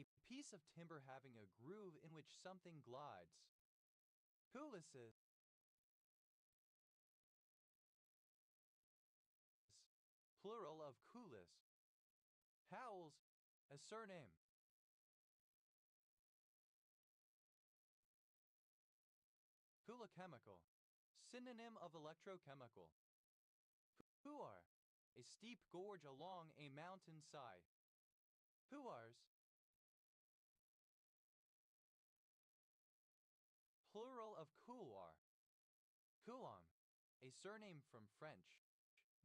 A piece of timber having a groove in which something glides. Coulisses. Plural of coulis. Howells, a surname. Coulochemical, synonym of electrochemical. Couloir, a steep gorge along a mountain side. Couloirs, plural of couloir. Coulomb, a surname from French,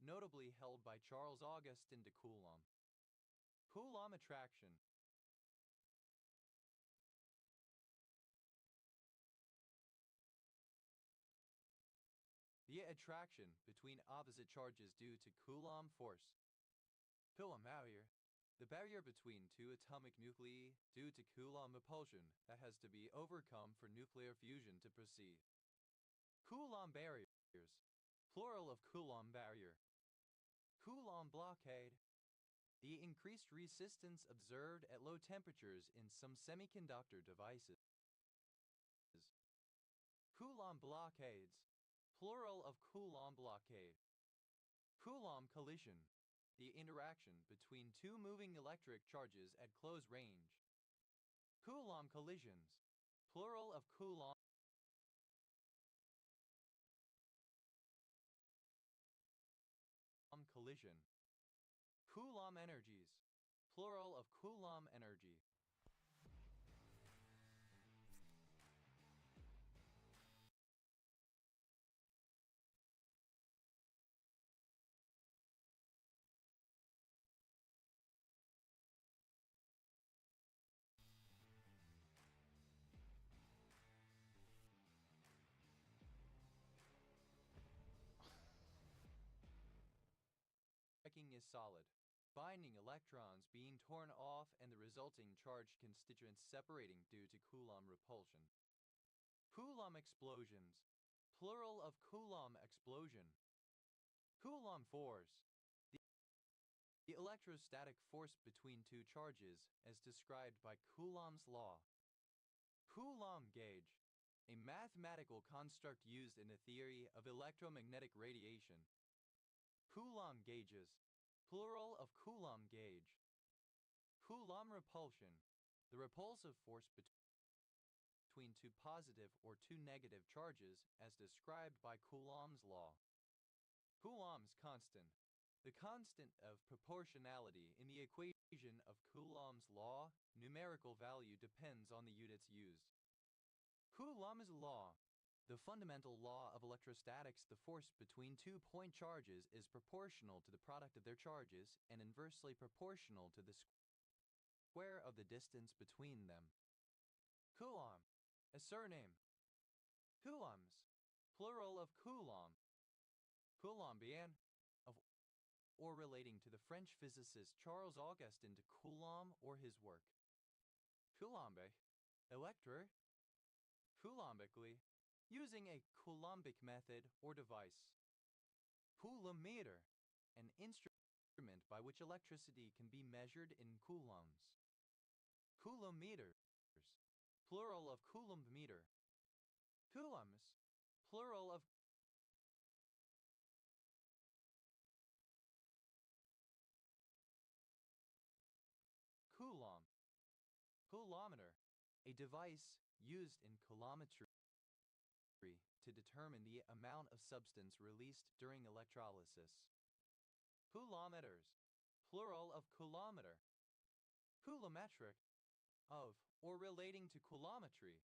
notably held by Charles Augustin de Coulomb. Coulomb attraction. The attraction between opposite charges due to Coulomb force. Coulomb barrier, the barrier between two atomic nuclei due to Coulomb repulsion that has to be overcome for nuclear fusion to proceed. Coulomb barriers, plural of Coulomb barrier. Coulomb blockade, the increased resistance observed at low temperatures in some semiconductor devices. Coulomb blockades, plural of Coulomb blockade. Coulomb collision, the interaction between two moving electric charges at close range. Coulomb collisions, plural of Coulomb collision. Coulomb energies, plural of Coulomb energy. Striking is solid, binding electrons being torn off and the resulting charged constituents separating due to Coulomb repulsion. Coulomb explosions, plural of Coulomb explosion. Coulomb force, the electrostatic force between two charges as described by Coulomb's law. Coulomb gauge, a mathematical construct used in the theory of electromagnetic radiation. Coulomb gauges, plural of Coulomb gauge. Coulomb repulsion, the repulsive force between two positive or two negative charges as described by Coulomb's law. Coulomb's constant, the constant of proportionality in the equation of Coulomb's law, numerical value depends on the units used. Coulomb's law, the fundamental law of electrostatics, the force between 2 point charges is proportional to the product of their charges and inversely proportional to the square of the distance between them. Coulomb, a surname. Coulombs, plural of Coulomb. Coulombien, of or relating to the French physicist Charles Augustin de Coulomb or his work. Coulombic, elector. Coulombically, using a coulombic method or device. Coulometer, an instrument by which electricity can be measured in coulombs. Coulometers, plural of coulomb meter. Coulombs, plural of coulomb. Coulometer, a device used in coulometry to determine the amount of substance released during electrolysis. Coulometers, plural of coulometer. Coulometric, of or relating to coulometry.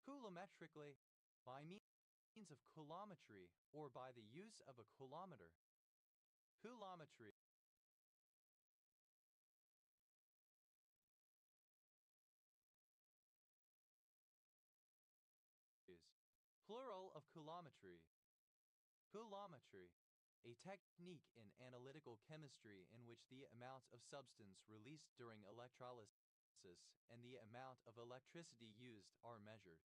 Coulometrically, by means of coulometry or by the use of a coulometer. Coulometry. Plural of coulometry. Coulometry, a technique in analytical chemistry in which the amount of substance released during electrolysis and the amount of electricity used are measured.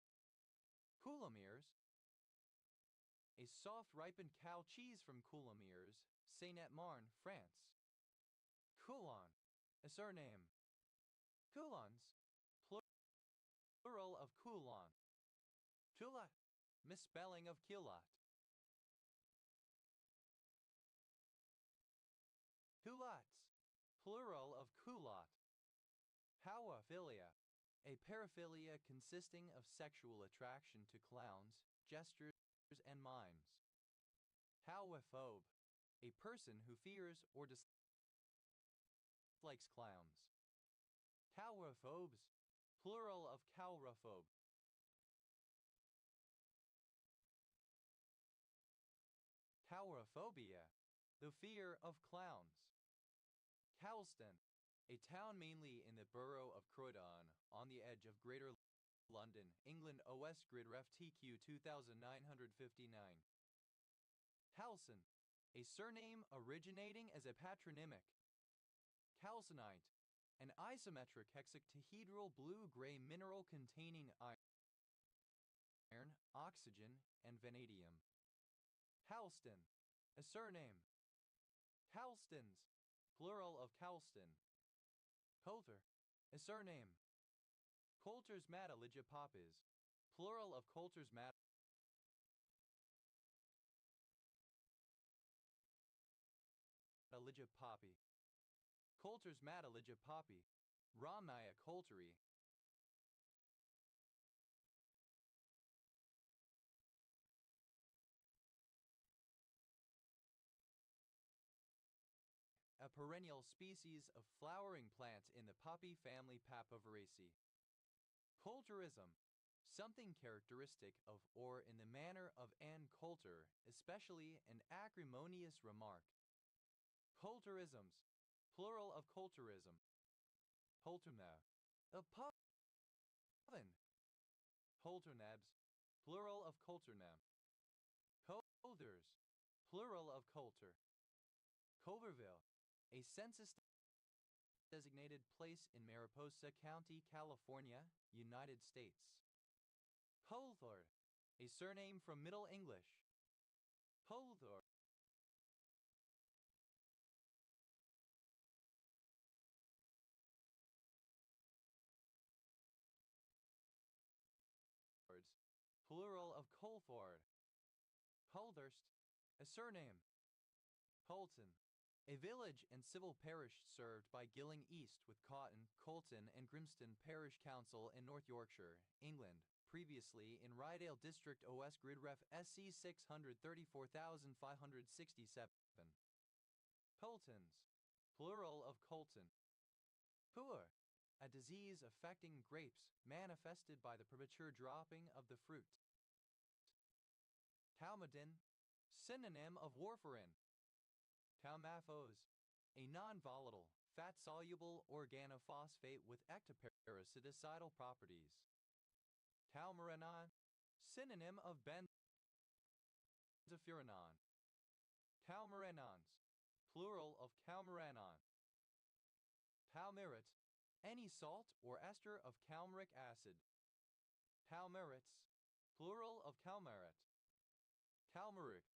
Coulomeres, a soft ripened cow cheese from Coulomeres, Seine-et-Marne, France. Coulon, a surname. Coulon, Coulon. Culat, misspelling of culotte. Culottes, plural of culotte. Howaphilia, a paraphilia consisting of sexual attraction to clowns, jesters, and mimes. Howaphobe, a person who fears or dislikes clowns. Coulrophobes, plural of coulrophobe. Coulrophobia, the fear of clowns. Cowlston, a town mainly in the borough of Croydon, on the edge of Greater London, England. OS Grid Ref TQ 2959. Calcin, a surname originating as a patronymic. Calcinite, an isometric hexacohedral blue-gray mineral containing iron, oxygen, and vanadium. Halston, a surname. Halstons, plural of Calston. Coulter, a surname. Coulter's Matalige Poppies, plural of Coulter's Matalige Poppy. Coulter's Matalige Poppy, Rhamnia coulteri. A perennial species of flowering plant in the poppy family Papaveraceae. Coulterism, something characteristic of or in the manner of Anne Coulter, especially an acrimonious remark. Coulterisms, plural of coulterism. Coulterna, a poven. Coulternabs, plural of coulternab. Coulthers, plural of coulter. Culverville, a census-designated place in Mariposa County, California, United States. Coulthard, a surname from Middle English. Coulthard. Plural of Coulthard. Coulthurst, a surname. Coulton, a village and civil parish served by Gilling East with Cotton, Coulton and Grimston Parish Council in North Yorkshire, England, previously in Rydale District. OS Grid Ref SC 634567. Coultons, plural of Coulton. Puer, a disease affecting grapes manifested by the premature dropping of the fruit. Calmodin, synonym of warfarin. Calmaphos, a non-volatile, fat-soluble organophosphate with ectoparasiticidal properties. Calmaranon, synonym of benzofuranon. Calmaranons, plural of calmaranon. Calmerit, any salt or ester of calmaric acid. Calmerits, plural of calmerit. Calmaric,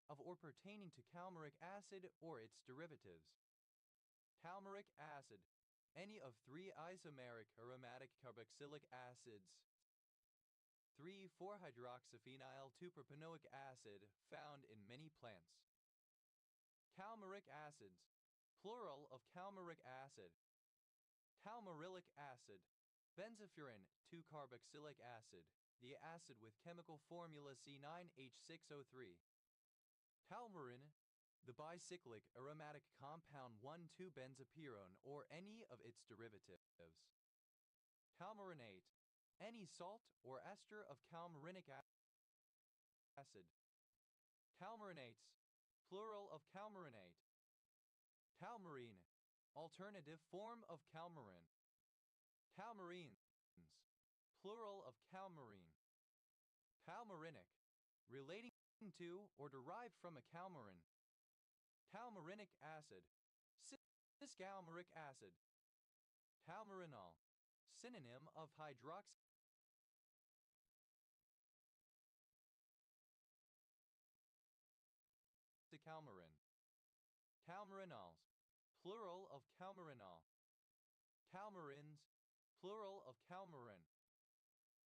of or pertaining to calmaric acid or its derivatives. Calmaric acid, any of 3 isomeric aromatic carboxylic acids. 3,4-hydroxyphenyl 2-propanoic acid found in many plants. Calmaric acids, plural of calmaric acid. Calmarylic acid, benzofuran 2-carboxylic acid, the acid with chemical formula C9H6O3. Calmarin, the bicyclic aromatic compound 1,2-benzopyrone or any of its derivatives. Calmarinate, any salt or ester of calmarinic acid. Calmarinates, plural of calmarinate. Calmarine, alternative form of calmarin. Calmarines, plural of calmarine. Calmarinic, relating to or derived from a calmarin. Calmarinic acid, cis-calmaric acid. Calmarinol, synonym of hydroxy. Calmarin. Calmarinols, plural of Calmarinol. Calmarins, plural of Calmarin.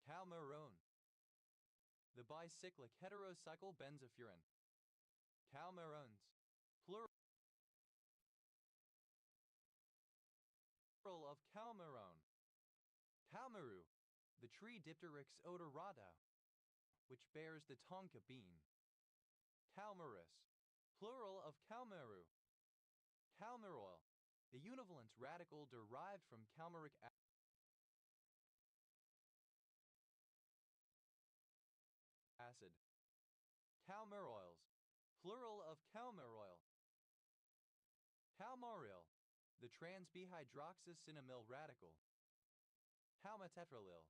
Calmarone. The bicyclic heterocycle benzofuran. Calmarones, plural of Calmarone. Calmaru, the tree Dipteryx odorata, which bears the tonka bean. Calmarus, plural of Calmaru. Calmaroil, the univalent radical derived from calmaric acid. Calmaroils, plural of Calmaroil. Calmaril, the trans-bihydroxycinnamyl radical. Calmatetralyl,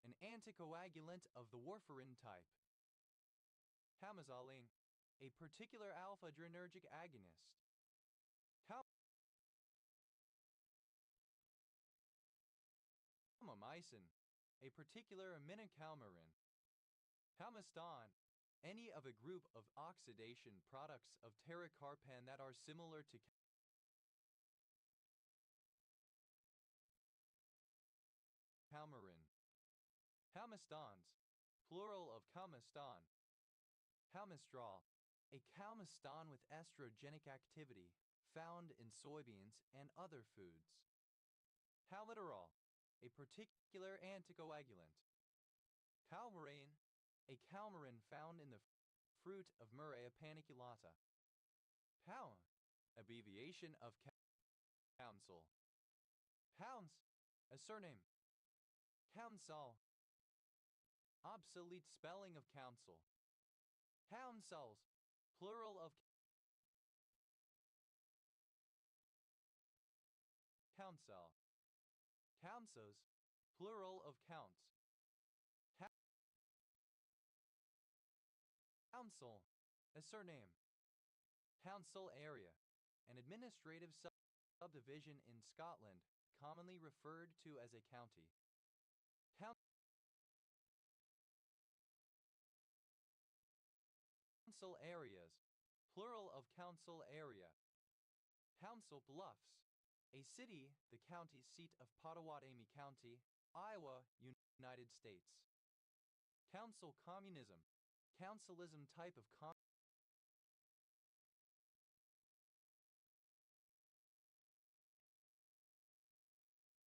an anticoagulant of the warfarin type. Calmazoline, a particular alpha-adrenergic agonist. Calmamycin, a particular aminocalmarin. Calmaston, any of a group of oxidation products of pterocarpan that are similar to calmarin. Calmastons, plural of calmaston. Calmistrol, a calmaston with estrogenic activity found in soybeans and other foods. Calmiterol, a particular anticoagulant. Calmarine, a calmarin found in the fruit of Murraya paniculata. Pound, abbreviation of council. Pounds, a surname. Council, obsolete spelling of council. Councils, plural of council. Councils, plural of counts. Council, a surname. Council area, an administrative subdivision in Scotland, commonly referred to as a county. Council areas, plural of council area. Council Bluffs, a city, the county seat of Pottawatomie County, Iowa, United States. Council communism, councilism type of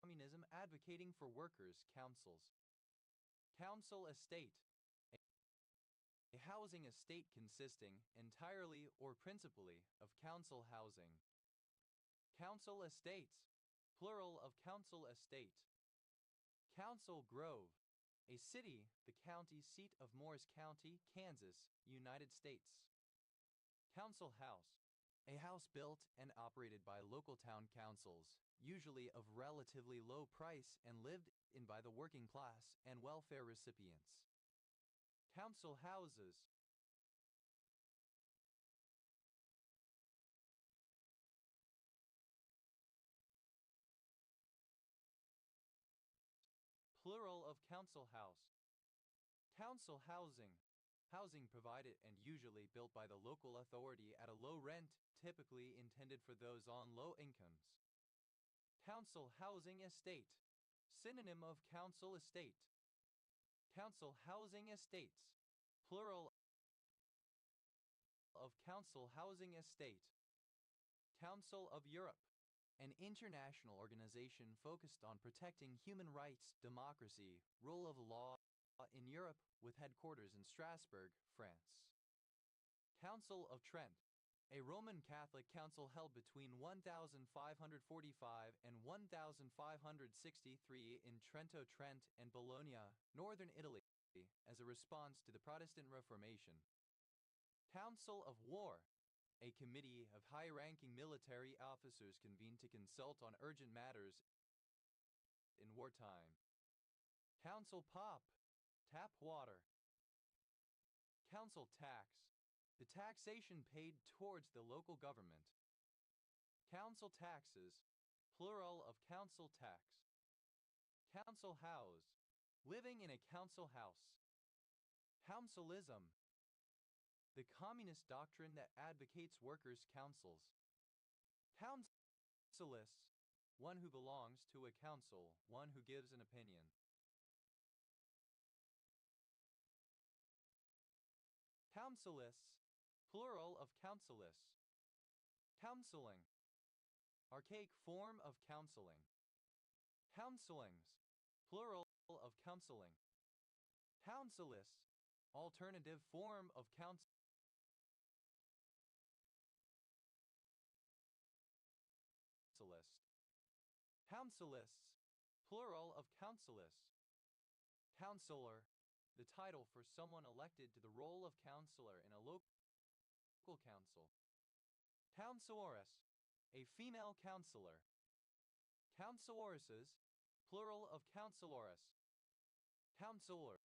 communism advocating for workers' councils. Council estate, a housing estate consisting entirely or principally of council housing. Council estates, plural of council estate. Council Grove, a city, the county seat of Morris County, Kansas, United States. Council house, a house built and operated by local town councils, usually of relatively low price and lived in by the working class and welfare recipients. Council houses, plural of council house. Council housing, housing provided and usually built by the local authority at a low rent, typically intended for those on low incomes. Council housing estate, synonym of council estate. Council housing estates, plural of council housing estate. Council of Europe, an international organization focused on protecting human rights, democracy, rule of law in Europe with headquarters in Strasbourg, France. Council of Trent, a Roman Catholic council held between 1545 and 1563 in Trento, Trent, and Bologna, northern Italy, as a response to the Protestant Reformation. Council of War, a committee of high-ranking military officers convened to consult on urgent matters in wartime. Council Pop, tap water. Council tax, the taxation paid towards the local government. Council taxes, plural of council tax. Council house, living in a council house. Councilism, the communist doctrine that advocates workers' councils. Councilist, one who belongs to a council, one who gives an opinion. Councilists, plural of councilists. Counseling, archaic form of counseling. Counselings, plural of counseling. Counselists, alternative form of counselist. Counselists, plural of counselists. Counselor, the title for someone elected to the role of counselor in a local council. Counseloress, a female counselor. Counseloresses, plural of counseloress. Counselor,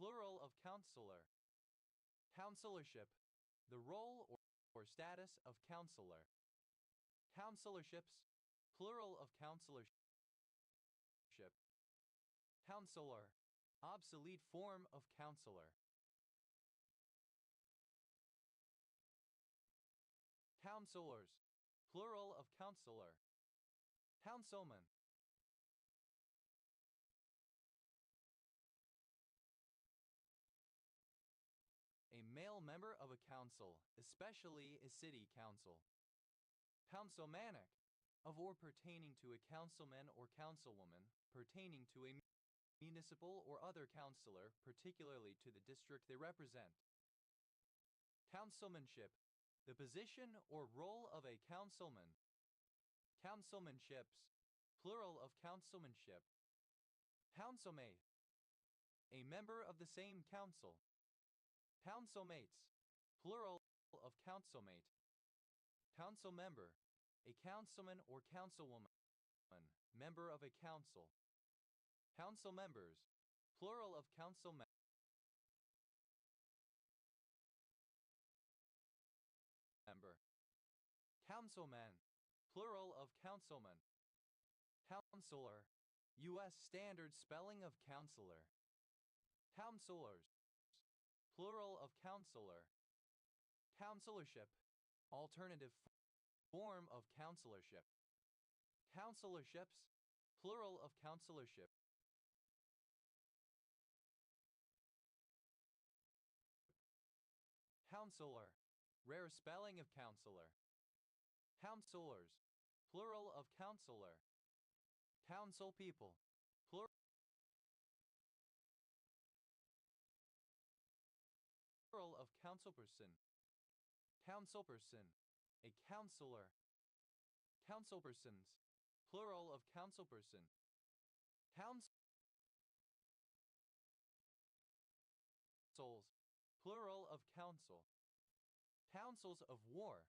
plural of counselor. Counselorship, the role or status of counselor. Counselorships, plural of counselorship. Counselor, obsolete form of counselor. Counselors, plural of counselor. Councilman, a male member of a council, especially a city council. Councilmanic, of or pertaining to a councilman or councilwoman, pertaining to a municipal or other councillor, particularly to the district they represent. Councilmanship, the position or role of a councilman. Councilmanships, plural of councilmanship. Councilmate, a member of the same council. Councilmates, plural of councilmate. Council member, a councilman or councilwoman, member of a council. Council members, plural of council member. Councilman, plural of councilman. Counselor, U.S. standard spelling of counselor. Counselors, plural of counselor. Counselorship, alternative form of counselorship. Counselorships, plural of counselorship. Counselor, rare spelling of counselor. Counselors, plural of counselor. Council people, plural of councilperson. Councilperson, a counselor. Councilpersons, plural of councilperson. Councils, plural of council. Councils of war,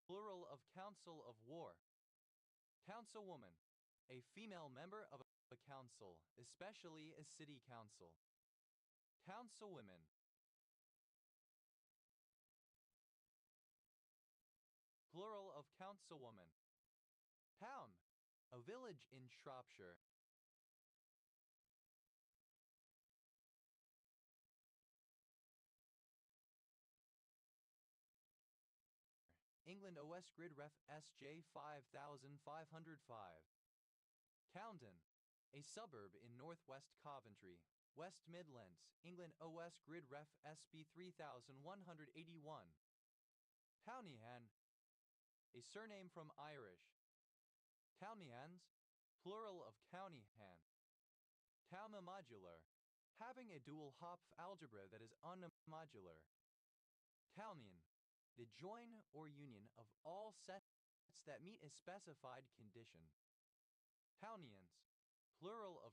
plural of council of war. Councilwoman, a female member of a council, especially a city council. Councilwomen, plural of councilwoman. Town, a village in Shropshire. England OS Grid Ref SJ 5505. Coundon, a suburb in northwest Coventry, West Midlands, England OS Grid Ref SB 3181. Cownihan, a surname from Irish. Cownihans, plural of Cownihan. Cowmodular, having a dual Hopf algebra that is unmodular. Cownion, the join or union of all sets that meet a specified condition. Cownians, plural of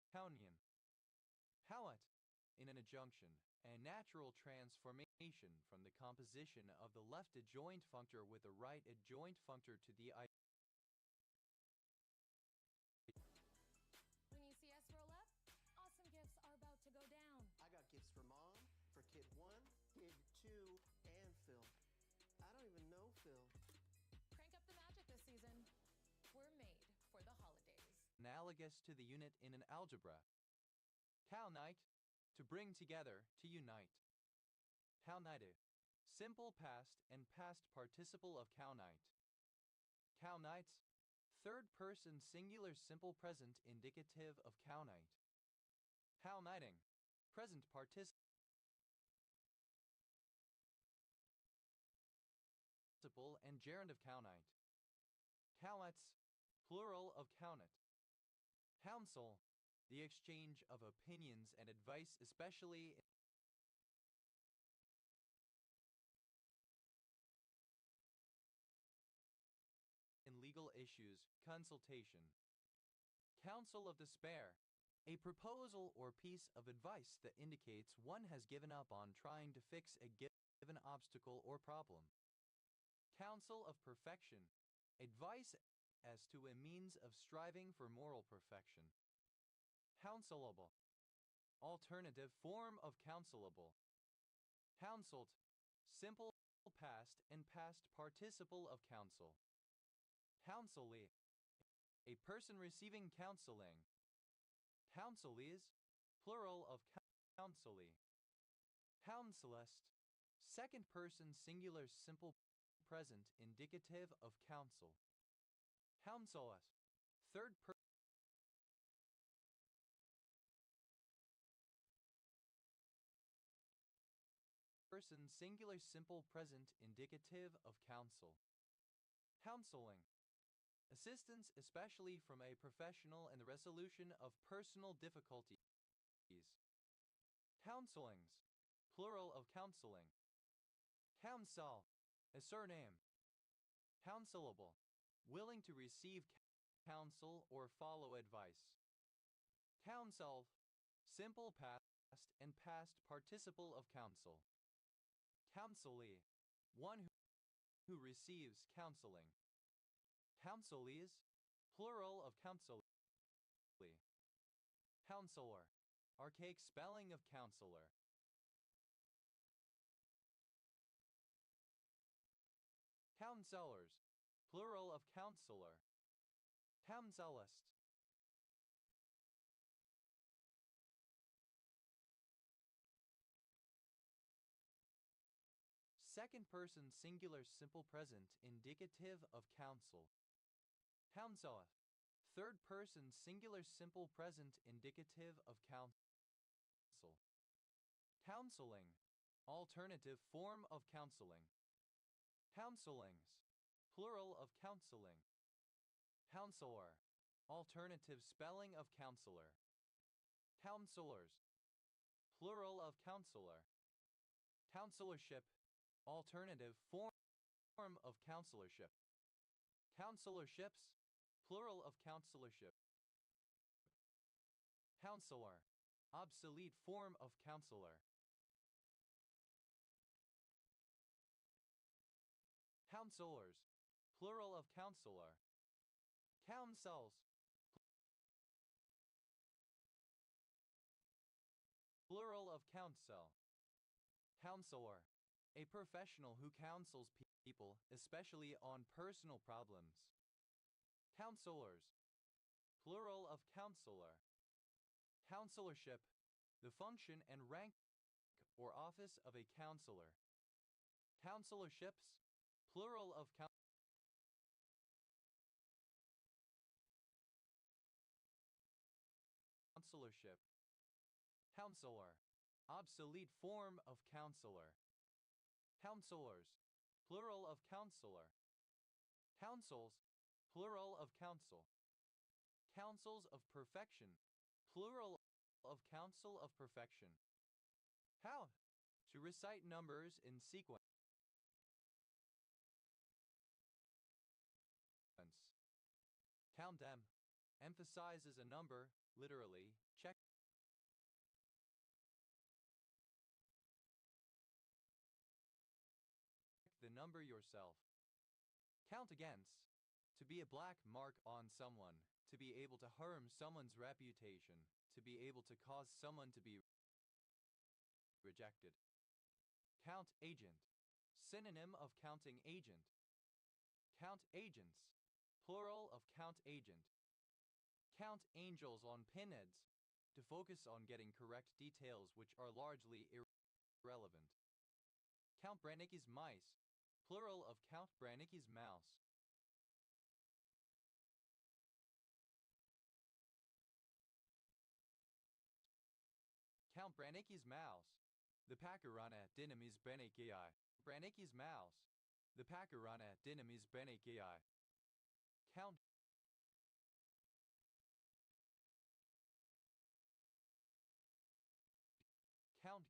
Cownion. Cowat, in an adjunction, a natural transformation from the composition of the left adjoint functor with the right adjoint functor to the When you see us roll up, awesome gifts are about to go down. I got gifts for Mom, for Kid 1, Kid 2, and Phil. I don't even know Phil. Crank up the magic this season. We're made for the holidays. analogous to the unit in an algebra. Cow night, to bring together, to unite. Kaunite, simple past and past participle of kaunite. Kaunites, third person singular simple present indicative of kaunite. Kauniting, present participle and gerund of kaunite. Kaunits, plural of kaunit. Counsel, the exchange of opinions and advice, especially in legal issues, consultation. Counsel of despair, a proposal or piece of advice that indicates one has given up on trying to fix a given obstacle or problem. Counsel of perfection, advice as to a means of striving for moral perfection. Counselable, alternative form of counselable. Counseled, simple past and past participle of counsel. Counselee, a person receiving counseling. Counselees, plural of counselee. Counselest, second person singular simple present indicative of counsel. Counselus, third person singular simple present indicative of counsel. Counseling, assistance especially from a professional in the resolution of personal difficulties. Counselings, plural of counseling. Counsel, a surname. Counselable, willing to receive counsel or follow advice. Counsel, simple past and past participle of counsel. Counselee, one who receives counseling. Counselees, plural of counselee. Counselor, archaic spelling of counselor. Counselors, plural of counselor. Counselist. Second person singular simple present indicative of counsel. Counselleth, third person singular simple present indicative of counsel. Counseling, alternative form of counseling. Counselings, plural of counseling. Counselor, alternative spelling of counselor. Counselors, plural of counselor. Counselorship, alternative form of counselorship. Counselorships, plural of counselorship. Counselor, obsolete form of counselor. Counselors, plural of counselor. Counsels, plural of counsel. Counselor, a professional who counsels people, especially on personal problems. Counselors, plural of counselor. Counselorship, the function and rank or office of a counselor. Counselorships, plural of counselorship. Counselor, obsolete form of counselor. Counselors, plural of counselor. Counsels, plural of counsel. Counsels of perfection, plural of counsel of perfection. How? To recite numbers in sequence. Count them. Emphasizes a number, literally, check the number yourself. Count against, to be a black mark on someone, to be able to harm someone's reputation, to be able to cause someone to be rejected. Count agent, synonym of counting agent. Count agents, plural of count agent. Count angels on pinheads, to focus on getting correct details which are largely irrelevant. Count Branicki's mice, plural of Count Branicki's mouse. Count Branicki's mouse. The Pakarana Dynamis Branicki. Branicki's mouse. The Pakarana Dynamis Branicki. Count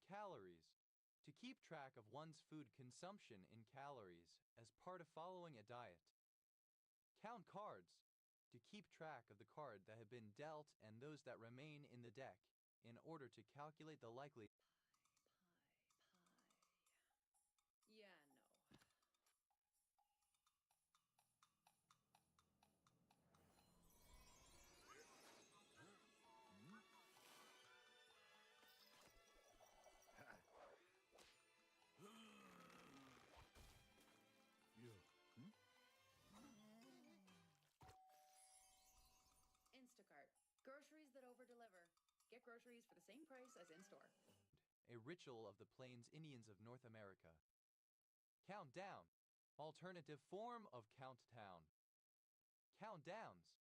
calories. To keep track of one's food consumption in calories as part of following a diet. Count cards. To keep track of the card that have been dealt and those that remain in the deck in order to calculate the likely. Yeah, no. Instacart. Groceries that over-deliver. Get groceries for the same price as in-store. A ritual of the Plains Indians of North America. Countdown. Alternative form of countdown. Countdowns.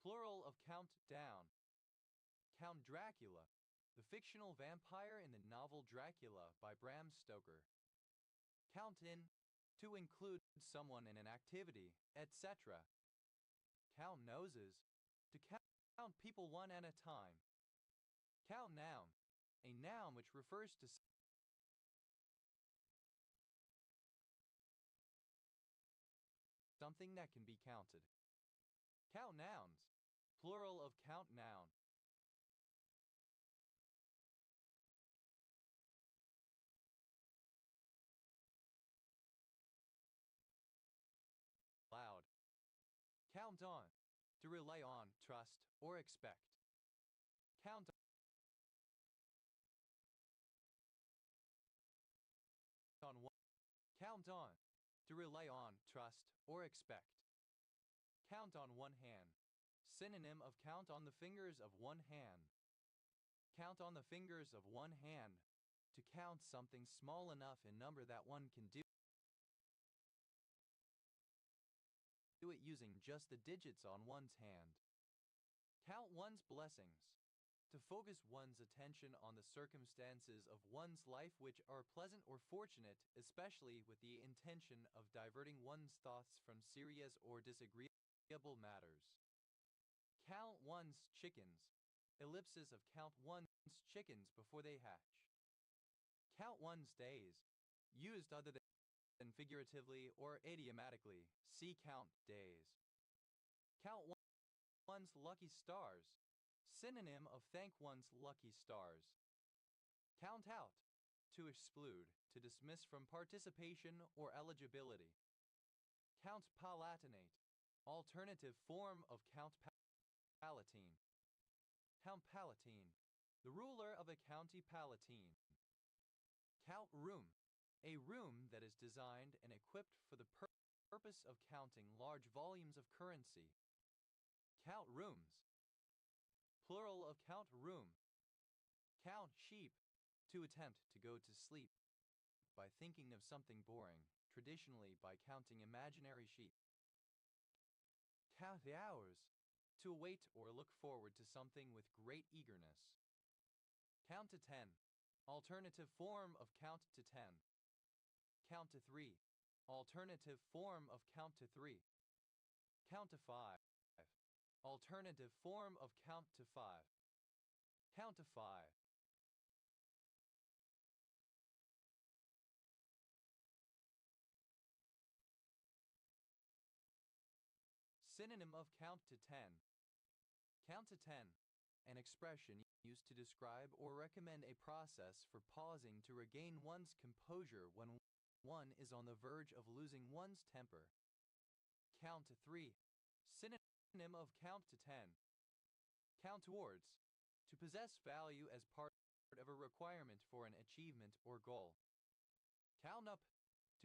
Plural of count down. Count Dracula. The fictional vampire in the novel Dracula by Bram Stoker. Count in. To include someone in an activity, etc. Count noses. To count people one at a time. Count noun. A noun which refers to something that can be counted. Count nouns. Plural of count noun. Loud. Count on. To rely on, trust, or expect. Count on one. Count on. To rely on, trust, or expect. Count on one hand. Synonym of count on the fingers of one hand. Count on the fingers of one hand. To count something small enough in number that one can do it using just the digits on one's hand. Count one's blessings. To focus one's attention on the circumstances of one's life which are pleasant or fortunate, especially with the intention of diverting one's thoughts from serious or disagreeable matters. Count one's chickens. Ellipsis of count one's chickens before they hatch. Count one's days. Used other than figuratively or idiomatically. See count days. Count one's lucky stars. Synonym of thank one's lucky stars. Count out. To exclude, to dismiss from participation or eligibility. Count palatinate. Alternative form of Count Palatine. Count Palatine. The ruler of a county palatine. Count room. A room that is designed and equipped for the purpose of counting large volumes of currency. Count rooms. Plural of count room. Count sheep. To attempt to go to sleep by thinking of something boring, traditionally by counting imaginary sheep. Count the hours. To await or look forward to something with great eagerness. Count to 10. Alternative form of count to 10. Count to 3. Alternative form of count to 3. Count to 5. Alternative form of count to 5. Count to 5. Synonym of count to 10. Count to 10. An expression used to describe or recommend a process for pausing to regain one's composure when one is on the verge of losing one's temper. Count to 3. Synonym of count to 10. Count towards. To possess value as part of a requirement for an achievement or goal. Count up.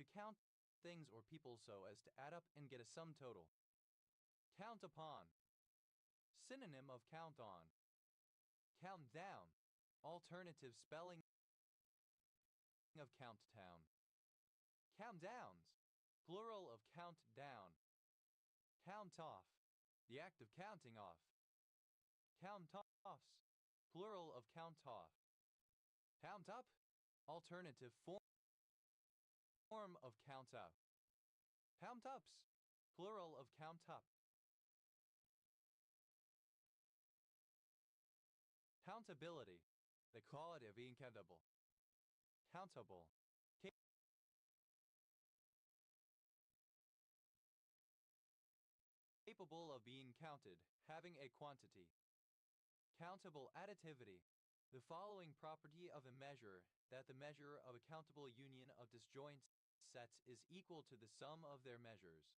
To count things or people so as to add up and get a sum total. Count upon. Synonym of count on. Count down. Alternative spelling of count town. Count downs. Plural of count down. Count off. The act of counting off. Count offs. Plural of count off. Count up. Alternative form of count up. Count ups. Plural of count up. Countability. The quality of being countable. Countable. Capable of being counted, having a quantity. Countable additivity. The following property of a measure, that the measure of a countable union of disjoint sets is equal to the sum of their measures.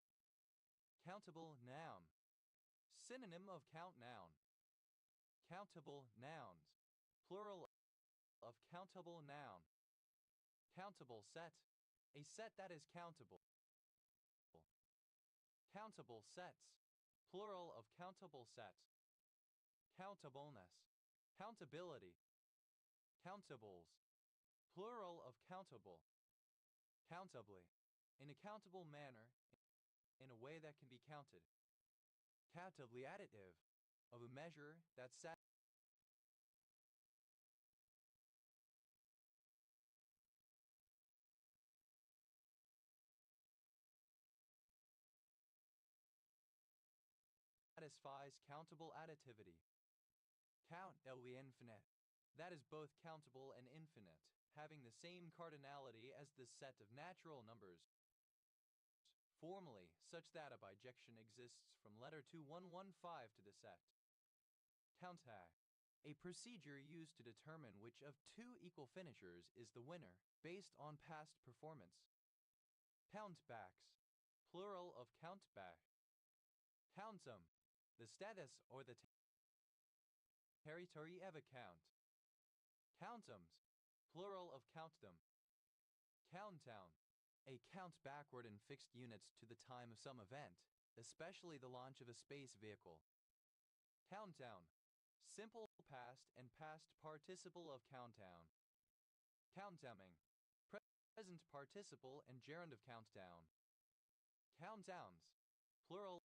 Countable noun. Synonym of count noun. Countable nouns. Plural of countable noun. Countable set. A set that is countable. Countable sets. Plural of countable set. Countableness. Countability. Countables. Plural of countable. Countably. In a countable manner, in a way that can be counted. Countably additive. Of a measure that satisfies countable additivity. Count the infinite. That is both countable and infinite, having the same cardinality as the set of natural numbers. Formally, such that a bijection exists from letter 2115 to the set. Counttag. A procedure used to determine which of two equal finishers is the winner, based on past performance. Countbacks. Plural of countback. Countsum. The status or the territory of a count. Countums. Plural of countdom. Countdown. A count backward in fixed units to the time of some event, especially the launch of a space vehicle. Countdown. Simple past and past participle of countdown. Countdowning. Present participle and gerund of countdown. Countdowns. Plural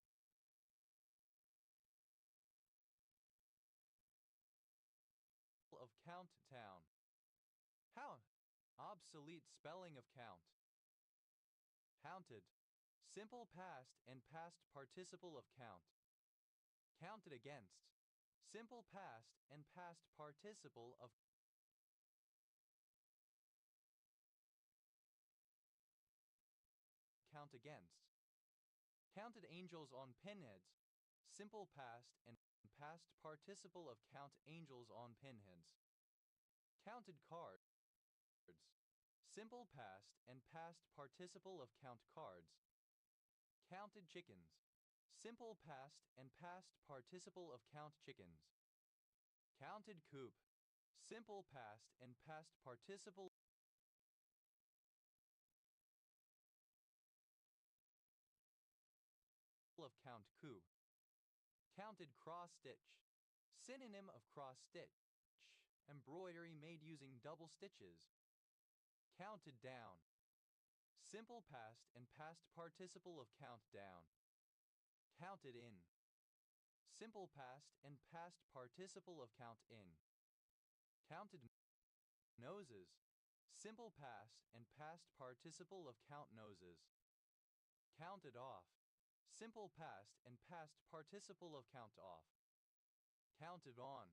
of count town. Count. Obsolete spelling of count. Counted. Simple past and past participle of count. Counted against. Simple past and past participle of count against. Counted angels on pinheads. Simple past and past participle of count angels on pinheads. Counted cards. Simple past and past participle of count cards. Counted chickens. Simple past and past participle of count chickens. Counted coop. Simple past and past participle of count coup. Counted cross stitch. Synonym of cross stitch. Embroidery made using double stitches. Counted down. Simple past and past participle of count down. Counted in. Simple past and past participle of count in. Counted noses. Simple past and past participle of count noses. Counted off. Simple past and past participle of count off. Counted on.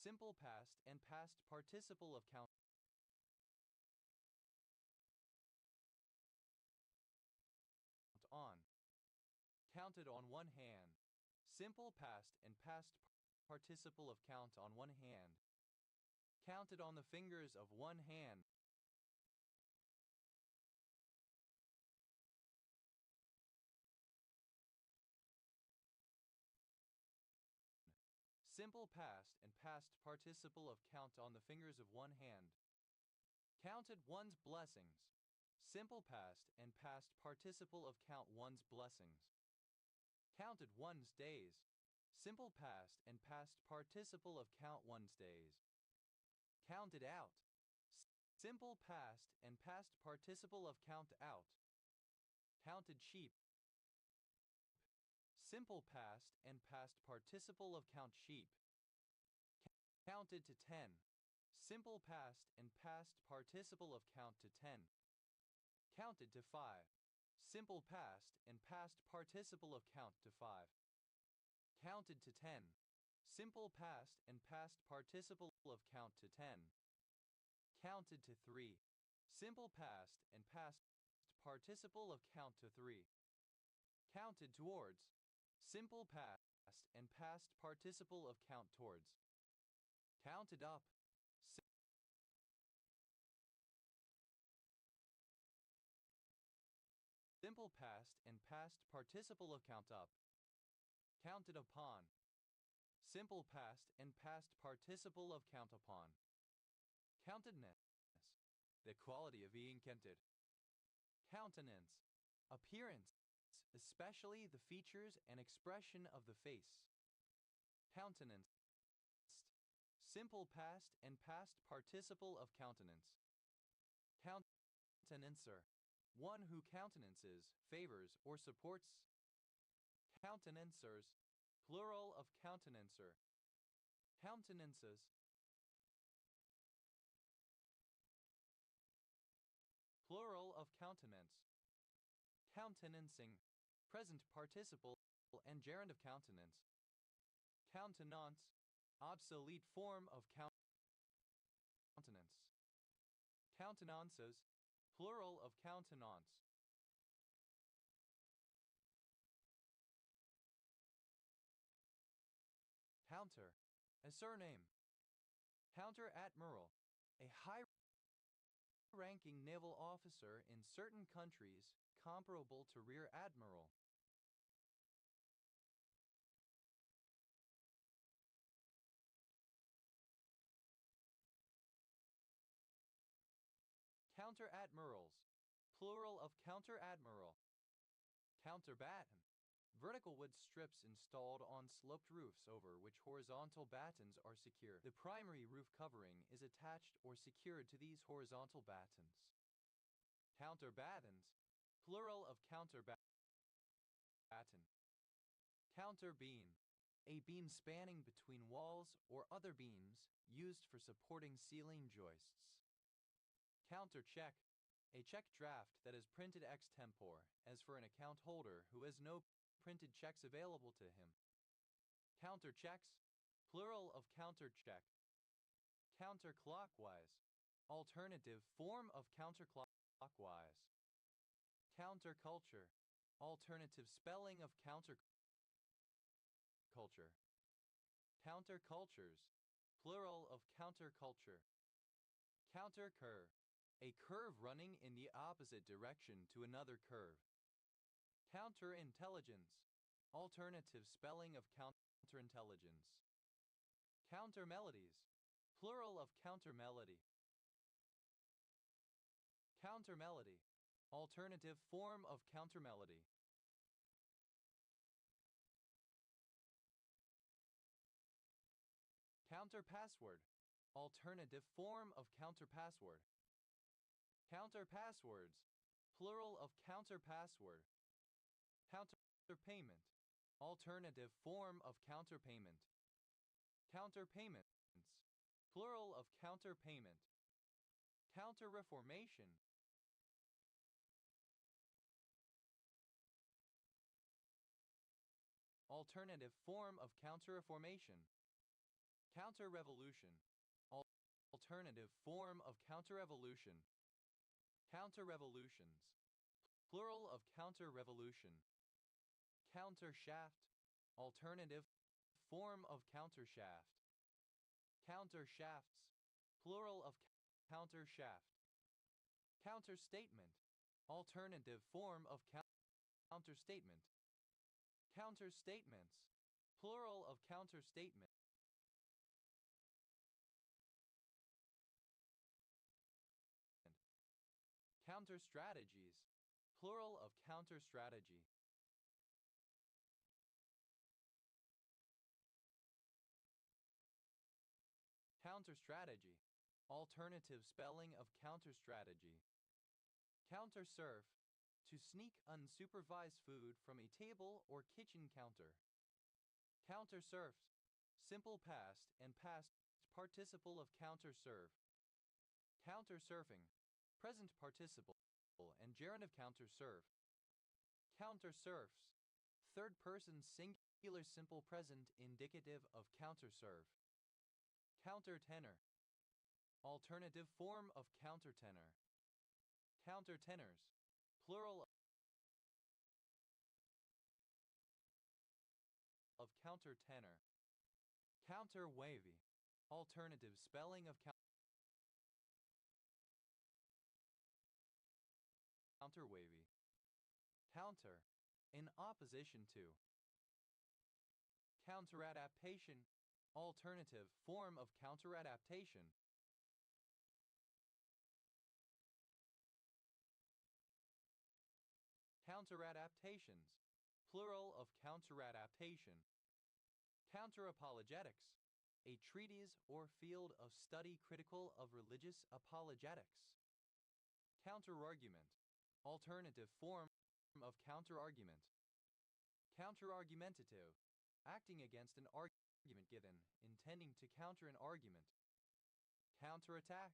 Simple past and past participle of count on. Counted on one hand. Simple past and past participle of count on one hand. Counted on the fingers of one hand. Simple past and past participle of count on the fingers of one hand. Counted one's blessings. Simple past and past participle of count one's blessings. Counted one's days. simple past and past participle of count one's days. Counted out, simple past and past participle of count out. Counted sheep, simple past and past participle of count sheep. Counted to 10, simple past and past participle of count to 10. Counted to 5, simple past and past participle of count to 5. Counted to 10, simple past and past participle of count to 10. Counted to 3, simple past and past participle of count to 3. Counted towards, simple past and past participle of count towards. Counted up, simple past and past participle of count up. Counted upon, simple past and past participle of count upon. Countedness, the quality of being counted. Countenance, appearance, especially the features and expression of the face. Countenance, simple past and past participle of countenance. Countenancer, one who countenances, favors, or supports. Countenancers, plural of countenancer. Countenances, plural of countenance. Countenancing, present participle and gerund of countenance. Countenance, obsolete form of countenance. Countenances, plural of countenance. Counter, a surname. Counter-admiral, a high-ranking naval officer in certain countries comparable to rear admiral. Counter-admirals, plural of counter-admiral. Counterbatten, vertical wood strips installed on sloped roofs over which horizontal battens are secured. The primary roof covering is attached or secured to these horizontal battens. Counterbattens, plural of counterbatten. Counterbeam, a beam spanning between walls or other beams used for supporting ceiling joists. Countercheck, a check draft that is printed ex tempore, as for an account holder who has no printed checks available to him. Counterchecks, plural of countercheck. Counterclockwise, alternative form of counterclockwise. Counterculture, alternative spelling of counterculture. Countercultures, plural of counterculture. Countercurve, a curve running in the opposite direction to another curve. Counterintelligence, alternative spelling of counterintelligence. Countermelodies, plural of countermelody. Countermelody, alternative form of countermelody. Counterpassword, alternative form of counterpassword. Counterpasswords, plural of counterpassword. Counterpayment, alternative form of counterpayment. Counterpayments, plural of counterpayment. Counterreformation, alternative form of counterreformation. Counterrevolution, alternative form of counterrevolution. Counterrevolutions, plural of counterrevolution. Countershaft, alternative form of countershaft. Countershafts, plural of countershaft. Counterstatement, alternative form of counterstatement. Counterstatements, plural of counterstatement. Counterstrategies, plural of counterstrategy. Counter-strategy. Alternative spelling of counter-strategy. Counter-surf. To sneak unsupervised food from a table or kitchen counter. Counter-surfed. Simple past and past participle of counter-surf. Counter-surfing. Present participle and gerund of counter-surf. Counter-surfs. Third person singular simple present indicative of counter-surf. Countertenor. Alternative form of countertenor. Countertenors. Plural of countertenor. Counterwavy. Alternative spelling of counterwavy. Counter. In opposition to. Counteradaptation. Alternative form of counteradaptation. Counteradaptations. Plural of counteradaptation. Counterapologetics. A treatise or field of study critical of religious apologetics. Counterargument. Alternative form of counterargument. Counterargumentative. Acting against an argument given, intending to counter an argument. Counterattack.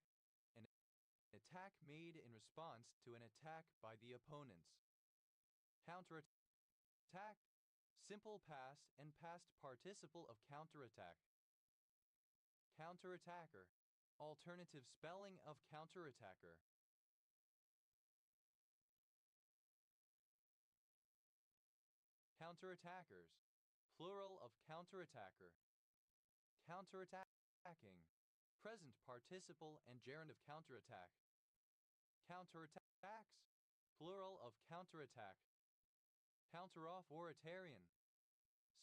An attack made in response to an attack by the opponents. Counterattack. Simple past and past participle of counterattack. Counterattacker. Alternative spelling of counterattacker. Counterattackers. Plural of counterattacker. Counterattacking. Present participle and gerund of counterattack. Counterattacks. Plural of counterattack. Counteroff-authoritarian.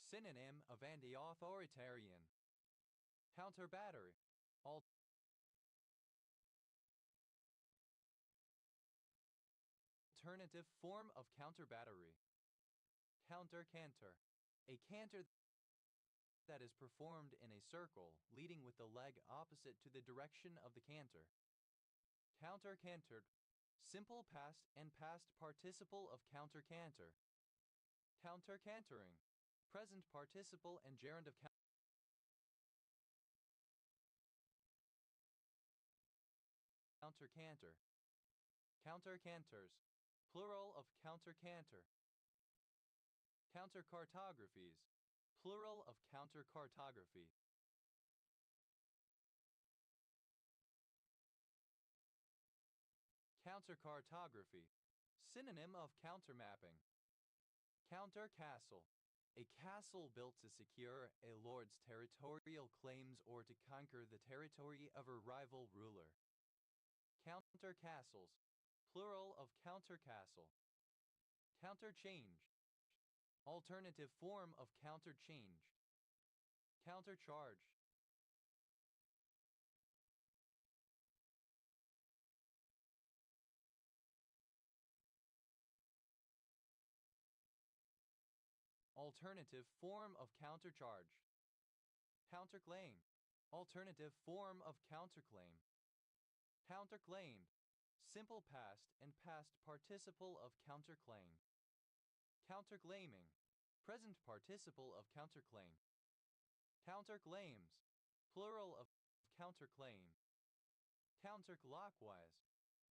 Synonym of anti-authoritarian. Counterbattery. Alternative form of counterbattery. Counter-canter. A canter that is performed in a circle, leading with the leg opposite to the direction of the canter. Counter-cantered. Simple past and past participle of counter-canter. Counter-cantering. Present participle and gerund of counter-canter. Counter-canters. Plural of counter-canter. Counter-cartographies. Plural of counter-cartography. Counter-cartography. Synonym of countermapping. Counter-castle. A castle built to secure a lord's territorial claims or to conquer the territory of a rival ruler. Counter-castles. Plural of counter-castle. Counter-change. Alternative form of counter-changed. Counter-charged. Alternative form of countercharge. Counterclaim. Alternative form of counterclaim. Counterclaimed. Simple past and past participle of counterclaim. Counterclaiming. Present participle of counterclaim. Counterclaims. Plural of counterclaim. Counterclockwise.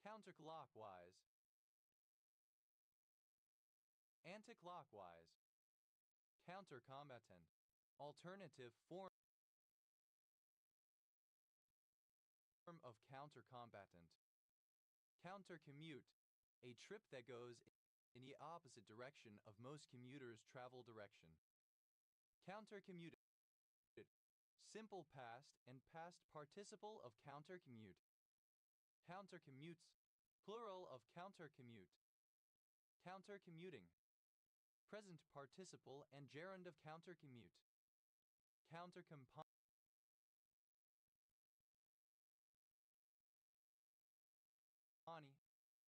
Counterclockwise. Anticlockwise. Countercombatant. Alternative form of countercombatant. Countercommute. A trip that goes in the opposite direction of most commuters' travel direction. Countercommuted. Simple past and past participle of countercommute. Countercommutes. Plural of countercommute. Countercommuting. Present participle and gerund of countercommute. Countercompany.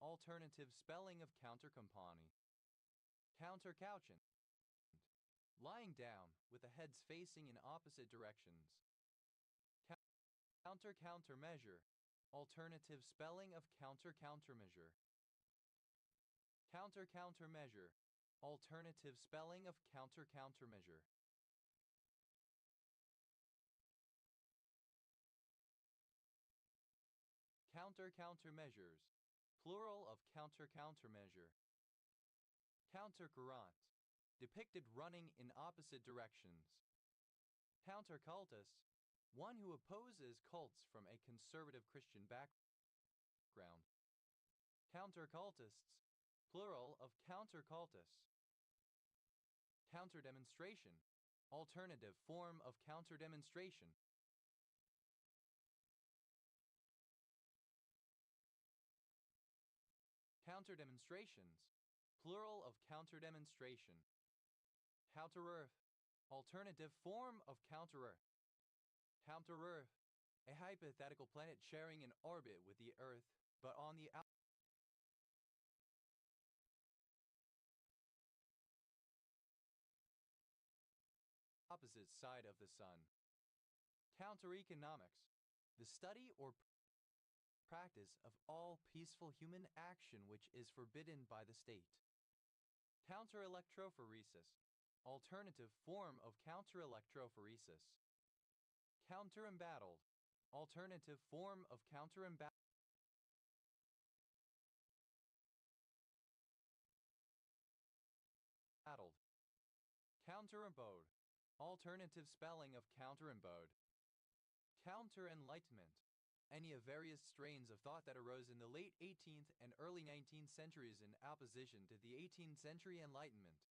Alternative spelling of countercompany. Countercouchant. Lying down with the heads facing in opposite directions. Countermeasure, alternative spelling of countermeasure. Countermeasure, alternative spelling of countermeasure. Countermeasures, plural of countermeasure. Countercourant, depicted running in opposite directions. Countercultist, one who opposes cults from a conservative Christian background. Countercultists, plural of countercultists. Counterdemonstration, alternative form of counterdemonstration. Counterdemonstrations, plural of counterdemonstration. Counter-Earth, alternative form of counter-Earth. Counter-Earth, a hypothetical planet sharing an orbit with the Earth, but on the opposite side of the sun. Counter-economics, the study or practice of all peaceful human action which is forbidden by the state. Counter-electrophoresis, alternative form of counter-electrophoresis. Counter-embattled, alternative form of counter-embattled. Counter-embowed, alternative spelling of counter-embowed. Counter-enlightenment, any of various strains of thought that arose in the late 18th and early 19th centuries in opposition to the 18th century Enlightenment.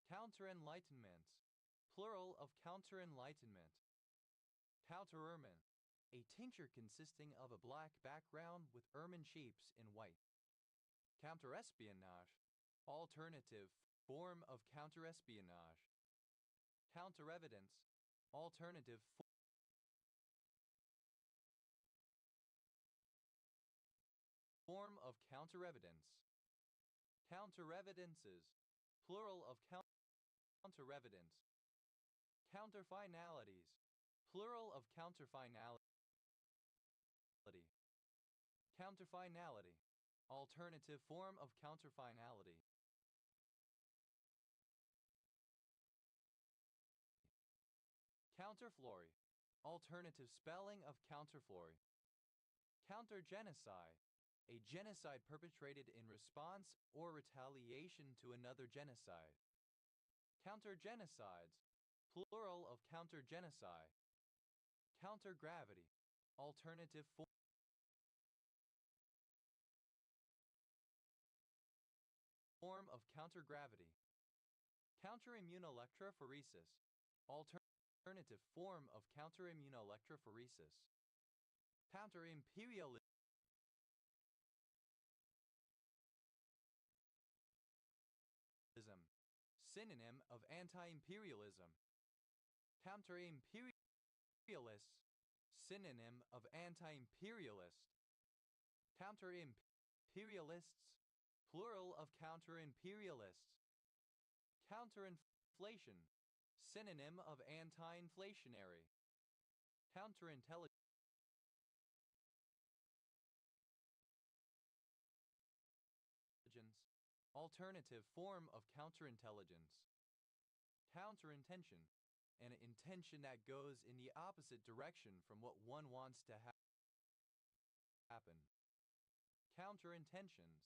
Counter-enlightenment, plural of counter-enlightenment. Counter-ermine, a tincture consisting of a black background with ermine shapes in white. Counter-espionage, alternative form of counter-espionage. Counter-evidence, alternative form of counter-evidence. Counter-evidences, plural of counter-evidence. Counter-finalities, plural of counter-finality. Counter-finality, alternative form of counter-finality. Counterflory, alternative spelling of counterflory. Counter-genocide, a genocide perpetrated in response or retaliation to another genocide. Counter-genocides, plural of counter-genocide. Counter-gravity, alternative form of counter-gravity. Counter-immunoelectrophoresis, alternative form of counter-immunoelectrophoresis. Counter-imperialism, synonym of anti-imperialism. Counter-imperialist, synonym of anti-imperialist. Counter-imperialists, plural of counter-imperialists. Counter-inflation, synonym of anti-inflationary. Counterintelligence, alternative form of counterintelligence. Counterintention, an intention that goes in the opposite direction from what one wants to happen. Counterintentions,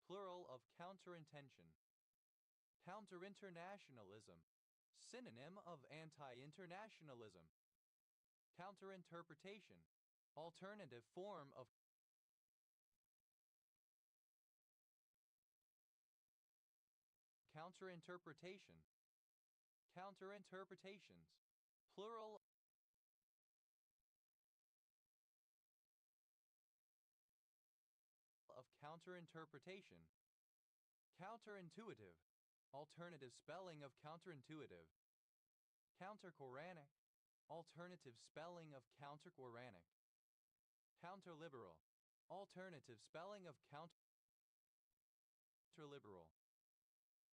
plural of counterintention. Counterinternationalism, synonym of anti-internationalism. Counterinterpretation, alternative form of counterinterpretation. Counterinterpretations, plural of counterinterpretation. Counterintuitive, alternative spelling of counterintuitive. Counter-Quranic, alternative spelling of counter-Quranic. Counter-liberal, alternative spelling of counter-liberal.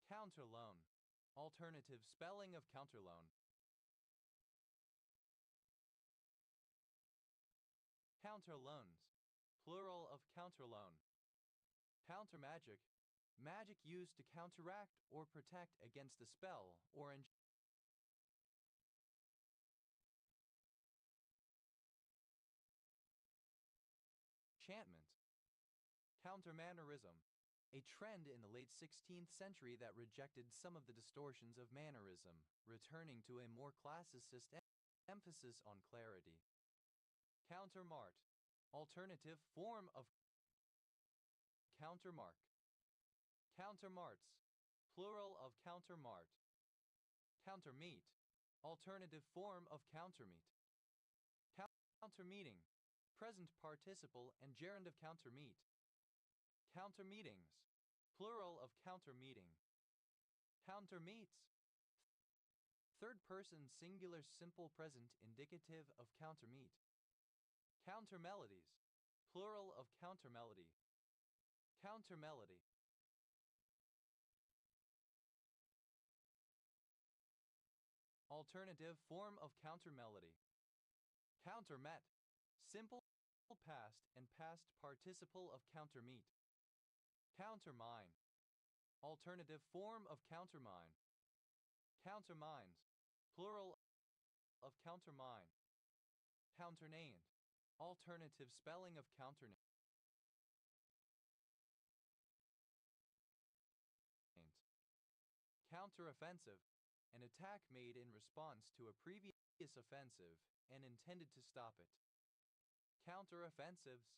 Counter-loan, alternative spelling of counter-loan. Counterloans, plural of counterloan. Countermagic, magic used to counteract or protect against a spell or enchantment. Countermannerism, a trend in the late 16th century that rejected some of the distortions of mannerism, returning to a more classicist emphasis on clarity. Countermart, alternative form of countermark. Countermarts, plural of countermart. Countermeet, alternative form of countermeet. Countermeeting, present participle and gerund of countermeet. Countermeetings, plural of countermeeting. Countermeets, third person singular simple present indicative of countermeet. Countermelodies, plural of countermelody. Countermelody. Alternative form of countermelody. Countermet, simple past and past participle of countermeet. Countermine, alternative form of countermine. Countermines, plural of countermine. Counternamed, alternative spelling of counternamed. Counteroffensive, an attack made in response to a previous offensive and intended to stop it. Counteroffensives,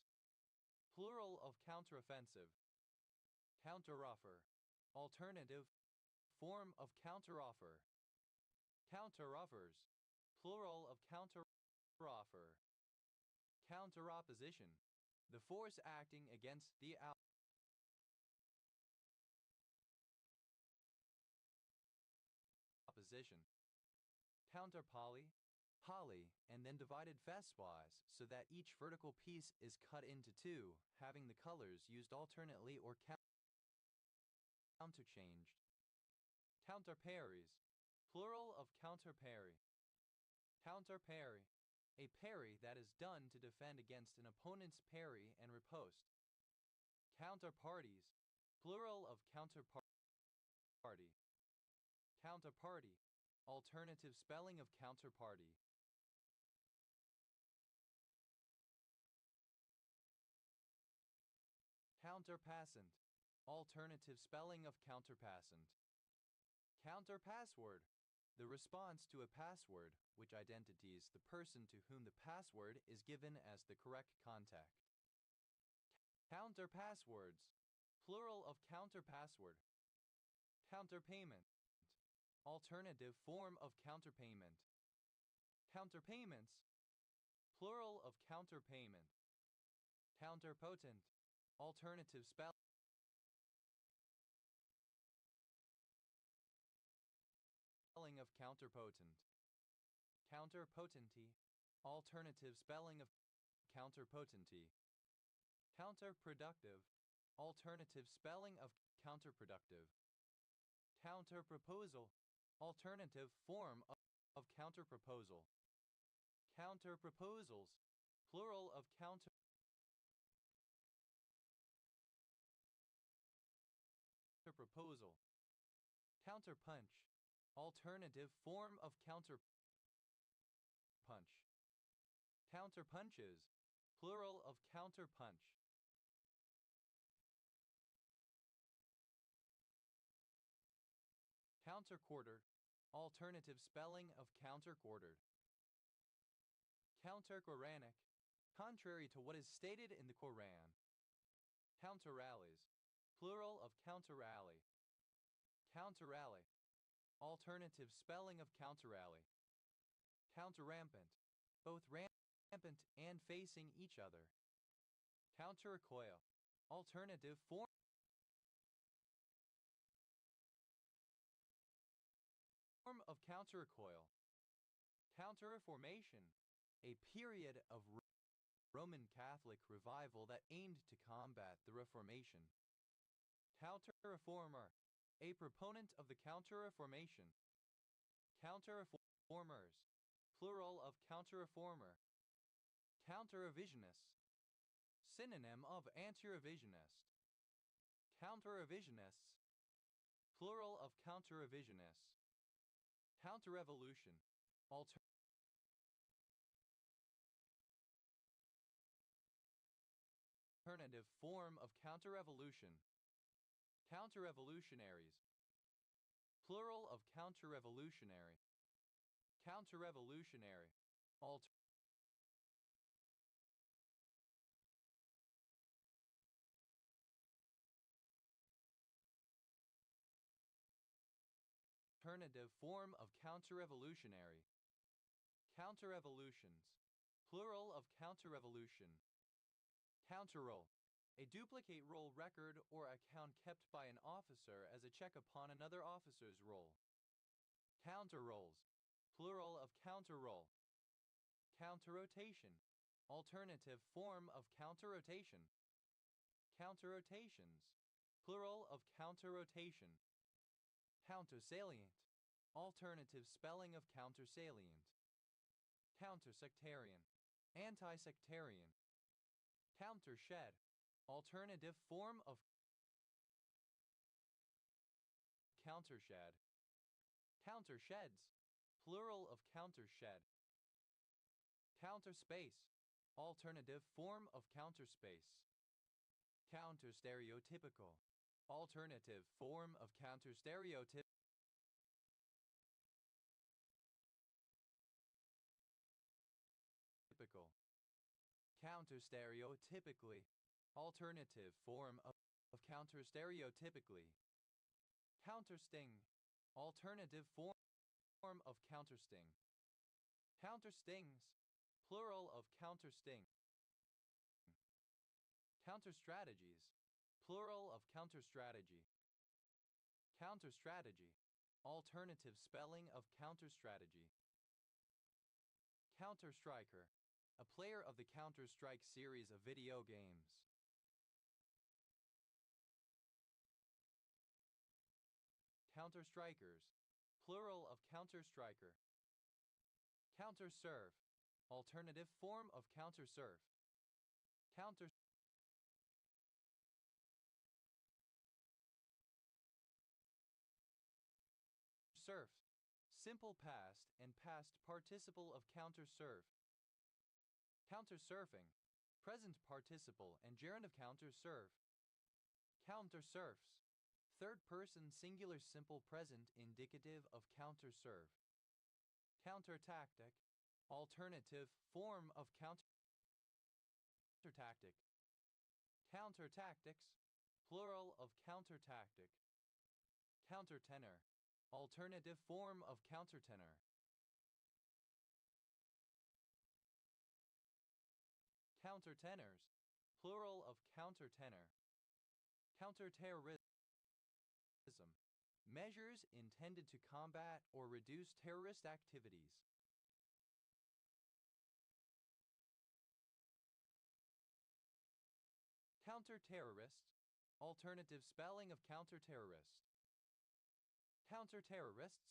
plural of counteroffensive. Counteroffer, alternative form of counteroffer. Counteroffers, plural of counteroffer. Counteropposition, the force acting against the opposition. Counterpoly, poly, and then divided facetwise so that each vertical piece is cut into two, having the colors used alternately or counterchanged. Counterparries, plural of counterparry. Counterparry, a parry that is done to defend against an opponent's parry and riposte. Counterparties, plural of counterparty. Counterparty, alternative spelling of counterparty. Counterpassant, alternative spelling of counterpassant. Counterpassword, the response to a password, which identities the person to whom the password is given as the correct contact. Counterpasswords, plural of counterpassword. Counterpayment, alternative form of counterpayment. Counterpayments, plural of counterpayment. Counterpotent, alternative spelling of counterpotent. Counterpotency, alternative spelling of counterpotency. Counterproductive, alternative spelling of counterproductive. Counterproposal, alternative form of counterproposal. Counterproposals, plural of counterproposal. Counterpunch, alternative form of counterpunch. Counterpunches, plural of counterpunch. Counterquarter, alternative spelling of counterquartered. Counter-Quranic, contrary to what is stated in the Quran. Counter-rallies, plural of counter-rally. Counter-rally, alternative spelling of counter-rally. Counter-rampant, both rampant and facing each other. Counter-recoil, alternative form of counter-recoil. Counter-reformation, a period of Roman Catholic revival that aimed to combat the Reformation. Counter-reformer, a proponent of the Counter-Reformation. Counter-reformers, plural of counter-reformer. Counter-revisionist. Synonym of anti-revisionist. Counter-revisionists. Plural of counter-revisionists. Counter-revolution. Alternative form of counter-revolution. Counter-revolutionaries. Plural of counter-revolutionary. Counter-revolutionary. Alternative form of counter-revolutionary. Counter-revolutions. Plural of counter-revolution. Counter-roll. A duplicate roll record or account kept by an officer as a check upon another officer's roll. Counter-rolls. Plural of counter-roll. Counter-rotation. Alternative form of counter-rotation. Counter-rotations. Plural of counter-rotation. Counter-salient. Alternative spelling of counter-salient. Counter-sectarian. Anti-sectarian. Counter-shed. Alternative form of counter-shed. Counter-sheds. Plural of counter-shed. Counter-space. Alternative form of counter-space. Counter-stereotypical. Alternative form of counter-stereotypical. Counter-stereotypically. Alternative form of counter-stereotypically. Counter-sting. Alternative form of counter-sting. Counter-stings. Plural of counter-sting. Counter-strategies. Plural of counter-strategy. Counter-strategy. Alternative spelling of counter-strategy. Counter-Striker. A player of the Counter-Strike series of video games. Counter-Strikers. Plural of Counter-Striker. Counter-Serve. Alternative form of counter-serve. Counter Surf. Simple past and past participle of counter-serve. Counter-surfing. Present participle and gerund of counter-serve. Counter-serfs. Third person singular simple present indicative of counter-serve. Counter-tactic. Alternative form of counter-tactic. Counter-tactics. Plural of counter-tactic. Counter-tenor. Alternative form of counter-tenor. Counter-tenors. Plural of counter-tenor. Counter-terrorism. Measures intended to combat or reduce terrorist activities. Counter-terrorist. Alternative spelling of counter-terrorist. Counter-terrorists.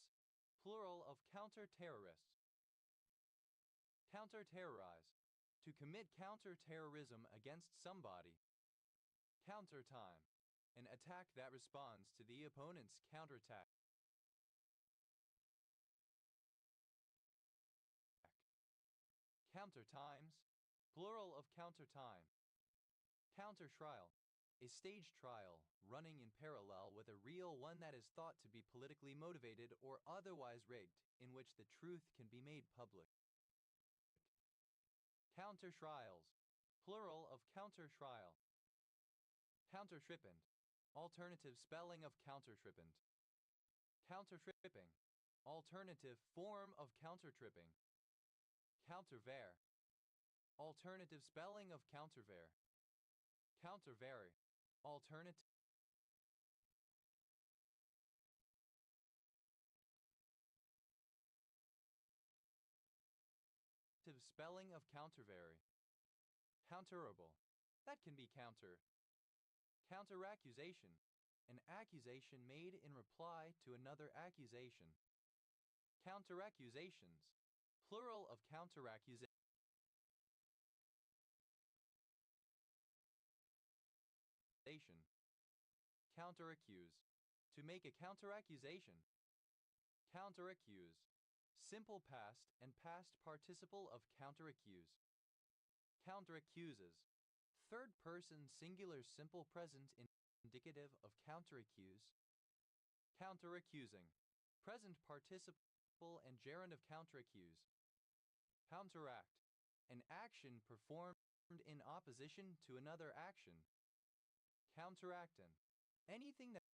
Plural of counter-terrorists. Counter-terrorize. To commit counter-terrorism against somebody. Counter-time. An attack that responds to the opponent's counterattack. Counter-times. Plural of counter-time. Counter-trial. A staged trial running in parallel with a real one that is thought to be politically motivated or otherwise rigged, in which the truth can be made public. Counter-trials. Plural of counter-trial. Counter-trippant. Alternative spelling of counter-trippant. Counter-tripping. Alternative form of counter-tripping. Countervair. Alternative spelling of countervair. Countervary. Alternative spelling of countervary. Counterable. That can be counter. Counteraccusation. An accusation made in reply to another accusation. Counteraccusations. Plural of counteraccusation. accusation. Counteraccuse. To make a counteraccusation. Counteraccuse. Simple past and past participle of counteraccuse. Counteraccuses. Third person singular simple present indicative of counteraccuse. Counteraccusing. Present participle and gerund of counteraccuse. Counteract. An action performed in opposition to another action. Counteractant. Anything that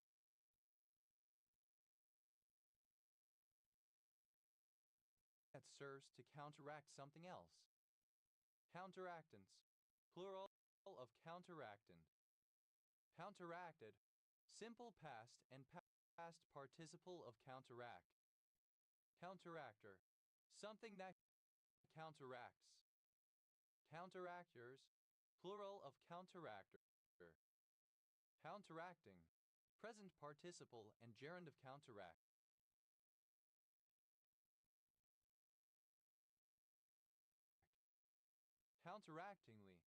serves to counteract something else. Counteractants. Plural of counteractant. Counteracted. Simple past and past participle of counteract. Counteractor. Something that counteracts. Counteractors. Plural of counteractor. Counteracting. Present participle and gerund of counteract. Counteractingly.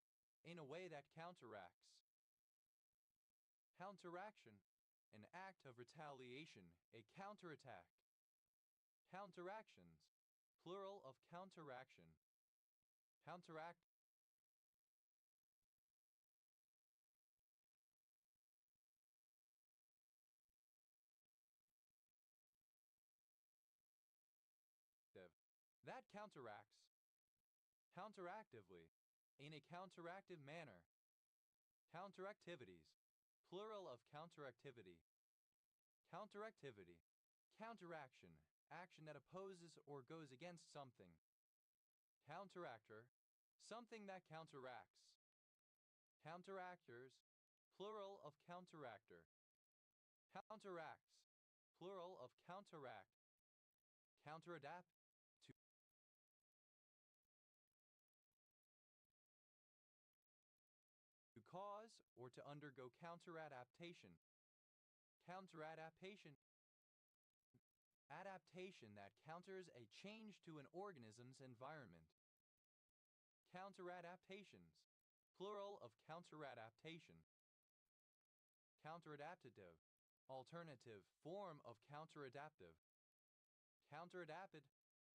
In a way that counteracts. Counteraction. An act of retaliation, a counterattack. Counteractions. Plural of counteraction. Counteract. That counteracts. Counteractively. In a counteractive manner. Counteractivities. Plural of counteractivity. Counteractivity. Counteraction. Action that opposes or goes against something. Counteractor. Something that counteracts. Counteractors. Plural of counteractor. Counteracts. Plural of counteract. Counteradapt. To cause or to undergo counteradaptation. Counteradaptation. Adaptation that counters a change to an organism's environment. Counteradaptations. Plural of counteradaptation. Counteradaptative. Alternative form of counteradaptive. Counteradapted.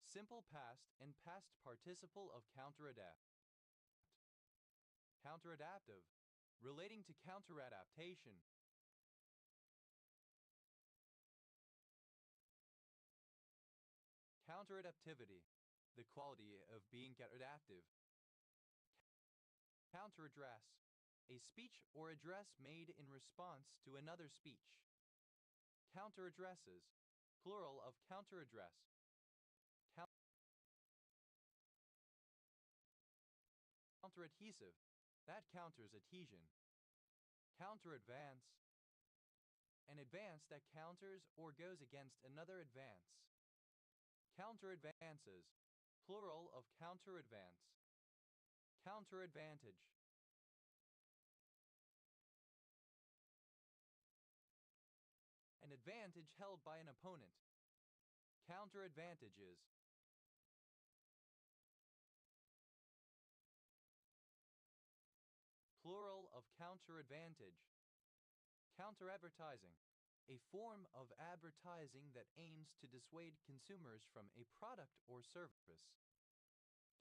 Simple past and past participle of counteradapt. Counteradaptive. Relating to counteradaptation. Counteradaptivity. The quality of being adaptive. Counteraddress. A speech or address made in response to another speech. Counteraddresses. Plural of counteraddress. Counteradhesive. That counters adhesion. Counteradvance. An advance that counters or goes against another advance. Counteradvances. Plural of counteradvance. Counteradvantage. An advantage held by an opponent. Counteradvantages. Plural of counteradvantage. Counteradvertising. A form of advertising that aims to dissuade consumers from a product or service.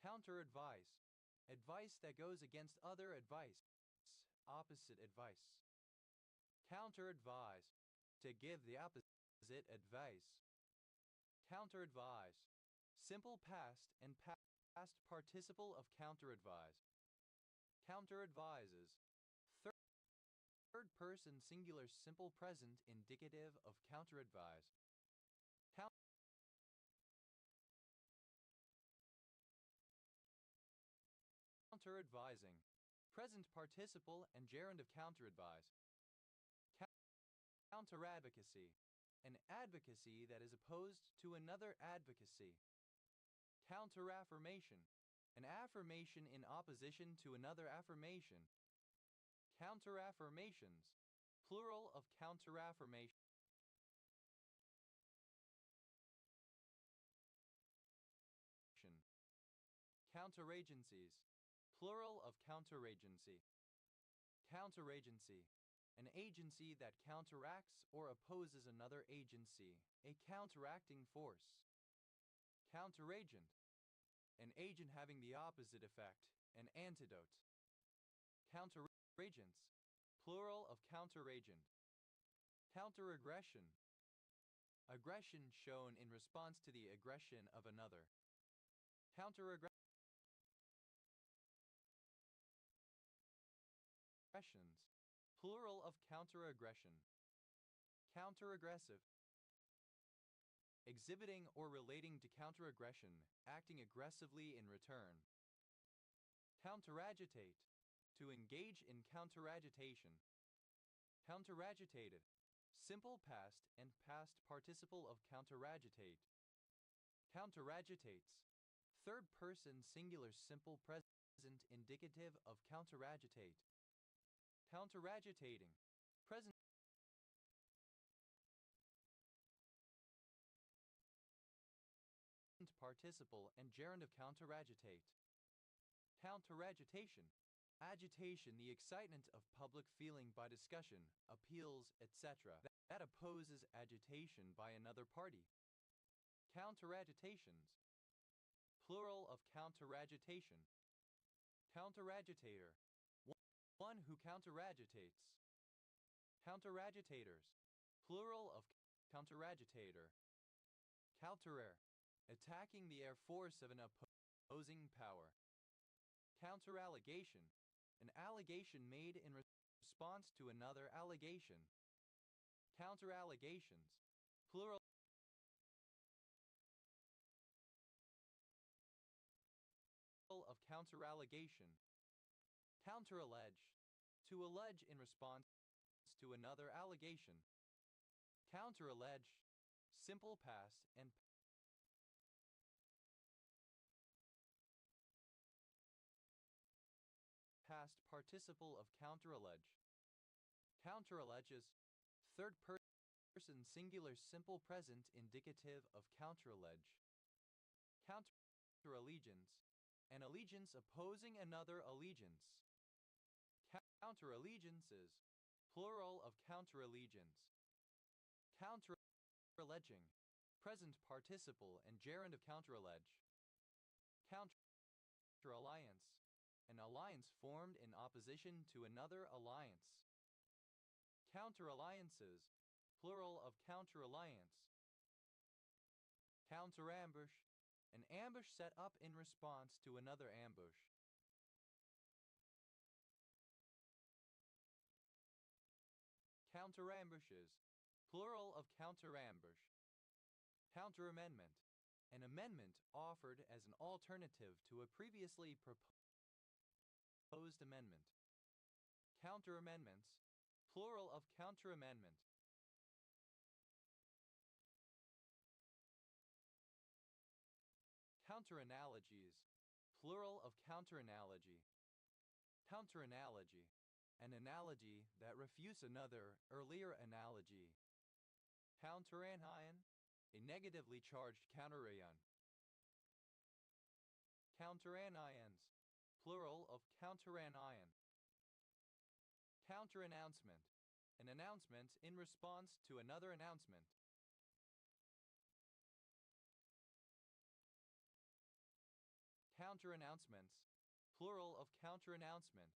Counteradvise. Advice that goes against other advice. Opposite advice. Counteradvise. To give the opposite advice. Counteradvise. Simple past and past participle of counteradvise. Counteradvises. Third person singular simple present indicative of counteradvise. Counteradvising. Present participle and gerund of counteradvise. Counteradvocacy. An advocacy that is opposed to another advocacy. Counteraffirmation. An affirmation in opposition to another affirmation. Counteraffirmations. Plural of counteraffirmation. Counteragencies. Plural of counteragency. Counteragency. An agency that counteracts or opposes another agency, a counteracting force. Counteragent, an agent having the opposite effect, an antidote. Counteragents, plural of counteragent. Counteraggression, aggression shown in response to the aggression of another. Counteraggressions, plural of counteraggression. Counteraggressive, exhibiting or relating to counteraggression, acting aggressively in return. Counteragitate, to engage in counteragitation. Counteragitated, simple past and past participle of counteragitated. Counteragitates, third person singular simple present indicative of counteragitate. Counteragitating, present participle and gerund of counteragitate. Counteragitation, agitation, the excitement of public feeling by discussion, appeals, etc. that opposes agitation by another party. Counteragitations, plural of counteragitation. Counteragitator, one who counteragitates. Counteragitators, plural of counteragitator. Counterer, attacking the air force of an opposing power. Counterallegation, an allegation made in response to another allegation. Counterallegations, plural of counterallegation. Counterallege, to allege in response to another allegation. Counterallege, simple past and past participle of counterallege. Counteralleges, third person singular simple present indicative of counterallege. Counterallegiance, an allegiance opposing another allegiance. Counterallegiances, plural of counterallegiance. Counteralleging, present participle and gerund of counterallege. Counteralliance, an alliance formed in opposition to another alliance. Counteralliances, plural of counteralliance. Counterambush, an ambush set up in response to another ambush. Counterambushes, plural of counterambush. Counteramendment, an amendment offered as an alternative to a previously proposed amendment. Counteramendments, plural of counteramendment. Counteranalogies, plural of counteranalogy. Counteranalogy, an analogy that refutes another earlier analogy. Counteranion, a negatively charged counterion. Counteranions, plural of counteranion. Counterannouncement, an announcement in response to another announcement. Counterannouncements, plural of counterannouncement.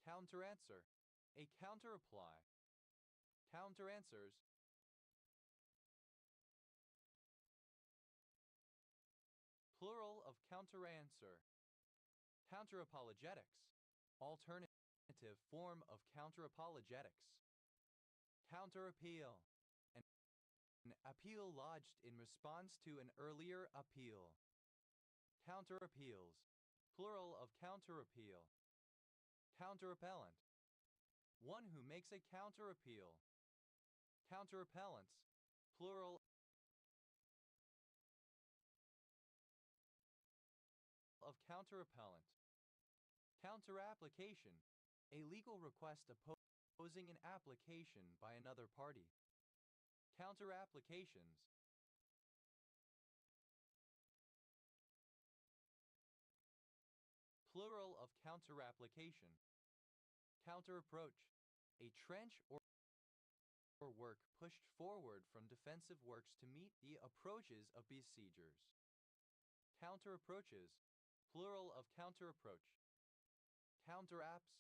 Counteranswer, a counterreply. Counteranswers, plural of counteranswer. Counterapologetics, alternative form of counterapologetics. Counterappeal, an appeal lodged in response to an earlier appeal. Counterappeals, plural of counterappeal. Counterrepellent, one who makes a counterappeal. Counterrepellents, plural of counterrepellent. Counterapplication, a legal request opposing an application by another party. Counterapplications, plural of counterapplication. Counterapproach, a trench or work pushed forward from defensive works to meet the approaches of besiegers. Counter-approaches, plural of counter-approach. Counter-apse,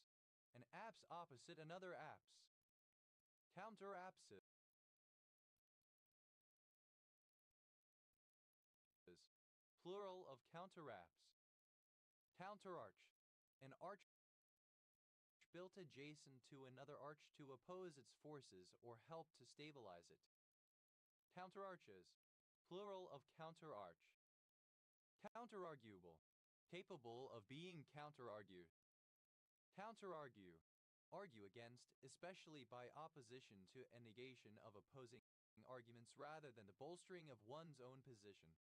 an apse opposite another apse. Counter-apses, plural of counter-apse. Counter-arch, an arch built adjacent to another arch to oppose its forces or help to stabilize it. Counterarches, plural of counterarch. Counterarguable, capable of being counterargued. Counterargue, argue against, especially by opposition to a negation of opposing arguments rather than the bolstering of one's own position.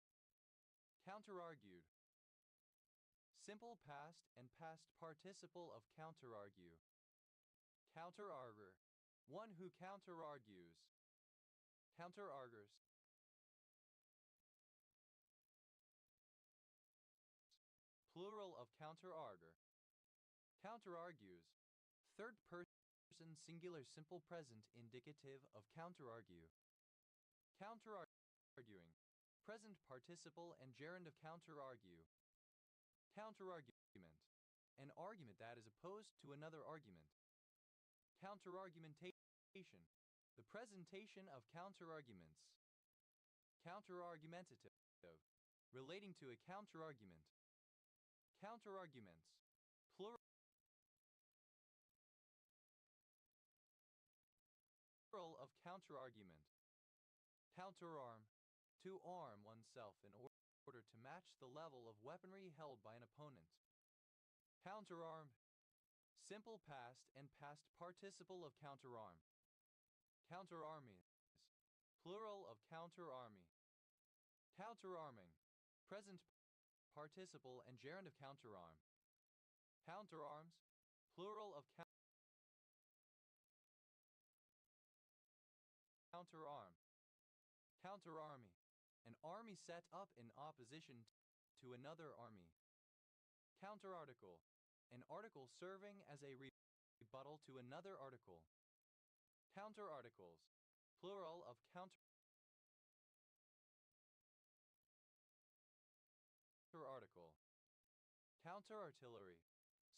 Counterargued, simple past and past participle of counterargue. Counterarguer, one who counterargues. Counterargers, plural of counterarguer. Counterargues, third person singular simple present indicative of counterargue. Counterarguing, present participle and gerund of counterargue. Counterargument, an argument that is opposed to another argument. Counterargumentation, the presentation of counterarguments. Counterargumentative, relating to a counterargument. Counterarguments, plural of counterargument. Counterarm, to arm oneself in order to match the level of weaponry held by an opponent. Counterarm, simple past and past participle of counterarm. Counterarmies, plural of counterarmy. Counterarming, present participle and gerund of counterarm. Counterarms, plural of counterarm. Counterarmy, an army set up in opposition to another army. Counterarticle, an article serving as a rebuttal to another article. Counterarticles, plural of counterarticle. Counterartillery,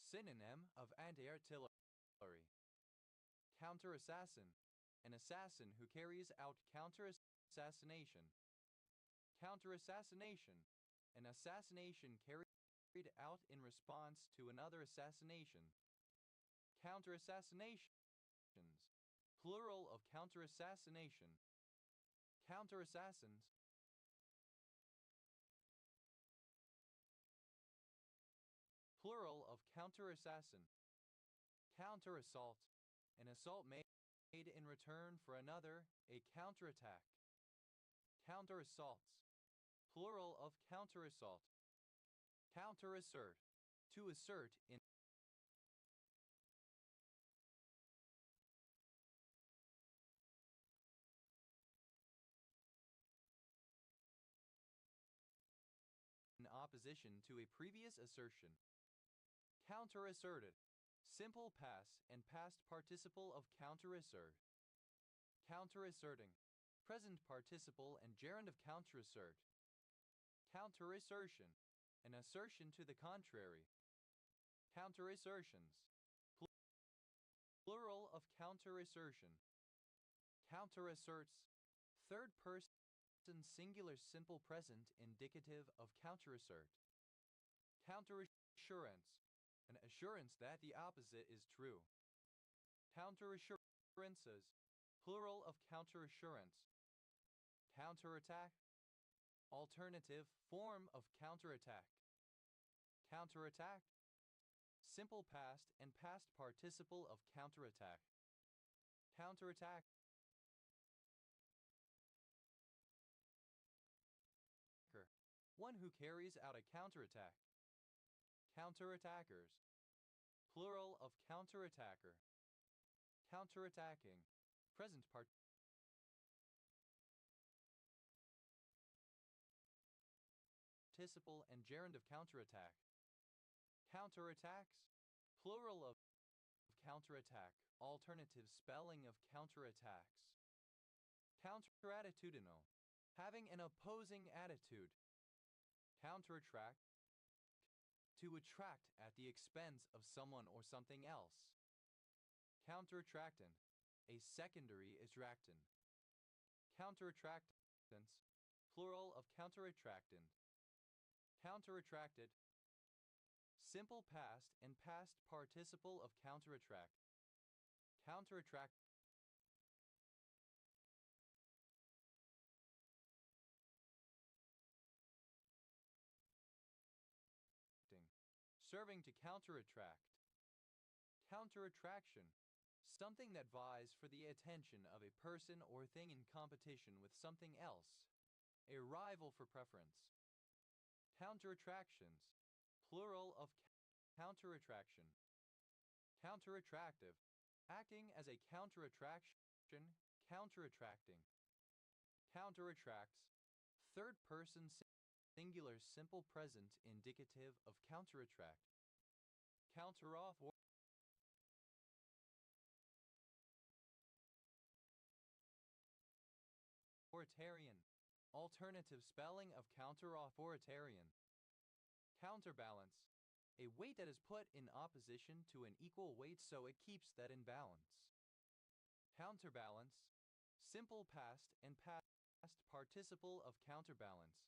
synonym of anti-artillery. Counterassassin, an assassin who carries out counterassassination. Counterassassination, an assassination carried out in response to another assassination. Counterassassinations, plural of counterassassination. Counterassassins, plural of counterassassin. Counterassault, an assault made in return for another, a counterattack. Counterassaults, plural of counterassault. Counterassert, to assert in opposition to a previous assertion. Counterasserted, simple past and past participle of counterassert. Counterasserting, present participle and gerund of counterassert. Counterassertion, an assertion to the contrary. Counterassertions, plural of counterassertion. Counterasserts, third person singular simple present indicative of counterassert. Counterassurance, an assurance that the opposite is true. Counterassurances, plural of counterassurance. Counterattack, alternative form of counterattack. Counterattack, simple past and past participle of counterattack. Counterattack, one who carries out a counterattack. Counterattackers, plural of counterattacker. Counterattacking, present participle and gerund of counterattack. Counterattacks, plural of counterattack, alternative spelling of counterattacks. Counterattitudinal, having an opposing attitude. Counterattract, to attract at the expense of someone or something else. Counterattractant, a secondary attractant. Counterattractants, plural of counterattractant. Counterattracted, simple past and past participle of counterattract. Counterattracting, serving to counterattract. Counterattraction, something that vies for the attention of a person or thing in competition with something else, a rival for preference. Counterattractions, plural of counterattraction. Counterattractive, acting as a counterattraction, counterattracting. Counterattracts, third person singular simple present indicative of counterattract. Counteroff or authoritarian, alternative spelling of counter-authoritarian. Counterbalance, a weight that is put in opposition to an equal weight so it keeps that in balance. Counterbalance, simple past and past participle of counterbalance.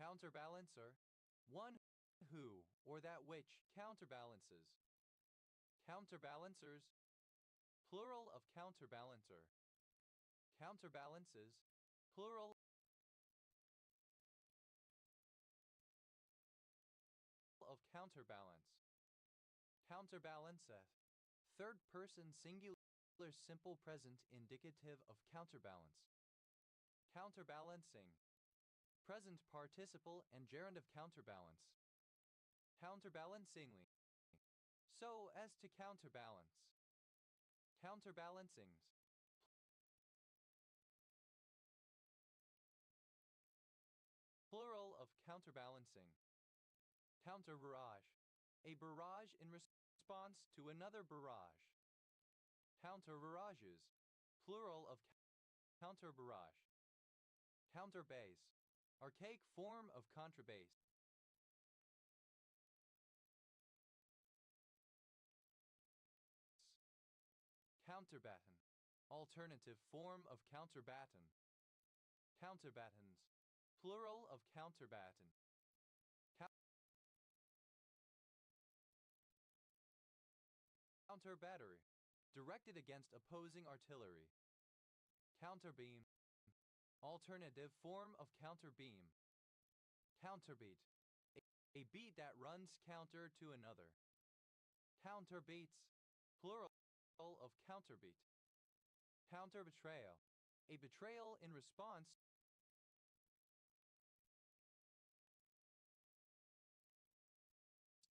Counterbalancer, one who or that which counterbalances. Counterbalancers, plural of counterbalancer. Counterbalances, plural of counterbalance. Counterbalanceth, third person singular simple present indicative of counterbalance. Counterbalancing, present participle and gerund of counterbalance. Counterbalancingly, so as to counterbalance. Counterbalancings, plural of counterbalancing. Counter barrage, a barrage in response to another barrage. Counter barrages, plural of counter barrage. Counterbase, archaic form of contrabass. Counterbaton, alternative form of counterbaton. Counterbatons, plural of counterbaton. Counter battery, directed against opposing artillery. Counterbeam, alternative form of counterbeam. Counterbeat, a beat that runs counter to another. Counterbeats, plural of counterbeat. Counter betrayal, a betrayal in response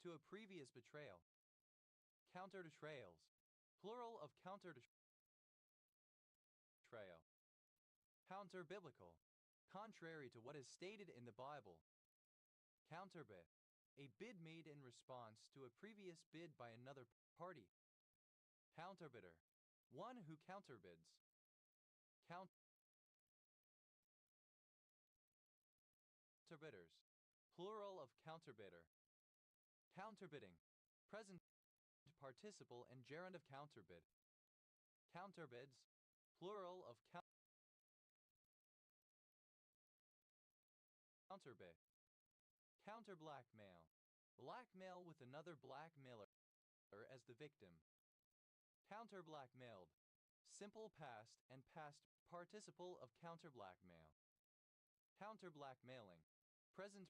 to a previous betrayal. Counter betrayals, plural of counter betrayal. Counter biblical, contrary to what is stated in the Bible. Counterbid, a bid made in response to a previous bid by another party. Counterbidder, one who counterbids. Counterbidders, plural of counterbidder. Counterbidding, present participle and gerund of counterbid. Counterbids, plural of counterbid. Counter blackmail, blackmail with another blackmailer as the victim. Counter blackmailed, simple past and past participle of counter blackmail. Counter blackmailing, present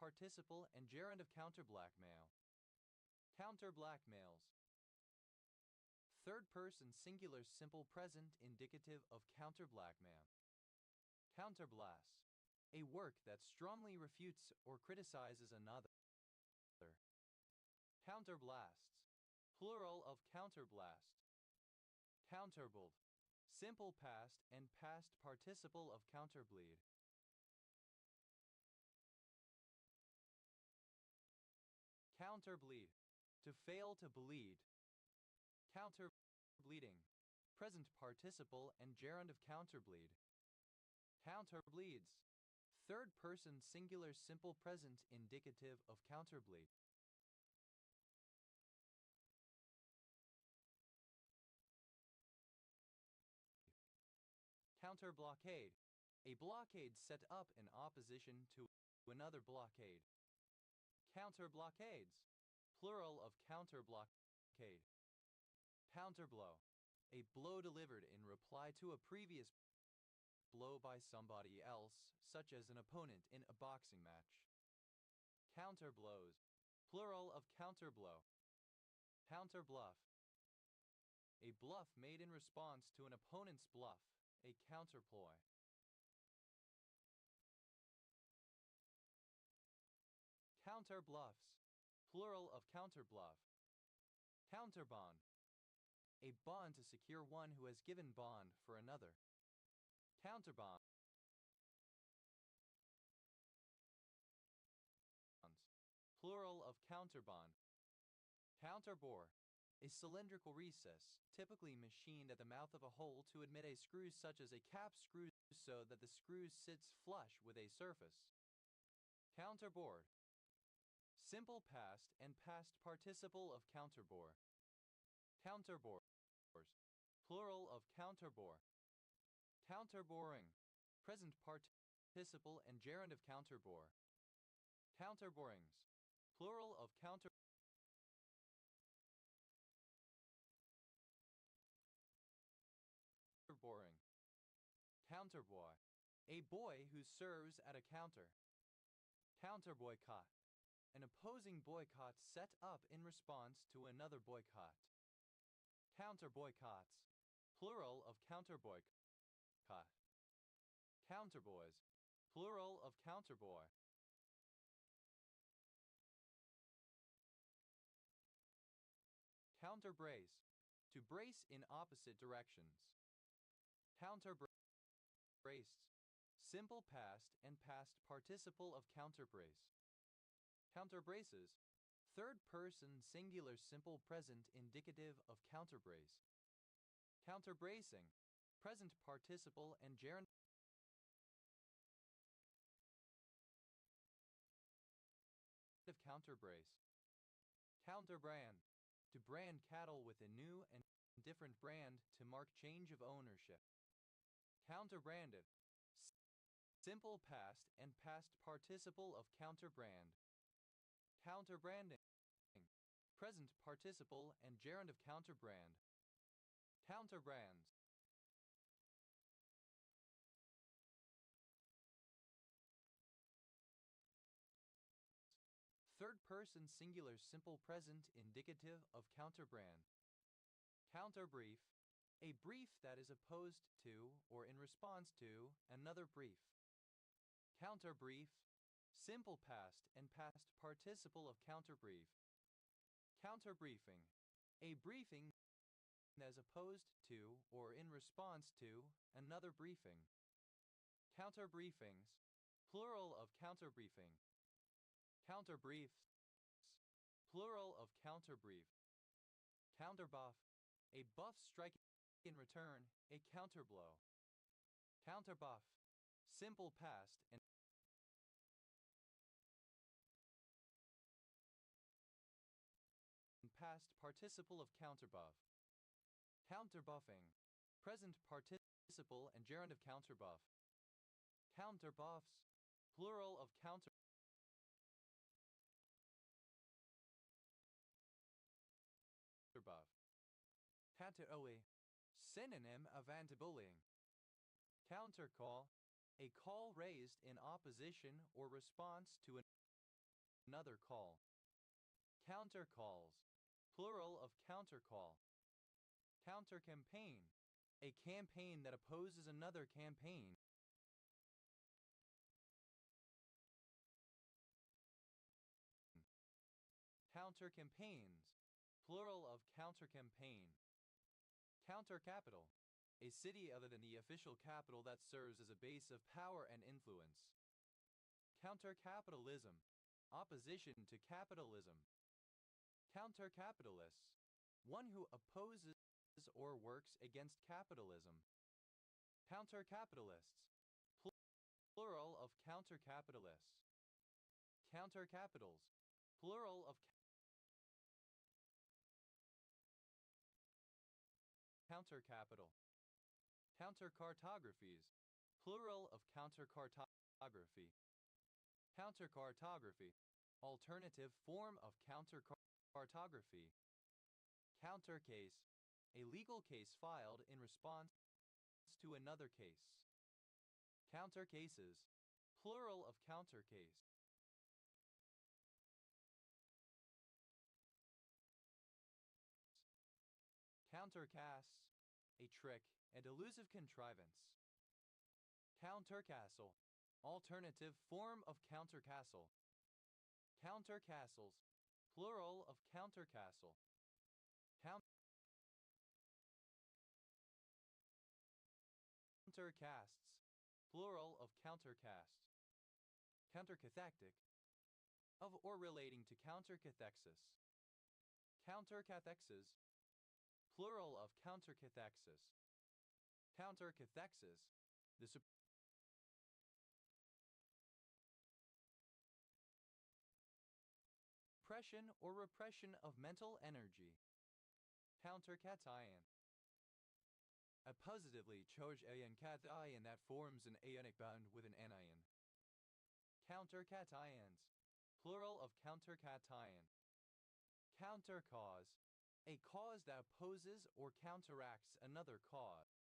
participle and gerund of counter blackmail. Counter blackmails, third person singular simple present indicative of counter blackmail. Counterblasts, a work that strongly refutes or criticizes another. Counterblasts, plural of counterblast. Counterbleed, simple past and past participle of counterbleed. Counterbleed. To fail to bleed. Counterbleeding. Present participle and gerund of counterbleed. Counterbleeds. Third person singular simple present indicative of counterbleed. Counterblockade. A blockade set up in opposition to another blockade. Counterblockades. Plural of counterblockade. Counterblow. A blow delivered in reply to a previous blow by somebody else, such as an opponent in a boxing match. Counterblows. Plural of counterblow. Counterbluff. A bluff made in response to an opponent's bluff, a counterploy. Counterbluffs. Plural of counterbluff. Counterbond. A bond to secure one who has given bond for another. Counterbonds. Plural of counterbond. Counterbore. A cylindrical recess, typically machined at the mouth of a hole to admit a screw such as a cap screw so that the screw sits flush with a surface. Counterbored. Simple past and past participle of counterbore. Counterbores. Plural of counterbore. Counterboring. Present participle and gerund of counterbore. Counterborings. Plural of counterboring. Counterboy. A boy who serves at a counter. Counterboycott. An opposing boycott set up in response to another boycott. Counterboycotts. Plural of counterboycott. Counterboys. Plural of counterboy. Counterbrace. To brace in opposite directions. Counterbraced. Simple past and past participle of counterbrace. Counterbraces. Third person singular simple present indicative of counterbrace. Counterbracing. Present participle and gerund of counterbrace. Counterbrand. To brand cattle with a new and different brand to mark change of ownership. Counterbranded. Simple past and past participle of counterbrand. Counterbranding. Present participle and gerund of counterbrand. Counterbrands. Third person singular simple present indicative of counterbrand. Counterbrief. A brief that is opposed to or in response to another brief. Counterbrief. Simple past and past participle of counterbrief. Counterbriefing. A briefing that is opposed to or in response to another briefing. Counterbriefings. Plural of counterbriefing. Counterbriefs. Plural of counterbrief. Counterbuff. A buff striking in return, a counterblow. Counterbuff. Simple past and past participle of counterbuff. Counterbuffing. Present participle and gerund of counterbuff. Counterbuffs. Plural of counterbuff. Counteroe. Synonym of anti-bullying. Countercall. A call raised in opposition or response to another call. Countercalls. Plural of countercall. Countercampaign. A campaign that opposes another campaign. Countercampaigns. Plural of countercampaign. Countercapital. A city other than the official capital that serves as a base of power and influence. Countercapitalism. Opposition to capitalism. Counter-capitalists, one who opposes or works against capitalism. Counter-capitalists, plural of counter-capitalists. Counter-capitals, plural of counter-capital. Counter-cartographies, plural of counter-cartography. Counter-cartography, alternative form of counter-cartography. Counter-case, a legal case filed in response to another case. Counter-cases, plural of counter-case. Countercasts, a trick and elusive contrivance. Countercastle, alternative form of countercastle. Countercastles, plural of countercastle. Countercasts, plural of countercast. Countercathectic, of or relating to countercathexis. Countercathexis, plural of countercathexis. Countercathexis, the suppression or repression of mental energy. Countercation, a positively charged cation that forms an ionic bond with an anion. Countercations, plural of countercation. Countercause, a cause that opposes or counteracts another cause.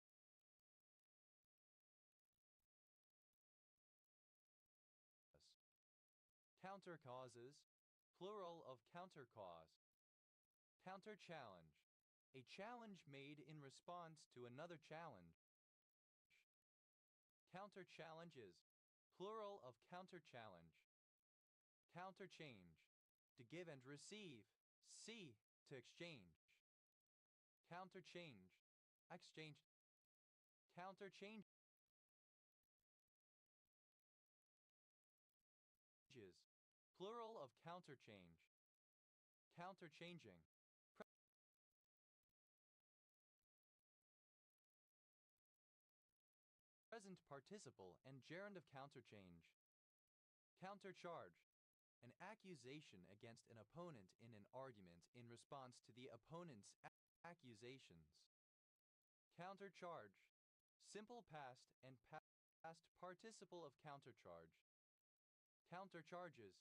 Countercauses, plural of countercause. Counterchallenge, a challenge made in response to another challenge. Counterchallenges, plural of counterchallenge. Counterchange, to give and receive, see, to exchange. Counterchange, exchange. Counterchanges, plural of counterchange. Counterchanging, present participle and gerund of counterchange. Countercharge, an accusation against an opponent in an argument in response to the opponent's accusations. Countercharge, simple past and past participle of countercharge. Countercharges,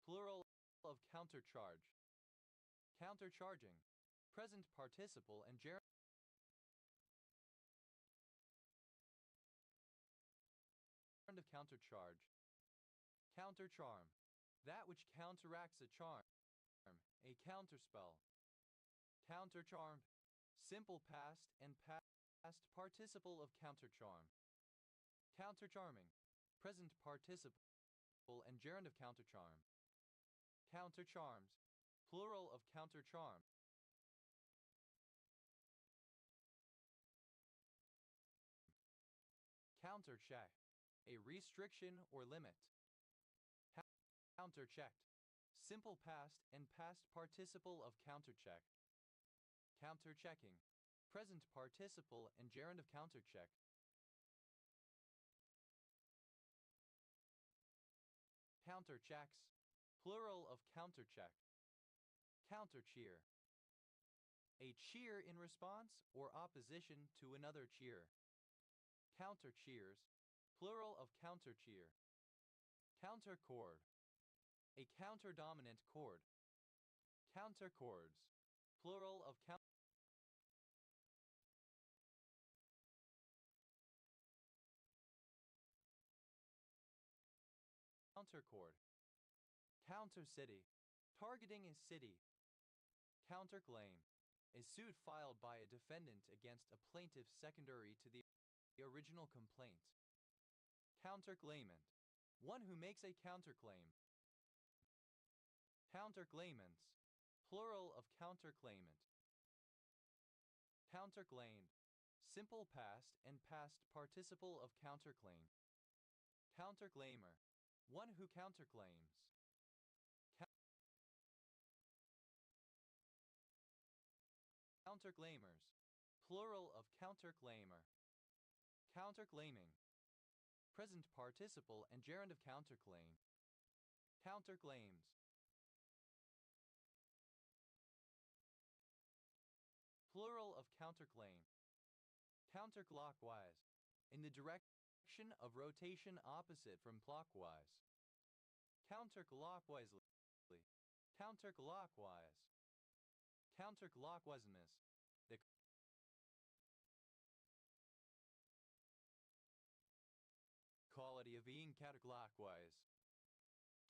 plural of countercharge. Countercharging, present participle and gerund of countercharge. Countercharm, that which counteracts a charm, a counterspell. Countercharmed, simple past and past participle of countercharm. Countercharming, present participle and gerund of countercharm. Countercharms, plural of countercharm. Countercheck, a restriction or limit. Counterchecked, simple past and past participle of countercheck. Counterchecking, present participle and gerund of countercheck. Counterchecks, plural of countercheck. Countercheer, a cheer in response or opposition to another cheer. Countercheers, plural of countercheer. Counterchord, a counterdominant chord. Counterchords, plural of counterchord. Countercity, targeting a city. Counterclaim, a suit filed by a defendant against a plaintiff secondary to the original complaint. Counterclaimant, one who makes a counterclaim. Counterclaimants, plural of counterclaimant. Counterclaimed, simple past and past participle of counterclaim. Counterclaimer, one who counterclaims. Counterclaimers, plural of counterclaimer. Counterclaiming, present participle and gerund of counterclaim. Counterclaims. Plural of counterclaim. Counterclockwise, in the direction of rotation opposite from clockwise. Counterclockwise. Counterclockwise. Counterclockwise. The quality of being counterclockwise.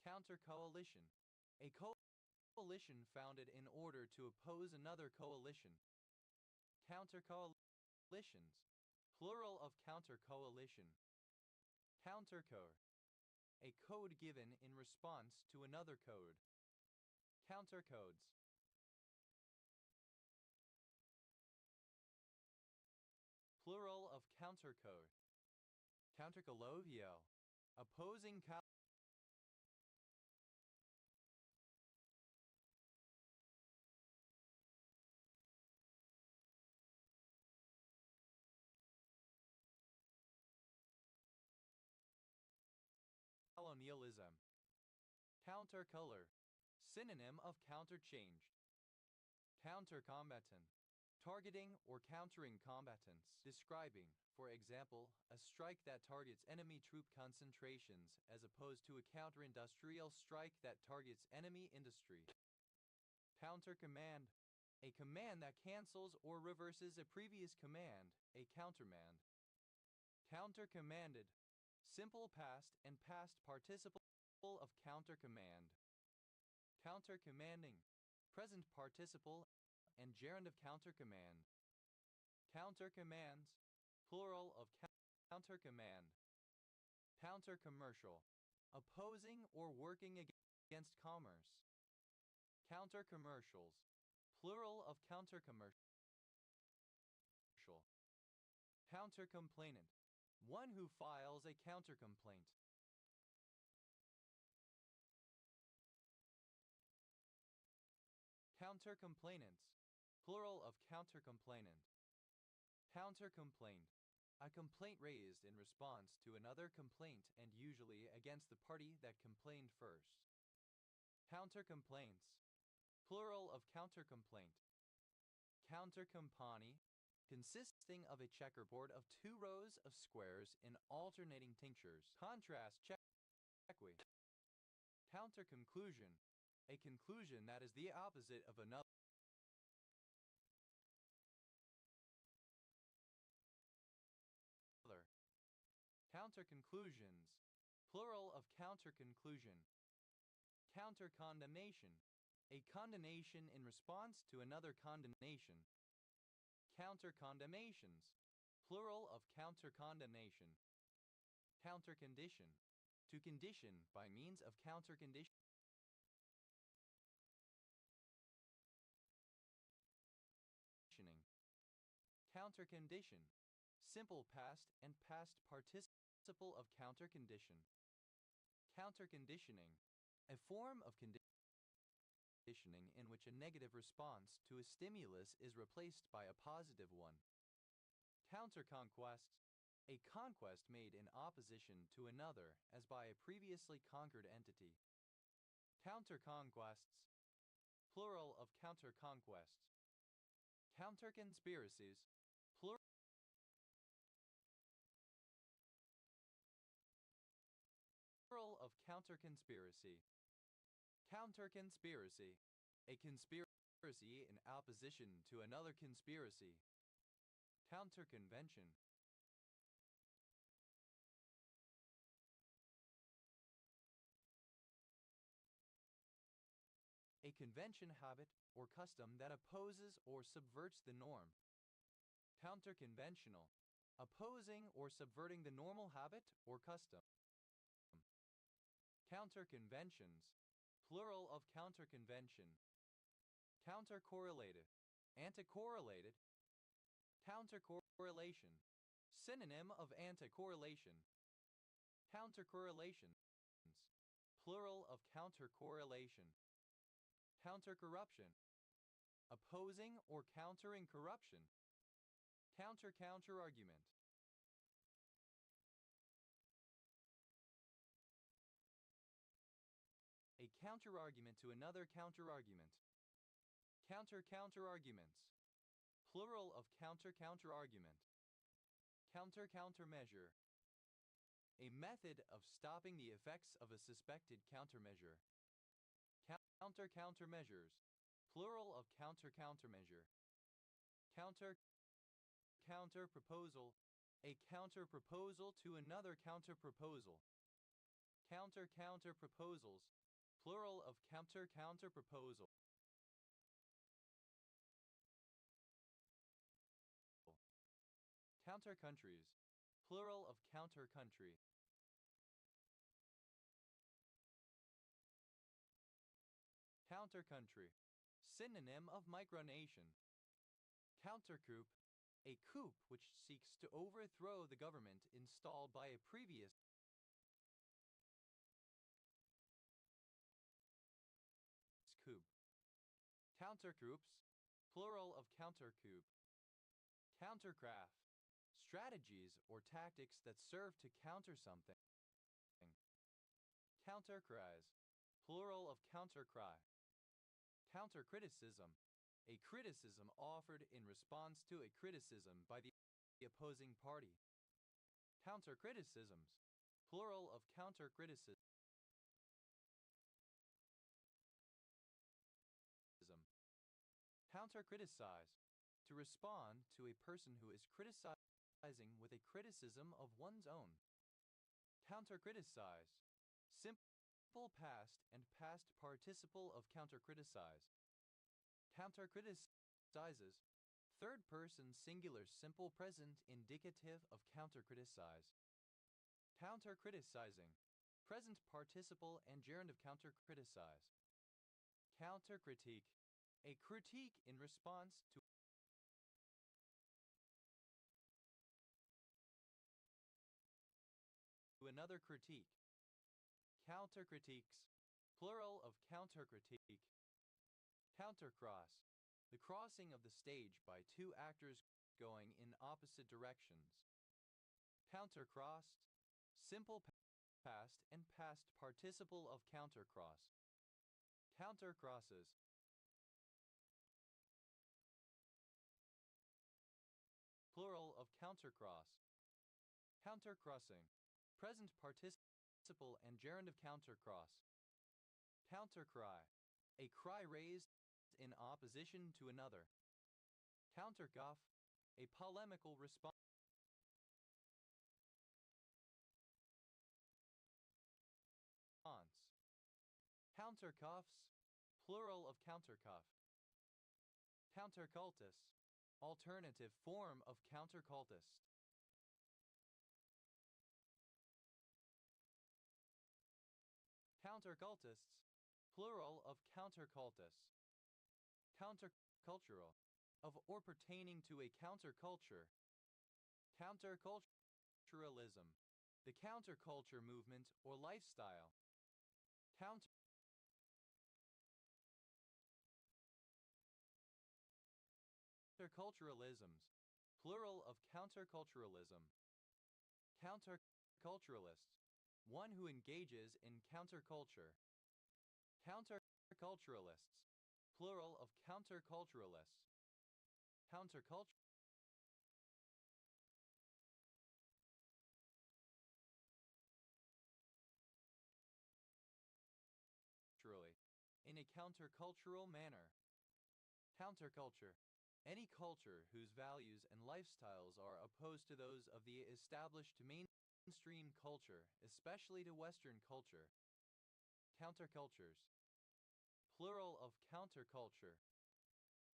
Countercoalition, a coalition founded in order to oppose another coalition. Countercoalitions, plural of countercoalition. Countercode, a code given in response to another code. Countercodes. Plural of countercode. Countercolloquial, opposing colonialism. Countercolor, synonym of counterchanged. Countercombatant, targeting or countering combatants, describing, for example, a strike that targets enemy troop concentrations as opposed to a counterindustrial strike that targets enemy industry. Countercommand, a command that cancels or reverses a previous command, a countermand. Countercommanded, simple past and past participle of countercommand. Countercommanding, present participle and gerund of countercommand. Countercommands, plural of countercommand. Countercommercial, opposing or working against commerce. Countercommercials, plural of countercommercial. Countercomplainant, one who files a countercomplaint. Countercomplainants, plural of countercomplainant. Countercomplaint, a complaint raised in response to another complaint and usually against the party that complained first. Countercomplaints, plural of countercomplaint. Countercompany, consisting of a checkerboard of 2 rows of squares in alternating tinctures. Contrast checkwe. Counterconclusion, a conclusion that is the opposite of another. Counterconclusions, plural of counterconclusion. Countercondemnation, a condemnation in response to another condemnation. Countercondemnations, plural of countercondemnation. Countercondition, to condition by means of counterconditioning. Countercondition, simple past and past participle of countercondition. Counterconditioning, a form of conditioning in which a negative response to a stimulus is replaced by a positive one. Counterconquest, a conquest made in opposition to another as by a previously conquered entity. Counterconquests, plural of counterconquests. Counterconspiracies, plural of counterconspiracy. Counterconspiracy, a conspiracy in opposition to another conspiracy. Counterconvention, a convention, habit, or custom that opposes or subverts the norm. Counterconventional, opposing or subverting the normal habit or custom. Counterconventions, plural of counterconvention. Countercorrelative, anticorrelated. Countercorrelation, synonym of anticorrelation. Countercorrelations, plural of countercorrelation. Countercorruption, opposing or countering corruption. Counter-argument. A counter-argument to another counter-argument. Counter-arguments. Plural of counter-argument. Countermeasure. A method of stopping the effects of a suspected countermeasure. Countermeasures. Plural of countermeasure. Counter-proposal. A counter-proposal to another counter-proposal. Counter-proposals. Plural of counter-proposal. Counter-countries. Plural of counter-country. Counter-country. Synonym of micronation. Counter-coup. A coup which seeks to overthrow the government installed by a previous coup. Countercoups. Plural of countercoup. Countercraft. Strategies or tactics that serve to counter something. Countercries. Plural of countercry. Countercriticism. A criticism offered in response to a criticism by the opposing party. Countercriticisms. Plural of countercriticism. Countercriticize. To respond to a person who is criticizing with a criticism of one's own. Countercriticize. Simple past and past participle of countercriticize. Countercriticizes. Third person singular simple present indicative of countercriticize. Countercriticizing. Present participle and gerund of countercriticize. Countercritique. A critique in response to another critique. Countercritiques. Plural of countercritique. Countercross. The crossing of the stage by two actors going in opposite directions. Countercrossed. Simple past and past participle of countercross. Countercrosses. Plural of countercross. Countercrossing. Present participle and gerund of countercross. Countercry. A cry raised in opposition to another. Counterguff. A polemical response. Countercuffs. Plural of countercuff. Countercultist. Alternative form of countercultist. Countercultists. Plural of countercultists. Countercultural. Of or pertaining to a counterculture. Counterculturalism. The counterculture movement or lifestyle. Counterculturalisms. Plural of counterculturalism. Counterculturalist. One who engages in counterculture. Counterculturalists. Plural of counterculturalists. Counterculturally. In a countercultural manner. Counterculture. Any culture whose values and lifestyles are opposed to those of the established mainstream culture, especially to Western culture. Countercultures. Plural of counterculture.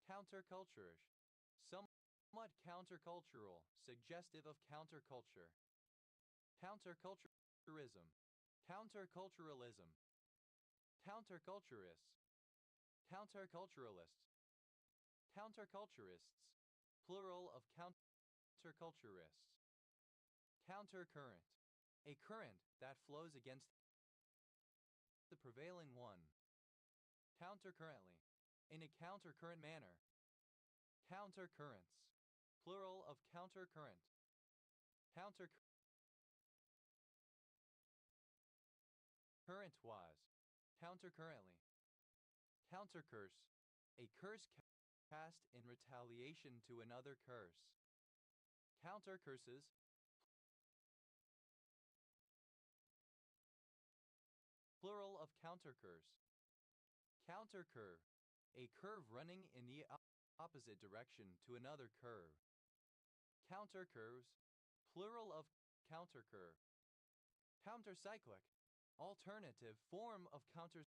Counterculturish. Somewhat countercultural, suggestive of counterculture. Counterculturism. Counterculturalism. Counterculturists. Counterculturalists. Counterculturists. Plural of counterculturists. Countercurrent. A current that flows against the prevailing one. Countercurrently. in a countercurrent manner. Countercurrents, plural of countercurrent. Current-wise, countercurrently. Countercurse, a curse cast in retaliation to another curse. Countercurses, plural of countercurse. Countercurve, a curve running in the opposite direction to another curve. Countercurves, plural of countercurve. Countercyclic, alternative form of countercyclical.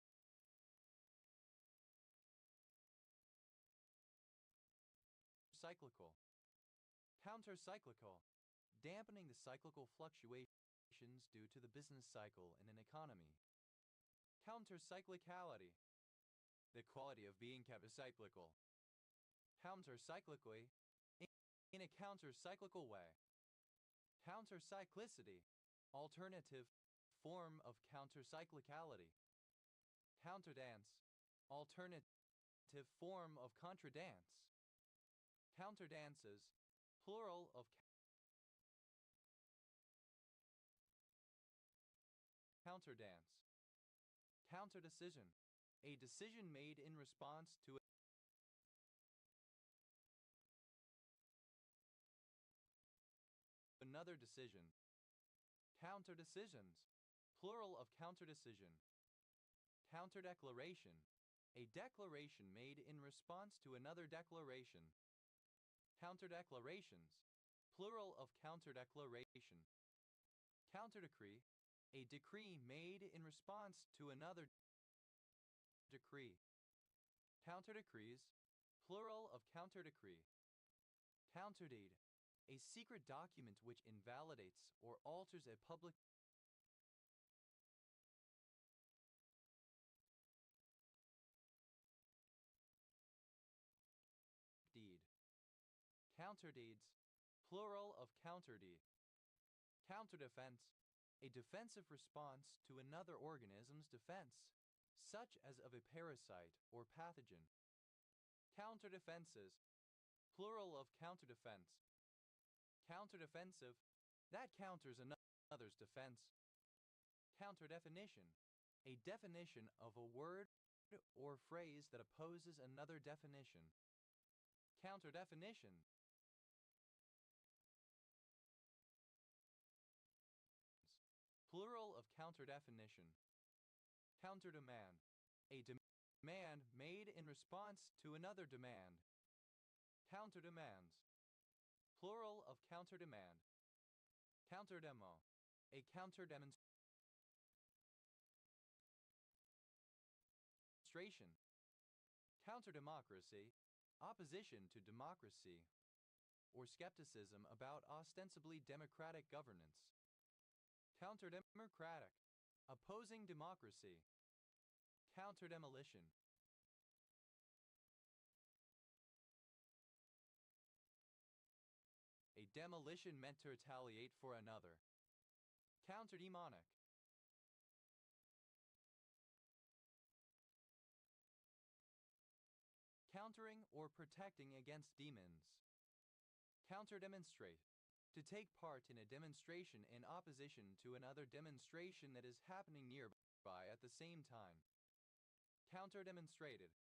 Countercyclical, dampening the cyclical fluctuations due to the business cycle in an economy. Countercyclicality, the quality of being countercyclical. Countercyclically, in a countercyclical way. Countercyclicity, alternative form of countercyclicality. Counterdance, alternative form of contradance. Counterdances, plural of counterdance. Counterdecision, a decision made in response to another decision. Counterdecisions, plural of counterdecision. Counterdeclaration, a declaration made in response to another declaration. Counterdeclarations, plural of counterdeclaration. Counterdecree, a decree made in response to another decree. Counterdecrees, plural of counterdecree. Counterdeed, a secret document which invalidates or alters a public deed. Counterdeeds, plural of counterdeed. Counterdefense, a defensive response to another organism's defense, such as of a parasite or pathogen. Counterdefenses, plural of counterdefense. Counterdefensive, that counters another's defense. Counterdefinition, a definition of a word or phrase that opposes another definition. Counterdefinition, plural of counterdefinition. Counterdemand, a demand made in response to another demand. Counterdemands, plural of counterdemand. Counterdemo, a counterdemonstration. Counterdemocracy, opposition to democracy, or skepticism about ostensibly democratic governance. Counterdemocratic, opposing democracy. Counterdemolition, a demolition meant to retaliate for another. Counterdemonic, countering or protecting against demons. Counterdemonstrate, to take part in a demonstration in opposition to another demonstration that is happening nearby at the same time. Counterdemonstrated,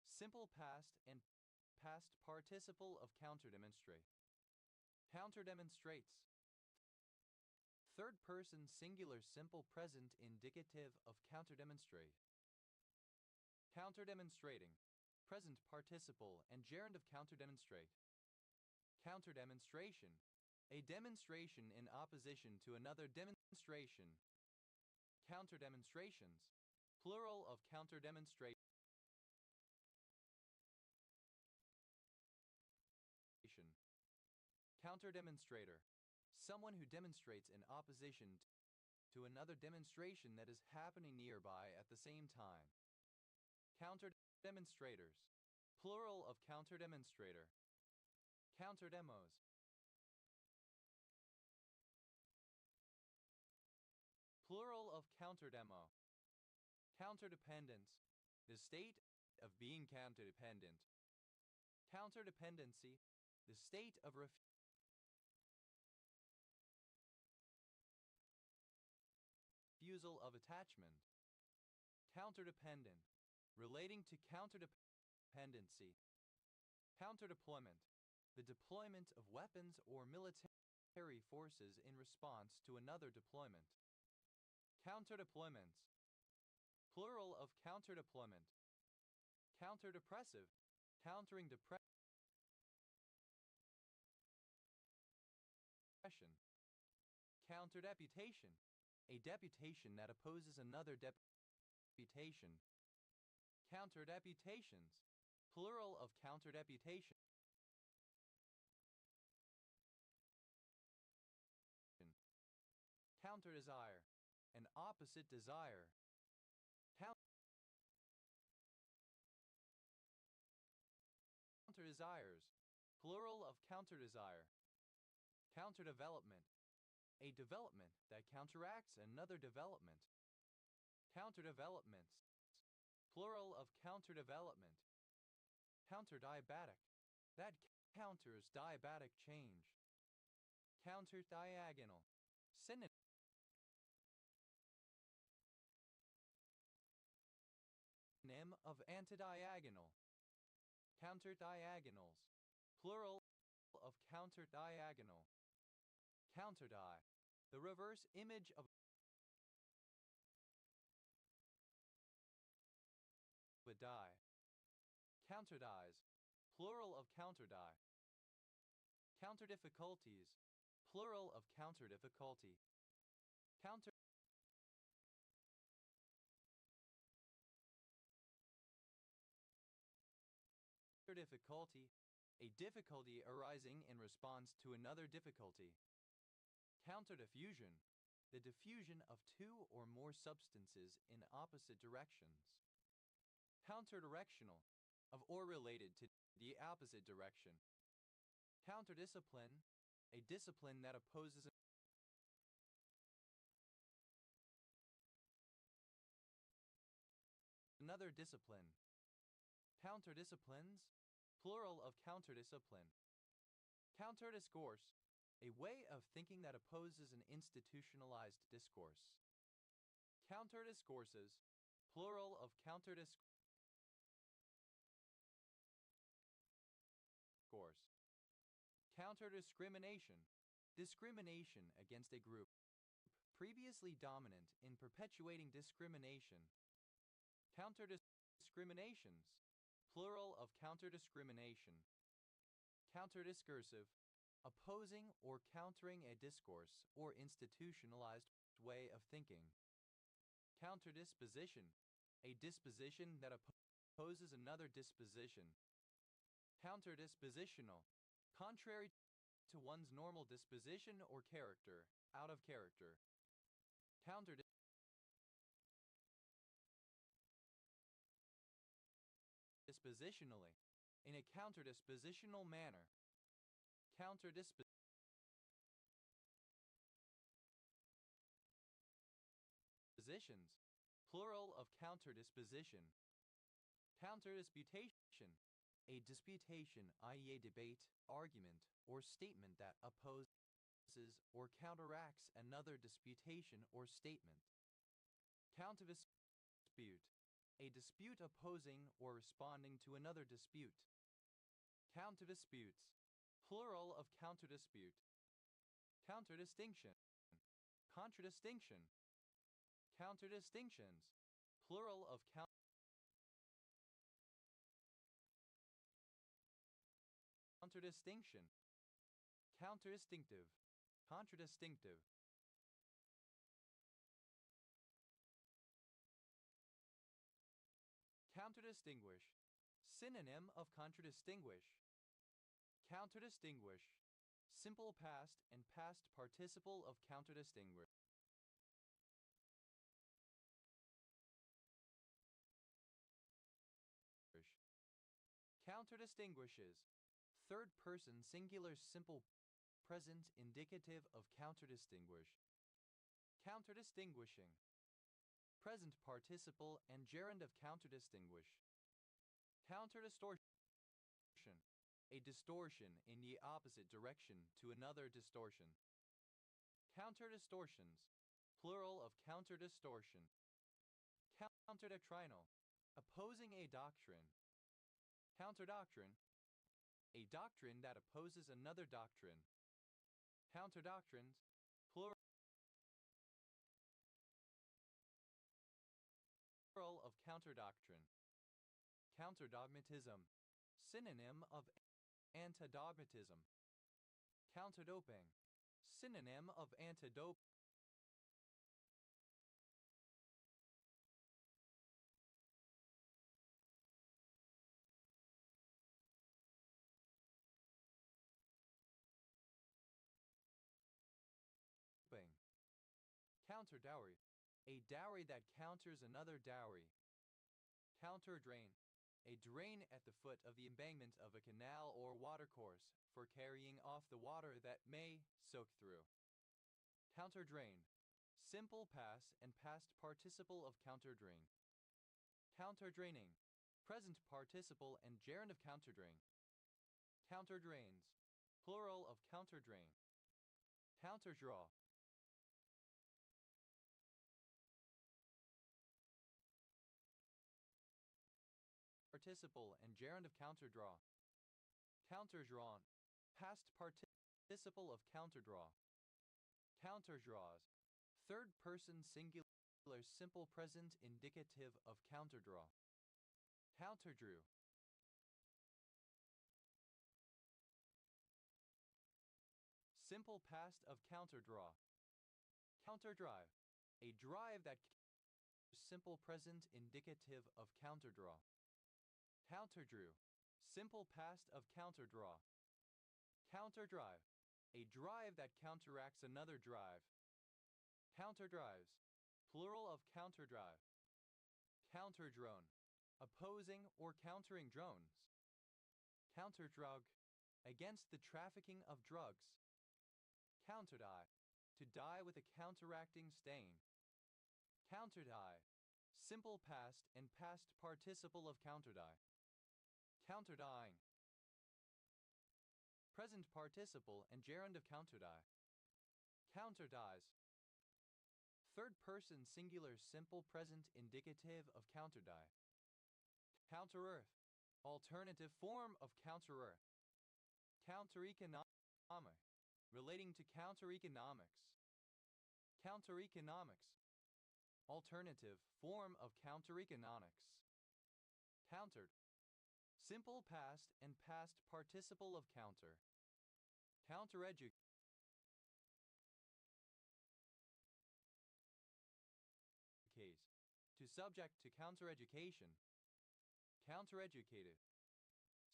simple past and past participle of counterdemonstrate. Counterdemonstrates, third person singular simple present indicative of counterdemonstrate. Counterdemonstrating, present participle and gerund of counterdemonstrate. Counterdemonstration, a demonstration in opposition to another demonstration. Counterdemonstrations, plural of counterdemonstration. Counterdemonstrator, someone who demonstrates in opposition to another demonstration that is happening nearby at the same time. Counterdemonstrators, plural of counterdemonstrator. Counterdemos, plural of counterdemo. Counterdependence, the state of being counterdependent. Counterdependency, the state of refusal of attachment. Counterdependent, relating to counterdependency. Counterdeployment, the deployment of weapons or military forces in response to another deployment. Counterdeployments, plural of counterdeployment. Counterdepressive, countering depression. Counterdeputation, a deputation that opposes another deputation. Counterdeputations, plural of counterdeputation. Counterdesire, an opposite desire. Counterdesires, plural of counterdesire. Counterdevelopment, a development that counteracts another development. Counterdevelopments, plural of counterdevelopment. Counterdiabatic, that counters diabatic change. Counterdiagonal, synonym of antidiagonal. Counterdiagonals, plural of counterdiagonal. Counterdie, the reverse image of a die. Counterdies, plural of counterdie. Counterdifficulties, plural of counterdifficulty. Counterdifficulty, a difficulty arising in response to another difficulty. Counterdiffusion, the diffusion of two or more substances in opposite directions. Counterdirectional, of or related to the opposite direction. Counterdiscipline, a discipline that opposes another discipline. Counterdisciplines, plural of counterdiscipline. Counterdiscourse, a way of thinking that opposes an institutionalized discourse. Counterdiscourses, plural of counterdiscourse. Counterdiscrimination, discrimination against a group previously dominant in perpetuating discrimination. Counterdiscriminations, plural of counterdiscrimination. Counterdiscursive, opposing or countering a discourse or institutionalized way of thinking. Counterdisposition, a disposition that opposes another disposition. Counterdispositional, contrary to one's normal disposition or character, out of character. Counterdispositionally, in a counterdispositional manner. Counterdispositions, plural of counterdisposition. Counterdisputation, a disputation, i.e. a debate, argument, or statement that opposes or counteracts another disputation or statement. Counterdispute, a dispute opposing or responding to another dispute. Counterdisputes, plural of counterdispute. Counterdistinction, contradistinction. Counterdistinctions, plural of counter-distinction. Counterdistinctive, contradistinctive. Counterdistinguish, synonym of contradistinguish. Counterdistinguish, simple past and past participle of counterdistinguish. Counterdistinguishes, third person singular simple present indicative of counterdistinguish. Counterdistinguishing, present participle and gerund of counterdistinguish. Counter-distortion. A distortion in the opposite direction to another distortion. Counter-distortions. Plural of counter-distortion. Counter-doctrinal. Opposing a doctrine. Counter-doctrine. A doctrine that opposes another doctrine. Counter-doctrines. Plural of counter-doctrine. Counter-dogmatism. Synonym of antidogmatism. Counter-doping. Synonym of antidoping. Counter-dowry. A dowry that counters another dowry. Counter-drain. A drain at the foot of the embankment of a canal or watercourse for carrying off the water that may soak through. Counter-drain. Simple past and past participle of counter-drain. Counter-draining. Present participle and gerund of counter-drain. Counter-drains. Plural of counter-drain. Counter-draw. Participle and gerund of counterdraw. Counterdrawn. Past participle of counterdraw. Counterdraws. Third person singular simple present indicative of counterdraw. Counterdrew. Simple past of counterdraw. Counterdrive. A drive that simple present indicative of counterdraw. Counterdrew. Simple past of counterdraw. Counterdrive. A drive that counteracts another drive. Counterdrives. Plural of counterdrive. Counterdrone. Opposing or countering drones. Counterdrug. Against the trafficking of drugs. Counterdye. To dye with a counteracting stain. Counterdye. Simple past and past participle of counterdye. Counterdying. Present participle and gerund of counterdye. Counterdyes. Third person singular simple present indicative of counterdye. Counter-earth. Alternative form of counter-earth. Counter-economic. Relating to counter-economics. Counter-economics. Alternative form of counter-economics. Countered. Simple past and past participle of counter. Counter-educate. To subject to counter-education. Counter-educated.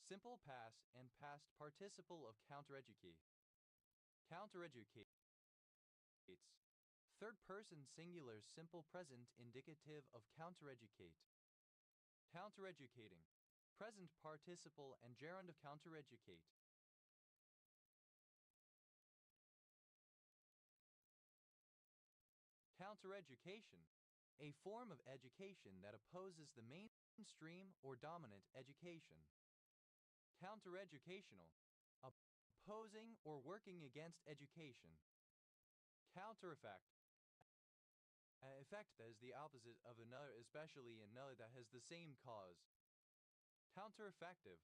Simple past and past participle of counter-educate. Counter-educates. Third person singular simple present indicative of counter-educate. Counter-educating. Present participle and gerund of counter-educate. Counter-education. A form of education that opposes the mainstream or dominant education. Counter-educational. Opposing or working against education. Counter-effect. An effect that is the opposite of another, especially another that has the same cause. Counter-effective.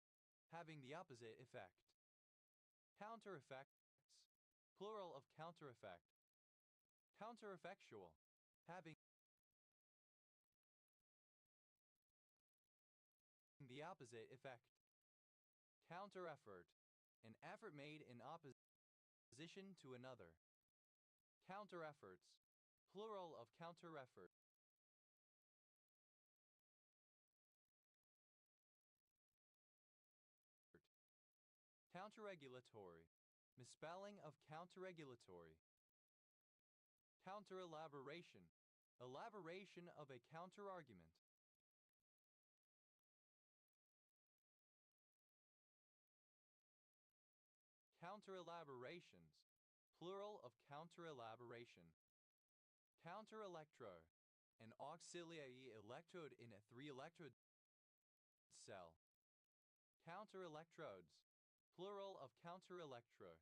Having the opposite effect. Counter-effects. Plural of counter-effect. Counter-effectual. Having the opposite effect. Counter-effort. An effort made in opposition to another. Counter-efforts. Plural of counter-effort. Counter-regulatory. Misspelling of counter-regulatory. Counter-elaboration. Elaboration of a counter-argument. Counter-elaborations. Plural of counter-elaboration. Counter-electrode. An auxiliary electrode in a 3-electrode cell. Counterelectrodes, plural of counterelectro.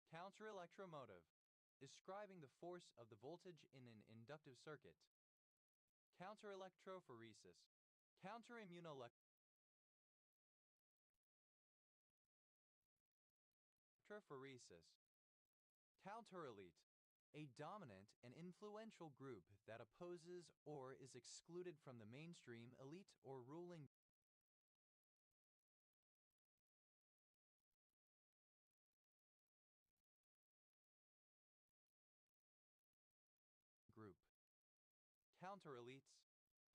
Counterelectromotive, describing the force of the voltage in an inductive circuit. Counterelectrophoresis, counterimmunophoresis. Counterelite, a dominant and influential group that opposes or is excluded from the mainstream elite or ruling group. Counterelites,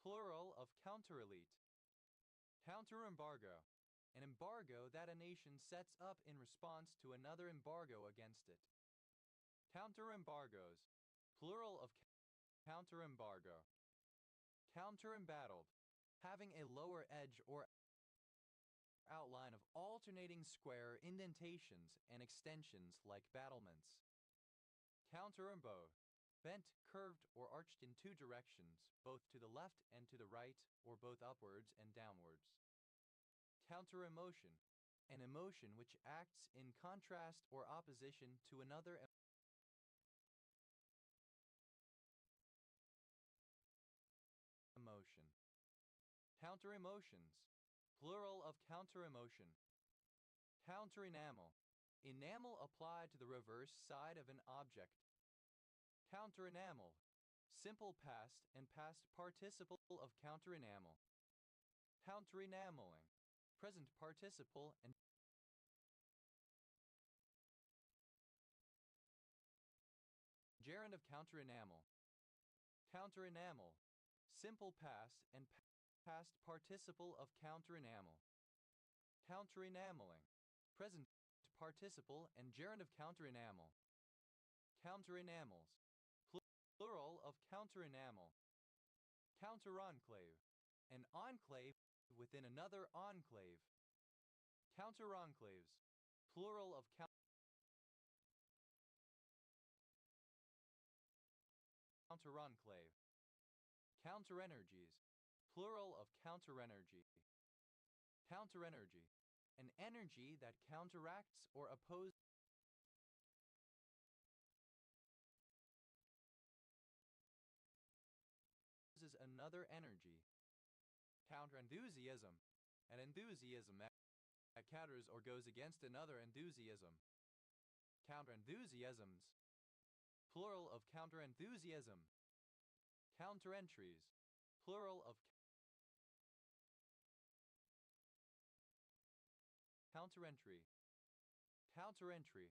plural of counterelite. Counterembargo, an embargo that a nation sets up in response to another embargo against it. Counterembargos, plural of counterembargo. Counterembattled, having a lower edge or outline of alternating square indentations and extensions like battlements. Counterembow, bent, curved, or arched in two directions, both to the left and to the right, or both upwards and downwards. Counteremotion, an emotion which acts in contrast or opposition to another emotion. Counteremotions, plural of counteremotion. Counterenamel, enamel applied to the reverse side of an object. Counterenamel, simple past and past participle of counterenamel. Counterenameling, present participle and gerund of counterenamel. Counterenamel, simple past and past participle of counterenamel. Counterenameling, present participle and gerund of counterenamel. Counterenamels, plural of counterenamel. Counteronclave, an enclave within another enclave. Counteronclaves, plural of counteronclave. Counterenergies, plural of counterenergy. Counterenergy, an energy that counteracts or opposes another energy. Counterenthusiasm, an enthusiasm that counters or goes against another enthusiasm. Counterenthusiasms, plural of counterenthusiasm. Counterentries, plural of counterentry. Counterentry,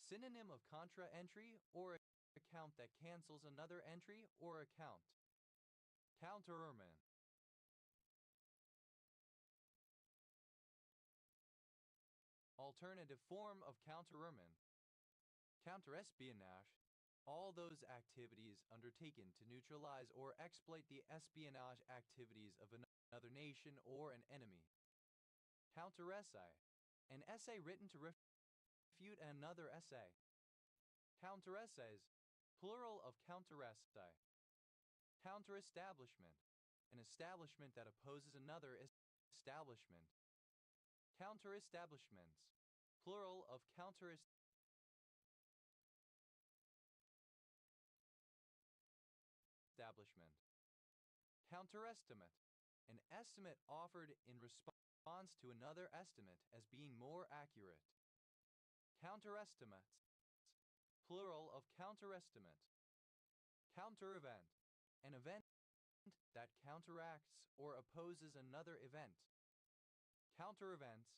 synonym of contra-entry or account that cancels another entry or account. Counterermine, alternative form of counterermine. Counterespionage, all those activities undertaken to neutralize or exploit the espionage activities of another nation or an enemy. Counteressay, an essay written to refute another essay. Counteressays, plural of counteressay. Counterestablishment, an establishment that opposes another establishment. Counterestablishments, plural of counterestablishment. Counterestimate, an estimate offered in response to another estimate as being more accurate. Counterestimates, plural of counterestimate. Counterevent, an event that counteracts or opposes another event. Counterevents,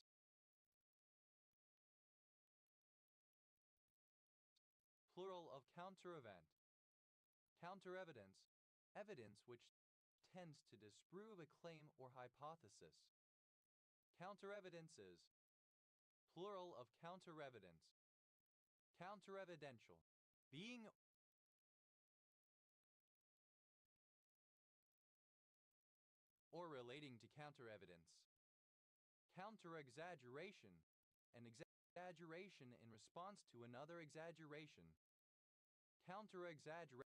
plural of counterevent. Counterevidence, evidence which tends to disprove a claim or hypothesis. Counterevidences, plural of counterevidence. Counterevidential, being or relating to counterevidence. Counterexaggeration, an exaggeration in response to another exaggeration. Counterexaggeration,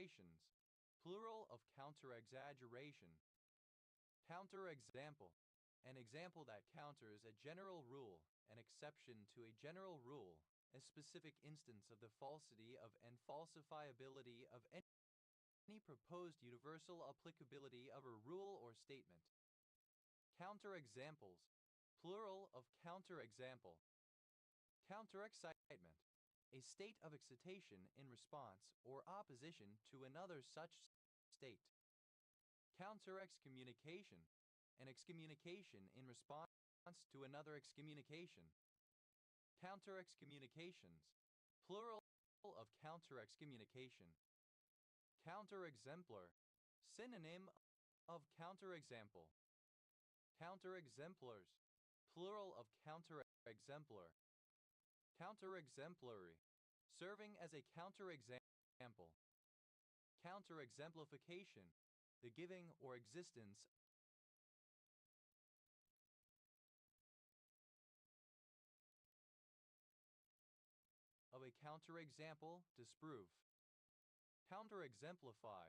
exaggerations, plural of counter-exaggeration. Counter-example, an example that counters a general rule, an exception to a general rule, a specific instance of the falsity of and falsifiability of any proposed universal applicability of a rule or statement. Counterexamples, plural of counterexample. Counterexcitement, a state of excitation in response or opposition to another such state. Counter-excommunication, an excommunication in response to another excommunication. Counter-excommunications, plural of counter-excommunication. Counter-exemplar, synonym of counter-example. Counter-exemplars, plural of counter-exemplar. Counter-exemplary, serving as a counter-example. Counter-exemplification, the giving or existence of a counterexample, disprove. Counterexemplify,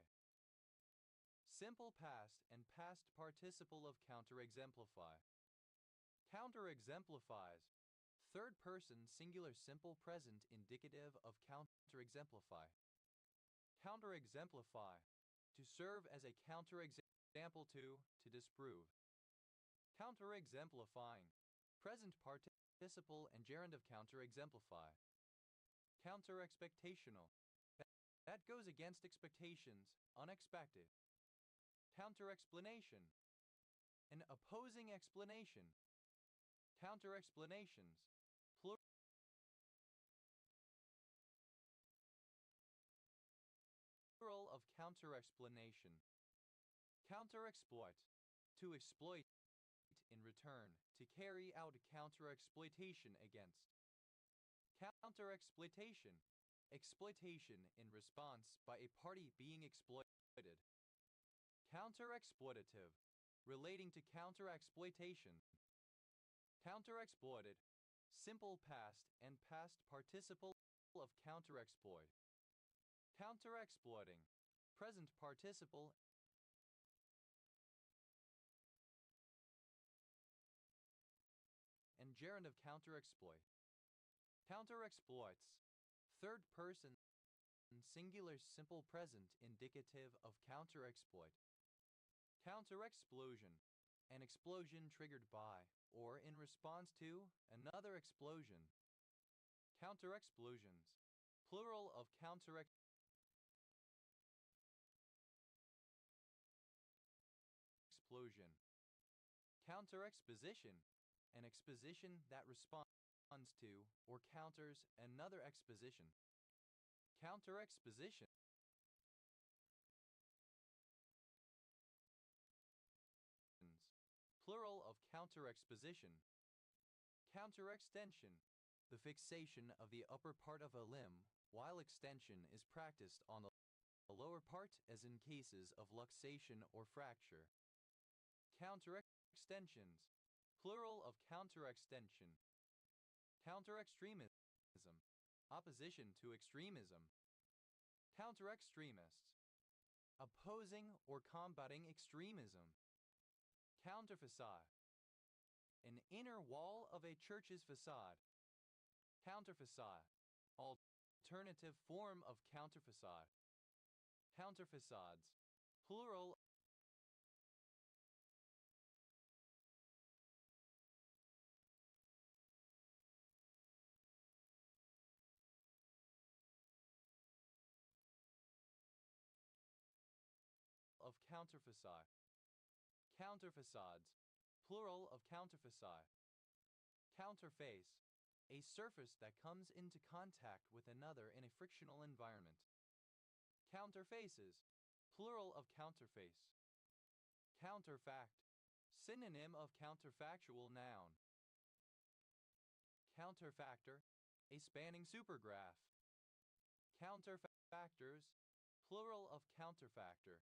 simple past and past participle of counterexemplify. Counterexemplifies, third person singular simple present indicative of counterexemplify. Counterexemplify, to serve as a counterexample to disprove. Counterexemplifying, present participle and gerund of counterexemplify. Counter-expectational, that goes against expectations, unexpected. Counter-explanation, an opposing explanation. Counter-explanations, plural of counter-explanation. Counter-exploit, to exploit in return, to carry out counter-exploitation against. Counter-exploitation, exploitation in response by a party being exploited. Counter-exploitative, relating to counter-exploitation. Counter-exploited, simple past and past participle of counter-exploit. Counter-exploiting, present participle and gerund of counter-exploit. Counter-exploits, third person singular simple present indicative of counter-exploit. Counter-explosion, an explosion triggered by or in response to another explosion. Counter-explosions, plural of counter-explosion. Counter-exposition, an exposition that responds to or counters another exposition. Counter-exposition, plural of counter-exposition. Counter-extension, the fixation of the upper part of a limb while extension is practiced on the lower part, as in cases of luxation or fracture. Counter-extensions, plural of counter-extension. Counter-extremism, opposition to extremism. Counter-extremists, opposing or combating extremism. Counter-facade, an inner wall of a church's facade. Counter-facade, alternative form of counter-facade. Counter-facades, plural of counter-facade. Counter-facades, plural of counter-facade. Counterface, a surface that comes into contact with another in a frictional environment. Counterfaces, plural of counterface. Counterfact, synonym of counterfactual noun. Counterfactor, a spanning supergraph. Counterfactors, plural of counterfactor.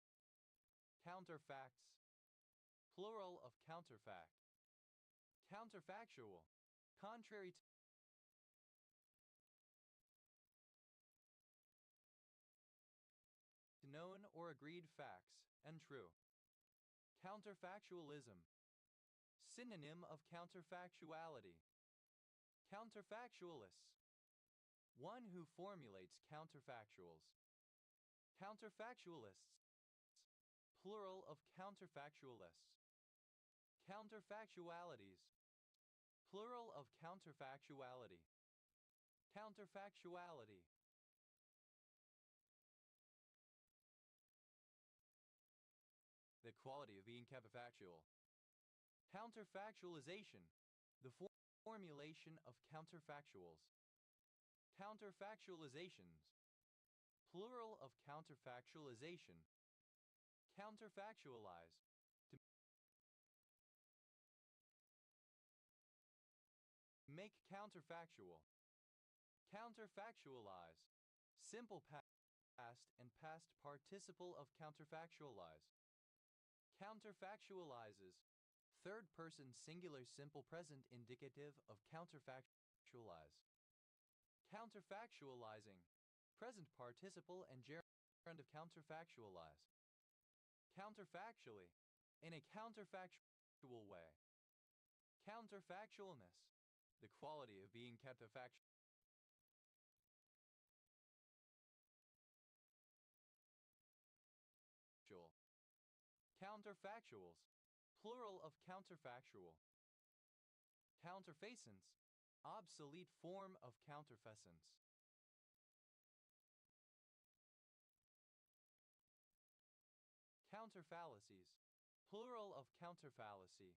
Counterfacts, plural of counterfact. Counterfactual, contrary to or agreed facts, and true. Counterfactualism. Synonym of counterfactuality. Counterfactualists. One who formulates counterfactuals. Counterfactualists. Plural of counterfactualists. Counterfactualities. Plural of counterfactuality. Counterfactuality. The quality of being counterfactual. Counterfactualization. The formulation of counterfactuals. Counterfactualizations. Plural of counterfactualization. Counterfactualize. To make counterfactual. Counterfactualize. Simple past and past participle of counterfactualize. Counterfactualizes. Third person singular simple present indicative of counterfactualize. Counterfactualizing. Present participle and gerund of counterfactualize. Counterfactually. In a counterfactual way. Counterfactualness. The quality of being counterfactual. Counterfactuals. Plural of counterfactual. Counterfacence. Obsolete form of counterfacence. Counterfallacies. Plural of counterfallacy.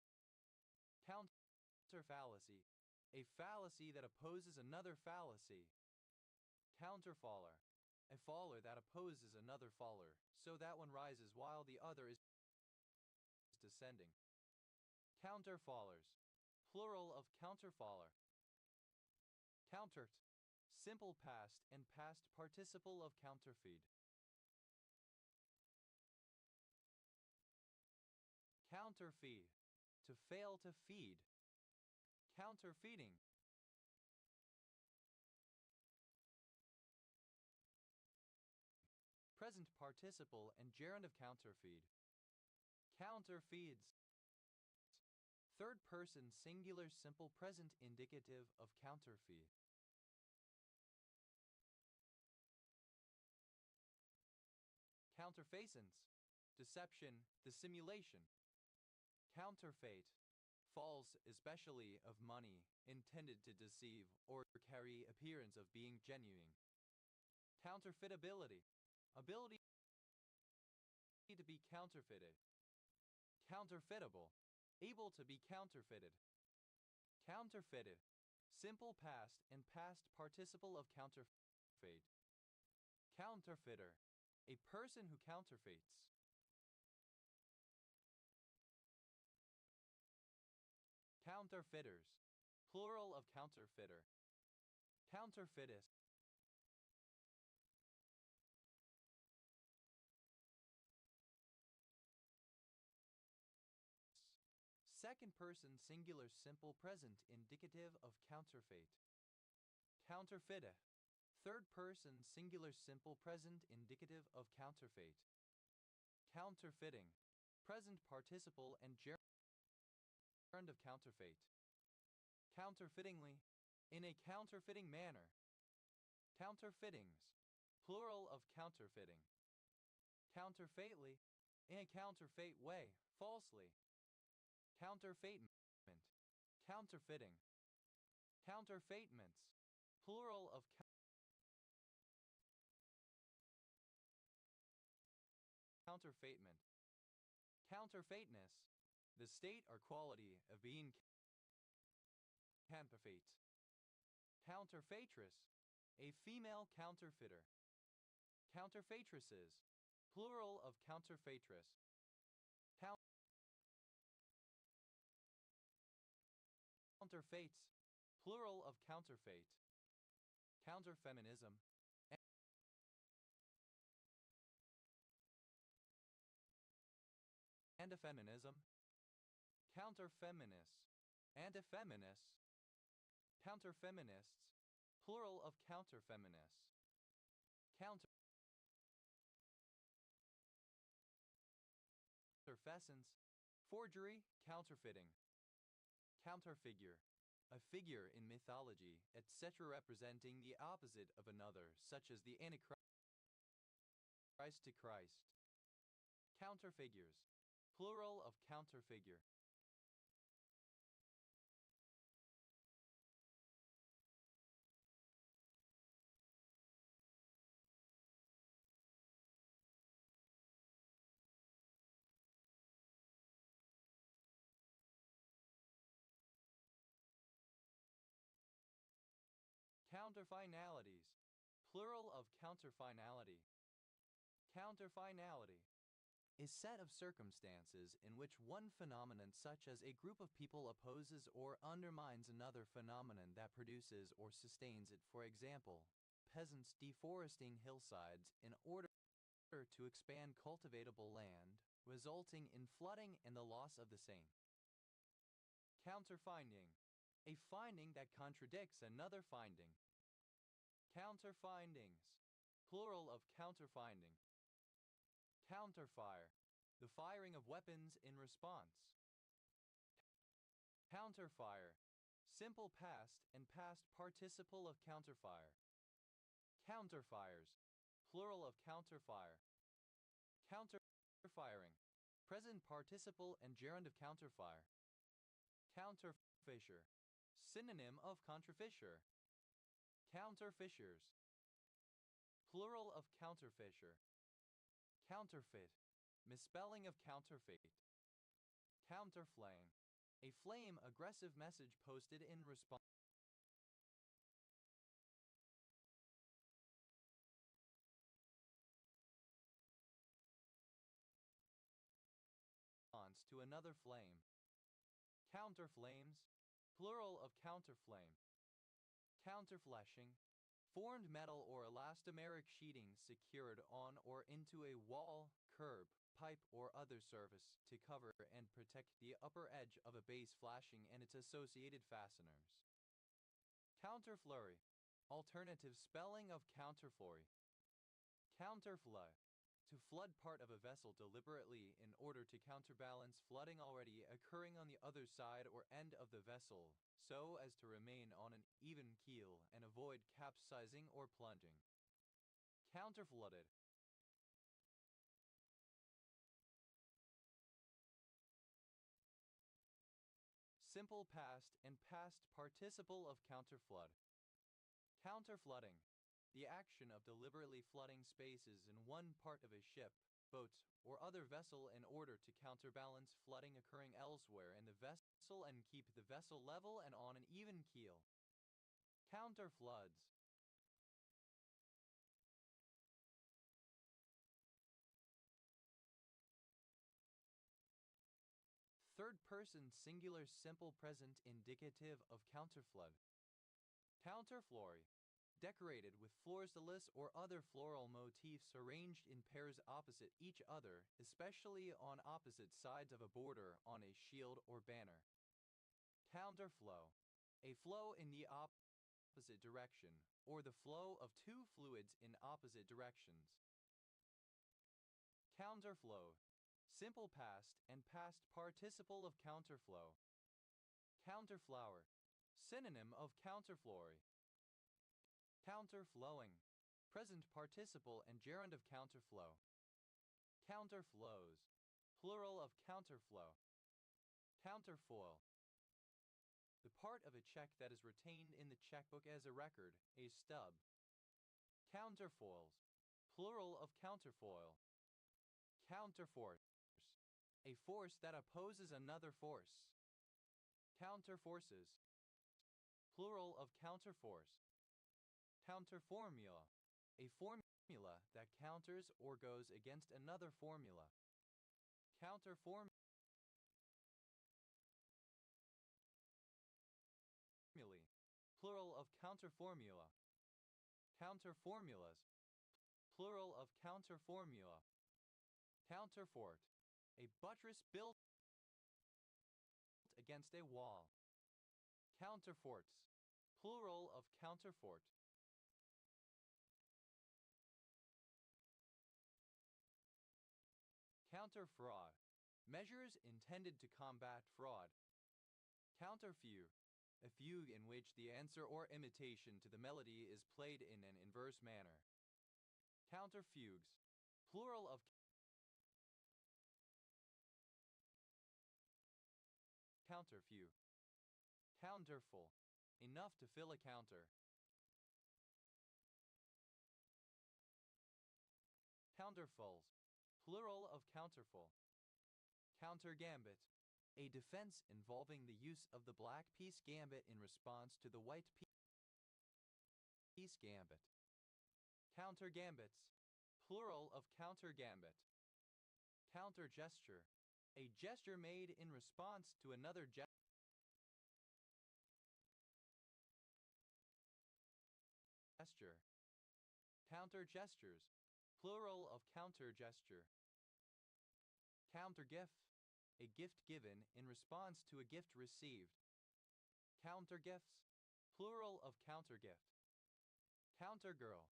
Counterfallacy. A fallacy that opposes another fallacy. Counterfaller. A faller that opposes another faller, so that one rises while the other is descending. Counterfallers. Plural of counterfaller. Countert. Simple past and past participle of counterfeit. Counterfeit. To fail to feed. Counterfeiting. Present participle and gerund of counterfeit. Counterfeeds. Third person singular simple present indicative of counterfeit. Counterfacence. Deception, dissimulation. Counterfeit. False, especially of money, intended to deceive or carry appearance of being genuine. Counterfeitability. Ability to be counterfeited. Counterfeitable. Able to be counterfeited. Counterfeited. Simple past and past participle of counterfeit. Counterfeiter. A person who counterfeits. Counterfeiters. Plural of counterfeiter. Counterfeitist. Second person singular simple present indicative of counterfeit. Counterfeiteth. Third person singular simple present indicative of counterfeit. Counterfeiting. Present participle and gerund of counterfeit. Counterfeitingly. In a counterfeiting manner. Counterfeitings. Plural of counterfeiting. Counterfeitly. In a counterfeit way, falsely. Counterfeitment. Counterfeiting. Counterfeitments. Plural of counterfeitment. Counterfeitness. The state or quality of being counterfeit. Counterfeitress. A female counterfeiter. Counterfeitresses. Plural of counterfeitress. Counterfeits. Plural of counterfeit. Counterfeminism. Anti-feminism. Counterfeminist. Anti-feminists. Counterfeminists. Plural of counterfeminists. Counter counterfacence, forgery, counterfeiting. Counterfigure, a figure in mythology, etc., representing the opposite of another, such as the Antichrist to Christ. Counterfigures, plural of counterfigure. Counterfinalities, plural of counterfinality. Counterfinality, a set of circumstances in which one phenomenon, such as a group of people, opposes or undermines another phenomenon that produces or sustains it. For example, peasants deforesting hillsides in order to expand cultivatable land, resulting in flooding and the loss of the same. Counterfinding, a finding that contradicts another finding. Counterfindings, plural of counterfinding. Counterfire, the firing of weapons in response. Counterfire, simple past and past participle of counterfire. Counterfires, plural of counterfire. Counterfiring, present participle and gerund of counterfire. Counterfissure, synonym of contrafissure. Counterfissures, plural of counterfissure. Counterfeit, misspelling of counterfeit. Counterflame, a flame aggressive message posted in response to another flame. Counterflames, plural of counterflame. Counterfleshing, formed metal or elastomeric sheeting secured on or into a wall, curb, pipe, or other surface to cover and protect the upper edge of a base flashing and its associated fasteners. Counterflurry, alternative spelling of counterflory. Counterflow, to flood part of a vessel deliberately in order to counterbalance flooding already occurring on the other side or end of the vessel, so as to remain on an even keel and avoid capsizing or plunging. Counterflooded, simple past and past participle of counterflood. Counterflooding, the action of deliberately flooding spaces in one part of a ship, boat, or other vessel in order to counterbalance flooding occurring elsewhere in the vessel and keep the vessel level and on an even keel. Counterfloods, third person singular simple present indicative of counterflood. Counterflory, decorated with floristulus or other floral motifs arranged in pairs opposite each other, especially on opposite sides of a border on a shield or banner. Counterflow, a flow in the opposite direction, or the flow of two fluids in opposite directions. Counterflow, simple past and past participle of counterflow. Counterflower, synonym of counterflory. Counterflowing, present participle and gerund of counterflow. Counterflows, plural of counterflow. Counterfoil, the part of a check that is retained in the checkbook as a record, a stub. Counterfoils, plural of counterfoil. Counterforce, a force that opposes another force. Counterforces, plural of counterforce. Counterformula, a formula that counters or goes against another formula. Counterformulae, plural of counterformula. Counterformulas, plural of counterformula. Counterfort, a buttress built against a wall. Counterforts, plural of counterfort. Counterfraud, Measures intended to combat fraud. Counterfugue, a fugue in which the answer or imitation to the melody is played in an inverse manner. Counterfugues, plural of counterfugue. Counterful, enough to fill a counter. Counterfulls, plural of counterful. Counter-gambit, a defense involving the use of the black piece gambit in response to the white piece gambit. Counter-gambits, plural of counter-gambit. Counter-gesture, a gesture made in response to another gesture. Counter-gestures, plural of counter-gesture. Counter-gift, a gift given in response to a gift received. Counter-gifts, plural of counter-gift. Counter-girl,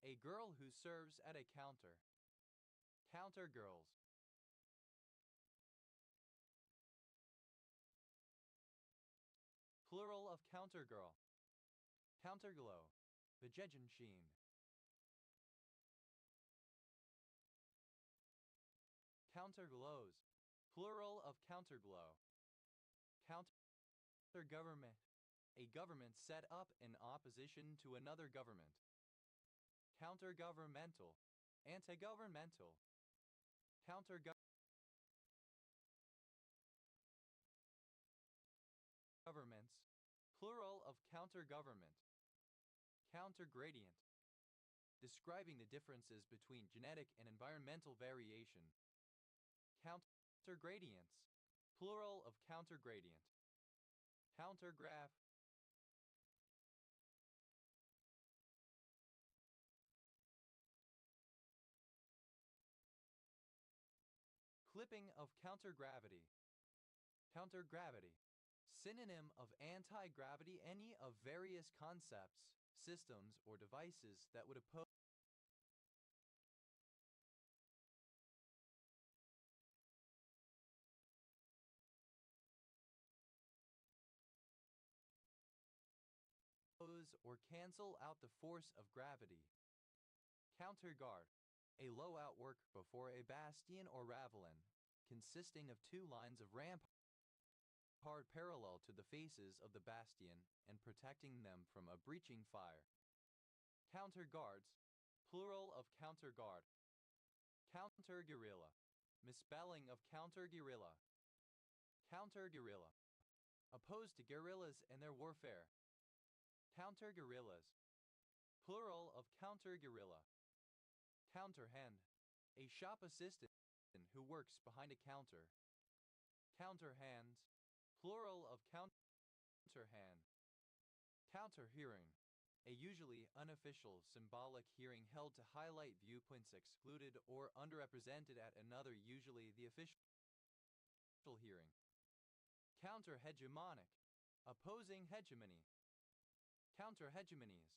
a girl who serves at a counter. Counter-girls. Plural of counter-girl. Counter-glow, Bejegenschien. Counter-glows, plural of counter-glow. Counter-government, a government set up in opposition to another government. Counter-governmental, anti-governmental. Counter-governments, plural of counter-government. Counter-gradient, describing the differences between genetic and environmental variation. Counter-gradients, plural of counter-gradient. Counter-graph, clipping of counter-gravity. Counter-gravity, synonym of anti-gravity, any of various concepts, systems, or devices that would oppose or cancel out the force of gravity. Counter-guard, a low outwork before a bastion or ravelin, consisting of two lines of rampart parallel to the faces of the bastion and protecting them from a breaching fire. Counter-guards, plural of counter-guard. Counter-guerrilla, misspelling of counter-guerrilla. Counter-guerrilla, opposed to guerrillas and their warfare. Counter-guerrillas, plural of counter-guerrilla. Counter-hand, a shop assistant who works behind a counter. Counter-hands, plural of counter-hand. Counter-hearing, a usually unofficial symbolic hearing held to highlight viewpoints excluded or underrepresented at another, usually the official hearing. Counter-hegemonic, opposing hegemony. Counter-hegemonies,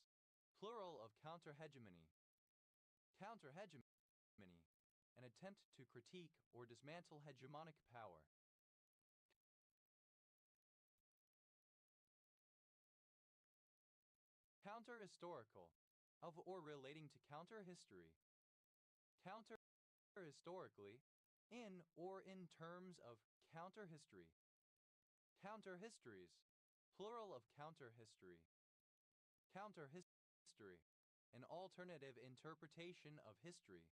plural of counter-hegemony. Counter-hegemony, an attempt to critique or dismantle hegemonic power. Counter-historical, of or relating to counter-history. Counter-historically, in or in terms of counter-history. Counter-histories, plural of counter-history. Counter-history, an alternative interpretation of history.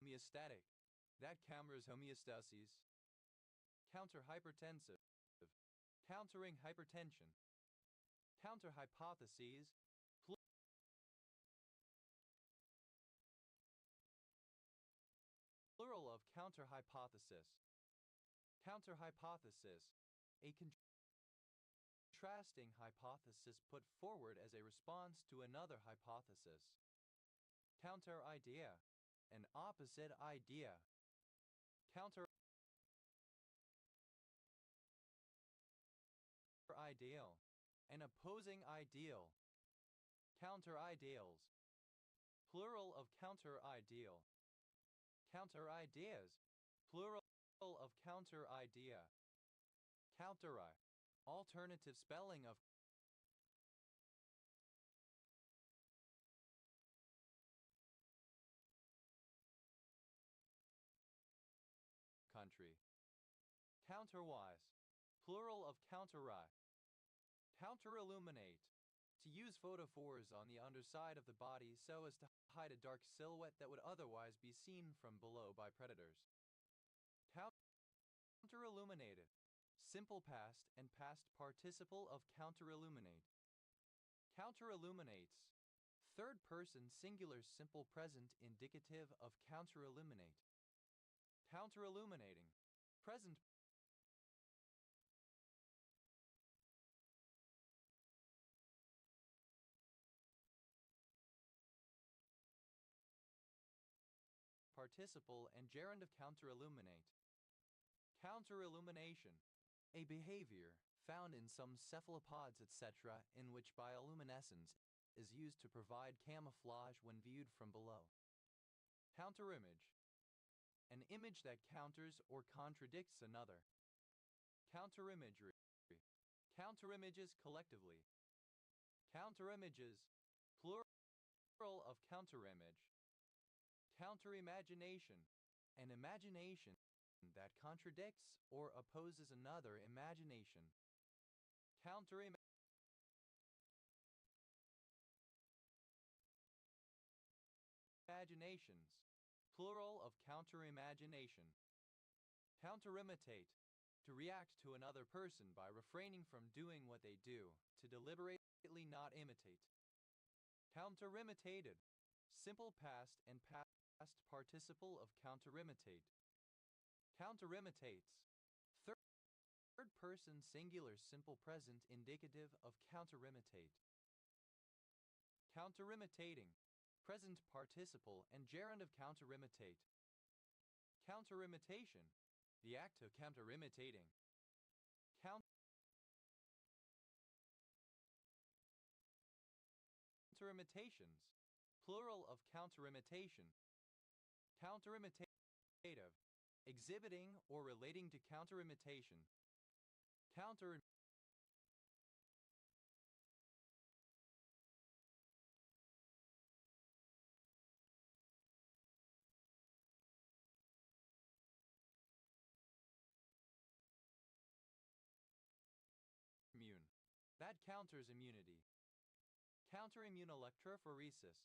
Homeostatic, that camera's homeostasis. Counter-hypertensive, countering hypertension. Counter-hypotheses, plural of counter-hypothesis. Counter-hypothesis, a contrasting hypothesis put forward as a response to another hypothesis. Counter-idea, an opposite idea. Counter-ideal, an opposing ideal. Counter-ideals, plural of counter-ideal. Counter-ideas, plural of counter-idea. Counteri, alternative spelling of country. Counterwise, plural of counteri. Counter-illuminate, to use photophores on the underside of the body so as to hide a dark silhouette that would otherwise be seen from below by predators. Counter-illuminated, simple past and past participle of counter-illuminate. Counter-illuminates, third person singular simple present indicative of counter-illuminate. Counter-illuminating, present participle and gerund of counter-illuminate. Counter-illumination, a behavior found in some cephalopods, etc., in which bioluminescence is used to provide camouflage when viewed from below. Counterimage, an image that counters or contradicts another. Counterimagery, counterimages collectively. Counterimages, plural of counterimage. Counterimagination, an imagination that contradicts or opposes another imagination. Counterimaginations, plural of counterimagination. Counterimitate, to react to another person by refraining from doing what they do, to deliberately not imitate. Counterimitated, simple past and past participle of counterimitate. Counterimitates, third person singular simple present indicative of counterimitate. Counterimitating, present participle and gerund of counterimitate. Counterimitation, the act of counterimitating. Counterimitations, plural of counterimitation. Counterimitative, exhibiting or relating to counterimitation. Counter immune, that counters immunity. Counterimmunoelectrophoresis,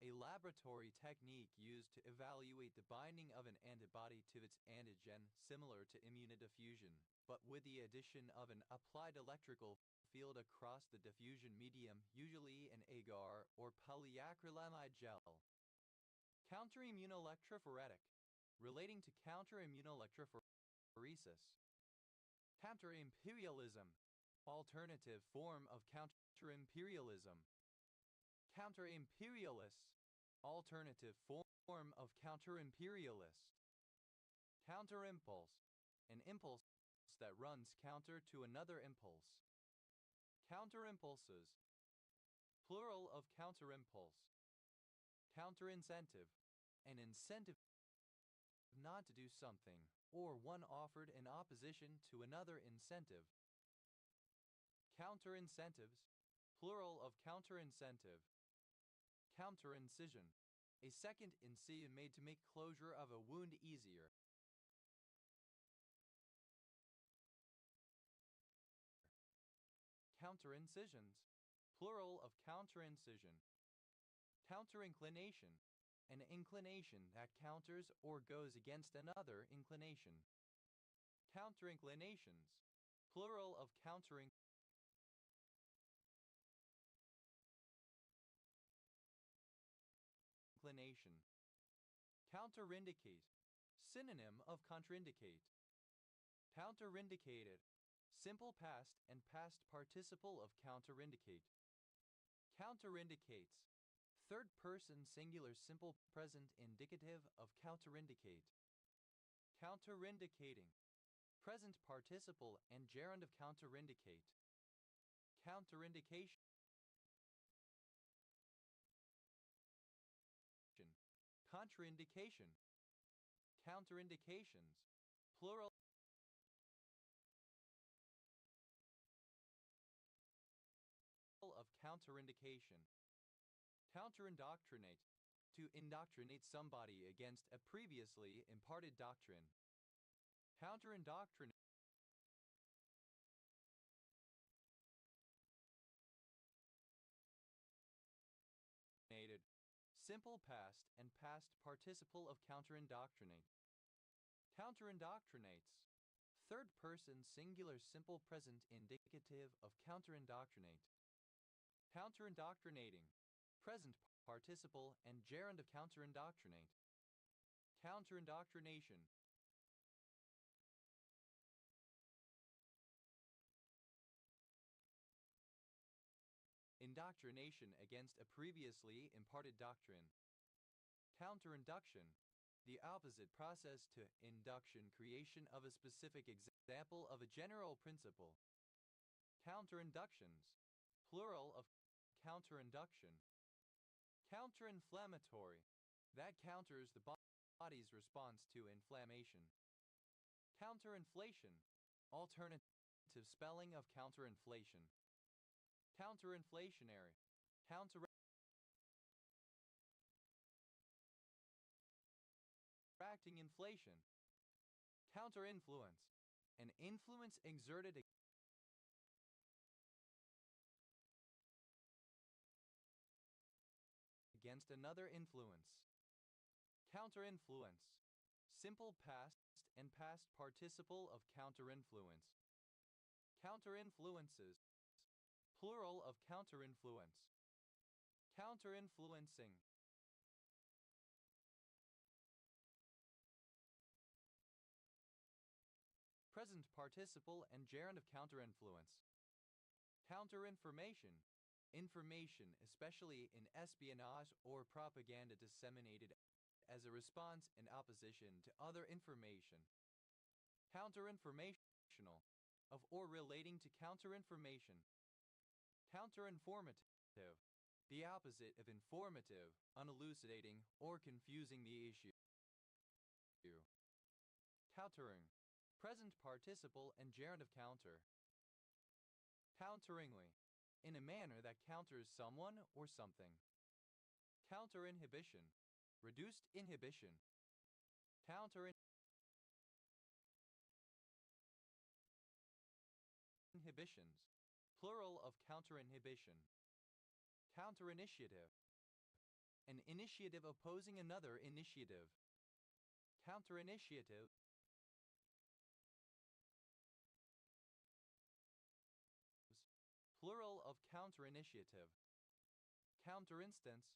a laboratory technique used to evaluate the binding of an antibody to its antigen, similar to immunodiffusion, but with the addition of an applied electrical field across the diffusion medium, usually an agar or polyacrylamide gel. Counterimmunoelectrophoretic, relating to counterimmunoelectrophoresis. Counterimperialism, alternative form of counterimperialism. Counterimperialist, alternative form of counterimperialist. Counterimpulse, an impulse that runs counter to another impulse. Counterimpulses, plural of counterimpulse. Counterincentive, an incentive not to do something, or one offered in opposition to another incentive. Counterincentives, plural of counterincentive. Counterincision, a second incision made to make closure of a wound easier. Counterincisions, plural of counterincision. Counterinclination, an inclination that counters or goes against another inclination. Counterinclinations, plural of countering. Inclination. Counterindicate, synonym of contraindicate. Counterindicated, simple past and past participle of counterindicate. Counterindicates, third person singular simple present indicative of counterindicate. Counterindicating, present participle and gerund of counterindicate. Counterindication. Contraindication. Counterindications. Plural of counterindication. Counterindoctrinate. To indoctrinate somebody against a previously imparted doctrine. Counterindoctrinate. Simple past and past participle of counterindoctrinate. Counterindoctrinates. Third person singular simple present indicative of counterindoctrinate. Counterindoctrinating. Present participle and gerund of counterindoctrinate. Counterindoctrination. Indoctrination against a previously imparted doctrine. Counterinduction. The opposite process to induction, creation of a specific example of a general principle. Counterinductions. Plural of counterinduction. Counterinflammatory. That counters the body's response to inflammation. Counterinflation. Alternative spelling of counterinflation. Counterinflationary. Counteracting inflation. Counterinfluence. An influence exerted against another influence. Counterinfluence. Simple past and past participle of counterinfluence. Counterinfluences. Plural of counterinfluence. Counterinfluencing. Present participle and gerund of counterinfluence. Counterinformation. Information, especially in espionage or propaganda disseminated as a response in opposition to other information. Counterinformational. Of or relating to counterinformation. Counterinformative. The opposite of informative, unelucidating, or confusing the issue. Countering. Present participle and gerund of counter. Counteringly. In a manner that counters someone or something. Counterinhibition. Reduced inhibition. Counterinhibitions. Plural of counterinhibition. Counterinitiative. An initiative opposing another initiative. Counterinitiative. Plural of counterinitiative. Counterinstance.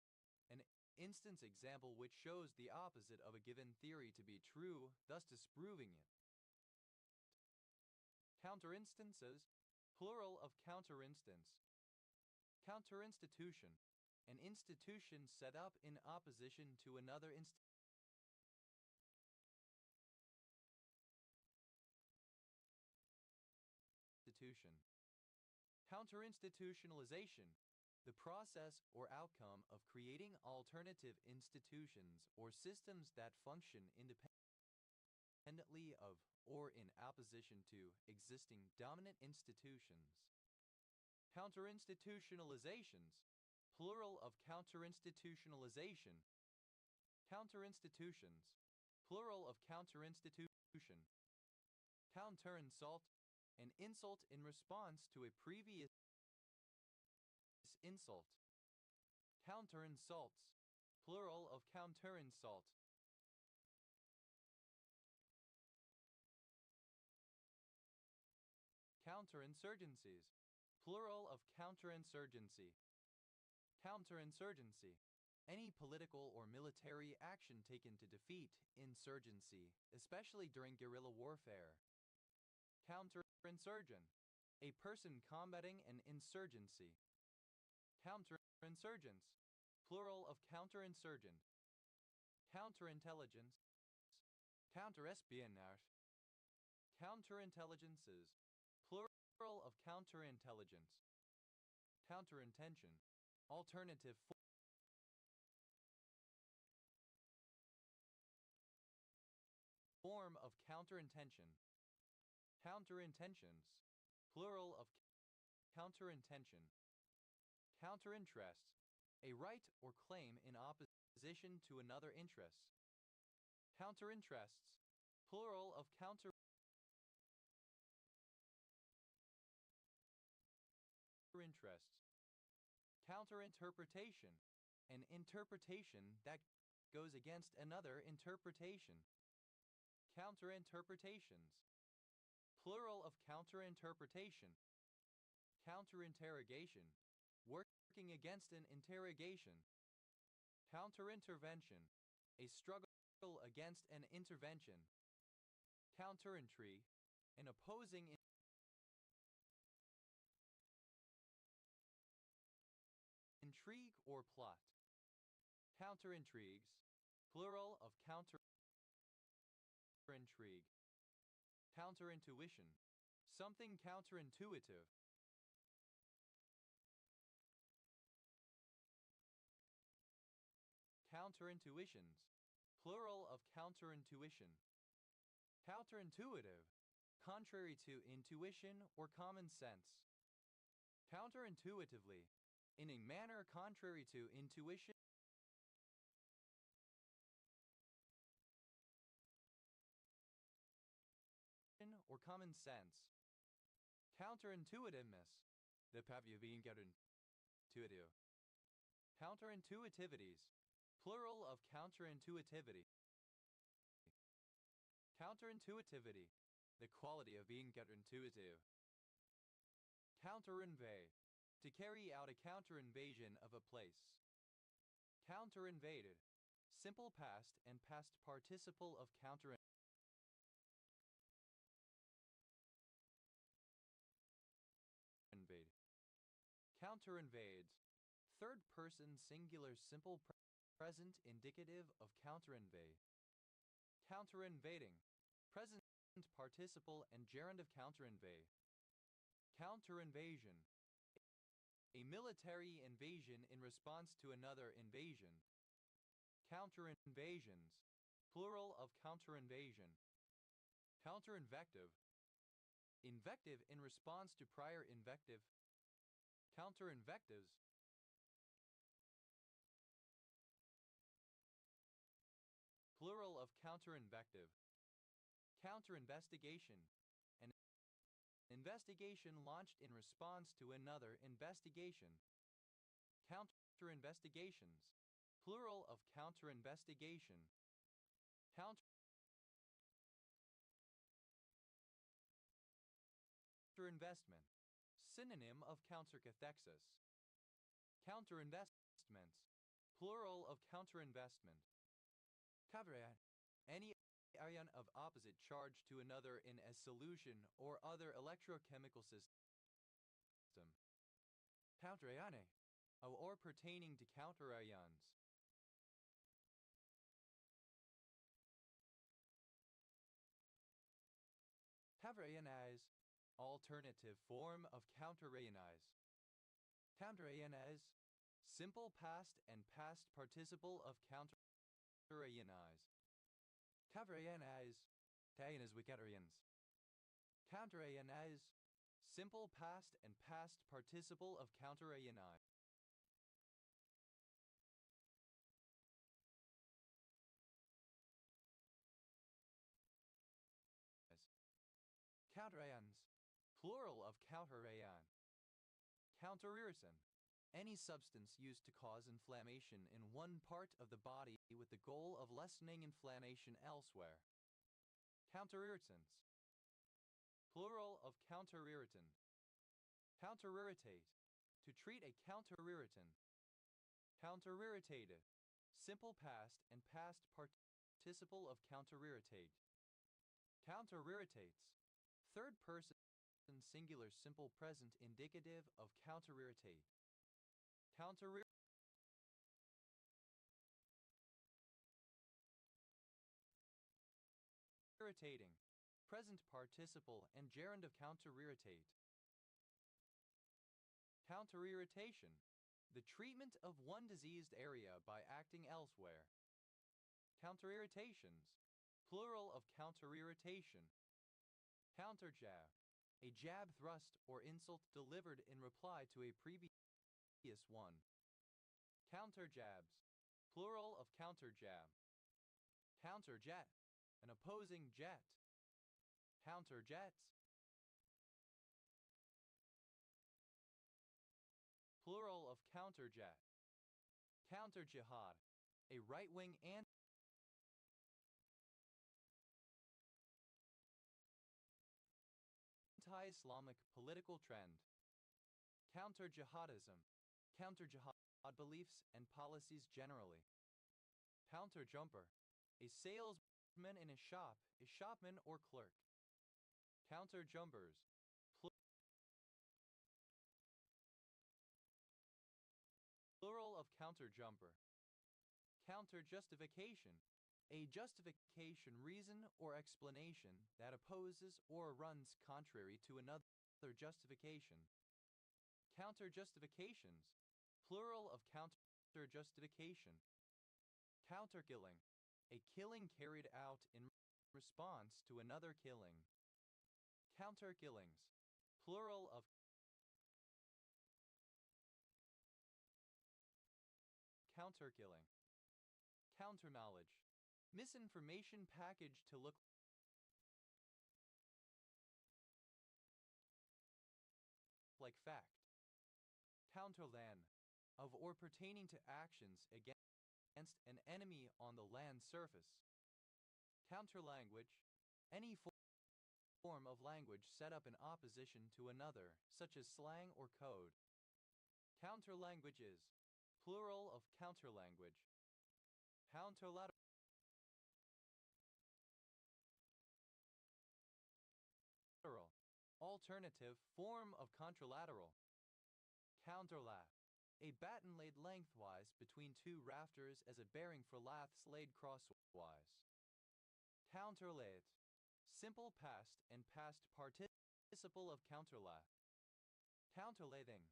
An instance example which shows the opposite of a given theory to be true, thus disproving it. Counterinstances. Plural of counterinstance. Counterinstitution. An institution set up in opposition to another institution. Counterinstitutionalization. The process or outcome of creating alternative institutions or systems that function independently of or in opposition to existing dominant institutions. Counterinstitutionalizations. Plural of counterinstitutionalization. Counterinstitutions. Plural of counterinstitution. Counterinsulт. An insult in response to a previous insult. Counterinsults. Plural of counterinsult. Counterinsurgencies. Plural of counterinsurgency. Counterinsurgency. Any political or military action taken to defeat insurgency, especially during guerrilla warfare. Counterinsurgent. A person combating an insurgency. Counterinsurgents. Plural of counterinsurgent. Counterintelligence. Counterespionage. Counterintelligences. Plural of counterintelligence. Counterintention. Alternative counterintention. Counterintentions, plural of counterintention. Counterinterest, a right or claim in opposition to another interest. Counterinterests, plural of counterinterests. Counterinterpretation, an interpretation that goes against another interpretation. Counterinterpretations, plural of counterinterpretation. Counterinterrogation, working against an interrogation. Counterintervention, a struggle against an intervention. Counterintrigue, an opposing intrigue or plot. Counterintrigues, plural of counterintrigue. Counterintuition, something counterintuitive. Counterintuitions, plural of counterintuition. Counterintuitive, contrary to intuition or common sense. Counterintuitively, in a manner contrary to intuition or common sense. Counterintuitiveness, the counterintuitive. Counterintuitivities, plural of counterintuitivity. Counterintuitivity, the quality of being counterintuitive. Counterinvade, to carry out a counterinvasion of a place. Counterinvaded, simple past and past participle of counterinvade. Counterinvades, third person singular simple present indicative of counterinvade. Counterinvading, present participle and gerund of counterinvade. Counterinvasion, a military invasion in response to another invasion. Counterinvasions, plural of counterinvasion. Counterinvective, invective in response to prior invective. Counterinvectives, plural of counterinvective. Counterinvestigation, an investigation launched in response to another investigation. Counterinvestigations, plural of counterinvestigation. Counterinvestment, synonym of countercathexis. Counterinvestments, plural of counterinvestment. Caveat, any ion of opposite charge to another in a solution or other electrochemical system. Counterione, or pertaining to counterions. Caveraionize, alternative form of counteraionize. Counteraionize, simple past and past participle of counteraionize. Caveraionize, taionize with counteraions. Counteraionize, simple past and past participle of counteraionize. Counteraions, plural of counteraion. Counterirritant, any substance used to cause inflammation in one part of the body with the goal of lessening inflammation elsewhere. Counterirritants, plural of counterirritant. Counterirritate, to treat a counterirritant. Counterirritated, simple past and past participle of counterirritate. Counterirritates, third person singular simple present indicative of counterirritate. Counterirritating, present participle and gerund of counterirritate. Counterirritation, the treatment of one diseased area by acting elsewhere. Counterirritations, Plural of counter-irritation. Counter-jab. A jab, thrust, or insult delivered in reply to a previous one. Counter-jabs. Plural of counter-jab. Counter-jet. An opposing jet. Counter-jets. Plural of counter-jet. Counter-jihad. A right-wing anti-Islamic political trend. Counter-jihadism. Counter-jihad beliefs and policies generally. Counter-jumper. A salesman in a shopman or clerk. Counter-jumpers. Plural of counter-jumper. Counter-justification. A justification, reason, or explanation that opposes or runs contrary to another justification. Counter-justifications. Plural of counter-justification. Counter-killing. A killing carried out in response to another killing. Counter-killings. Plural of counter-killing. Counter-knowledge. Misinformation packaged to look like fact. Counterland. Of or pertaining to actions against an enemy on the land surface. Counterlanguage. Any form of language set up in opposition to another, such as slang or code. Counterlanguages. Plural of counterlanguage. Counterlateral. Alternative form of contralateral. Counterlath. A batten laid lengthwise between two rafters as a bearing for laths laid crosswise. Counterlathe. Simple past and past participle of counterlath. Counterlathing.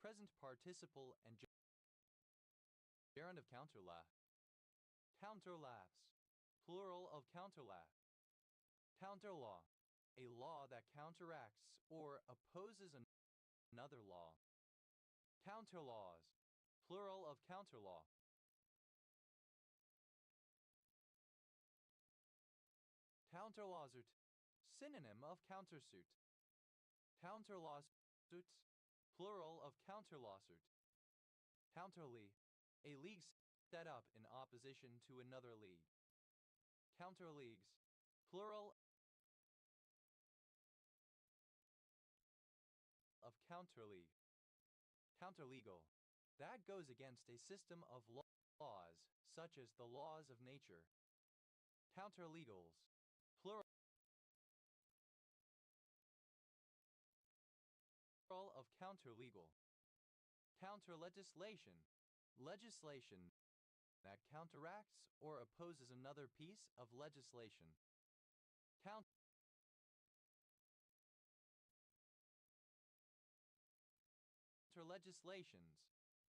Present participle and gerund of counterlath. Counterlaths. Plural of counterlath. Counterlaw. A law that counteracts or opposes another law. Counterlaws. Plural of counterlaw. Counterlawsuit. Synonym of countersuit. Counterlawsuits. Plural of counterlawsuit. Counterleague. A league set up in opposition to another league. Counterleagues. Plural of counterleague. Counterlegal. That goes against a system of laws, such as the laws of nature. Counterlegals. Plural of counterlegal. Counterlegislation. Legislation that counteracts or opposes another piece of legislation. Counterlegislations.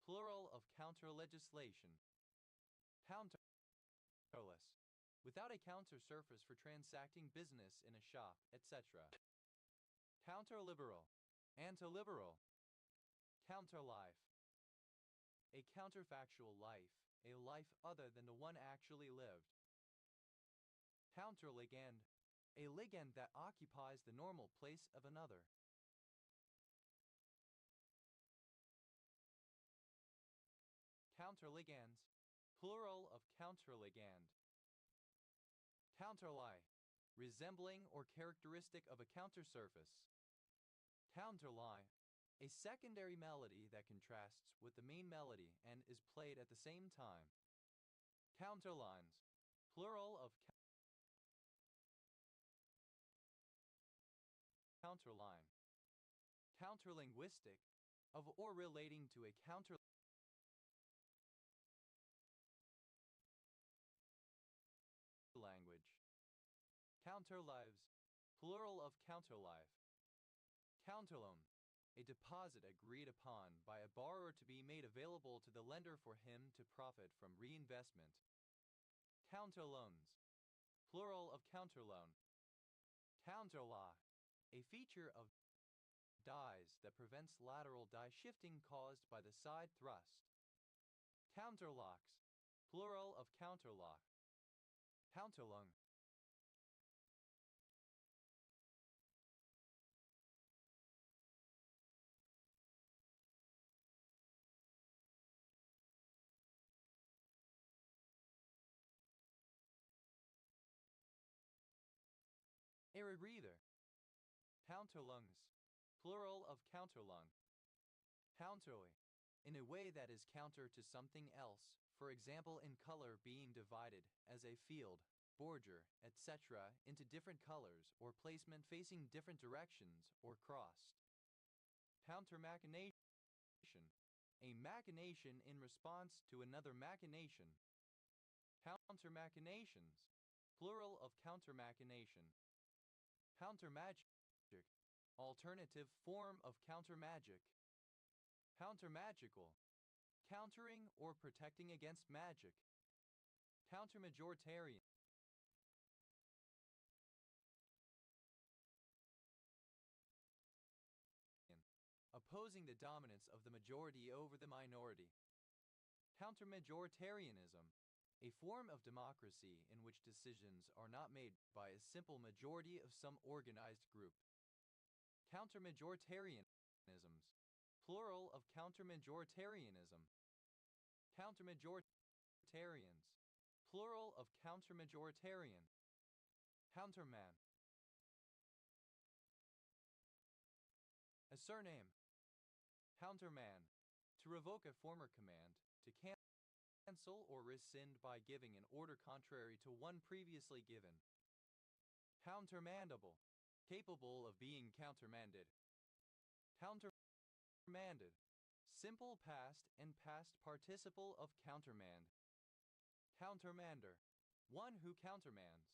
Plural of counterlegislation. Counterless. Without a counter surface for transacting business in a shop, etc. Counterliberal. Antiliberal. Counterlife. A counterfactual life, a life other than the one actually lived. Counterligand. A ligand that occupies the normal place of another. Counterligands. Plural of counterligand. Counterlie. Resembling or characteristic of a countersurface. Counterlie. A secondary melody that contrasts with the main melody and is played at the same time. Counterlines. Plural of counterline. Counterlinguistic. Of or relating to a counter language. Counterlives. Plural of counterlive. Counterloan. A deposit agreed upon by a borrower to be made available to the lender for him to profit from reinvestment. Counterloans. plural of counterloan. Counterlock, a feature of dies that prevents lateral die shifting caused by the side thrust. Counterlocks, plural of counterlock. Counterlung. Air breather. Counterlungs, plural of counterlung. Counterly, in a way that is counter to something else, for example in color being divided, as a field, border, etc., into different colors, or placement facing different directions, or crossed. Counter-machination, a machination in response to another machination. Counter-machinations, plural of counter-machination. Counter-magic, alternative form of counter-magic. Counter-magical, countering or protecting against magic. Counter-majoritarian, opposing the dominance of the majority over the minority. Counter-majoritarianism, a form of democracy in which decisions are not made by a simple majority of some organized group. Counter-majoritarianisms, plural of counter-majoritarianism. Counter-majoritarians, plural of counter-majoritarian. Counterman, a surname. Counterman, to revoke a former command, to cancel or rescind by giving an order contrary to one previously given. Countermandable, capable of being countermanded. Countermanded, simple past and past participle of countermand. Countermander, one who countermands.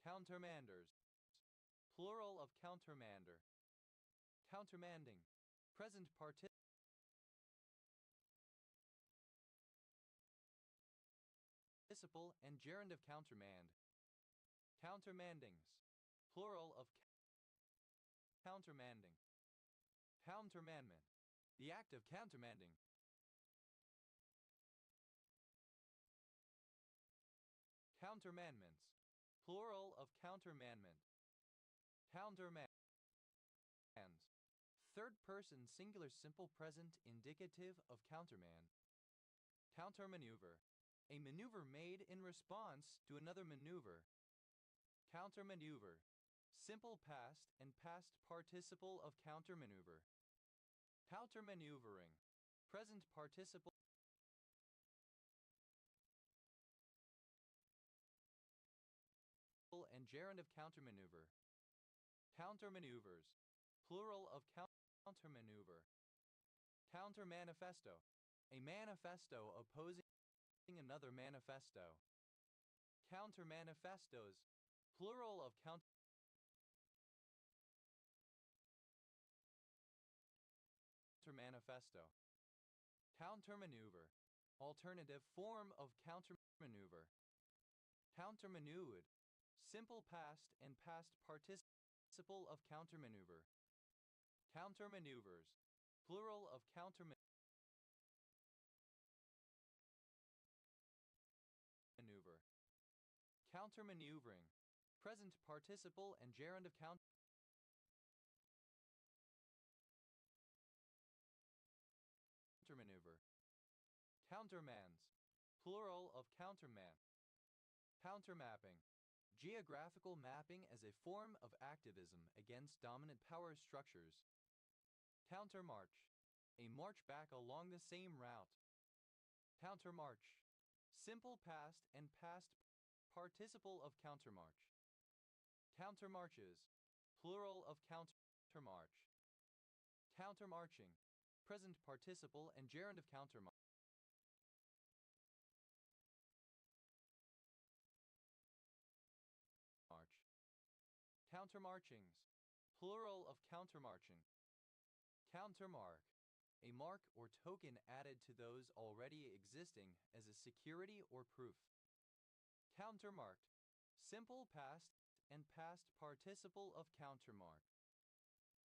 Countermanders, plural of countermander. Countermanding, present participle and gerund of countermand. Countermandings, plural of countermanding. Countermandment, the act of countermanding. Countermandments, plural of countermandment. Countermands, third person singular simple present indicative of countermand. Countermaneuver, a maneuver made in response to another maneuver. Countermaneuver, simple past and past participle of countermaneuver. Countermaneuvering, present participle and gerund of countermaneuver. Countermaneuvers, plural of countermaneuver. Countermanifesto, a manifesto opposing another manifesto. Countermanifestos, plural of countermanifesto. Countermaneuver, alternative form of countermaneuver. Countermaneuvered, simple past and past participle of countermaneuver. Countermaneuvers, plural of countermaneuver. Countermaneuvering, present participle and gerund of countermaneuver. Countermands, plural of counterman. Countermapping, geographical mapping as a form of activism against dominant power structures. Countermarch, a march back along the same route. Countermarch, simple past and past participle of countermarch. Countermarches, plural of countermarch. Countermarching, present participle and gerund of countermarch. Countermarchings, plural of countermarching. Countermark, a mark or token added to those already existing as a security or proof. Countermarked, Simple past and past participle of countermark.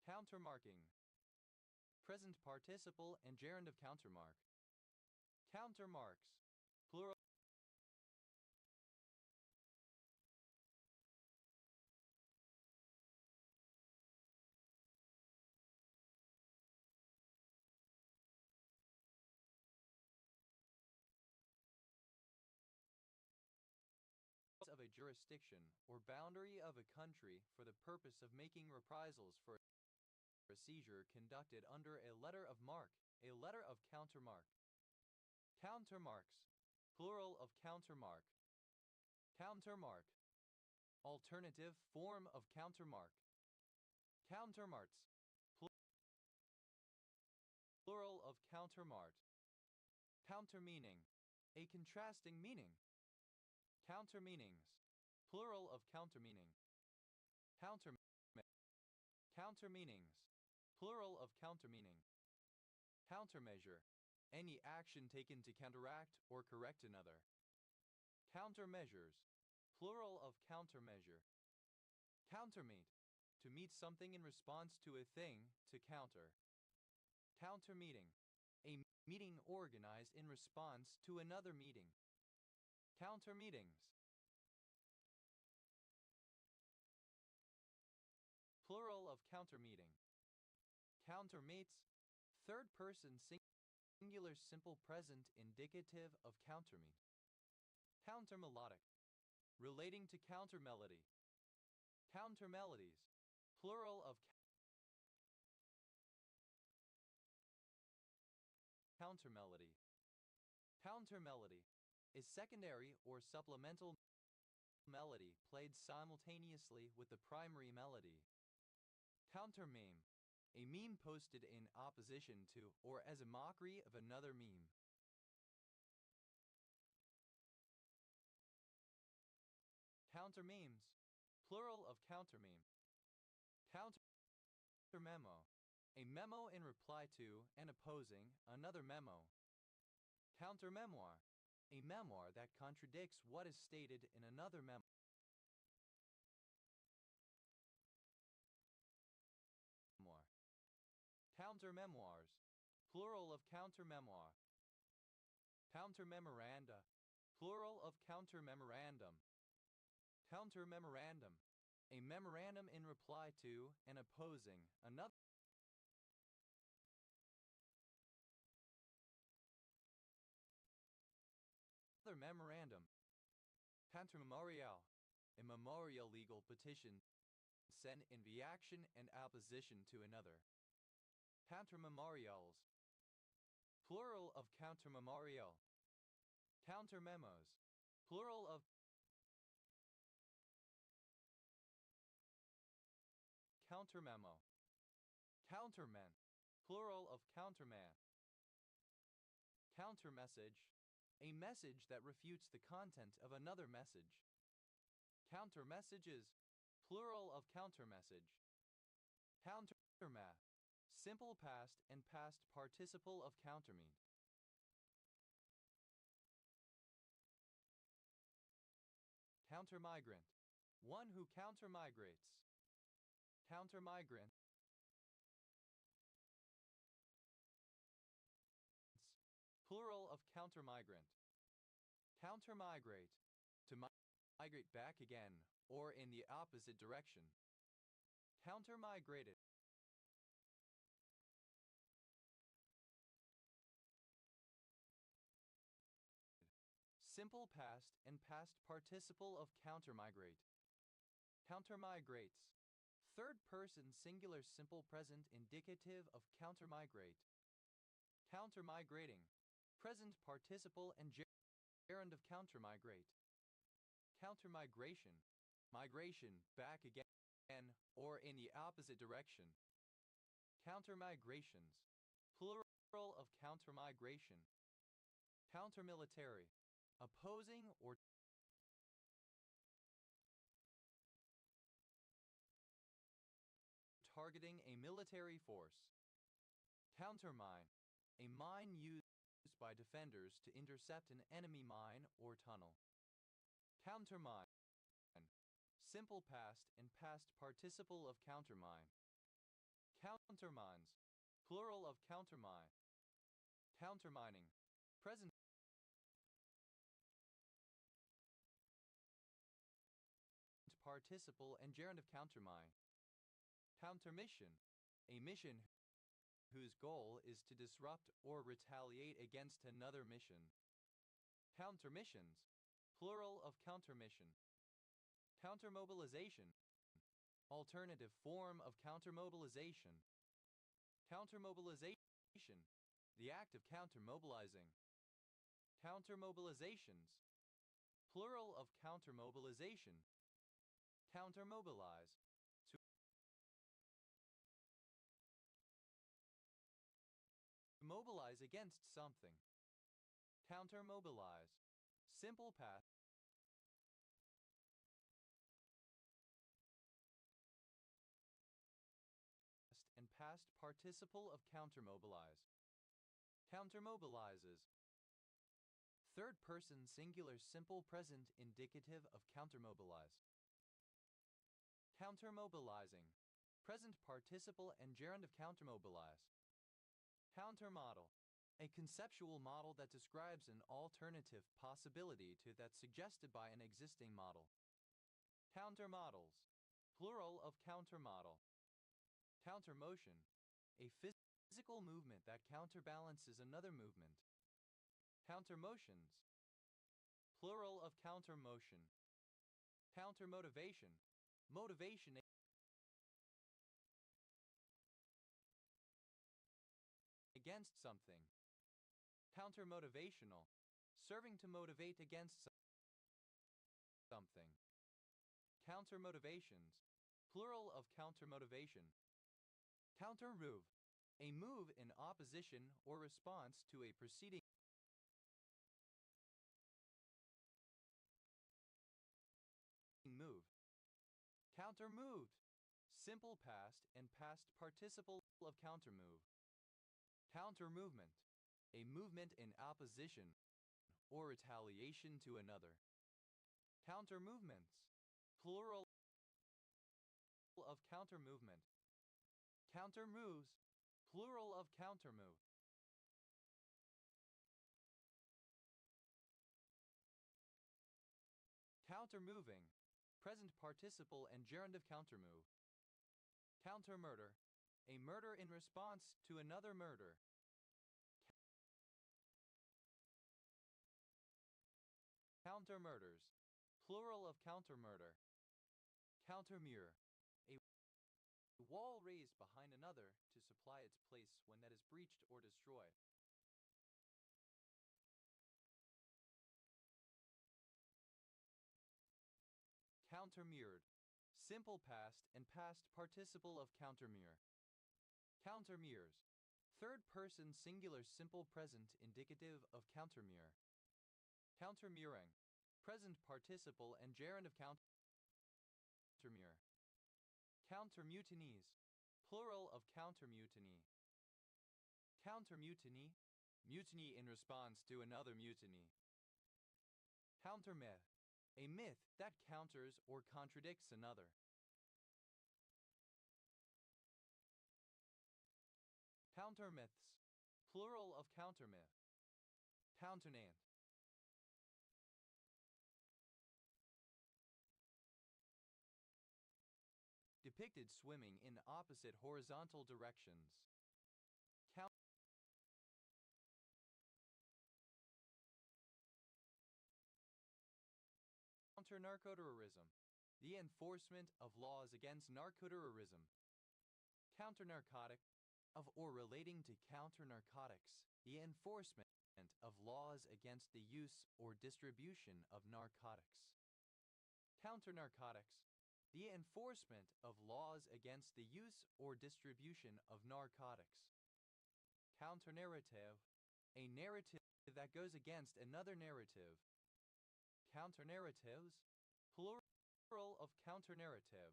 Countermarking. Present participle and gerund of countermark. Countermarks. Plural of a jurisdiction or boundary of a country for the purpose of making reprisals for a seizure conducted under a letter of marque, a letter of countermark. Countermarks. Plural of countermark. Countermark. Alternative form of countermark. Countermarts. Plural of countermart. Countermeaning. A contrasting meaning. Countermeanings. Plural of countermeaning. Countermeanings. Plural of countermeaning. Countermeasure. Any action taken to counteract or correct another. Countermeasures. Plural of countermeasure. Countermeet. To meet something in response to a thing, to counter. Countermeeting. A meeting organized in response to another meeting. Countermeetings. Plural of countermeeting. Countermates. Third person singular simple present indicative of countermeet. Countermelodic. Relating to countermelody. Countermelodies. Plural of countermelody. Countermelody is secondary or supplemental melody played simultaneously with the primary melody. Countermeme. A meme posted in opposition to or as a mockery of another meme. Countermemes. Plural of countermeme. Countermemo. A memo in reply to and opposing another memo. Countermemoir. A memoir that contradicts what is stated in another memoir. Countermemoirs. Plural of countermemoir. Countermemoranda. Plural of countermemorandum. Countermemorandum. A memorandum in reply to and opposing another memorandum. Countermemorial. A memorial legal petition sent in reaction and opposition to another. Countermemorials. Plural of countermemorial. Countermemos. Plural of countermemo. Counterman. Plural of counterman. Countermessage. A message that refutes the content of another message. Countermessages. Plural of countermessage. Countermath. Simple past and past participle of countermeet. Countermigrant. One who countermigrates. Countermigrant. Plural of countermigrant. Countermigrate. To migrate back again, or in the opposite direction. Countermigrated. Simple past and past participle of countermigrate. Countermigrates. Third person singular simple present indicative of countermigrate. Countermigrating. Present participle and gerund of countermigrate. Countermigration. Migration back again or in the opposite direction. Countermigrations. Plural of countermigration. Countermilitary. Opposing or targeting a military force. Countermine. A mine used by defenders to intercept an enemy mine or tunnel. Countermine. simple past and past participle of countermine. Countermines, plural of countermine. Countermining, present participle and gerund of countermine. Countermission, a mission whose goal is to disrupt or retaliate against another mission. Countermissions, plural of countermission. Countermobilization, alternative form of countermobilization. Countermobilization, the act of countermobilizing. Countermobilizations, plural of countermobilization. Countermobilize, to mobilize against something. Countermobilize, simple past and past participle of countermobilize. Countermobilizes, third person singular simple present indicative of countermobilize. Countermobilizing, present participle and gerund of countermobilize. Countermodel, a conceptual model that describes an alternative possibility to that suggested by an existing model. Countermodels, plural of countermodel. Countermotion, a physical movement that counterbalances another movement. Countermotions, plural of countermotion. Countermotivation, motivation against something. Countermotivational, serving to motivate against something. Countermotivations, plural of countermotivation. Countermove, a move in opposition or response to a preceding move. Countermoved, simple past and past participle of countermove. Countermovement, a movement in opposition or retaliation to another. Countermovements, plural of countermovement. Countermoves, plural of countermove. Countermoving, present participle and gerund of countermove. Countermurder, a murder in response to another murder. Countermurders, plural of countermurder. Countermure, a wall raised behind another to supply its place when that is breached or destroyed. Countermured, simple past and past participle of countermure. Countermures, third person singular simple present indicative of countermure. Countermuring, present participle and gerund of countermure. Countermutinies, plural of countermutiny. Countermutiny, mutiny in response to another mutiny. Countermyth, a myth that counters or contradicts another. Countermyths, plural of countermyth. Countenant, depicted swimming in opposite horizontal directions. Counter-narcoterrorism, the enforcement of laws against narcoterrorism. Counter-narcotic, of or relating to counter-narcotics, the enforcement of laws against the use or distribution of narcotics. Counter-narcotics, the enforcement of laws against the use or distribution of narcotics. Counter-narrative, a narrative that goes against another narrative. Counter-narratives, plural of counter-narrative.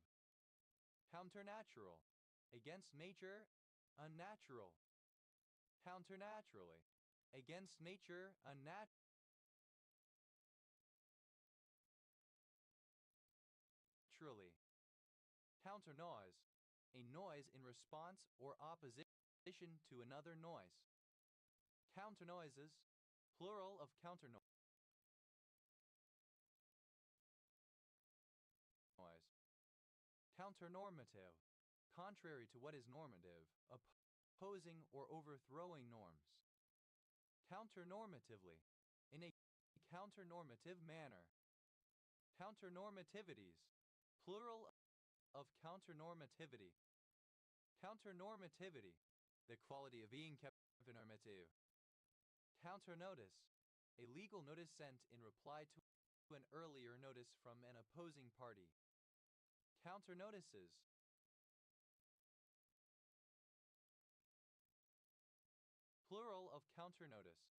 Counternatural, against nature, unnatural. Counternaturally, against nature, unnaturally. Counternoise, a noise in response or opposition to another noise. Counternoises, plural of counternoise. Counternormative, contrary to what is normative, opposing or overthrowing norms. Counternormatively, in a counternormative manner. Counternormativities, plural of counternormativity. Counternormativity, the quality of being counternormative. Counternotice, a legal notice sent in reply to an earlier notice from an opposing party. Counternotices, plural of counternotice.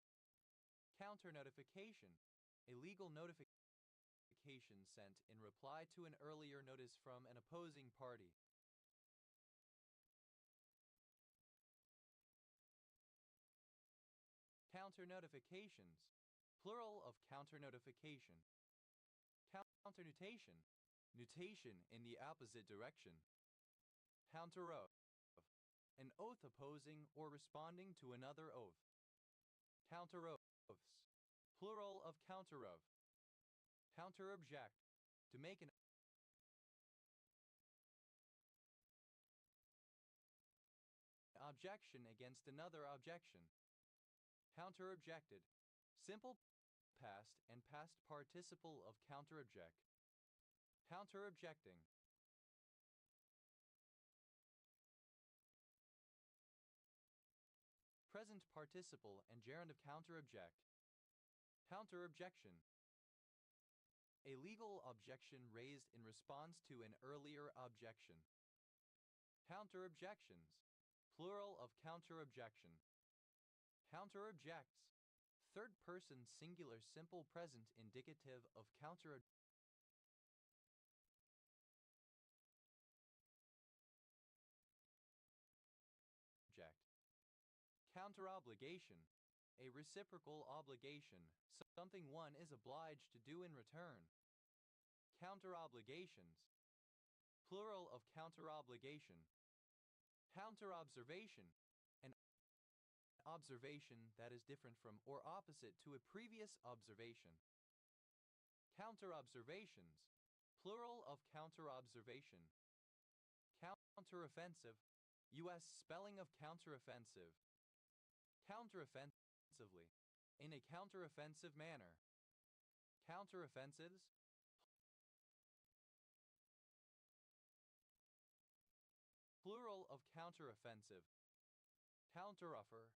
Counternotification, a legal notification sent in reply to an earlier notice from an opposing party. Counternotifications, plural of counternotification. Counternutation, nutation in the opposite direction. Counteroath, an oath opposing or responding to another oath. Counteroaths, plural of counteroath. Counterobject, to make an objection against another objection. Counterobjected, simple past and past participle of counterobject. Counterobjecting. Present participle and gerund of counterobject. Counterobjection, a legal objection raised in response to an earlier objection. Counterobjections, plural of counterobjection. Counterobjects, third person singular simple present indicative of counterobject. Counterobligation, a reciprocal obligation, something one is obliged to do in return. Counterobligations, plural of counterobligation. Counterobservation, an observation that is different from or opposite to a previous observation. Counterobservations, plural of counterobservation. Counteroffensive, U.S. spelling of counteroffensive. Counteroffensively, in a counteroffensive manner. Counteroffensives, plural of counteroffensive. Counteroffer,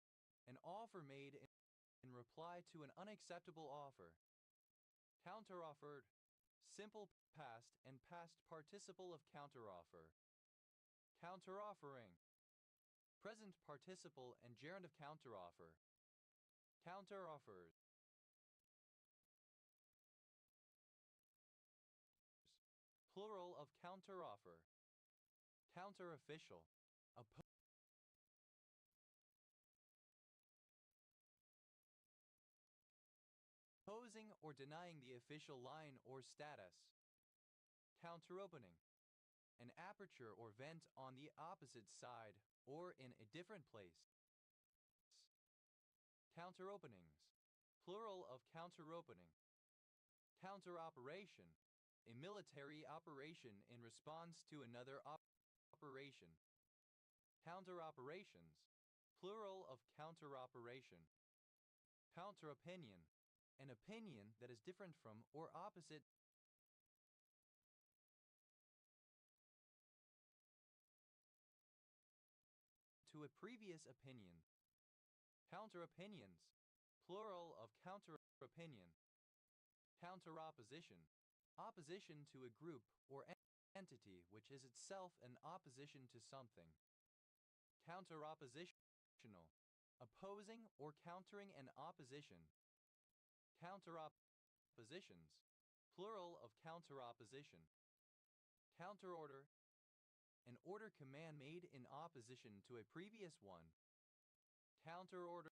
an offer made in reply to an unacceptable offer. Counteroffered, simple past and past participle of counteroffer. Counteroffering, present participle and gerund of counteroffer. Counteroffers, plural of counteroffer. Counterofficial, opposing or denying the official line or status. Counteropening, an aperture or vent on the opposite side or in a different place. Counteropenings, plural of counteropening. Counteroperation, a military operation in response to another operation. Counteroperations, plural of counteroperation. Counteropinion, an opinion that is different from or opposite to a previous opinion. Counteropinions, plural of counteropinion. Counteropposition, opposition to a group or entity which is itself an opposition to something. Counteroppositional, opposing or countering an opposition. Counteroppositions, plural of counteropposition. Counterorder, an order command made in opposition to a previous one. Counterorder,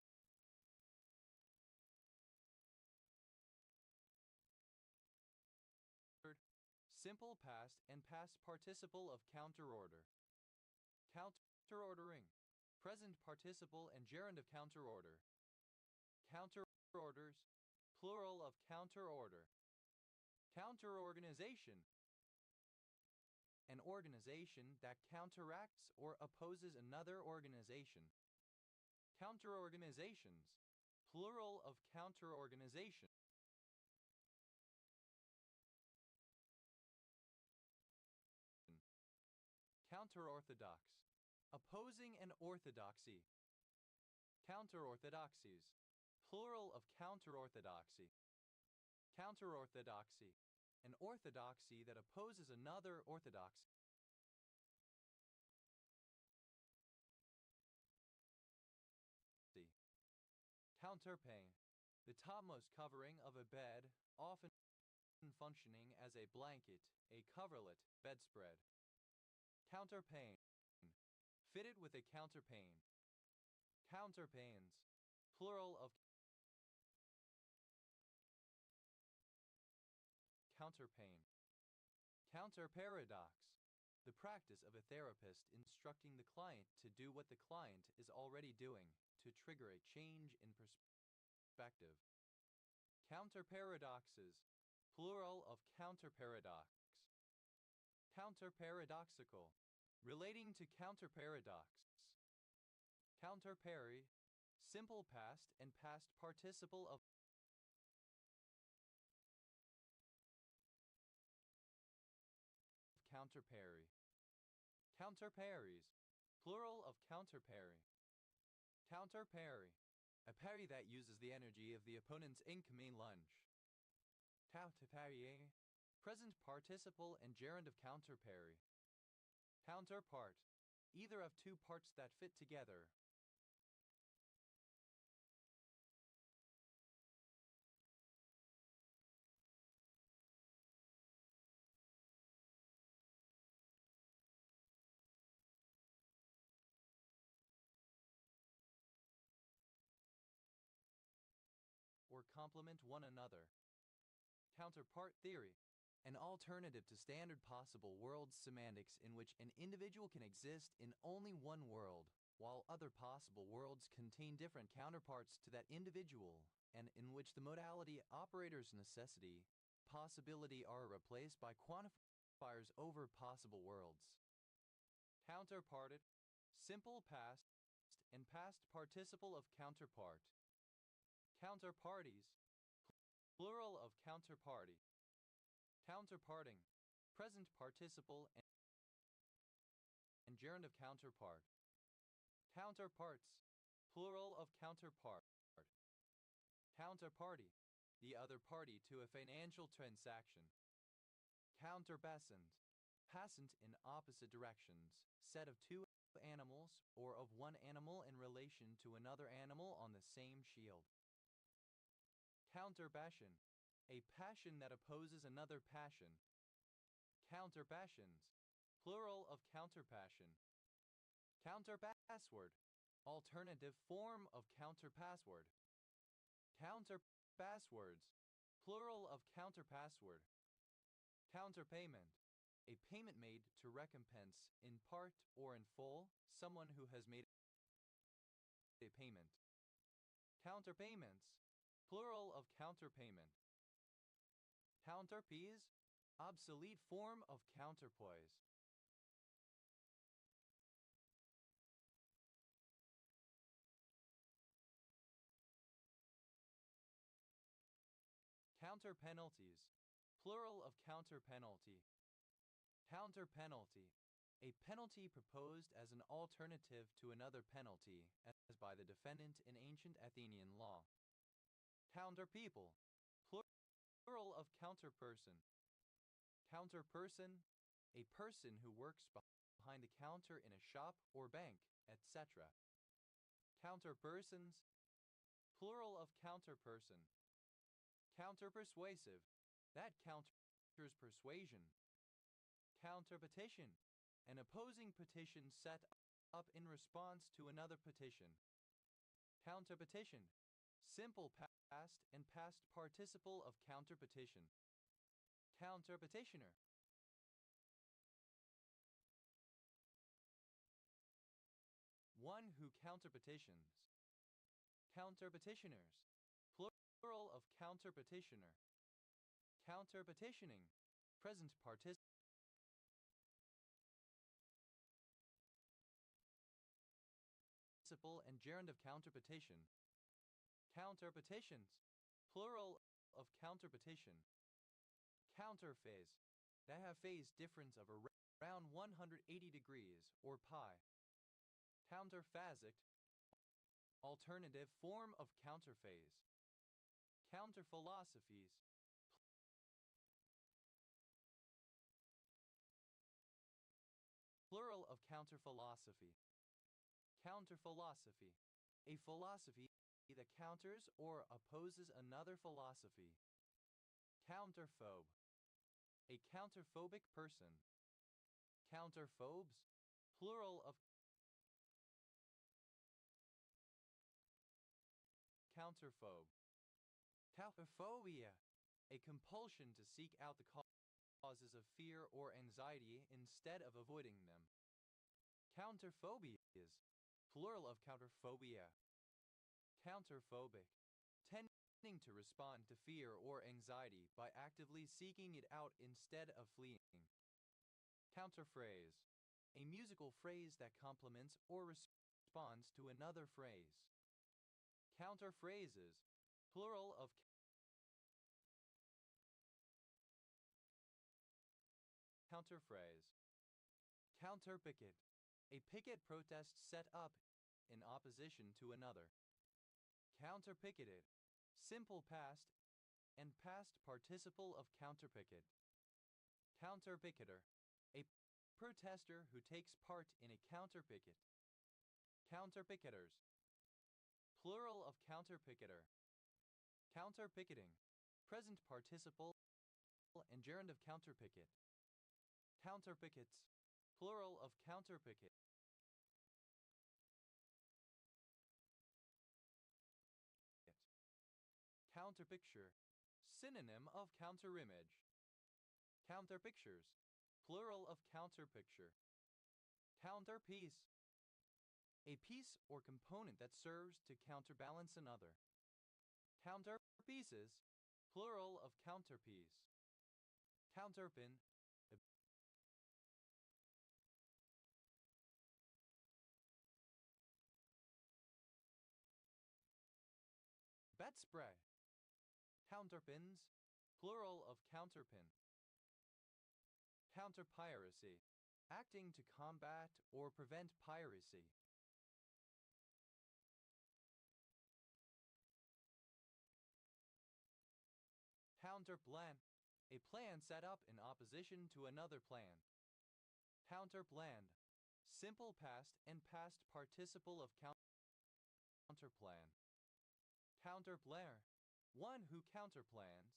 simple past and past participle of counterorder. Counterordering, present participle and gerund of counterorder. Counterorders, plural of counterorder. Counterorganization, an organization that counteracts or opposes another organization. Counterorganizations, plural of counterorganization. Counterorthodox, opposing an orthodoxy. Counterorthodoxies, plural of counterorthodoxy. Counterorthodoxy, an orthodoxy that opposes another orthodoxy. Counterpane, the topmost covering of a bed, often functioning as a blanket, a coverlet, bedspread. Counterpane, fitted with a counterpane. Counterpanes, plural of counterpane. Counterparadox, the practice of a therapist instructing the client to do what the client is already doing to trigger a change in perspective. Counterparadoxes, plural of counterparadox. Counterparadoxical, relating to counterparadox. Counterpary, simple past and past participle of counterpary. Counterparies, plural of counterpary. Counterparry, a parry that uses the energy of the opponent's incoming lunge. Counterparrier, present participle and gerund of counterparry. Counterpart, either of two parts that fit together. Or complement one another. Counterpart theory, an alternative to standard possible world semantics in which an individual can exist in only one world, while other possible worlds contain different counterparts to that individual, and in which the modality operator's necessity, possibility are replaced by quantifiers over possible worlds. Counterparted, simple past and past participle of counterpart. Counterparties, plural of counterparty. Counterparting, present participle and gerund of counterpart. Counterparts, plural of counterpart. Counterparty, the other party to a financial transaction. Counterbasant, passant in opposite directions, set of two animals or of one animal in relation to another animal on the same shield. Counterbastion, a passion that opposes another passion. Counterpassions, plural of counterpassion. Counterpassword, alternative form of counterpassword. Counterpasswords, plural of counterpassword. Counterpayment, a payment made to recompense, in part or in full, someone who has made a payment. Counterpayments, plural of counterpayment. Counterpoise, obsolete form of counterpoise. Counterpenalties, plural of counterpenalty. Counterpenalty, a penalty proposed as an alternative to another penalty, as by the defendant in ancient Athenian law. Counterpeople, plural of counterperson. Counterperson, a person who works behind the counter in a shop or bank, etc. Counterpersons, plural of counterperson. Counterpersuasive, that counters persuasion. Counterpetition, an opposing petition set up in response to another petition. Counterpetition, simple past and past participle of counterpetition. Counterpetitioner, one who counterpetitions. Counterpetitioners, plural of counterpetitioner. Counterpetitioning, present participle and gerund of counterpetition. Counterpetitions, plural of counterpetition. Counterphase, that have phase difference of around 180 degrees, or pi. Counterphasic, alternative form of counterphase. Counterphilosophies, plural of counterphilosophy. Counterphilosophy, a philosophy that counters or opposes another philosophy. Counterphobe, a counterphobic person. Counterphobes, plural of counterphobe. Counterphobia, a compulsion to seek out the causes of fear or anxiety instead of avoiding them. Counterphobias, plural of counterphobia. Counterphobic, tending to respond to fear or anxiety by actively seeking it out instead of fleeing. Counterphrase, a musical phrase that complements or responds to another phrase. Counterphrases, plural of counterphrase. Counterpicket, a picket protest set up in opposition to another. Counterpicketed, simple past and past participle of counterpicket. Counterpicketer, a protester who takes part in a counterpicket. Counterpicketers, plural of counterpicketer. Counterpicketing, present participle and gerund of counterpicket. Counterpickets, plural of counterpicket. Counterpicture, synonym of counterimage. Counterpictures, plural of counterpicture. Counterpiece, a piece or component that serves to counterbalance another. Counterpieces, plural of counterpiece. Counterpin, bedspray. Counterpins, plural of counterpin. Counterpiracy, acting to combat or prevent piracy. Counterplan, a plan set up in opposition to another plan. Counterplanned, simple past and past participle of counterplan. Counterplaner, one who counterplans.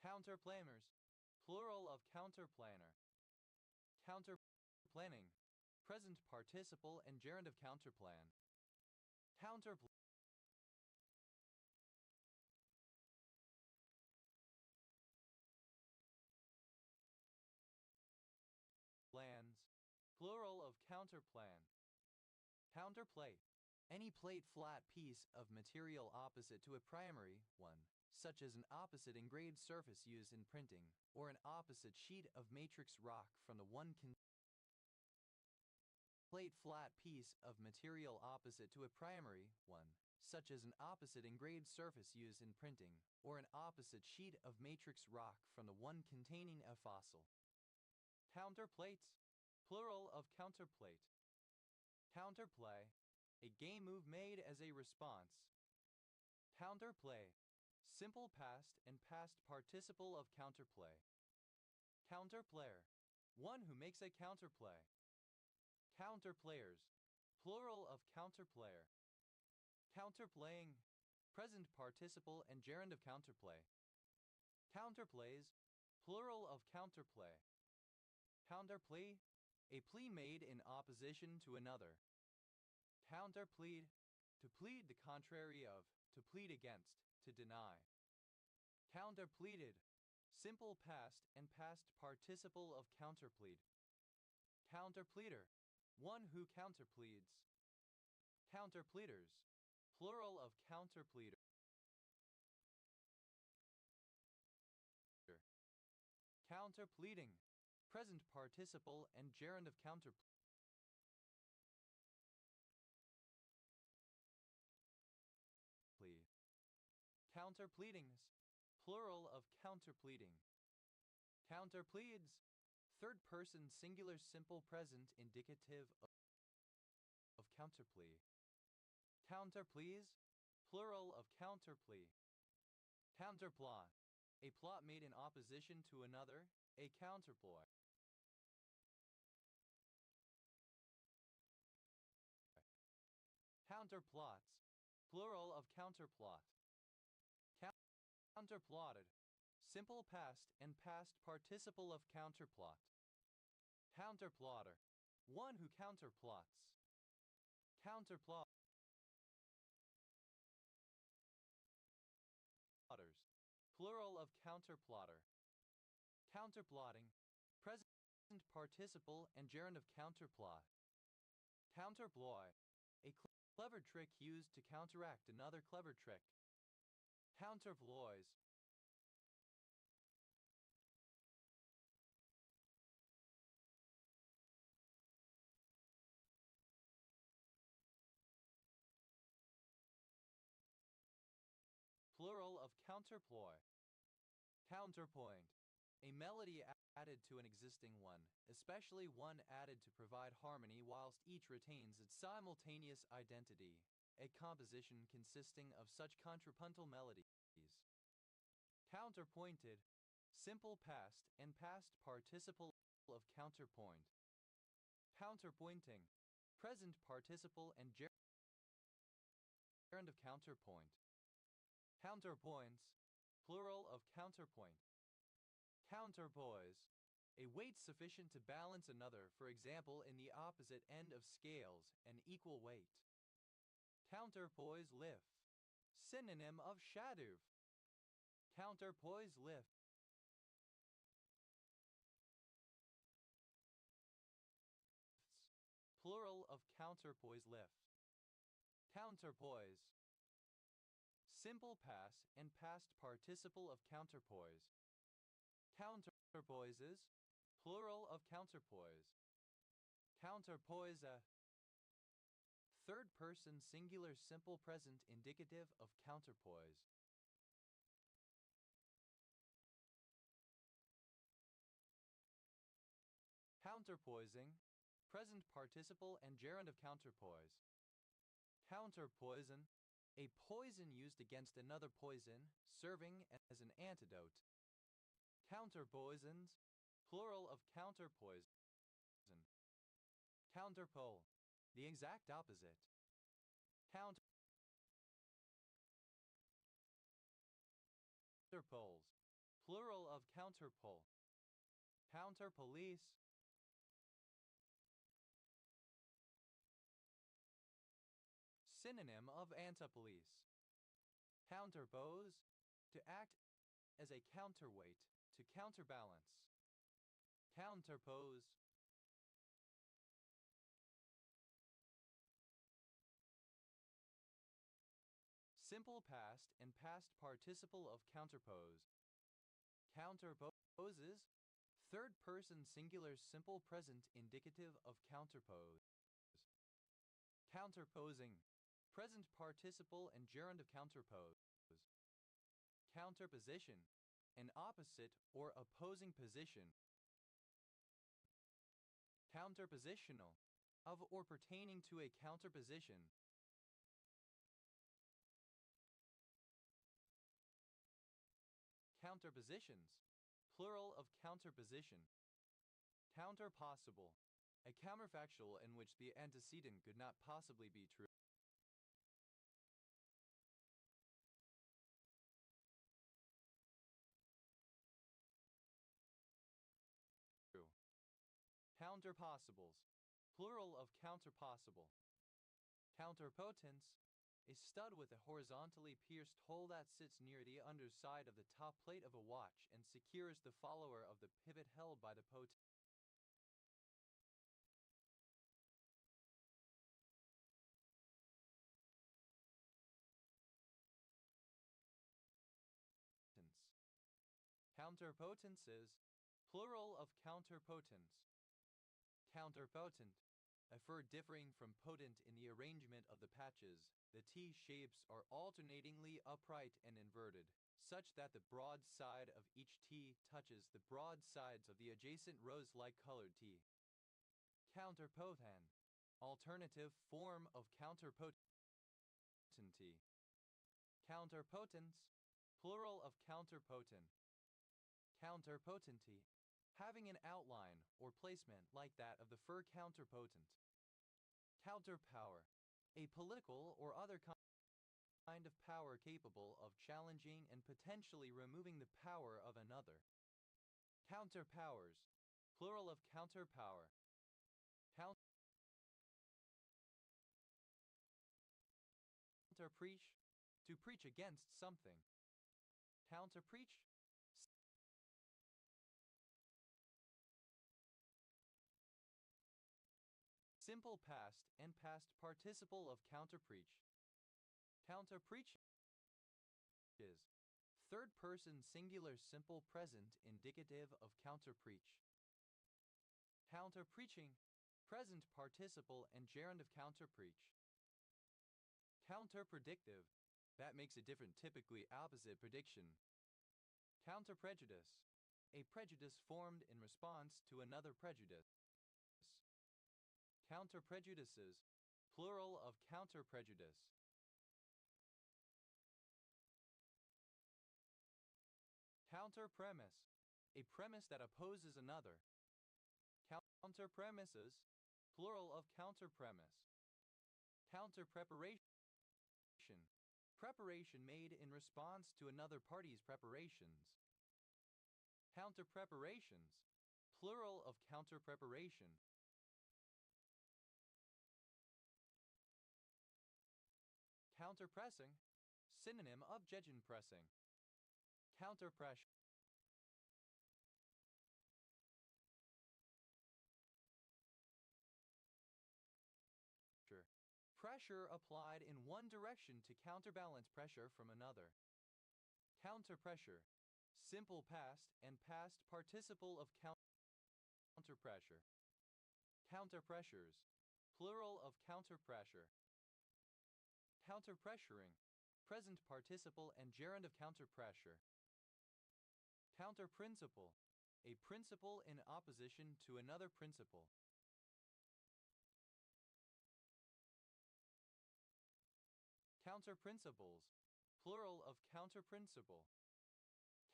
Counterplanners, plural of counterplanner. Counterplanning, present participle and gerund of counterplan. Counterplans, plural of counterplan. Counterplate, any plate flat piece of material opposite to a primary one, such as an opposite engraved surface used in printing, or an opposite sheet of matrix rock from the one plate flat piece of material opposite to a primary one, such as an opposite engraved surface used in printing, or an opposite sheet of matrix rock from the one containing a fossil. Counterplates, plural of counterplate. Counterplay, a game move made as a response. Counterplay, simple past and past participle of counterplay. Counterplayer, one who makes a counterplay. Counterplayers, plural of counterplayer. Counterplaying, present participle and gerund of counterplay. Counterplays, plural of counterplay. Counterplea, a plea made in opposition to another. Counterplead, to plead the contrary of, to plead against, to deny. Counterpleaded, Simple past and past participle of counterplead. Counterpleader, one who counterpleads. Counterpleaders, plural of counterpleader. Counterpleading, present participle and gerund of counterplead. Counterpleadings, plural of counterpleading. Counterpleads, third person singular simple present indicative of counterplea. Counterpleas, plural of counterplea. Counterplot, a plot made in opposition to another, a counterploy. Counterplots, plural of counterplot. Counterplotted, simple past and past participle of counterplot. Counterplotter, one who counterplots. Counterplotters, plural of counterplotter. Counterplotting, present participle and gerund of counterplot. Counterploy, a clever trick used to counteract another clever trick. Counterploys, plural of counterploy. Counterpoint, a melody added to an existing one, especially one added to provide harmony whilst each retains its simultaneous identity, a composition consisting of such contrapuntal melodies. Counterpointed, simple past and past participle of counterpoint. Counterpointing, present participle and gerund of counterpoint. Counterpoints, plural of counterpoint. Counterpoise, a weight sufficient to balance another, for example in the opposite end of scales, an equal weight. Counterpoise lift, synonym of shadoof. Counterpoise lift, plural of counterpoise lift. Counterpoise, simple past and past participle of counterpoise. Counterpoises, plural of counterpoise. Counterpoise, third person singular simple present indicative of counterpoise. Counterpoising, present participle and gerund of counterpoise. Counterpoison, a poison used against another poison, serving as an antidote. Counterpoisons, plural of counterpoison. Counterpole, the exact opposite. Counterpoles, plural of counterpole. Counterpolice, synonym of antipolice. Counterpose, to act as a counterweight, to counterbalance. Counterpose, simple past and past participle of counterpose. Counterposes, third person singular simple present indicative of counterpose. Counterposing, present participle and gerund of counterpose. Counterposition, an opposite or opposing position. Counterpositional, of or pertaining to a counterposition. Counterpositions, plural of counterposition. Counterpossible, a counterfactual in which the antecedent could not possibly be true. Counterpossibles, plural of counterpossible. Counterpotence, A stud with a horizontally pierced hole that sits near the underside of the top plate of a watch and secures the follower of the pivot held by the potence. Counterpotences, plural of counterpotence. Counterpotent, a fur differing from potent in the arrangement of the patches. The T shapes are alternatingly upright and inverted, such that the broad side of each T touches the broad sides of the adjacent rose-like colored T. Counterpotent, alternative form of counterpotency. Counterpotence, plural of counterpotent. Counterpotency, having an outline or placement like that of the fur counterpotent. Counterpower, a political or other kind of power capable of challenging and potentially removing the power of another. Counterpowers, plural of counterpower. Counterpreach, to preach against something. Counterpreach, simple past and past participle of counterpreach. Counterpreach is third person singular simple present indicative of counterpreach. Counterpreaching, present participle and gerund of counterpreach. Counterpredictive, that makes a different typically opposite prediction. Counterprejudice, a prejudice formed in response to another prejudice. Counterprejudices, plural of counterprejudice. Counterpremise, a premise that opposes another. Counterpremises, plural of counterpremise. Counterpreparation, preparation made in response to another party's preparations. Counterpreparations, plural of counterpreparation. Counterpressing, synonym of gegenpressing. Counterpressure, pressure applied in one direction to counterbalance pressure from another. Counterpressure, simple past and past participle of counterpressure. Counterpressures, plural of counterpressure. Counterpressuring, present participle and gerund of counterpressure. Counterprinciple, a principle in opposition to another principle. Counterprinciples, plural of counterprinciple.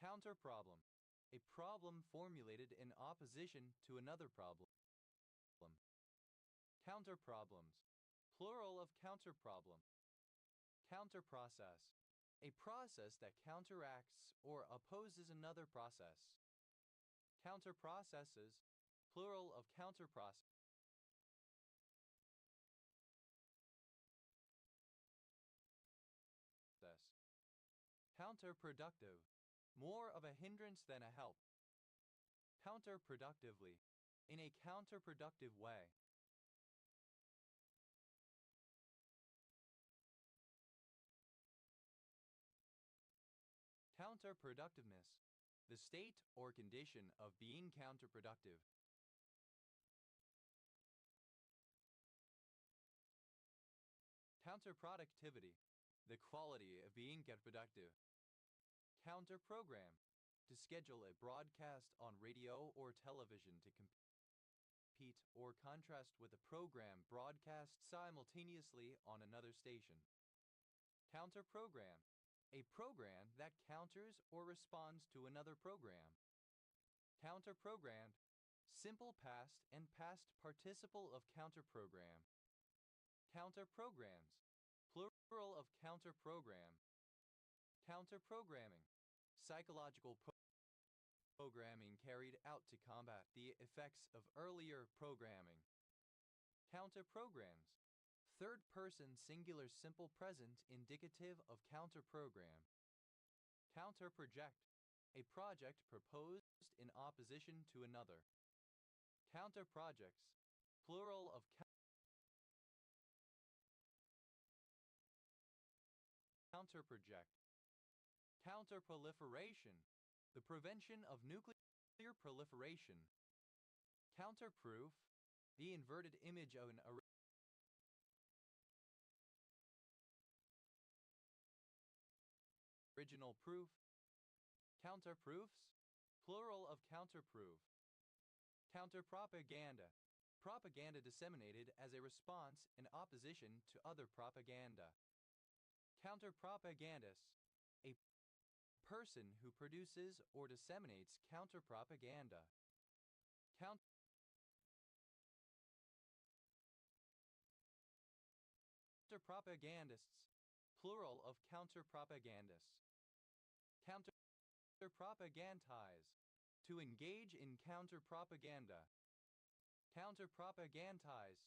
Counterproblem, a problem formulated in opposition to another problem. Counterproblems, plural of counterproblem. Counterprocess, a process that counteracts or opposes another process. Counterprocesses, plural of counterprocess. Counterproductive, more of a hindrance than a help. Counterproductively, in a counterproductive way. Counterproductiveness, the state or condition of being counterproductive. Counterproductivity, the quality of being counterproductive. Counterprogram, to schedule a broadcast on radio or television to compete or contrast with a program broadcast simultaneously on another station. Counterprogram, a program that counters or responds to another program. Counterprogrammed, simple past and past participle of counterprogram. Counterprograms, plural of counterprogram. Counterprogramming, psychological programming carried out to combat the effects of earlier programming. Counterprograms, Third person singular simple present indicative of counter-program. Counter-project, a project proposed in opposition to another. Counter-projects, plural of counter-project. Counter-proliferation, the prevention of nuclear proliferation. Counter-proof, the inverted image of an original proof. Counterproofs, plural of counterproof. Counterpropaganda, propaganda disseminated as a response in opposition to other propaganda. Counterpropagandist, a person who produces or disseminates counterpropaganda. Counterpropagandists, plural of counterpropagandists. Counterpropagandize, to engage in counterpropaganda. Counterpropagandize,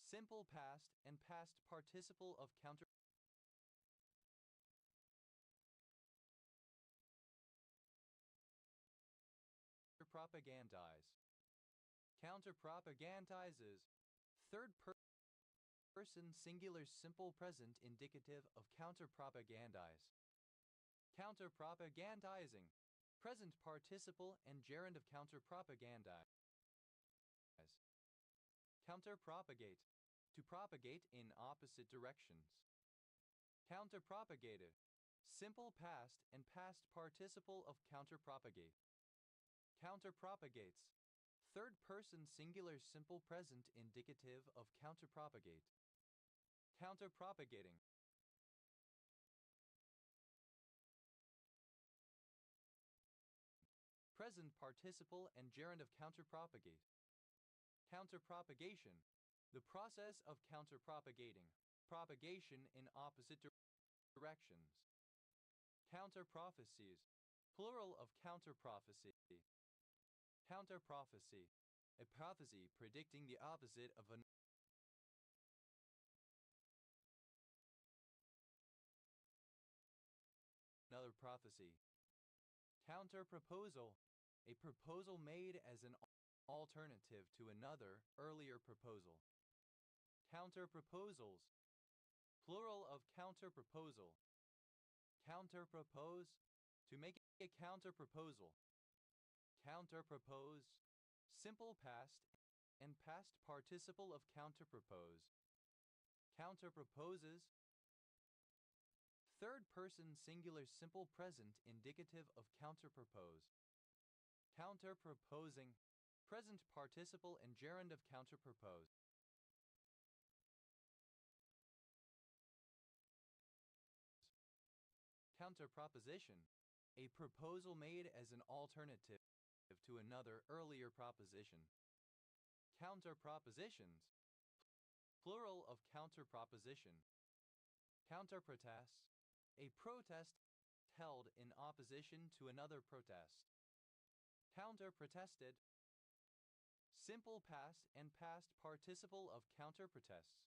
simple past and past participle of counterpropagandize. Counterpropagandizes, third person singular simple present indicative of counterpropagandize. Counterpropagandizing, present participle and gerund of counterpropagandize. Counterpropagate, to propagate in opposite directions. Counterpropagated, simple past and past participle of counterpropagate. Counterpropagates, third person singular simple present indicative of counterpropagate. Counterpropagating, present participle and gerund of counterpropagate. Counterpropagation, the process of counterpropagating, propagation in opposite directions. Counterprophecies, plural of counterprophecy. Counterprophecy, a prophecy predicting the opposite of another prophecy. Counterproposal, a proposal made as an alternative to another earlier proposal. Counterproposals, plural of counterproposal. Counterpropose, to make a counterproposal. Counterpropose, simple past and past participle of counterpropose. Counterproposes, third person singular simple present indicative of counterpropose. Counterproposing, present participle and gerund of counterpropose. Counterproposition, a proposal made as an alternative to another earlier proposition. Counterpropositions, plural of counterproposition. Counterprotest, a protest held in opposition to another protest. Counterprotested, simple past and past participle of counterprotests.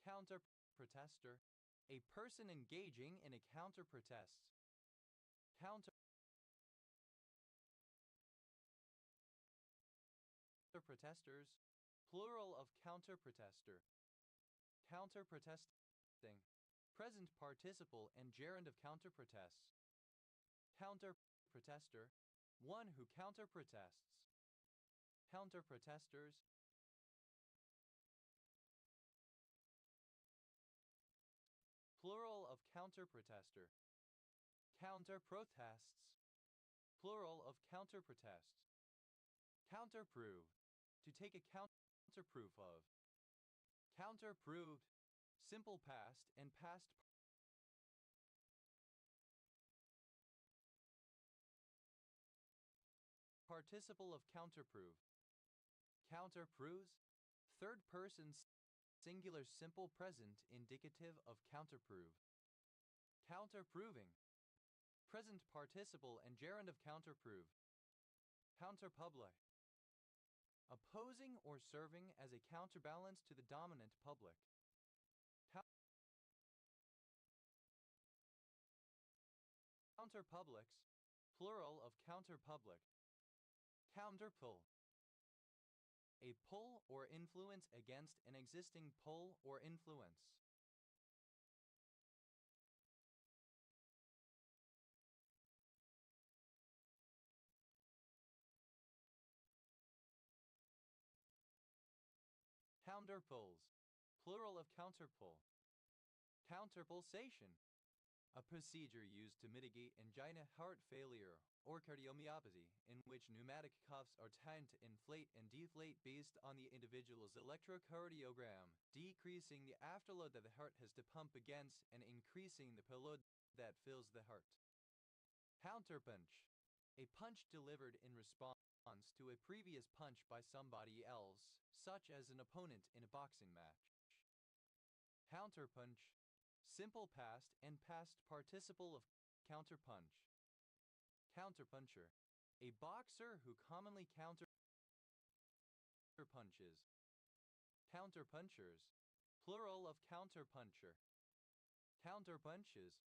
Counterprotester, a person engaging in a counterprotest. Counterprotesters, plural of counterprotester. Counterprotesting, present participle and gerund of counterprotests. Counterprotester, one who counterprotests. Counterprotesters, plural of counterprotester. Counterprotests, plural of counterprotest. Counterprove, to take a counterproof of. Counterproved, simple past and past participle of counterprove. Counterproves, third person singular simple present indicative of counterprove. Counterproving, present participle and gerund of counterprove. Counterpublic, opposing or serving as a counterbalance to the dominant public. Counterpublics, plural of counterpublic. Counterpull. A pull or influence against an existing pull or influence. Counterpulls, plural of counterpull. Counterpulsation. A procedure used to mitigate angina, heart failure, or cardiomyopathy, in which pneumatic cuffs are timed to inflate and deflate based on the individual's electrocardiogram, decreasing the afterload that the heart has to pump against and increasing the payload that fills the heart. Counterpunch. A punch delivered in response to a previous punch by somebody else, such as an opponent in a boxing match. Counterpunch. Simple past and past participle of counterpunch. Counterpuncher. A boxer who commonly counterpunches. Counterpunchers. Plural of counterpuncher. Counterpunches.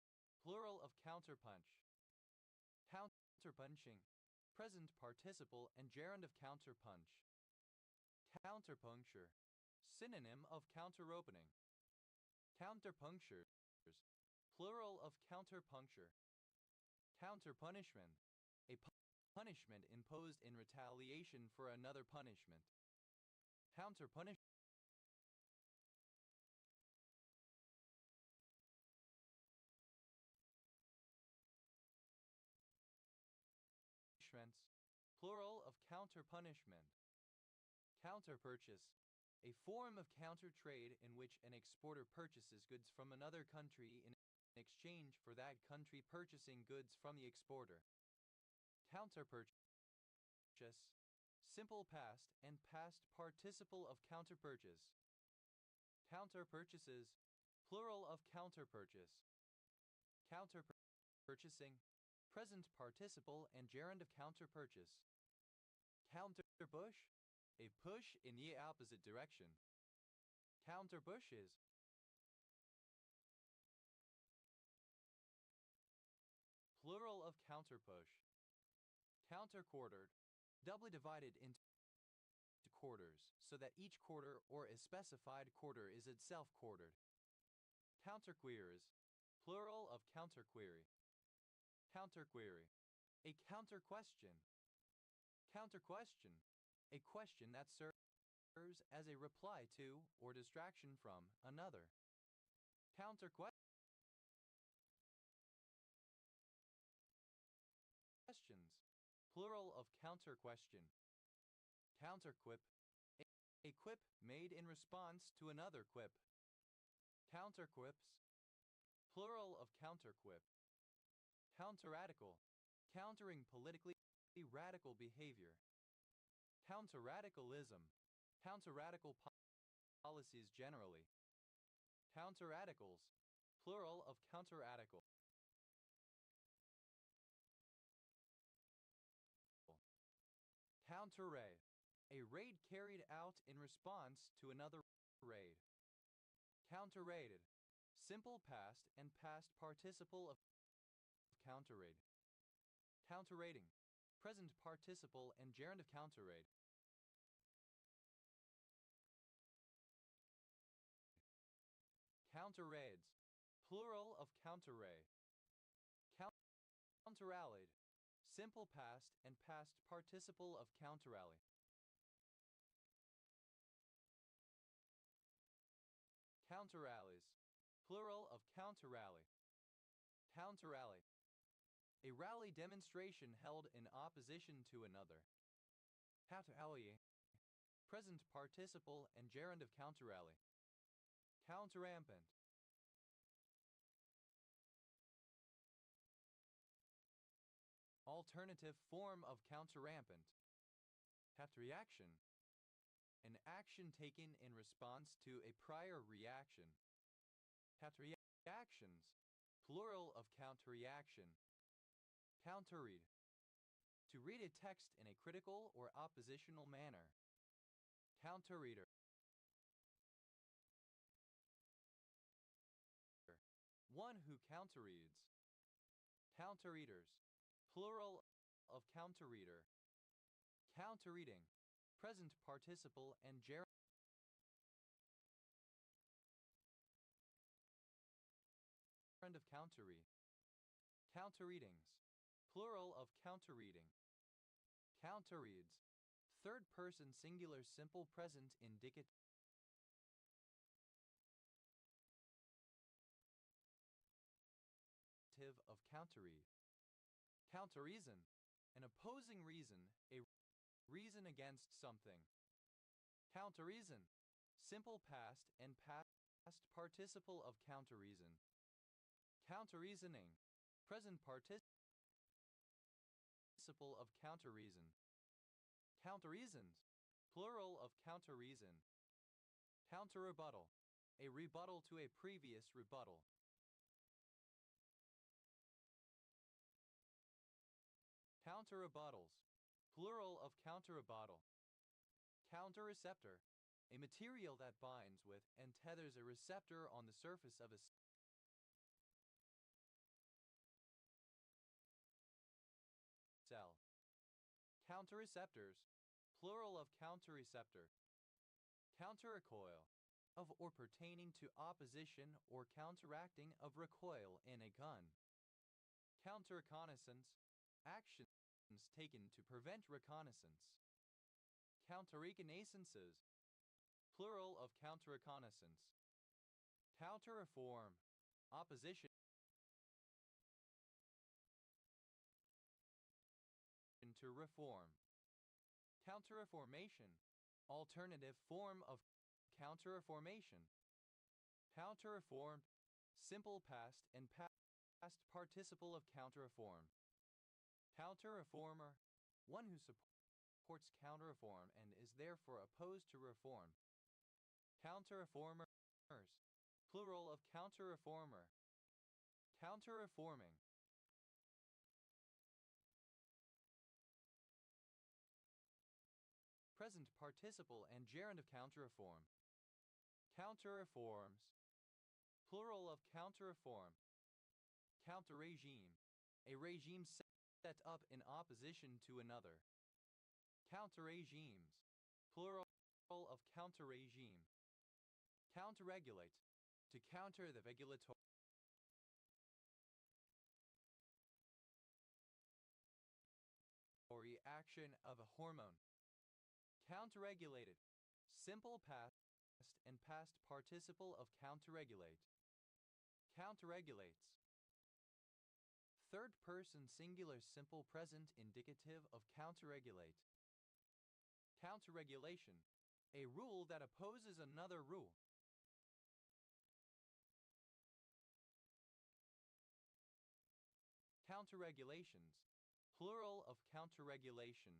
Plural of counterpunch. Counterpunching. Present participle and gerund of counterpunch. Counterpuncture. Synonym of counteropening. Counterpunctures. Plural of counterpuncture. Counterpunishment. A punishment imposed in retaliation for another punishment. Counterpunishment. Plural of counterpunishment. Counterpurchase. A form of counter-trade in which an exporter purchases goods from another country in exchange for that country purchasing goods from the exporter. Counterpurchase. Simple past and past participle of counterpurchase. Counterpurchases. Plural of counterpurchase. Counterpurchasing. Present participle and gerund of counterpurchase. Counterpush. A push in the opposite direction. Counterbushes. Plural of counterpush. Counterquartered. Doubly divided into quarters, so that each quarter or a specified quarter is itself quartered. Counterqueries. Plural of counterquery. Counterquery. A counterquestion. Counterquestion. A question that serves as a reply to or distraction from another. Counterquestions. Plural of counterquestion. Counterquip. A quip made in response to another quip. Counterquips. Plural of counterquip. Counterradical. Countering politically radical behavior. Counterradicalism. Counterradical policies generally. Counterradicals. Plural of counterradical. Counterray. A raid carried out in response to another raid. Counterrated. Simple past and past participle of counterraid. Counterrating. Present participle and gerund of counterraid. Counterraids. Plural of counterray. Counterallied. Simple past and past participle of counterally. Counterallies. Plural of counterrally. Counterrally. A rally demonstration held in opposition to another. Counterallier. Present participle and gerund of counterally. Counterampant. Alternative form of counterrampant. Counterreaction. An action taken in response to a prior reaction. Counterreactions. Plural of counterreaction. Counterread. To read a text in a critical or oppositional manner. Counterreader. One who counterreads. Counterreaders, plural of counterreader. Counterreading, present participle and gerund of counterread. Counterreadings, plural of counterreading. Counterreads, third person singular simple present indicative of counterread. Counterreason, an opposing reason, a reason against something. Counterreason, simple past and past participle of counterreason. Counterreasoning, present participle of counterreason. Counterreasons, plural of counterreason. Counterrebuttal, a rebuttal to a previous rebuttal. Counterrebuttals, plural of counterrebuttal. Counterreceptor, a material that binds with and tethers a receptor on the surface of a cell. Counterreceptors, plural of counterreceptor. Counterrecoil, of or pertaining to opposition or counteracting of recoil in a gun. Counterreconnaissance, actions taken to prevent reconnaissance. Counterreconnaissances, plural of counterreconnaissance. Counterreform, opposition to reform. Counterreformation, alternative form of counterreformation. Counterreformed, simple past and past participle of counterreform. Counterreformer, one who supports counterreform and is therefore opposed to reform. Counterreformers, plural of counterreformer. Counterreforming. Present participle and gerund of counterreform. Counterreforms, plural of counterreform. Counterregime, a regime set up in opposition to another. Counterregimes, plural of counterregime. Counterregulate, to counter the regulatory action of a hormone. Counterregulated, simple past and past participle of counterregulate. Counterregulates, third person singular simple present indicative of counterregulate. Counterregulation, a rule that opposes another rule. Counterregulations, plural of counterregulation.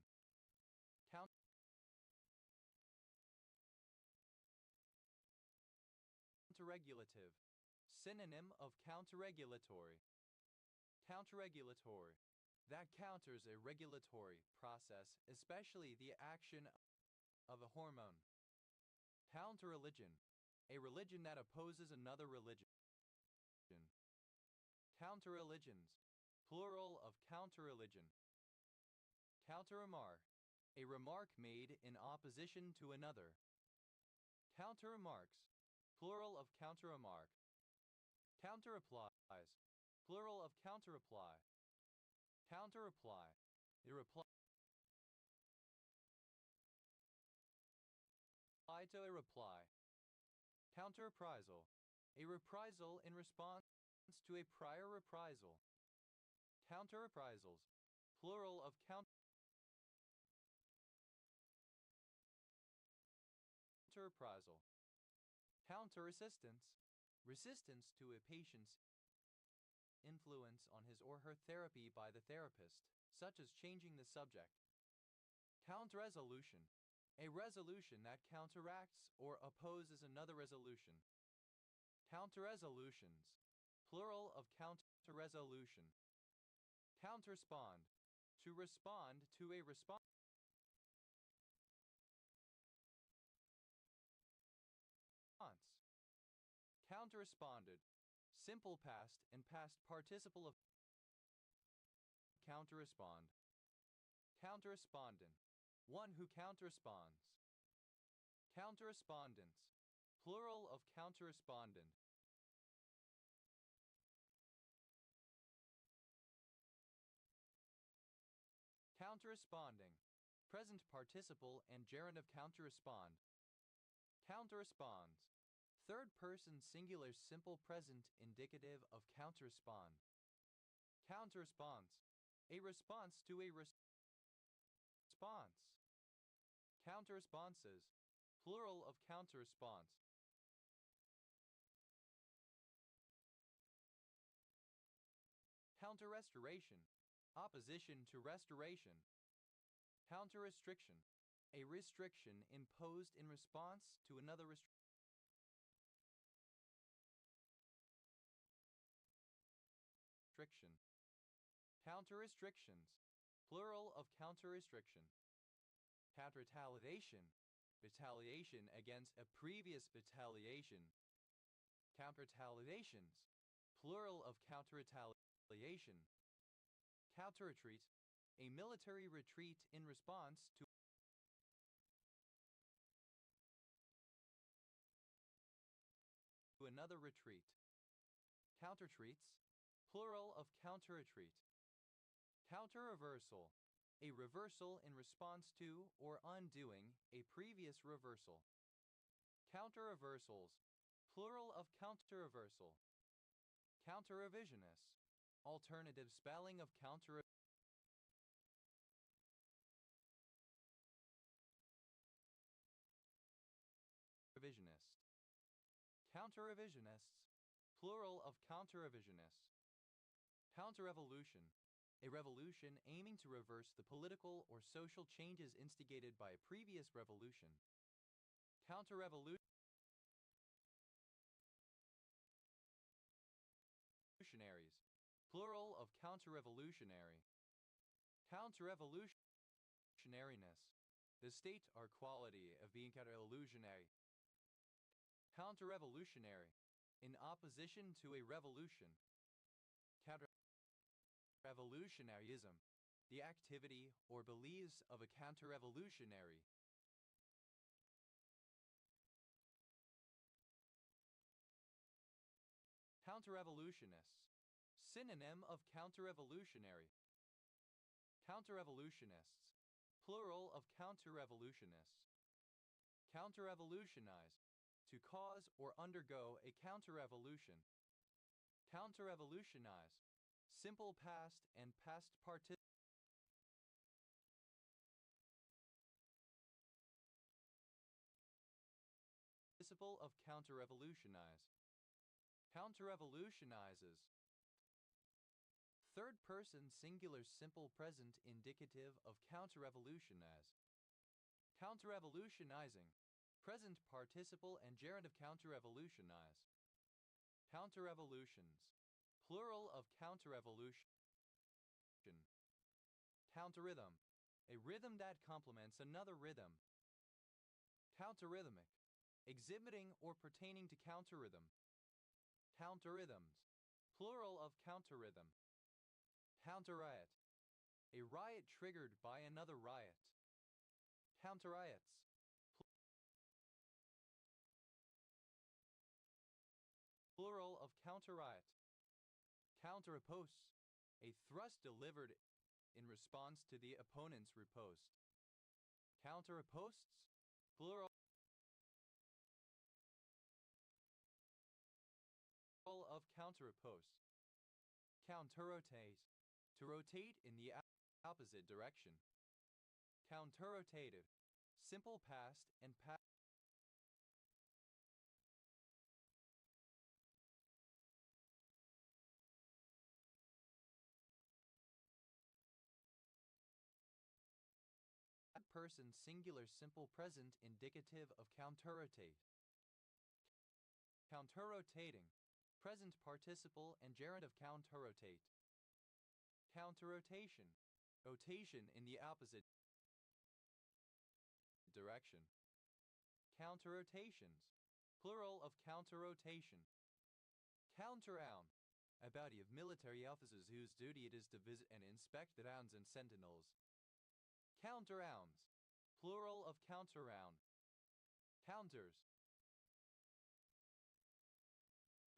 Counterregulative, synonym of counterregulatory. Counterregulatory, that counters a regulatory process, especially the action of a hormone. Counterreligion, a religion that opposes another religion. Counterreligions, plural of counterreligion. Counterremark, a remark made in opposition to another. Counterremarks, plural of counterremark. Counterreplies, plural of counterreply. Counterreply, a reply to a reply. Counterreprisal, a reprisal in response to a prior reprisal. Counterreprisals, plural of counterreprisal. Counterresistance, resistance to a patient's influence on his or her therapy by the therapist, such as changing the subject. Counterresolution, a resolution that counteracts or opposes another resolution. Counterresolutions, plural of counterresolution. Counterspond, to respond to a response. Counterresponded, simple past and past participle of counterrespond. Counterrespondent, one who counterresponds. Counterrespondents, plural of counterrespondent. Counterresponding, present participle and gerund of counterrespond. Counterresponds, third person singular simple present indicative of counterrespond. Counterresponse, a response to a response. Counterresponses, plural of counterresponse. Counterrestoration, opposition to restoration. Counterrestriction, a restriction imposed in response to another restriction. Counterrestrictions, plural of counterrestriction. Counterretaliation, retaliation against a previous retaliation. Counterretaliations, plural of counterretaliation. Counterretreat, a military retreat in response to another retreat. Countertreats, plural of counterretreat. Counterreversal, a reversal in response to or undoing a previous reversal. Counterreversals, plural of counterreversal. Counterrevisionist, alternative spelling of counterrevisionist. Counterrevisionists, plural of counterrevisionists. Counterrevolution, a revolution aiming to reverse the political or social changes instigated by a previous revolution. Counterrevolutionaries, plural of counterrevolutionary. Counterrevolutionariness, the state or quality of being counterrevolutionary. Counterrevolutionary, in opposition to a revolution. Counterrevolutionaryism, the activity or beliefs of a counterrevolutionary. Counterrevolutionists, synonym of counterrevolutionary. Counterrevolutionists, plural of counterrevolutionists. Counterrevolutionize, to cause or undergo a counterrevolution. Counterrevolutionize, simple past and past participle of counterrevolutionize. Counterrevolutionizes, third person singular simple present indicative of counterrevolutionize. Counterrevolutionizing, present participle and gerund of counterrevolutionize. Counterrevolutions, plural of counterrevolution. Counterrhythm, a rhythm that complements another rhythm. Counterrhythmic, exhibiting or pertaining to counterrhythm. Counterrhythms, plural of counterrhythm. Counterriot, a riot triggered by another riot. Counterriots, plural of counterriot. Counterriposte, a thrust delivered in response to the opponent's riposte. Counterriposts, plural of counterriposte. Counterrotate, to rotate in the opposite direction. Counterrotative, simple past and past person singular simple present indicative of counterrotate. Counterrotating, present participle and gerund of counterrotate. Counterrotation, rotation in the opposite direction. Counterrotations, plural of counterrotation. Counteround, a body of military officers whose duty it is to visit and inspect the rounds and sentinels. Counter-rounds, plural of counter-round. Counters,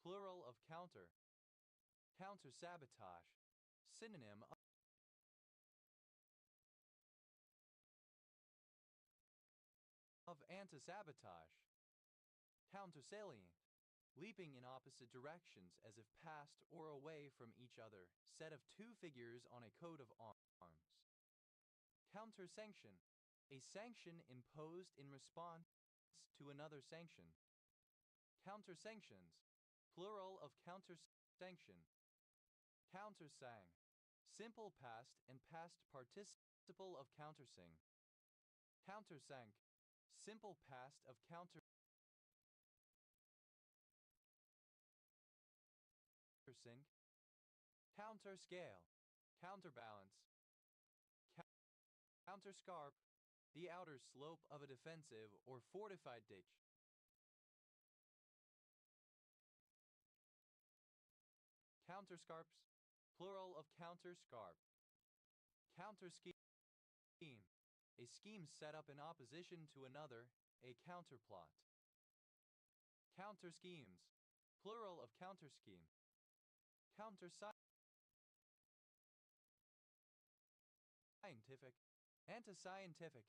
plural of counter. Counter-sabotage, synonym of anti-sabotage. Counter-salient, leaping in opposite directions as if past or away from each other, set of two figures on a coat of arms. Counter-sanction, a sanction imposed in response to another sanction. Counter-sanctions, plural of counter-sanction. Countersang, simple past and past participle of countersing. Countersank, simple past of countersink. Counterscale, counterbalance. Counterscarp, the outer slope of a defensive or fortified ditch. Counterscarps, plural of counterscarp. Counterscheme, a scheme set up in opposition to another, a counterplot. Counterschemes, plural of counterscheme. Counterscientific, anti-scientific.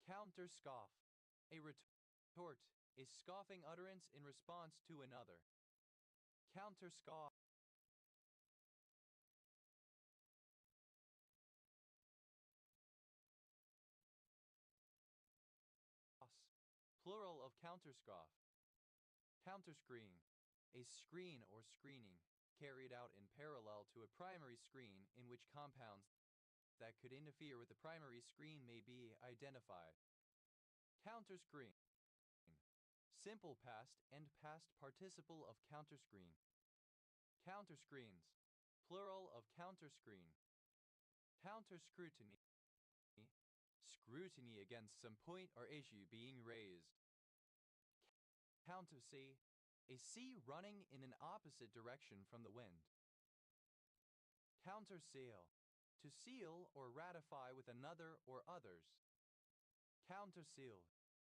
Counterscoff, a retort, a scoffing utterance in response to another. Counterscoff, plural of counterscoff. Counterscreen, a screen or screening, carried out in parallel to a primary screen in which compounds that could interfere with the primary screen may be identified. Counterscreen, simple past and past participle of counterscreen. Counterscreens, plural of counterscreen. Counterscrutiny, scrutiny against some point or issue being raised. Countersea, a sea running in an opposite direction from the wind. Counterseal, to seal or ratify with another or others. Countersealed,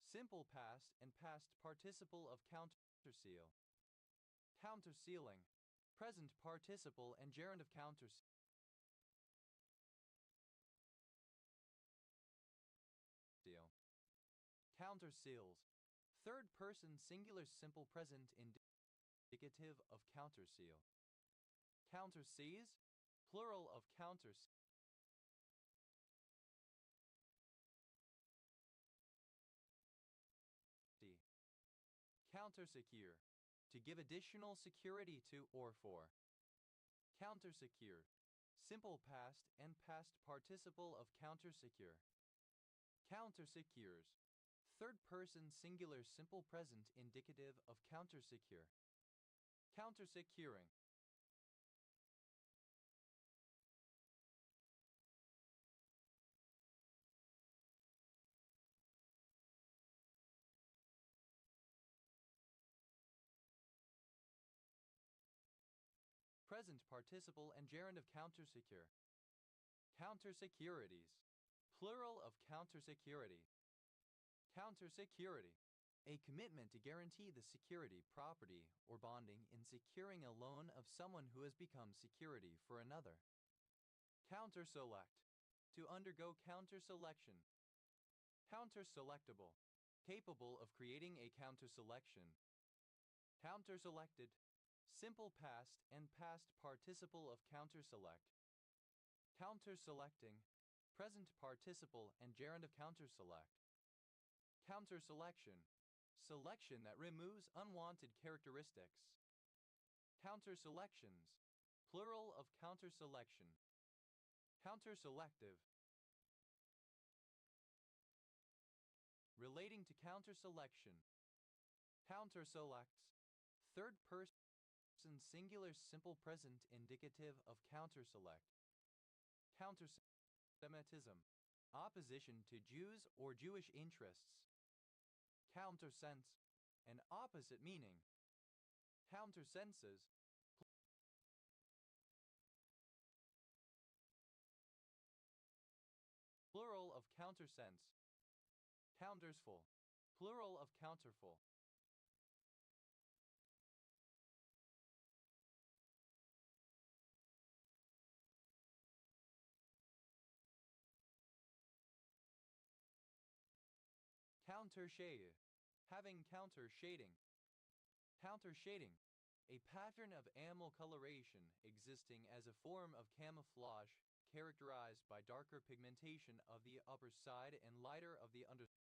simple past and past participle of counterseal. Countersealing, present participle and gerund of counterseal. Counterseals, third person singular simple present indicative of counterseal. Counterseas, plural of counterseal. Countersecure, to give additional security to or for. Countersecure, simple past and past participle of countersecure. Countersecures, third person singular simple present indicative of countersecure. Countersecuring, present participle and gerund of countersecure. Countersecurities, plural of countersecurity. Countersecurity, a commitment to guarantee the security, property, or bonding in securing a loan of someone who has become security for another. Counterselect, to undergo counterselection. Counterselectable, capable of creating a counterselection. Counterselected, simple past and past participle of counterselect. Counterselecting, present participle and gerund of counterselect. Counterselection, selection that removes unwanted characteristics. Counterselections, plural of counterselection. Counterselective, relating to counterselection. Counterselects, third person singular simple present indicative of counterselect. Countersemitism, opposition to Jews or Jewish interests. Countersense, an opposite meaning. Countersenses, countersense. Countersful, plural of counterful. Countershade, having counter shading. Countershading, a pattern of amyl coloration existing as a form of camouflage characterized by darker pigmentation of the upper side and lighter of the underside.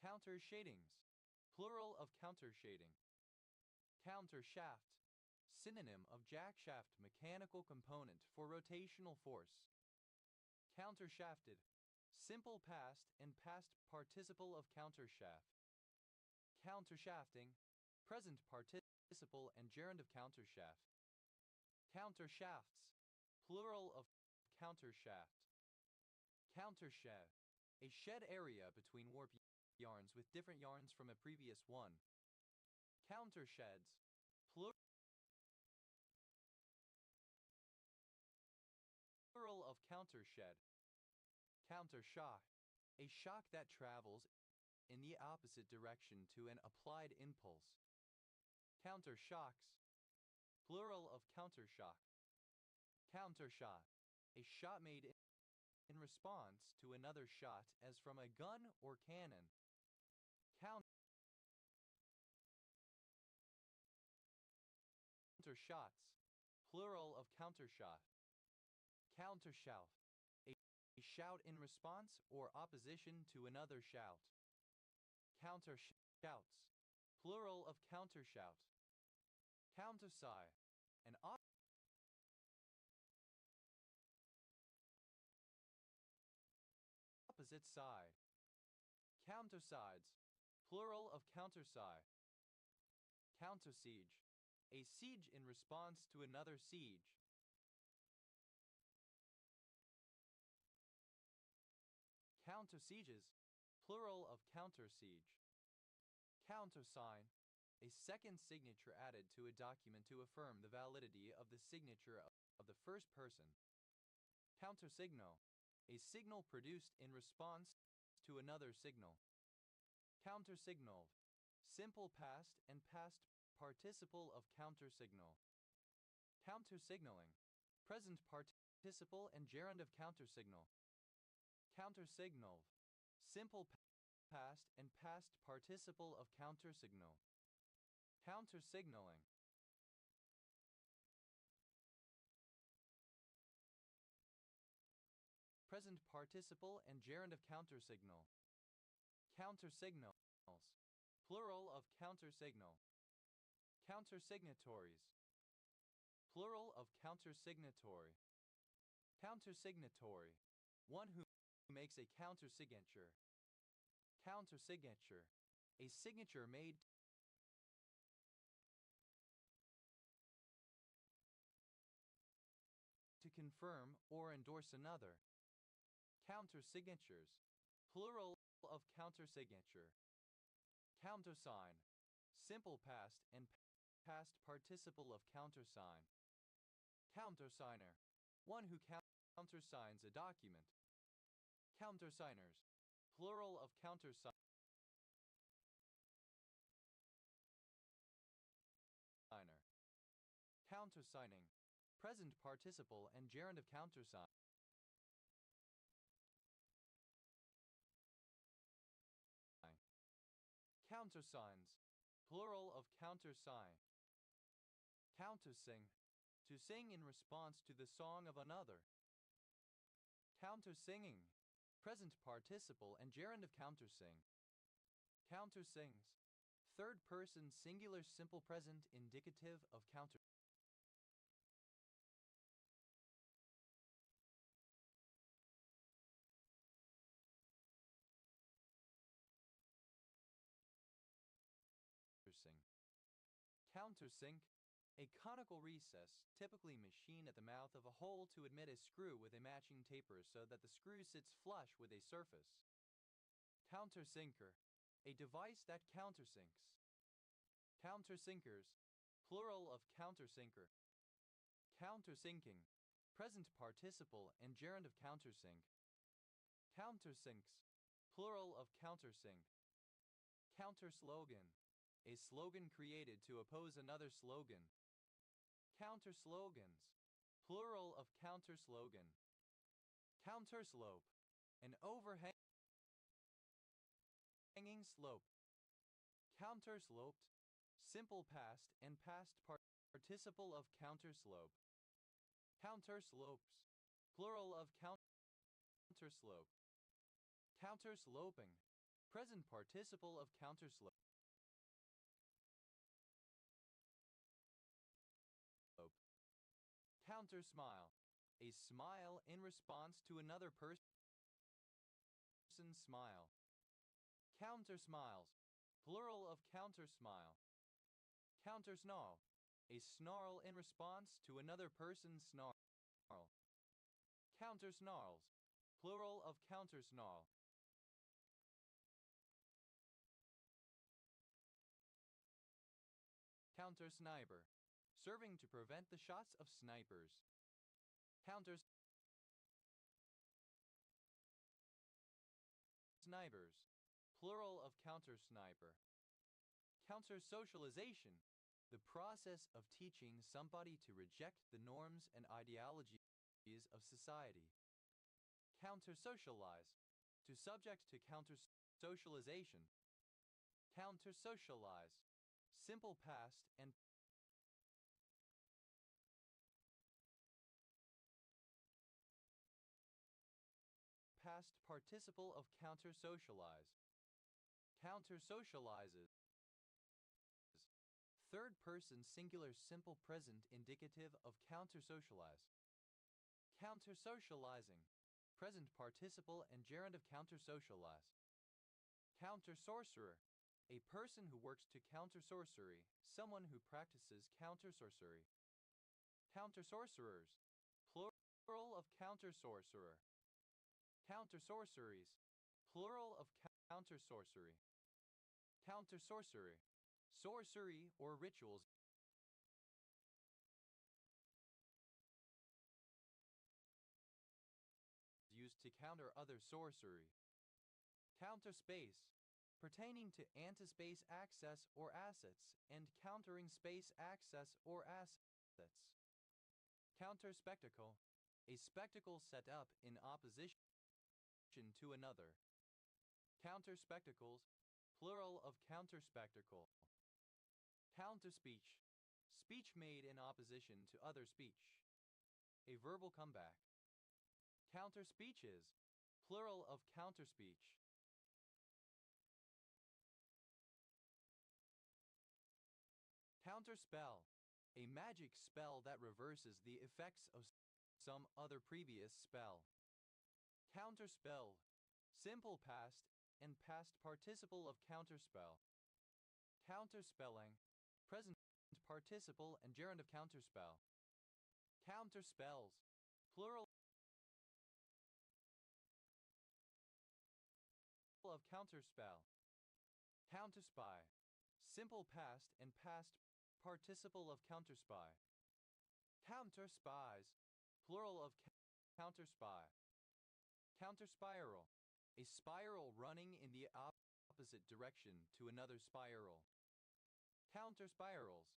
Countershadings, plural of countershading. Countershaft, synonym of jackshaft mechanical component for rotational force. Countershafted, simple past and past participle of countershaft. Countershafting, present participle and gerund of countershaft. Countershafts, plural of countershaft. Countershed, a shed area between warp yarns with different yarns from a previous one. Countersheds, plural of countershed. Countershock, a shock that travels in the opposite direction to an applied impulse. Countershocks, plural of countershock. Countershot, a shot made in response to another shot as from a gun or cannon. Countershots, plural of countershot. Countershout, a shout in response or opposition to another shout. Countershouts, plural of countershout. Counterside, an opposite side. Countersides, plural of counterside. Countersiege, a siege in response to another siege. Countersieges, plural of countersiege. Countersign, a second signature added to a document to affirm the validity of the signature of the first person. Countersignal, a signal produced in response to another signal. Countersignaled, simple past and past participle of countersignal. Countersignaling, present participle and gerund of countersignal. Countersignaled, simple past and past participle of countersignal. Countersignaling, present participle and gerund of countersignal. Countersignals, plural of countersignal. Countersignatories, plural of countersignatory. Countersignatory, one who makes a countersignature. Countersignature, a signature made to confirm or endorse another. Countersignatures, plural of countersignature. Countersign, simple past and past participle of countersign. Countersigner, one who countersigns a document. Countersigners, plural of countersigner. Countersigning, present participle and gerund of countersign. Countersigns, plural of countersign. Countersing, to sing in response to the song of another. Countersinging, present participle and gerund of countersing. Countersings, third person singular simple present indicative of countersing. Countersink, a conical recess, typically machined at the mouth of a hole to admit a screw with a matching taper so that the screw sits flush with a surface. Countersinker, a device that countersinks. Countersinkers, plural of countersinker. Countersinking, present participle and gerund of countersink. Countersinks, plural of countersink. Counter-slogan, a slogan created to oppose another slogan. Counter-slogans, plural of counter-slogan. Counterslope, an overhanging slope. Countersloped, simple past and past participle of counterslope. Counterslopes, plural of counterslope. Countersloping, present participle of counterslope. Countersmile, a smile in response to another person's smile. Countersmiles, plural of countersmile. Countersnarl, a snarl in response to another person's snarl. Countersnarls, plural of countersnarl. Countersniper, serving to prevent the shots of snipers. Countersnipers, plural of countersniper. Countersocialization, the process of teaching somebody to reject the norms and ideologies of society. Countersocialize, to subject to countersocialization. Countersocialize, simple past and past participle of countersocialize. Countersocializes, third person singular simple present indicative of countersocialize. Countersocializing, present participle and gerund of countersocialize. Countersorcerer, a person who works to counter sorcery, someone who practices countersorcery. Countersorcerers, plural of countersorcerer. Countersorceries, plural of countersorcery. Countersorcery, sorcery or rituals used to counter other sorcery. Counterspace, pertaining to antispace access or assets and countering space access or assets. Counterspectacle, a spectacle set up in opposition to another. Counterspectacles, plural of counterspectacle. Counterspeech, speech made in opposition to other speech. A verbal comeback. Counterspeeches, plural of counterspeech. Counterspell, a magic spell that reverses the effects of some other previous spell. Counterspelled, simple past and past participle of counterspell. Counterspelling, present participle and gerund of counterspell. Counterspells, plural of counterspell. Counterspy, simple past and past participle of counterspy. Counterspies, plural of counterspy. Counterspiral, a spiral running in the opposite direction to another spiral. Counterspirals,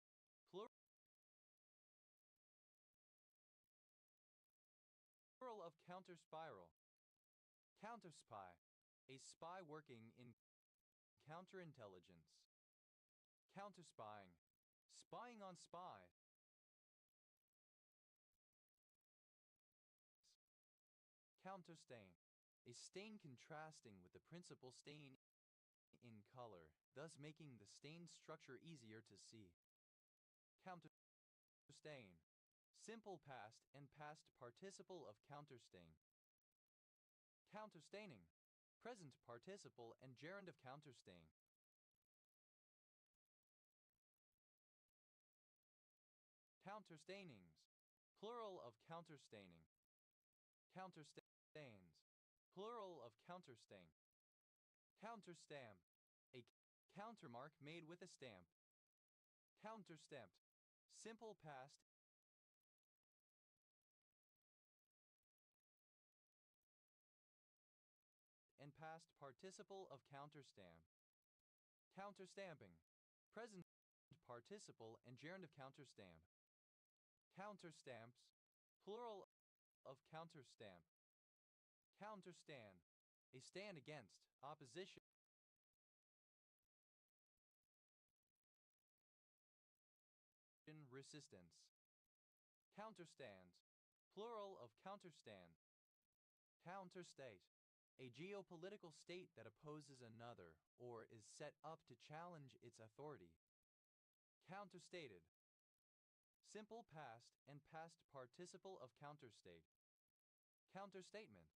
plural of counterspiral. Counterspy, a spy working in counterintelligence. Counterspying, spying on spies. Counterstain, a stain contrasting with the principal stain in color, thus making the stain structure easier to see. Counterstain, simple past and past participle of counterstain. Counterstaining, present participle and gerund of counterstain. Counterstainings, plural of counterstaining. Counterstains, plural of counterstain. Counterstamp, a countermark made with a stamp. Counterstamped, simple past past participle of counterstamp. Counterstamping. Present participle and gerund of counterstamp. Counterstamps. Plural of counterstamp. Counterstand. A stand against, opposition. Resistance. Counterstand. Plural of counterstand. Counterstate. A geopolitical state that opposes another or is set up to challenge its authority. Counterstated. Simple past and past participle of counterstate. Counterstatement.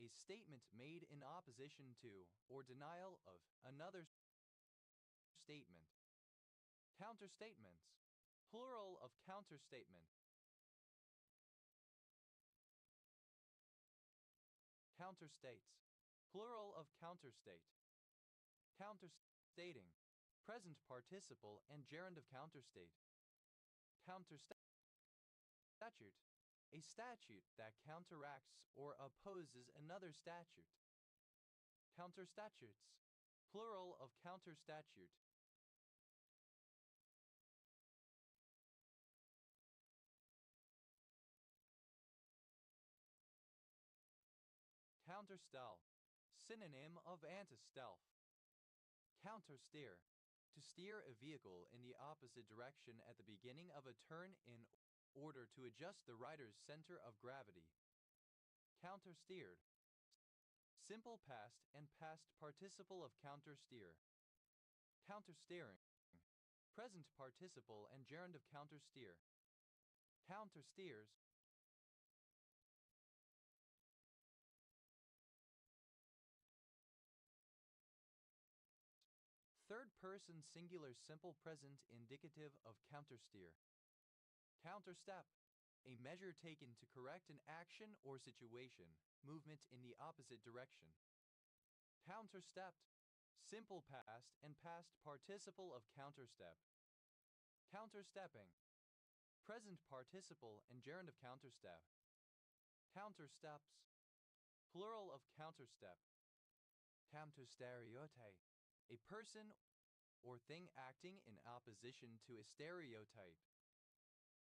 A statement made in opposition to or denial of another statement. Counterstatements. Plural of counterstatement. Counterstates. Plural of counterstate. Counterstating. Present participle and gerund of counterstate. Counterstatute. A statute that counteracts or opposes another statute. Counterstatutes. Plural of counterstatute. Counterstell. Synonym of anti-stealth. Countersteer. To steer a vehicle in the opposite direction at the beginning of a turn in order to adjust the rider's center of gravity. Countersteered. Simple past and past participle of countersteer. Countersteering. Present participle and gerund of countersteer. Countersteers. Third person singular simple present indicative of countersteer. Counterstep. A measure taken to correct an action or situation, movement in the opposite direction. Counterstepped. Simple past and past participle of counterstep. Counterstepping. Present participle and gerund of counterstep. Countersteps. Plural of counterstep. Counterstereotype. A person or thing acting in opposition to a stereotype.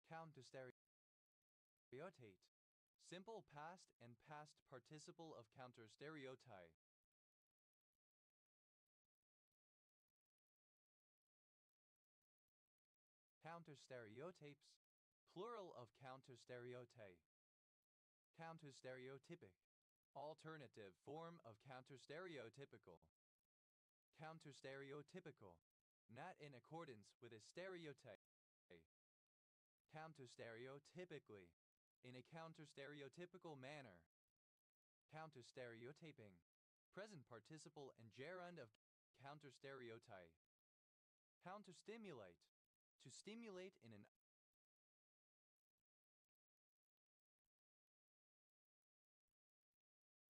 Counterstereotate. Simple past and past participle of counterstereotype. Counterstereotypes. Plural of counterstereotype. Counterstereotypic. Alternative form of counterstereotypical. Counterstereotypical. Not in accordance with a stereotype. Counterstereotypically. In a counterstereotypical manner. Counterstereotyping. Present participle and gerund of counterstereotype. Counterstimulate. To stimulate in an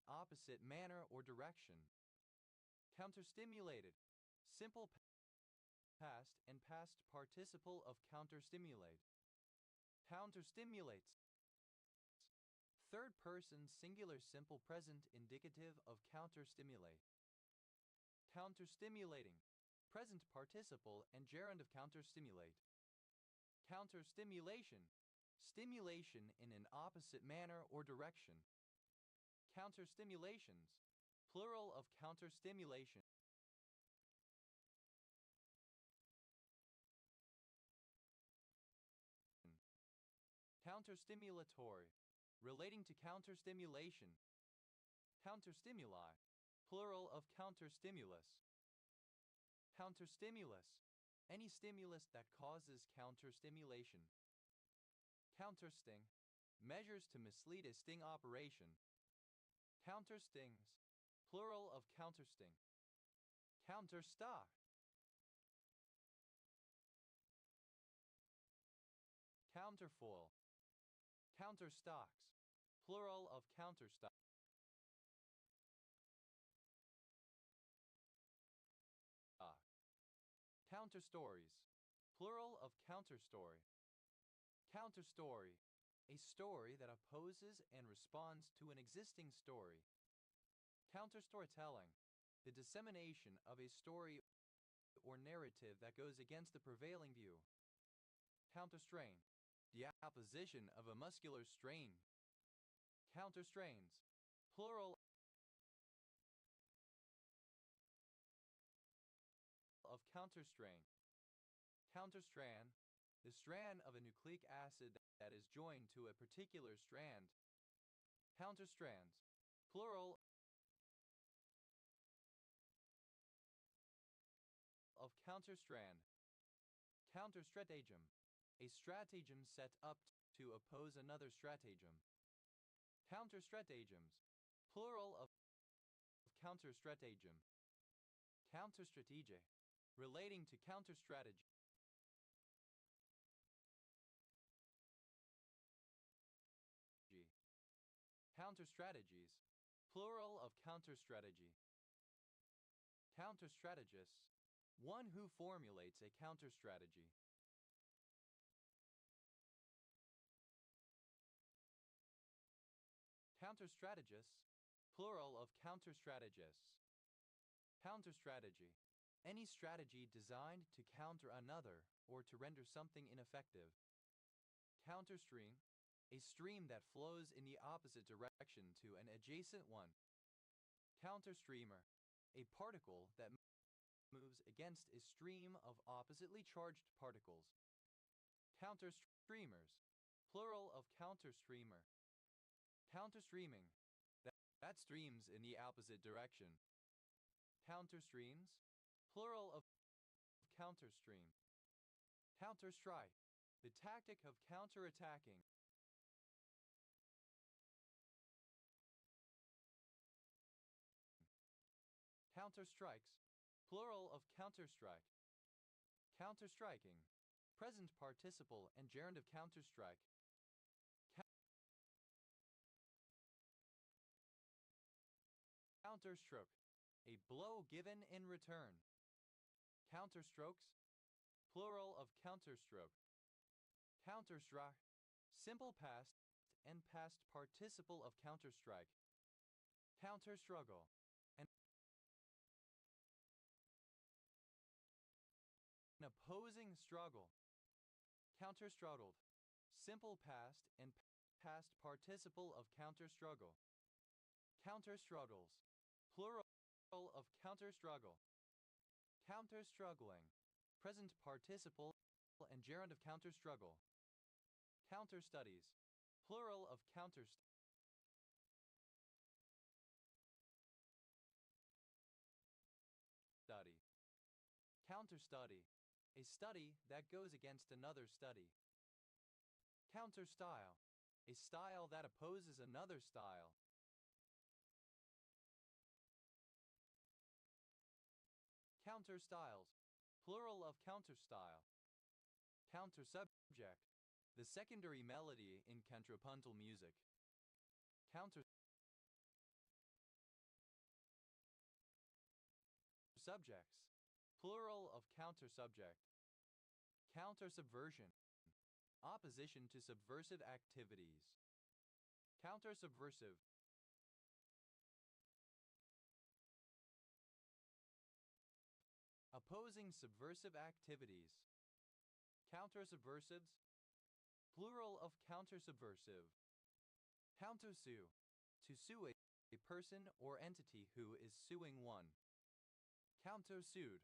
opposite manner or direction. Counterstimulated. Simple past and past participle of counterstimulate. Counterstimulates. Third person singular simple present indicative of counterstimulate. Counterstimulating. Present participle and gerund of counterstimulate. Counterstimulation. Stimulation in an opposite manner or direction. Counterstimulations. Plural of counterstimulation. Counterstimulatory. Relating to counterstimulation. Counterstimuli. Plural of counterstimulus. Counterstimulus. Any stimulus that causes counterstimulation. Countersting. Measures to mislead a sting operation. Counterstings. Plural of countersting. Counterstock. Counterfoil. Counterstocks. Plural of counterstock. Counterstories. Plural of counterstory. Counterstory. A story that opposes and responds to an existing story. Counter-storytelling, the dissemination of a story or narrative that goes against the prevailing view. Counter-strain, the opposition of a muscular strain. Counter-strains, plural of counter-strain. Counter-strand, the strand of a nucleic acid that is joined to a particular strand. Counter-strands, plural of counter-strand. Counter-stratagem, a stratagem set up to oppose another stratagem. Counter-stratagems, plural of counter-stratagem. Counter-strategy, relating to counter-strategy. Counter-strategies, plural of counter-strategy. Counter-strategist, one who formulates a counter-strategy. Counter-strategist, plural of counter-strategists. Counter-strategy, any strategy designed to counter another or to render something ineffective. Counter-stream, a stream that flows in the opposite direction to an adjacent one. Counter-streamer, a particle that moves against a stream of oppositely charged particles. Counter-streamers, plural of counter-streamer. Counter-streaming, that streams in the opposite direction. Counter-streams, plural of counter-stream. Counter-strike, the tactic of counter-attacking. Counter-strikes, plural of counter-strike. Counter-striking, present participle and gerund of counter-strike. Counter-stroke, a blow given in return. Counter-strokes, plural of counter-stroke. Counter-strike, simple past and past participle of counter-strike. Counter-struggle, an opposing struggle. Counter-struggled, simple past and past participle of counter-struggle. Counter-struggles, plural of counter-struggle. Counter-struggling, present participle and gerund of counter-struggle. Counter-studies, plural of counter-study. Counter-study, a study that goes against another study. Counter-style, a style that opposes another style. Counter-styles, plural of counter-style. Counter-subject, the secondary melody in contrapuntal music. Counter-subjects, plural of counter-subject. Counter-subversion, opposition to subversive activities. Counter-subversive, opposing subversive activities. Counter-subversives, plural of counter-subversive. Counter-sue, to sue a person or entity who is suing one. Counter-sued,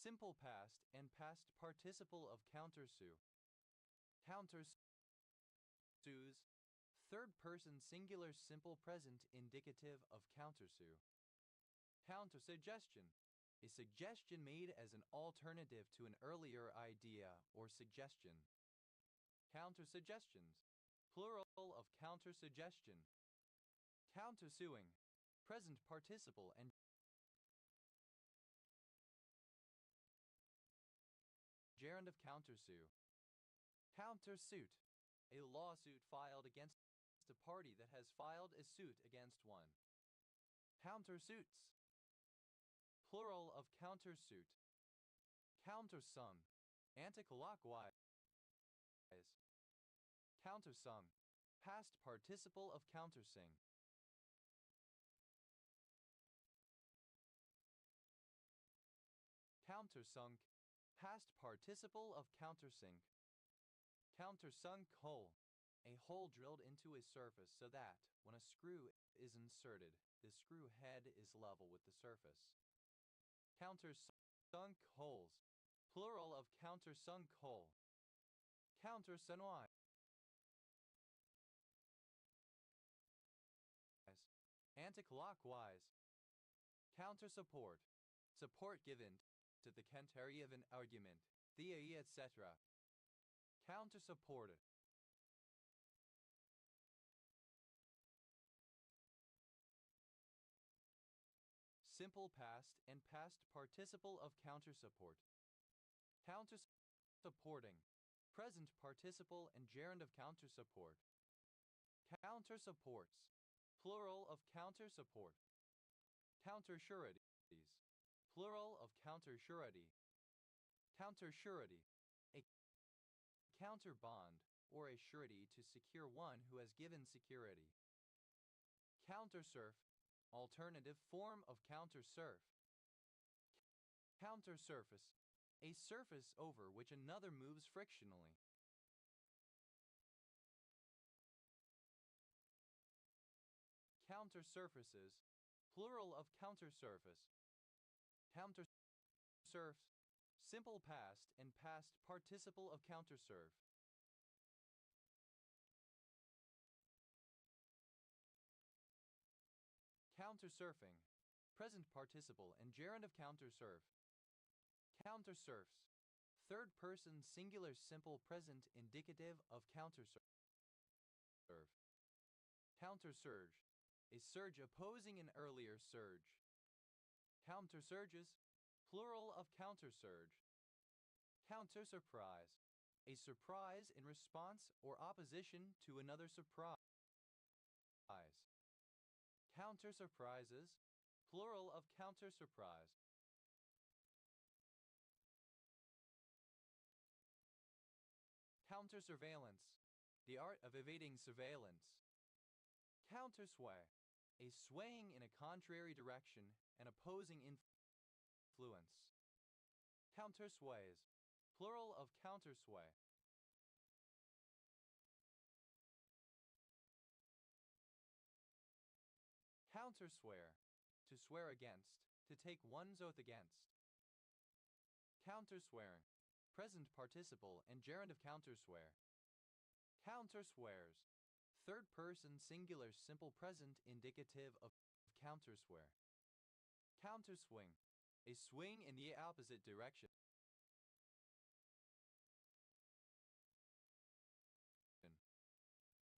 simple past and past participle of counter-sue. Counter-sues, third-person singular simple present indicative of counter-sue. Counter-suggestion, a suggestion made as an alternative to an earlier idea or suggestion. Counter-suggestions, plural of counter-suggestion. Counter-suing, present participle and gerund of counter-sue. Counter-suit, a lawsuit filed against a party that has filed a suit against one. Counter-suits, plural of counter-suit. Counter-sum, anticlockwise. Countersung, past participle of countersing. Countersunk, past participle of countersink. Countersunk hole, a hole drilled into a surface so that, when a screw is inserted, the screw head is level with the surface. Countersunk holes, plural of countersunk hole. Countersunwise, anticlockwise. Countersupport, support given to the counter of an argument, theory, etc. Countersupported. Simple past and past participle of countersupport. Countersupporting, present participle and gerund of countersupport. Countersupports, plural of countersupport. Countersureties, plural of countersurety. Countersurety, a counterbond or a surety to secure one who has given security. Countersurf, alternative form of countersurf. Countersurface, a surface over which another moves frictionally. Countersurfaces, plural of countersurface. Countersurfs, simple past and past participle of countersurf. Countersurfing, present participle and gerund of countersurf. Countersurfs, third person singular simple present indicative of countersurf. Countersurge, a surge opposing an earlier surge. Countersurges, plural of countersurge. Countersurprise, a surprise in response or opposition to another surprise. Countersurprises, plural of countersurprise. Countersurveillance, the art of evading surveillance. Countersway, a swaying in a contrary direction and opposing influence. Countersways, plural of countersway. Counterswear, to swear against, to take one's oath against. Counterswearing, present participle and gerund of counterswear. Counterswears, third person singular simple present indicative of counterswear. Counterswing, a swing in the opposite direction.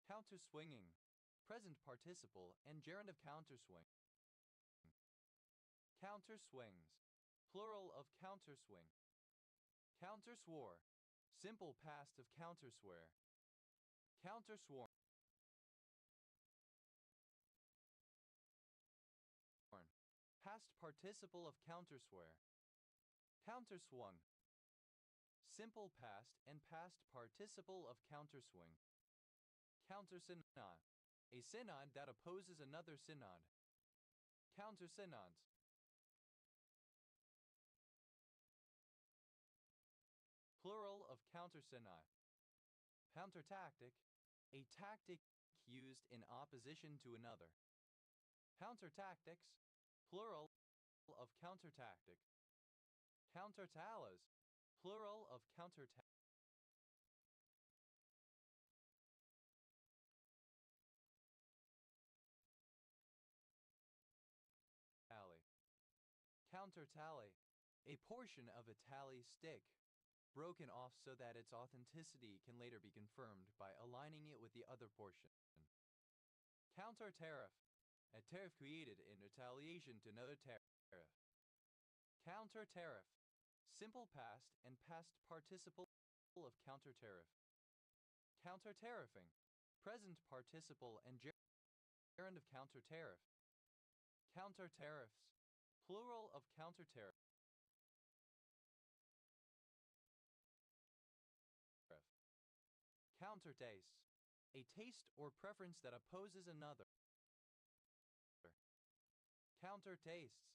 Counterswinging, present participle and gerund of counterswing. Counterswings, plural of counterswing. Counterswore, simple past of counterswear. Countersworn, past participle of counterswear. Counterswung, simple past and past participle of counterswing. Countersynod, a synod that opposes another synod. Countersynods, plural of countersynod. Countertactic, a tactic used in opposition to another. Countertactics, plural of countertactic. Countertalas, plural of countertactic. Countertally, a portion of a tally stick, broken off so that its authenticity can later be confirmed by aligning it with the other portion. Counter-tariff, a tariff created in retaliation to another tariff. Counter-tariff, simple past and past participle of counter-tariff. Counter-tariffing, present participle and gerund of counter-tariff. Counter-tariffs, plural of counter-tariff. Countertace, a taste or preference that opposes another. Countertastes,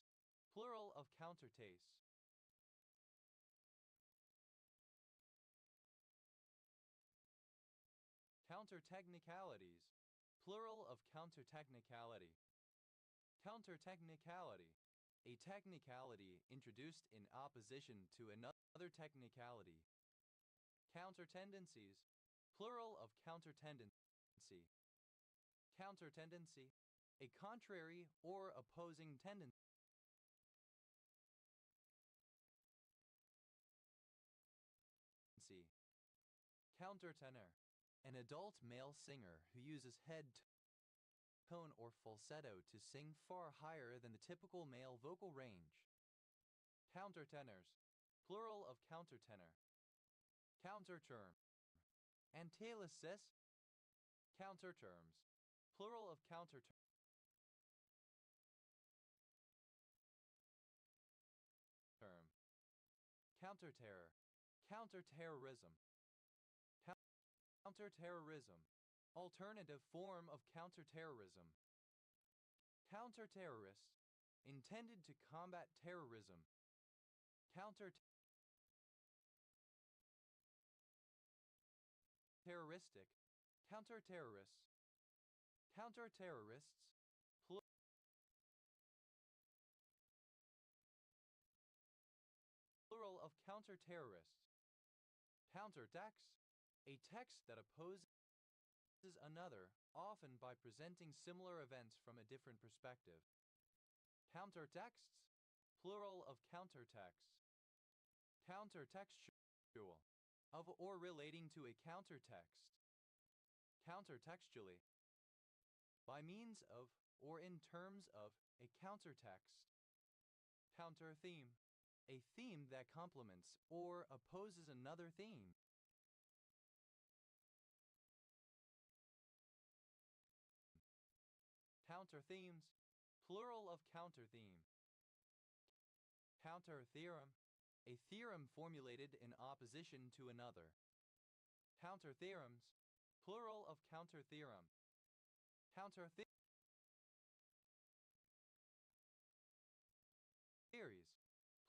plural of countertastes. Countertechnicalities, plural of countertechnicality. Countertechnicality, a technicality introduced in opposition to another technicality. Countertendencies, plural of countertendency. Countertendency, a contrary or opposing tendency. Countertenor, an adult male singer who uses head tone or falsetto to sing far higher than the typical male vocal range. Countertenors, plural of countertenor. Counterterm, antithesis. Counterterms, plural of counterterm. Counterterror, counterterrorism. Counterterrorism, alternative form of counterterrorism. Counterterrorist, intended to combat terrorism. Counterterroristic, counterterrorists. Counterterrorists, plural of counterterrorists. Countertext, a text that opposes another, often by presenting similar events from a different perspective. Countertexts, plural of countertexts. Countertextual, of or relating to a countertext. Countertextually, by means of or in terms of a countertext. Countertheme, a theme that complements or opposes another theme. Counterthemes, plural of countertheme. Countertheorem, a theorem formulated in opposition to another. Countertheorems, plural of countertheorem. Theories,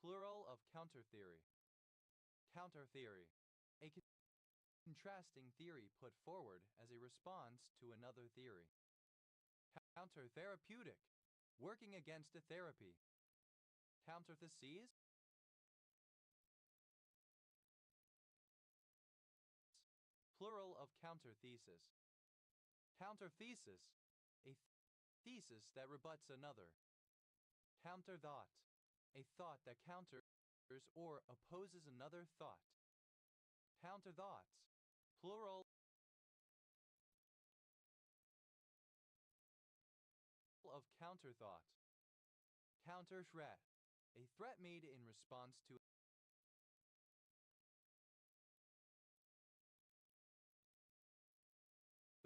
plural of countertheory. Countertheory, a contrasting theory put forward as a response to another theory. Countertherapeutic, working against a therapy. Countertheses, plural of counterthesis. Counterthesis, a thesis that rebuts another. Counterthought, a thought that counters or opposes another thought. Counterthoughts, plural of counterthought. Counterthreat, a threat made in response to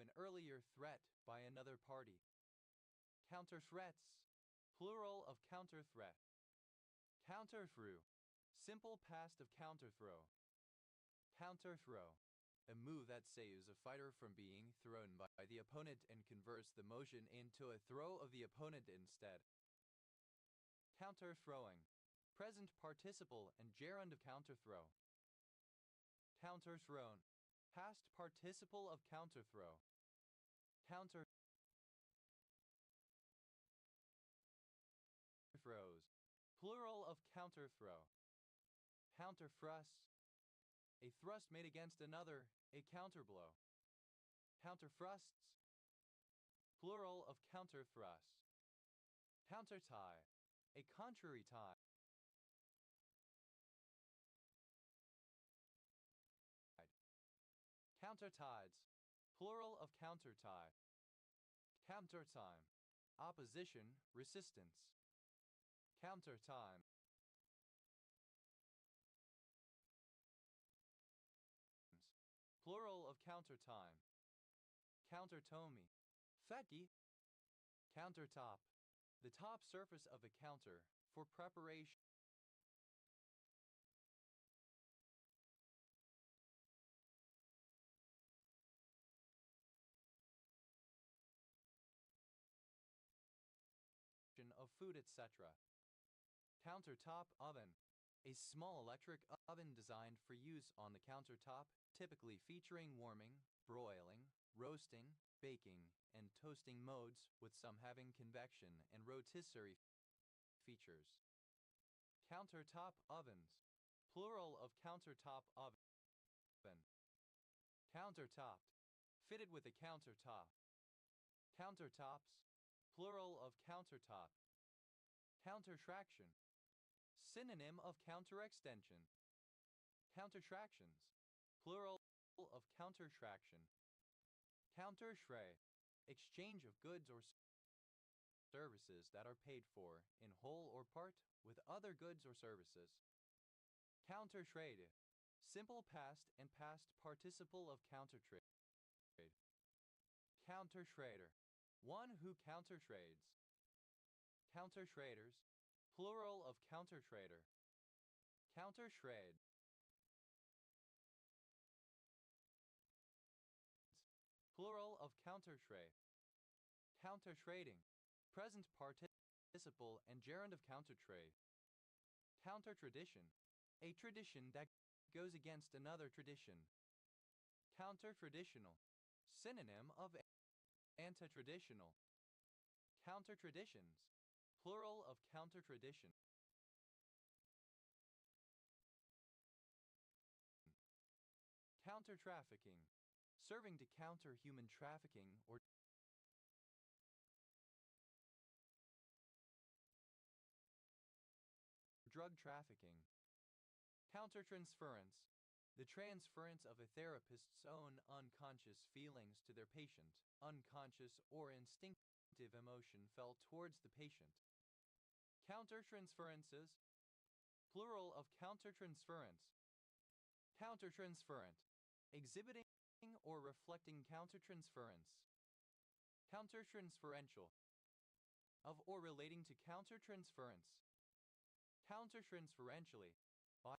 an earlier threat by another party. Counterthreats, plural of counterthreat. Counterthrow, simple past of counterthrow. Counterthrow, a move that saves a fighter from being thrown by the opponent and converts the motion into a throw of the opponent instead. Counterthrowing, present participle and gerund of counterthrow. Counterthrown, past participle of counterthrow. Counterthrows, plural of counterthrow. Counterthrust, a thrust made against another, a counterblow. Counterthrusts, plural of counterthrust. Countertie, a contrary tie. Countertides, plural of countertie. Countertime, opposition, resistance. Countertime, plural of countertime. Countertomy, feki. Countertop, the top surface of a counter, for preparation. food, etc. Countertop oven. A small electric oven designed for use on the countertop, typically featuring warming, broiling, roasting, baking, and toasting modes, with some having convection and rotisserie features. Countertop ovens. Plural of countertop oven. Countertopped. Fitted with a countertop. Countertops. Plural of countertop. Countertraction. Synonym of counterextension. Countertractions. Plural of countertraction. Countershray. Exchange of goods or services that are paid for, in whole or part, with other goods or services. Countertrade. Simple past and past participle of countertrade. Countertrader. One who countertrades. Countertraders. Plural of countertrader. Countershred. Plural of countertray. Countertrading. Present participle and gerund of countertrade. Countertradition. A tradition that goes against another tradition. Countertraditional. Synonym of antitraditional. Countertraditions. Plural of countertradition. Countertrafficking. Serving to counter human trafficking or drug trafficking. Countertransference. The transference of a therapist's own unconscious feelings to their patient, unconscious or instinctive emotion felt towards the patient. Countertransferences. Plural of countertransference. Countertransferent. Exhibiting or reflecting countertransference. Countertransferential. Of or relating to countertransference. Countertransferentially. By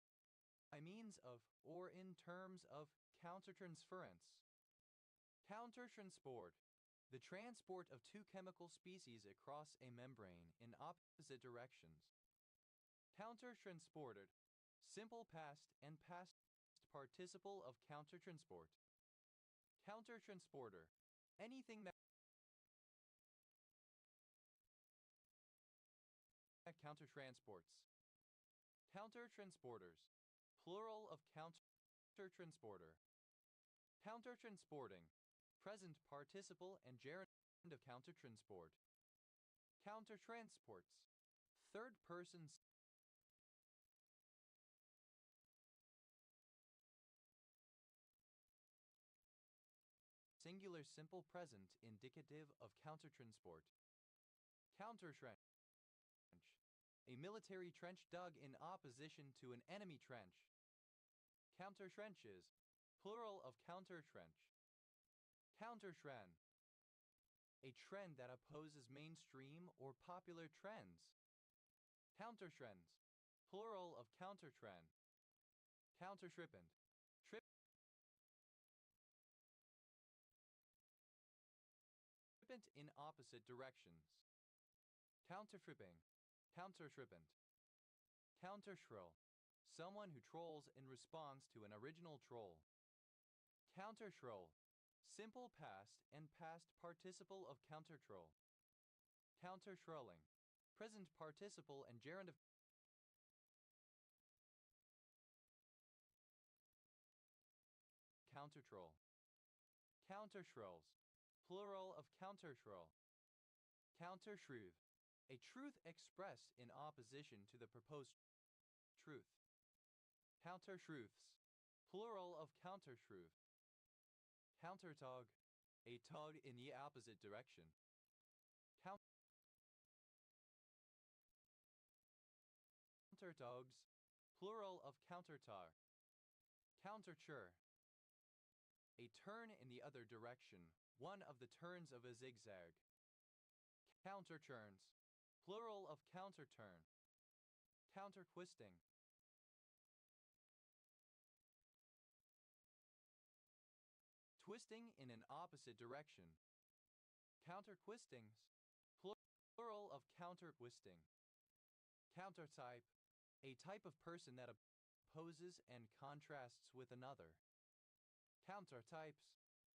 means of or in terms of countertransference. Countertransport. The transport of two chemical species across a membrane in opposite directions. Countertransported. Simple past and past participle of countertransport. Countertransporter. Anything that countertransports. Countertransporters. Plural of countertransporter. Countertransporting. Present participle and gerund of countertransport. Countertransports. Third person singular simple present indicative of countertransport. Countertrench. A military trench dug in opposition to an enemy trench. Countertrenches. Plural of countertrench. Countertrend. A trend that opposes mainstream or popular trends. Countertrends. Plural of countertrend. Countertrippant. Trippant in opposite directions. Countertripping. Countertrippant. Countershrill. Someone who trolls in response to an original troll. Countershrill. Simple past and past participle of countertroll. Countertrolling. Present participle and gerund of countertroll. Countershrills. Plural of countershrill. Countershrew. A truth expressed in opposition to the proposed truth. Countershruths. Plural of countershrew. Countertog. A tug in the opposite direction. Countertogs. Plural of countertog. Counterture. A turn in the other direction, one of the turns of a zigzag. Counterturns. Plural of counterturn. Countertwisting. Twisting in an opposite direction. Counterquistings. Plural of countertwisting. Countertype, a type of person that opposes and contrasts with another. Countertypes,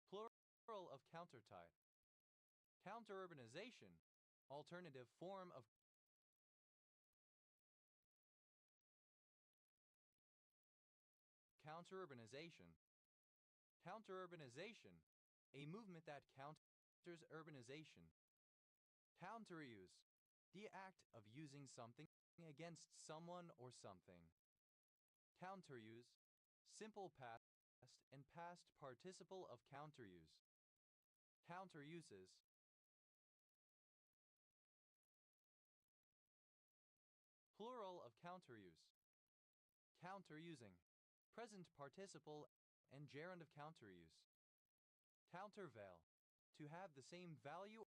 plural of countertype. Counterurbanization, alternative form of counterurbanization. Counterurbanization, a movement that counters urbanization. Counteruse, the act of using something against someone or something. Counteruse, simple past and past participle of counteruse. Counteruses. Plural of counteruse. Counterusing, present participle and gerund of counteruse. Countervail, to have the same value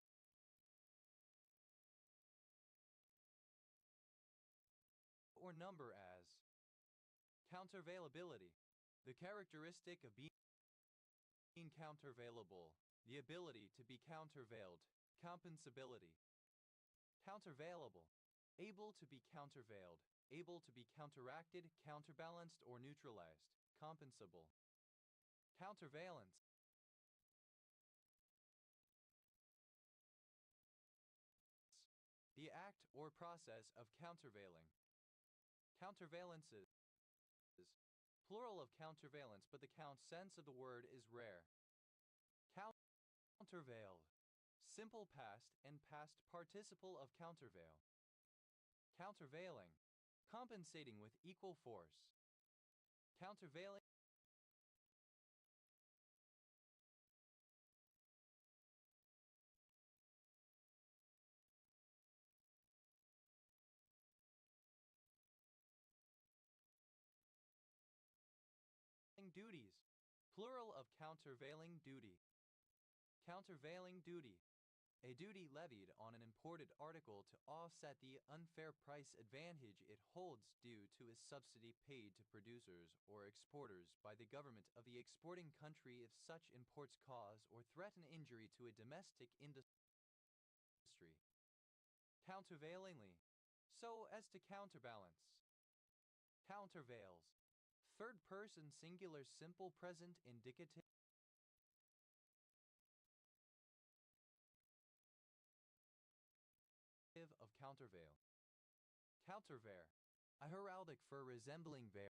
or number as. Countervailability, the characteristic of being countervailable, the ability to be countervailed, compensability. Countervailable, able to be countervailed, able to be counteracted, counterbalanced, or neutralized, compensable. Countervalence, the act or process of countervailing. Countervalences, plural of countervalence, but the count sense of the word is rare. Countervailed, simple past and past participle of countervail. Countervailing, compensating with equal force. Countervailing duties, plural of countervailing duty. Countervailing duty, a duty levied on an imported article to offset the unfair price advantage it holds due to a subsidy paid to producers or exporters by the government of the exporting country if such imports cause or threaten injury to a domestic industry. Countervailingly, so as to counterbalance. Countervails, third person singular simple present indicative of countervail. Countervair, a heraldic for resembling vair,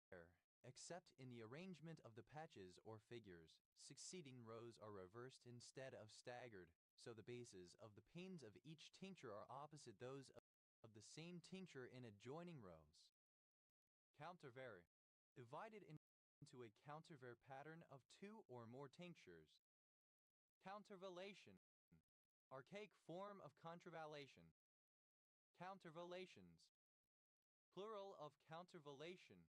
except in the arrangement of the patches or figures. Succeeding rows are reversed instead of staggered, so the bases of the panes of each tincture are opposite those of the same tincture in adjoining rows. Countervair, divided into a countervair pattern of two or more tinctures. Countervallation, archaic form of contravallation. Countervallations, plural of countervallation.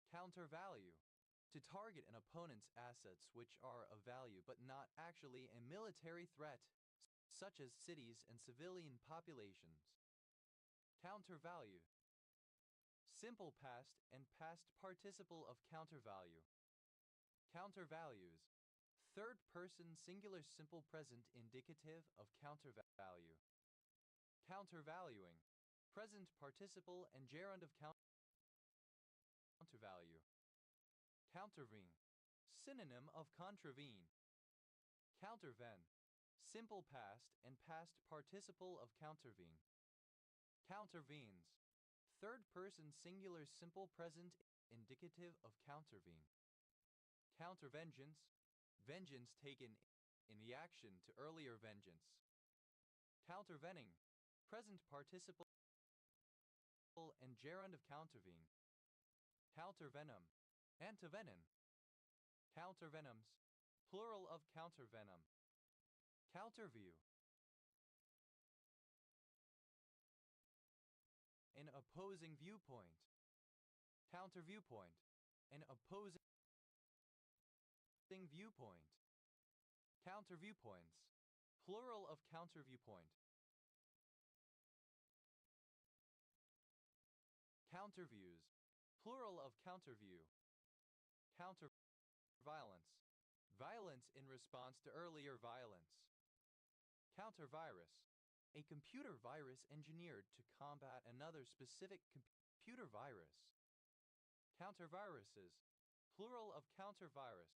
Countervalue, to target an opponent's assets which are of value but not actually a military threat, such as cities and civilian populations. Countervalue, simple past and past participle of countervalue. Countervalues, third person singular simple present indicative of countervalue. Countervaluing, present participle and gerund of countervalue. Countervene, synonym of contravene. Counterven, simple past and past participle of countervene. Countervenes, third person singular simple present indicative of countervene. Countervengeance, vengeance taken in the action to earlier vengeance. Countervening, present participle and gerund of countervene. Countervenom, antivenin. Countervenoms, plural of countervenom. Counterview, an opposing viewpoint. Counterviewpoint, an opposing viewpoint. Counterviewpoints, plural of counterviewpoint. Counterviews, plural of counterview. Counterviolence, violence in response to earlier violence. Countervirus, A computer virus engineered to combat another specific computer virus. Counterviruses, plural of countervirus.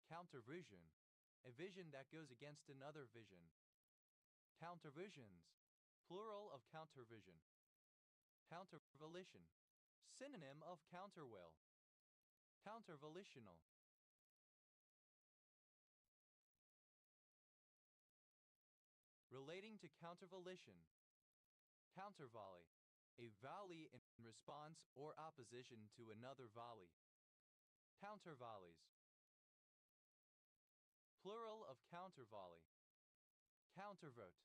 Countervision, a vision that goes against another vision. Countervisions, plural of countervision. Countervolition, synonym of counterwill. Countervolitional. Relating to countervolition. Countervolley, a volley in response or opposition to another volley. Countervolleys. Plural of countervolley. Countervote,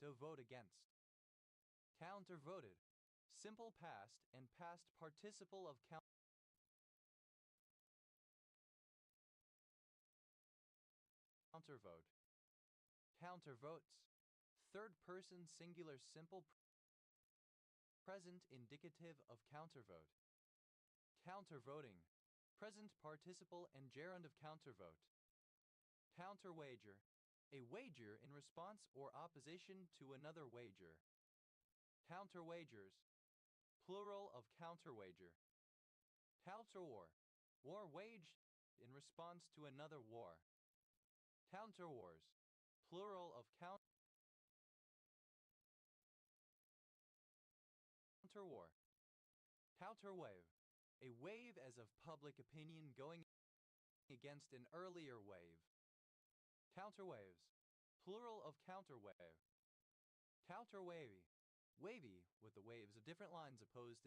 to vote against. Countervoted, simple past and past participle of countervote. Countervotes, third person singular simple present indicative of countervote. Countervoting, present participle and gerund of countervote. Counterwager, a wager in response or opposition to another wager. Counterwagers, plural of counterwager. Counterwar, war waged in response to another war. Counterwars, plural of counterwar. Counterwave, a wave as of public opinion going against an earlier wave. Counterwaves, plural of counterwave. Counterwavy, wavy with the waves of different lines opposed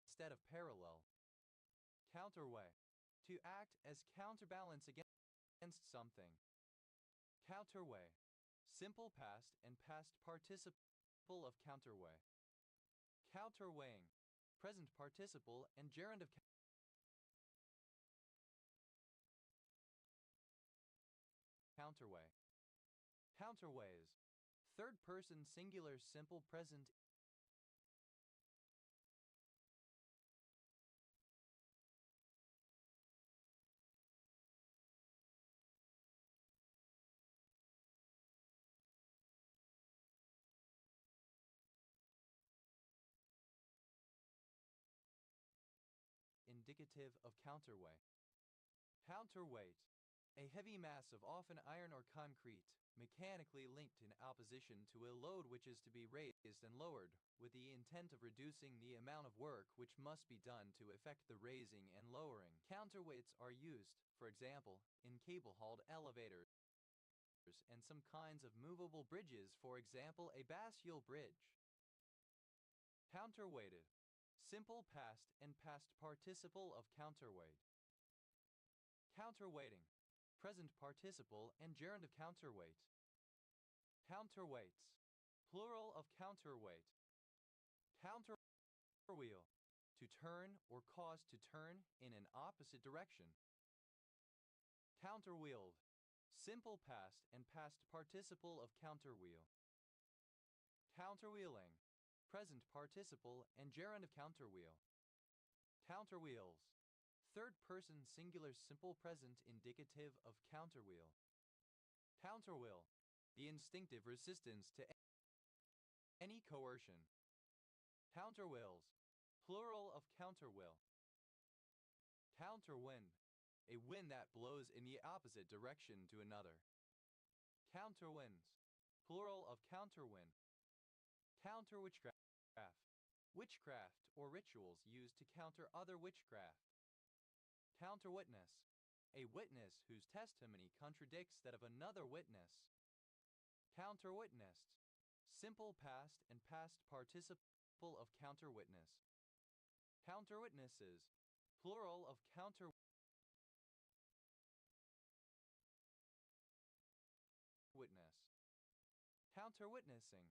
instead of parallel. Counterway, to act as counterbalance against something. Counterway, simple past and past participle of counterway. Counterweighing, present participle and gerund of counterway. Counterways, third person singular simple present indicative of counterway. Counterweight, a heavy mass of often iron or concrete, mechanically linked in opposition to a load which is to be raised and lowered, with the intent of reducing the amount of work which must be done to effect the raising and lowering. Counterweights are used, for example, in cable-hauled elevators and some kinds of movable bridges, for example, a basial bridge. Counterweighted, simple past and past participle of counterweight. Counterweighting, present participle and gerund of counterweight. Counterweights, plural of counterweight. Counterwheel, to turn or cause to turn in an opposite direction. Counterwheeled, simple past and past participle of counterwheel. Counterwheeling, present participle and gerund of counterwheel. Counterwheels, third person singular simple present indicative of counterwheel. Counterwheel, the instinctive resistance to any coercion. Counterwills, plural of counterwill. Counterwind, a wind that blows in the opposite direction to another. Counterwinds, plural of counterwind. Counterwitchcraft, witchcraft or rituals used to counter other witchcraft. Counterwitness, a witness whose testimony contradicts that of another witness. Counterwitnessed, simple past and past participle of counterwitness. Counterwitnesses, plural of counterwitness. Counterwitnessing,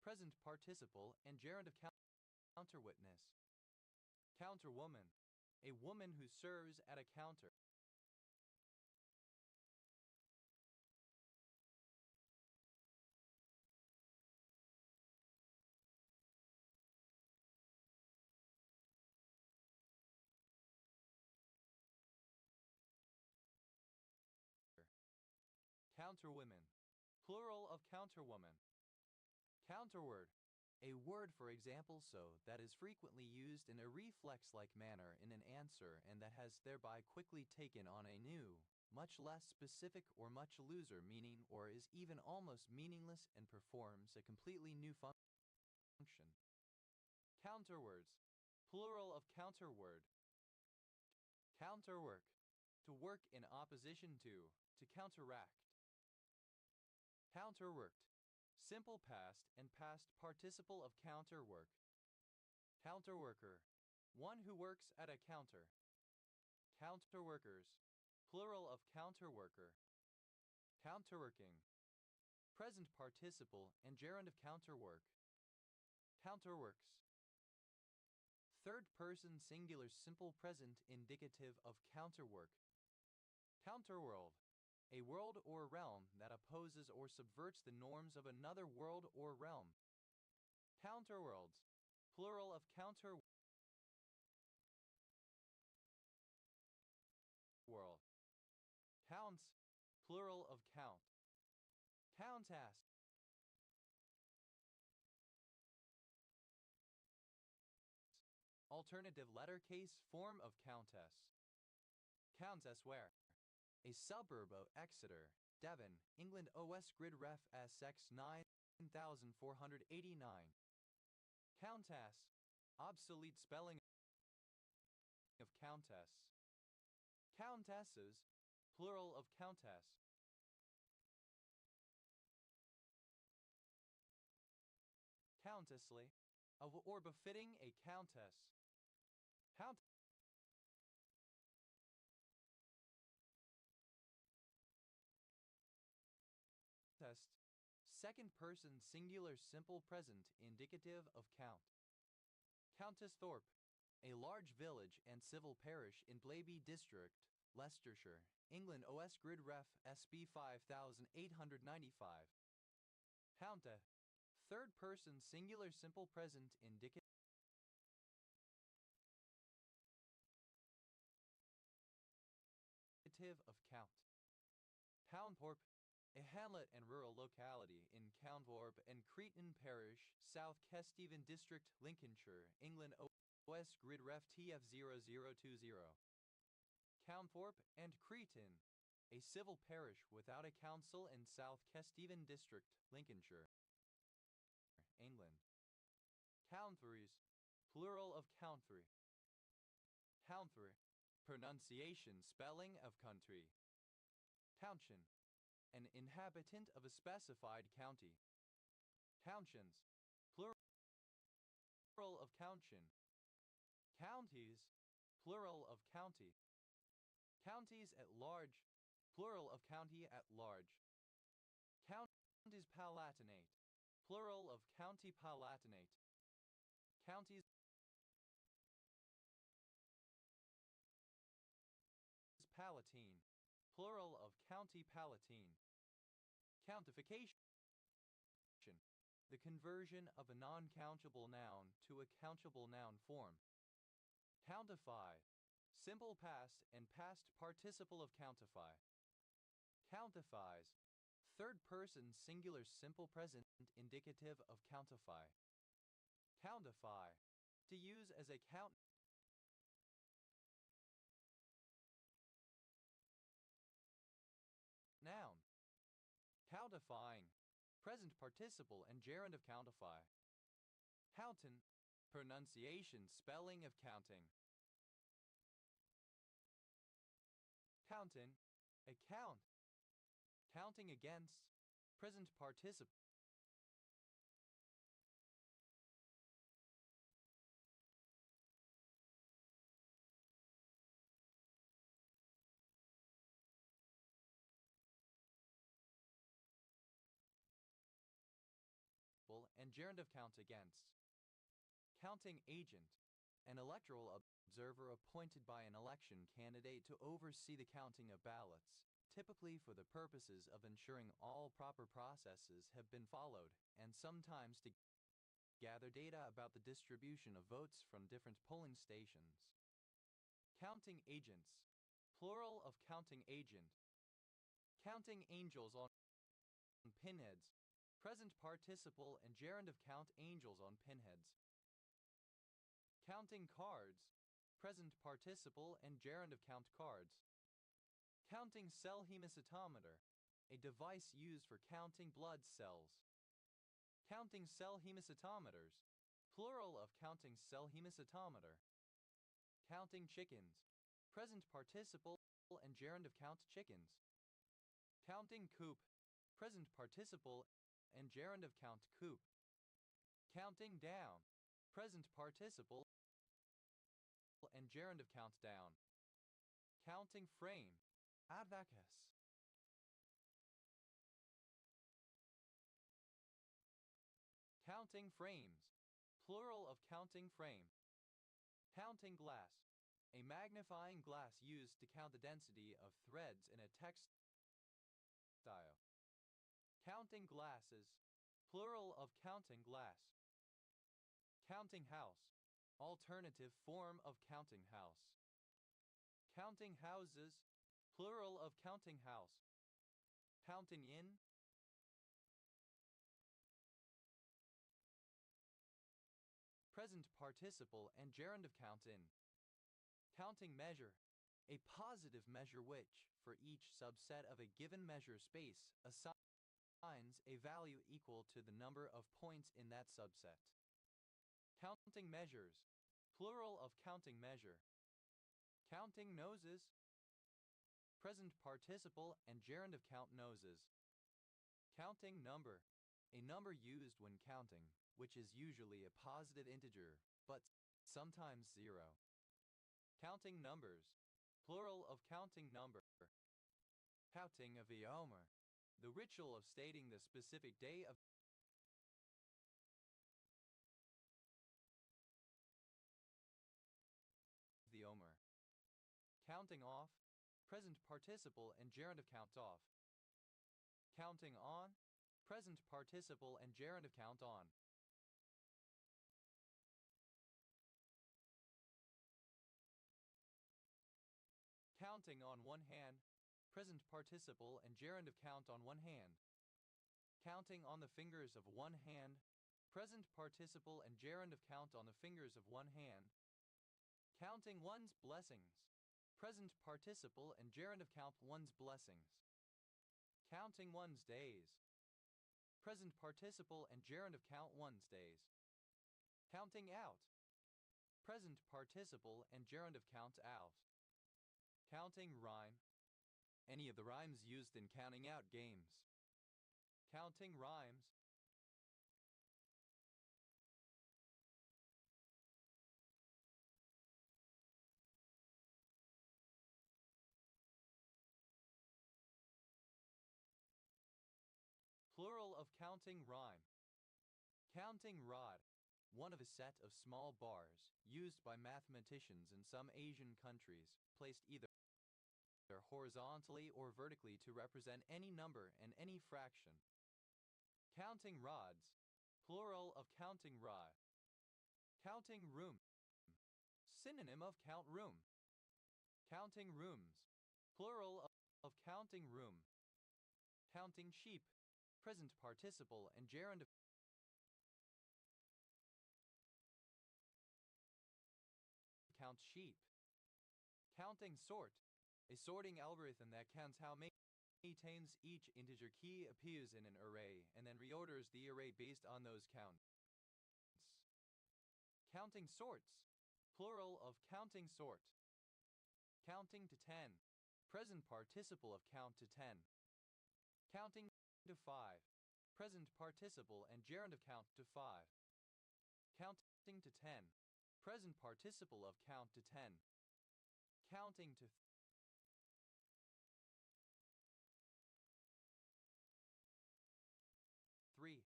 present participle and gerund of counterwitness. Counterwoman, a woman who serves at a counter. Counterwomen, plural of counterwoman. Counterword, a word for example so that is frequently used in a reflex-like manner in an answer and that has thereby quickly taken on a new, much less specific or much looser meaning or is even almost meaningless and performs a completely new function. Counterwords, plural of counterword. Counterwork, to work in opposition to counteract. Counterworked, simple past and past participle of counterwork. Counterworker, one who works at a counter. Counterworkers, plural of counterworker. Counterworking, present participle and gerund of counterwork. Counterworks, third person singular simple present indicative of counterwork. Counterworld, a world or realm that opposes or subverts the norms of another world or realm. Counterworlds, plural of counterworld. Counts, plural of count. Countess, alternative letter case form of countess. Countess where? A suburb of Exeter, Devon, England. OS Grid Ref SX 9489. Countess, obsolete spelling of countess. Countesses, plural of countess. Countessly, of or befitting a countess. Countess, second person singular simple present indicative of count. Countess Thorpe, a large village and civil parish in Blaby District, Leicestershire, England. OS Grid Ref SB 5895. Counta, third person singular simple present indicative of count. Counthorpe, a hamlet and rural locality in Counthorpe and Cretan Parish, South Kesteven District, Lincolnshire, England. OS Grid Ref TF0020. Counthorpe and Cretan, a civil parish without a council in South Kesteven District, Lincolnshire, England. Counthries, plural of country. Counthry, pronunciation spelling of country. Counchin, an inhabitant of a specified county. Counctions, plural of counchin. Counties, plural of county. Counties at large, plural of county at large. Counties palatinate, plural of county palatinate. Counties palatine, plural of county palatine. Countification, the conversion of a non-countable noun to a countable noun form. Countify, simple past and past participle of countify. Countifies, third person singular simple present indicative of countify. Countify, to use as a count noun. Countifying, present participle and gerund of countify. Countin, pronunciation spelling of counting. Countin, a count. Counting against, present participle. And gerund of count against. Counting agent, an electoral observer appointed by an election candidate to oversee the counting of ballots, typically for the purposes of ensuring all proper processes have been followed, and sometimes to gather data about the distribution of votes from different polling stations. Counting agents, plural of counting agent. Counting angels on pinheads, present participle and gerund of count angels on pinheads. Counting cards, present participle and gerund of count cards. Counting cell hemacytometer, a device used for counting blood cells. Counting cell hemacytometers, plural of counting cell hemacytometer. Counting chickens, present participle and gerund of count chickens. Counting coop, present participle and gerund of count coop. Counting down, present participle and gerund of count down. Counting frame, abacus. Counting frames, plural of counting frame. Counting glass, a magnifying glass used to count the density of threads in a textile. Counting glasses, plural of counting glass. Counting house, alternative form of counting house. Counting houses, plural of counting house. Counting in, present participle and gerund of count in. Counting measure, a positive measure which, for each subset of a given measure space, assigns a value equal to the number of points in that subset. Counting measures, plural of counting measure. Counting noses, present participle and gerund of count noses. Counting number, a number used when counting, which is usually a positive integer, but sometimes zero. Counting numbers, plural of counting number. Counting of the Omer, the ritual of stating the specific day of the Omer. Counting off, present participle and gerund of count off. Counting on, present participle and gerund of count on. Counting on one hand, present participle and gerund of count on one hand. Counting on the fingers of one hand, present participle and gerund of count on the fingers of one hand. Counting one's blessings, present participle and gerund of count one's blessings. Counting one's days, present participle and gerund of count one's days. Counting out, present participle and gerund of count out. Counting rhyme, any of the rhymes used in counting out games. Counting rhymes. Plural of counting rhyme. Counting rod, one of a set of small bars used by mathematicians in some Asian countries, placed either horizontally or vertically to represent any number and any fraction. Counting rods, plural of counting rod. Counting room, synonym of count room. Counting rooms, plural of counting room. Counting sheep, present participle and gerund of count sheep. Counting sort, a sorting algorithm that counts how many times each integer key appears in an array and then reorders the array based on those counts. Counting sorts, plural of counting sort. Counting to 10, present participle of count to 10. Counting to 5, present participle and gerund of count to 5. Counting to 10, present participle of count to 10. Counting to 3,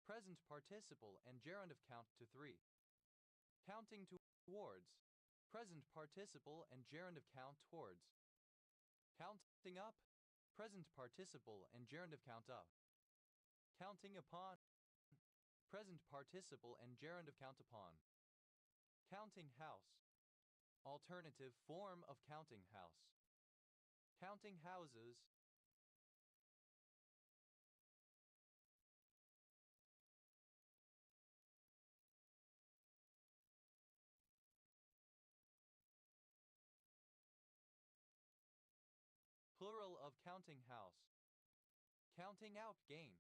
present participle and gerund of count to 3. Counting towards, present participle and gerund of count towards. Counting up, present participle and gerund of count up. Counting upon, present participle and gerund of count upon. Counting house, alternative form of counting house. Counting houses, plural of counting house. Counting out game.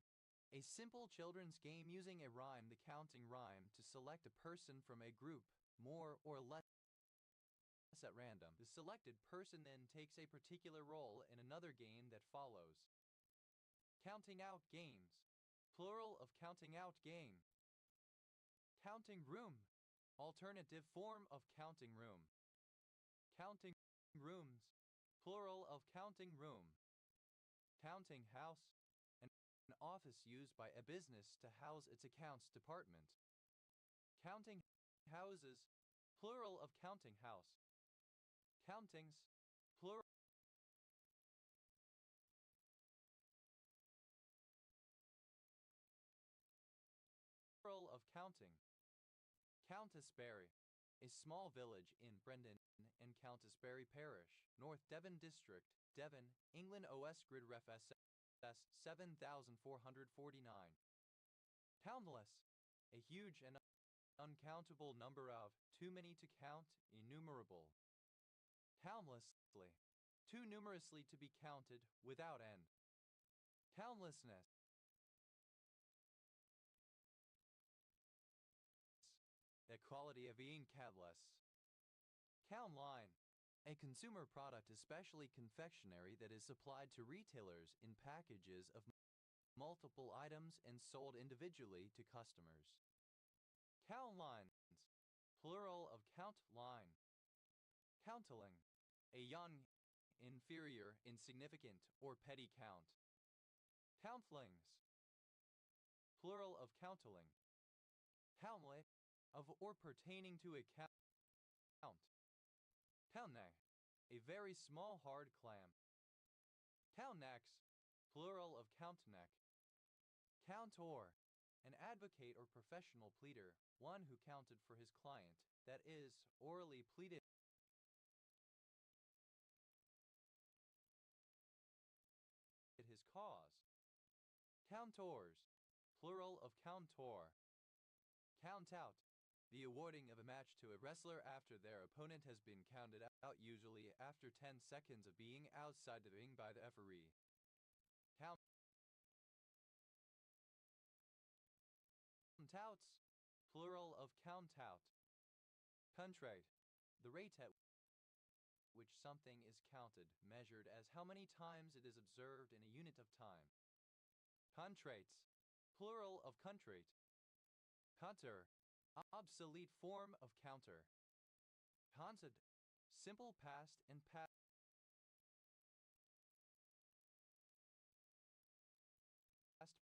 A simple children's game using a rhyme, the counting rhyme, to select a person from a group, more or less at random. The selected person then takes a particular role in another game that follows. Counting out games. Plural of counting out game. Counting room. Alternative form of counting room. Counting rooms. Plural of counting room. Counting house. An office used by a business to house its accounts department. Counting houses. Plural of counting house. Countings. Plural of counting. Countisbury, a small village in Brendan and Countisbury Parish, North Devon District, Devon, England. OS Grid Ref SS 7449. Countless, a huge and uncountable number of, too many to count, innumerable. Countlessly, too numerously to be counted, without end. Countlessness, the quality of being countless. Count line, a consumer product, especially confectionery, that is supplied to retailers in packages of multiple items and sold individually to customers. Count lines, plural of count line. Countling, a young, inferior, insignificant, or petty count. Countlings, plural of countling. Countlet, of or pertaining to a count. Countneck, a very small hard clam. Countnecks, plural of countneck. Countor, an advocate or professional pleader, one who counted for his client, that is, orally pleaded his cause. Countors, plural of countor. Count out, the awarding of a match to a wrestler after their opponent has been counted out, usually after 10 seconds of being outside the ring by the referee. Countouts, plural of countout. Contrate, the rate at which something is counted, measured as how many times it is observed in a unit of time. Contrates, plural of contrate. Counter, obsolete form of counter. Counted, simple past and past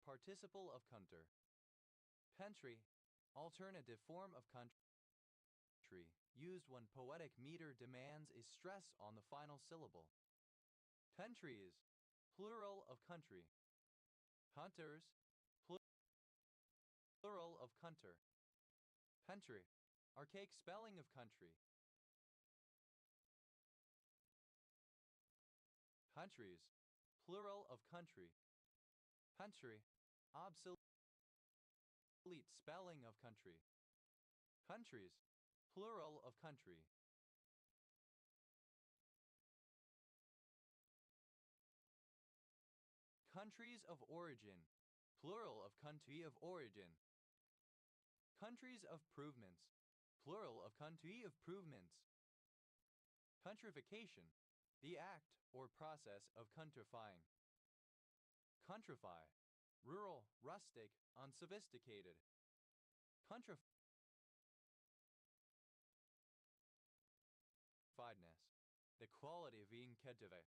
participle of counter. Country, alternative form of country, used when poetic meter demands a stress on the final syllable. Countries, plural of country. Counters, plural of counter. Country, archaic spelling of country. Countries, plural of country. Country, obsolete spelling of country. Countries, plural of country. Countries of origin, plural of country of origin. Countries of provements, plural of country of provements. Countrification, the act or process of countrifying. Countrify, rural, rustic, unsophisticated. Countrifiedness, the quality of being cultivated.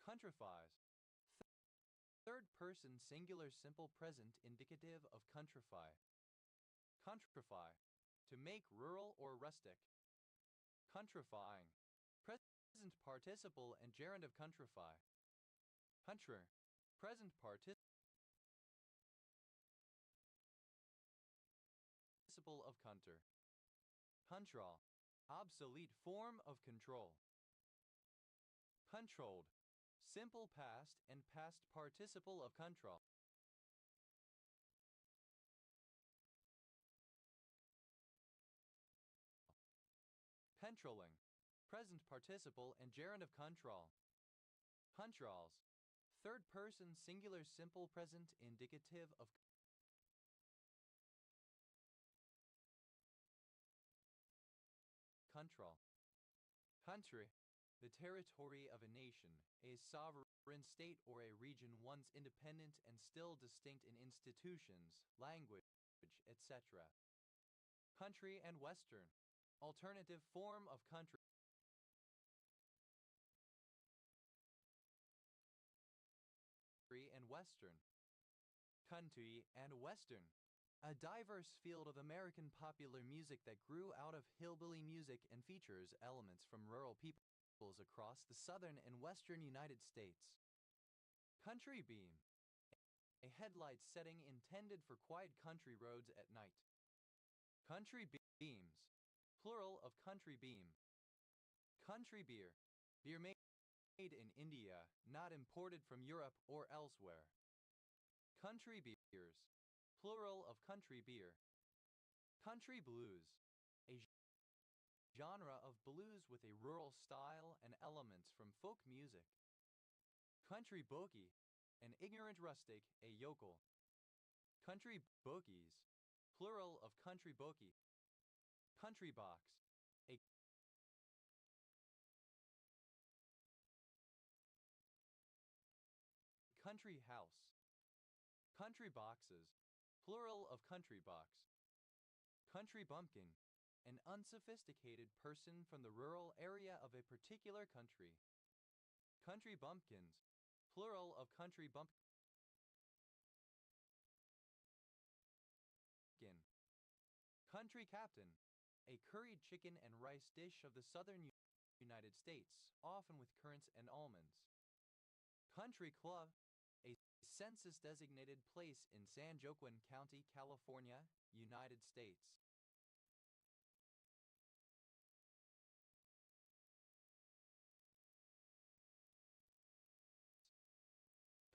Countrifies, third person singular simple present indicative of countrify. Countrify, to make rural or rustic. Countrifying, present participle and gerund of countrify. Counter, present participle of counter. Control, obsolete form of control. Controlled, simple past and past participle of control. Controlling, present participle and gerund of control. Huntrals, third person singular simple present indicative of control. Country, the territory of a nation, a sovereign state or a region once independent and still distinct in institutions, language, etc. Country and Western, alternative form of country and Western. Country and Western, a diverse field of American popular music that grew out of hillbilly music and features elements from rural peoples across the southern and western United States. Country beam, a headlight setting intended for quiet country roads at night. Country beams, plural of country beam. Country beer, beer made in India, not imported from Europe or elsewhere. Country beers, plural of country beer. Country blues, a genre of blues with a rural style and elements from folk music. Country bogey, an ignorant rustic, a yokel. Country bogies, plural of country bogey. Country box, a country house. Country boxes, plural of country box. Country bumpkin, an unsophisticated person from the rural area of a particular country. Country bumpkins, plural of country bumpkin. Country captain, a curried chicken and rice dish of the southern United States, often with currants and almonds. Country club, a census-designated place in San Joaquin County, California, United States.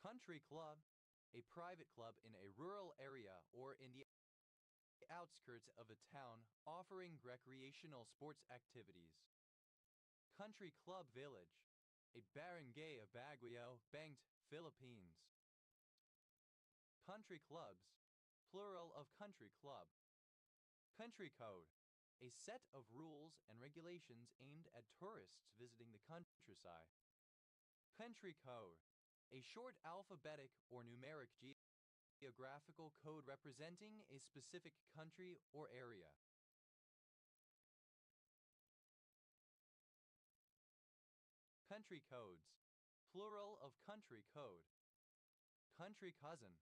Country club, a private club in a rural area or in the outskirts of a town offering recreational sports activities. Country club village, a barangay of Baguio, Benguet, Philippines. Country clubs, plural of country club. Country code, a set of rules and regulations aimed at tourists visiting the countryside. Country code, a short alphabetic or numeric geographical code representing a specific country or area. Country codes, plural of country code. Country cousin,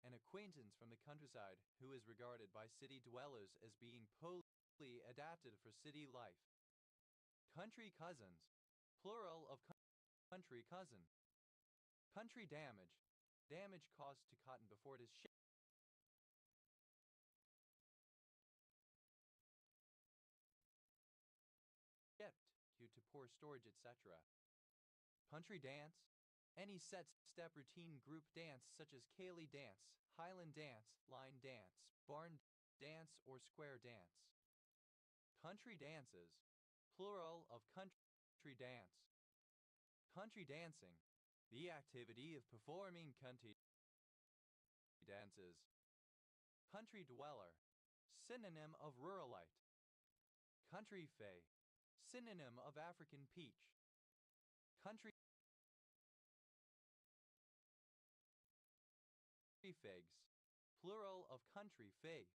an acquaintance from the countryside who is regarded by city dwellers as being poorly adapted for city life. Country cousins, plural of country cousin. Country damage, damage caused to cotton before it is shipped due to poor storage, etc. Country dance, any set step routine group dance such as Cayley dance, Highland dance, line dance, barn dance, or square dance. Country dances, plural of country dance. Country dancing, the activity of performing country dances. Country dweller, synonym of ruralite. Country fay, synonym of African peach. Country figs, plural of country fig.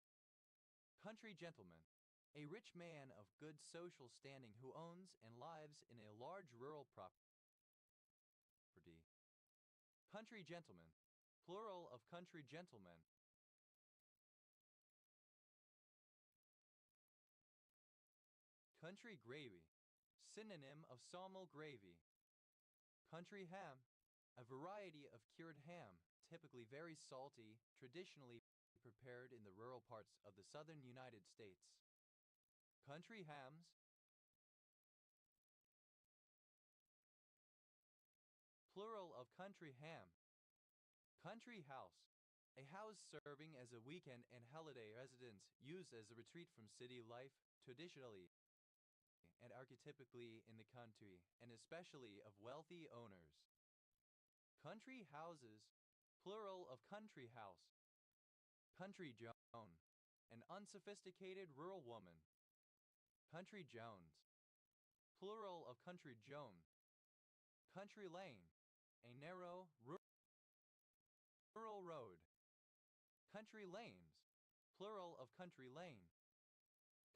Country gentleman, a rich man of good social standing who owns and lives in a large rural property. Country gentleman, plural of country gentlemen. Country gravy, synonym of sawmill gravy. Country ham, a variety of cured ham, typically very salty, traditionally prepared in the rural parts of the southern United States. Country hams, plural of country ham. Country house, a house serving as a weekend and holiday residence used as a retreat from city life, traditionally and archetypically in the country, and especially of wealthy owners. Country houses, plural of country house. Country Joan, an unsophisticated rural woman. Country Jones, plural of country Joan. Country lane, a narrow rural road. Country lanes, plural of country lane.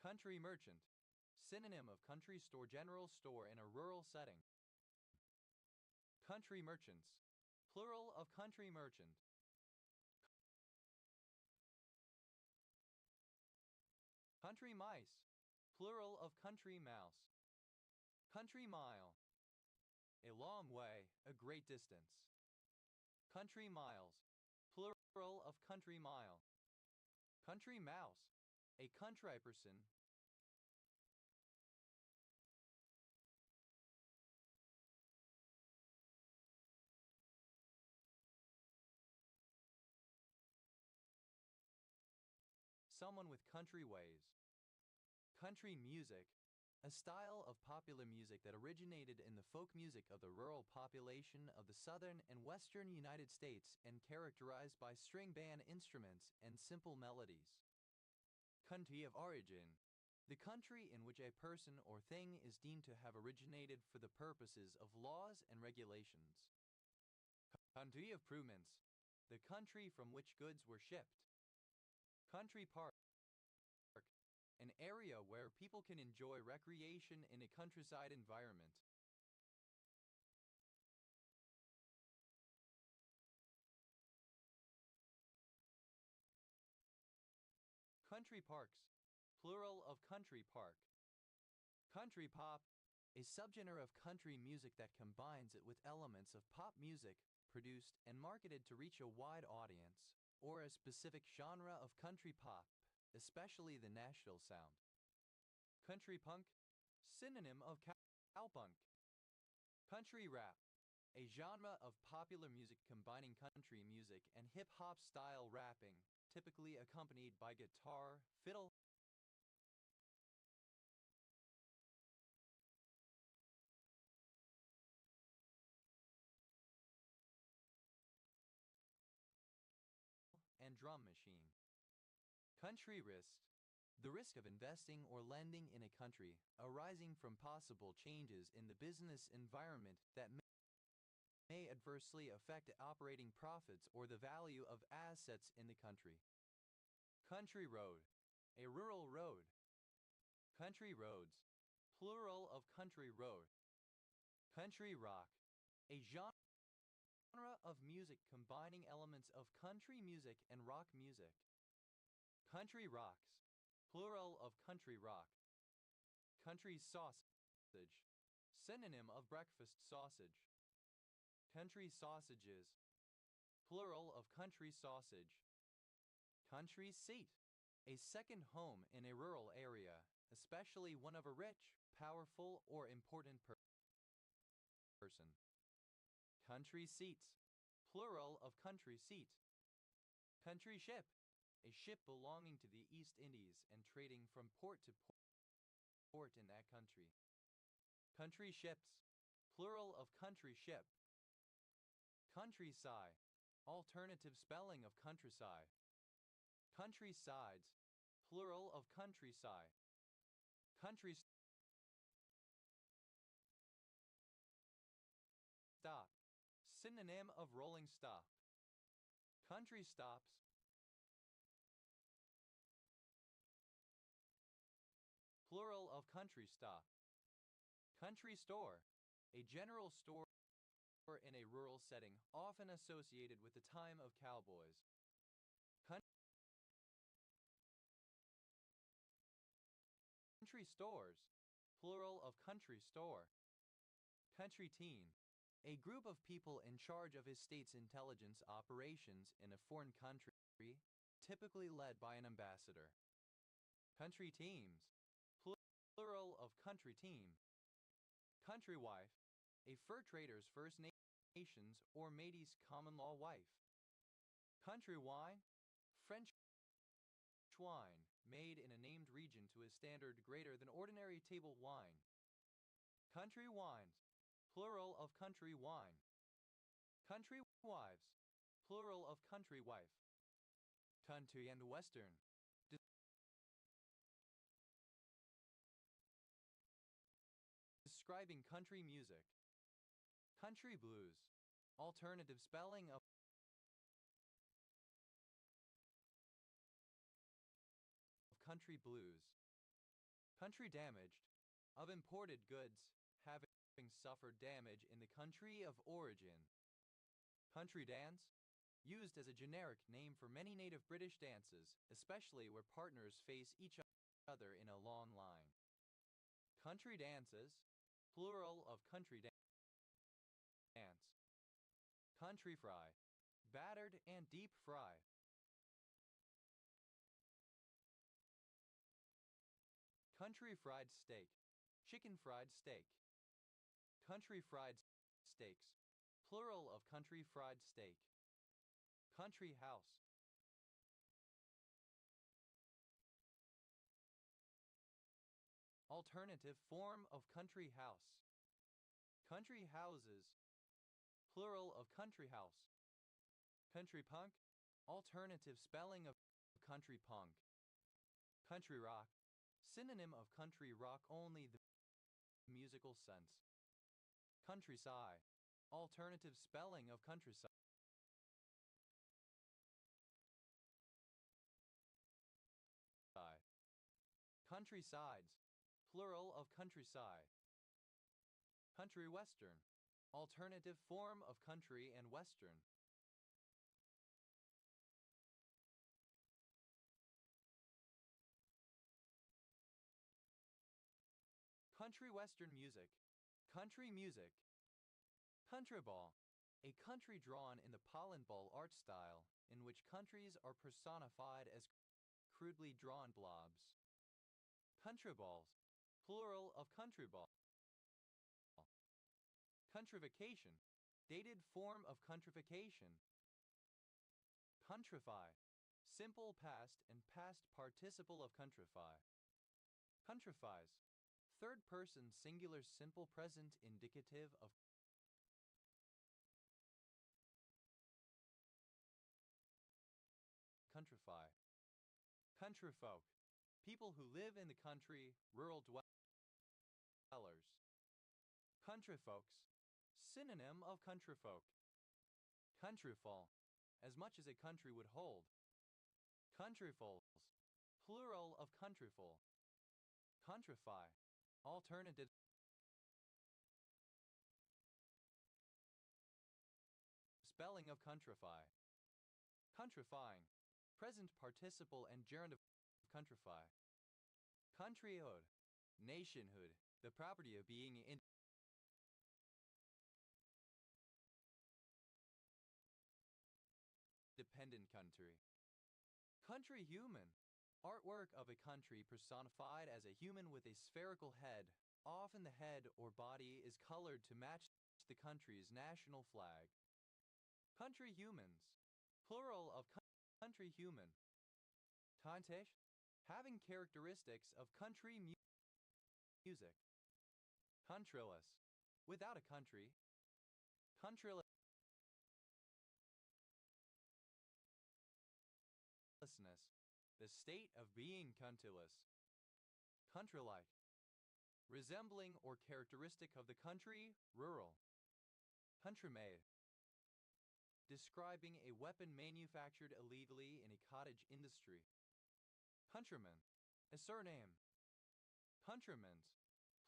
Country merchant, synonym of country store, general store in a rural setting. Country merchants, plural of country merchant. Country mice, plural of country mouse. Country mile, a long way, a great distance. Country miles, plural of country mile. Country mouse, a country person. Someone with country ways. Country music, a style of popular music that originated in the folk music of the rural population of the southern and western United States and characterized by string band instruments and simple melodies. Country of origin, the country in which a person or thing is deemed to have originated for the purposes of laws and regulations. Country of provenance, the country from which goods were shipped. Country park, an area where people can enjoy recreation in a countryside environment. Country parks, plural of country park. Country pop, a subgenre of country music that combines it with elements of pop music produced and marketed to reach a wide audience, or a specific genre of country pop, especially the Nashville sound. Country punk, synonym of cowpunk. Country rap, a genre of popular music combining country music and hip-hop style rapping, typically accompanied by guitar, fiddle, and drum machine. Country risk, the risk of investing or lending in a country arising from possible changes in the business environment that may adversely affect operating profits or the value of assets in the country. Country road, a rural road. Country roads, plural of country road. Country rock, a genre of music combining elements of country music and rock music. Country rocks, plural of country rock. Country sausage, synonym of breakfast sausage. Country sausages, plural of country sausage. Country seat, a second home in a rural area, especially one of a rich, powerful, or important person. Country seats, plural of country seat. Country ship, a ship belonging to the East Indies and trading from port to port in that country. Country ships, plural of country ship. Countryside, alternative spelling of countryside. Countrysides, plural of countryside. Country stop, synonym of rolling stop. Country stops, plural of country stop. Country store, a general store in a rural setting, often associated with the time of cowboys. Country stores, plural of country store. Country team, a group of people in charge of a state's intelligence operations in a foreign country, typically led by an ambassador. Country teams, plural of country team. Country wife, a fur trader's First Nations or Métis common law wife. Country wine, French wine, made in a named region to a standard greater than ordinary table wine. Country wines, plural of country wine. Country wives, plural of country wife. Country and western, describing country music. Country blues, alternative spelling of country blues. Country damaged, of imported goods having suffered damage in the country of origin. Country dance, used as a generic name for many native British dances, especially where partners face each other in a long line. Country dances, plural of country dance. Country fry, battered and deep fry. Country fried steak, chicken fried steak. Country fried steaks, plural of country fried steak. Country house. Alternative form of country house. Country houses, plural of country house. Country punk, alternative spelling of country punk. Country rock, synonym of country rock only the musical sense. Countryside, alternative spelling of countryside. Countrysides, plural of countryside. Country western, alternative form of country and western. Country western music, country music. Country ball, a country drawn in the pollen ball art style, in which countries are personified as crudely drawn blobs. Country balls, plural of country ball. Countrification, dated form of countrification. Countrify, simple past and past participle of countrify. Countrifies, third person singular simple present indicative of countrify. Country folk, people who live in the country, rural dwellers. Country folks, synonym of country folk. Countryful, as much as a country would hold. Countryfuls, plural of countryful. Countrify, alternative spelling of countrify. Countrifying, present participle and gerund of countrify. Countryhood, nationhood, the property of being independent country. Country human, artwork of a country personified as a human with a spherical head. Often the head or body is colored to match the country's national flag. Country humans, plural of country human. Tantish, having characteristics of country music. Countryless, without a country. Countrylessness, the state of being countryless. Countrylike, resembling or characteristic of the country, rural. Country-made, describing a weapon manufactured illegally in a cottage industry. Countryman, a surname. Countrymans,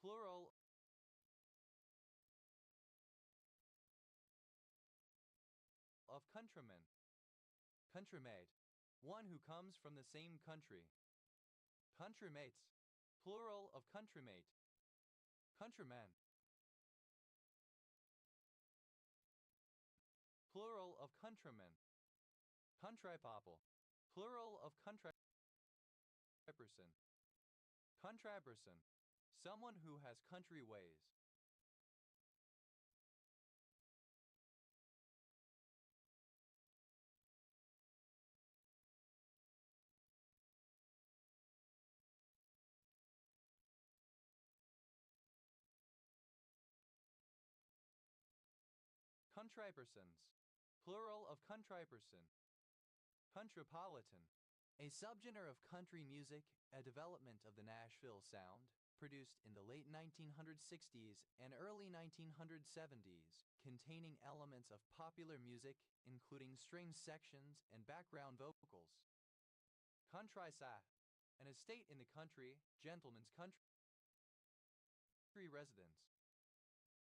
plural of countrymen. Countrymate, one who comes from the same country. Countrymates, plural of countrymate. Countryman, plural of countryman. Countrypopple, plural of countryperson. Countryperson, someone who has country ways. Countrypersons, plural of countryperson. Countrypolitan, a subgenre of country music, a development of the Nashville sound, produced in the late 1960s and early 1970s, containing elements of popular music, including string sections and background vocals. Countrysat, an estate in the country, gentleman's country residence.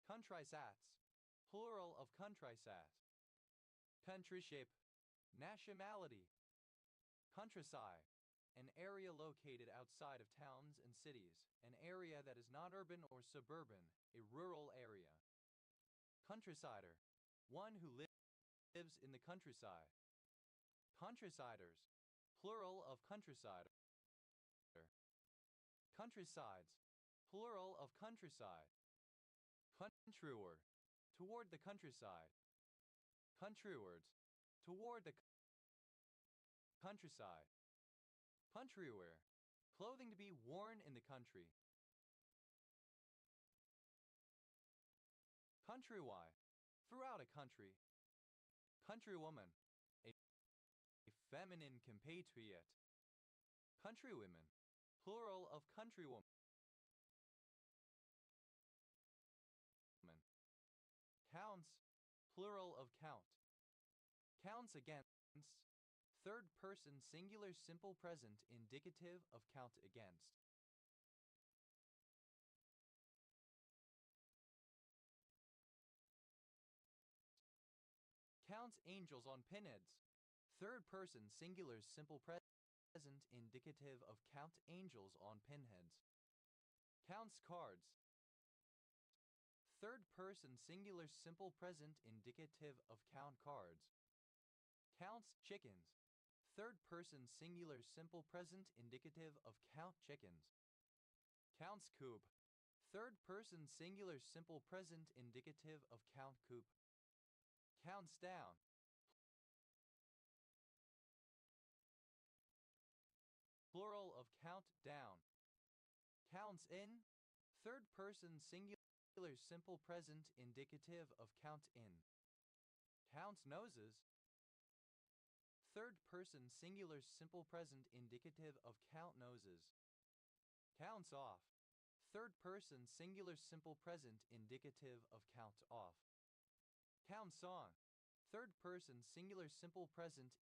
Countrysats, plural of countrysat. Countryship, nationality. Countryside, an area located outside of towns and cities, an area that is not urban or suburban, a rural area. Countrysider, one who lives in the countryside. Countrysiders, plural of countrysider. Countrysides, plural of countryside. Countryward, toward the countryside. Countrywards, toward the countryside. Countrywear, clothing to be worn in the country. Countrywide, throughout a country. Countrywoman, a feminine compatriot. Countrywomen, plural of countrywoman. Counts, plural of count. Counts against, third person singular simple present indicative of count against. Counts angels on pinheads, third person singular simple present indicative of count angels on pinheads. Counts cards, third person singular simple present indicative of count cards. Counts chickens, third person singular simple present indicative of count chickens. Counts coop, third person singular simple present indicative of count coop. Counts down, plural of count down. Counts in, third person singular simple present indicative of count in. Counts noses, third person singular simple present indicative of count noses. Counts off, third person singular simple present indicative of count off. Counts on, third person singular simple present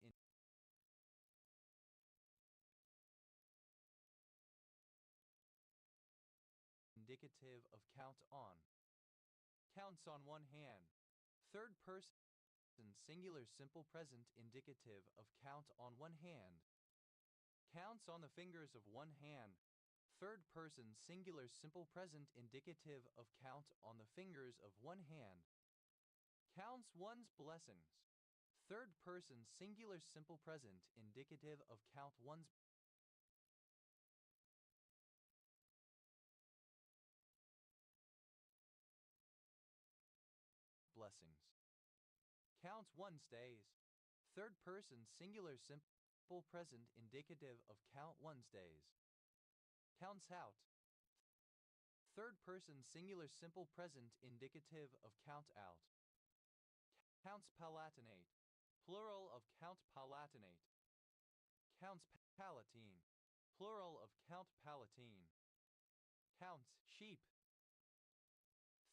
indicative of count on. Counts on one hand, third person singular simple present indicative of count on one hand. Counts on the fingers of one hand, third person singular simple present indicative of count on the fingers of one hand. Counts one's blessings, third person singular simple present indicative of count one's blessings. Counts one's days, third person singular simple present indicative of count one's days. Counts out, third person singular simple present indicative of count out. Counts palatinate, plural of count palatinate. Counts palatine, plural of count palatine. Counts sheep,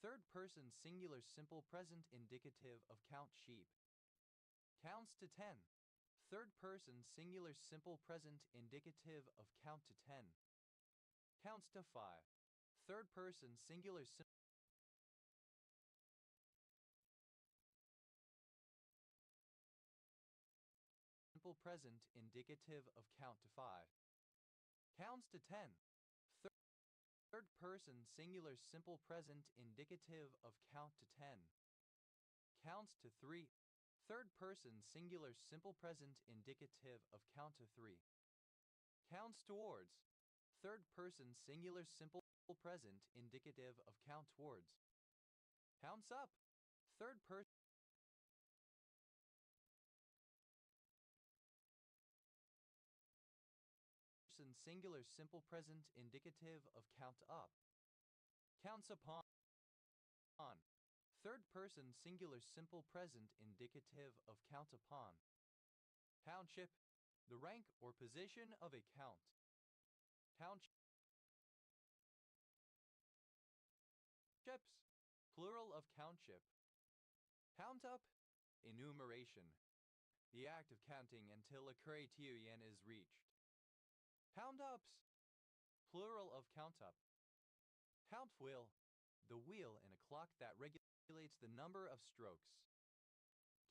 third person singular simple present indicative of count sheep. Counts to 10, third person singular simple present indicative of count to 10. Counts to 5, third person singular simple present indicative of count to 5. Counts to 10, third person singular simple present indicative of count to 10. Counts to 3, third person singular simple present indicative of count to 3. Counts towards, third person singular simple present indicative of count towards. Counts up, third person singular simple present indicative of count up. Counts upon, Third person singular simple present indicative of count upon. Township, the rank or position of a count. Townships, plural of countship. Count up, enumeration, the act of counting until a criterion is reached. Pound ups, plural of count up. Count wheel, the wheel in a clock that regulates the number of strokes.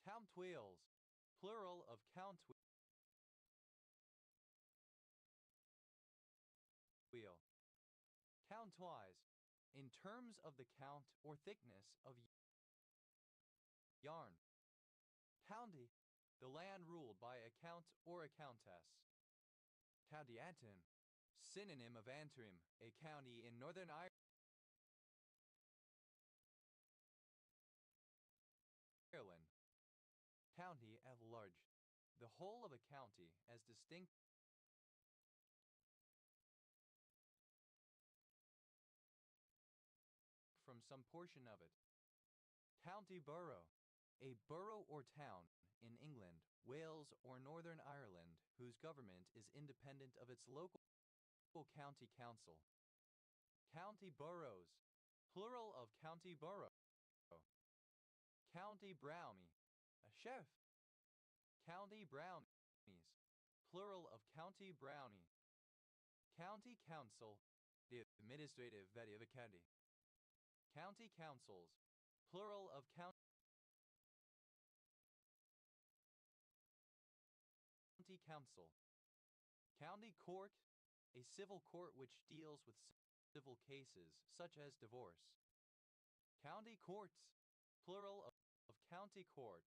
Count wheels, plural of count wheel. Countwise, in terms of the count or thickness of yarn. County, the land ruled by a count or a countess. County Antrim, synonym of Antrim, a county in Northern Ireland. County at large, the whole of a county as distinct from some portion of it. County borough, a borough or town in England, Wales, or Northern Ireland whose government is independent of its local county council. County boroughs, plural of county borough. County brownie, a chef. County brownies, plural of county brownie. County council, the administrative body of a county. County councils, plural of county council. County court, a civil court which deals with civil cases such as divorce. County courts, plural of county court.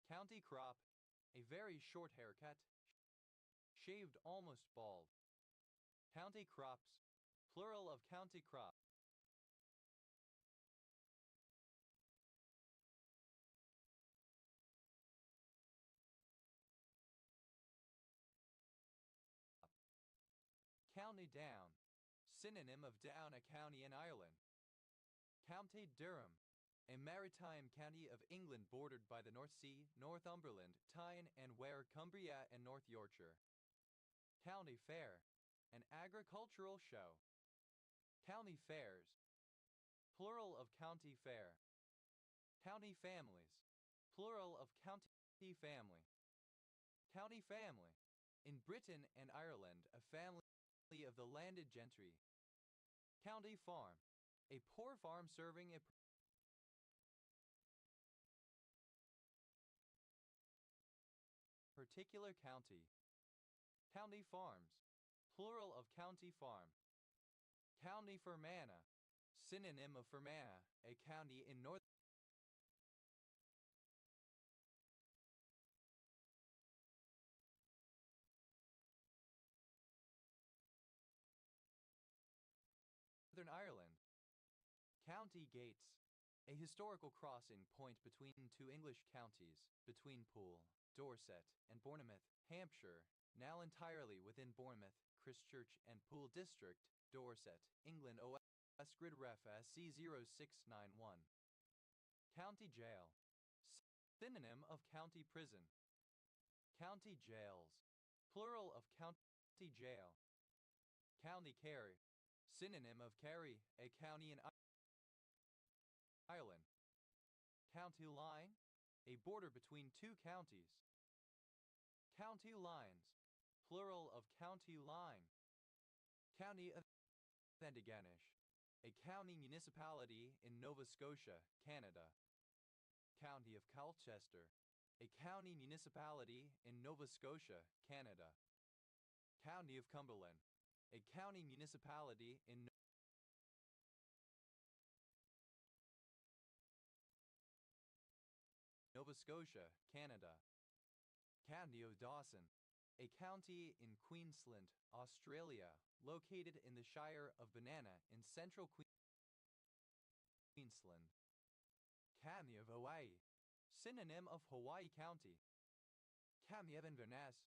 County crop, a very short haircut, shaved almost bald. County crops, plural of county crop. County Down, synonym of Down, a county in Ireland. County Durham, a maritime county of England bordered by the North Sea, Northumberland, Tyne and Wear, Cumbria, and North Yorkshire. County Fair, an agricultural show. County fairs, plural of county fair. County families, plural of county family. County family, in Britain and Ireland, a family of the landed gentry. County farm, a poor farm serving a particular county. County farms, plural of county farm. County Fermanagh, synonym of Fermanagh, a county in Northern Ireland. County Gates, a historical crossing point between two English counties, between Poole, Dorset, and Bournemouth, Hampshire, now entirely within Bournemouth, Christchurch, and Poole District, Dorset, England. OS Grid Ref SC0691. County Jail, synonym of county prison. County jails, plural of county jail. County Kerry, synonym of Kerry, a county in Ireland. County line, a border between two counties. County lines, plural of county line. County of Bendiganish, a county municipality in Nova Scotia, Canada. County of Colchester, a county municipality in Nova Scotia, Canada. County of Cumberland, a county municipality in Nova Scotia, Canada. County of Dawson, a county in Queensland, Australia, located in the Shire of Banana in central Queensland. County of Hawaii, synonym of Hawaii County. County of Inverness,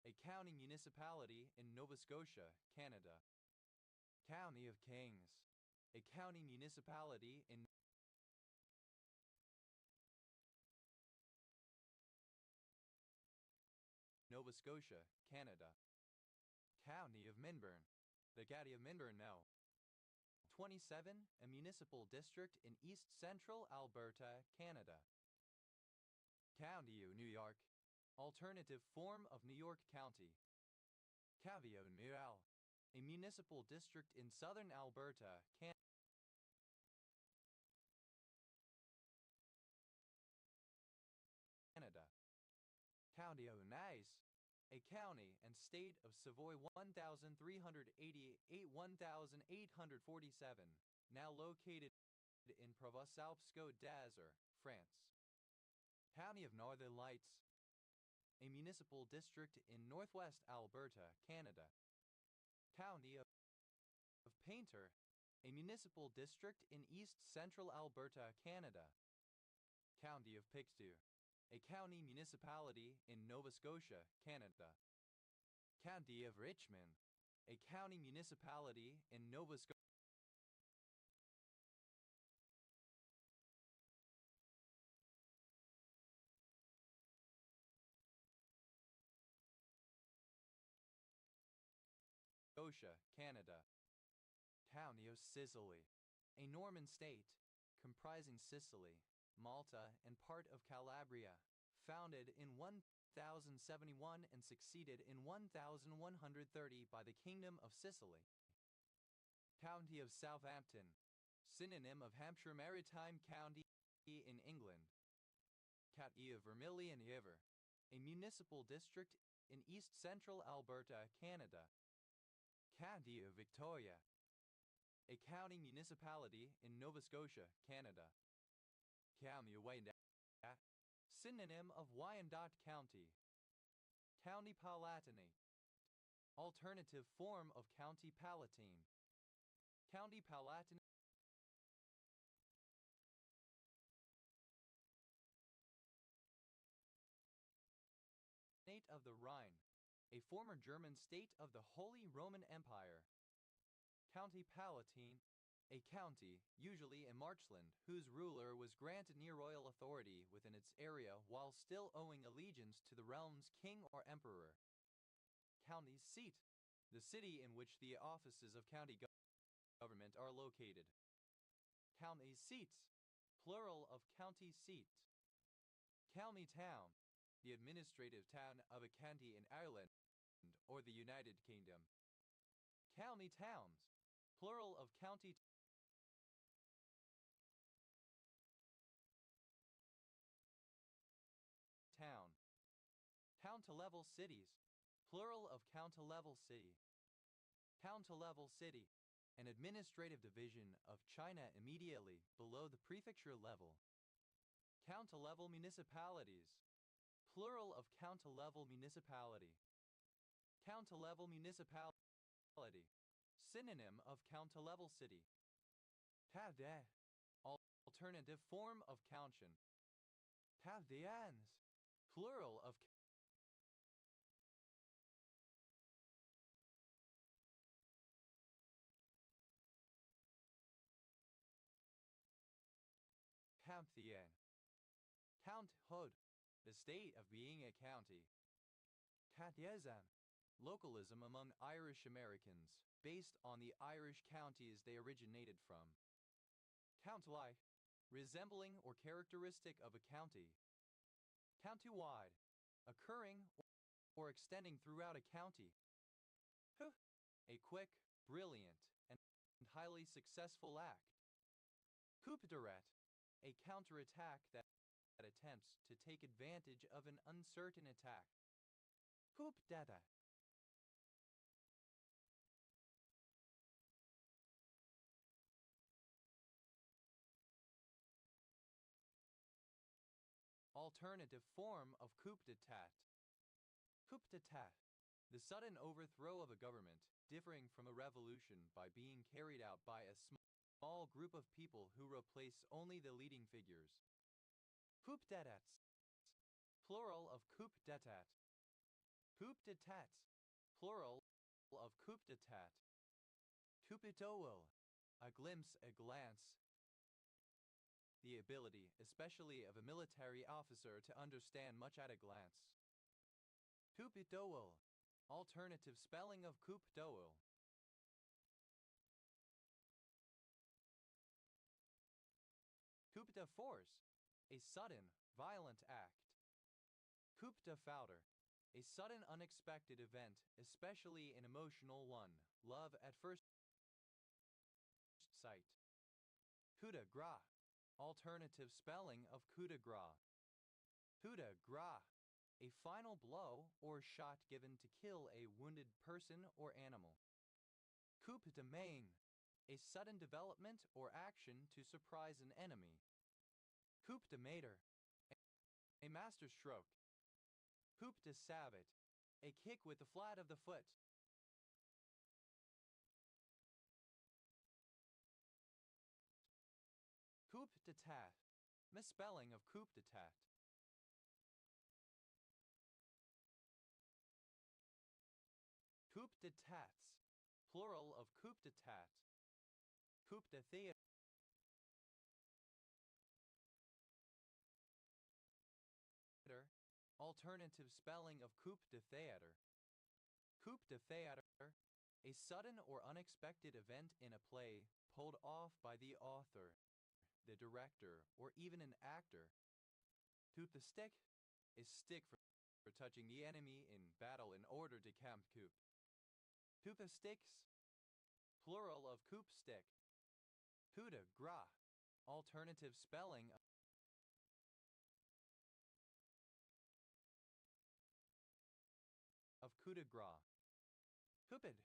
a county municipality in Nova Scotia, Canada. County of Kings, a county municipality in Nova Scotia, Canada. County of Minburn. The County of Minburn now. 27, a municipal district in east central Alberta, Canada. County of New York. Alternative form of New York County. County of Montreal. A municipal district in southern Alberta, Canada. County of Nice, a county and state of Savoy 1388 1847, now located in Provençal-Alpes-Côte d'Azur, France. County of Northern Lights, a municipal district in northwest Alberta, Canada. County of Painter, a municipal district in east central Alberta, Canada. County of Pictou, a county municipality in Nova Scotia, Canada. County of Richmond, a county municipality in Nova Scotia. Canada. County of Sicily, a Norman state comprising Sicily, Malta, and part of Calabria, founded in 1071 and succeeded in 1130 by the Kingdom of Sicily. County of Southampton, synonym of Hampshire Maritime County in England. County of Vermilion River, a municipal district in east central Alberta, Canada. County of Victoria, a county municipality in Nova Scotia, Canada. County of Wyandotte, synonym of Wyandotte County. County Palatinate, alternative form of County Palatine. County Palatinate of the Rhine, a former German state of the Holy Roman Empire. County Palatine, a county, usually a marchland, whose ruler was granted near royal authority within its area while still owing allegiance to the realm's king or emperor. County seat, the city in which the offices of county government are located. County seats, plural of county seat. County town, the administrative town of a county in Ireland or the United Kingdom. County towns, plural of county town. County-level cities, plural of county-level city. County-level city, an administrative division of China immediately below the prefecture level. County-level municipalities, plural of county-level municipality. County-level municipality, synonym of county-level city. County, alternative form of county. Counties, plural of Countien. Counthood, the state of being a county. Countyism, localism among Irish Americans, based on the Irish counties they originated from. County-like, resembling or characteristic of a county. County-wide, occurring or extending throughout a county. A quick, brilliant, and highly successful act. Coup d'etat, a counterattack that attempts to take advantage of an uncertain attack. Coup d'etat. Alternative form of coup d'etat. Coup d'etat, the sudden overthrow of a government, differing from a revolution by being carried out by a small group of people who replace only the leading figures. Coup d'états, plural of coup d'état. Coup d'états, plural of coup d'état. Coup d'état, a glimpse, a glance. The ability, especially of a military officer, to understand much at a glance. Coup d'oeil. Alternative spelling of coup d'oeil. Coup de force. A sudden, violent act. Coup de foudre. A sudden, unexpected event, especially an emotional one. Love at first sight. Coup de grace. Alternative spelling of coup de grace. Coup de grace. A final blow or shot given to kill a wounded person or animal. Coup de main. A sudden development or action to surprise an enemy. Coup de maître. A master stroke. Coup de sabot. A kick with the flat of the foot. Coup d'état. Misspelling of coup d'état. Coup d'états. Plural of coup d'état. Coup de theatre. Alternative spelling of coup de theatre. Coup de theatre. A sudden or unexpected event in a play pulled off by the author, the director, or even an actor. Coup de stick. A stick for touching the enemy in battle in order to camp coup. Coup de sticks. Plural of coup stick. Coup de grace. Alternative spelling of coup de grace. Cupid.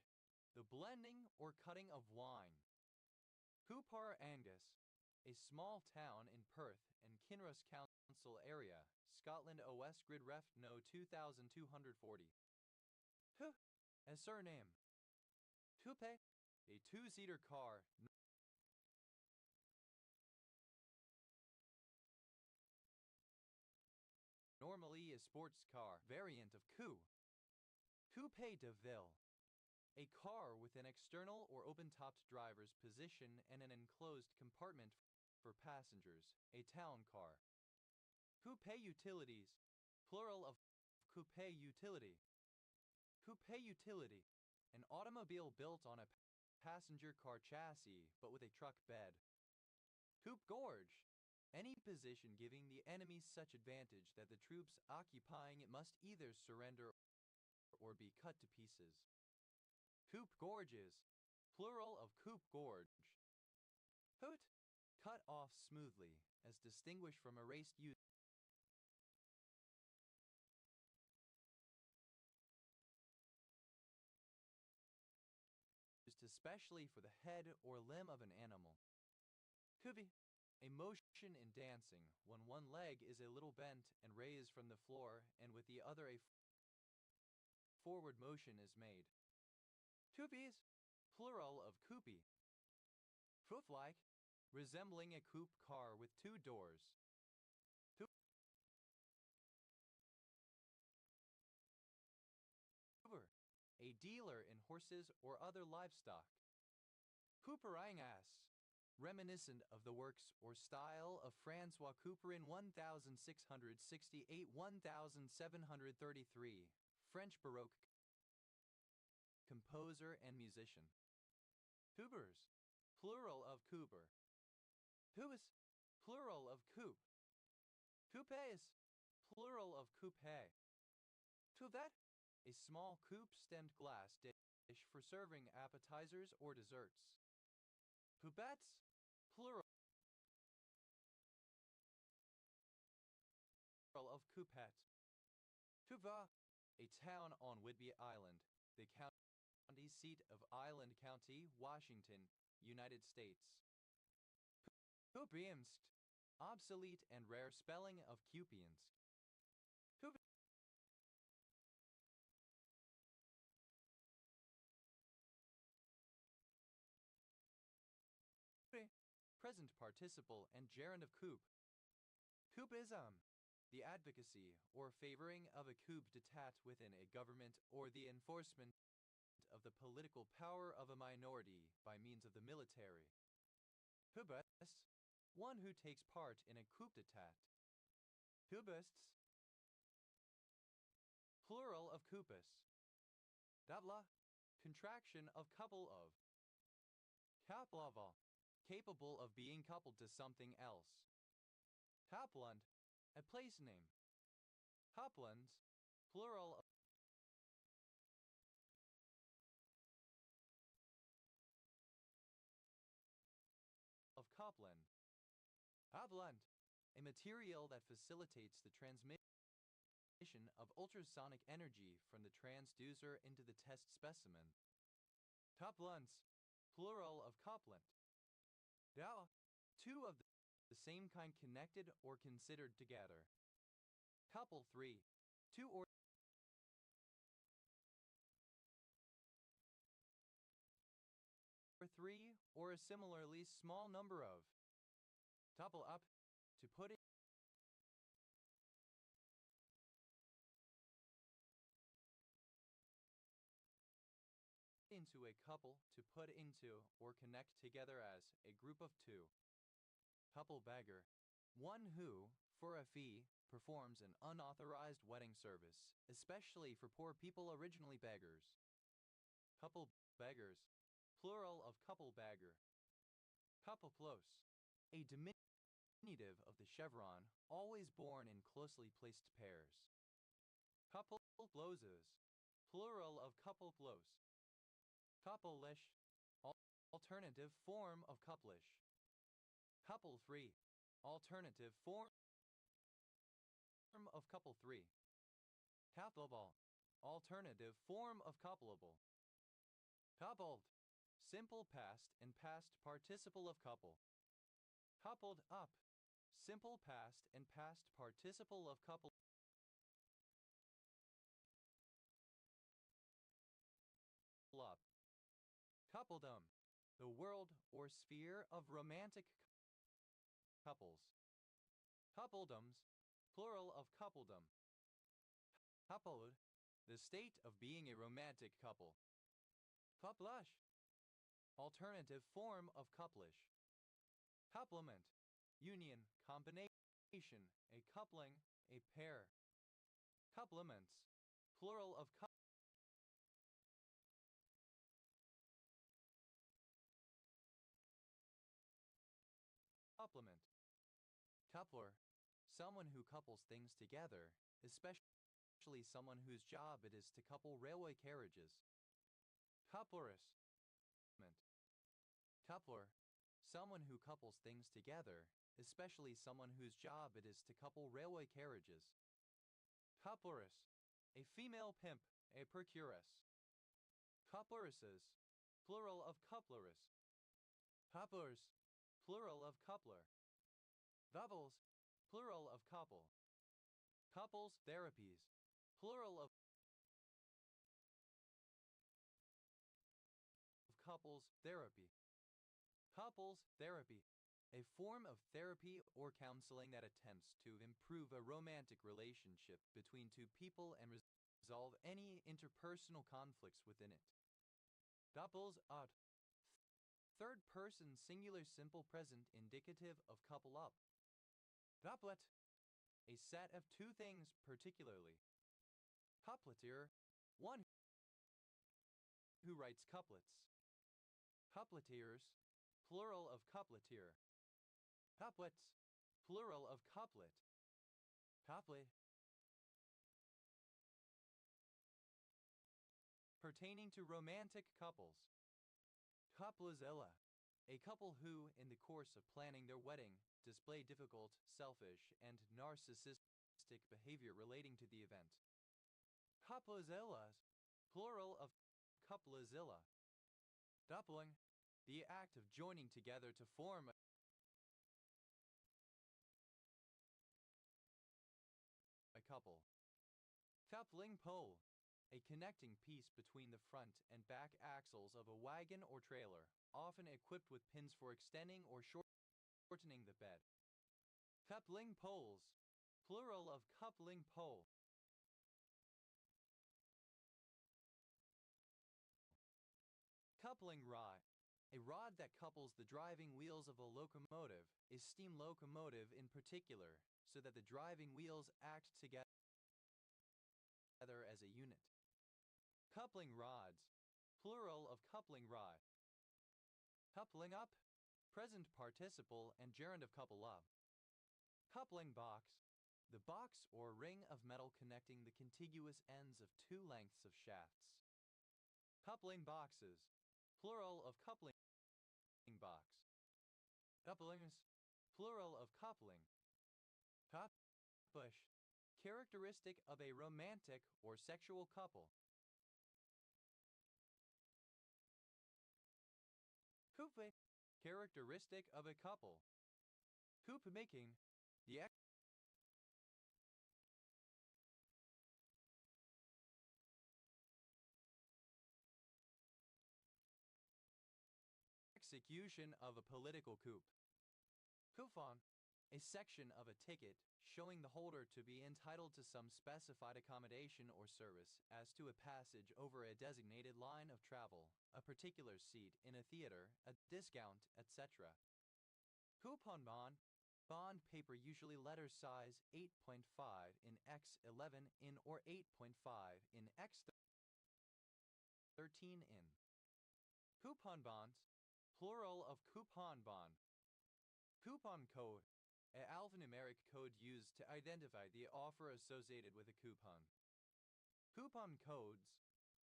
The blending or cutting of wine. Cupar Angus. A small town in Perth and Kinross Council area, Scotland OS Grid Ref No 2240. Huh. As surname. Coupe. A two-seater car. Normally a sports car variant of coupe. Coupe de ville. A car with an external or open-topped driver's position and an enclosed compartment for passengers, a town car. Coupe utilities. Plural of coupe utility. Coupe utility. An automobile built on a passenger car chassis but with a truck bed. Coupe gorge. Any position giving the enemy such advantage that the troops occupying it must either surrender or be cut to pieces. Coupe gorges. Plural of coupe gorge. Hoot. Cut off smoothly, as distinguished from erased use. Especially for the head or limb of an animal. Couvi. A motion in dancing, when one leg is a little bent and raised from the floor, and with the other a forward motion is made. Coupies. Plural of coupe. Coupe-like. Resembling a coupe car with two doors. Couper. A dealer in horses or other livestock. Couperin-as. Reminiscent of the works or style of Francois Couperin 1688-1733, French Baroque composer and musician. Coupers. Plural of couper. Pubis. Plural of coupe. Coupes. Plural of coupe. Cuvette. A small coupe-stemmed glass dish for serving appetizers or desserts. Coupettes. Plural of coupette. Couva. A town on Whidbey Island, the county seat of Island County, Washington, United States. Kupiansk. Obsolete and rare spelling of Kupiansk. Present participle and gerund of coup. Coupism. The advocacy or favoring of a coup d'etat within a government or the enforcement of the political power of a minority by means of the military. Kubist. One who takes part in a coup d'etat. Kubists. plural of kupus. Dabla, contraction of couple of. Kaplava, capable of being coupled to something else. Kapland, a place name. Kaplands, plural of Copland. Ablant, a material that facilitates the transmission of ultrasonic energy from the transducer into the test specimen. Coplants, plural of coplant. Dao, two of the same kind connected or considered together. Couple 3, two or three or a similarly small number of. Couple up, to put it into a couple, to put into or connect together as a group of two. Couple beggar, one who, for a fee, performs an unauthorized wedding service, especially for poor people originally beggars. Couple beggars, plural of couple bagger. Couple close, a diminutive of the chevron, always borne in closely placed pairs. Couple bloses, plural of couple close. Couple-lish, alternative form of couplish. Couple 3, alternative form of couple 3. Couplable, alternative form of coupleable. Coupled, simple past and past participle of couple. Coupled up, simple past and past participle of couple. Up. Coupledom, the world or sphere of romantic couples. Coupledoms, plural of coupledom. Coupled, the state of being a romantic couple. Couplush, alternative form of couplish. Couplement, union, combination, a coupling, a pair. Couplements, plural of Supplement. Coupler, someone who couples things together, especially someone whose job it is to couple railway carriages. Couplerus. Coupler, someone who couples things together, especially someone whose job it is to couple railway carriages. Coupleress, a female pimp, a procuress. Coupleresses, plural of coupleress. Couplers, plural of coupler. Couples, plural of couple. Couples therapies, plural of couples therapy. Couples therapy, a form of therapy or counseling that attempts to improve a romantic relationship between two people and resolve any interpersonal conflicts within it. Couples out. Third person singular simple present indicative of couple up. Couplet, a set of two things particularly. Coupletier, one who writes couplets. Coupletiers, plural of coupletier. Couplets, plural of couplet. Couplet, pertaining to romantic couples. Couplezilla, a couple who, in the course of planning their wedding, display difficult, selfish, and narcissistic behavior relating to the event. Couplezillas, plural of couplezilla. Coupling, the act of joining together to form a couple. Coupling pole, a connecting piece between the front and back axles of a wagon or trailer, often equipped with pins for extending or shortening the bed. Coupling poles, plural of coupling pole. Coupling rod, a rod that couples the driving wheels of a locomotive, a steam locomotive in particular, so that the driving wheels act together as a unit. Coupling rods, plural of coupling rod. Coupling up, present participle and gerund of couple up. Coupling box, the box or ring of metal connecting the contiguous ends of two lengths of shafts. Coupling boxes, plural of coupling box. Couplings, plural of coupling. Coupush, characteristic of a romantic or sexual couple. Coupe, characteristic of a couple. Coupe making, the execution of a political coup. Coupon, a section of a ticket showing the holder to be entitled to some specified accommodation or service as to a passage over a designated line of travel, a particular seat in a theater, a discount, etc. Coupon bond, bond paper usually letter size 8.5 in X11 in or 8.5 in X13 in. Coupon bonds, plural of coupon bond. Coupon code, an alphanumeric code used to identify the offer associated with a coupon. Coupon codes,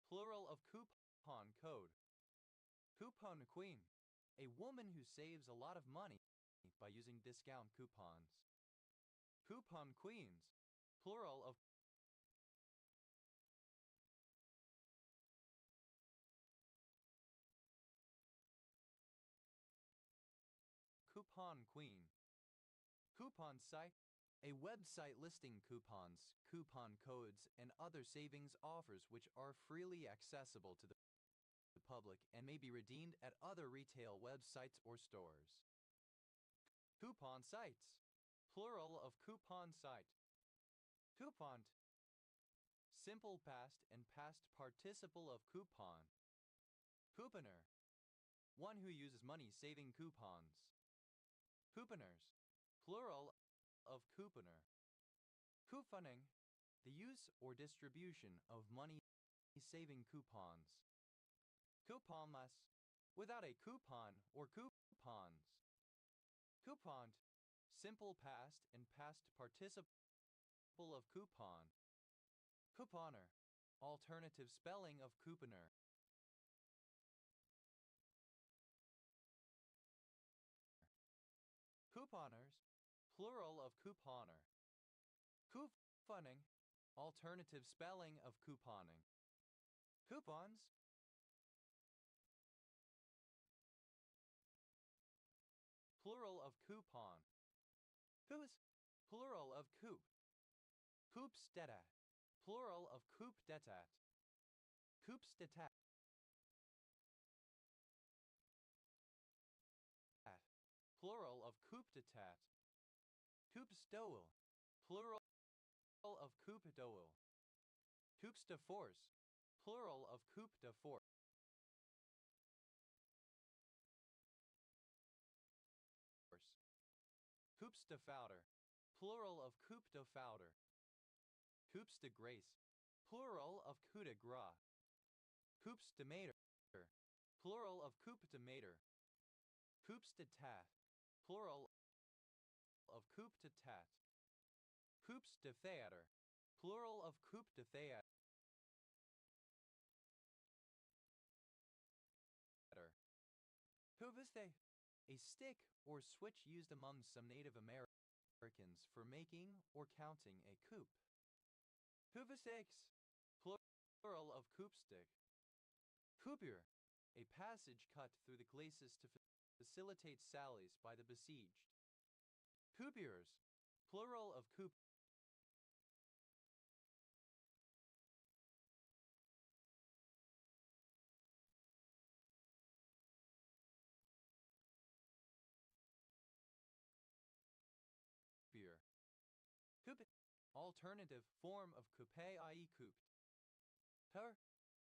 plural of coupon code. Coupon queen, a woman who saves a lot of money by using discount coupons. Coupon queens, plural of coupon queen. Coupon site, a website listing coupons, coupon codes, and other savings offers which are freely accessible to the public and may be redeemed at other retail websites or stores. Coupon sites, plural of coupon site. Coupon, simple past and past participle of coupon. Couponer, one who uses money-saving coupons. Couponers, plural of couponer. Couponing, the use or distribution of money-saving coupons. Couponless, without a coupon or coupons. Coupon, simple past and past participle of coupon. Couponer, alternative spelling of couponer. Couponers, plural of couponer. Couponing, alternative spelling of couponing. Coupons, plural of coupon. Coupes, plural of coupe. Coupsdetat, plural of coupdetat. Coupsdetat, plural of coupdetat. Coupsdoel, plural of coupdoel. Coupes de force, plural of coupe de force. Coupes de fouder, plural of coupe de fouder. Coupes de grace, plural of coup de grace. Coupes de mater, plural of coupe de mater. Coupes de tat, plural of coupe de tat. Coupes de theater, plural of coupe de theater. Couviste, a stick or switch used among some Native Americans for making or counting a coupe. Couvestakes, plural of coupstick. Coupure, a passage cut through the glacis to facilitate sallies by the besieged. Coupures, plural of coupe. Coupe, alternative form of coupe i.e. couped. Per,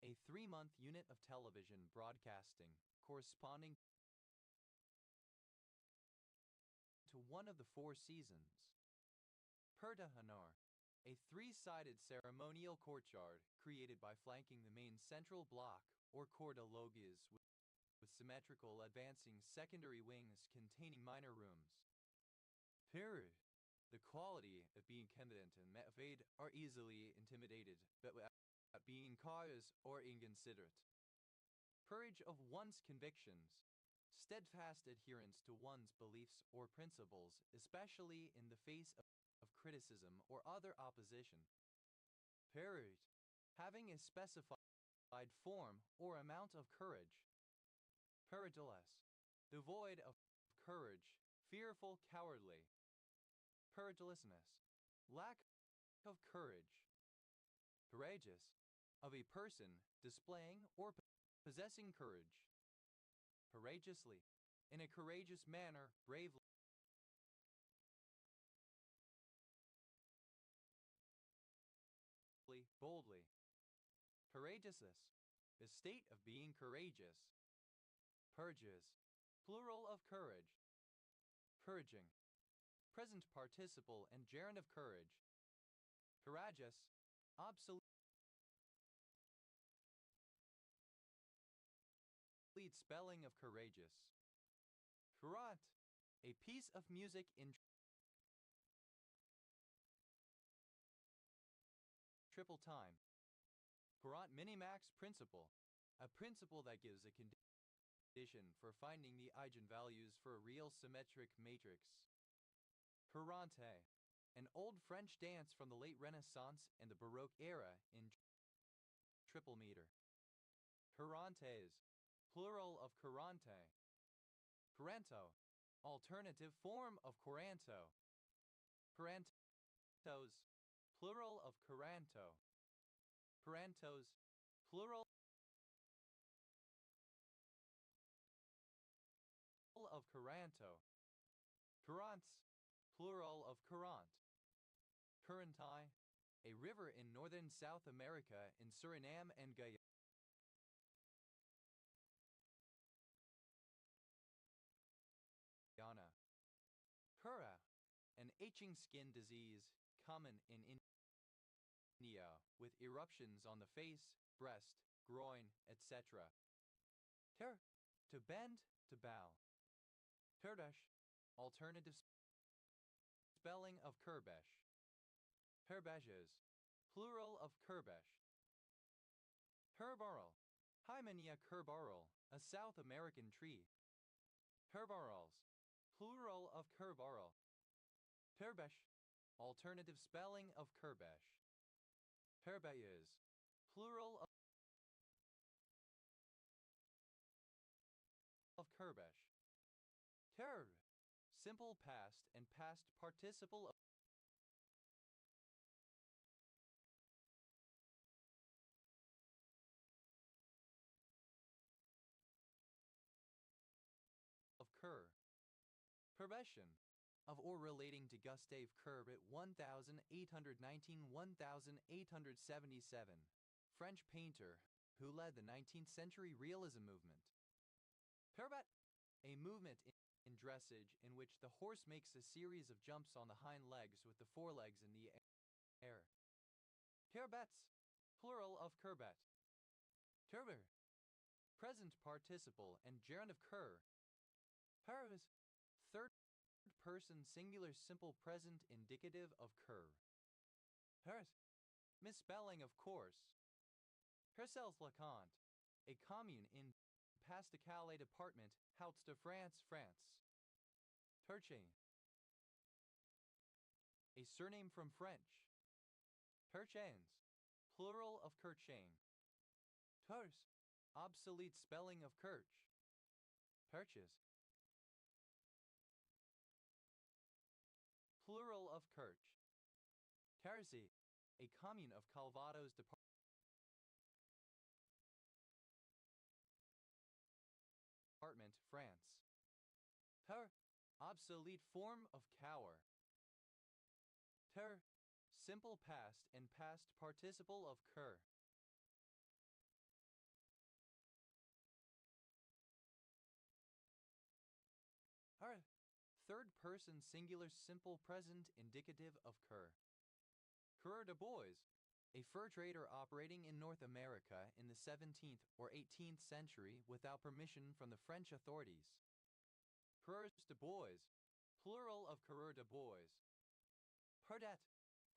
a 3-month unit of television broadcasting corresponding to one of the 4 seasons. Per de honor, a three-sided ceremonial courtyard created by flanking the main central block or cour de logis with symmetrical advancing secondary wings containing minor rooms. Period. The quality of being confident and motivated are easily intimidated, but without being cautious or inconsiderate. Courage of one's convictions, steadfast adherence to one's beliefs or principles, especially in the face of criticism or other opposition. Period. Having a specified form or amount of courage. Periodless. Devoid of courage, fearful, cowardly. Periodlessness. Lack of courage. Courageous. Of a person displaying or possessing courage. Courageously. In a courageous manner, bravely. Boldly. Courageousness. The state of being courageous. Purges. Plural of courage. Couraging. Present participle and gerund of courage. Courageous. Obsolete spelling of courageous. Courant. A piece of music in triple time. Courant minimax principle. A principle that gives a condition for finding the eigenvalues for a real symmetric matrix. Courante. An old French dance from the late Renaissance and the Baroque era in triple meter. Courantes. Plural of courante. Couranto. Alternative form of couranto. Courantos. Plural of couranto. Courantos. Plural of couranto. Courants. Plural of courant. Currentai. A river in northern South America in Suriname and Guyana. Cura. An itching skin disease common in India with eruptions on the face, breast, groin, etc. Ter. To bend, to bow. Kurdesh. Alternative spelling of Kurbesh. Herbages. Plural of Kurbesh. Herbarl. Hymenaea kerbarl, a South American tree. Herbarls. Plural of kerbarl. Herbesh. Alternative spelling of Kurbesh. Herbayes. Plural of Kurbesh. Kerb. Simple past and past participle of Kerr. Perbetion. Of or relating to Gustave Courbet at 1819-1877, French painter who led the 19th century realism movement. Courbet. A movement in dressage in which the horse makes a series of jumps on the hind legs with the forelegs in the air. Courbets. Plural of courbet. Courber. Present participle and gerund of cur. Parvis. Third person singular simple present indicative of cur. Paris. Misspelling of course. Hercels-le-Comte. A commune in Pas-de-Calais department, Hauts-de-France, France. Turchain. A surname from French. Turchains. Plural of Kirchain. Turs. Obsolete spelling of Kirch. Purchase. Plural of Kirch. Carzy. A commune of Calvados department, France. Per. Obsolete form of cower. Ter. Simple past and past participle of cur. Her. Third person singular simple present indicative of cur. Coureur de Bois, a fur trader operating in North America in the 17th or 18th century without permission from the French authorities. Coureurs de Bois, plural of Coureur de Bois. Perdette,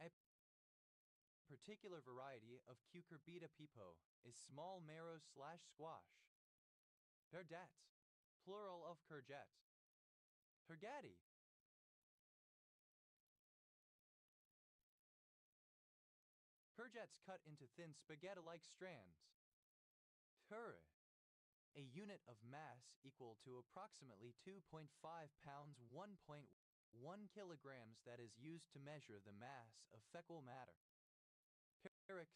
a particular variety of Cucurbita pepo, a small marrow/squash. Perdette, plural of courgette. Pergatti. Courgettes cut into thin spaghetti-like strands. Purée, a unit of mass equal to approximately 2.5 pounds 1.1 kilograms that is used to measure the mass of fecal matter. Pyrrhix,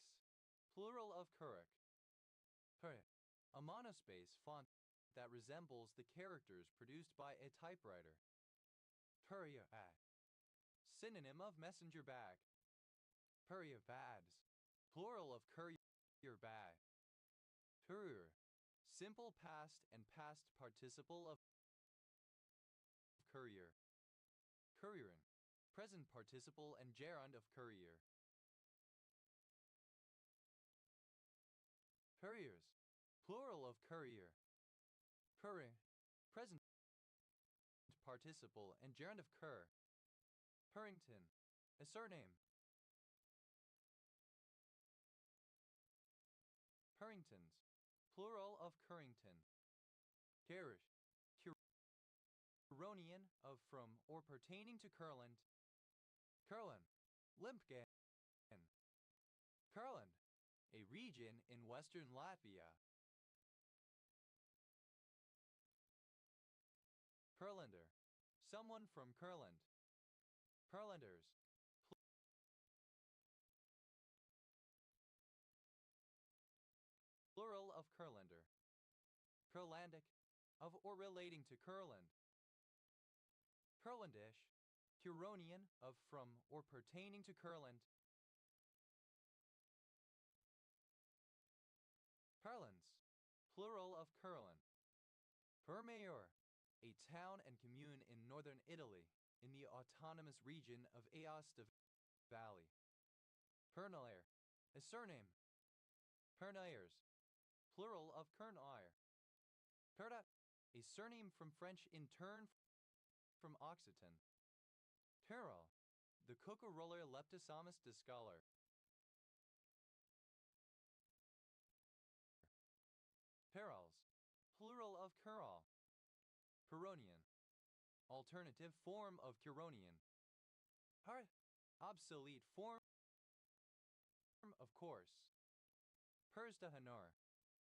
plural of Couric. Purée, a monospace font that resembles the characters produced by a typewriter. Courier bag, synonym of messenger bag. Courier bags, plural of courier bag. Courier, simple past and past participle of courier. Courieren, present participle and gerund of courier. Couriers, plural of courier. Courier, present participle and gerund of cur. Purrington, a surname. Purringtons, plural of Currington. Carish, Curonian of from or pertaining to Curland. Curland, Limpgen. Curland, a region in western Latvia. Curlander, someone from Curland. Curlanders, plural of Curlander. Curlandic, of or relating to Curland. Curlandish, Curonian of from or pertaining to Curland. Curlands, plural of Curland. Curmayor, a town and commune in northern Italy, in the autonomous region of Aosta Valley. Pernaire, a surname. Pernaires, plural of Kernaire. Perda, a surname from French in turn from Occitan. Perral, the Cucuroller Leptosamus discolor. Perals, plural of Curral. Curonian, alternative form of Curonian. Hearth, obsolete form of course. Purs de Honor,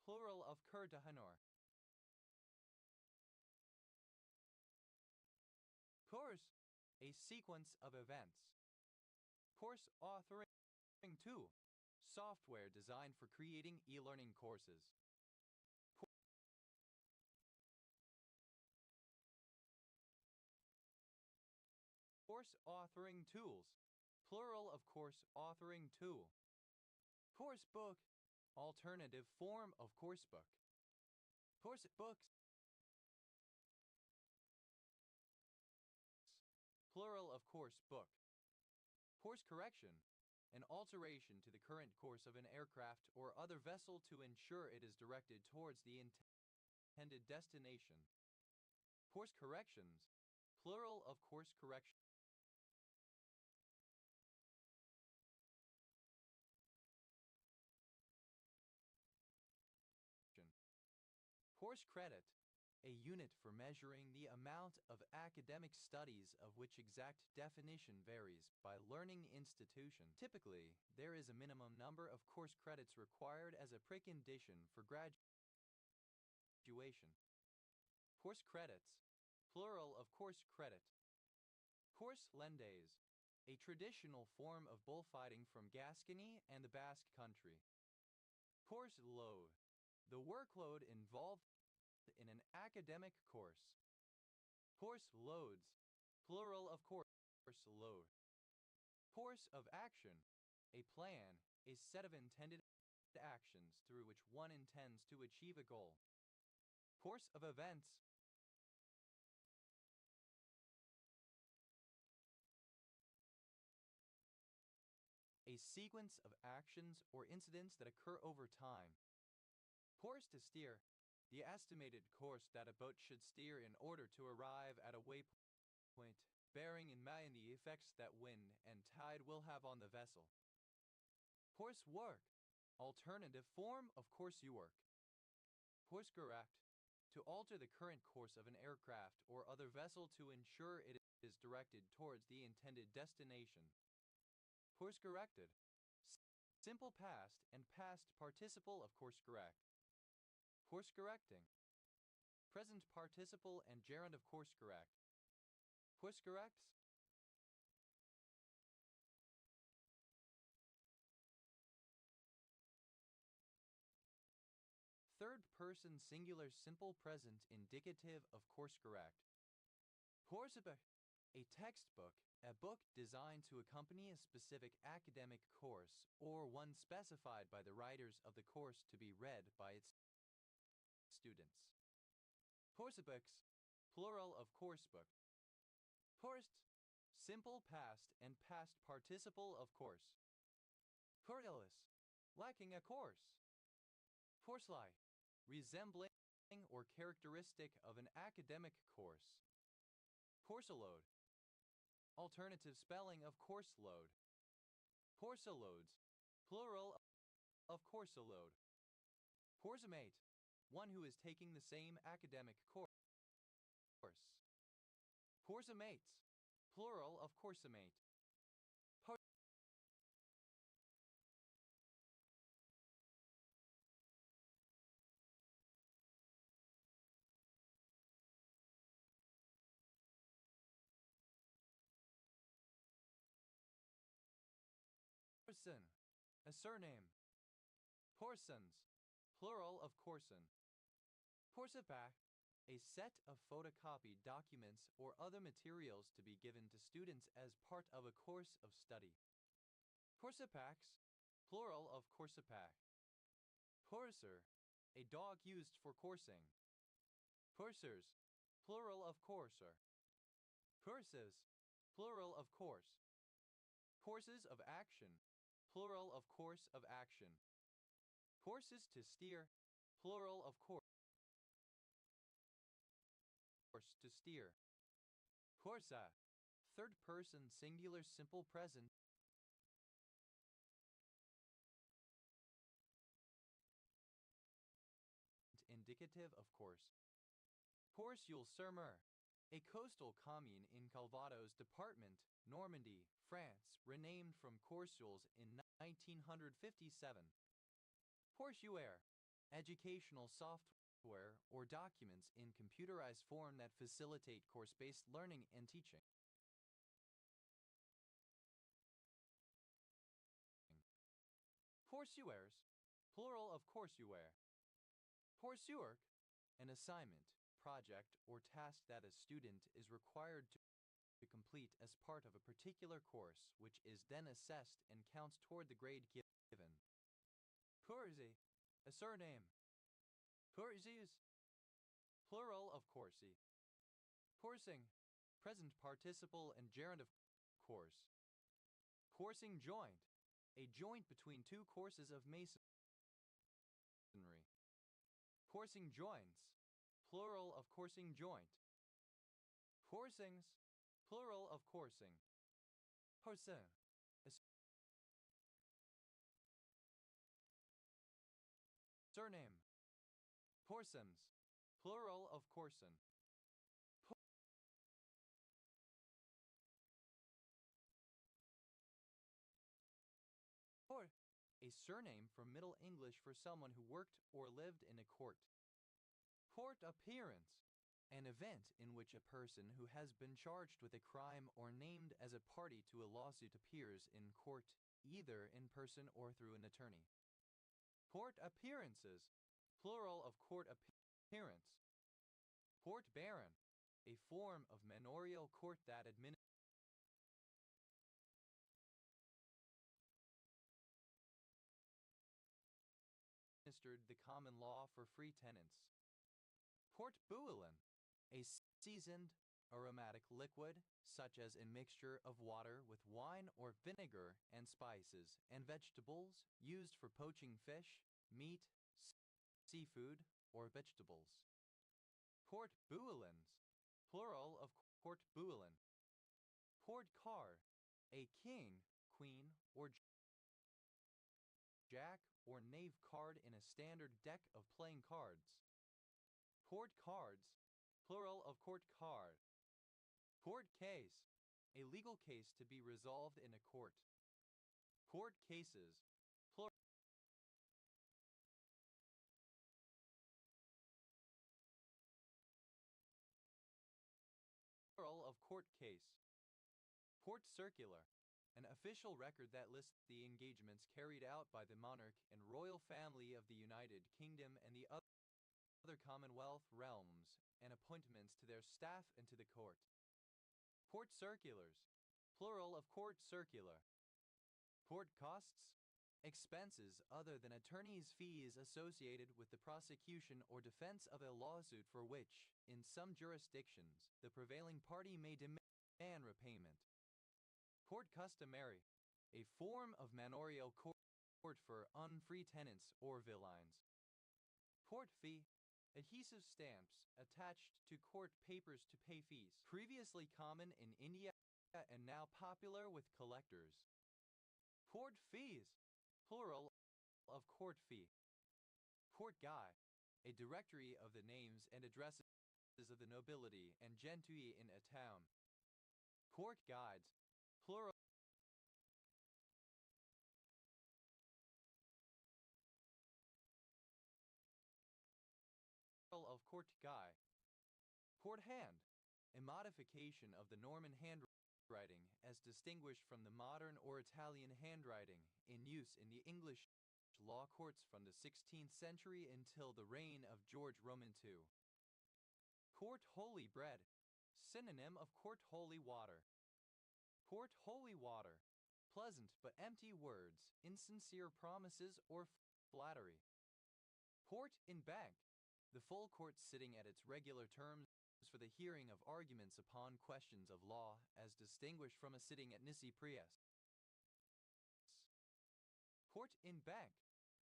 plural of Cur de Honor. Course, a sequence of events. Course authoring tool, software designed for creating e-learning courses. Course authoring tools, plural of course authoring tool. Course book, alternative form of course book. Course books, plural of course book. Course correction, an alteration to the current course of an aircraft or other vessel to ensure it is directed towards the intended destination. Course corrections, plural of course correction. Course credit, a unit for measuring the amount of academic studies of which exact definition varies by learning institution. Typically, there is a minimum number of course credits required as a precondition for graduation. Course credits, plural of course credit. Course lendaise, a traditional form of bullfighting from Gascony and the Basque Country. Course load, the workload involved in an academic course. Course loads, plural of course load. Course of action, a plan, a set of intended actions through which one intends to achieve a goal. Course of events, a sequence of actions or incidents that occur over time. Course to steer, the estimated course that a boat should steer in order to arrive at a waypoint, bearing in mind the effects that wind and tide will have on the vessel. Course work, alternative form of course you work. Course correct, to alter the current course of an aircraft or other vessel to ensure it is directed towards the intended destination. Course corrected, simple past and past participle of course correct. Course correcting, present participle and gerund of course correct. Course corrects. Third person singular simple present indicative of course correct. Coursebook, a textbook, a book designed to accompany a specific academic course or one specified by the writers of the course to be read by its students. Coursebooks, plural of coursebook. Coursed, simple past and past participle of course. Curriculus, lacking a course. Coursely, resembling or characteristic of an academic course. Courseload, alternative spelling of course load. Coursoloads, plural of coursoload. Coursemates, one who is taking the same academic course. Coursemates, plural of coursemate. Person, a surname. Coursons, plural of courson. Coursepack, a set of photocopied documents or other materials to be given to students as part of a course of study. Coursepacks, plural of coursepack. Courser, a dog used for coursing. Coursers, plural of courser. Courses, plural of course. Courses of action, plural of course of action. Courses to steer, plural of course to steer. Coursa, third person singular simple present indicative of course. Courseulles-sur-Mer, a coastal commune in Calvados department, Normandy, France, renamed from Courseulles in 1957. Courseur, educational software or documents in computerized form that facilitate course-based learning and teaching. Coursuers, plural of coursuer. Coursework, an assignment, project, or task that a student is required to complete as part of a particular course, which is then assessed and counts toward the grade given. Coursey, a surname. Coursies, plural of coursey. Coursing, present participle and gerund of course. Coursing joint, a joint between two courses of masonry. Coursing joints, plural of coursing joint. Coursings, plural of coursing. Coursin, a surname. Coursins, plural of courson. Court, a surname from Middle English for someone who worked or lived in a court. Court appearance, an event in which a person who has been charged with a crime or named as a party to a lawsuit appears in court, either in person or through an attorney. Court appearances, plural of court appearance. Court baron, a form of manorial court that administers the common law for free tenants. Port Bouillon, a seasoned, aromatic liquid, such as a mixture of water with wine or vinegar and spices, and vegetables used for poaching fish, meat, seafood, or vegetables. Court bouillons, plural of court bouillon. Court card, a king, queen, or jack or knave card in a standard deck of playing cards. Court cards, plural of court card. Court case, a legal case to be resolved in a court. Court cases, plural of court case. Court circular, an official record that lists the engagements carried out by the monarch and royal family of the United Kingdom and the other Commonwealth realms, and appointments to their staff and to the court. Court circulars, plural of court circular. Court costs, expenses other than attorney's fees associated with the prosecution or defense of a lawsuit for which, in some jurisdictions, the prevailing party may demand repayment. Court customary, a form of manorial court for unfree tenants or villeins. Court fee, adhesive stamps attached to court papers to pay fees, previously common in India and now popular with collectors. Court fees, plural of court fee. Court guy, a directory of the names and addresses of the nobility and gentry in a town. Court guides, plural of court guy. Court hand, a modification of the Norman handwriting as distinguished from the modern or Italian handwriting in use in the English law courts from the 16th century until the reign of George Roman II. Court holy bread, synonym of court holy water. Court holy water, pleasant but empty words, insincere promises or flattery. Court in bank, the full court sitting at its regular terms for the hearing of arguments upon questions of law, as distinguished from a sitting at nisi prius. Court in bank,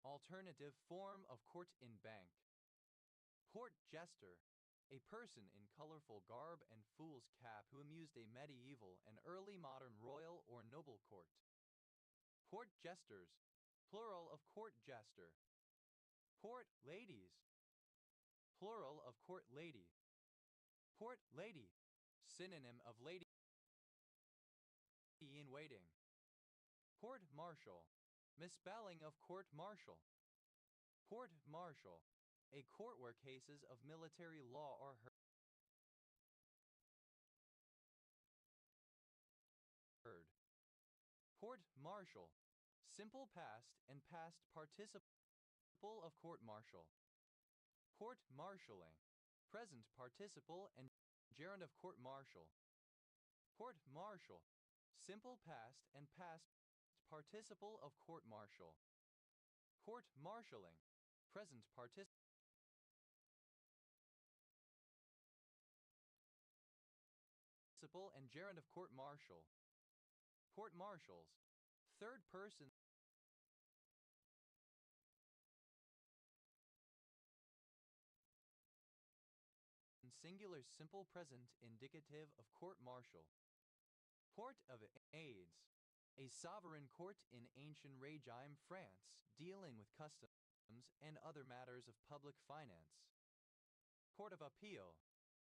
alternative form of court in bank. Court jester, a person in colorful garb and fool's cap who amused a medieval and early modern royal or noble court. Court jesters, plural of court jester. Court ladies, plural of court lady. Court lady, synonym of lady in waiting. Court martial, misspelling of court martial. Court martial, a court where cases of military law are heard. Court martial, simple past and past participle of court martial. Court marshalling, present participle and gerund of court martial. Court martial, simple past and past participle of court martial. Court marshalling, present participle and gerund of court martial. Court martials, third person singular simple present indicative of court martial. Court of aids, a sovereign court in ancient regime France, dealing with customs and other matters of public finance. Court of appeal,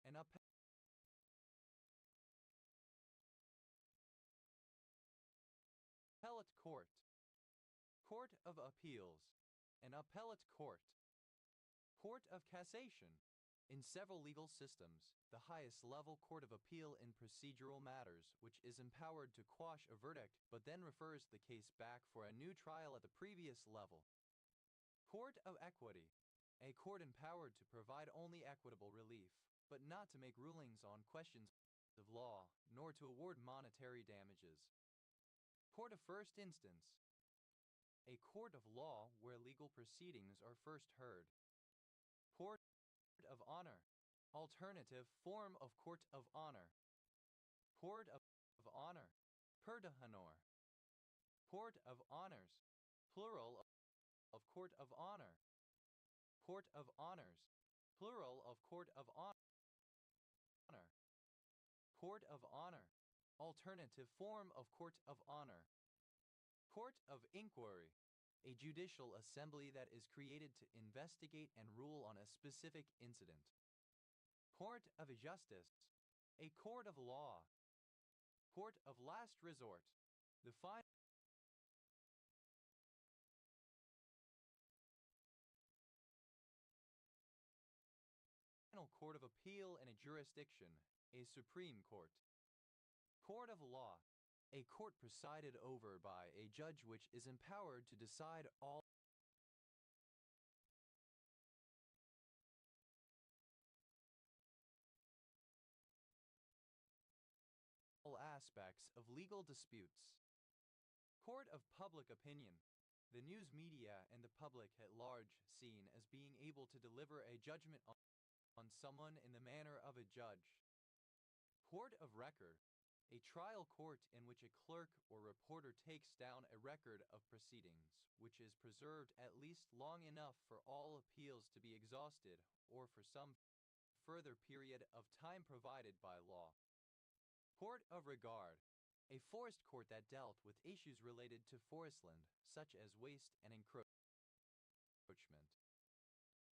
an appellate court. Court of appeals, an appellate court. Court of cassation. In several legal systems, the highest level court of appeal in procedural matters, which is empowered to quash a verdict but then refers the case back for a new trial at the previous level. Court of equity, a court empowered to provide only equitable relief, but not to make rulings on questions of law, nor to award monetary damages. Court of first instance, a court of law where legal proceedings are first heard. Court of honor, Alternative form of court of honor. Court of honor. Per de honor. Court of honors. Plural of court of honor. Court of honors. Plural of court of honor. Court of honor. Alternative form of court of honor. Court of inquiry. A judicial assembly that is created to investigate and rule on a specific incident. Court of justice. A court of law. Court of last resort. The final court of appeal in a jurisdiction, a Supreme Court. Court of law. A court presided over by a judge which is empowered to decide all aspects of legal disputes. Court of public opinion. The news media and the public at large seen as being able to deliver a judgment on someone in the manner of a judge. Court of record. A trial court in which a clerk or reporter takes down a record of proceedings, which is preserved at least long enough for all appeals to be exhausted or for some further period of time provided by law. Court of regard. A forest court that dealt with issues related to forestland, such as waste and encroachment.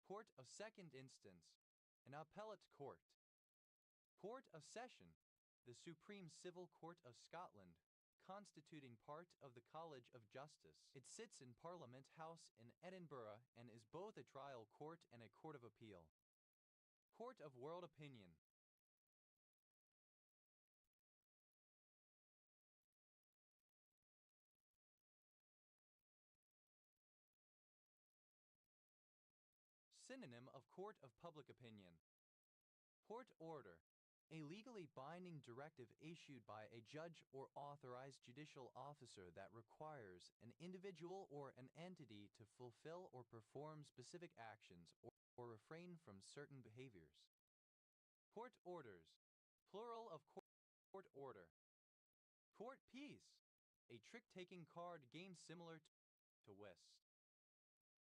Court of second instance. An appellate court. Court of session. The Supreme Civil Court of Scotland, constituting part of the College of Justice. It sits in Parliament House in Edinburgh and is both a trial court and a court of appeal. Court of world opinion. Synonym of court of public opinion. Court order. A legally binding directive issued by a judge or authorized judicial officer that requires an individual or an entity to fulfill or perform specific actions or refrain from certain behaviors. Court orders. Plural of court order. Court piece. A trick-taking card game similar to whist.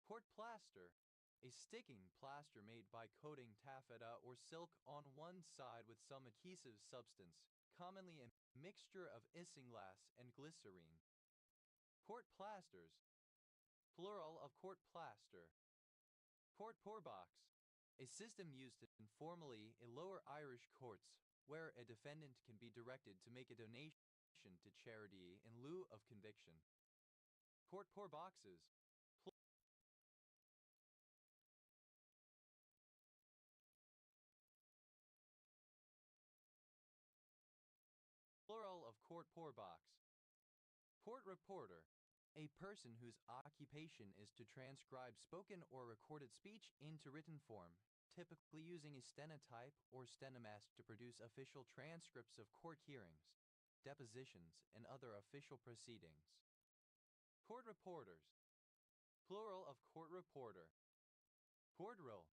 Court plaster. A sticking plaster made by coating taffeta or silk on one side with some adhesive substance, commonly a mixture of isinglass and glycerine. Court plasters. Plural of court plaster. Court pourbox. A system used informally in lower Irish courts where a defendant can be directed to make a donation to charity in lieu of conviction. Court pourboxes. Plural of court pourbox. Court reporter. A person whose occupation is to transcribe spoken or recorded speech into written form, typically using a stenotype or stenomesk to produce official transcripts of court hearings, depositions, and other official proceedings. Court reporters. Plural of court reporter. Court roll.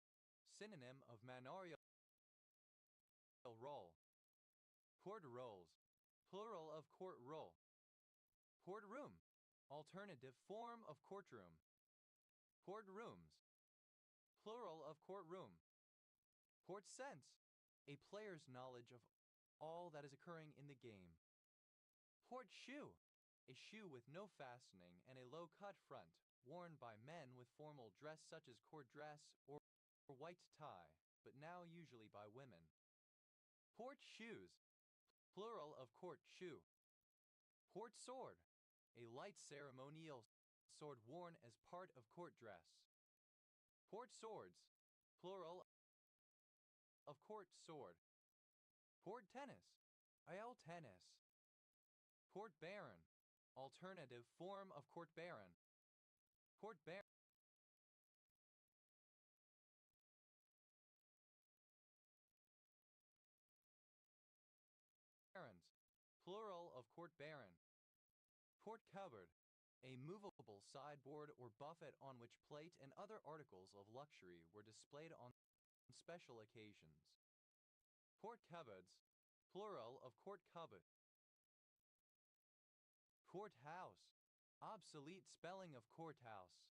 Synonym of manorial roll. Court rolls. Plural of court roll. Courtroom. Alternative form of courtroom. Courtrooms. Plural of courtroom. Court sense. A player's knowledge of all that is occurring in the game. Court shoe. A shoe with no fastening and a low-cut front, worn by men with formal dress such as court dress or white tie, but now usually by women. Court shoes. Plural of court shoe. Court sword. A light ceremonial sword worn as part of court dress. Court swords. Plural of court sword. Court tennis. Aisle tennis. Court baron. Alternative form of court baron. Court barons. Plural of court baron. Court cupboard. A movable sideboard or buffet on which plate and other articles of luxury were displayed on special occasions. Court cupboards, plural of court cupboard. Courthouse, obsolete spelling of courthouse.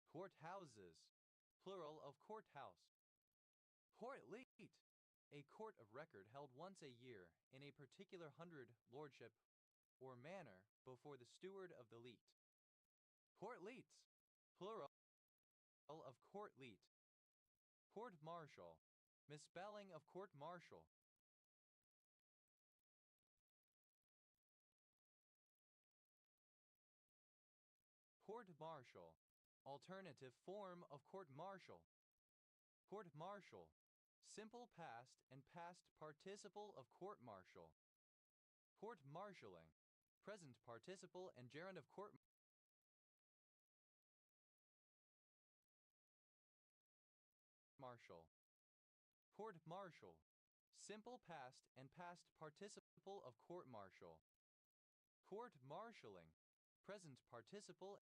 Courthouses, plural of courthouse. Courtleet, a court of record held once a year in a particular hundred lordship or manor before the steward of the leet. Courtleets, plural of courtleet. Court-martial, misspelling of court-martial. Court-martial, alternative form of court-martial. Court-martial, simple past and past participle of court-martial. Court-martialing, present participle and gerund of court-martial. Court-martial, simple past and past participle of court-martial. Court-martialing, present participle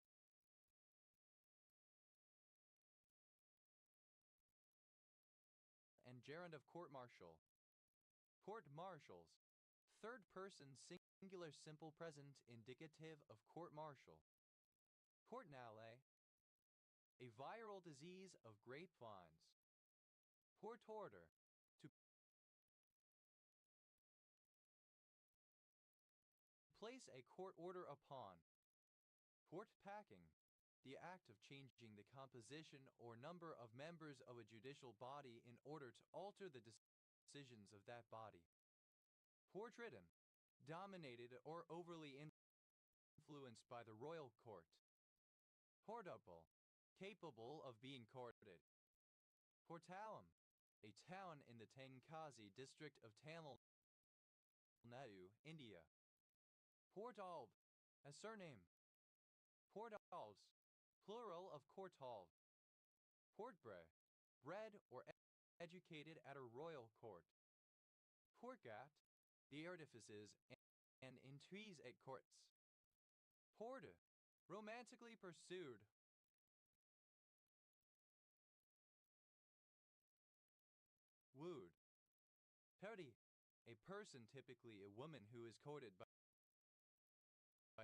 and gerund of court-martial. Court-martials, third person singular simple present indicative of court-martial. Courtnalle, a viral disease of grapevines. Court order, to place a court order upon. Court packing, the act of changing the composition or number of members of a judicial body in order to alter the decisions of that body. Court-ridden, dominated or overly influenced by the royal court. Courtable, capable of being courted. Courtallam, a town in the Tenkasi district of Tamil Nadu, India. Portalv, a surname. Portals, plural of courtalv. Portbre, bred or educated at a royal court. Courgat, the artifices and intrigues at courts. Porde, romantically pursued. Wooed. Perdi, a person, typically a woman who is courted by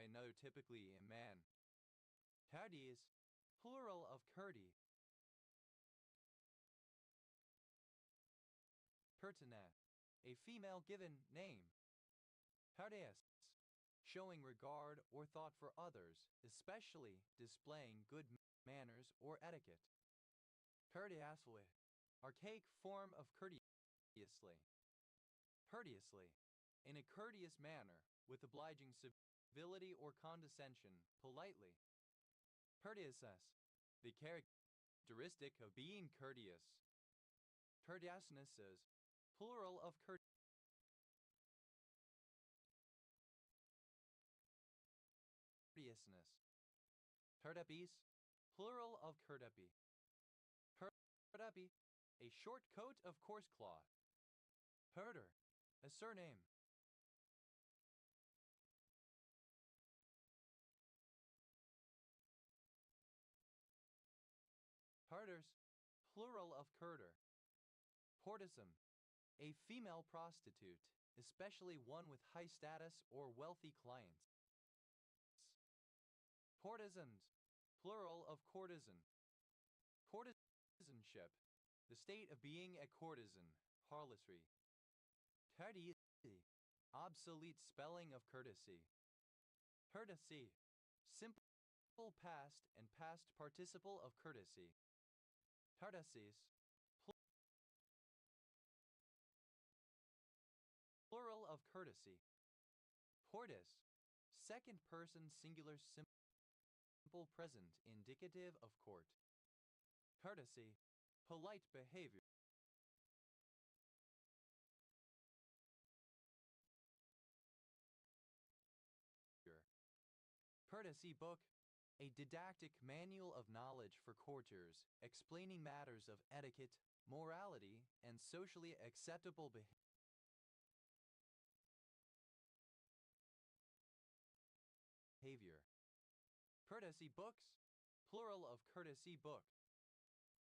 another, typically a man. Cardis, plural of curdy. Pertinent, a female given name. Pardeus, showing regard or thought for others, especially displaying good manners or etiquette. Courteously, archaic form of courteously. Courteously, in a courteous manner, with obliging civility or condescension, politely. Courteousness, the characteristic of being courteous. Courteousnesses, plural of courteousness. Courtepes, plural of courtepy. Courtepy, a short coat of coarse cloth. Herder, a surname. Herders, plural of curder. Courtesan, a female prostitute, especially one with high status or wealthy clients. Courtesans, plural of courtesan. Courtesanship, the state of being a courtesan, harlotry. Courtesy, obsolete spelling of courtesy. Courtesy, simple past and past participle of courtesy. Courtesies, plural of courtesy. Portis, second person singular simple present indicative of court. Courtesy, polite behavior. Courtesy book, a didactic manual of knowledge for courtiers, explaining matters of etiquette, morality, and socially acceptable behavior. Courtesy books, plural of courtesy book.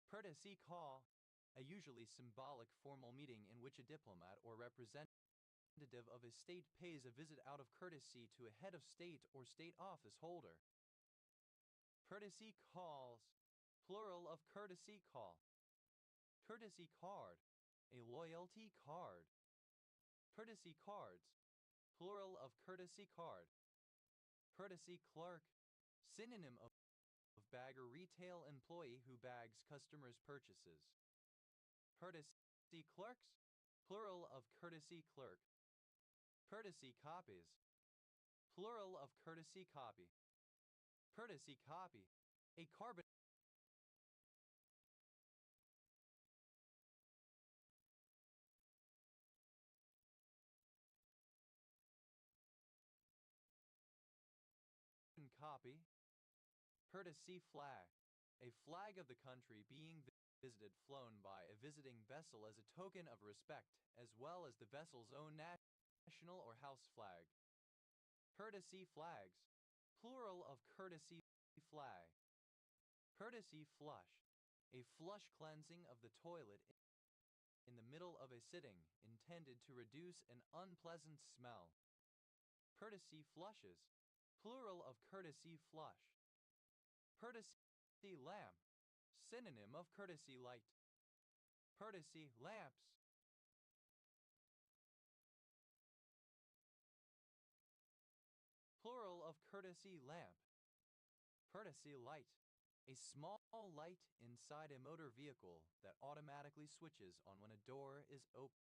Courtesy call, a usually symbolic formal meeting in which a diplomat or representative of a state pays a visit out of courtesy to a head of state or state office holder. Courtesy calls, plural of courtesy call. Courtesy card, a loyalty card. Courtesy cards, plural of courtesy card. Courtesy clerk, synonym of bagger retail employee who bags customers' purchases. Courtesy clerks, plural of courtesy clerk. Courtesy copies, plural of courtesy copy. Courtesy copy, a carbon copy. Courtesy flag, a flag of the country being visited flown by a visiting vessel as a token of respect, as well as the vessel's own national or house flag. Courtesy flags, plural of courtesy flag. Courtesy flush, a flush cleansing of the toilet in the middle of a sitting, intended to reduce an unpleasant smell. Courtesy flushes, plural of courtesy flush. Courtesy lamp, synonym of courtesy light. Courtesy lamps, plural of courtesy lamp. Courtesy light, a small light inside a motor vehicle that automatically switches on when a door is opened.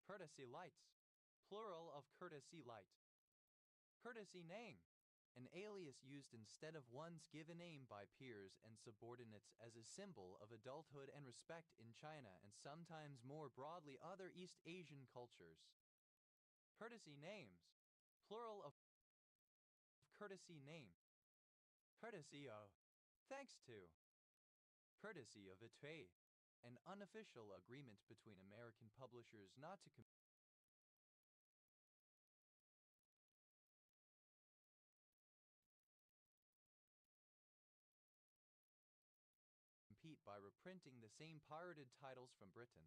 Courtesy lights, plural of courtesy light. Courtesy name, an alias used instead of one's given name by peers and subordinates as a symbol of adulthood and respect in China and sometimes more broadly other East Asian cultures. Courtesy names, plural of courtesy name. Courtesy of, thanks to. Courtesy of Etui, an unofficial agreement between American publishers not to compete by reprinting the same pirated titles from Britain.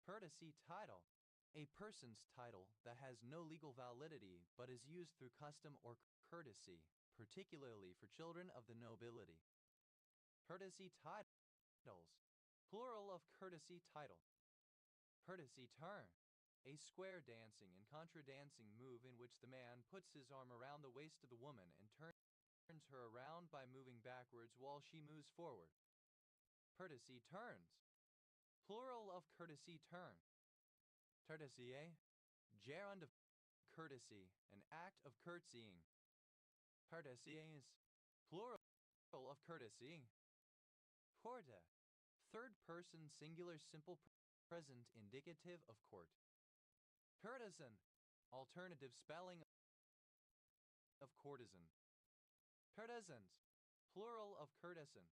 Courtesy title, a person's title that has no legal validity but is used through custom or courtesy, particularly for children of the nobility. Courtesy titles, plural of courtesy title. Courtesy turn, a square dancing and contra dancing move in which the man puts his arm around the waist of the woman and turns her around by moving backwards while she moves forward. Courtesy turns, plural of courtesy turn. Courtesier, gerund of courtesy, an act of curtsying. Courtesies, plural of courtesy. Courte, third person singular simple present indicative of court. Courtesan, alternative spelling of courtesan. Courtesans, plural of courtesan.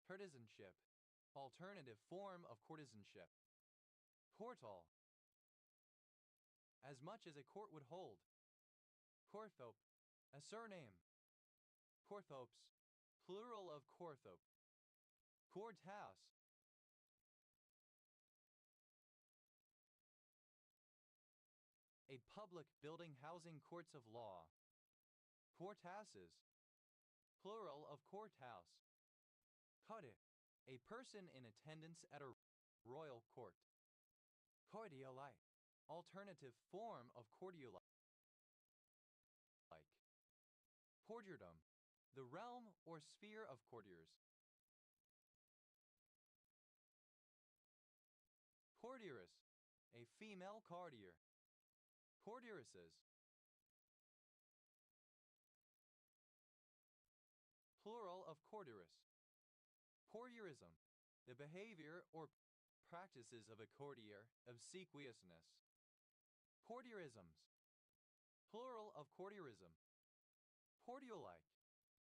Courtesanship, alternative form of courtesanship. Courtal, as much as a court would hold. Courthope, a surname. Courthopes, plural of courthope. Courthouse, a public building housing courts of law. Courthouses, plural of courthouse. Court, a person in attendance at a royal court. Cordialite, alternative form of cordialite. Courtierdom, the realm or sphere of courtiers. Courtieress, a female courtier. Courtieresses, plural of courtieress. Courtierism, the behavior or practices of a courtier, obsequiousness. Courtierisms, plural of courtierism. Courtier-like,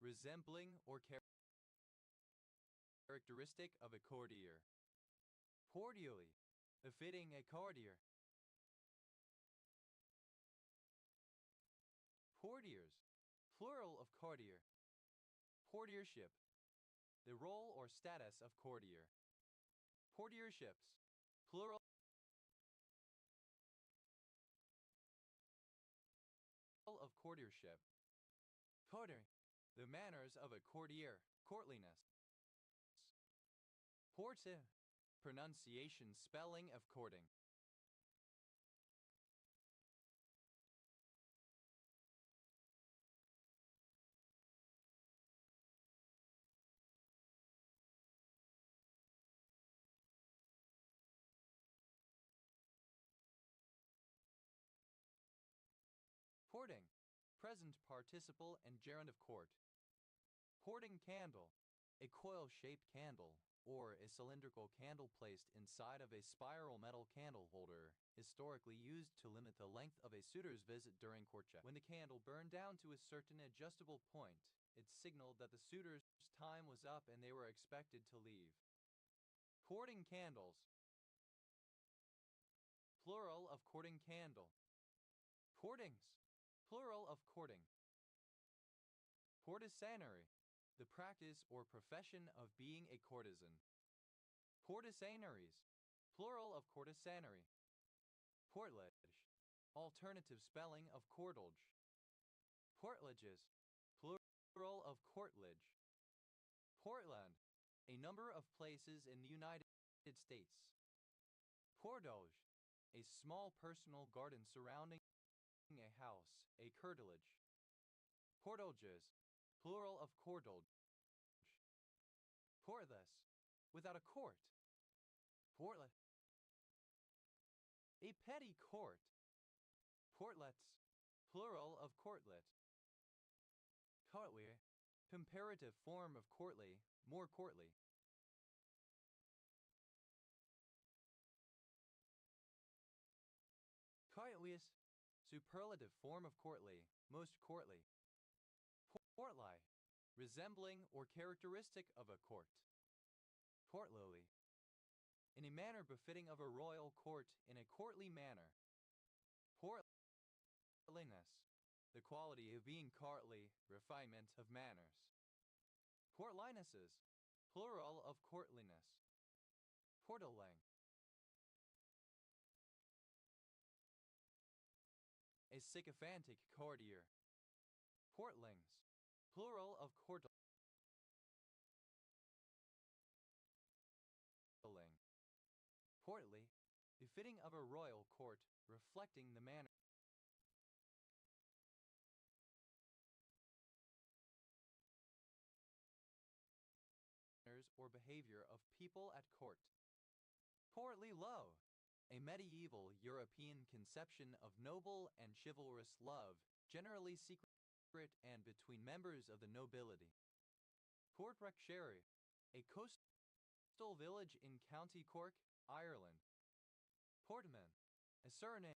resembling or characteristic of a courtier. Cordially, befitting a courtier. Courtiers, Courtier. Portiership. The role or status of courtier. Portierships. Plural of courtiership. Courtier. The manners of a courtier. Courtliness. Porte. Pronunciation spelling of courting. Porting. Present participle and gerund of court. Porting candle. A coil-shaped candle, or a cylindrical candle placed inside of a spiral metal candle holder, historically used to limit the length of a suitor's visit during courtship. When the candle burned down to a certain adjustable point, it signaled that the suitor's time was up and they were expected to leave. Courting candles. Plural of courting candle. Courtings. Plural of courting. Courtesanary. The practice or profession of being a courtesan. Courtesanaries. Plural of courtesanary. Portlage. Alternative spelling of courtlage. Portlages. Plural of courtlage. Portland. A number of places in the United States. Portage. A small personal garden surrounding a house, a curtilage. Portalges. Plural of cordage. Portless. Without a court. Portlet. A petty court. Portlets. Plural of courtlet. Courtly. Comparative form of courtly, more courtly. Courteous. Superlative form of courtly, most courtly. Portly. Resembling or characteristic of a court. Courtlily. In a manner befitting of a royal court in a courtly manner. Portliness. The quality of being courtly, refinement of manners. Courtlinesses. Plural of courtliness. Portalang. A sycophantic courtier. Portlings. Plural of courtling. Portly. Befitting of a royal court, reflecting the manners or behavior of people at court. Portly low. A medieval European conception of noble and chivalrous love, generally secret and between members of the nobility. Portrexherry. A coastal village in County Cork, Ireland. Portman. A surname.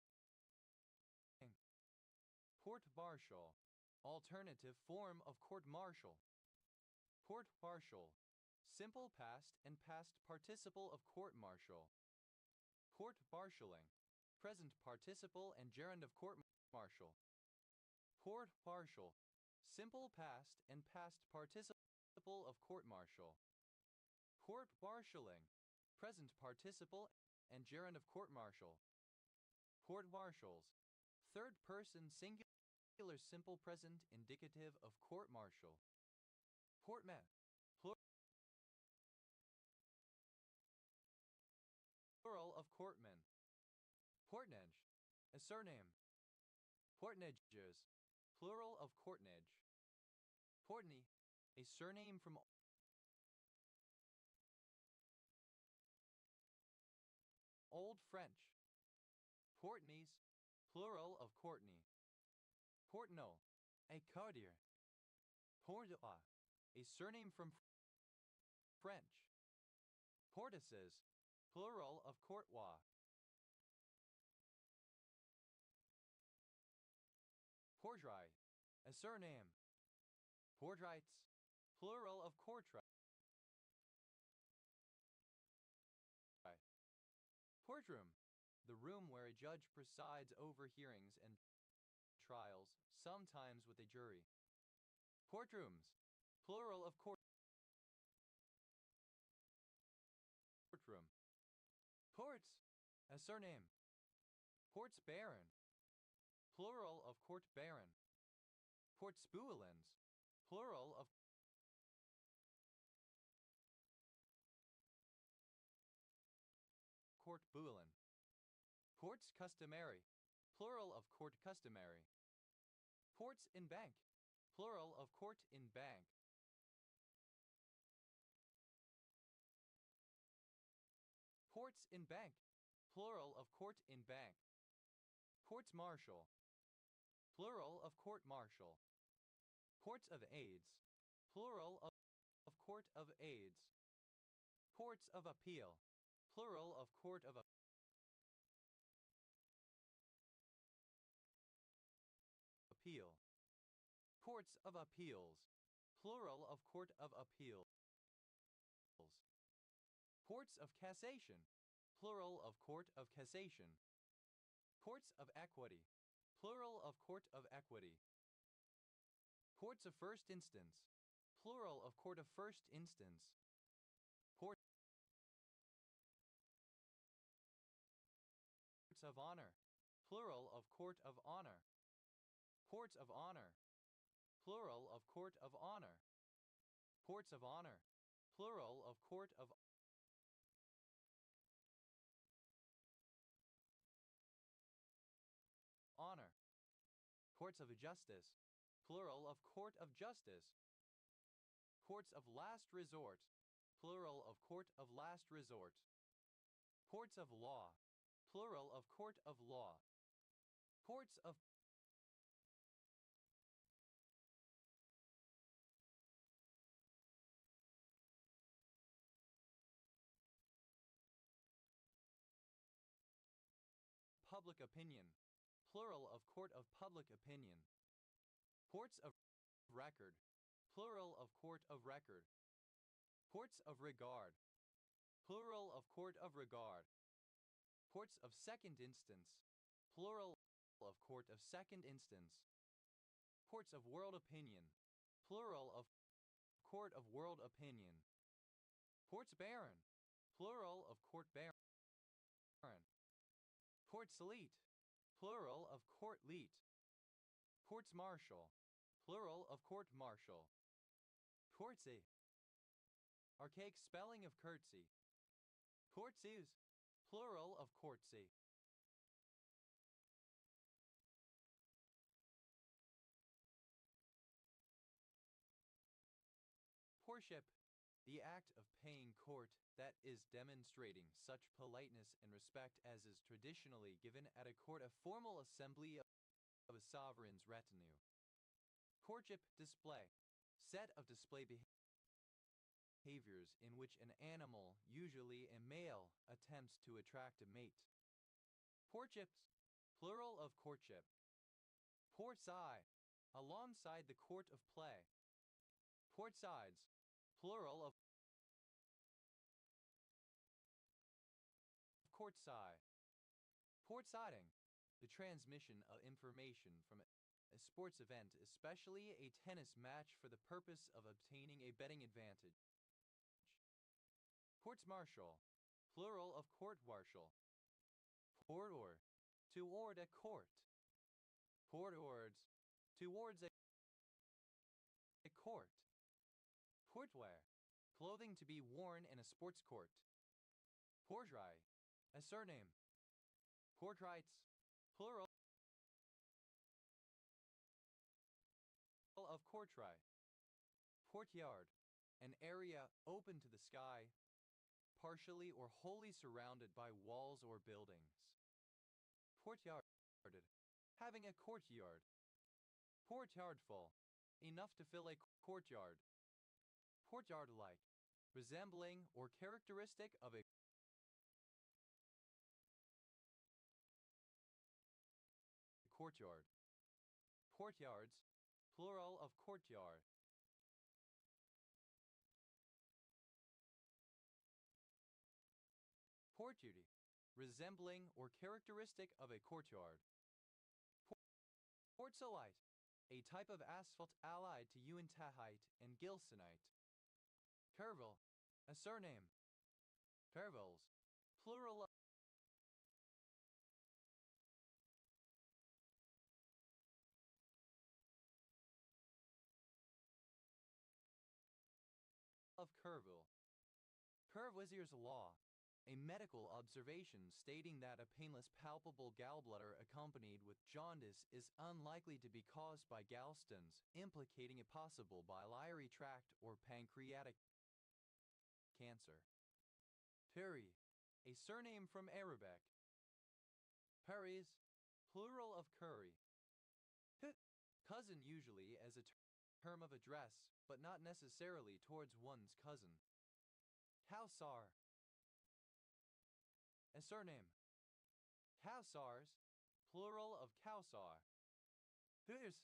Port-martial. Alternative form of court-martial. Port-partial. Simple past and past participle of court-martial. Port-marshalling. Present participle and gerund of court-martial. Port-partial. Simple past and past participle of court-martial. Port-marshalling. Present participle and gerund of court-martial. Court-martials. Third person singular simple present indicative of court-martial. Portman. Plural of courtmen. Portnage. A surname. Portnages. Plural of courtnage. Portney. A surname from Old French. Portneys. Plural of Courtney. Portneau. A courtier. Portois. A surname from French. Portices. Plural of courtois. Portrait. A surname. Portraits. Plural of courtrai. Courtroom. The room where a judge presides over hearings and trials, sometimes with a jury. Courtrooms, plural of courtroom. Courts, a surname. Courts baron, plural of court baron. Courtsbuelens, plural of court buelen. Courts customary, plural of court customary. Courts in bank, plural of court in bank. Courts in bank, plural of court in bank. Courts martial, plural of court martial. Courts of aids, plural of court of aids. Courts of appeal, plural of court of appeal. Courts of appeals, plural of court of appeals. Courts of cassation, plural of court of cassation. Courts of equity, plural of court of equity. Courts of first instance, plural of court of first instance. Courts of honor, plural of court of honor. Courts of honor, plural of court of honor. Courts of honor, plural of court of honor. Courts of justice, plural of court of justice. Courts of last resort, plural of court of last resort. Courts of law, plural of court of law. Courts of public opinion, plural of court of public opinion. Courts of record, plural of court of record. Courts of regard, plural of court of regard. Courts of second instance, plural of court of second instance. Courts of world opinion, plural of court of world opinion. Courts baron, plural of court baron. Courts leet, plural of court leet. Courts martial, plural of court martial. Courtsy, archaic spelling of curtsy. Courtsies, plural of courtsy. Courtship, the act of paying court that is demonstrating such politeness and respect as is traditionally given at a court, a formal assembly of a sovereign's retinue. Courtship display, set of display behaviors in which an animal, usually a male, attempts to attract a mate. Courtships, plural of courtship. Courtside, alongside the court of play. Courtsides, plural of courtside. Courtsiding, the transmission of information from a sports event, especially a tennis match, for the purpose of obtaining a betting advantage. Courts martial, plural of court martial. Court or, toward a court. Court ords, towards a court. Courtwear, clothing to be worn in a sports court. Courtrai, a surname. Courtrights, plural of courtrai. Courtyard, an area open to the sky, partially or wholly surrounded by walls or buildings. Courtyarded, having a courtyard. Courtyardful, enough to fill a courtyard. Courtyard-like, resembling or characteristic of a courtyard. Courtyards, plural of courtyard. Courtyard, resembling or characteristic of a courtyard. Quartzolite, a type of asphalt allied to euanthite and gilsonite. Kervil, a surname. Kervils, plural of Kervil. Kervizier's law, a medical observation stating that a painless palpable gallbladder accompanied with jaundice is unlikely to be caused by gallstones, implicating a possible biliary tract or pancreatic cancer. Puri, a surname from Arabic. Puris, plural of curry. Cousin usually as a term of address, but not necessarily towards one's cousin. Kausar, a surname. Kausars, plural of Kausar. Hurs,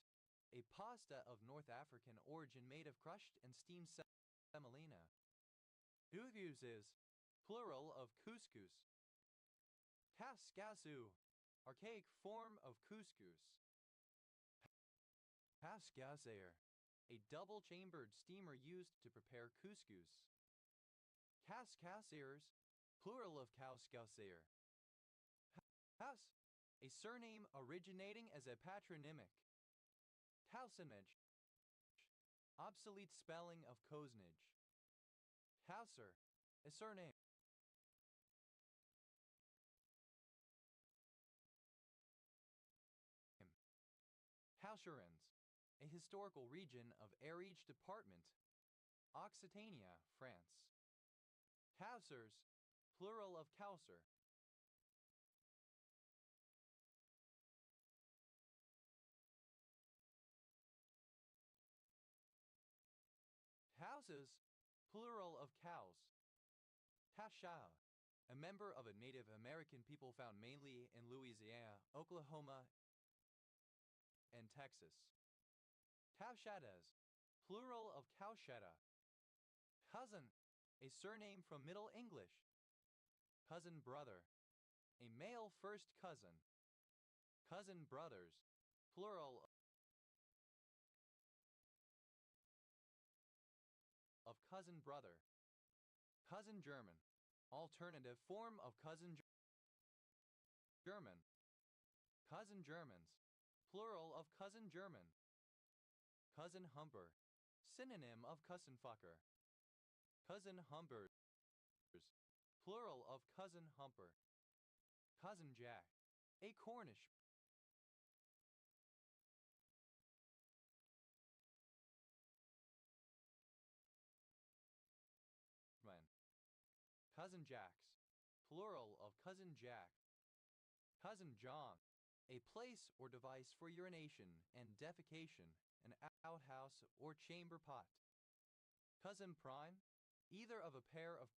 a pasta of North African origin made of crushed and steamed semolina. Hughes is, plural of couscous. Kaskasu, archaic form of couscous. Kaskasair, a double-chambered steamer used to prepare couscous. Kaskasirs, plural of Kauskasair. Kaus, a surname originating as a patronymic. Kausinage, obsolete spelling of coznage. Kauser, a surname. Kausurens, a historical region of Ariege Department, Occitania, France. Kausers, plural of Kauser. Houses, plural of cows. Tashao, a member of a Native American people found mainly in Louisiana, Oklahoma, and Texas. Cowshadas, plural of cowshada. Cousin, a surname from Middle English. Cousin brother, a male first cousin. Cousin brothers, plural of cousin brother. Cousin German, alternative form of cousin German. Cousin Germans, plural of cousin German. Cousin Humber, synonym of Cousinfucker. Cousin Humbers, plural of cousin Humper. Cousin Jack, a Cornish man. Cousin Jacks, plural of cousin Jack. Cousin John, a place or device for urination and defecation, an outhouse or chamber pot. Cousin prime, either of a pair of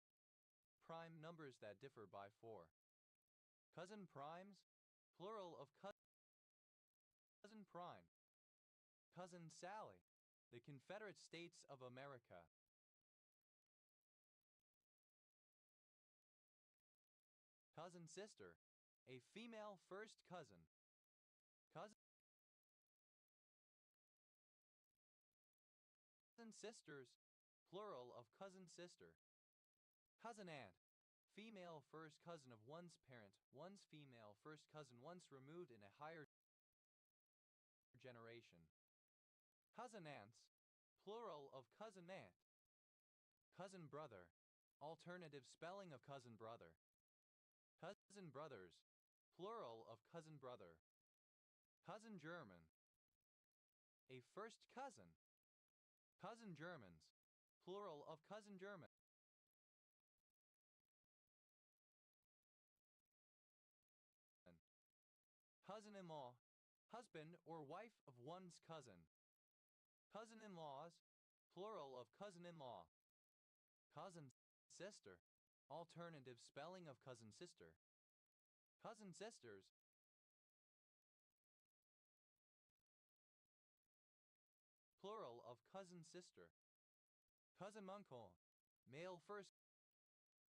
prime numbers that differ by 4. Cousin primes, plural of cousin prime. Cousin Sally, the Confederate States of America. Cousin sister, a female first cousin. Cousin sisters, plural of cousin sister. Cousin aunt, female first cousin of one's parent, one's female first cousin once removed in a higher generation. Cousin aunts, plural of cousin aunt. Cousin brother, alternative spelling of cousin brother. Cousin brothers, plural of cousin brother. Cousin German, a first cousin. Cousin Germans, plural of cousin German. Cousin-in-law, husband or wife of one's cousin. Cousin-in-laws, plural of cousin-in-law. Cousin sister, alternative spelling of cousin sister. Cousin sisters, plural of cousin sister. Cousin uncle, male first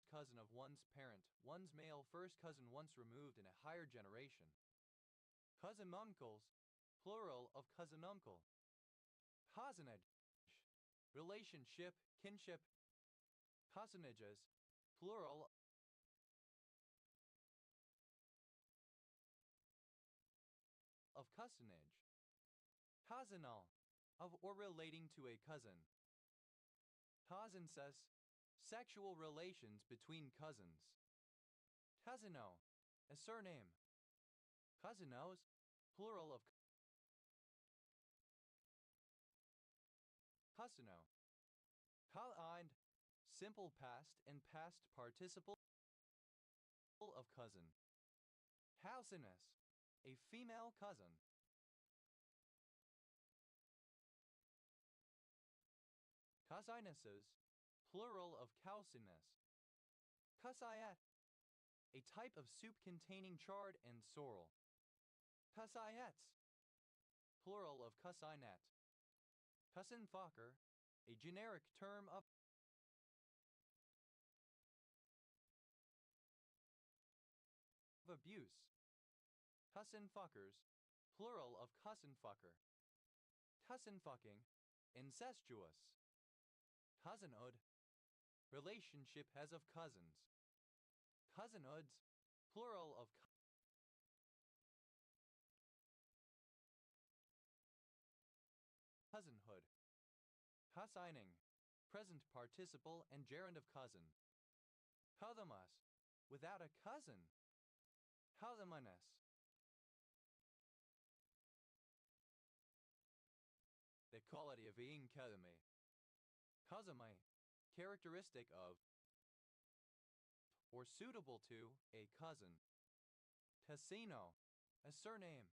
cousin of one's parent, one's male first cousin once removed in a higher generation. Cousin uncles, plural of cousin uncle. Cousinage, relationship, kinship. Cousonages, plural of cousinage. Cousinal, of or relating to a cousin. Cousincest, sexual relations between cousins. Cousino, a surname. Cousinos, plural of cousino. Cousined, simple past and past participle of cousin. Cousiness, a female cousin. Cousinesses, plural of cousiness. Cousiette, a type of soup containing chard and sorrel. Cousiettes, plural of cousinet. Cousinfucker, a generic term of abuse. Cousinfuckers, plural of cousinfucker. Cousinfucking, incestuous. Cousinhood, relationship as of cousins. Cousinhoods, plural of cousinhood. Cousining, present participle and gerund of cousin. Couthamus, without a cousin. Couthamunus, the quality of being cousame. Cousame, characteristic of or suitable to a cousin. Casino, a surname.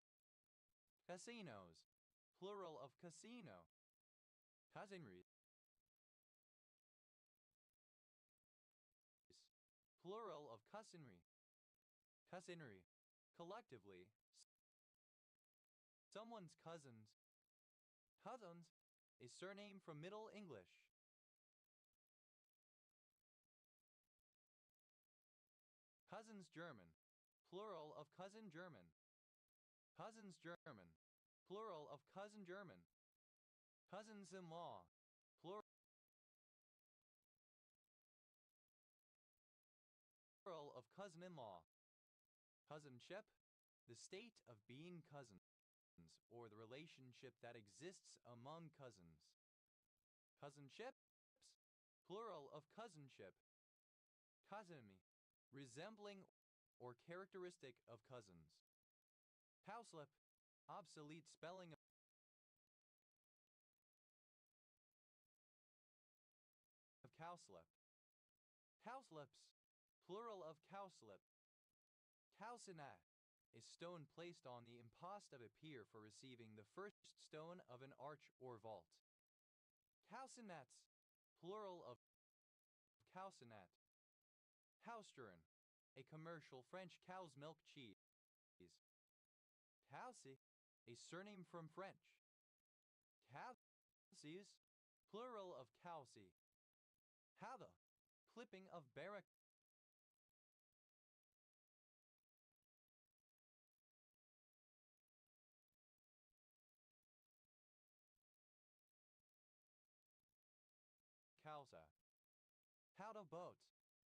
Casinos, plural of casino. Cousinries, plural of cousinry. Cousinry, collectively, someone's cousins. Cousins, a surname from Middle English. Cousins German, plural of cousin German. Cousins German, plural of cousin German. Cousins-in-law, plural of cousin-in-law. Cousinship, the state of being cousins, or the relationship that exists among cousins. Cousinships, plural of cousinship. Cousimi, resembling or characteristic of cousins. Cowslip, obsolete spelling of cowslip. Cowslips, plural of cowslip. Calcinat, a stone placed on the impost of a pier for receiving the first stone of an arch or vault. Calcinets, plural of calcinat. Cowstern, a commercial French cow's milk cheese. Calci, a surname from French. Calces, plural of calci. Hatha, clipping of barrack. Causa. Howdah boat,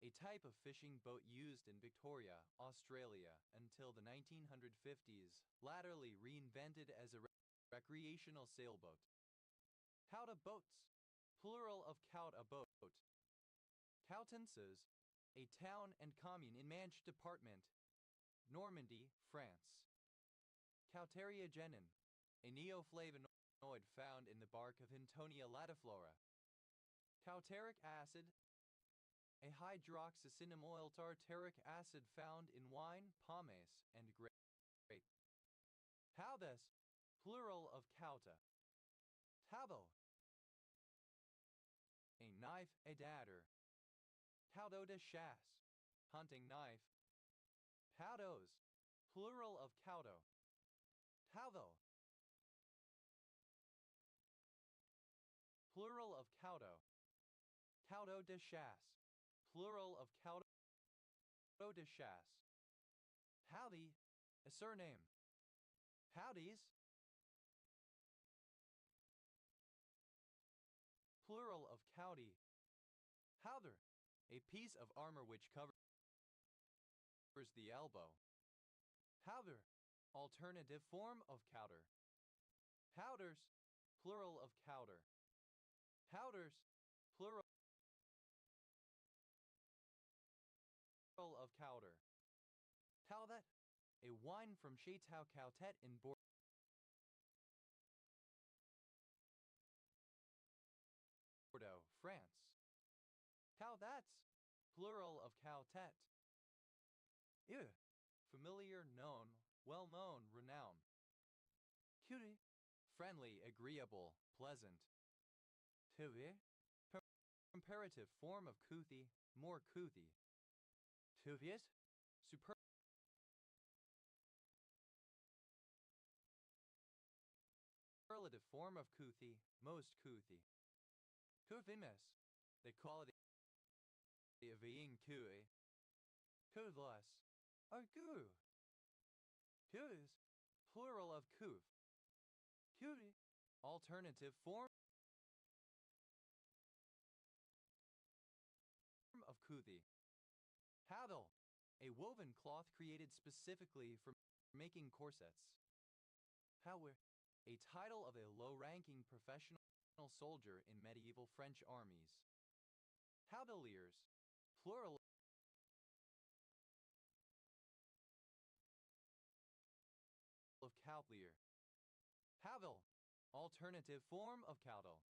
a type of fishing boat used in Victoria, Australia until the 1950s, latterly reinvented as a recreational sailboat. Cowdah boats, plural of Cowdah boat. Coutances, a town and commune in Manche Department, Normandy, France. Cauteriagenin, a neoflavonoid found in the bark of Hintonia latiflora. Cauteric acid, a hydroxycinnamyl tartaric acid found in wine, pomace, and grape. Cowbus, plural of cauta. Cabo, a knife, a dagger. Caudo de chasse, hunting knife. Caudos, plural of caudo. Caudo, plural of caudo. Caudo de chasse, plural of caudo de chasse. Howdy, a surname. Howdies, howdy. Howder, a piece of armor which covers the elbow. Howder, alternative form of cowder. Powders, plural of cowder. Powders, plural of cowder. Taudet, a wine from Chateau Cautet in Bordeaux, France. Taudets, plural of Cautet. Ew, familiar, known, well-known, renowned. Cutie, friendly, agreeable, pleasant. Tuvie, comparative form of kuthi, more kuthi. Tuvius, superlative form of kuthi, most kuthi. Kuvimes, the quality of being kui. Kuvlas, or gu. Kuvis, plural of kuv. Kuvi, alternative form of kuthi. Hadal, a woven cloth created specifically for making corsets. Power, a title of a low-ranking professional soldier in medieval French armies. Haudeliers, plural of cowlier. Haudel, alternative form of cowdel.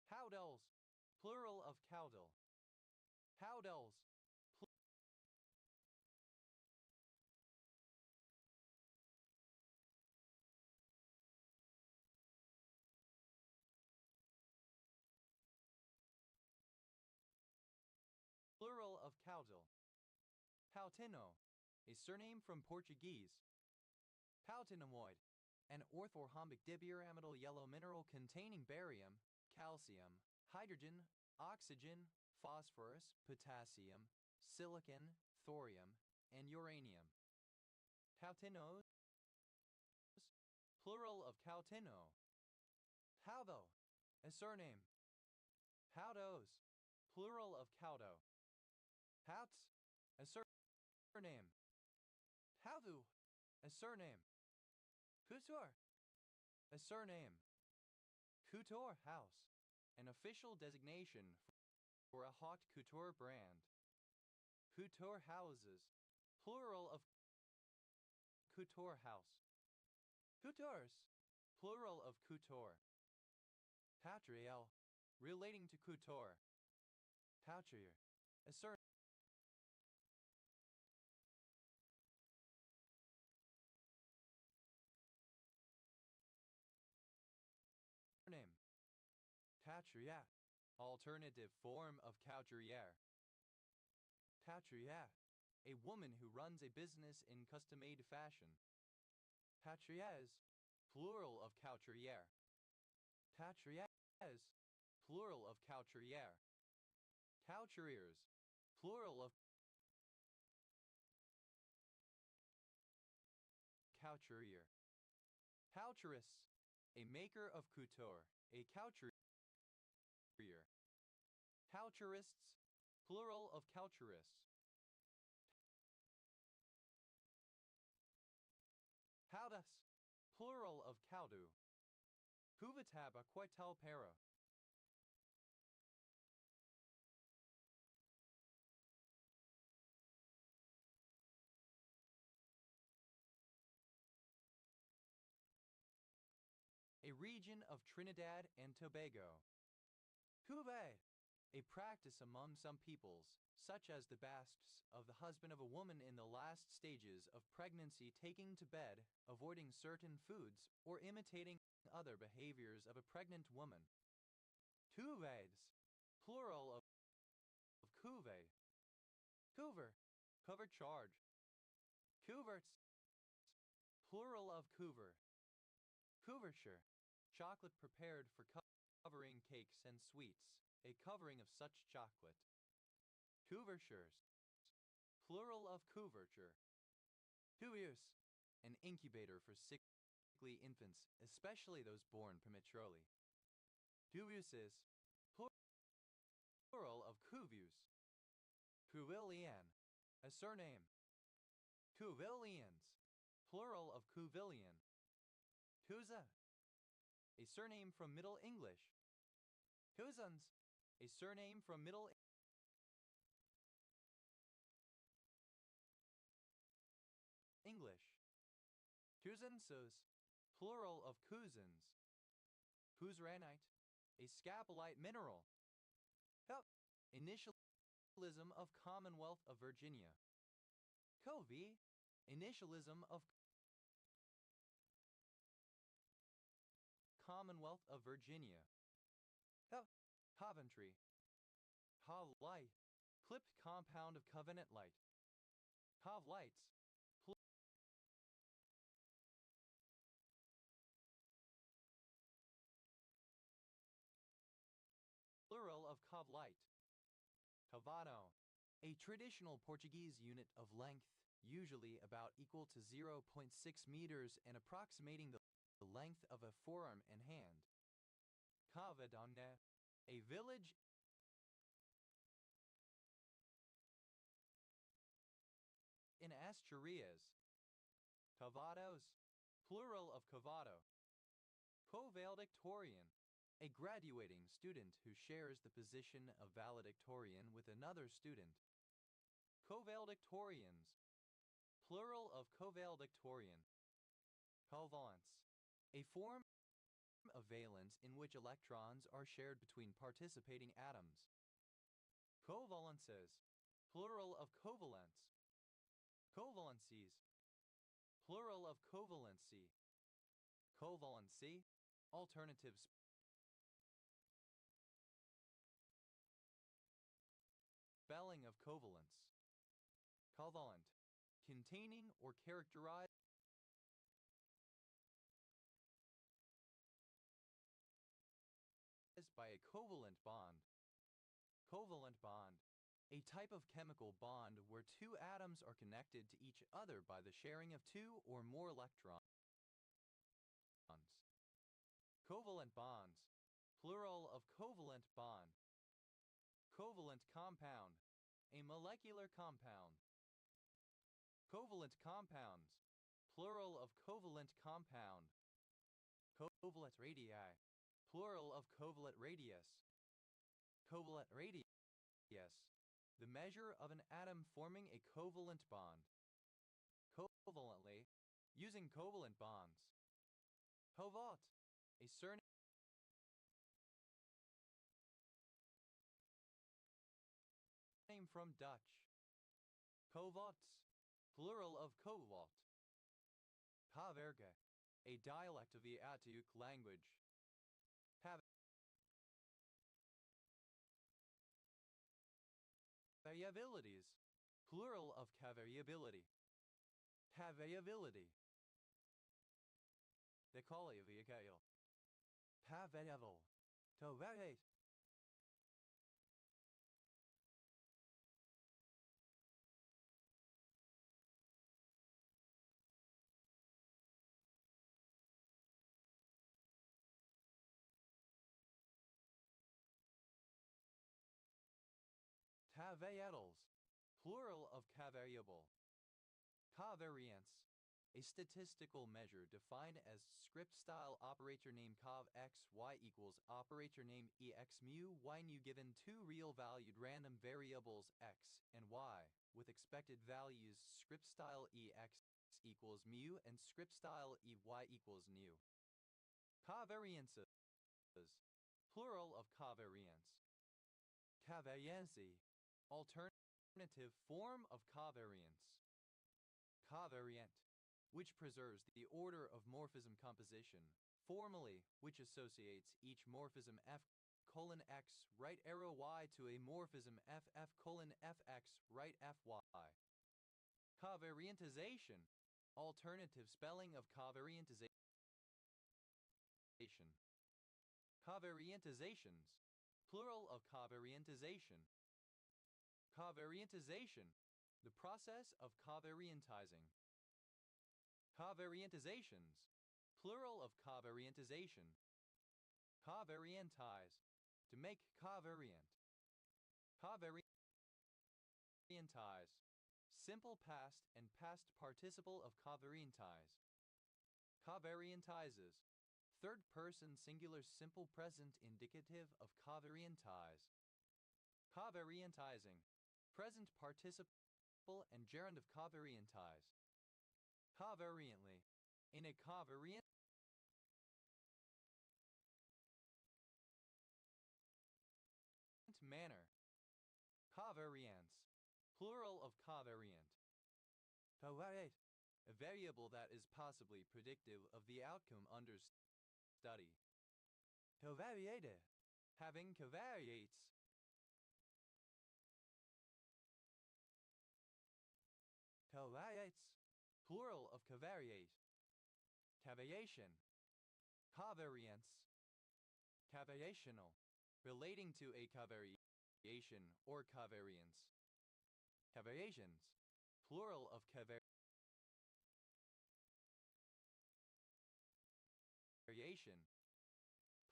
Howdels, plural of cowdel. Howdels, plural of cowdel. Pautino, a surname from Portuguese. Pautinomoid, an orthorhombic dipyramidal yellow mineral containing barium, calcium, hydrogen, oxygen, phosphorus, potassium, silicon, thorium, and uranium. Pautinos, plural of cautino. Paudo, a surname. Paudos, plural of caudo. Pauts, a surname. Paudu, a surname. Couture, a surname. Couture house, an official designation for a haute couture brand. Couture houses, plural of couture house. Coutures, plural of couture. Patriel, relating to couture. Patrier, a surname. Patriat, alternative form of couturier. Patriat, a woman who runs a business in custom-made fashion. Patriez, plural of couturier. Patriez, plural of couturier. Couturiers, plural of couturier. Couturists, a maker of couture, a couturier. Couturists, plural of couturists. Caudas, plural of caudu. Huvataba quetal para. A region of Trinidad and Tobago. Cuvée, a practice among some peoples, such as the basques of the husband of a woman in the last stages of pregnancy taking to bed, avoiding certain foods, or imitating other behaviors of a pregnant woman. Cuvées, plural of cuvée. Couver, cover charge. Couverts, plural of couver. Couverture, chocolate prepared for covering cakes and sweets, a covering of such chocolate. Couvertures, plural of couverture. Couvreuse, an incubator for sickly infants, especially those born prematurely. Couveuses, plural of Cuvius. Cuvillian, a surname. Cuvillians, plural of Cuvillian. Cusa, a surname from Middle English. Cusans, a surname from Middle English. Cusansus, plural of Cusans. Cusranite, a scapolite mineral. Initialism of Commonwealth of Virginia. Covey, initialism of Commonwealth of Virginia. Coventry. Cov-light, clipped compound of covenant light. Cov-lights, plural of cov-light. Cavado, a traditional Portuguese unit of length, usually about equal to 0.6 meters and approximating the length of a forearm and hand. Cavadonga, a village in Asturias. Cavados, plural of cavado. Co-valedictorian, a graduating student who shares the position of valedictorian with another student. Co-valedictorians, plural of co-valedictorian. Covalence, a form of valence in which electrons are shared between participating atoms. Covalences, plural of covalence. Covalencies, plural of covalency. Covalency, alternative spelling of covalence. Covalent, containing or characterized by a covalent bond. Covalent bond, a type of chemical bond where two atoms are connected to each other by the sharing of two or more electrons. Covalent bonds, plural of covalent bond. Covalent compound, a molecular compound. Covalent compounds, plural of covalent compound. Covalent radii, plural of covalent radius. Covalent radius, the measure of an atom forming a covalent bond. Covalently, using covalent bonds. Covat, a surname from Dutch. Covats, plural of covat. Paverge, a dialect of the Atauk language. Variabilities, plural of cavariability. Cavariability. Decoliaviacail. Pavariable. To variate. Cavariables, plural of cavariable. Covariance, a statistical measure defined as script-style operator name cov x y equals operator name ex mu y nu given two real-valued random variables x and y, with expected values script-style ex equals mu and script-style ey equals nu. Covariances, plural of covariance. Covariancy, alternative form of covariance. Covariant, which preserves the order of morphism composition, formally, which associates each morphism f colon x right arrow y to a morphism f colon fx right fy. Covariantization, alternative spelling of covariantization. Covariantizations, plural of covariantization. Covariantization, the process of covariantizing. Covariantizations, plural of covariantization. Covariantize, to make covariant. Covariantize. Simple past and past participle of covariantize. Covariantizes. Third person singular simple present indicative of covariantize. Covariantizing. Present participle and gerund of covariantize. Covariantly. In a covariant manner. Covariance. Plural of covariant. Covariate. A variable that is possibly predictive of the outcome under study. Covariated. Having covariates. Covariates. Plural of covariate. Cavariation. Covariance. Cavariational. Relating to a cavariation or covariance. Cavariations. Plural of cavariation.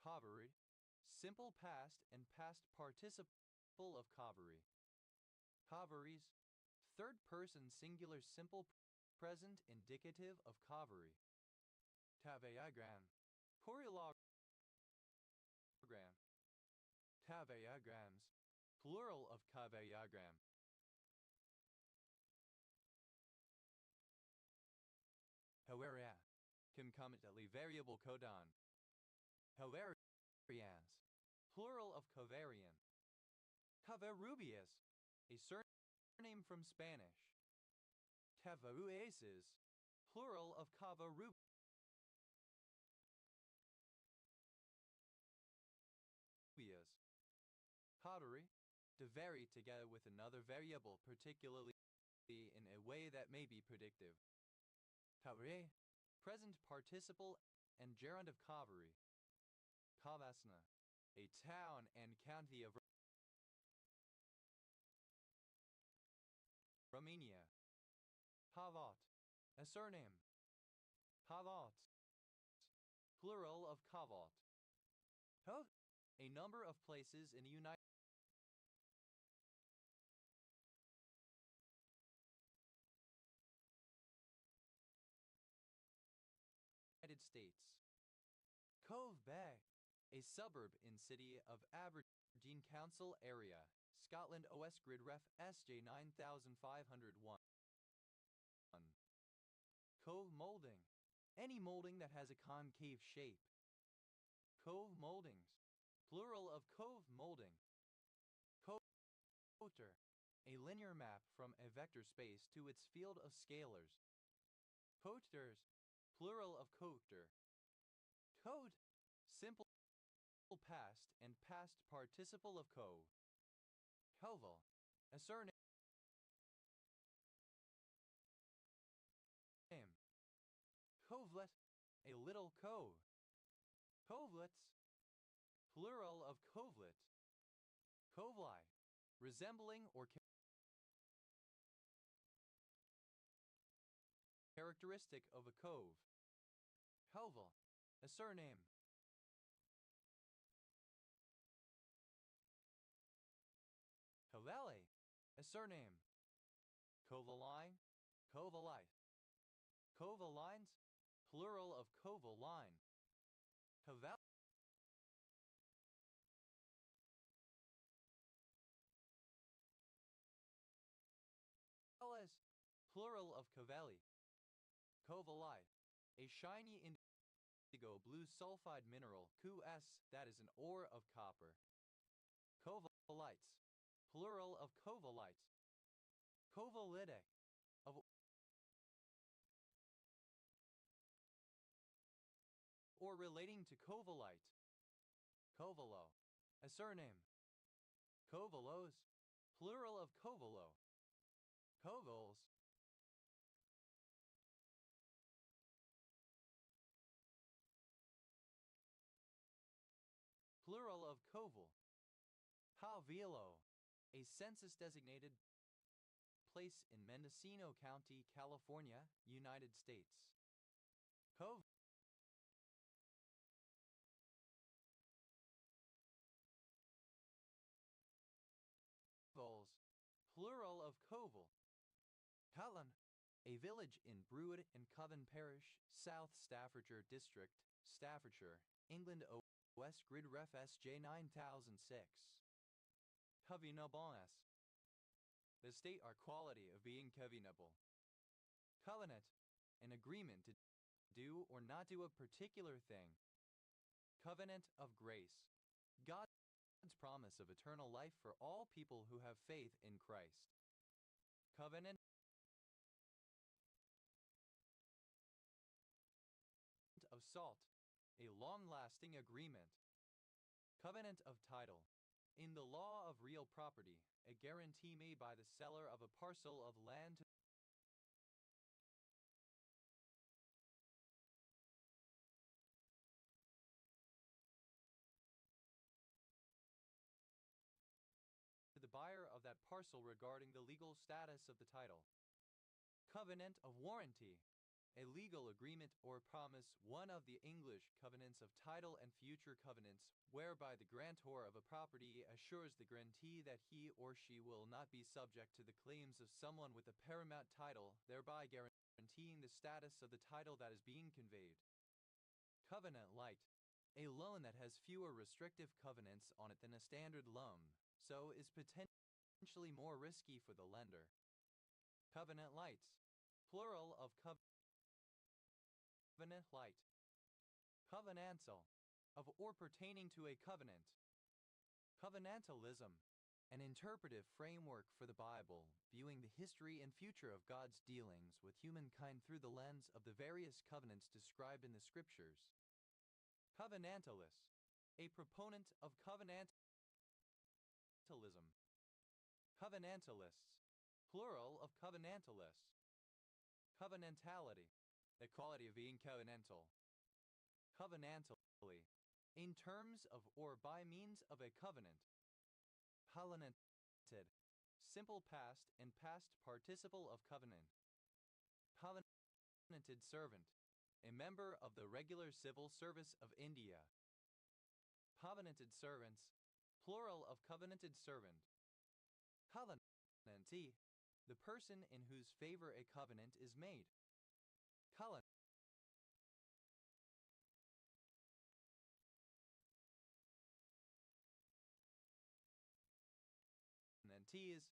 Covery. Simple past and past participle of covery. Coveries. Third person singular simple present indicative of covery. Cavaiagram. Coriogram. Cavaiagrams. Plural of cavaiagram. Howeria. Concomitantly variable codon. Covarians. Plural of covarian. Covarrubias. A surname from Spanish. Covarrueses. Plural of covarrubias. Coterie. To vary together with another variable, particularly in a way that may be predictive. Coterie. Present participle and gerund of covery. Covasna. A town and county of Romania. Cavat. A surname. Cavats. Plural of cavat. Cove. A number of places in the United States. Cove Bay. A suburb in city of Aberdeen Council area, Scotland. OS Grid Ref SJ 9501. Cove molding. Any molding that has a concave shape. Cove moldings. Plural of cove molding. Coter. A linear map from a vector space to its field of scalars. Coters. Plural of coter. Code. Simple past and past participle of cove. Coval. A surname. Covelet. A little cove. Covelets. Plural of covelet. Coveli. Resembling or characteristic of a cove. Coval. A surname. Covalle. A surname. Covaline. Covalite. Covalines. Plural of covaline. Coval. Plural of covelli. Covalite. A shiny indigo blue sulfide mineral, Cu-S, that is an ore of copper. Covalites. Plural of covalites. Covalide. Of or relating to covalite. Covalo. A surname. Covalos. Plural of covalo. Covals. Plural of coval. Calvillo. A census-designated place in Mendocino County, California, United States. Cove. plural of Coval. Cullen, a village in Bruid and Coven Parish, South Staffordshire District, Staffordshire, England. West Grid Ref SJ 9006. Covenable. The state or quality of being covenable. Covenant, an agreement to do or not do a particular thing. Covenant of grace, God's promise of eternal life for all people who have faith in Christ. Covenant of salt, a long-lasting agreement. Covenant of title, in the law of real property, a guarantee made by the seller of a parcel of land to the buyer of that parcel regarding the legal status of the title. Covenant of warranty, a legal agreement or promise, one of the English covenants of title and future covenants, whereby the grantor of a property assures the grantee that he or she will not be subject to the claims of someone with a paramount title, thereby guaranteeing the status of the title that is being conveyed. Covenant light, a loan that has fewer restrictive covenants on it than a standard loan, so is potentially more risky for the lender. Covenant lights, plural of covenant light. Covenantal, of or pertaining to a covenant. Covenantalism, an interpretive framework for the Bible, viewing the history and future of God's dealings with humankind through the lens of the various covenants described in the Scriptures. Covenantalist, a proponent of covenantalism. Covenantalists, plural of covenantalists. Covenantality, the quality of being covenantal. Covenantally, in terms of or by means of a covenant. Covenanted, simple past and past participle of covenant. Covenanted servant, a member of the regular civil service of India. Covenanted servants, plural of covenanted servant. Covenantee, the person in whose favor a covenant is made. Covenantee is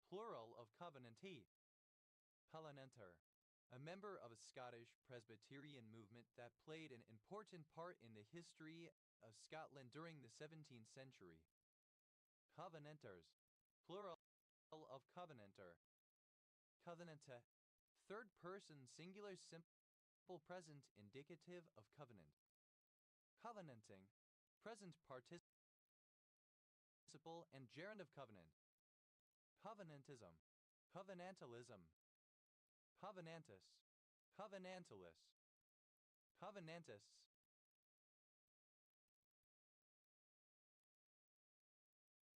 plural of covenantee. Covenanter, a member of a Scottish Presbyterian movement that played an important part in the history of Scotland during the 17th century. Covenanters, plural of covenanter. Covenanta, third person singular simple present indicative of covenant. Covenanting, present participle and gerund of covenant. Covenantism, covenantalism. Covenantus, covenantalist. Covenantists,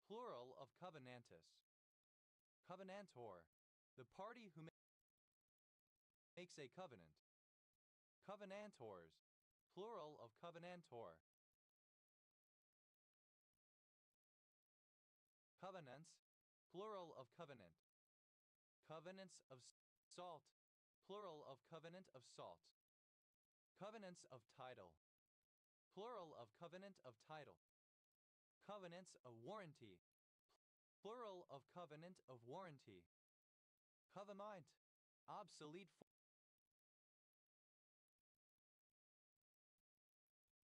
plural of covenantus. Covenantor, the party who makes a covenant. Covenantors, plural of covenantor. Covenants, plural of covenant. Covenants of salt, plural of covenant of salt. Covenants of title, plural of covenant of title. Covenants of warranty, plural of covenant of warranty. Covenant, obsolete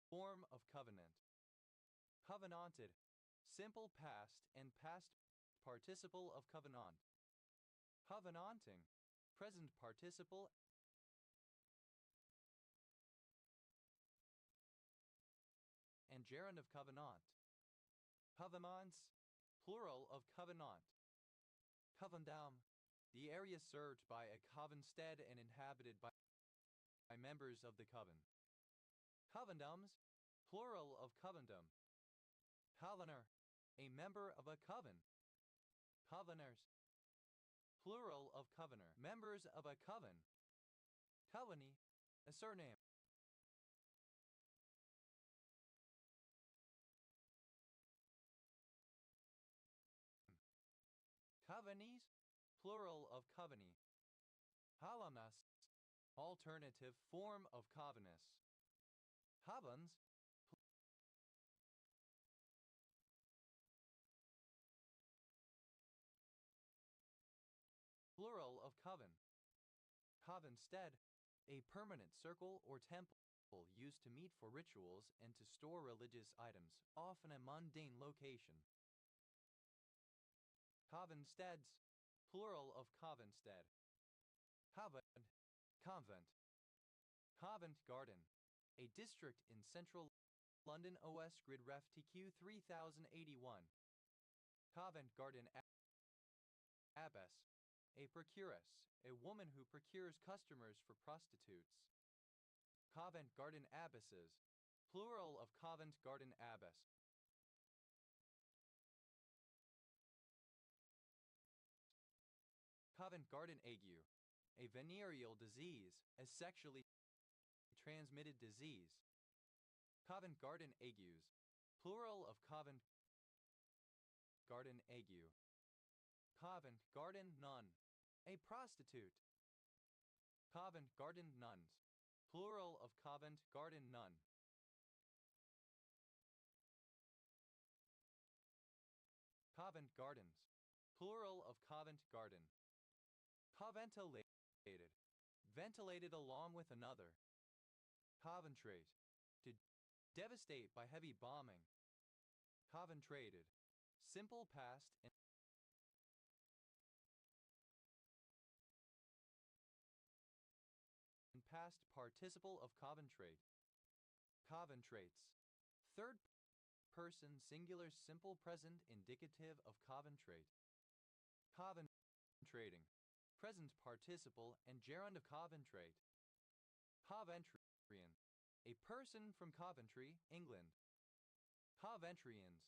form of covenant. Covenanted, simple past and past participle of covenant. Covenanting, present participle and gerund of covenant. Covenants, plural of covenant. Covendom, the area served by a covenstead and inhabited by members of the coven. Covendoms, plural of covendom. Covener, a member of a coven. Coveners, plural of covener, members of a coven. Coveney, a surname. Covenese, plural of coveney. Halanas, alternative form of covenus. Havans, plural of coven. Covenstead, a permanent circle or temple used to meet for rituals and to store religious items, often a mundane location. Covensteads, plural of Covenstead. Covent, convent. Covent Garden, a district in central London OS Grid Ref TQ 3081. Covent Garden Abbess, a procuress, a woman who procures customers for prostitutes. Covent Garden Abbesses, plural of Covent Garden Abbess. Covent Garden Ague, a venereal disease, a sexually transmitted disease. Covent Garden Agues, plural of Covent Garden Ague. Covent Garden Nun, a prostitute. Covent Garden Nuns, plural of Covent Garden Nun. Covent Gardens, plural of Covent Garden. Coventilated, ventilated along with another. Coventrate, to devastate by heavy bombing. Coventrated, simple past and past participle of coventrate. Coventrates, third person singular simple present indicative of coventrate. Coventrating, present participle and gerund of coventrate. Coventrian, a person from Coventry, England. Coventrians,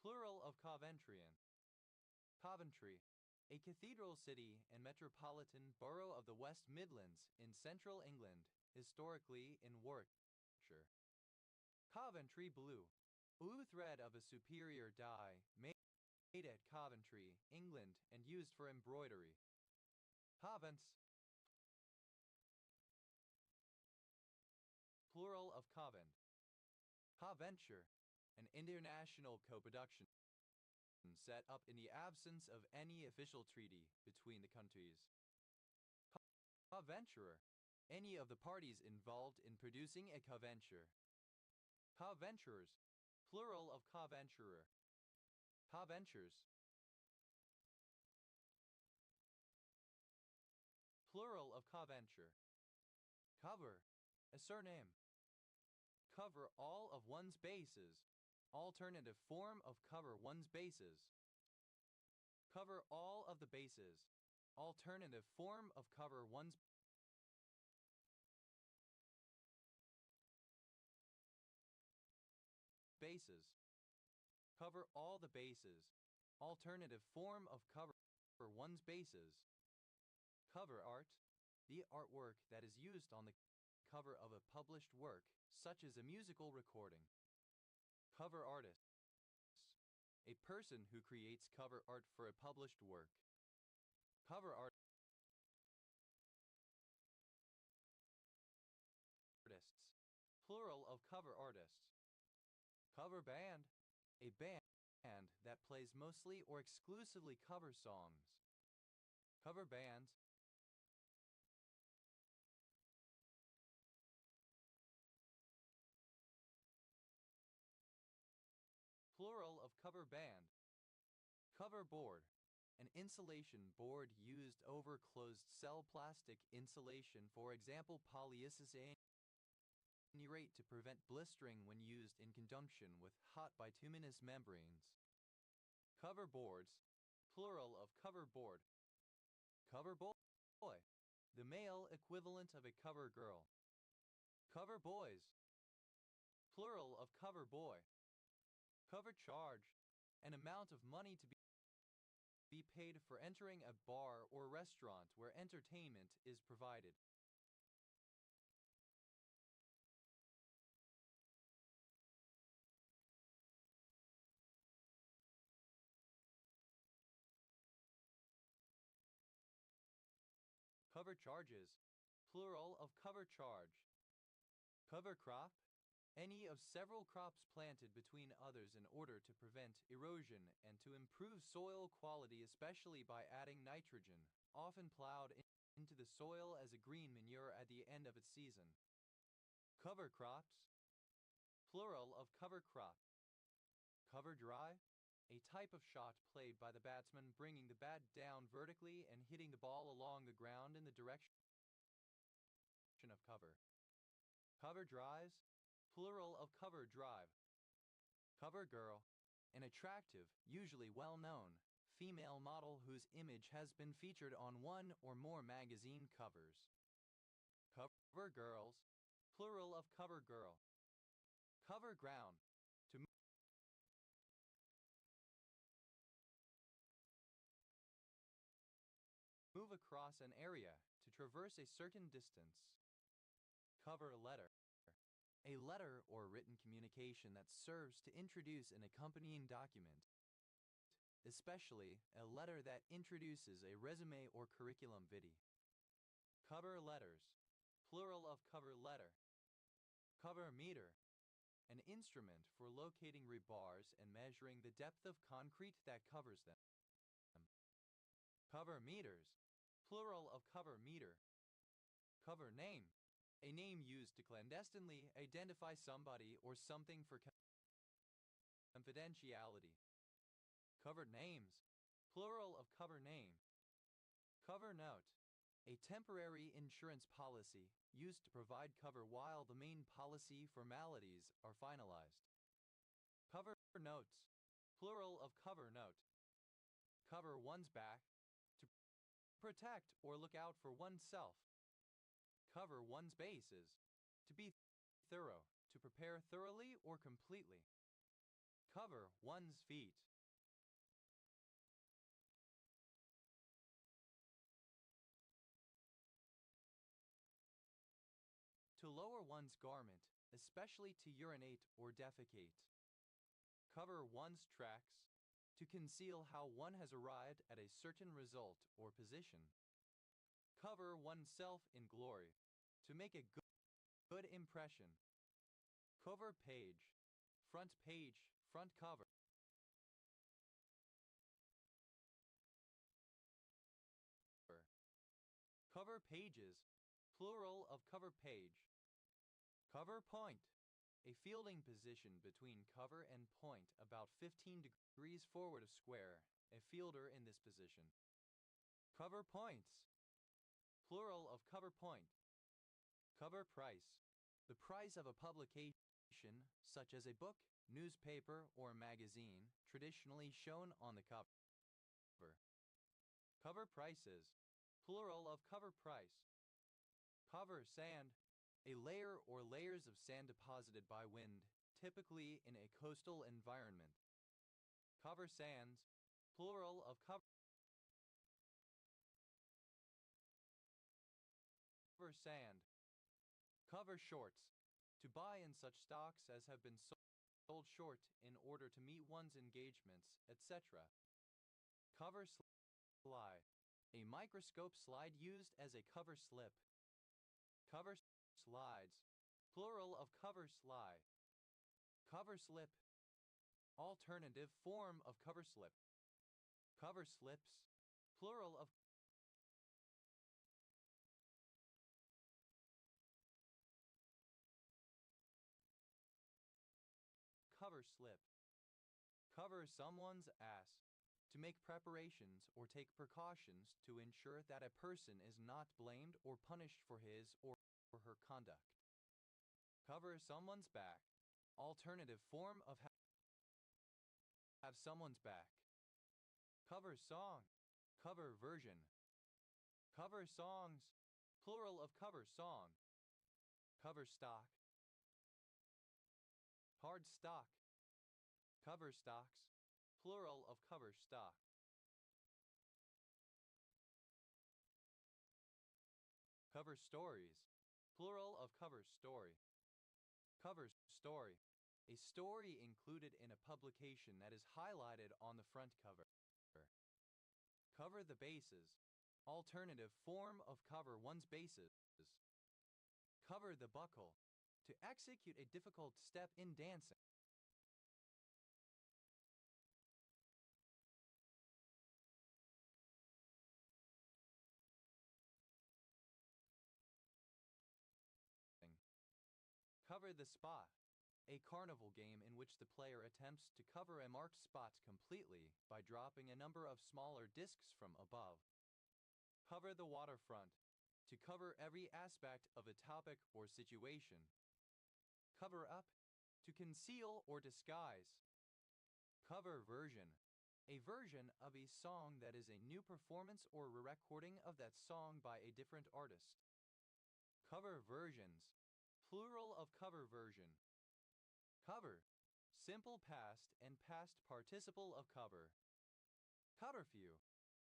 plural of Coventrian. Coventry, a cathedral city and metropolitan borough of the West Midlands in central England, historically in Warwickshire. Coventry blue, blue thread of a superior dye, made at Coventry, England, and used for embroidery. Covents, plural of covent. Coventure, an international co-production set up in the absence of any official treaty between the countries. Coventurer, any of the parties involved in producing a coventure. Coventurers, plural of coventurer. Coventures, plural of coventure. Cover, a surname. Cover all of one's bases, alternative form of cover one's bases. Cover all of the bases, alternative form of cover one's bases. Cover all the bases, alternative form of cover one's bases. Cover art, the artwork that is used on the cover of a published work, such as a musical recording. Cover artist, a person who creates cover art for a published work. Cover artists, plural of cover artists. Cover band, a band that plays mostly or exclusively cover songs. Cover bands, plural of cover band. Cover board, an insulation board used over closed cell plastic insulation, for example polyisocyanurate, to prevent blistering when used in conjunction with hot bituminous membranes. Cover boards, plural of cover board. Cover boy, the male equivalent of a cover girl. Cover boys, plural of cover boy. Cover charge, an amount of money to be paid for entering a bar or restaurant where entertainment is provided. Cover charges, plural of cover charge. Cover crop, any of several crops planted between others in order to prevent erosion and to improve soil quality, especially by adding nitrogen, often plowed into the soil as a green manure at the end of its season. Cover crops, plural of cover crop. Cover drive, a type of shot played by the batsman bringing the bat down vertically and hitting the ball along the ground in the direction of cover. Cover drives, plural of cover drive. Cover girl, an attractive, usually well-known, female model whose image has been featured on one or more magazine covers. Cover girls, plural of cover girl. Cover ground, to move across an area, to traverse a certain distance. Cover letter, a letter or written communication that serves to introduce an accompanying document, especially a letter that introduces a resume or curriculum vitae. Cover letters, plural of cover letter. Cover meter, an instrument for locating rebars and measuring the depth of concrete that covers them. Cover meters, plural of cover meter. Cover name, a name used to clandestinely identify somebody or something for confidentiality. Covered names, plural of cover name. Cover note, a temporary insurance policy used to provide cover while the main policy formalities are finalized. Cover notes, plural of cover note. Cover one's back, to protect or look out for oneself. Cover one's bases, to be thorough, to prepare thoroughly or completely. Cover one's feet. To lower one's garment, especially to urinate or defecate. Cover one's tracks, to conceal how one has arrived at a certain result or position. Cover oneself in glory, to make a good impression. Cover page, front cover. Cover pages, plural of cover page. Cover point, a fielding position between cover and point about 15 degrees forward of square, a fielder in this position. Cover points, plural of cover point. Cover price, the price of a publication, such as a book, newspaper, or magazine, traditionally shown on the cover. Cover prices, plural of cover price. Cover sand, a layer or layers of sand deposited by wind, typically in a coastal environment. Cover sands, plural of cover sand. Cover shorts, to buy in such stocks as have been sold short in order to meet one's engagements, etc. Cover slide, a microscope slide used as a cover slip. Cover slides, plural of cover slide. Cover slip, alternative form of cover slip. Cover slips, plural of cover slip. Cover someone's ass, to make preparations or take precautions to ensure that a person is not blamed or punished for his or her conduct. Cover someone's back, alternative form of have someone's back. Cover song, cover version. Cover songs, plural of cover song. Cover stock, hard stock. Cover stocks, plural of cover stock. Cover stories, plural of cover story. Cover story, a story included in a publication that is highlighted on the front cover. Cover the bases, Alternative form of cover one's bases. Cover the buckle. To execute a difficult step in dancing. Cover the spot. A carnival game in which the player attempts to cover a marked spot completely by dropping a number of smaller discs from above. Cover the waterfront. To cover every aspect of a topic or situation. Cover up. To conceal or disguise. Cover version. A version of a song that is a new performance or re-recording of that song by a different artist. Cover versions. Plural of cover version. Cover. Simple past and past participle of cover. Coverfew.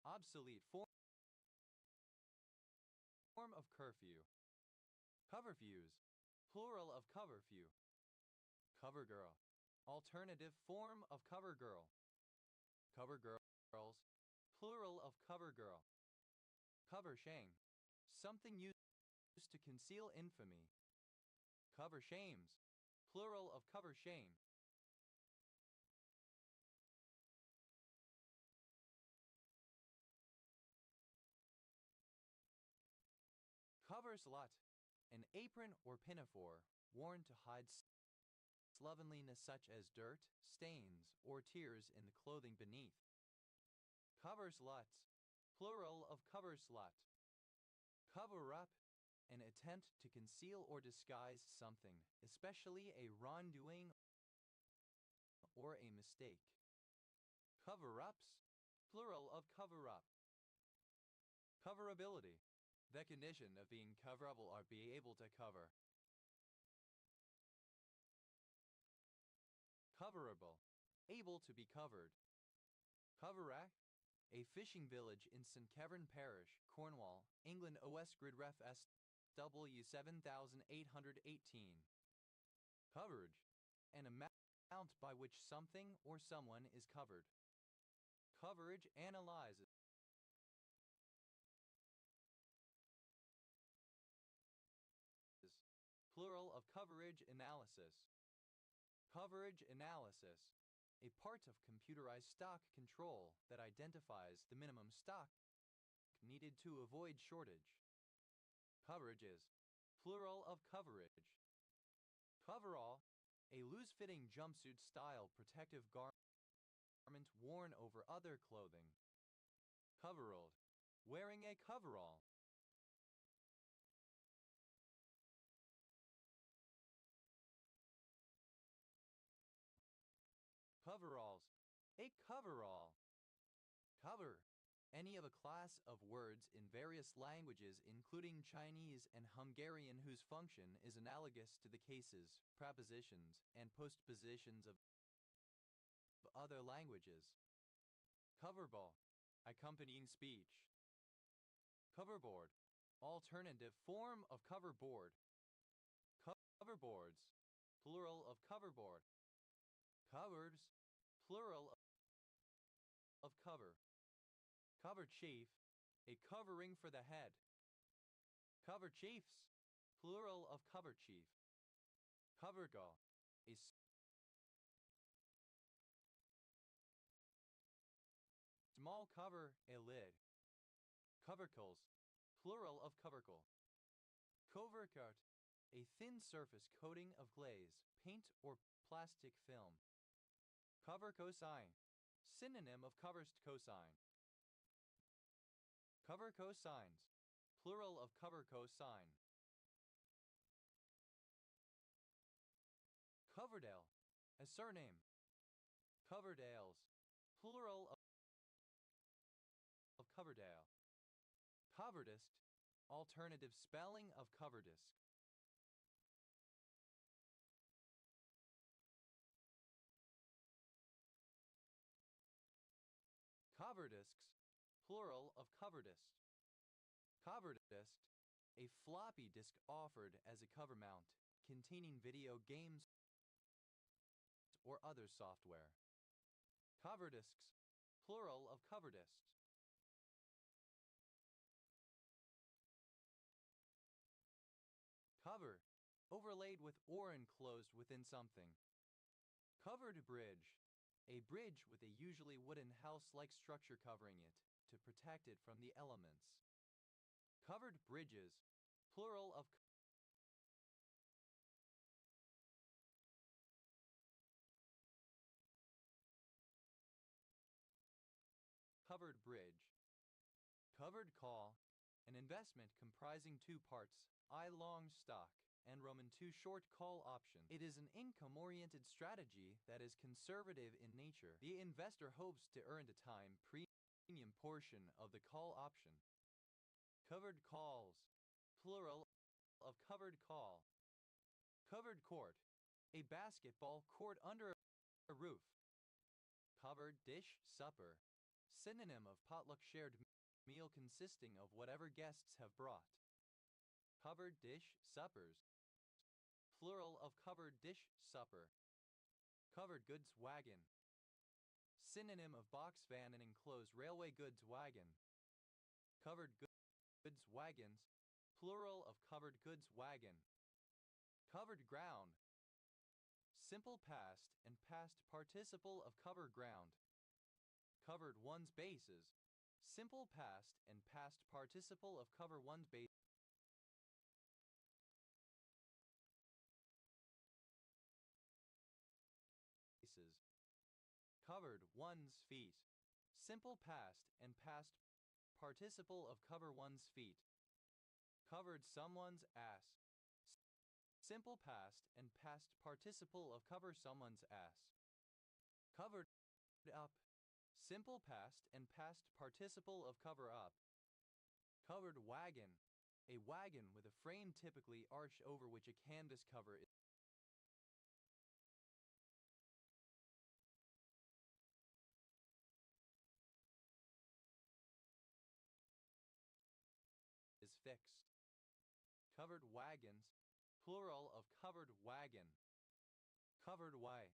Obsolete form of curfew. Coverfews. Plural of coverfew. Covergirl. Alternative form of covergirl. Covergirls. Plural of covergirl. Covershame. Something used to conceal infamy. Covershames. Plural of covershame. Coverslut. An apron or pinafore worn to hide slovenliness such as dirt, stains, or tears in the clothing beneath. Coversluts. Plural of coverslut. Cover up. An attempt to conceal or disguise something, especially a wrongdoing or a mistake. Cover-ups. Plural of cover-up. Coverability. The condition of being coverable or be able to cover. Coverable. Able to be covered. Coverack. A fishing village in St. Kevin Parish, Cornwall, England. OS Grid Ref SW 7818. Coverage. An amount by which something or someone is covered. Coverage analyzes. Plural of coverage analysis. Coverage analysis. A part of computerized stock control that identifies the minimum stock needed to avoid shortage. Coverages. Plural of coverage. Coverall. A loose-fitting jumpsuit-style protective garment worn over other clothing. Coveralled. Wearing a coverall. Coveralls. A coverall. Cover. Any of a class of words in various languages including Chinese and Hungarian whose function is analogous to the cases, prepositions, and postpositions of other languages. Coverball. Accompanying speech. Coverboard. Alternative form of coverboard. Coverboards. Plural of coverboard. Covers. Plural of cover. Coverchief. A covering for the head. Coverchiefs. Plural of coverchief. Covergall. A small cover, a lid. Covercles. Plural of covercle. Covercoat. A thin surface coating of glaze, paint, or plastic film. Cover cosine. Synonym of covers cosine. Cover cosines. Plural of cover cosine. Coverdale. A surname. Coverdales. Plural of Coverdale. Coverdisk. Alternative spelling of coverdisk. Coverdisks. Plural of coverdist. Coverdisk. A floppy disk offered as a cover mount, containing video games or other software. Coverdisks. Plural of coverdisks. overlaid with or enclosed within something. Covered bridge, a bridge with a usually wooden house-like structure covering it to protect it from the elements. Covered bridges, plural of covered bridge. Covered call, an investment comprising two parts, I long stock, and Roman II short call option. It is an income-oriented strategy that is conservative in nature. The investor hopes to earn the time premium portion of the call option. Covered calls, plural of covered call. Covered court, a basketball court under a roof. Covered dish supper, synonym of potluck shared meal consisting of whatever guests have brought. Covered dish suppers, plural of covered dish supper. Covered goods wagon, synonym of box van and enclosed railway goods wagon. Covered goods wagons, plural of covered goods wagon. Covered ground, simple past and past participle of cover ground. Covered one's bases, simple past and past participle of cover one's bases. Covered one's feet, simple past and past participle of cover one's feet. Covered someone's ass, simple past and past participle of cover someone's ass. Covered up, simple past and past participle of cover up. Covered wagon, a wagon with a frame typically arched over which a canvas cover is fixed. Covered wagons, plural of covered wagon. Covered way,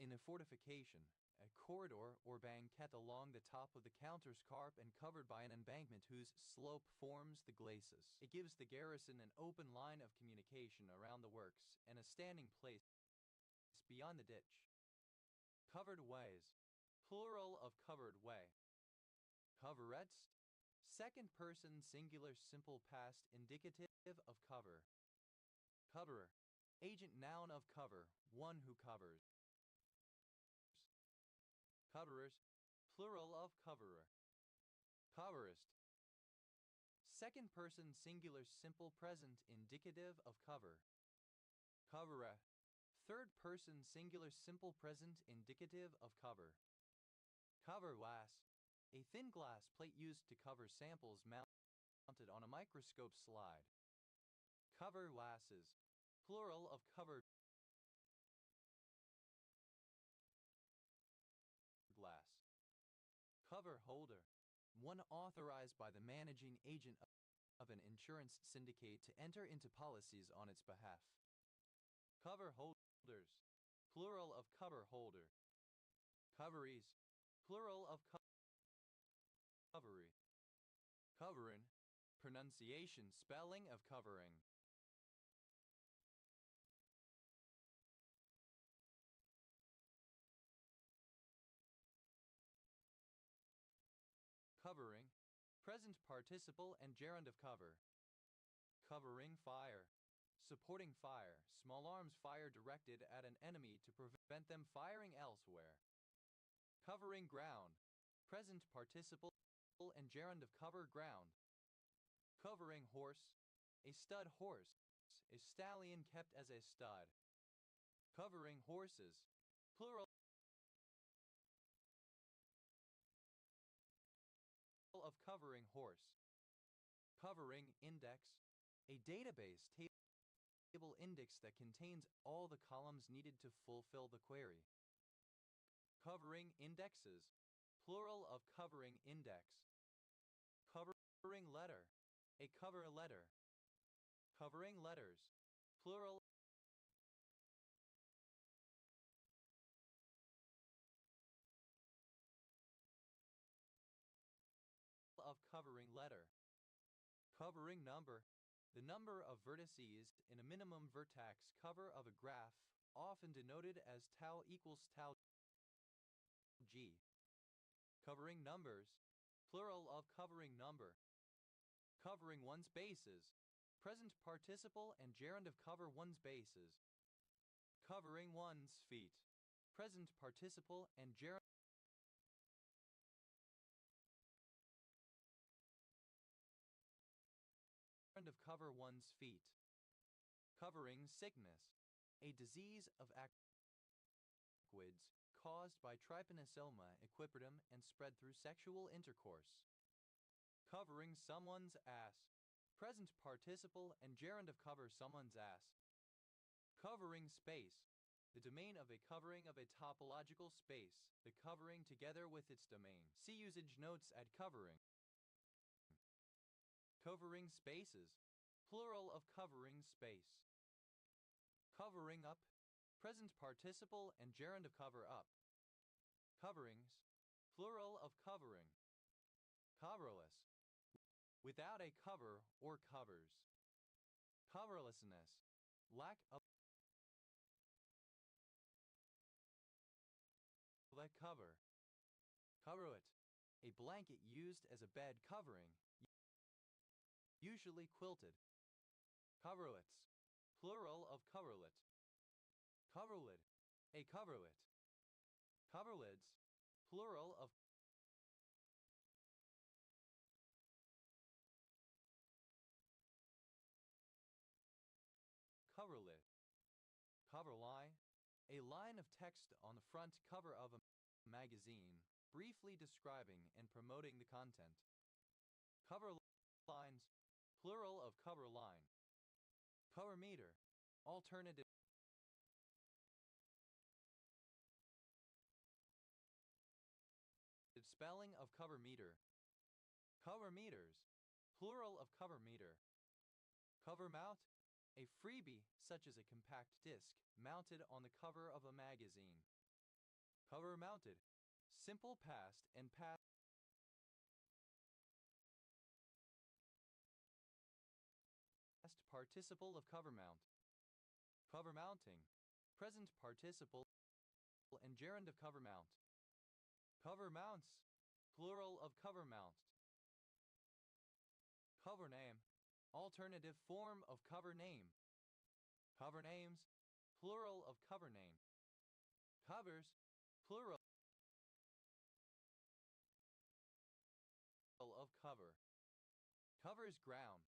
in a fortification, a corridor or banquette along the top of the counterscarp and covered by an embankment whose slope forms the glacis. It gives the garrison an open line of communication around the works and a standing place beyond the ditch. Covered ways, plural of covered way. Coverettes, second person singular simple past indicative of cover. Coverer, agent noun of cover, one who covers. Coverers, plural of coverer. Coverist, second person singular simple present indicative of cover. Covereth, third person singular simple present indicative of cover. Cover glass, a thin glass plate used to cover samples mounted on a microscope slide. Cover glasses, plural of covered glass. Cover holder, one authorized by the managing agent of an insurance syndicate to enter into policies on its behalf. Cover holders, plural of cover holder. Coveries, plural of covery. Coverin, pronunciation spelling of covering. Covering, present participle and gerund of cover. Covering fire, supporting fire, small arms fire directed at an enemy to prevent them firing elsewhere. Covering ground, present participle and gerund of cover ground. Covering horse, a stud horse, a stallion kept as a stud. Covering horses, plural of covering horse. Covering index, a database table index that contains all the columns needed to fulfill the query. Covering indexes, plural of covering index. Covering letter, a cover letter. Covering letters, plural of covering letter. Covering number, The number of vertices in a minimum vertex cover of a graph, often denoted as tau equals tau g. Covering numbers, plural of covering number. Covering one's bases, present participle and gerund of cover one's bases. Covering one's feet, present participle and gerund of cover one's feet. Covering sickness, a disease of aquids caused by trypanosoma equipetum and spread through sexual intercourse. Covering someone's ass, present participle and gerund of cover someone's ass. Covering space, the domain of a covering of a topological space, the covering together with its domain. See usage notes at covering. Covering spaces, plural of covering space. Covering up, present participle and gerund of cover up. Coverings, plural of covering. Coverless, without a cover or covers. Coverlessness, lack of a cover. Coverlet, a blanket used as a bed covering, usually quilted. Coverlets, plural of coverlet. Coverlid, a coverlet. Coverlids, plural of coverlid. Coverline, a line of text on the front cover of a magazine, briefly describing and promoting the content. Cover lines, plural of cover line. Cover meter, alternative spelling of cover meter. Cover meters, plural of cover meter. Cover mount, a freebie such as a compact disc mounted on the cover of a magazine. Cover mounted, simple past and past participle of cover mount. Cover mounting, present participle and gerund of cover mount. Cover mounts, plural of cover mount. Cover name, alternative form of cover name. Cover names, plural of cover name. Covers, plural of cover. Covers ground,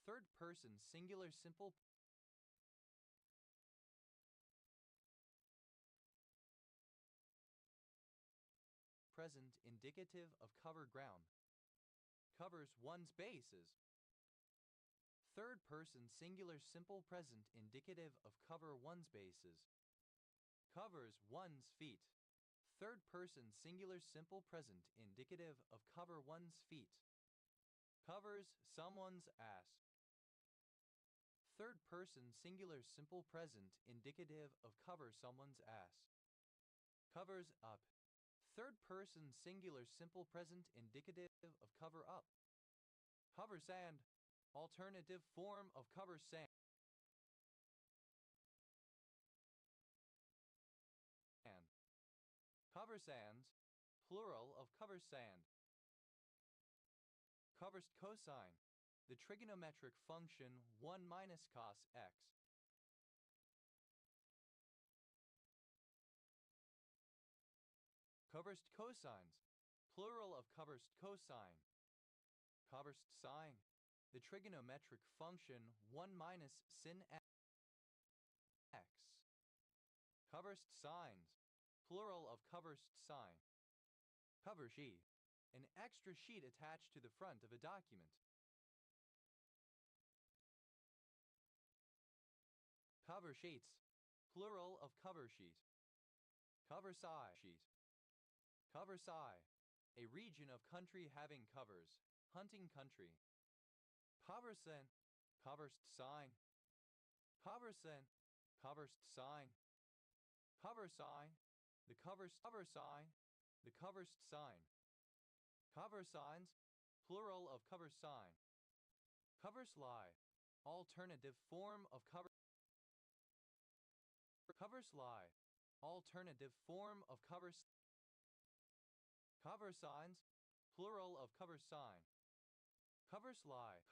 third person singular simple present indicative of cover ground. Covers one's bases. Third person singular simple present indicative of cover one's bases. Covers one's feet. Third person singular simple present indicative of cover one's feet. Covers someone's ass. Third person singular simple present indicative of cover someone's ass. Covers up. Third person singular simple present indicative of cover up. Cover sand, alternative form of cover sand. Cover sands, plural of cover sand. Covers cosine, the trigonometric function 1 minus cos x. Covers cosines, plural of covers cosine. Covers sine, the trigonometric function 1 minus sin x. Covers signs, plural of covers sign. Cover sheet, an extra sheet attached to the front of a document. Cover sheets, plural of cover sheet. Cover side sheet. Cover side, a region of country having covers, hunting country. Coversen, covers sign. Coversen, covers sign. Cover sign, the covers cover sign, the covers sign. Cover signs, plural of cover sign. Cover slide, alternative form of cover slide, alternative form of cover signs, plural of cover sign, cover slide,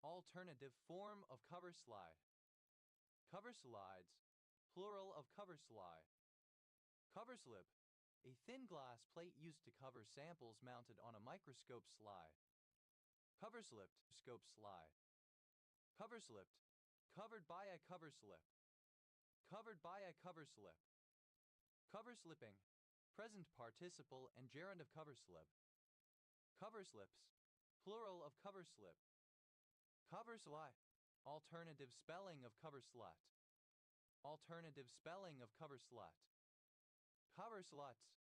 alternative form of cover slide, cover slides, plural of cover slide, cover slip, a thin glass plate used to cover samples mounted on a microscope slide, cover slipped, scope slide, cover slipped, covered by a cover slip, covered by a cover slip, cover slipping, present participle and gerund of cover slip, cover slips, plural of cover slip, cover slut, alternative spelling of cover slut, alternative spelling of cover slut, cover sluts,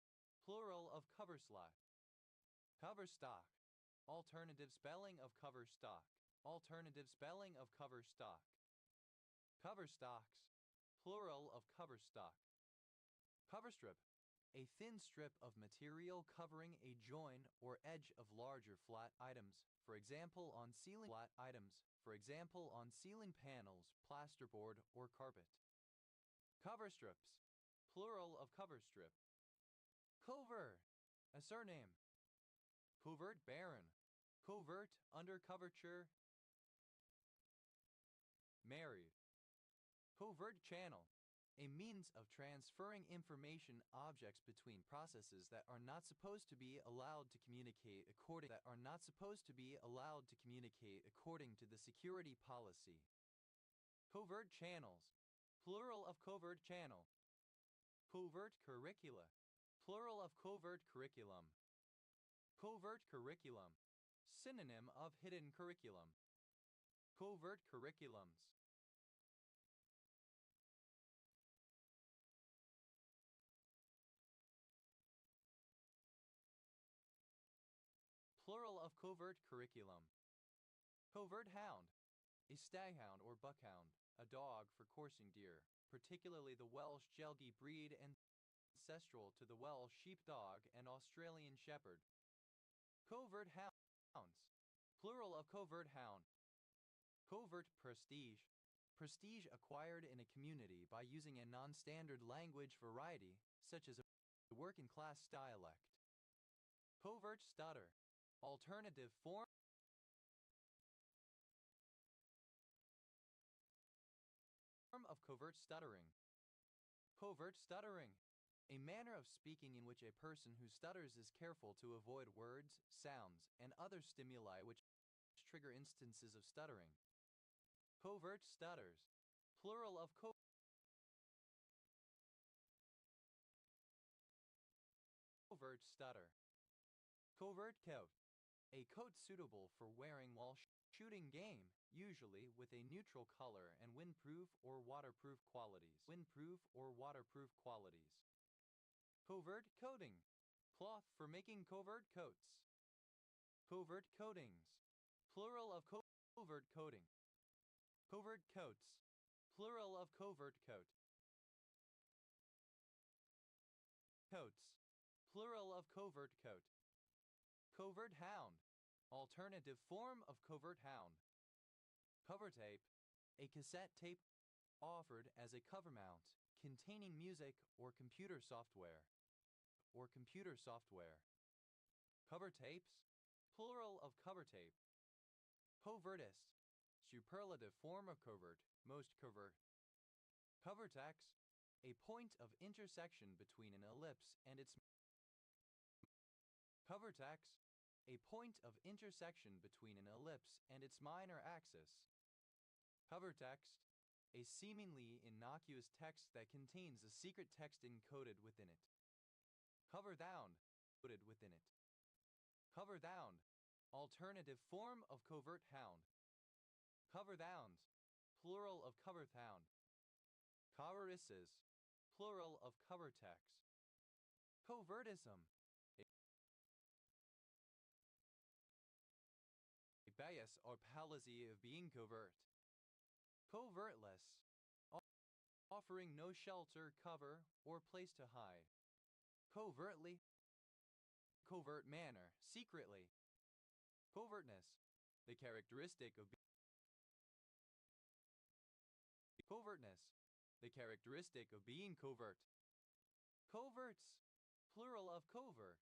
plural of cover slut, cover stock, alternative spelling of cover stock, alternative spelling of cover stock, cover stocks, plural of cover stock, cover strip, a thin strip of material covering a join or edge of larger flat items, for example on ceiling flat items, for example on ceiling panels, plasterboard, or carpet. Cover strips, plural of cover strip. Covert, a surname. Covert baron, covert undercoverture. Married. Covert channel, a means of transferring information objects between processes that are not supposed to be allowed to communicate according to the security policy. Covert channels, plural of covert channel. Covert curricula, plural of covert curriculum. Covert curriculum, synonym of hidden curriculum. Covert curriculums. Plural of covert curriculum. Covert hound, a staghound or buckhound, a dog for coursing deer, particularly the Welsh Gelgie breed ancestral to the Welsh sheepdog and Australian shepherd. Covert hounds, plural of covert hound. Covert prestige, prestige acquired in a community by using a non-standard language variety, such as a working-class dialect. Covert stutter, alternative form of covert stuttering. Covert stuttering, a manner of speaking in which a person who stutters is careful to avoid words, sounds, and other stimuli which trigger instances of stuttering. Covert stutters, plural of covert stutter. Covert coat, a coat suitable for wearing while shooting game, usually with a neutral color and windproof or waterproof qualities. Covert coating, cloth for making covert coats. Covert coatings, plural of covert coating. Covert coats, plural of covert coat. Coats, plural of covert coat. Covert hound, alternative form of covert hound. Cover tape, a cassette tape offered as a cover mount containing music or computer software. Cover tapes, plural of cover tape. Covertist, superlative form of covert, most covert. Cover text, a point of intersection between an ellipse and its cover text, a point of intersection between an ellipse and its minor axis. Cover text, a seemingly innocuous text that contains a secret text encoded within it. Cover down, encoded within it. Cover down, alternative form of covert hound. Cover downs, plural of cover hound. Coverisses, plural of cover text. Covertism, a bias or palsy of being covert. Covertless, offering no shelter, cover, or place to hide. Covertly, covert manner, secretly. Covertness, the characteristic of Covertness, the characteristic of being covert. Coverts, plural of covert.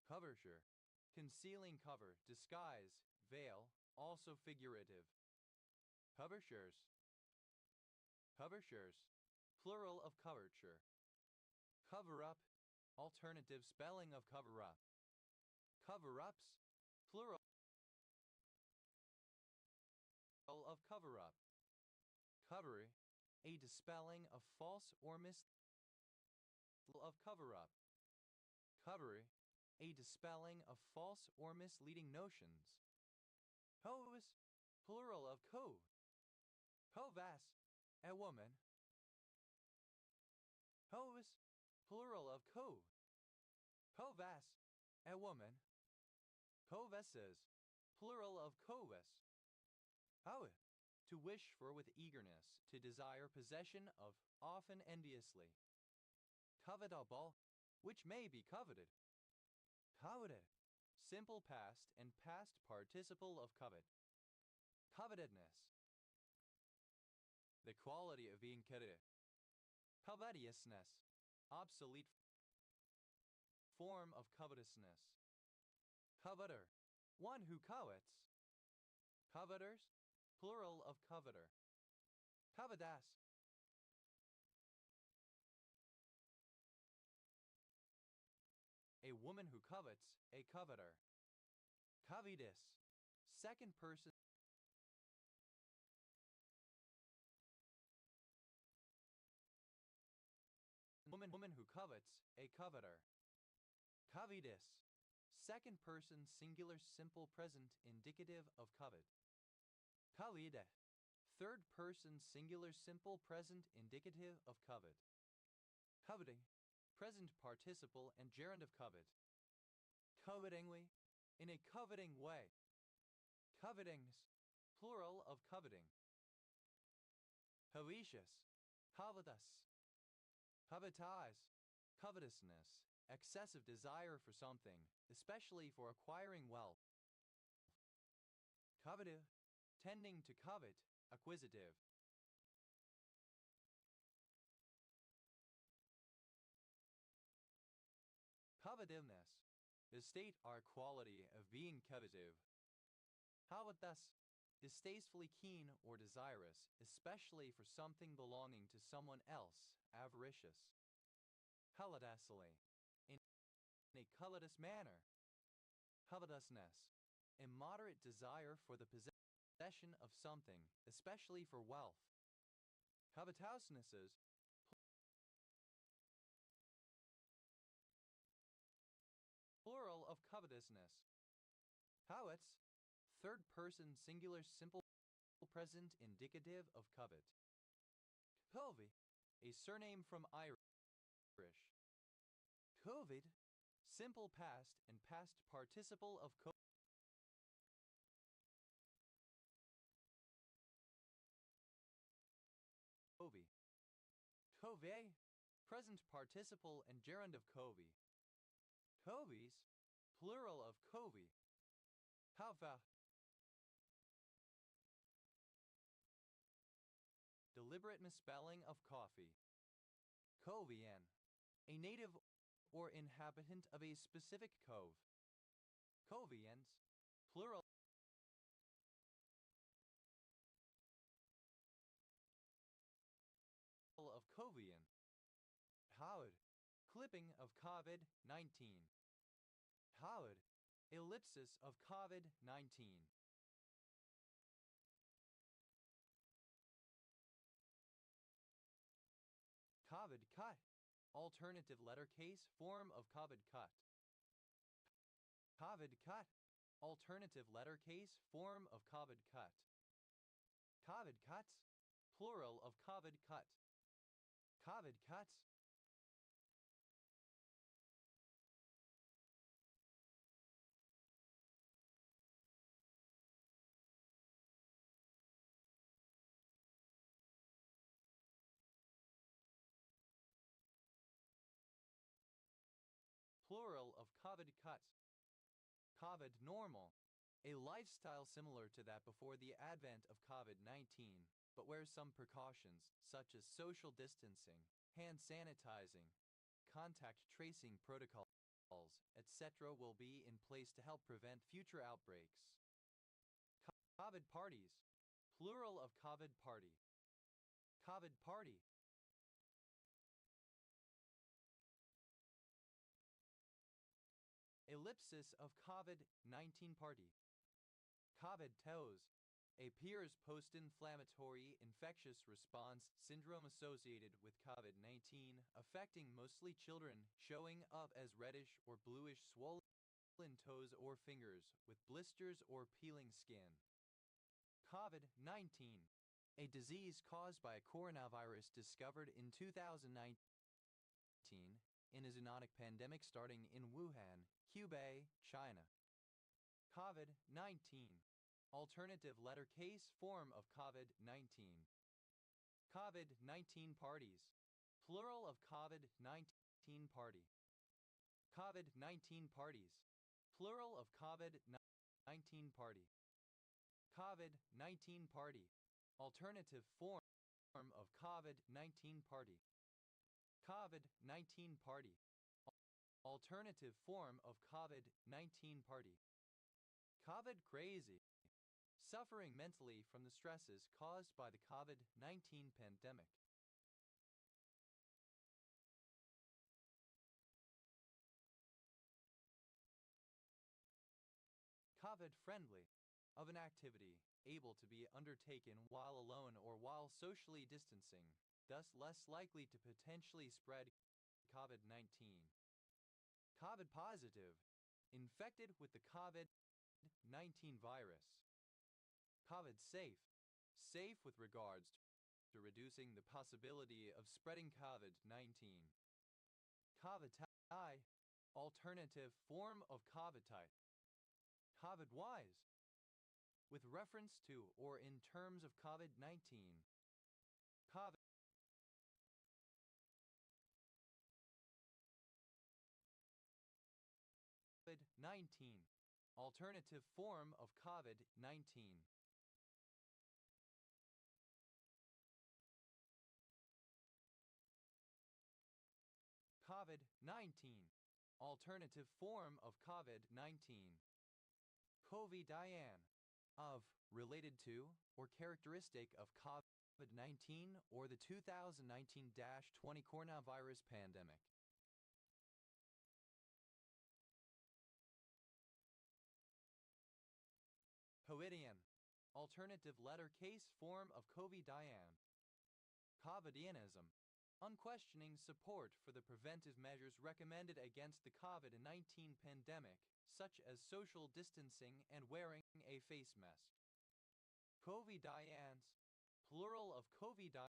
Coverture, concealing cover, disguise, veil, also figurative. Covertures. Covertures, plural of coverture. Cover up, alternative spelling of cover up. Cover-ups, plural of cover-up. Cover, a dispelling of false or of cover-up. Cover, a dispelling of false or misleading notions. Hose, plural of cove. Hovass, a woman. Hose, plural of cove. Hovass, a woman. Covesses, plural of coves. Hoe, to wish for with eagerness, to desire possession of, often enviously. Covetable, which may be coveted. Coveted, simple past and past participle of covet. Covetedness, the quality of being coveted. Covetousness, obsolete form of covetousness. Coveter, one who covets. Coveters, plural of coveter. Covetas, a woman who covets, a coveter. Covetous, second person woman who covets, a coveter. Covetous, second person singular simple present indicative of covet. Covide, third person singular simple present indicative of covet. Coveting, present participle and gerund of covet. Covetingly, in a coveting way. Covetings, plural of coveting. Covetous, covetous. Covetize, covetousness, excessive desire for something, especially for acquiring wealth. Covetive, tending to covet, acquisitive. Covetiveness, the state or quality of being covetive. Covetous, distastefully keen or desirous, especially for something belonging to someone else, avaricious. Covetously, in a covetous manner. Covetousness, immoderate desire for the possession of something, especially for wealth. Covetousnesses, plural of covetousness. Covets, third person singular simple present indicative of covet. Covey, a surname from Irish. Covid, simple past and past participle of covey. Covey, present participle and gerund of covey. Coveys, plural of covey. Cova, deliberate misspelling of coffee. Covian, a native or inhabitant of a specific cove. Covians, plural of covian. Howard, clipping of COVID-19. Howard, ellipsis of COVID-19. COVID cut, alternative letter case form of COVID cut. COVID cut, alternative letter case form of COVID cut. COVID cuts, plural of COVID cut. COVID cuts. Plural of COVID cuts. COVID normal, a lifestyle similar to that before the advent of COVID-19. but wear some precautions, such as social distancing, hand sanitizing, contact tracing protocols, etc., will be in place to help prevent future outbreaks. COVID parties, plural of COVID party. COVID party. Ellipsis of COVID-19 party. COVID toes appears post-inflammatory infectious response syndrome associated with COVID-19, affecting mostly children, showing up as reddish or bluish swollen toes or fingers, with blisters or peeling skin. COVID-19, a disease caused by a coronavirus discovered in 2019 in a zoonotic pandemic starting in Wuhan, Hubei, China. COVID-19, alternative letter case form of COVID-19. COVID-19 parties, plural of COVID-19 party. COVID-19 parties, plural of COVID-19 party. COVID-19 party, alternative form of COVID-19 party. COVID-19 party, alternative form of COVID-19 party. COVID crazy, suffering mentally from the stresses caused by the COVID-19 pandemic. COVID friendly, of an activity able to be undertaken while alone or while socially distancing, thus less likely to potentially spread COVID-19. COVID positive, infected with the COVID-19 virus. COVID safe, safe with regards to reducing the possibility of spreading COVID-19. COVID-tie, alternative form of COVID-type. COVID-wise, with reference to or in terms of COVID-19. COVID-19, alternative form of COVID-19. COVID-19, alternative form of COVID-19. COVID-19, of, related to, or characteristic of COVID-19 or the 2019-20 coronavirus pandemic. COVIDian, alternative letter case form of COVID-19. COVIDianism, unquestioning support for the preventive measures recommended against the COVID-19 pandemic, such as social distancing and wearing a face mask. COVIDians, plural of COVIDian.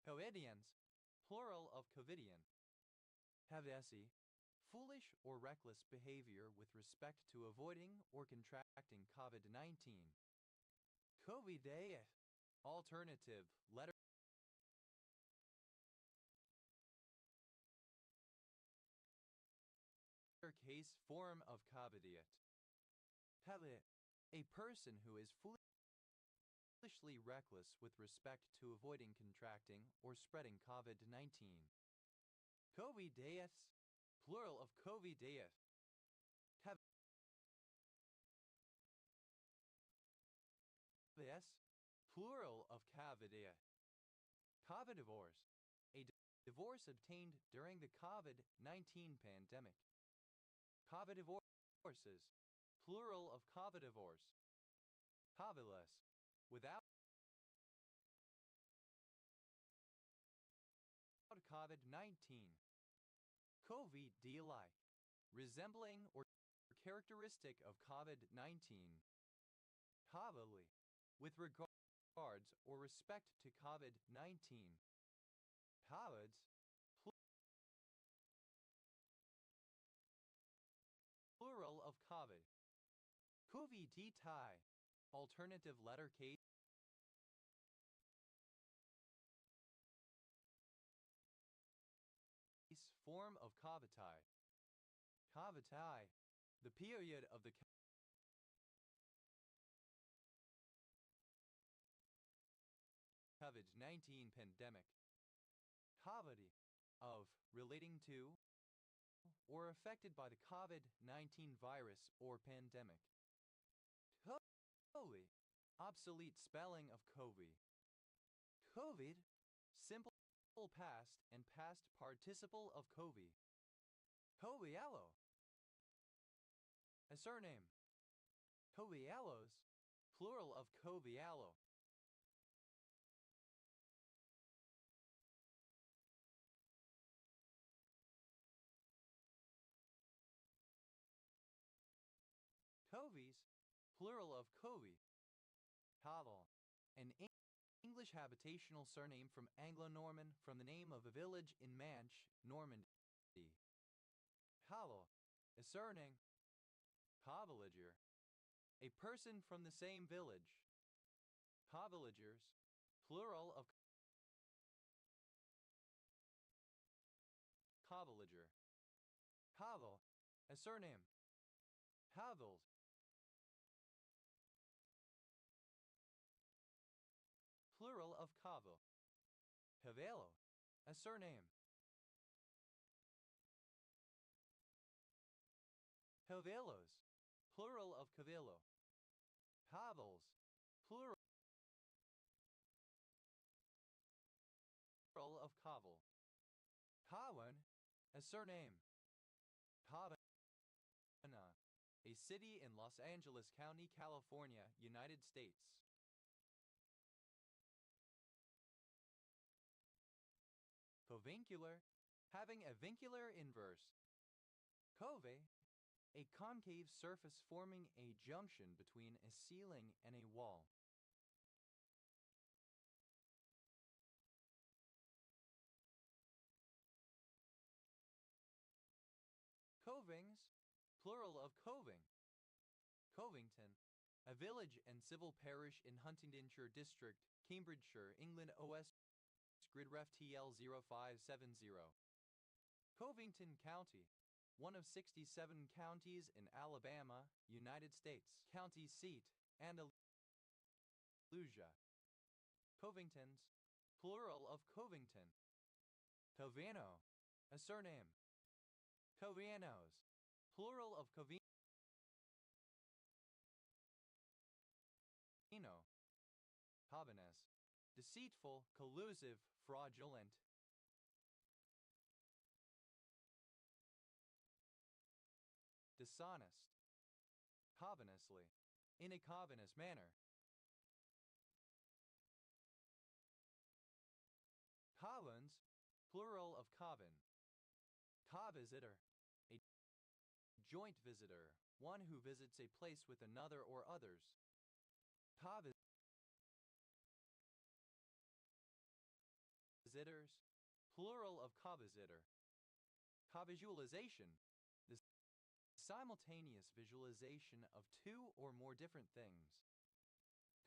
COVIDians, plural of COVIDian. Havesi, foolish or reckless behavior with respect to avoiding or contracting COVID-19. COVIDae, alternative letter case form of COVIDiate. Pele, a person who is foolishly reckless with respect to avoiding contracting or spreading COVID-19. COVIDaeus, plural of COVIDaeus. Cavidius, plural of cavidia. Cavidivorce, a divorce obtained during the COVID-19 pandemic. Cavidivorces, plural of cavidivorce. Cavilus, without COVID-19. COVID-like, resembling or characteristic of COVID-19. Cavalry, with regards or respect to COVID-19. Covids, plural of COVID. COVID-tie, alternative letter case form of COVIDtie. COVIDtie, the period of the COVID-19 pandemic. Poverty of relating to or affected by the COVID-19 virus or pandemic. COVID, obsolete spelling of COVID. COVID, simple past and past participle of COVID. Coviello, a surname. Coviellos, plural of Coviello. Covies, plural of Covey. Havel, an English habitational surname from Anglo-Norman from the name of a village in Manche, Normandy. Havel, a surname. Havillager, a person from the same village. Havillagers, plural of Havillager. Havel, a surname. Havels, plural of Cavo. Havelo, a surname. Havelos, plural of Cavillo. Havels, plural of Cavel. Cowan, a surname. Havana, a city in Los Angeles County, California, United States. Covincular, having a vincular inverse. Cove, a concave surface forming a junction between a ceiling and a wall. Covings, plural of Coving. Covington, a village and civil parish in Huntingdonshire District, Cambridgeshire, England. OS GridRef TL 0570. Covington County, one of 67 counties in Alabama, United States. County seat, Andalusia. Covingtons, plural of Covington. Covino, a surname. Covianos, plural of Covino. Covenus, deceitful, collusive, fraudulent. Dishonest. Covinously, in a covenous manner. Covens, plural of coven. Co-visitor, a joint visitor, one who visits a place with another or others. Co-visitors, plural of co-visitor. Co-visualization, the simultaneous visualization of two or more different things.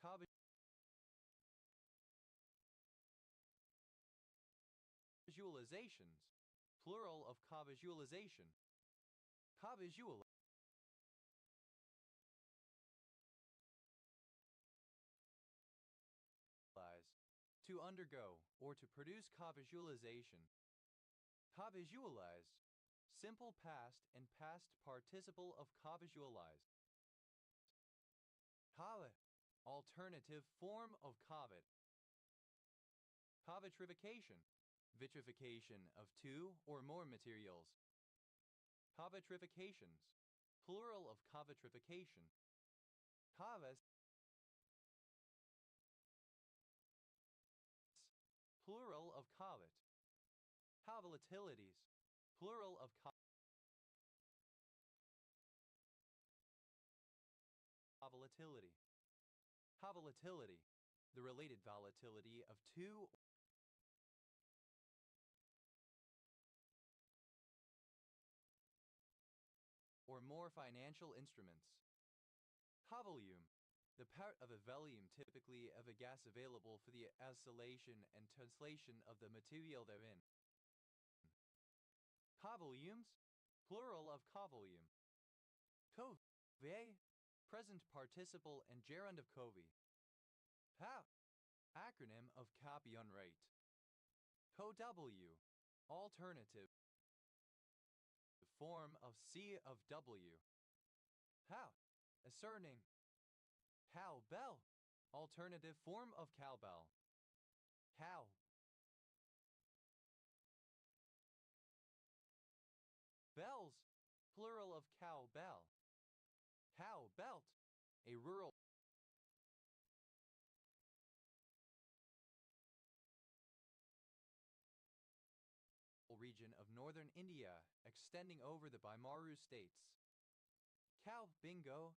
Co-visualizations, plural of co-visualization. Co-visualize, to undergo, or to produce co-visualization. Co-visualize, simple past and past participle of co-visualize. Covet, alternative form of covet. Covitrification, vitrification of two or more materials. Covitrifications, plural of covitrification. Covis, plural of covet. Covolatilities, plural of covolatility. Covolatility, the related volatility of two or more financial instruments. Covolume, the part of a volume typically of a gas available for the oscillation and translation of the material therein. Covolumes, plural of covolume. Cove, present participle and gerund of covi. Acronym of copy rate. COW, alternative form of C of W. How, a surname. Cowbell, alternative form of cowbell. Cow. Bells, plural of cowbell. Cowbelt, a rural region of northern India, extending over the Bimaru states. Cow bingo,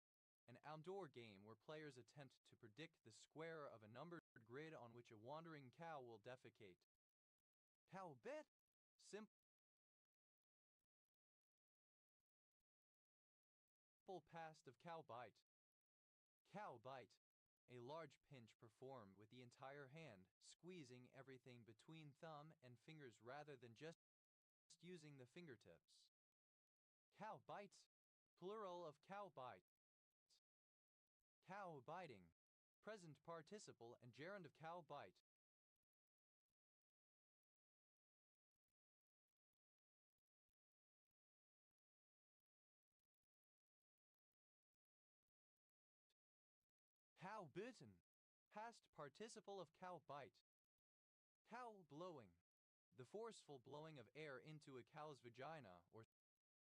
an outdoor game where players attempt to predict the square of a numbered grid on which a wandering cow will defecate. Cowbit, simple past of cowbite. Cowbite, a large pinch performed with the entire hand, squeezing everything between thumb and fingers rather than just using the fingertips. Cow bites, plural of cow bite. Cow biting, present participle and gerund of cow bite. Cow bitten, past participle of cow bite. Cow blowing, the forceful blowing of air into a cow's vagina or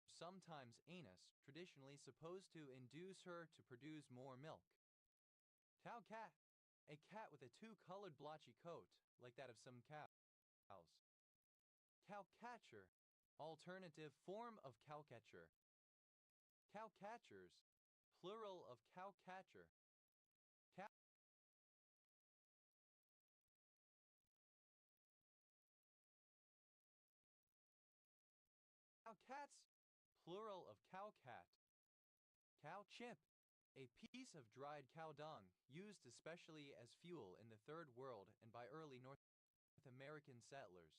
sometimes anus, traditionally supposed to induce her to produce more milk. Cow cat, a cat with a two-colored blotchy coat, like that of some cows. Cow catcher, alternative form of cowcatcher. Cow catchers, plural of cow catcher. Cow cats, plural of cow cat. Cow chip, a piece of dried cow dung, used especially as fuel in the Third World and by early North American settlers.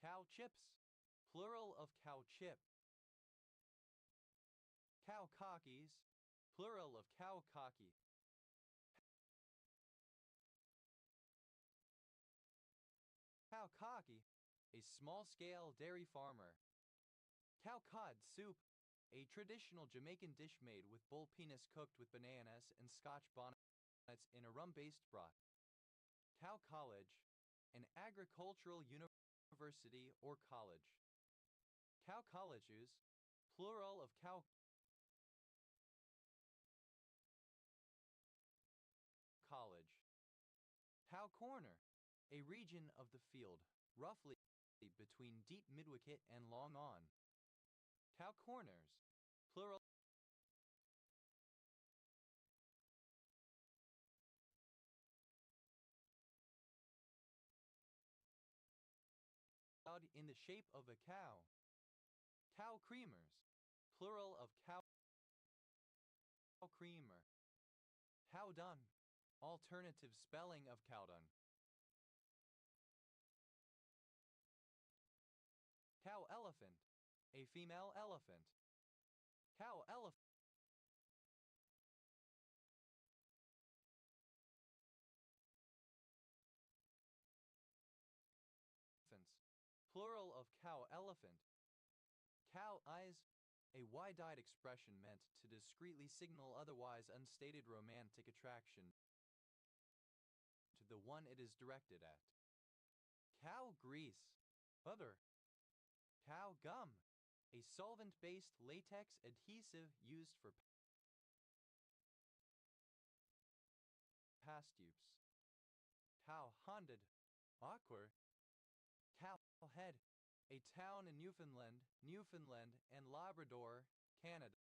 Cow chips, plural of cow chip. Cow cockies, plural of cow cocky. Cow cocky, a small-scale dairy farmer. Cow cod soup, a traditional Jamaican dish made with bull penis cooked with bananas and scotch bonnets in a rum-based broth. Cow college, an agricultural university or college. Cow colleges, plural of cow college. Cow corner, a region of the field, roughly between Deep Midwicket and Long On. Cow corners, plural in the shape of a cow. Cow creamers, plural of cow creamer. Cow dung, alternative spelling of cow dung. Cow elephant, a female elephant. Cow elephants, plural of cow elephant. Cow eyes, a wide-eyed expression meant to discreetly signal otherwise unstated romantic attraction to the one it is directed at. Cow grease, other. Cow gum, a solvent-based latex adhesive used for past use. Cow handed, awkward. Cow head, a town in Newfoundland, and Labrador, Canada.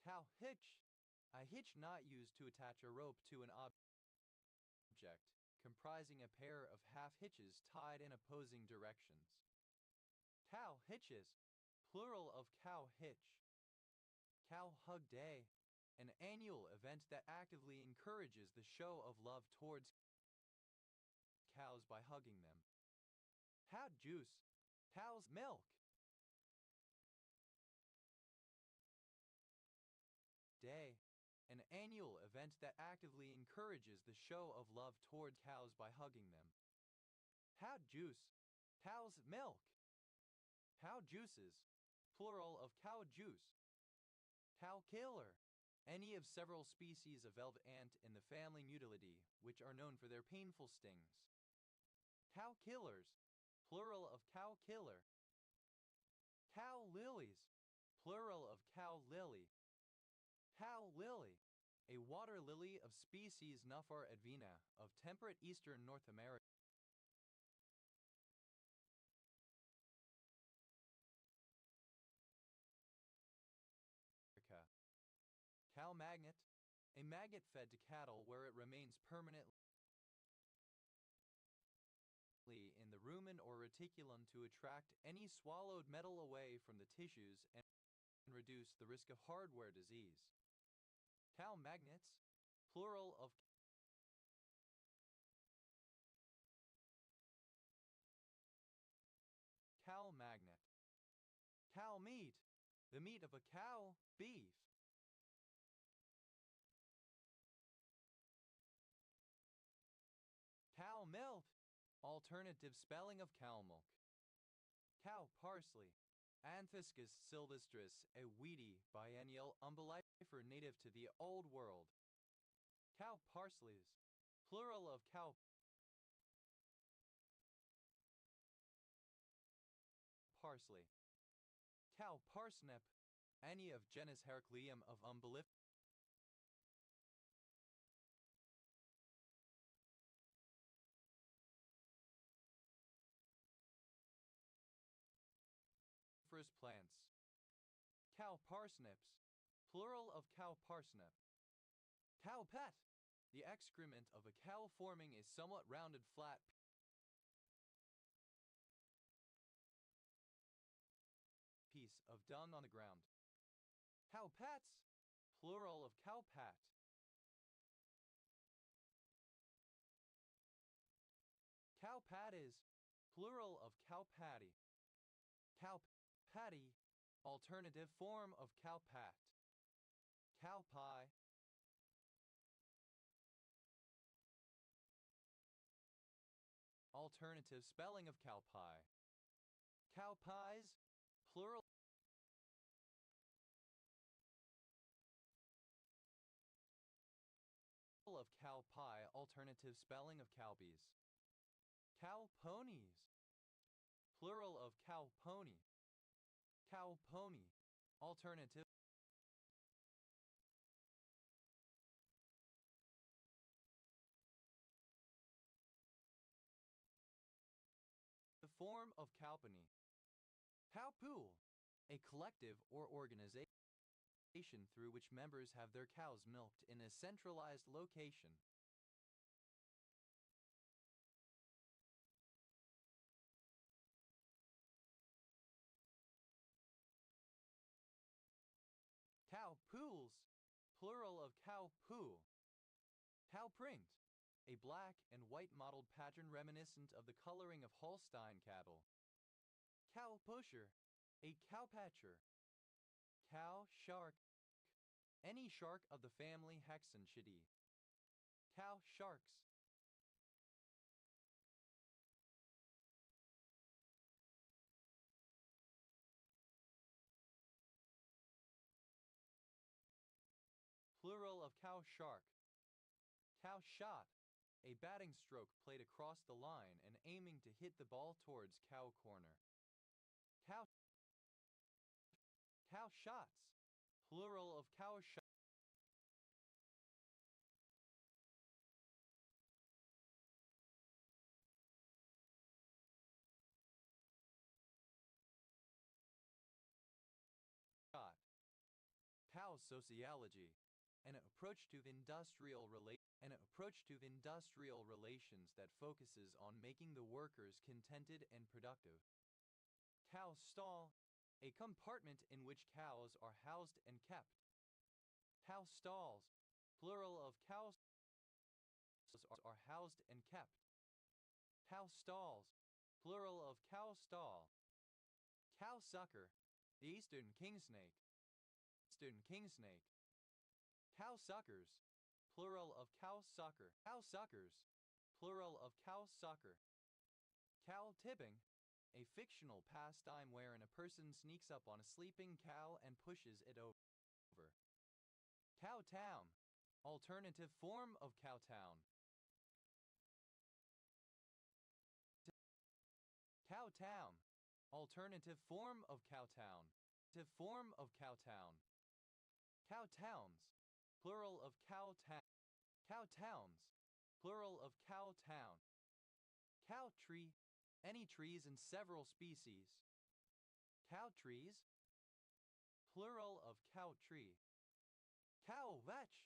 Cow hitch, a hitch not used to attach a rope to an object, comprising a pair of half hitches tied in opposing directions. Cow hitches, plural of cow hitch. Cow hug day, an annual event that actively encourages the show of love towards cows by hugging them. Cow juice, cow's milk. annual event that actively encourages the show of love toward cows by hugging them. Cow juice, cow's milk. Cow juices, plural of cow juice. Cow killer, any of several species of velvet ant in the family Mutilidae, which are known for their painful stings. Cow killers, plural of cow killer. Cow lilies, plural of cow lily. Cow lily, a water lily of species Nuphar advena of temperate eastern North America. Cow magnet, a maggot fed to cattle where it remains permanently in the rumen or reticulum to attract any swallowed metal away from the tissues and reduce the risk of hardware disease. Cow magnets, plural of cow magnet. Cow meat, the meat of a cow, beef. Cow milk, alternative spelling of cow milk. Cow parsley, Anthuscus sylvestris, a weedy, biennial umbellifer native to the Old World. Cow parsleys, plural of cow parsley. Cow parsnip, any of genus Heracleum of umbelliferous plants. Cow parsnips, plural of cow parsnip. Cow pet, the excrement of a cow forming a somewhat rounded flat piece of dung on the ground. Cow pets, plural of cow pat. Cow patties, plural of cow patty. Cow patty, alternative form of cow pat. Cow pie. Alternative spelling of cow pie. Cow pies, plural of cow pie, alternative spelling of cowpeas. Cow ponies, plural of cow pony. Cow pony, alternative the form of cowpony. Cowpool, a collective or organization through which members have their cows milked in a centralized location. Cow pools, plural of cow poo. Cow print, a black and white mottled pattern reminiscent of the coloring of Holstein cattle. Cow pusher, a cowpatcher. Cow shark, any shark of the family Hexanchidae. Cow sharks. Plural of cow shark. Cow shot, a batting stroke played across the line and aiming to hit the ball towards cow corner. Cow shots, plural of cow shot. Cow sociology, an approach to industrial relations that focuses on making the workers contented and productive. Cow stall, a compartment in which cows are housed and kept. Cow stalls, plural of cows are housed and kept. Cow stalls, plural of cow stall. Cow sucker, the eastern kingsnake. Cow suckers, plural of cow sucker. Cow suckers, plural of cow sucker. Cow tipping, a fictional pastime wherein a person sneaks up on a sleeping cow and pushes it over. Cowtown, alternative form of cowtown. Cowtown, alternative form of cowtown. Alternative form of cowtown. Cowtowns, plural of cowtown. Cowtowns, plural of cowtown. Cow tree, any trees in several species. Cow trees, plural of cow tree. Cow vetch,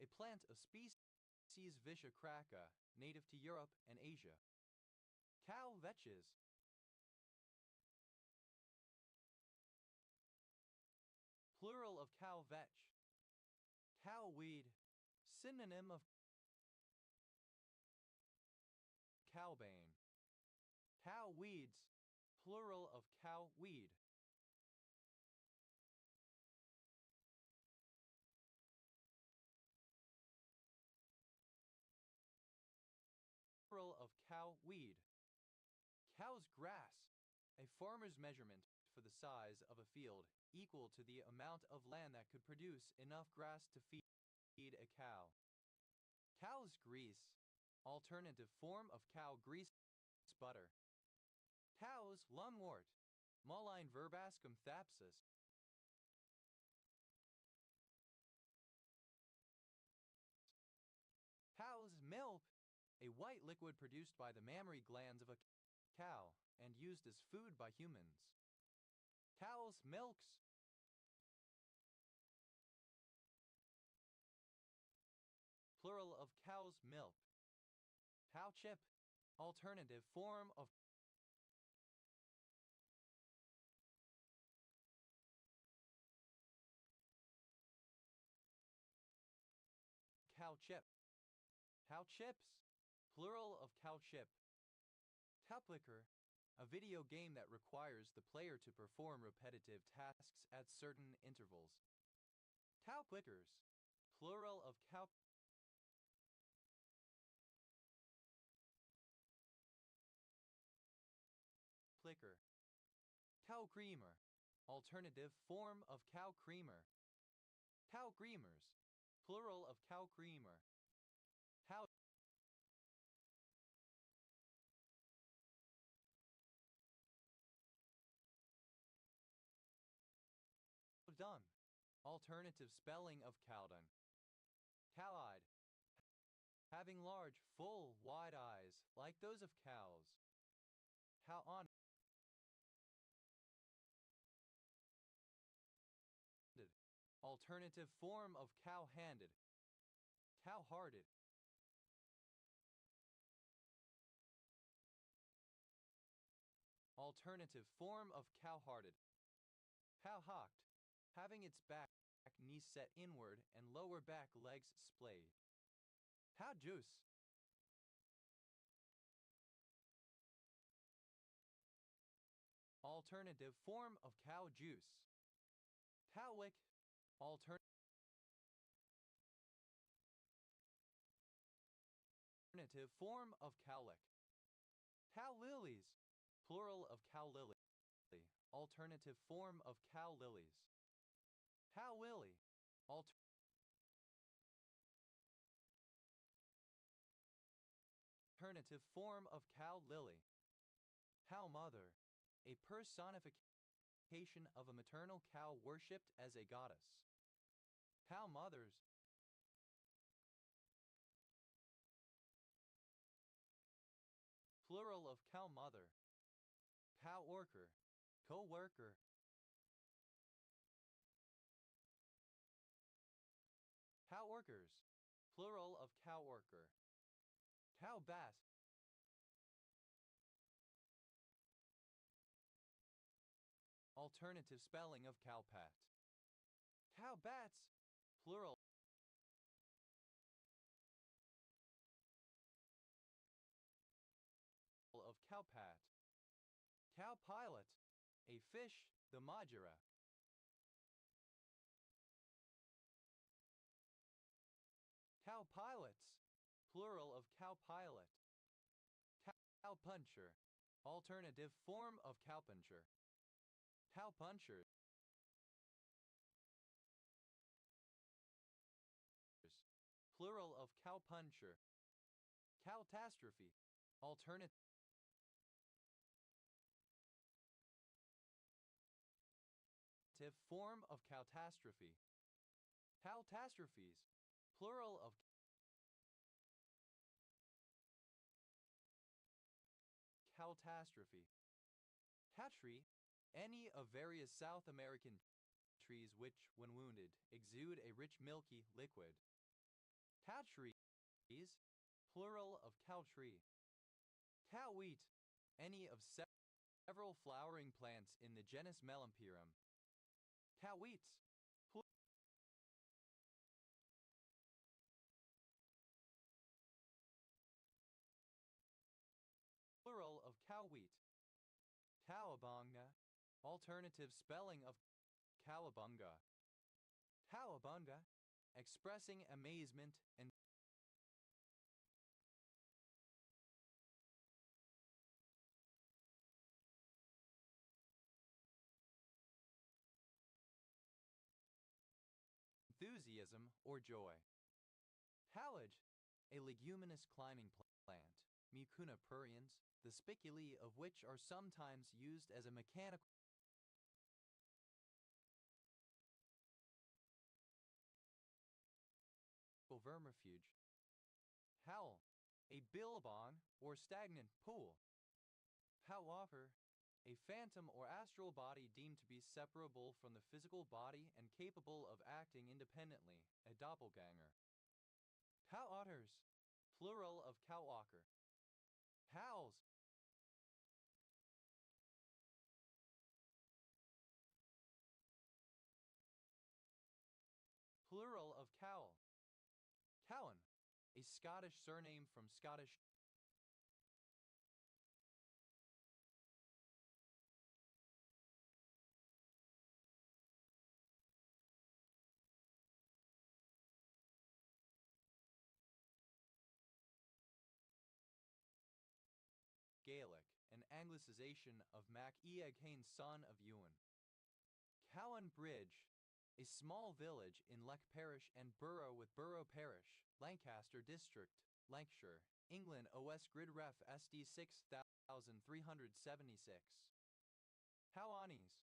a plant of species Vishacraca, native to Europe and Asia. Cow vetches, plural of cow vetch. Cowweed, synonym of cowbane. Cowweeds, plural of cowweed. Plural of cowweed. Cow's grass, a farmer's measurement for the size of a field equal to the amount of land that could produce enough grass to feed a cow. Cow's grease, alternative form of cow grease butter. Cow's lungwort, Mulline verbascum thapsus. Cow's milk, a white liquid produced by the mammary glands of a cow and used as food by humans. Cow's milks, plural of cow's milk. Cow chip, alternative form of cow chip. Cow chips, plural of cow chip. Cowplicker, a video game that requires the player to perform repetitive tasks at certain intervals. Cowplickers, plural of cow. Plicker. Cow creamer, alternative form of cow creamer. Cow creamers, plural of cow creamer. Cow dung, alternative spelling of cowdung. Cow-eyed, having large, full, wide eyes like those of cows. Cow-on, alternative form of cow-handed. Cow-hearted, alternative form of cow-hearted. Cow-hocked, having its back knees set inward and lower back legs splayed. Cow-juice, alternative form of cow-juice. Cowlick, alternative form of cowlick. Cow-lilies, plural of cow-lily. Alternative form of cow-lilies. Cow-willy, alternative form of cow-lily. Cow-mother, a personification of a maternal cow worshipped as a goddess. Cow-mothers, plural of cow-mother. Cow-worker, co-worker. Cow-workers, plural of cow-worker. Cow-bat, alternative spelling of cowpat. Cow-bats, plural of cowpat. Cow-pilot, a fish, the Majura. Cowpilots, plural of cowpilot. Cowpuncher, alternative form of cowpuncher. Cowpunchers, plural of cowpuncher. Catastrophe, alternative form of catastrophe. Catastrophes, plural of catastrophe. Cattree, any of various South American trees which, when wounded, exude a rich milky liquid. Cowtrees, plural of cowtree. Cowwheat, any of several flowering plants in the genus Melampirum. Cowwheats, plural of cowwheat. Cowabunga, alternative spelling of cowabunga. Cowabunga, expressing amazement and enthusiasm or joy. Howage, a leguminous climbing plant, Mucuna pruriens, the spiculae of which are sometimes used as a mechanical vermifuge. Howl, a billabong or stagnant pool. Howoffer, a phantom or astral body deemed to be separable from the physical body and capable of acting independently, a doppelganger. Cowotters, plural of cowocker. Howls, plural of cowl. Cowan, a Scottish surname from Scottish Gaelic, an anglicization of Mac Eag Hain, son of Ewan. Cowan Bridge, a small village in Leck Parish and borough with Borough Parish, Lancaster District, Lancashire, England. OS Grid Ref SD 6376. Cowanis,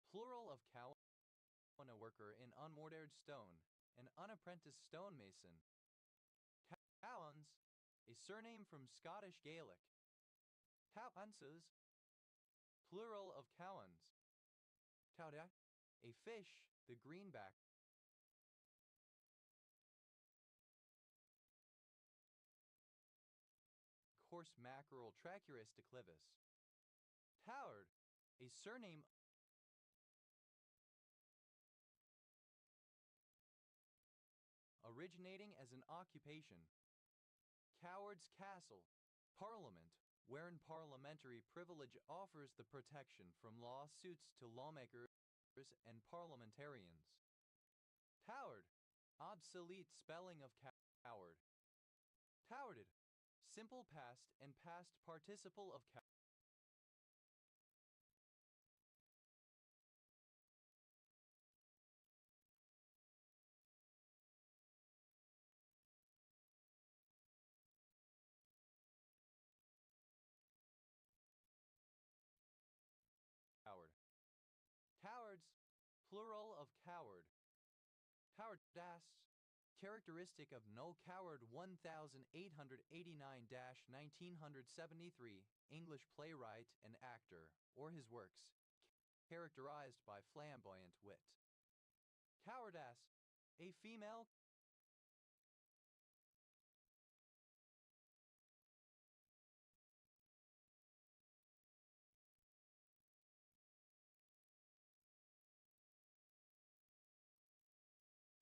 plural of cowan, a worker in unmortared stone, an unapprenticed stonemason. Cowans, a surname from Scottish Gaelic. Cowanses, plural of cowans. Cowda, a fish, the greenback. Coarse mackerel Trachurus declivis. Toward, a surname originating as an occupation. Coward's Castle, Parliament, wherein parliamentary privilege offers the protection from lawsuits to lawmakers and parliamentarians. Toward, obsolete spelling of coward. Towarded, simple past and past participle of coward. Cowards, plural of coward. Cowardass, characteristic of No Coward 1889-1973, English playwright and actor, or his works, characterized by flamboyant wit. Cowardass, a female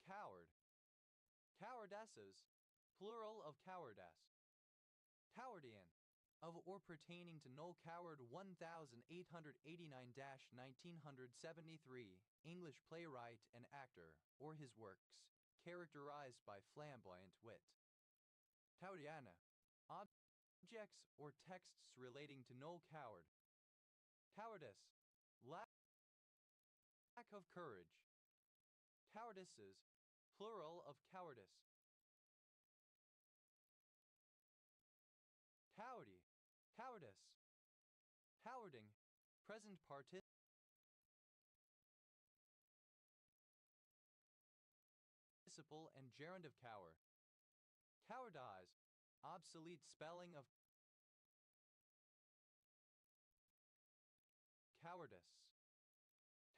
coward. Cowardesses, plural of cowardass. Cowardian, of or pertaining to No Coward 1889-1973, English playwright and actor, or his works, characterized by flamboyant wit. Cowardiana. Objects or texts relating to no coward. Cowardice. Lack of courage. Cowardices. Plural of cowardice. Cowardy. Cowardice. Cowarding. Present participle and gerund of cower. Cowardize. Obsolete spelling of cowardice.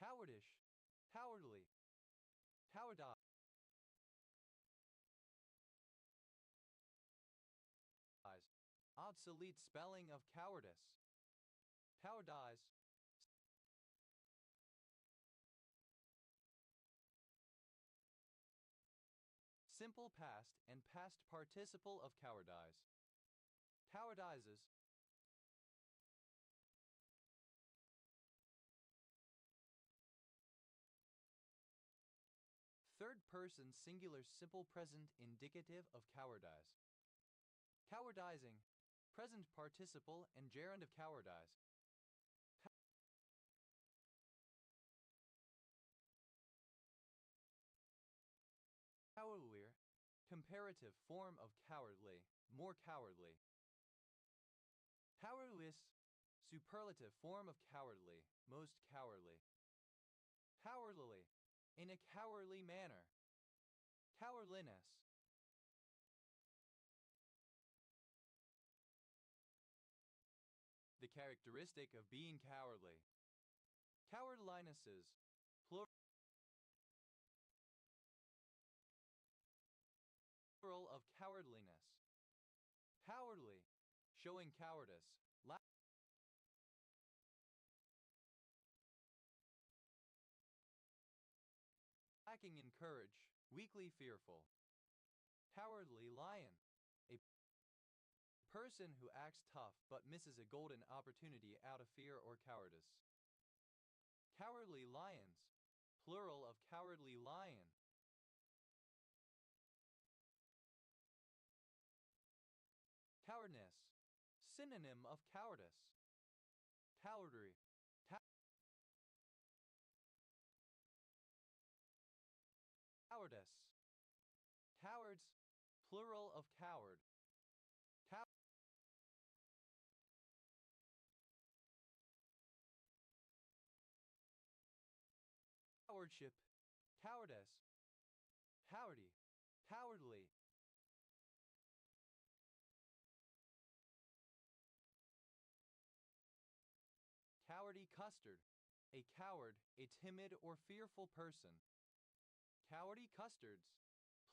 Cowardish. Cowardly. Cowardize. Obsolete spelling of cowardice. Cowardize. Simple past and past participle of cowardize. Cowardizes. Third person singular simple present indicative of cowardize. Cowardizing. Present participle and gerund of cowardize. Cowardlier. Comparative form of cowardly. More cowardly. Cowardice. Superlative form of cowardly. Most cowardly. Cowardly. In a cowardly manner. Cowardliness. The characteristic of being cowardly. Cowardlinesses. Plural of cowardliness. Cowardly. Showing cowardice. Lacking in courage. Weakly fearful. Cowardly lion. A person who acts tough but misses a golden opportunity out of fear or cowardice. Cowardly lions. Plural of cowardly lion. Cowardness. Synonym of cowardice. Cowardry. Cowardice. Cowards. Plural of coward. Cowardship. Cowardice. Cowardy. Cowardly. Cowardy custard. A coward, a timid or fearful person. Cowardy custards.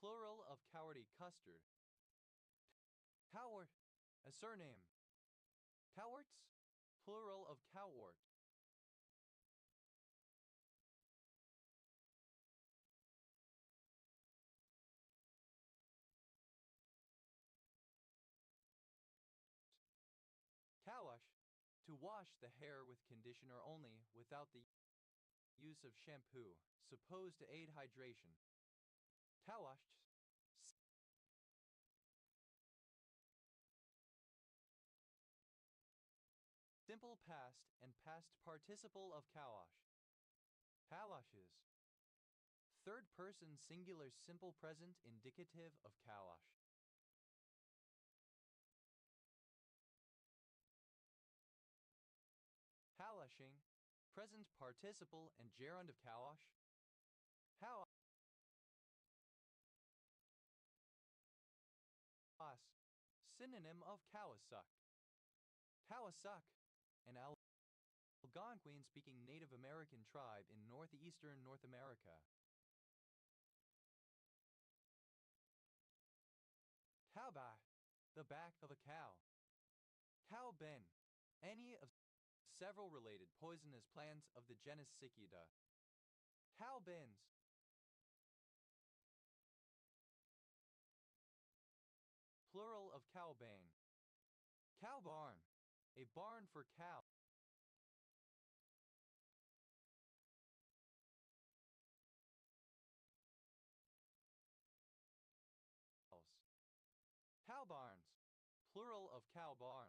Plural of cowardy custard. Cowart. A surname. Cowarts. Plural of cowart. Cowash. To wash the hair with conditioner only without the use of shampoo, supposed to aid hydration. Cowash. Simple past and past participle of cowash. Cowashes. Third person singular simple present indicative of cowash. Cowashing. Present participle and gerund of cowash. Cowash. Synonym of cowasuck. Cowasuck. An Algonquin-speaking Native American tribe in northeastern North America. Cowback. The back of a cow. Cowben. Any of several related poisonous plants of the genus Cicada. Cowbens. Plural of cowbane. Cow barn. A barn for cows. Cow Cow barns, plural of cow barn.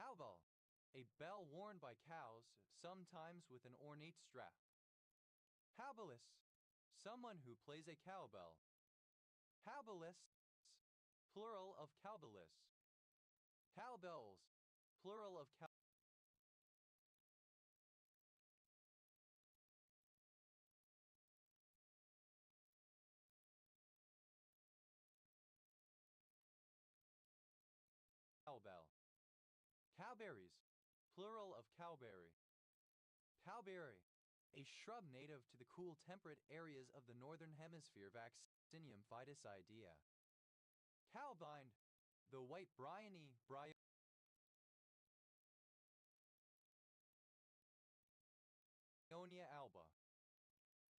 Cowbell, a bell worn by cows, sometimes with an ornate strap. Cowbellist, someone who plays a cowbell. Cowbellists, plural of cowbellists. Cowbells, plural of cow. Cowbell. Cowberries, plural of cowberry. Cowberry, a shrub native to the cool temperate areas of the northern hemisphere. Vaccinium idea. Cowbind, the white bryony Bryonia alba.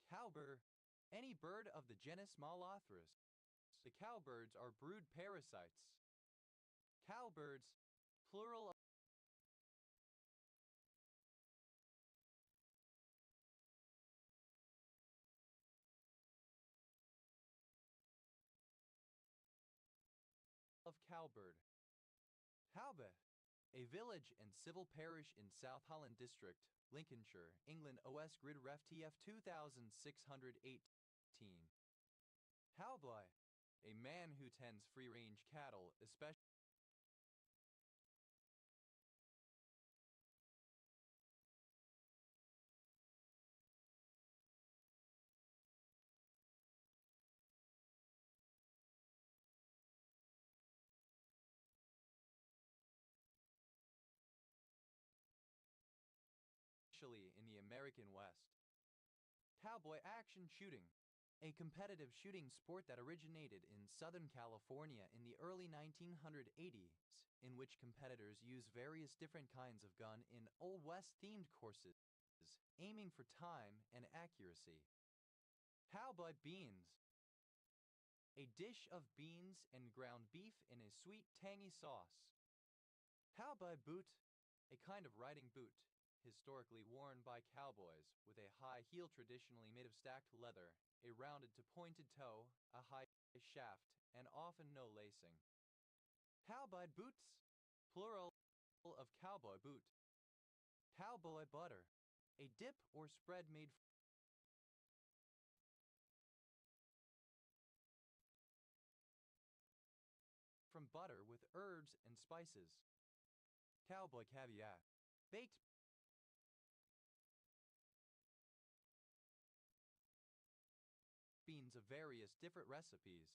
Cowbird, any bird of the genus Molothrus. The cowbirds are brood parasites. Cowbirds, plural of cowbird. Cowbeth, a village and civil parish in South Holland District, Lincolnshire, England. OS Grid Ref TF 2618. Cowboy, a man who tends free-range cattle, especially in the American West. Cowboy action shooting, a competitive shooting sport that originated in Southern California in the early 1980s, in which competitors use various different kinds of gun in Old West-themed courses, aiming for time and accuracy. Cowboy beans, a dish of beans and ground beef in a sweet, tangy sauce. Cowboy boot, a kind of riding boot, historically worn by cowboys, with a high heel traditionally made of stacked leather, a rounded to pointed toe, a high shaft, and often no lacing. Cowboy boots, plural of cowboy boot. Cowboy butter, a dip or spread made from butter with herbs and spices. Cowboy caviar, baked beans of various different recipes.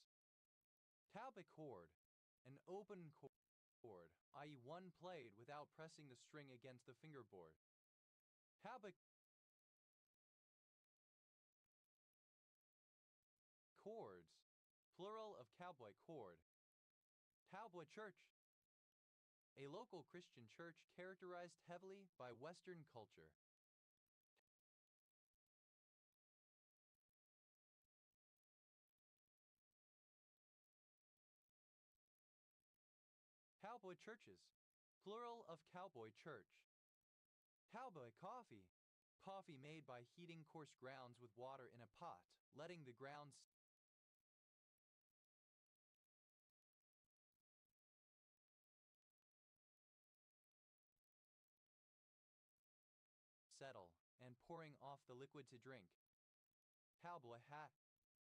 Cowboy cord, an open cord, i.e. one played without pressing the string against the fingerboard. Cowboy chords, plural of cowboy cord. Cowboy church, a local Christian church characterized heavily by Western culture. Cowboy churches, plural of cowboy church. Cowboy coffee, coffee made by heating coarse grounds with water in a pot, letting the grounds settle, and pouring off the liquid to drink. Cowboy hat,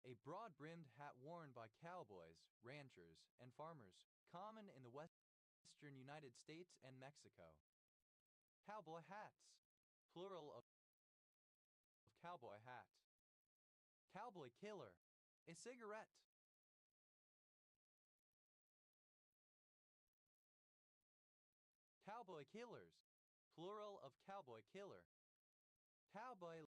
a broad-brimmed hat worn by cowboys, ranchers, and farmers, common in the western United States and Mexico. Cowboy hats, plural of cowboy hat. Cowboy killer, a cigarette. Cowboy killers, plural of cowboy killer. Cowboy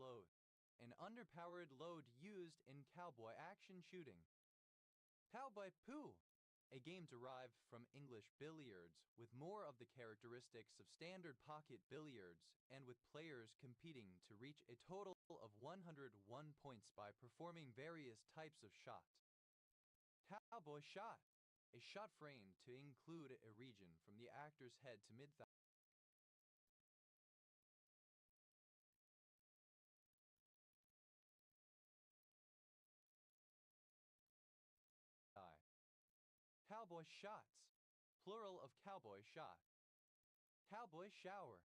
load, an underpowered load used in cowboy action shooting. Cowboy poo, a game derived from English billiards, with more of the characteristics of standard pocket billiards, and with players competing to reach a total of 101 points by performing various types of shot. Cowboy shot, a shot framed to include a region from the actor's head to mid-thigh. Cowboy shots, plural of cowboy shot. Cowboy shower,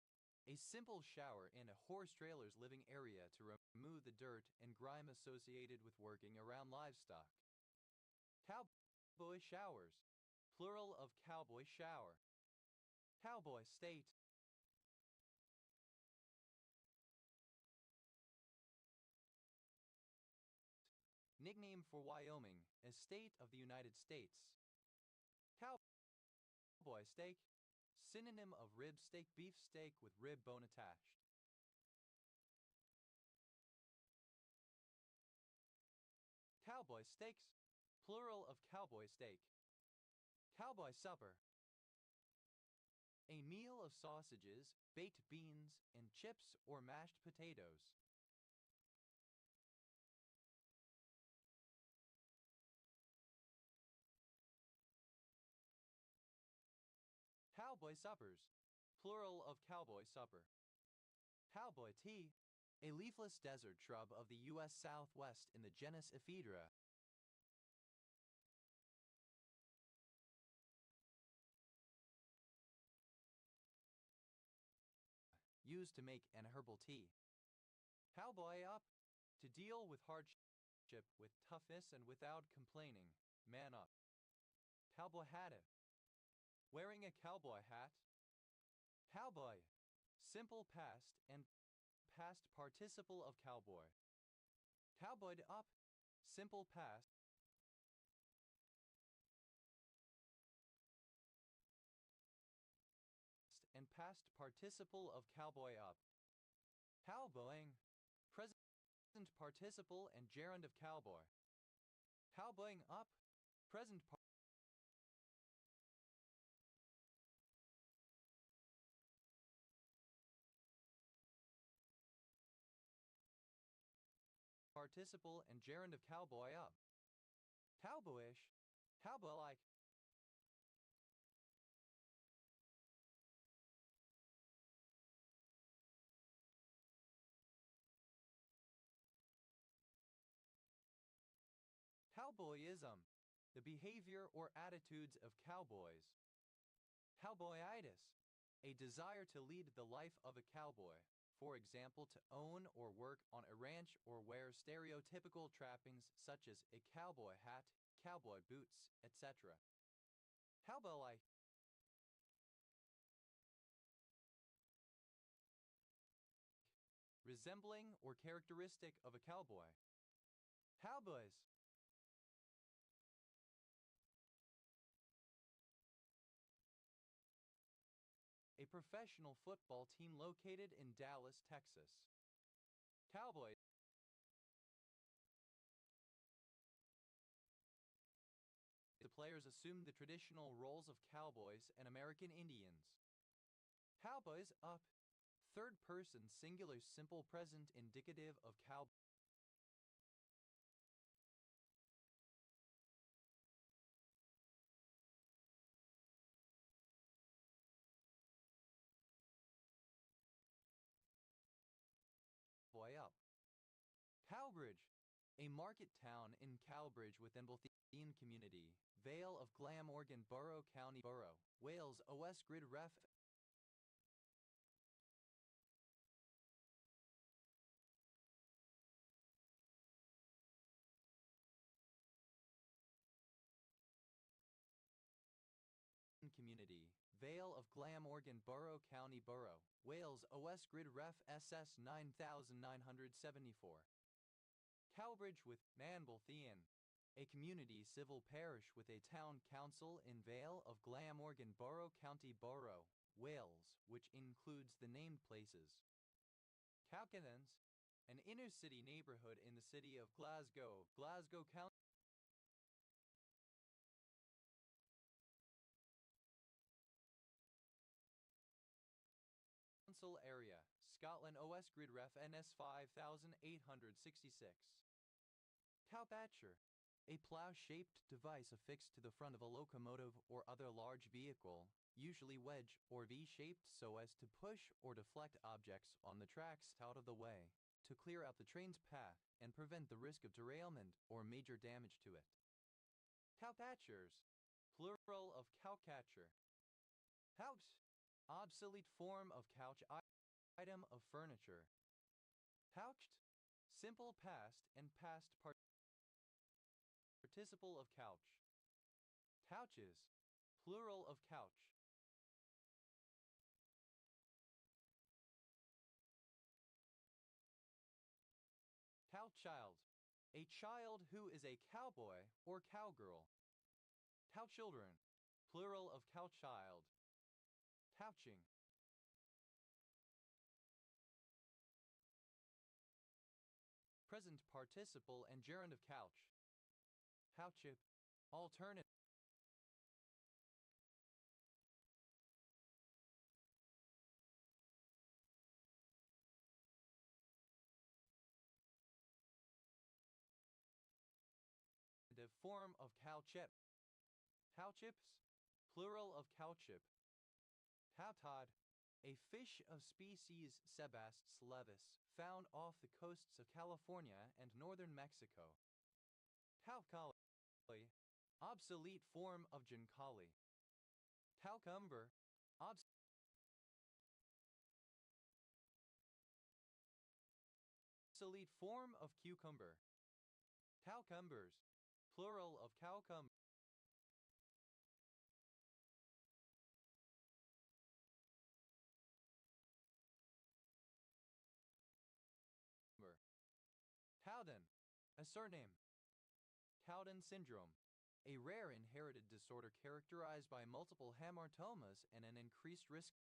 a simple shower in a horse trailer's living area to remove the dirt and grime associated with working around livestock. Cowboy showers, plural of cowboy shower. Cowboy state. Nickname for Wyoming, a state of the United States. Cowboy steak, synonym of rib steak, beef steak with rib bone attached. Cowboy steaks, plural of cowboy steak. Cowboy supper, a meal of sausages, baked beans, and chips or mashed potatoes. Cowboy suppers, plural of cowboy supper. Cowboy tea, a leafless desert shrub of the U.S. Southwest in the genus Ephedra. Used to make an herbal tea. Cowboy up, to deal with hardship with toughness and without complaining. Man up. Cowboy hatted, wearing a cowboy hat. Cowboy, simple past and past participle of cowboy. Cowboyed up, simple past. And past participle of cowboy up. Cowboying, present participle and gerund of cowboy. Cowboying up, present participle and gerund of cowboy up. Cowboyish, cowboy-like. Cowboyism, the behavior or attitudes of cowboys. Cowboyitis, a desire to lead the life of a cowboy, for example, to own or work on a ranch or wear stereotypical trappings such as a cowboy hat, cowboy boots, etc. Cowboy-like. Resembling or characteristic of a cowboy. Cowboys. A professional football team located in Dallas, Texas. Cowboys. The players assumed the traditional roles of cowboys and American Indians. Cowboys up, third person singular simple present indicative of cowboy. Up. Cowbridge, a market town in Cowbridge within Balthian Community, Vale of Glamorgan Borough County Borough, Wales, OS Grid Ref. Community, Vale of Glamorgan Borough County Borough, Wales, OS Grid Ref SS 9974. Cowbridge with Manbalthean, a community civil parish with a town council in Vale of Glamorgan Borough County Borough, Wales, which includes the named places. Cowcanons, an inner-city neighborhood in the city of Glasgow, Glasgow County. Council Area, Scotland OS Grid Ref NS 5866. Cowpatcher, a plow-shaped device affixed to the front of a locomotive or other large vehicle, usually wedge or V-shaped so as to push or deflect objects on the tracks out of the way, to clear out the train's path and prevent the risk of derailment or major damage to it. Cowpatchers, plural of cowcatcher. Couch, obsolete form of couch item of furniture. Couched, simple past and past participle of couch. Couches, plural of couch. Cowchild, a child who is a cowboy or cowgirl. Cowchildren, plural of cowchild. Couching. Present participle and gerund of couch. Couchip, alternative. Form of cowchip. Cowchips, plural of cowchip. Cowtod, a fish of species Sebasts levis, found off the coasts of California and northern Mexico. Cowcolly, obsolete form of ginkali. Cowcumber, obsolete form of cucumber. Cowcumbers, plural of cowcumber. Cowden, a surname. Cowden syndrome, a rare inherited disorder characterized by multiple hamartomas and an increased risk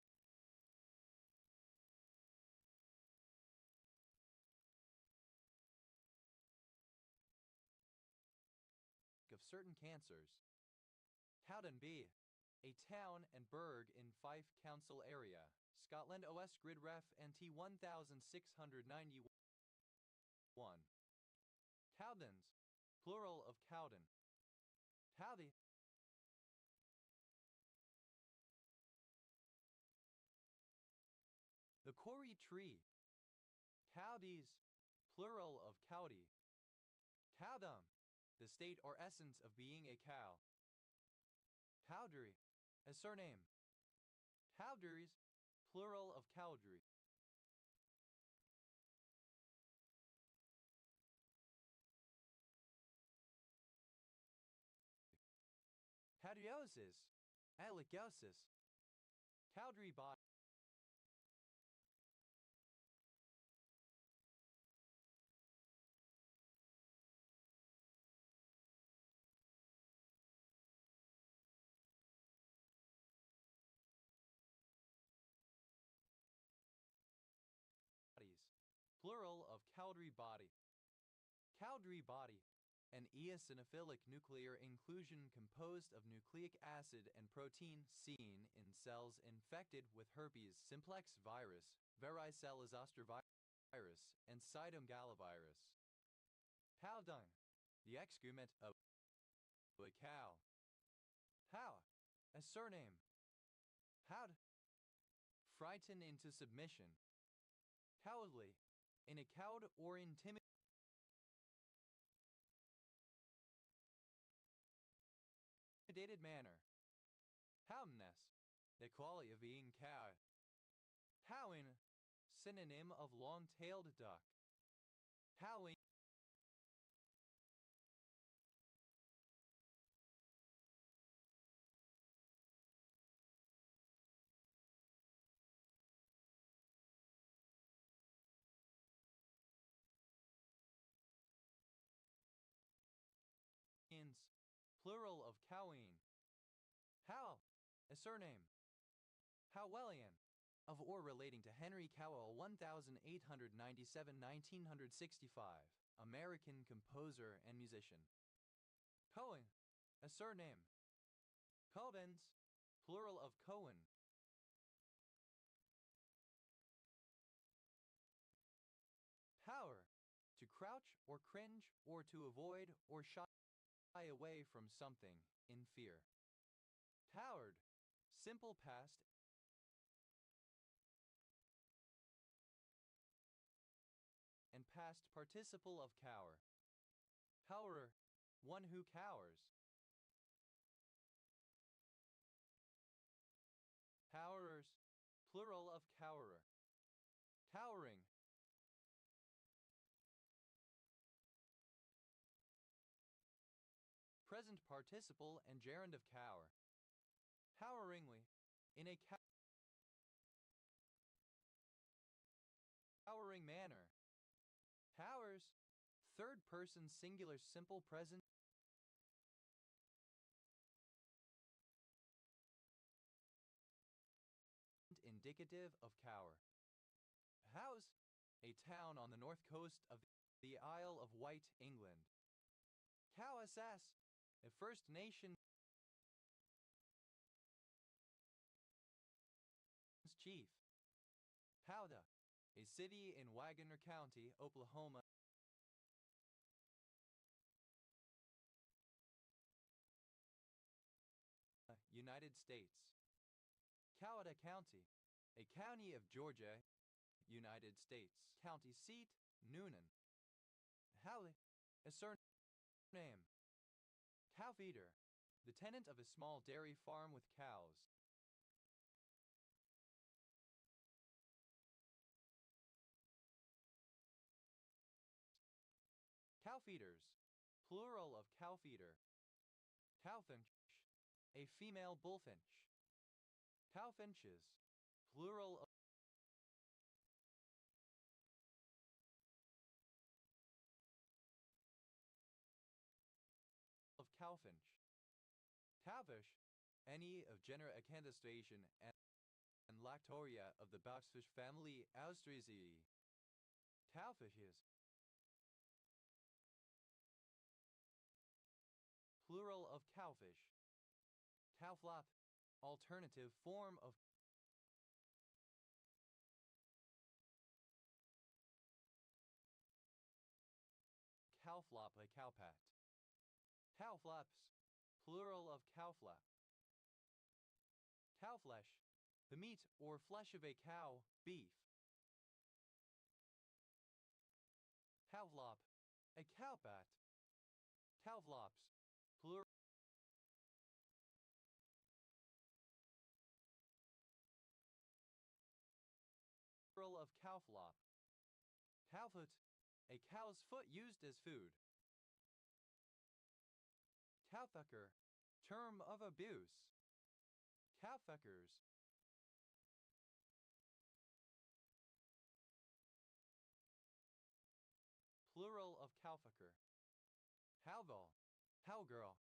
of certain cancers. Cowdenbeath, a town and burgh in Fife Council Area, Scotland OS Grid Ref NT 1691. Cowdens, plural of Cowden. Cowdy, the Corey tree. Cowdies, plural of cowdy. Cowdom, the state or essence of being a cow. Cowdry, a surname. Cowdries, plural of cowdry. Cowdriosis, alicosis. Cowdry body. Plural of cowdry body. Cowdry body, an eosinophilic nuclear inclusion composed of nucleic acid and protein seen in cells infected with herpes simplex virus, varicella zoster virus, and cytomegalovirus. Cow dung, the excrement of a cow. How, a surname. Howd, frighten into submission. Cowardly, in a cowed or intimidated manner. Cowedness, the quality of being cowed. Cowing, synonym of long-tailed duck. Cowing, plural of coween. How, a surname. Howellian, of or relating to Henry Cowell 1897-1965, American composer and musician. Cohen, a surname. Covens, plural of Cohen. crouch or cringe or to avoid or shy away from something in fear. Coward, simple past and past participle of cower. Cowerer, one who cowers. Cowerers, plural of cowerer. Cowering. Present participle and gerund of cower. Coweringly, in a cowering manner. Cowers, third person singular simple present indicative of cower. Howes, a town on the north coast of the Isle of Wight, England. Cowasass, a First Nation chief. Powda, a city in Wagoner County, Oklahoma. United States. Coweta County, a county of Georgia, United States. County seat, Noonan. Howley, a surname. Cowfeeder, the tenant of a small dairy farm with cows. Cowfeeders, plural of cowfeeder. Cowfinch, a female bullfinch. Cowfinches, plural of cowfinch. Cowfish, any of genera Acanthostraceae and Lactoria of the boxfish family Austraceae. Cowfishes, plural of cowfish. Cowflap, alternative form of cowflop, a cowpat. Cowflaps, plural of cowflap. Cowflesh, the meat or flesh of a cow, beef. Cowflop, a cowpat. Cowflops, plural of cowflop. Cowfoot, a cow's foot used as food. Cowfucker, term of abuse. Cowfuckers, plural of cowfucker. Cowbell, cowgirl.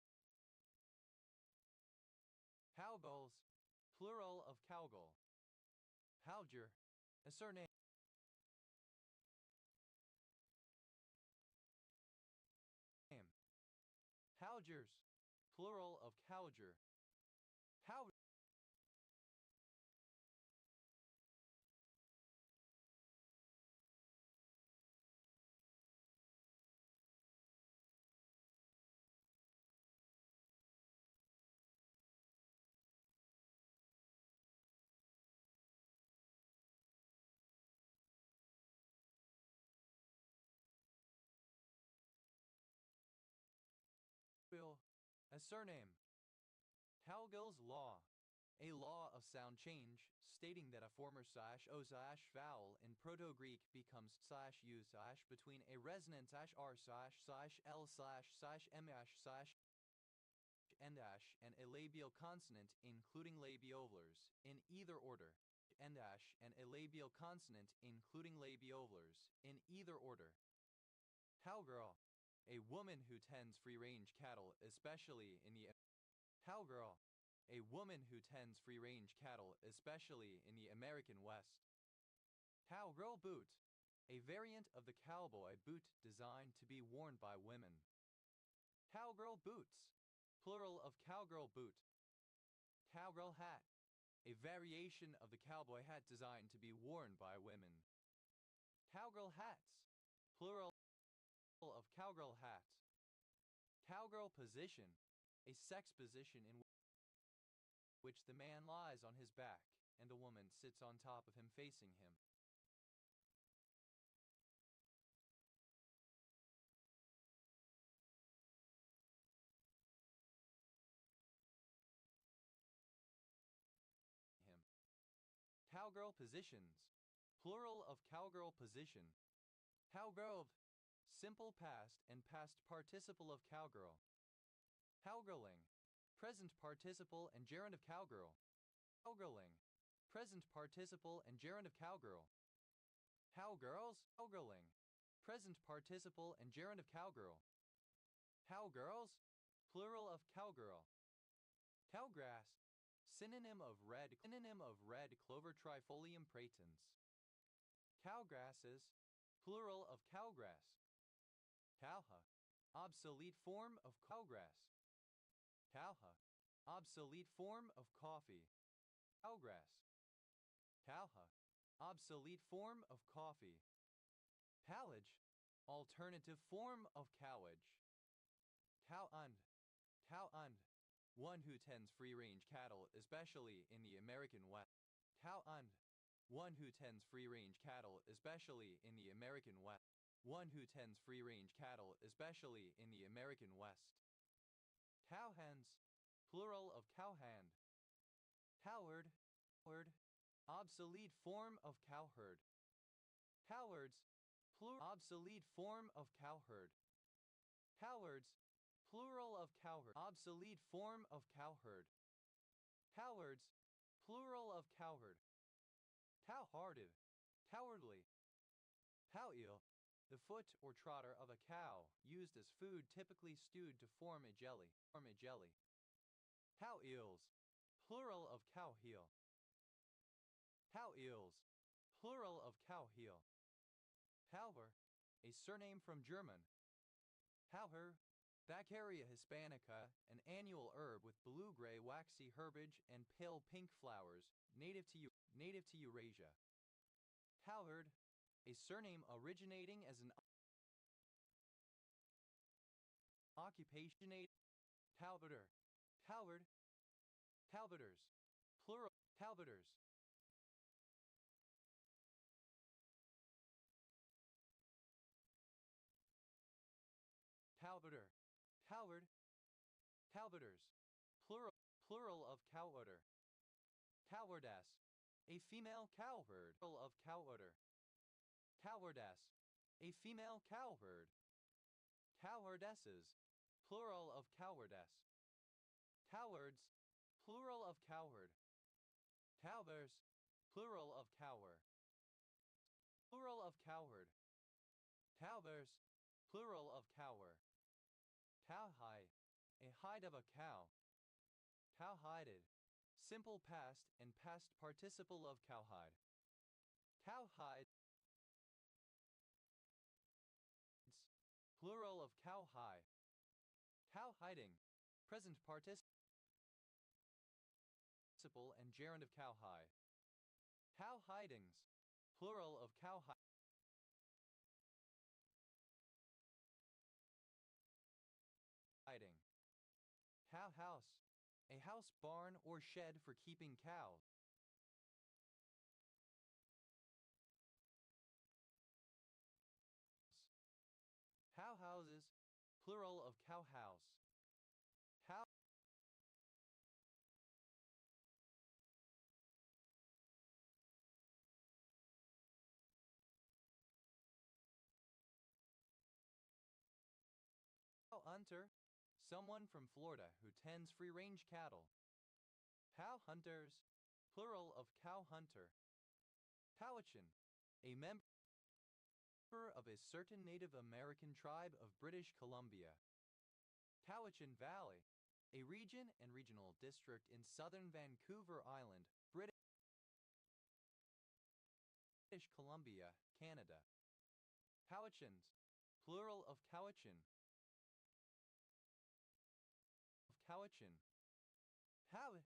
Cowbells, plural of cowgirl. Cowger, a surname. Cowgers, plural of cowger. Cow will, a surname. Cowgill's law, a law of sound change, stating that a former /o/ vowel in Proto-Greek becomes /u/ between a resonant /r//l/m/ and a labial consonant, including labiovelars, in either order. And a labial consonant, including labiovelars, in either order. Cowgirl, a woman who tends free-range cattle, especially in the Cowgirl, a woman who tends free-range cattle, especially in the American West. Cowgirl boot, a variant of the cowboy boot designed to be worn by women. Cowgirl boots, plural of cowgirl boot. Cowgirl hat, a variation of the cowboy hat designed to be worn by women. Cowgirl hats, plural cowgirl hat. Cowgirl position, a sex position in which the man lies on his back and the woman sits on top of him facing him. Cowgirl positions, plural of cowgirl position. Cowgirl, simple past and past participle of cowgirl. Cowgirling, present participle and gerund of cowgirl. Cowgirling, present participle and gerund of cowgirl. Cowgirls, cowgirling, present participle and gerund of cowgirl. Cowgirls, plural of cowgirl. Cowgrass, synonym of red clover trifolium praetens. Cowgrasses, plural of cowgrass. Cowha, obsolete form of cowgrass. Cowha, obsolete form of coffee. Cowgrass. Cowha, obsolete form of coffee. Cowage, alternative form of cowage. Cowund, cowund, one who tends free-range cattle, especially in the American West. Cowund, one who tends free-range cattle, especially in the American West. One who tends free-range cattle, especially in the American West. Cowhands, plural of cowhand. Coward, obsolete form of cowherd. Cowards, obsolete form of cowherd. Cowards, plural of cowherd, obsolete form of cowherd. Cowards, plural of cowherd. Cowhearted, cowardly. Cow-eel, the foot or trotter of a cow, used as food, typically stewed to form a jelly. Cow-eels, plural of cow-heel. Cow-eels, plural of cow-heel. Cowher, a surname from German. Cowher, Vaccaria hispanica, an annual herb with blue-gray waxy herbage and pale pink flowers, native to Eurasia. Cowherd, a surname originating as an occupation. Cowbetter, coward, cowbetters, plural, cowbetters. Cowbetter, coward, cowbetters, plural of cowarder. Cowardass, a female cowherd, plural of cowarder. Cowardass, a female cowherd. Cowardesses, plural of cowardass. Cowards, plural of cowherd. Cowbears, plural of cower. Plural of cowherd. Cowbears, plural of cower. Cowhide, a hide of a cow. Cowhided, simple past and past participle of cowhide. Cowhide, plural of cowhide. Cowhiding, present participle and gerund of cowhide. Cowhidings, plural of cowhide. Cowhouse, a house, barn, or shed for keeping cows. Cowhouses, plural of cowhouse. Cow hunter, someone from Florida who tends free-range cattle. Cow hunters, plural of cow hunter. Cowichan, a member of a certain Native American tribe of British Columbia. Cowichan Valley, a region and regional district in southern Vancouver Island, British Columbia, Canada. Cowichans, plural of Cowichan. Cowichan. How,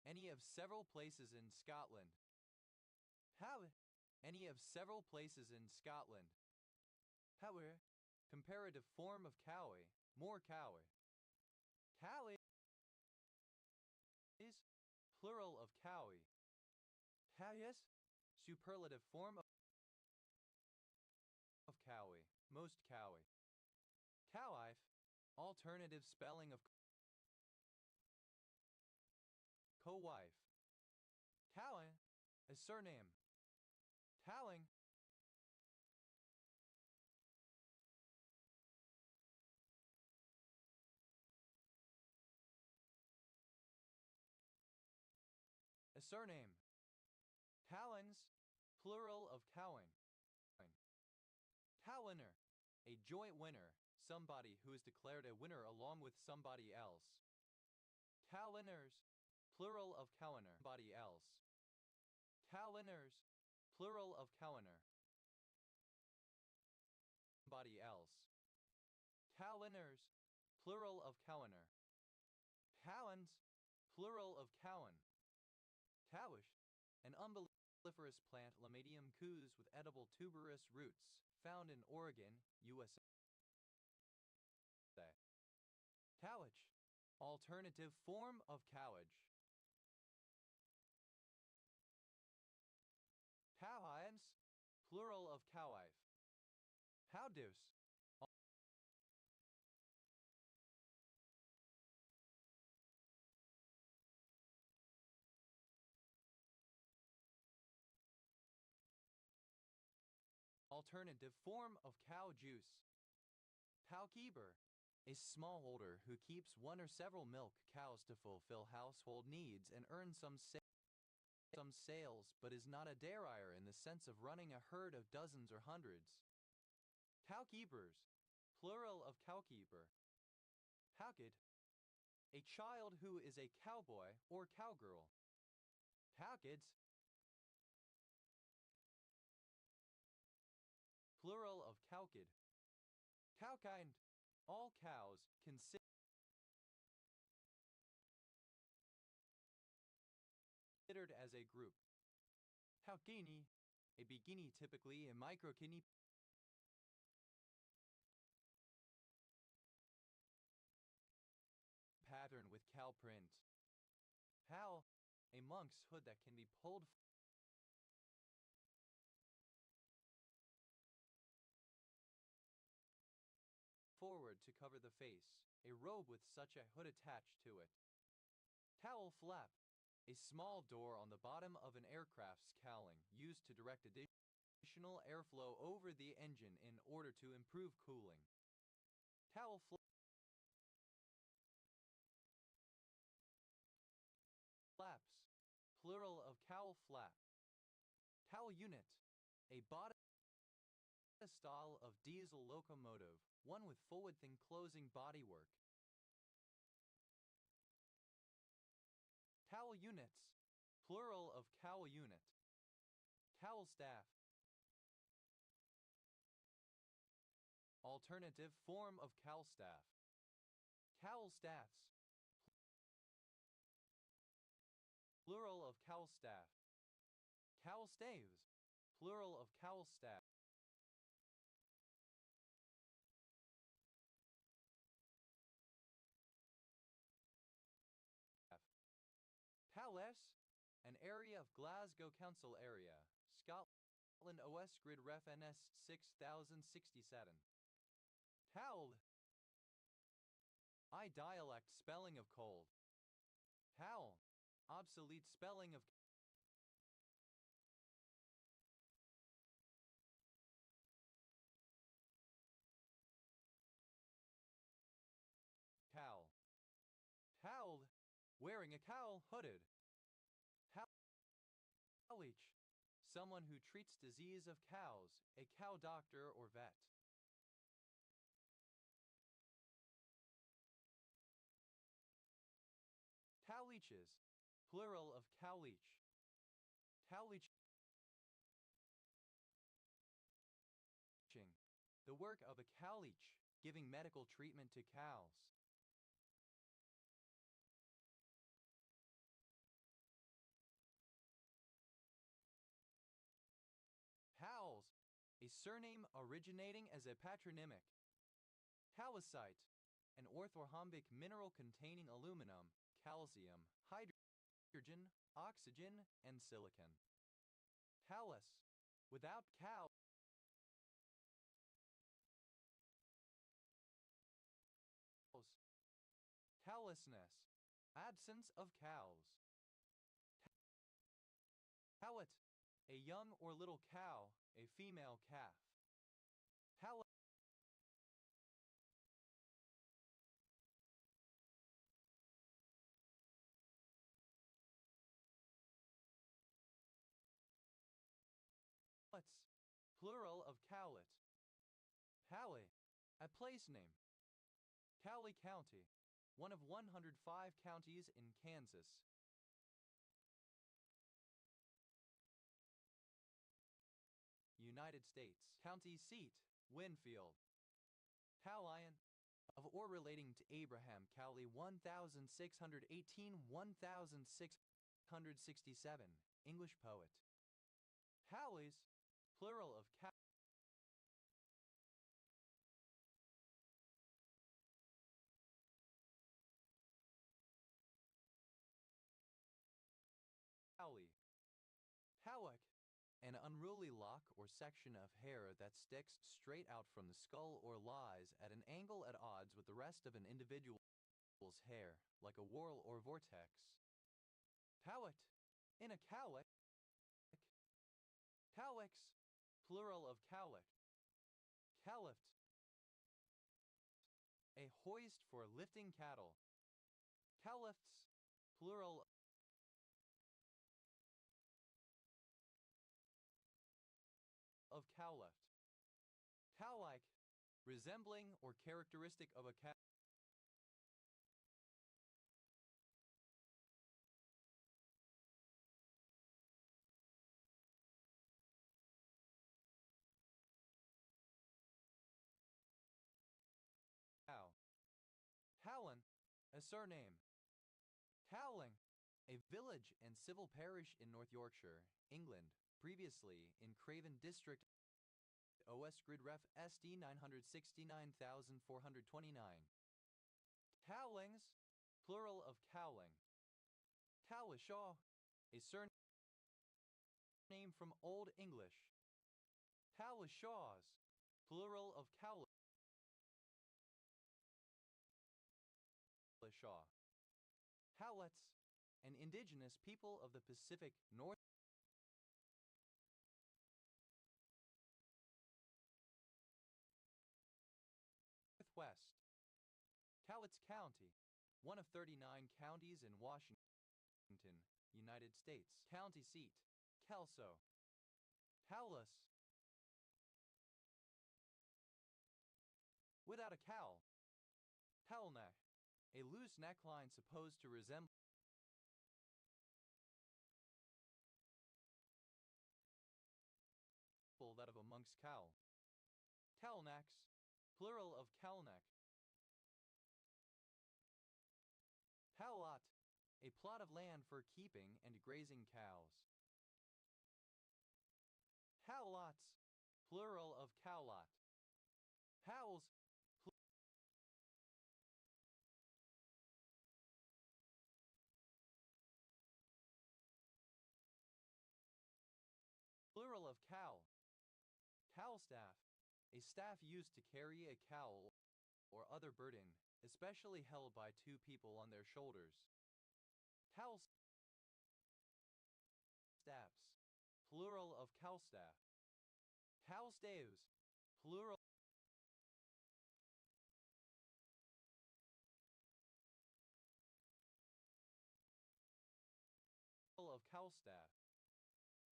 any of several places in Scotland. How, any of several places in Scotland. Power, Comparative form of cowie, more cowie. Cowie is plural of cowie. Cowies, superlative form of cowie, most cowie. Cowife, alternative spelling of co-wife. Cowan, a surname. Cowing, a surname. Cowans, plural of cowing. Cowinner, a joint winner, somebody who is declared a winner along with somebody else. Cowinners, plural of cowinner, somebody else. Cowinners, plural of cowinner, somebody else. Cowinners, plural of cowinner. Cowans, plural of cowan. Cowish, an umbelliferous plant Lamadium coos with edible tuberous roots, found in Oregon, USA. Cowage, alternative form of cowage. Cowhives, plural of cowife. Cowdeuce, alternative form of cow juice. Cowkeeper, a smallholder who keeps one or several milk cows to fulfill household needs and earn some sales, but is not a dairy in the sense of running a herd of dozens or hundreds. Cowkeepers, plural of cowkeeper. Cowkid, a child who is a cowboy or cowgirl. Cowkids, plural of cowkid. Cowkind, all cows considered as a group. Cowkini, a bikini typically a microkini pattern with cow print. Cow, a monk's hood that can be pulled forward to cover the face, a robe with such a hood attached to it. Cowl flap, a small door on the bottom of an aircraft's cowling, used to direct additional airflow over the engine in order to improve cooling. Cowl flaps, plural of cowl flap. Cowl unit, a body style of diesel locomotive, one with forward enclosing bodywork. Cowl units, plural of cowl unit. Cowl staff, alternative form of cowl staff. Cowl staffs, plural of cowl staff. Cowl staves, plural of cowl staff. Cowless, an area of Glasgow Council area, Scotland OS Grid Ref NS 6067. Cowled, I dialect spelling of cold. Cowl, obsolete spelling of cowl. Cowled, wearing a cowl, hooded. Cowleech, someone who treats disease of cows, a cow doctor or vet. Cowleeches, plural of cowleech. Cowleeching, the work of a cowleech, giving medical treatment to cows. Howells, a surname originating as a patronymic. Calcite, an orthorhombic mineral containing aluminum, calcium, hydrogen, oxygen, and silicon. Callous, without cows. Callousness, absence of cows. Cowlet, a young or little cow, a female calf. Callous, plural of cowlet. Cowley, a place name. Cowley County, one of 105 counties in Kansas. United States. County seat, Winfield. Cowlion, of or relating to Abraham Cowley 1667, English poet. Cowleys, plural of Cowley. Cowick, an unruly lock or section of hair that sticks straight out from the skull or lies at an angle at odds with the rest of an individual's hair, like a whorl or vortex. Cowick, in a cowick. Cowicks, plural of cowlick. Callift, a hoist for lifting cattle. Cowlifts, plural of cowlift. Cow-like, resembling or characteristic of a cow. Cowan, a surname. Cowling, a village and civil parish in North Yorkshire, England, previously in Craven District, OS Grid Ref SD 969,429. Cowlings, plural of cowling. Cowlishaw, a surname from Old English. Cowlishaws, plural of cowlishaw. Cowlets, an indigenous people of the Pacific Northwest. Cowlitz County, one of 39 counties in Washington, United States. County seat, Kelso. Cowlus, without a cowl. Towelneck, a loose neckline supposed to resemble that of a monk's cowl. Cowlnacks, plural of cowlneck. Cowlot, a plot of land for keeping and grazing cows. Cowlots, plural of cowlot. Cowls, plural of cowl. Cowlstaff, a staff used to carry a cowl or other burden, especially held by two people on their shoulders. Cowlstaffs, plural of cowlstaff. Cowlstaves, plural of cowlstaff.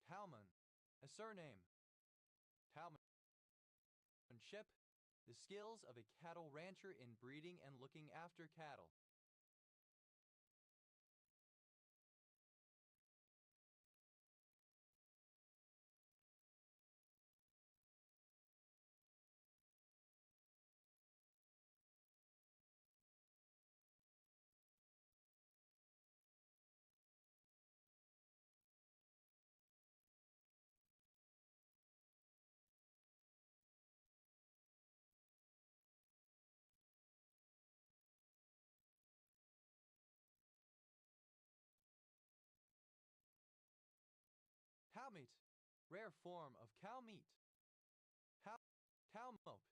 Cowman, a surname. Cowmanship, the skills of a cattle rancher in breeding and looking after cattle. Cow meat, rare form of cow meat. Cow milk,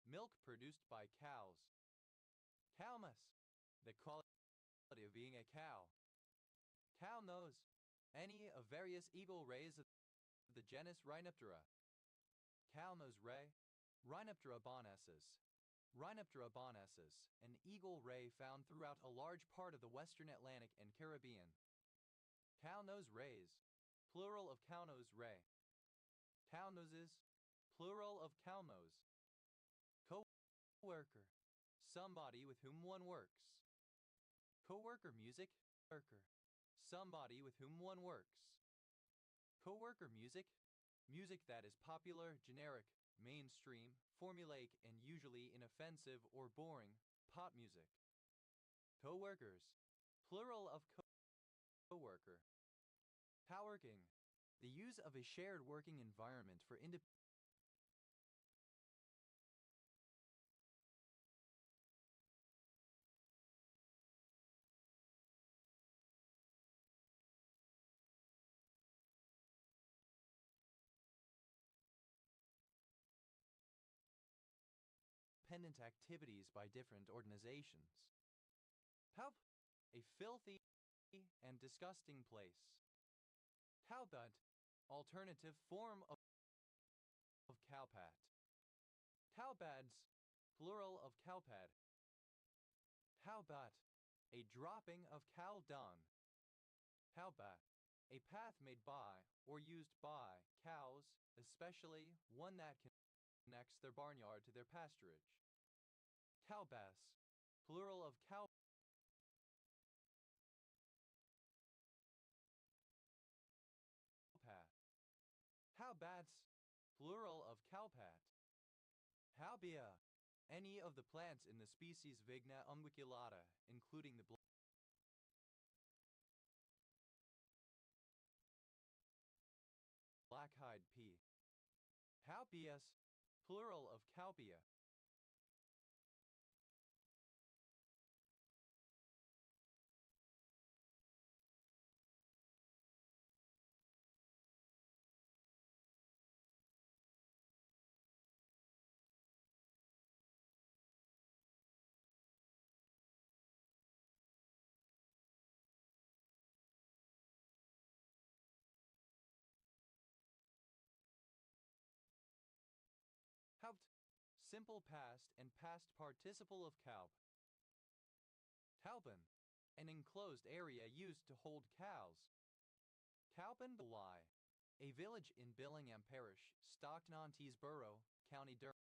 milk produced by cows. Cowmus, the quality of being a cow. Cow nose, any of various eagle rays of the genus Rhinoptera. Cow nose ray, Rhinoptera bonescens. Rhinoptera bonescens, an eagle ray found throughout a large part of the western Atlantic and Caribbean. Cow nose rays, plural of cow nose ray. Cow noses, plural of cow nose. Co-worker, somebody with whom one works. Co-worker music, worker, somebody with whom one works. Co-worker music, music that is popular, generic, mainstream, formulaic, and usually inoffensive or boring, pop music. Co-workers, plural of co-worker. Powerking, the use of a shared working environment for independent activities by different organizations. Palp, a filthy and disgusting place. Cowbutt, alternative form of cowpat. Cowbads, plural of cowpad. Cowbutt, a dropping of cow dung. Cowbat, a path made by or used by cows, especially one that connects their barnyard to their pasturage. Cowbass, plural of cow path. Cowbats, plural of cowpat. Halbia, any of the plants in the species Vigna unguiculata, including the black-eyed pea. Cowpias, plural of cowpea. Haupt, simple past and past participle of calb. Calben, an enclosed area used to hold cows. Calben Belai, a village in Billingham Parish, Stockton-on-Tees Borough, County Durham.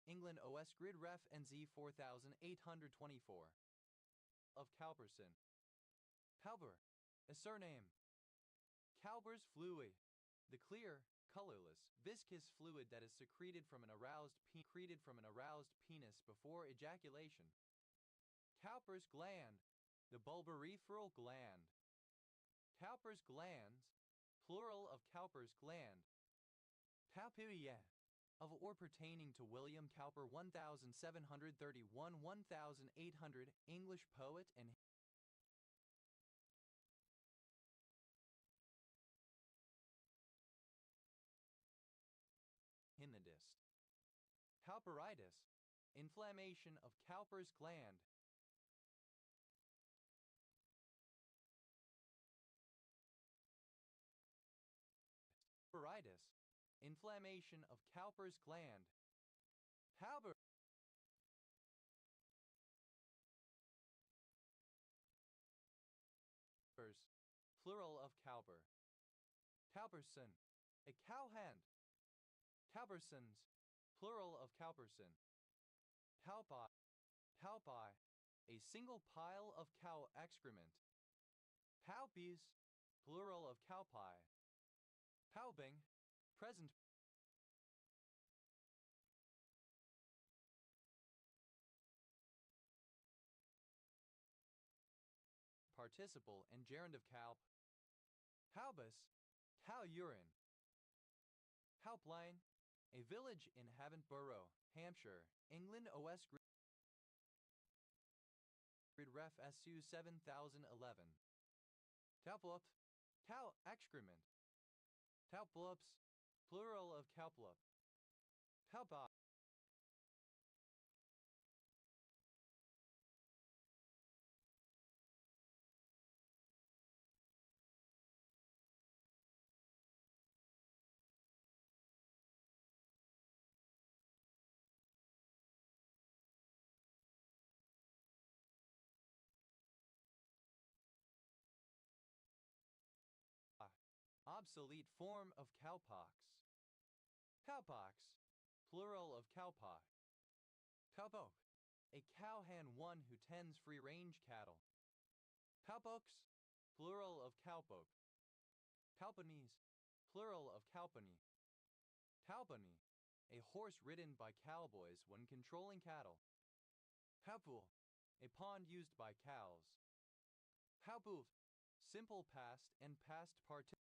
England OS Grid Ref NZ 4824. Of Calperson. Calber, a surname. Calber's fluid, the clear, colorless, viscous fluid that is secreted from an aroused penis before ejaculation. Cowper's gland, the bulboriferal gland. Cowper's glands, plural of Cowper's gland. Cowperier, of or pertaining to William Cowper 1731-1800, English poet and hymnodist. Cowperitis, inflammation of Cowper's gland. Cowperitis, inflammation of Cowper's gland. Cowper, plural of Cowper. Cowperson, a cowhand. Cowpersons, plural of Cowperson. Cowpie, cowpie, a single pile of cow excrement. Cowpies, plural of cowpie. Cowbing, present participle and gerund of calp. Cowbus, cow urine. Cowpline, a village in Havant Borough, Hampshire, England. OS grid ref SU 7011. Tauplup, cow excrement. Tauplups, plural of cowplup. Taupa. Obsolete form of cowpox. Cowpox, plural of cowpox. Cowpoke, a cowhand one who tends free-range cattle. Cowpokes, plural of cowpoke. Cowponies, plural of cowpony. Cowpony, a horse ridden by cowboys when controlling cattle. Cowpool, a pond used by cows. Cowpoof, simple past and past participle.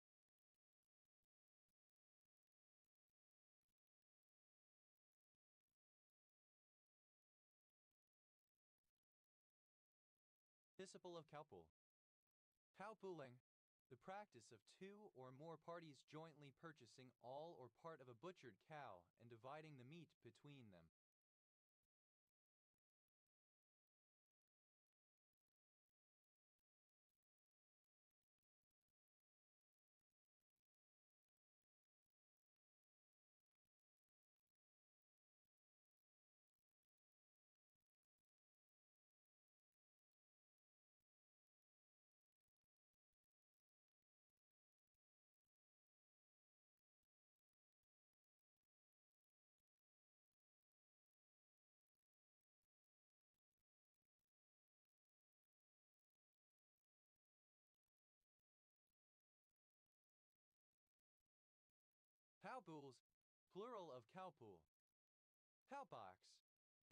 Participle of cowpool. Cowpooling, the practice of two or more parties jointly purchasing all or part of a butchered cow and dividing the meat between them. Cowpools, plural of cowpool. Cowpox,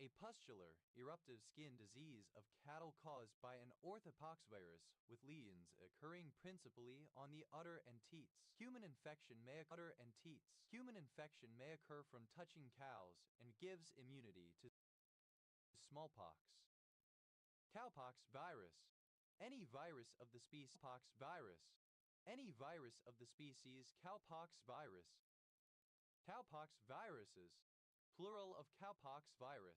a pustular, eruptive skin disease of cattle caused by an orthopoxvirus with lesions occurring principally on the udder and teats. Human infection may occur from touching cows and gives immunity to smallpox. Cowpox virus, any virus of the species cowpox virus. Cowpox viruses, plural of cowpox virus.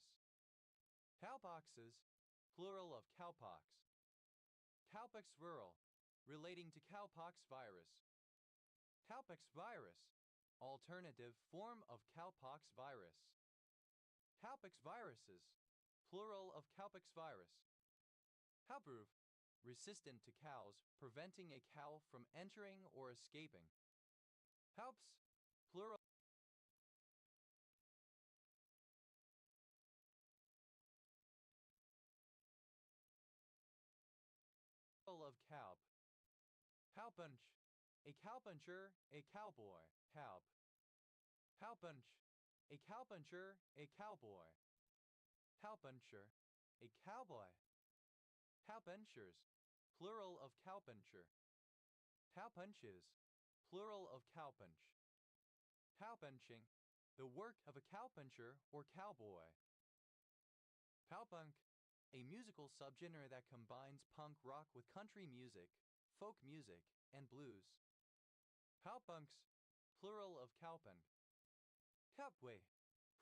Cowpoxes, plural of cowpox. Cowpox viral, relating to cowpox virus. Cowpox virus, alternative form of cowpox virus. Cowpox viruses, plural of cowpox virus. Cowproof, resistant to cows, preventing a cow from entering or escaping. Cowps, plural of cowp. Cowpunch, a cowpuncher, a cowboy. Cowp. Cowpunch, a cowpuncher, a cowboy. Cowpuncher, a cowboy. Cowpunchers, plural of cowpuncher. Cowpunches, plural of cowpunch. Cowpunching, the work of a cowpuncher or cowboy. Cowpunk, a musical subgenre that combines punk rock with country music, folk music, and blues. Cowpunks, plural of cowpunk. Cowpway,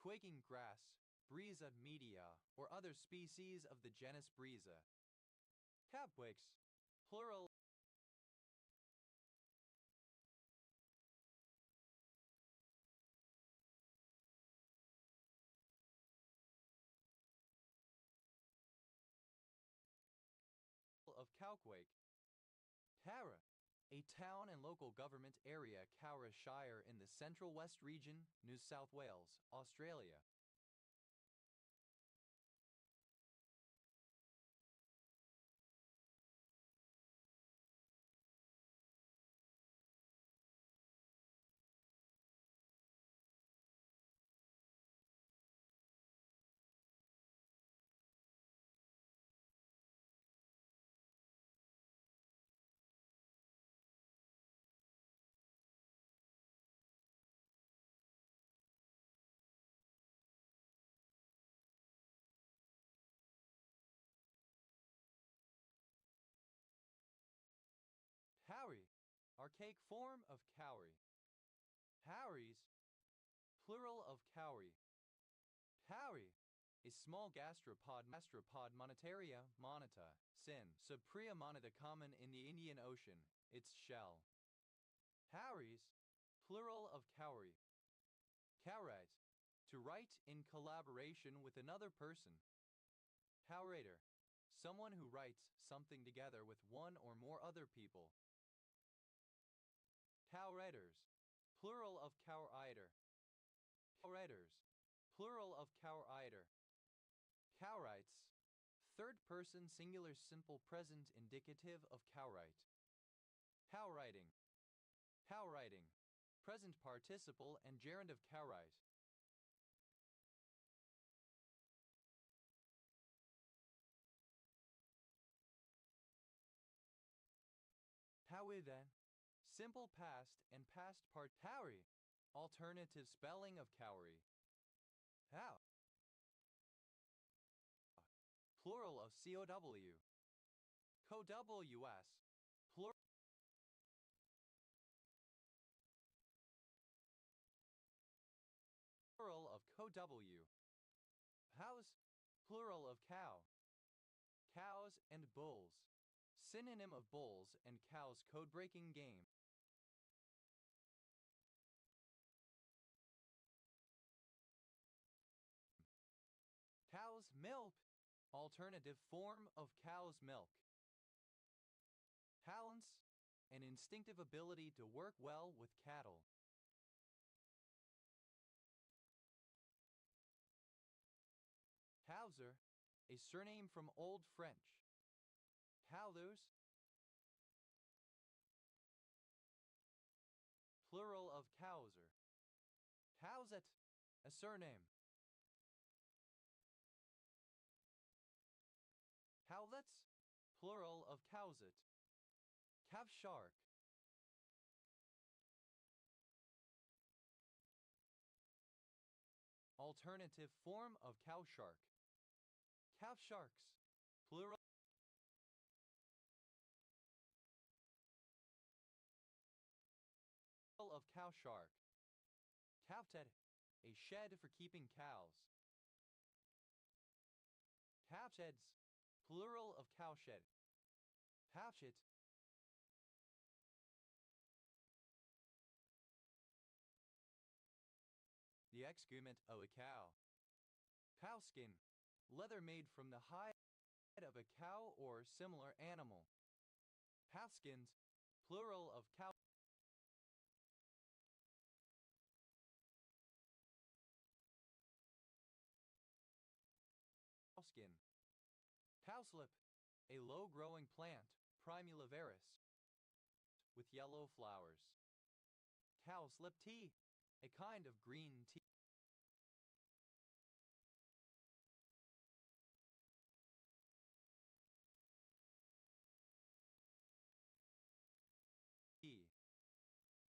quaking grass, Brisa media, or other species of the genus Brisa. Cowpwicks, plural of Cowquake. Cowra, a town and local government area, Cowra Shire in the Central West Region, New South Wales, Australia. archaic form of cowrie. Cowries, plural of cowrie. Cowrie, a small gastropod Monetaria moneta, sin. Sapria moneta common in the Indian Ocean, its shell. Cowries, plural of cowrie. Cowrite, to write in collaboration with another person. Cowrator, someone who writes something together with one or more other people. Cowwriters, plural of cowrider. Cowwriters, plural of cowrider. Cowrites, third person singular simple present indicative of cowrite. Cowwriting. Cowwriting, present participle and gerund of cowrite. Howie then, simple past and past part. Howie, alternative spelling of cowrie. How, plural of COW. COWS, plural of COW. House, plural of cow. Cows and bulls, synonym of bulls and cows. Code-breaking game. Cow's milk, alternative form of cow's milk. Talents, an instinctive ability to work well with cattle. Cowser, a surname from Old French. Cowlers, plural of cowser. Cowset, a surname. Cowlets, plural of cowset. Cowshark, alternative form of cowshark. Cowsharks, plural of cowshark. Cowted, a shed for keeping cows. Cowsheds, plural of cowshed. Cowshed, the exgument of a cow. Cowskin, leather made from the hide of a cow or similar animal. Cowskins, plural of cow. Cowskin. Cowslip, a low-growing plant, primulaveris, with yellow flowers. Cowslip tea, a kind of green tea.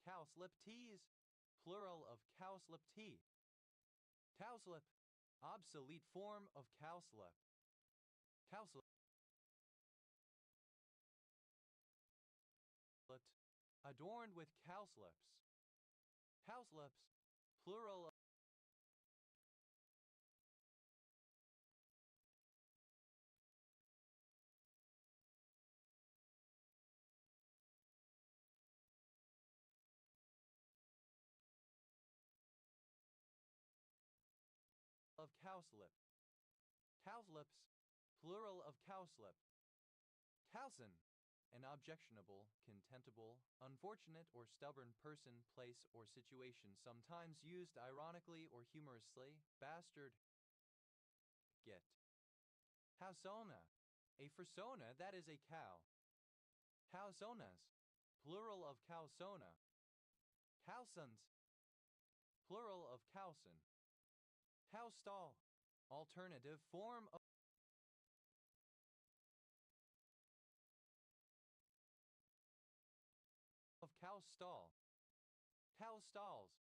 Cowslip teas, plural of cowslip tea. Cowslip, obsolete form of cowslip. Cowslip, adorned with cowslips. Cowslips, plural of cowslip. Cowslips, plural of cowslip. Cowson, an objectionable, contemptible, unfortunate or stubborn person, place, or situation, sometimes used ironically or humorously. Bastard. Get. Cowsona, a fursona that is a cow. Cowsonas, plural of cowsona. Cowsons, plural of cowson. Cowstall, alternative form of cowstall. Cowstalls,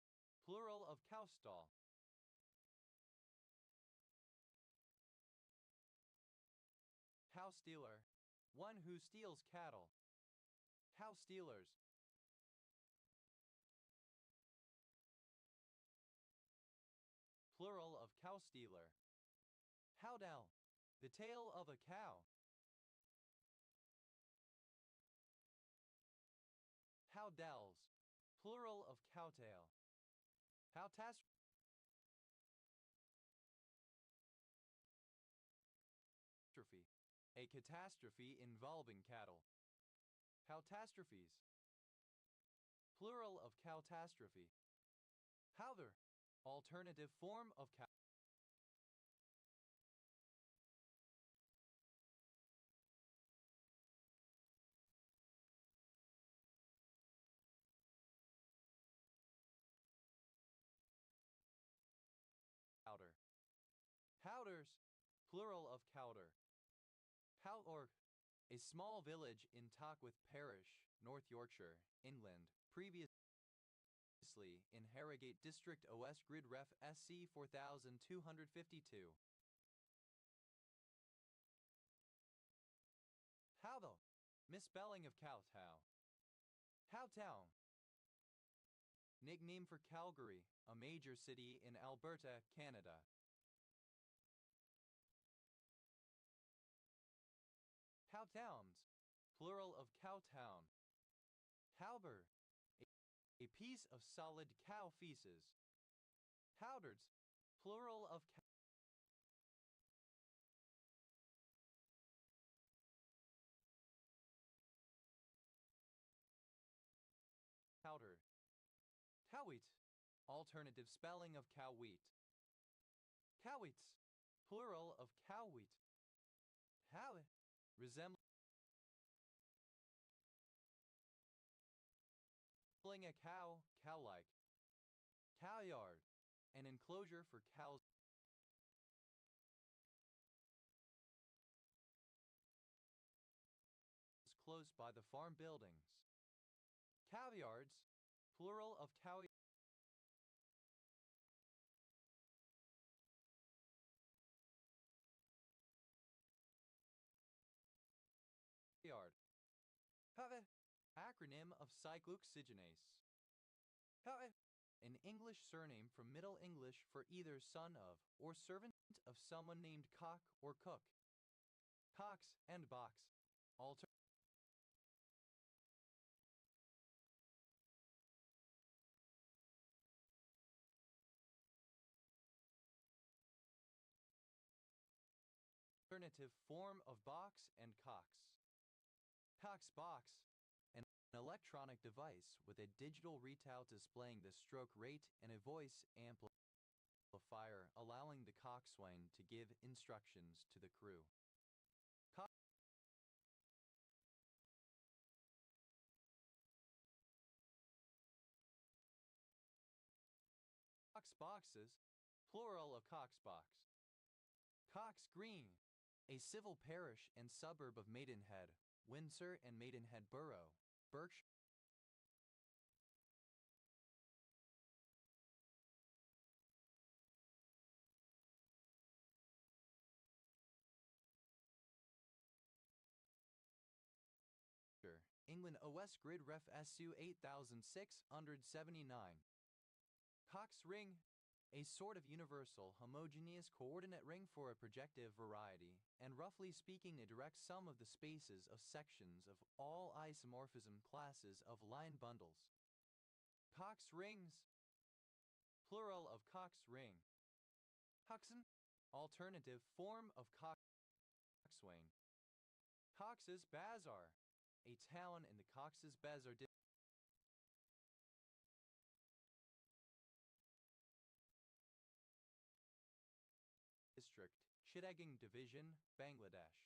plural of cowstall. Cowstealer, one who steals cattle. Cowstealers, cow stealer. Howdell, the tail of a cow. Howdells, plural of cowtail. Howtastrophe, a catastrophe involving cattle. Howtastrophes, plural of cowtastrophe. Howther, alternative form of cow. Powder. Howders, plural of cowder. Howthorpe, a small village in Tockwith Parish, North Yorkshire, England, previously in Harrogate District OS Grid Ref SC 4252. Howthel, misspelling of Cowtown. Howtown, nickname for Calgary, a major city in Alberta, Canada. Cowtowns, plural of cowtown. Halber, a piece of solid cow feces. Howdards, plural of powder. Cowwheat, alternative spelling of cowwheat. Cowwheats, plural of cowwheat. Howit, resembling a cow, cow-like. Cowyard, an enclosure for cows. Close by the farm buildings. Cowyards, plural of cowyard. Acronym of cyclooxygenase. An English surname from Middle English for either son of or servant of someone named Cock or Cook. Cox and Box. Alternative form of Box and Cox. Cox Box, an electronic device with a digital readout displaying the stroke rate and a voice amplifier allowing the coxswain to give instructions to the crew. Cox Boxes, plural of Cox Box. Cox Green, a civil parish and suburb of Maidenhead, Windsor and Maidenhead Borough, Berkshire. England OS Grid Ref SU 8679. Cox Ring, a sort of universal, homogeneous coordinate ring for a projective variety, and roughly speaking a direct sum of the spaces of sections of all isomorphism classes of line bundles. Cox rings, plural of Cox ring. Coxswain, alternative form of coxswain. Cox's Bazar, a town in the Cox's Bazar district, Chittagong Division, Bangladesh.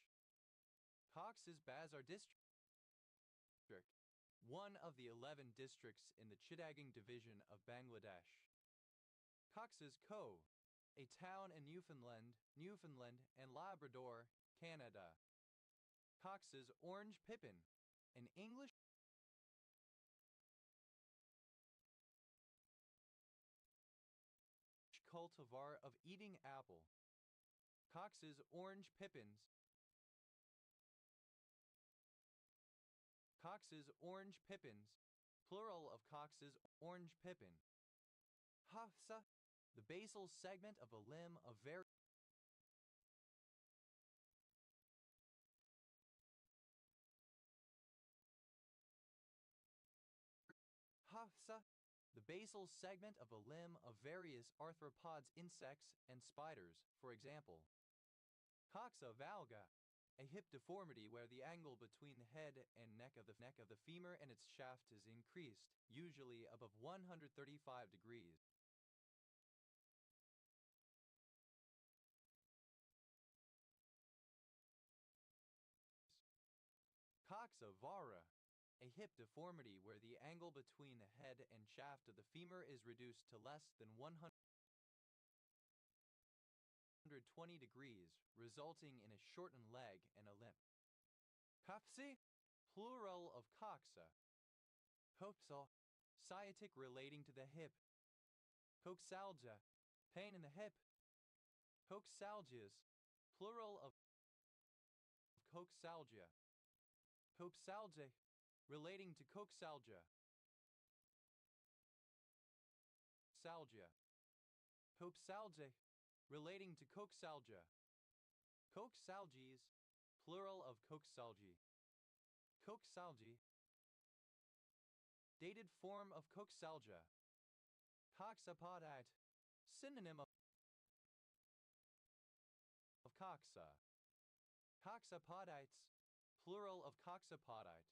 Cox's Bazar district, one of the 11 districts in the Chittagong Division of Bangladesh. Cox's Cove, a town in Newfoundland and Labrador, Canada. Cox's Orange Pippin, an English cultivar of eating apple. Cox's Orange Pippins. Cox's Orange Pippins, plural of Cox's Orange Pippin. Hafsa, the basal segment of a limb of very Hafsa, the basal segment of a limb of various arthropods, insects, and spiders, for example. Coxa valga, a hip deformity where the angle between the head and neck of the femur and its shaft is increased, usually above 135 degrees. Coxa vara, a hip deformity where the angle between the head and shaft of the femur is reduced to less than 120 degrees, resulting in a shortened leg and a limp. Copsi, plural of coxa. Copsal, sciatic relating to the hip. Coxalgia, pain in the hip. Coxalgias, plural of coxalgia. Coxalgia, relating to coxalgia. Coxalgia. Coxalgia, relating to coxalgia. Coxalgies, plural of coxalgi. Coxalgi, dated form of coxalgia. Coxapodite, synonym of coxa. Coxapodites, plural of coxapodite.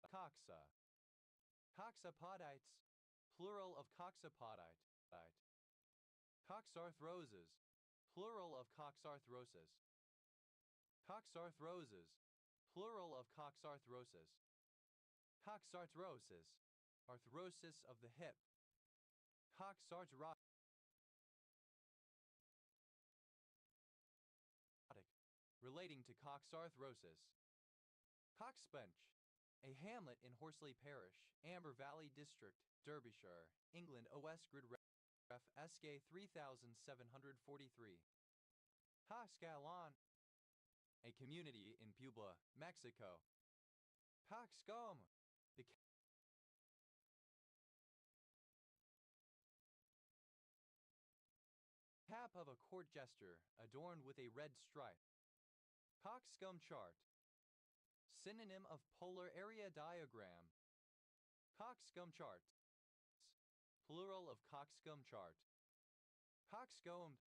Coxa. Coxapodites, plural of coxapodite. Coxarthroses, plural of coxarthrosis. Coxarthroses, plural of coxarthrosis. Coxarthrosis, arthrosis of the hip. Coxarthrotic, relating to coxarthrosis. Coxbench, a hamlet in Horsley Parish, Amber Valley District, Derbyshire, England. OS Grid Ref SK 3743. Coxcalon, a community in Puebla, Mexico. Coxcomb, the cap of a court jester adorned with a red stripe. Coxcomb chart, synonym of polar area diagram. Coxcomb chart, plural of coxcomb chart. Coxcomb,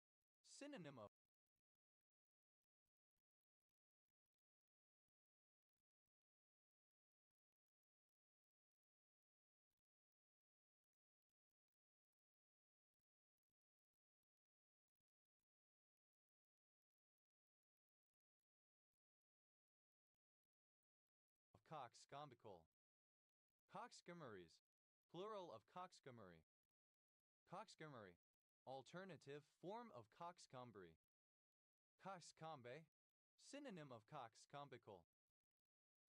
synonym of coxcombical. Coxcombries, plural of coxcombery. Coxcombery, alternative form of coxcombry. Coxcombe, synonym of coxcombical.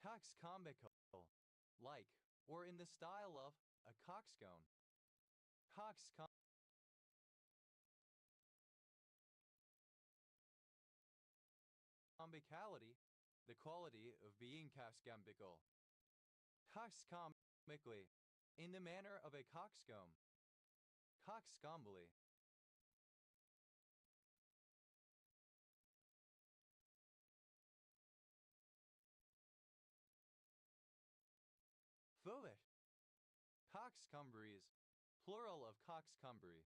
Coxcombical, like, or in the style of, a coxcomb. Coxcombicality, the quality of being coxcombical. Coxcombically, in the manner of a coxcomb. Coxcombly. Fovet. Coxcombries, plural of coxcombry.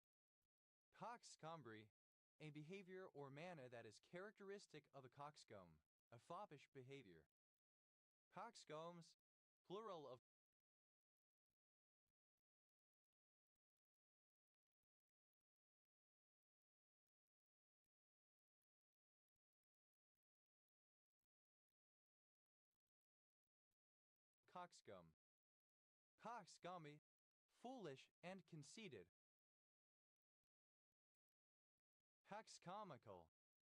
Coxcombry, a behavior or manner that is characteristic of a coxcomb, a foppish behavior. Coxcombs, plural of coxcomb. Coxcomby, foolish and conceited. Coxcomical,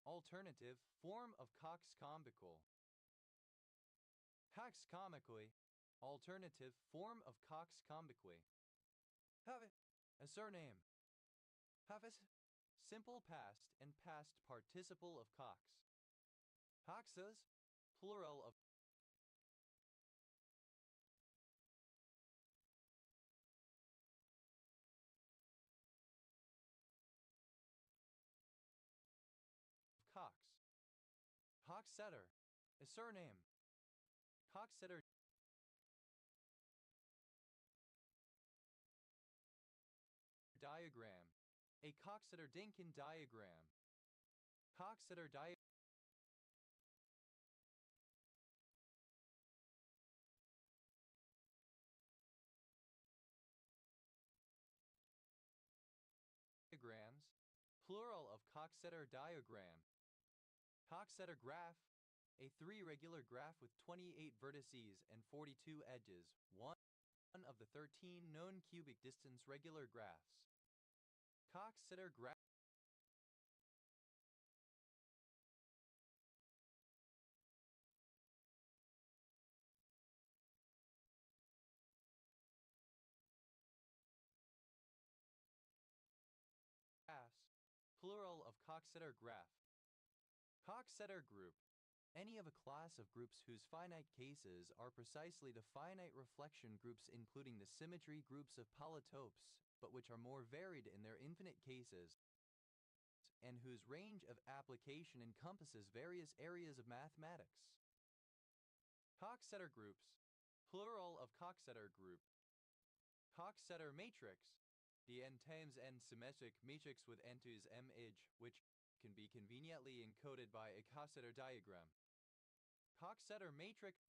alternative form of coxcombical. Coxcomically, alternative form of coxcombically. Have a surname. Havis, simple past and past participle of cox. Coxas, plural of Coxeter, a surname. Coxeter diagram. A Coxeter-Dinkin diagram. Coxeter diagram diagrams, plural of Coxeter diagram. Coxeter graph, a three-regular graph with 28 vertices and 42 edges, one of the 13 known cubic distance regular graphs. Coxeter graph graphs, plural of Coxeter graph. Coxeter group, any of a class of groups whose finite cases are precisely the finite reflection groups including the symmetry groups of polytopes, but which are more varied in their infinite cases, and whose range of application encompasses various areas of mathematics. Coxeter groups, plural of Coxeter group. Coxeter matrix, the n times n symmetric matrix with n to is m edge, which can be conveniently encoded by a Coxeter diagram. Coxeter matrix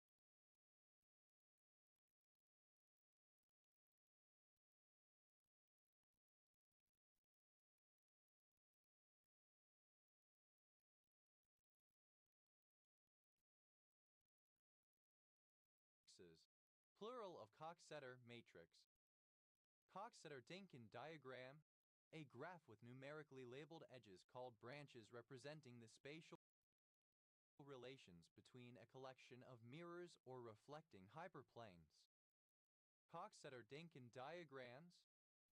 plural of Coxeter matrix. Coxeter-Dinkin diagram, a graph with numerically labeled edges called branches representing the spatial relations between a collection of mirrors or reflecting hyperplanes. Coxeter-Dinkin diagrams,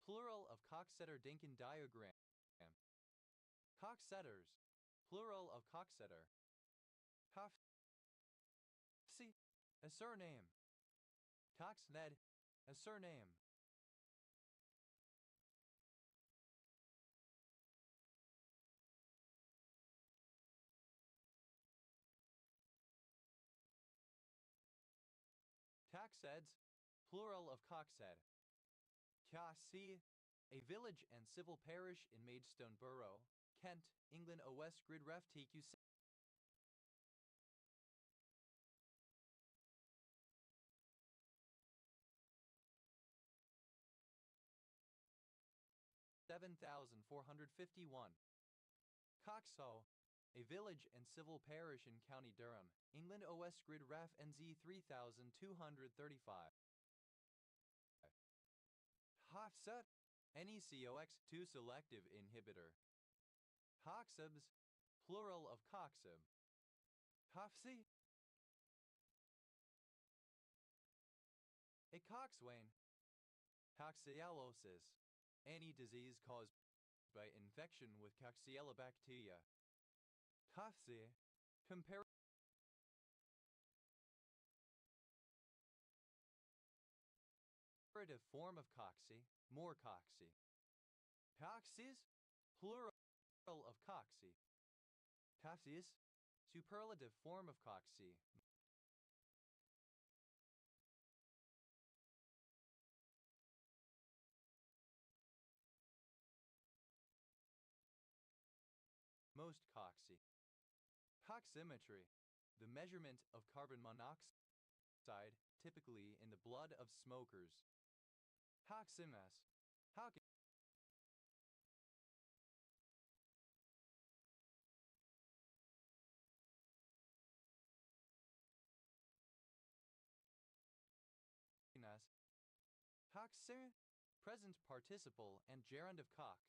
plural of Coxeter-Dinkin diagram. Coxeters, plural of Coxeter. Coxey, a surname. Coxned, a surname. Coxeds, plural of Coxed. Coxey, a village and civil parish in Maidstone Borough, Kent, England. OS grid ref TQ 7451. Coxo, a village and civil parish in County Durham, England. OS grid ref NZ 3235. Hofset, NECOX2 selective inhibitor. Coxibs, plural of coxib. Coxy, a coxswain. Coxiellosis, any disease caused by infection with Coxiella bacteria. Coxy, comparative form of coxy, more coxy. Coxys, plural of coxy. Coxys, superlative form of coxy. Most coxy. Coximetry, the measurement of carbon monoxide, typically in the blood of smokers. Coximas, Coxer, present participle and gerund of cox.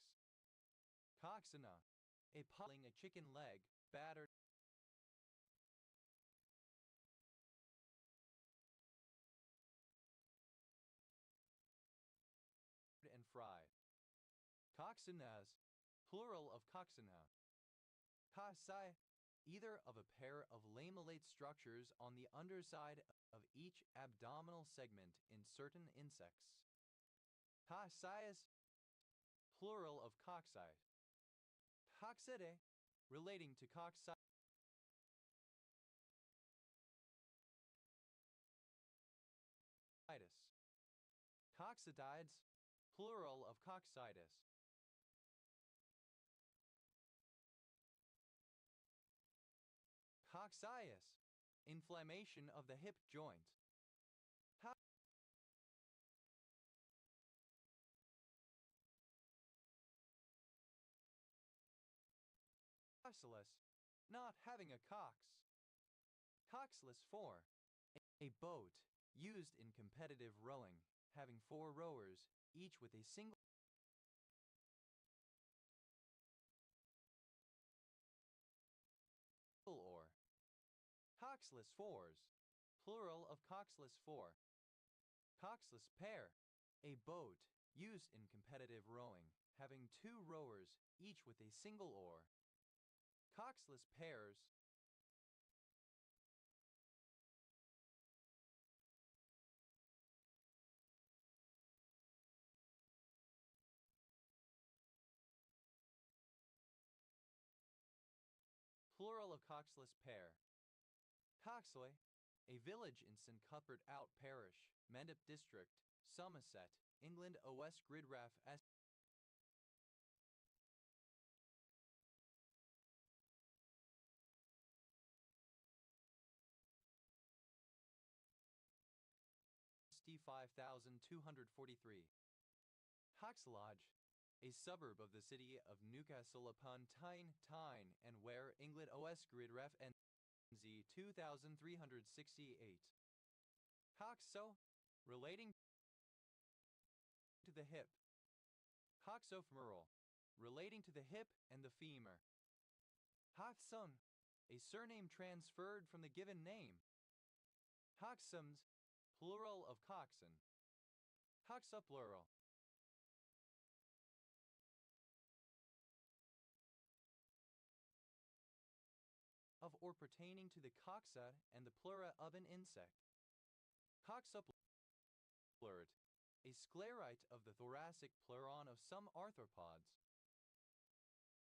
Coxina, a pulling a chicken leg, battered and fried. Coxinas, plural of coxina. Coxi, either of a pair of lamellate structures on the underside of each abdominal segment in certain insects. Coxias, plural of coxide. Coxide, relating to coxide. Coccidides, plural of coccidus. Coccyus, inflammation of the hip joint. Coxless, not having a cox. Coxless 4, a boat used in competitive rowing, having 4 rowers, each with a single oar. Coxless 4s, plural of coxless 4. Coxless pair, a boat used in competitive rowing, having 2 rowers, each with a single oar. Coxless pairs, plural of coxless pair. Coxley, a village in St Cuthbert Out Parish, Mendip District, Somerset, England. OS Gridraff S. SD 5243. Hoxlodge, a suburb of the city of Newcastle upon Tyne, Tyne and Ware, England. OS Gridraff NZ 2368. Coxo, relating to the hip. Coxofemoral, relating to the hip and the femur. Hoxson, a surname transferred from the given name. Hoxsons, plural of coxon. Hoxoplural. Of or pertaining to the coxa and the pleura of an insect. Coxoplurid, a sclerite of the thoracic pleuron of some arthropods.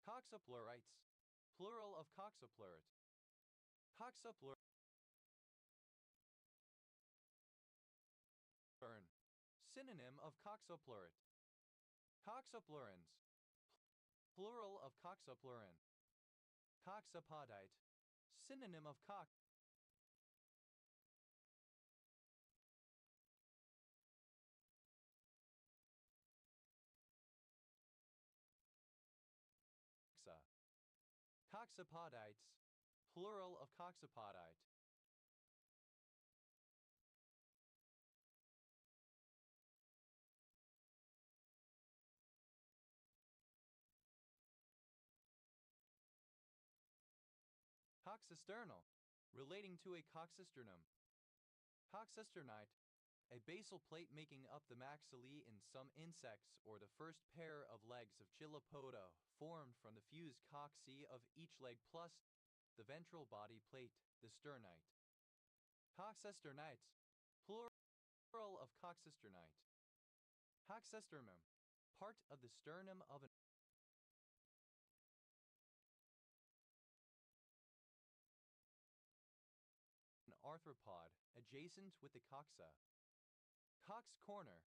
Coxopleurites, plural of coxoplurid. Coxoplurid. Synonym of coxoplurid. Coxoplurins, plural of coxoplurin. Coxopodite, synonym of coxa. Coxopodites, plural of coxopodite. Coxosternal, relating to a coxosternum. Coxosternite, a basal plate making up the maxillae in some insects or the first pair of legs of Chilopoda, formed from the fused coxae of each leg plus the ventral body plate, the sternite. Coxosternites, plural of coxosternite. Coxosternum, part of the sternum of an arthropod, adjacent with the coxa. Cox Corner,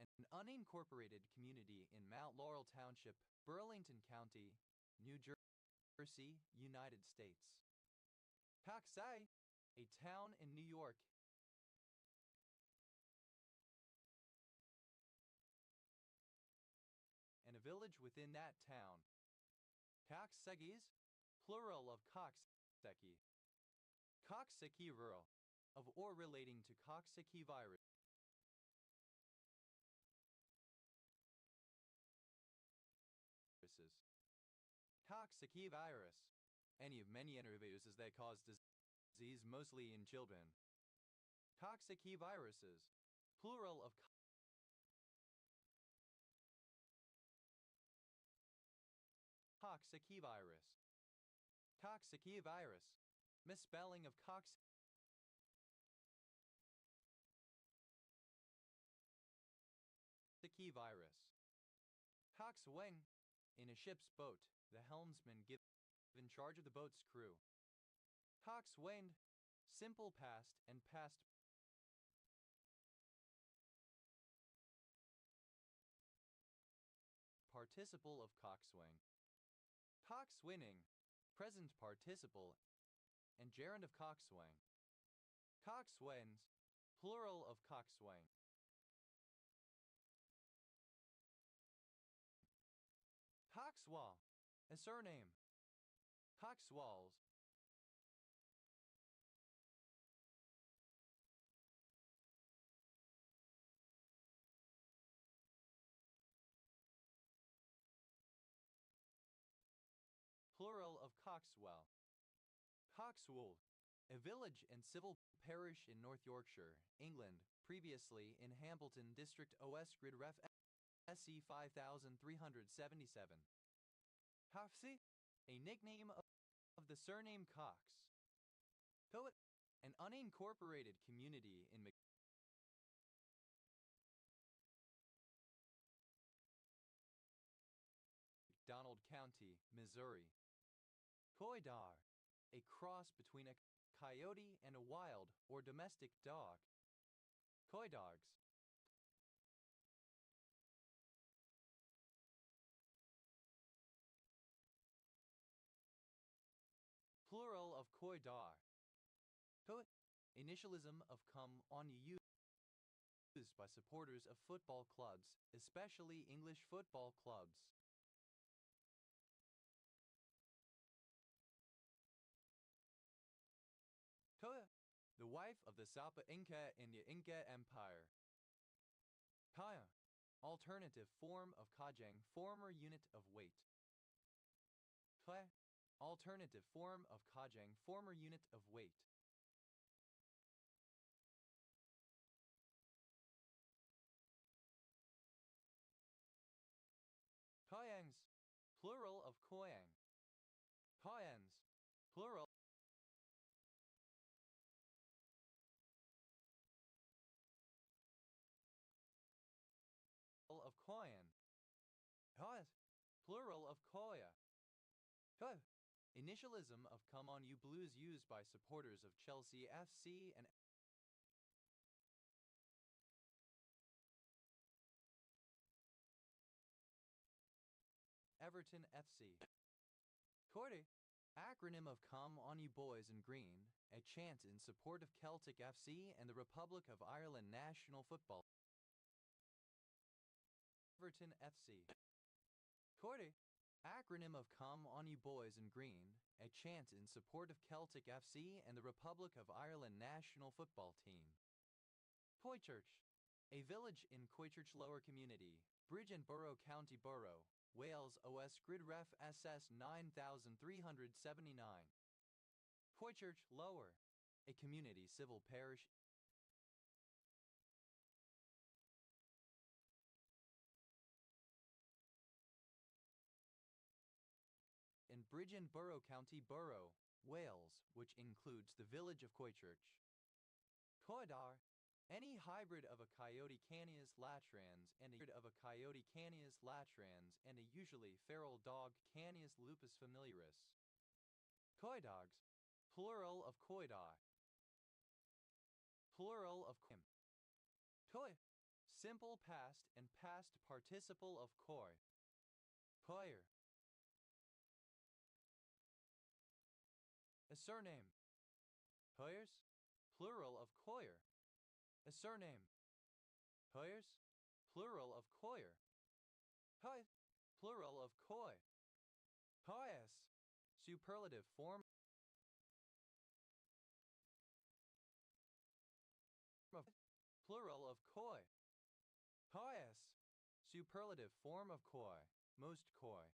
an unincorporated community in Mount Laurel Township, Burlington County, New Jersey, United States. Coxsey, a town in New York. And a village within that town. Coxsackies, plural of Coxsackie. Coxsackie rural, of or relating to Coxsackie virus. Coxsackie virus, any of many enteroviruses that cause disease, mostly in children. Coxsackie viruses, plural of Coxsackie virus. Coxsackie virus, misspelling of Coxsackie virus. Coxswain, in a ship's boat, the helmsman given charge of the boat's crew. Coxswain, simple past and past participle of coxswain. Coxswinning, present participle, and gerund of coxswain. Coxswains, plural of coxswain. Coxwall, a surname. Coxwalls. Plural of Coxwell. Coxwold, a village and civil parish in North Yorkshire, England, previously in Hambleton District OS Grid Ref SE 5377. Coxey, a nickname of the surname Cox. Coet, an unincorporated community in McDonald County, Missouri. Coydar, a cross between a coyote and a wild or domestic dog. Coydogs. Plural of Coydar. Coet, initialism of come on used by supporters of football clubs, especially English football clubs. Koya, the wife of the Sapa Inca in the Inca Empire. Kaya, alternative form of Kajang, former unit of weight. Kwe, alternative form of Kajang, former unit of weight. Koyangs, plural of Koyang. Koyans, plural of Koyan. Koyas, plural of Koya. Koy, initialism of Come On You Blues used by supporters of Chelsea FC and Everton FC. Cordy, acronym of Come On You Boys in Green, a chant in support of Celtic FC and the Republic of Ireland national football. Everton FC. Cordy, acronym of Come On You Boys in Green, a chant in support of Celtic FC and the Republic of Ireland national football team. Coychurch, a village in Coychurch Lower Community, Bridge and Borough County Borough, Wales OS Grid Ref SS 9379. Coychurch Lower, a community civil parish in Bridge and Borough County Borough, Wales, which includes the village of Coychurch. Coydar, any hybrid of a Coyote canis latrans and a of a Coyote canis latrans and a usually feral dog Canis lupus familiaris. Coydogs, plural of Coydar. Plural of Coim. Coy, simple past and past participle of Coy. Coyer. A surname. Coyers, plural of Coyer. A surname. Coyers, plural of Coyer. Coy, plural of Coy. Coyas, superlative form of plural of Coy. Coyas, superlative form of Coy, most Coy.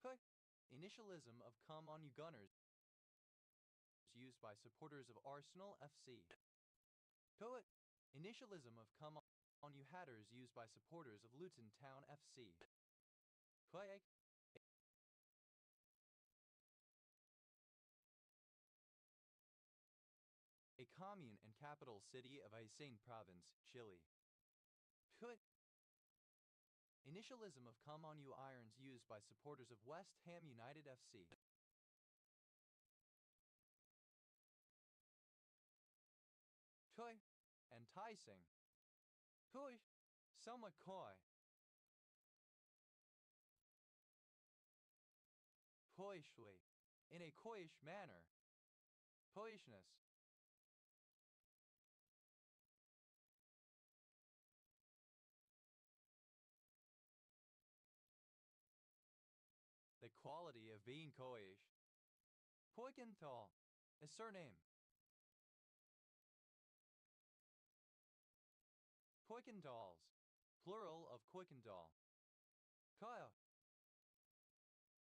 Coy, initialism of Come On You Gunners used by supporters of Arsenal FC. Coet, initialism of Come On You Hatters used by supporters of Luton Town FC. Coyeg, a commune and capital city of Aysén Province, Chile. Coet, initialism of Come On You Irons used by supporters of West Ham United FC. Coy, enticing. Coy, somewhat coy. poishly, in a coyish manner. Poishness. The quality of being coyish. Poikenthal, a surname. Kuykendals, plural of Kuykendall. Kaya.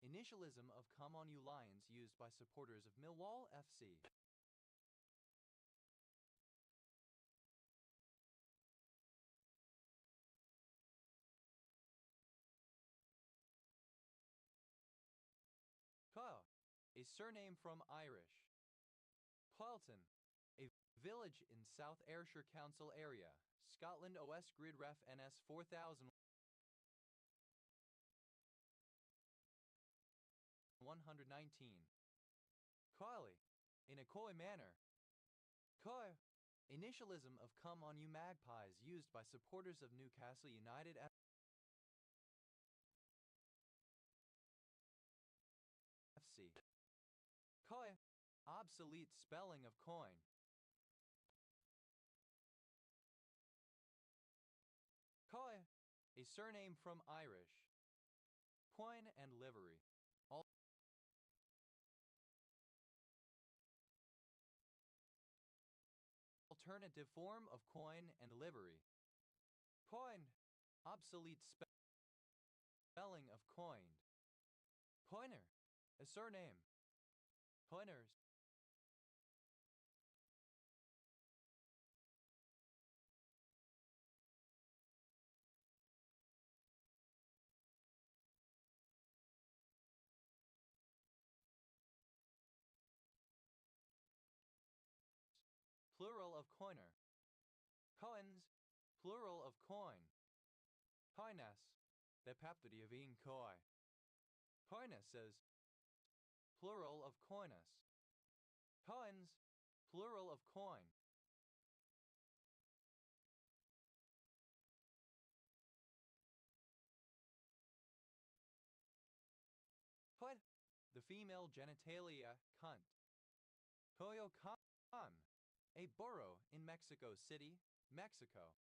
Initialism of Come On You Lions used by supporters of Millwall FC. Kaya, a surname from Irish. Qualton, a village in South Ayrshire Council area, Scotland OS Grid Ref NS 4119. Coily, in a coy manner. Coy, initialism of Come On You Magpies used by supporters of Newcastle United FC. Coy, obsolete spelling of coin. Coy, a surname from Irish. Coin and livery. Alternative form of coin and livery. Coined, obsolete spelling of coined. Pointer, a surname. Pointers. Plural of coiner. Coins, plural of coin. Coines, bepaptody of in koi. Coinesses, plural of coinus. Coins, plural of coin. Coit, the female genitalia, cunt. Coyoacán, a borough in Mexico City, Mexico.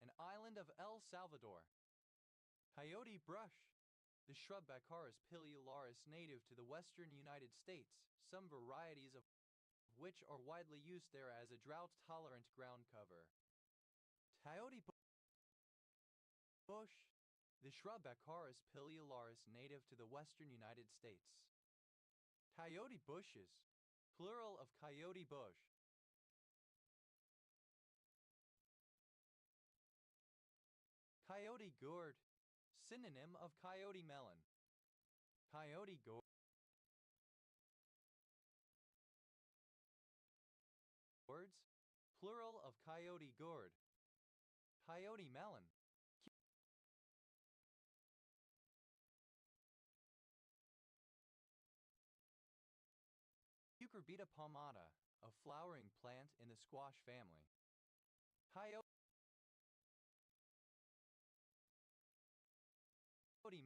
An island of El Salvador. Coyote brush, the shrub Baccharis pileularis native to the western United States, some varieties of which are widely used there as a drought-tolerant ground cover. Coyote bush, the shrub Baccharis pileularis native to the western United States. Coyote bushes, plural of coyote bush. Coyote gourd, synonym of coyote melon. Coyote gourds, plural of coyote gourd. Coyote melon. Cucurbita palmata, a flowering plant in the squash family. Coyote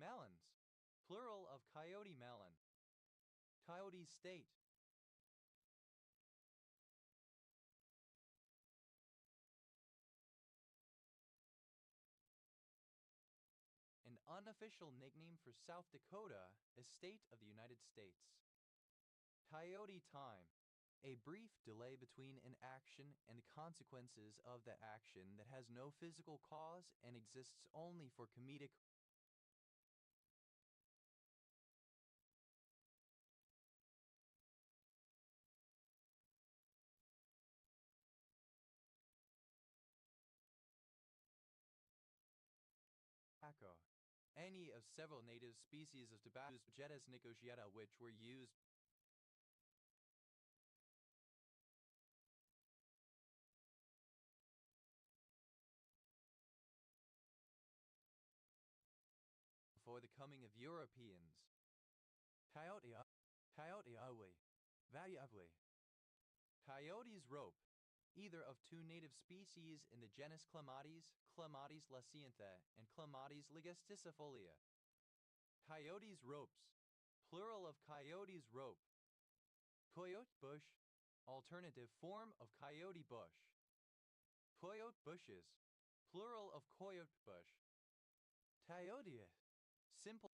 melons, plural of coyote melon. Coyote state. An unofficial nickname for South Dakota, a state of the United States. Coyote time, a brief delay between an action and consequences of the action that has no physical cause and exists only for comedic tobacco. Any of several native species of tobacco, Jettas nicotiae, which were used before the coming of Europeans. Coyote awe, valuably. Coyote's rope, either of two native species in the genus Clematis, Clematis lacintha and Clematis ligusticifolia. Coyote's ropes, plural of coyote's rope. Coyote bush, alternative form of coyote bush. Coyote bushes, plural of coyote bush. Coyote, simple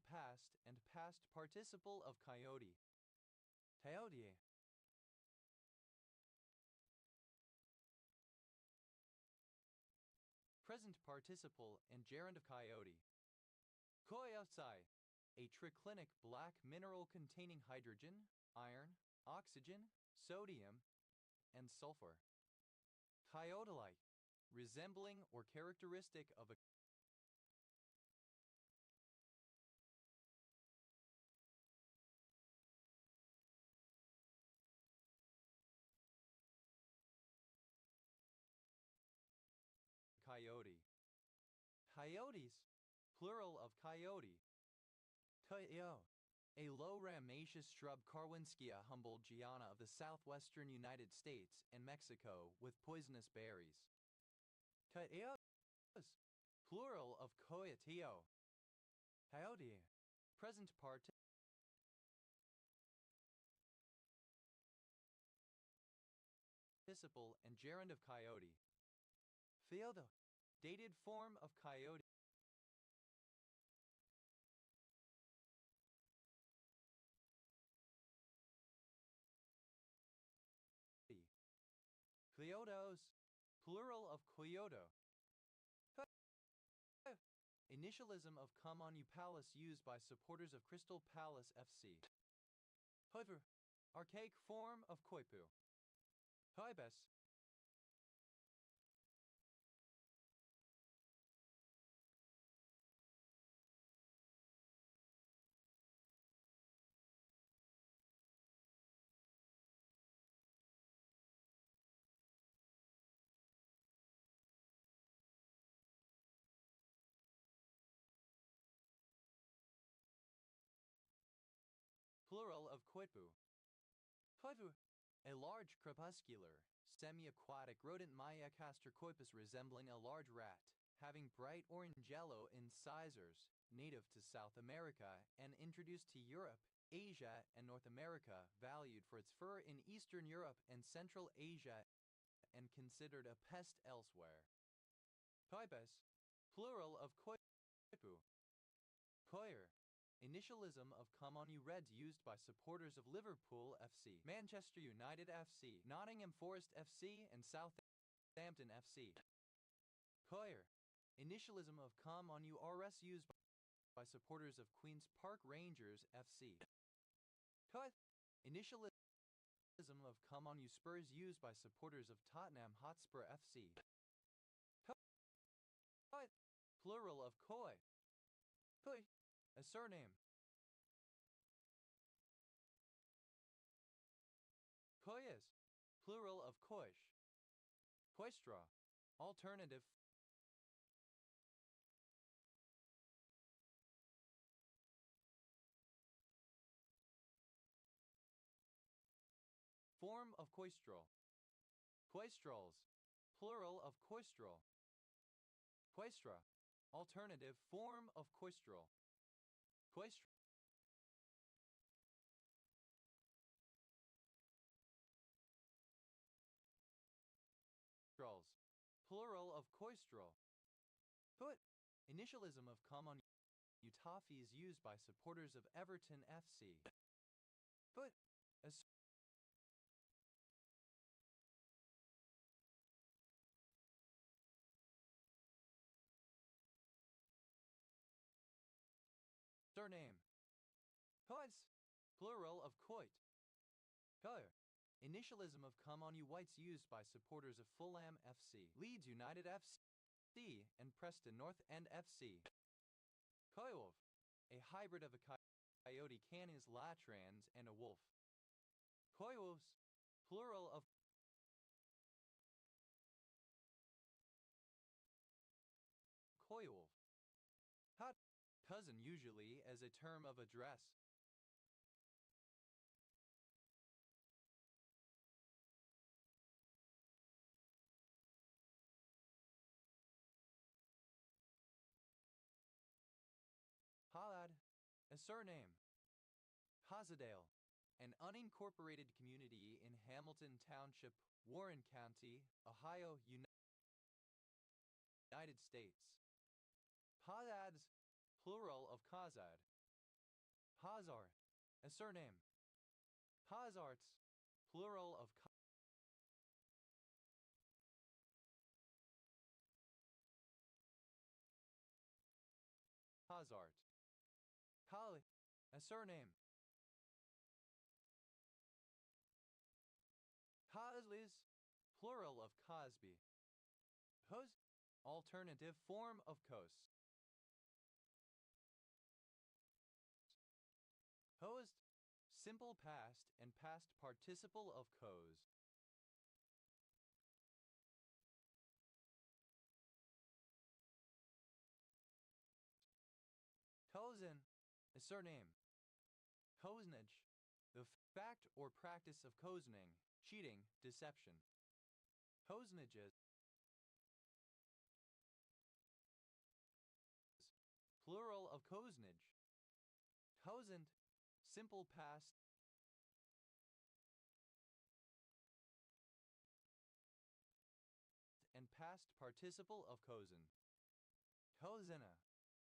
past and past participle of coyote. Coyote. Present participle and gerund of coyote. Coyote, a triclinic black mineral containing hydrogen, iron, oxygen, sodium, and sulfur. Coyote-like, resembling or characteristic of a coyote. Coyotes, plural of coyote. Coyote, a low ramaceous shrub Carwinskia humboldt-giana of the southwestern United States and Mexico with poisonous berries. Coyotes, plural of coyoteo. Coyote, present participle and gerund of coyote. Feodo, dated form of coyote. Coyotos, plural of coyoto. Initialism of Come On You Palace used by supporters of Crystal Palace FC. However, archaic form of koipu. Hoibes. Plural of koipu. Koipu, a large crepuscular, semi-aquatic rodent Maya castorcoipus resembling a large rat, having bright orange yellow incisors, native to South America and introduced to Europe, Asia, and North America, valued for its fur in Eastern Europe and Central Asia and considered a pest elsewhere. Koibes, plural of koipu. Coyer, initialism of Come On You Reds used by supporters of Liverpool FC, Manchester United FC, Nottingham Forest FC, and Southampton FC. Coyer, initialism of Come On You RS used by supporters of Queen's Park Rangers FC. Coyer, initialism of Come On You Spurs used by supporters of Tottenham Hotspur FC. Coy, plural of coy. Coy, a surname. Coyes, plural of coish. Coistra, alternative. Form of coistrol. Coistrals, plural of coistrol. Coistra, alternative form of coistrol. Coistrals, plural of coistrol. Put, initialism of Come On You toffees used by supporters of Everton FC. Put, a surname. Coits, plural of coit. Coyer, initialism of Come On You Whites used by supporters of Fulham FC, Leeds United FC, and Preston North End FC. Coywolf, a hybrid of a coyote canis latrans and a wolf. Coywolves, plural of Cousin usually as a term of address. Halad, a surname. Hasadale, an unincorporated community in Hamilton Township, Warren County, Ohio, United States. Hazads, plural of Khazad. Hazar, a surname. Hazarts, plural of Hazart. Kali, a surname. Kazlis, plural of Cosby. Hos, alternative form of Kos. Host, simple past and past participle of Kos. Kozen, a surname. Koznage, the fact or practice of cozening, cheating, deception. Koznages, plural of koznage. Kozend, simple past and past participle of kozen. Kozena,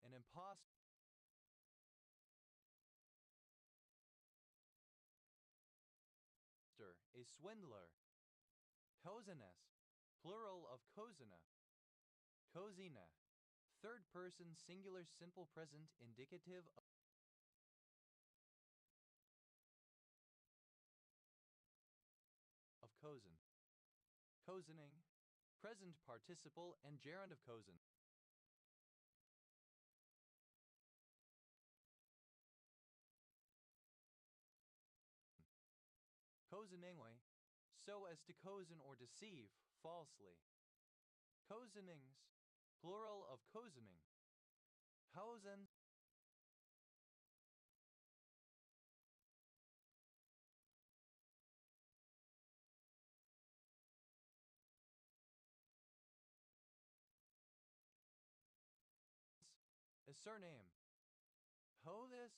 an impostor, a swindler. Kozenes, plural of kozena. Kozina, third person singular simple present indicative of kozen. Kozening, present participle and gerund of kozen. Kozeningwe, so as to cozen or deceive falsely. Kozenings, plural of kozening. Hosens, a surname. Holis,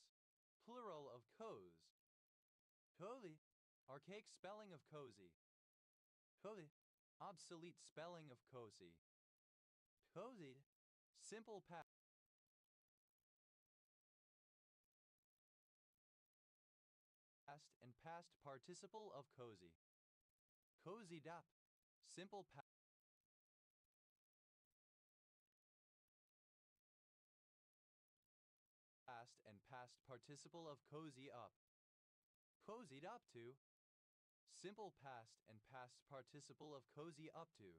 plural of kos. Koli, archaic spelling of cozy. Koli, obsolete spelling of cozy. Cozied, simple past and past participle of cozy. Cozied up, simple past and past participle of cozy up. Cozied up to, simple past and past participle of cozy up to.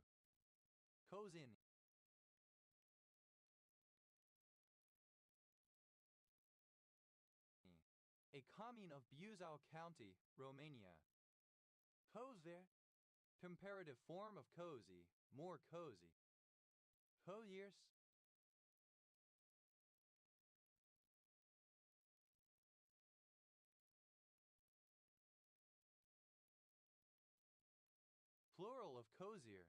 Kozin, a commune of Buzău County, Romania. Kozver, comparative form of cozy, more cozy. Koziers, plural of cozier.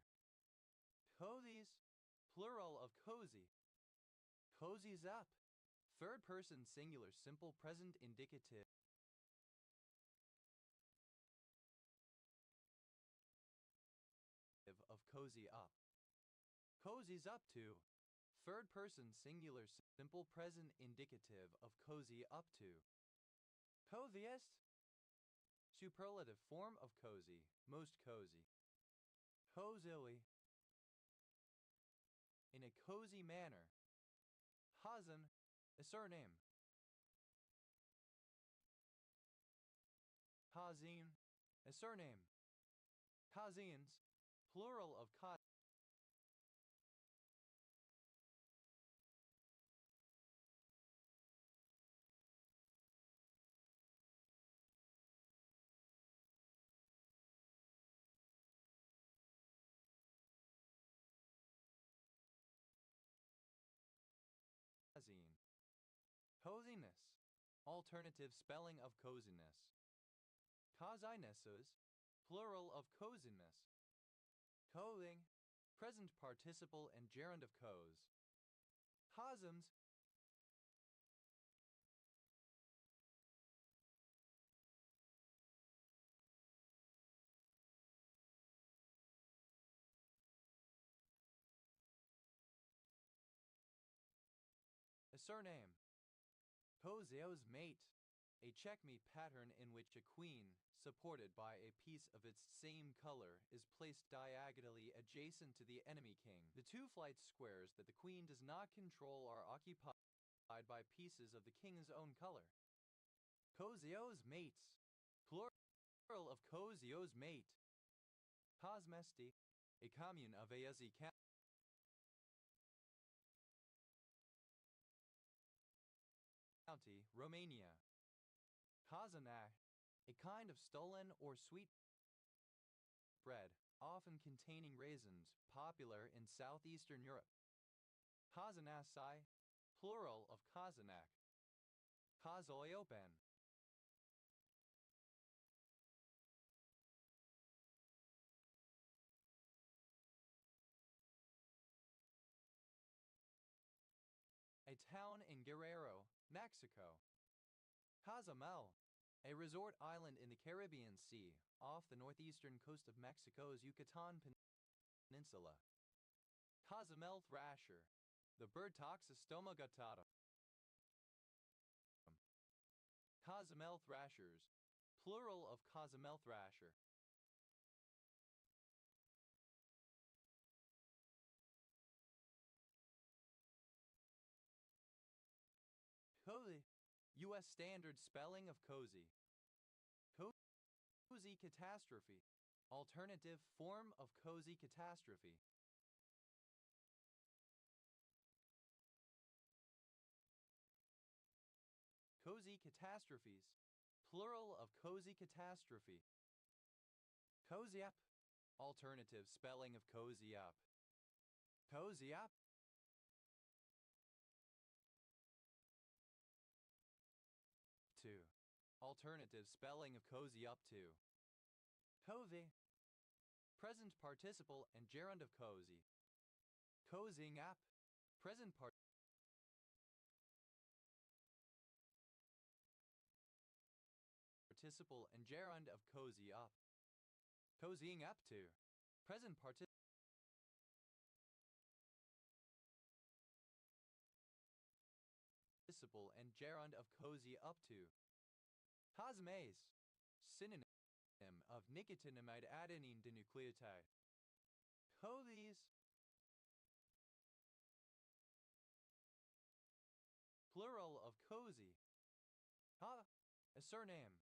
Cozies, plural of cozy. Cozies up, third person singular simple present indicative of cozy up. Cozies up to, third person singular simple present indicative of cozy up to. Coziest, superlative form of cozy, most cozy. Cozily, in a cozy manner. Hazen, a surname. Hazin, a surname. Kazins, plural of Kazin. Coziness, alternative spelling of coziness. Cozinesses, plural of coziness. Clothing, present participle and gerund of cos. Cosms, a surname. Coseo's mate, a checkmate pattern in which a queen, supported by a piece of its same color, is placed diagonally adjacent to the enemy king. The two flight squares that the queen does not control are occupied by pieces of the king's own color. Coseo's mates, plural of Coseo's mate. Cosmesti, a commune of Ayazi County, Romania. Kazanach, a kind of stolen or sweet bread, often containing raisins, popular in southeastern Europe. Kazanasai, plural of Kazanach. Kazoyopen, a town in Guerrero, Mexico. Cozumel, a resort island in the Caribbean Sea, off the northeastern coast of Mexico's Yucatan Peninsula. Cozumel thrasher, the bird Toxostoma guttatum. Cozumel thrashers, plural of Cozumel thrasher. Cozy, U.S. standard spelling of cozy. Cozy catastrophe, alternative form of cozy catastrophe. Cozy catastrophes, plural of cozy catastrophe. Cozy up, alternative spelling of cozy up. Cozy up. To, alternative spelling of cozy up to. Covey, present participle and gerund of cozy. Cozying up, present participle and gerund of cozy up. Cozying up to, present participle and gerund of cozy up to. Cosmase, synonym of nicotinamide adenine dinucleotide. Cozies, plural of cozy. A surname.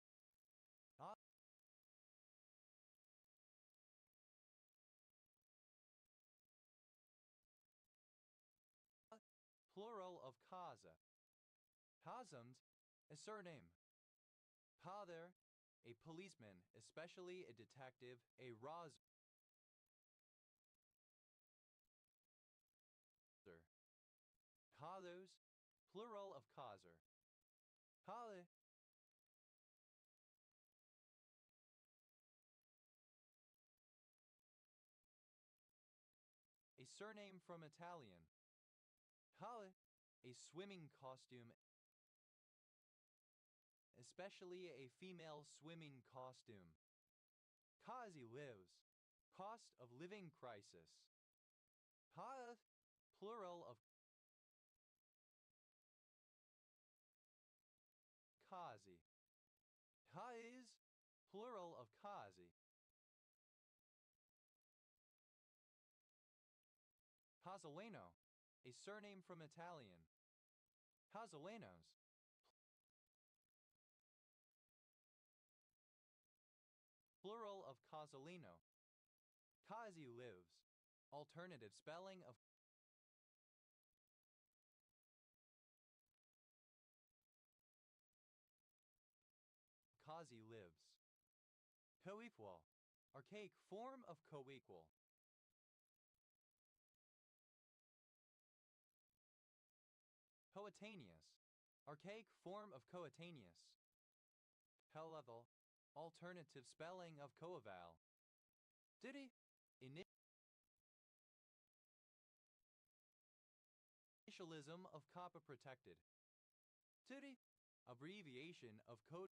Plural of Kaza. Kazums, a surname. Father, a policeman, especially a detective, a Razer. Kalos, plural of Kazer. Kale, a surname from Italian. Kale, a swimming costume, especially a female swimming costume. Kazi lives, cost of living crisis. Kath, plural of Kazi. Kaiz, plural of Kazi. Casaleno, a surname from Italian. Casalenos, plural of Casalino. Kazi lives, alternative spelling of Kazi lives. Coequal, archaic form of coequal. Coetaneous, archaic form of coetaneous. Peleval, alternative spelling of coeval. Diddy, initialism of kappa protected. Diddy, abbreviation of code.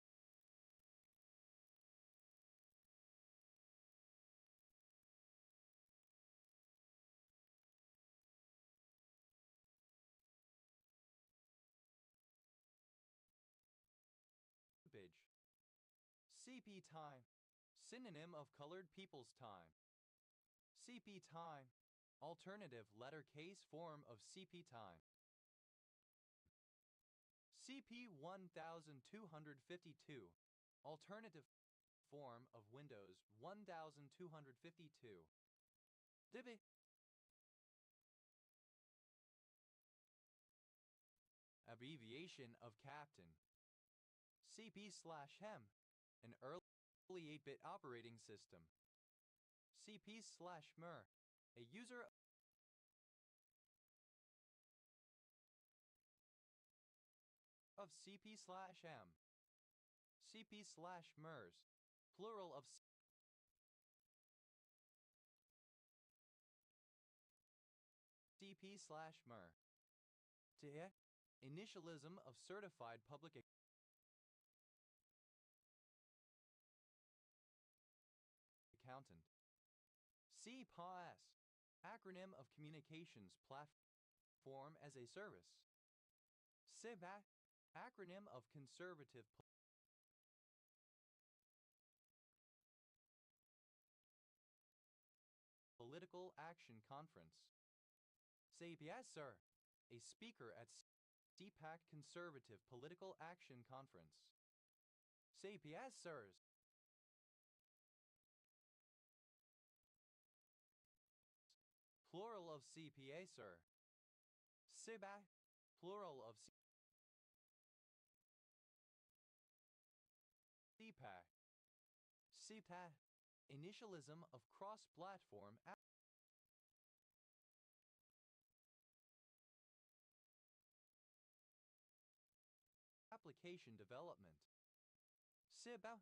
CP time, synonym of colored people's time. CP time, alternative letter case form of CP time. CP 1252, alternative form of Windows 1252. Divi. Abbreviation of captain. CP/hem, an early 8-bit operating system. CP/mer, a user of CP/m. CP/mers, plural of CP/mer. TE, initialism of certified public accountant. CPaaS, acronym of Communications Platform as a Service. CIBA, acronym of Conservative Political Action Conference. CPS, sir, a speaker at CPAC Conservative Political Action Conference. CPS, sirs. Plural of CPA, sir. CIBA, plural of CPAC. CTA, initialism of cross-platform application development. CIBA,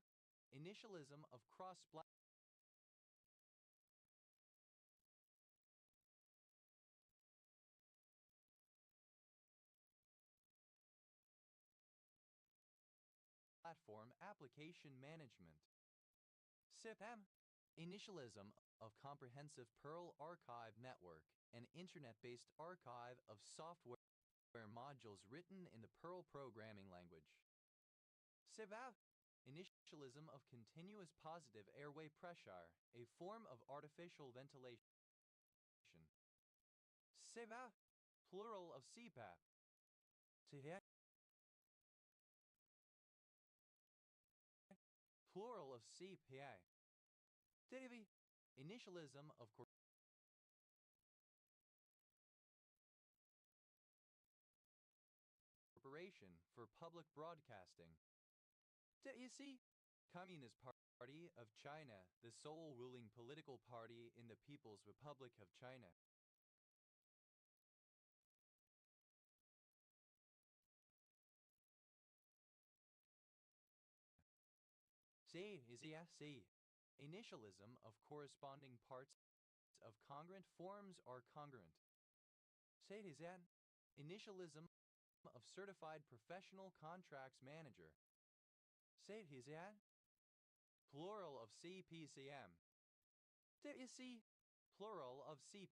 initialism of cross-platform application management. CIPM, initialism of Comprehensive Perl Archive Network, an internet-based archive of software modules written in the Perl programming language. CIVAV, initialism of Continuous Positive Airway Pressure, a form of artificial ventilation. CIVAV, plural of CPAP. Plural of CPA. Divi, initialism of Corporation for Public Broadcasting. DIC, Communist Party of China, the sole ruling political party in the People's Republic of China. CIC, initialism of corresponding parts of congruent forms are congruent. CITIZEN, initialism of Certified Professional Contracts Manager. CITIZEN, plural of CPCM. DIC, plural of CP.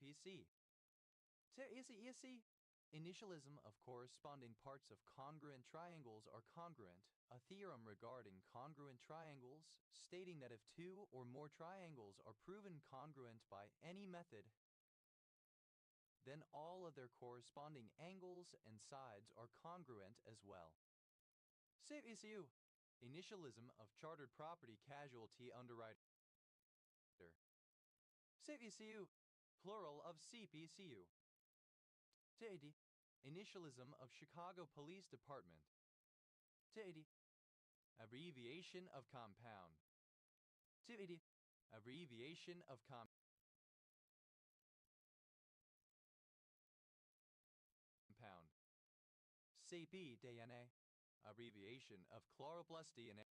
PC. TIC, initialism of corresponding parts of congruent triangles are congruent, a theorem regarding congruent triangles, stating that if two or more triangles are proven congruent by any method, then all of their corresponding angles and sides are congruent as well. CICU, Initialism of chartered property casualty underwriter. CPCU, plural of CPCU. TAD, initialism of Chicago Police Department. TAD, abbreviation of compound. TAD, abbreviation of compound. CP DNA, abbreviation of chloroplast DNA.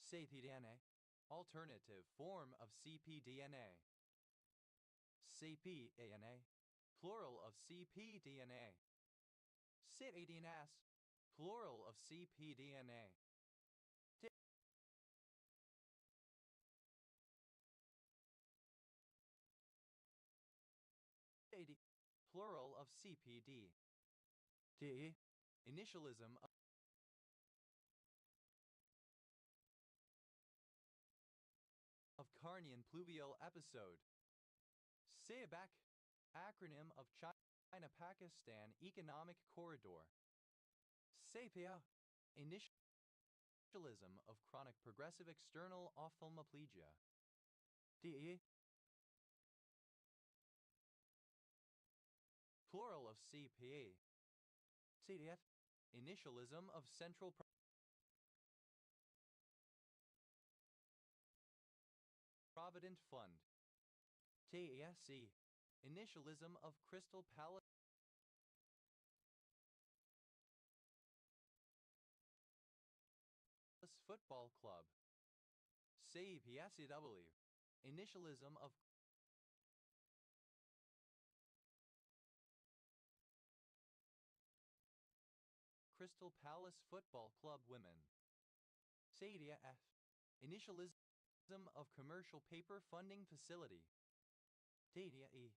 ctDNA, alternative form of cpDNA. cpANA, plural of cpDNA. ctDNAs, plural of cpDNA. Plural of CPD. D. Initialism of Carnian pluvial episode. CEPAC, acronym of China-Pakistan Economic Corridor. CEPIA, initialism of chronic progressive external ophthalmoplegia. DE, plural of CPA. CDF, initialism of Central Provident Fund. TASC, initialism of Crystal Palace Football Club. CPSCW, initialism of Crystal Palace Football Club Women. CDF, initialism of Commercial Paper Funding Facility. TDE,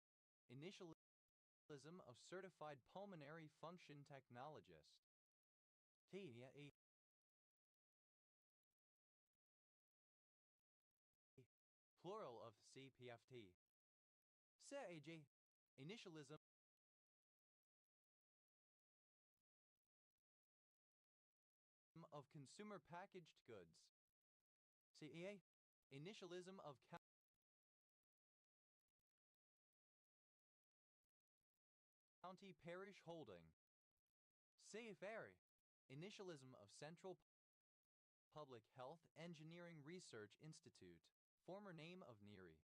initialism of Certified Pulmonary Function Technologist. TDE, plural of CPFT. CAG, initialism of Consumer Packaged Goods. CEA, initialism of County Parish Holding. CFR, initialism of Central Public Health Engineering Research Institute, former name of NERI.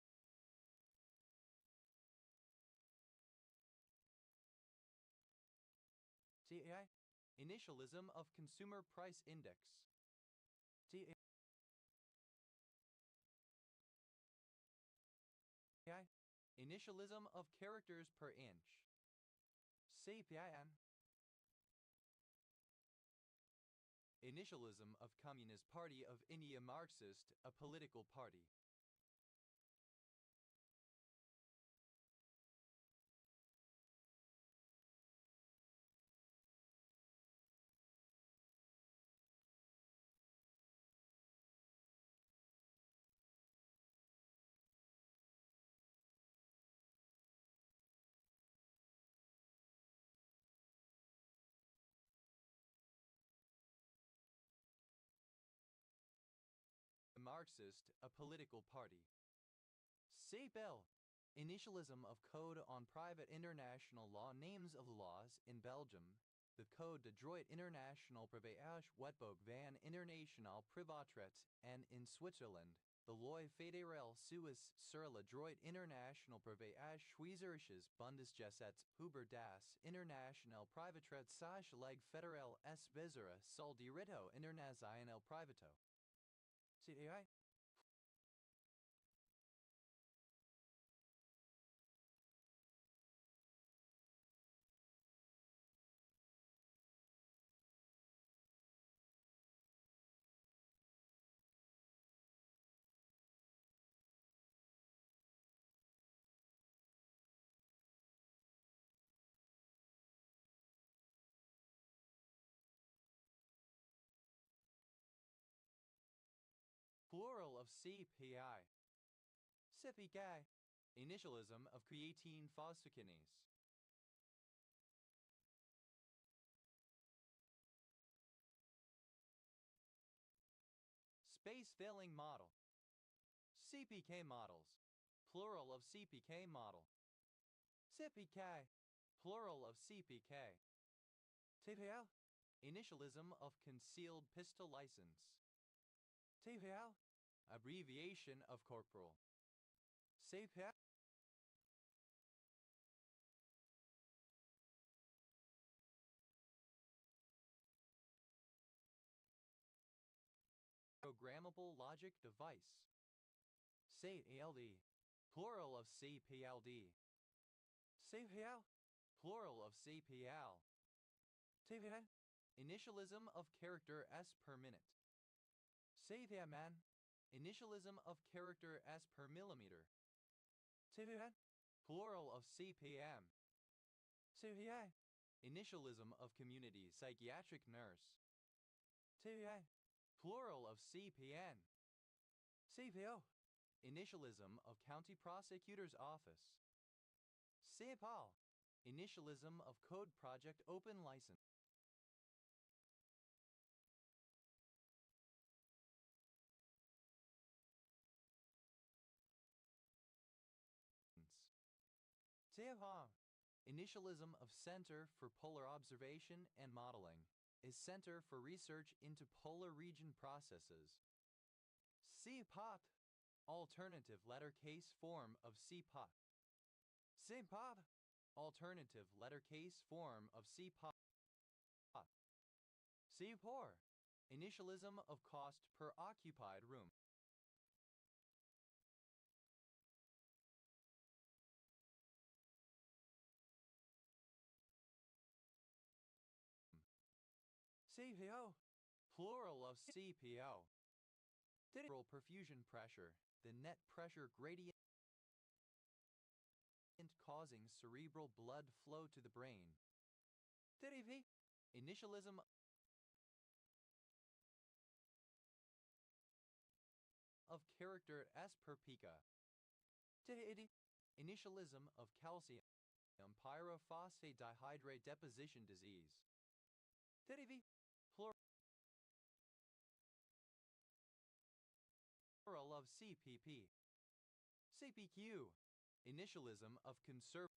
TAI, initialism of Consumer Price Index. TAI, initialism of characters per inch. CPIN, initialism of Communist Party of India Marxist, a political party. Marxist, a political party. CBEL, initialism of Code on Private International Law, names of laws in Belgium. The Code de droit international privéage wetboek van international privatret en in Switzerland. The Loi fédérale Suisse sur le droit international privéage Schweizerisches Bundesgesetz über das international Privatrechtliche fédéral es Besere sol diritto international privato. CAI, plural of CPI. CPI, Initialism of creatine phosphokinase. Space-filling model. CPK models. Plural of CPK model. CPK. Plural of CPK. TPL. Initialism of concealed pistol license. TPL. Abbreviation of corporal. CPL. Programmable logic device. CPLD. Plural of CPLD. CPL. Plural of CPL. TPL. Initialism of character S per minute. CPMN. Initialism of character S per millimeter. CPN. Plural of CPM. CPA. Initialism of community psychiatric nurse. CPA. Plural of CPN. CPO. Initialism of county prosecutor's office. CPAL. Initialism of code project open license. CFA. Initialism of Center for Polar Observation and Modeling is Center for Research into Polar Region Processes. CPOT. Alternative letter case form of CPOT. CPOT. Alternative letter case form of CPOT. CPOR. Initialism of cost per occupied room. CPO. Plural of CPO. Cerebral perfusion pressure, the net pressure gradient causing cerebral blood flow to the brain. TDV. Initialism of character S per pica. TD. Initialism of calcium pyrophosphate dihydrate deposition disease. TDV. Plural of CPP. CPQ. Initialism of Conservative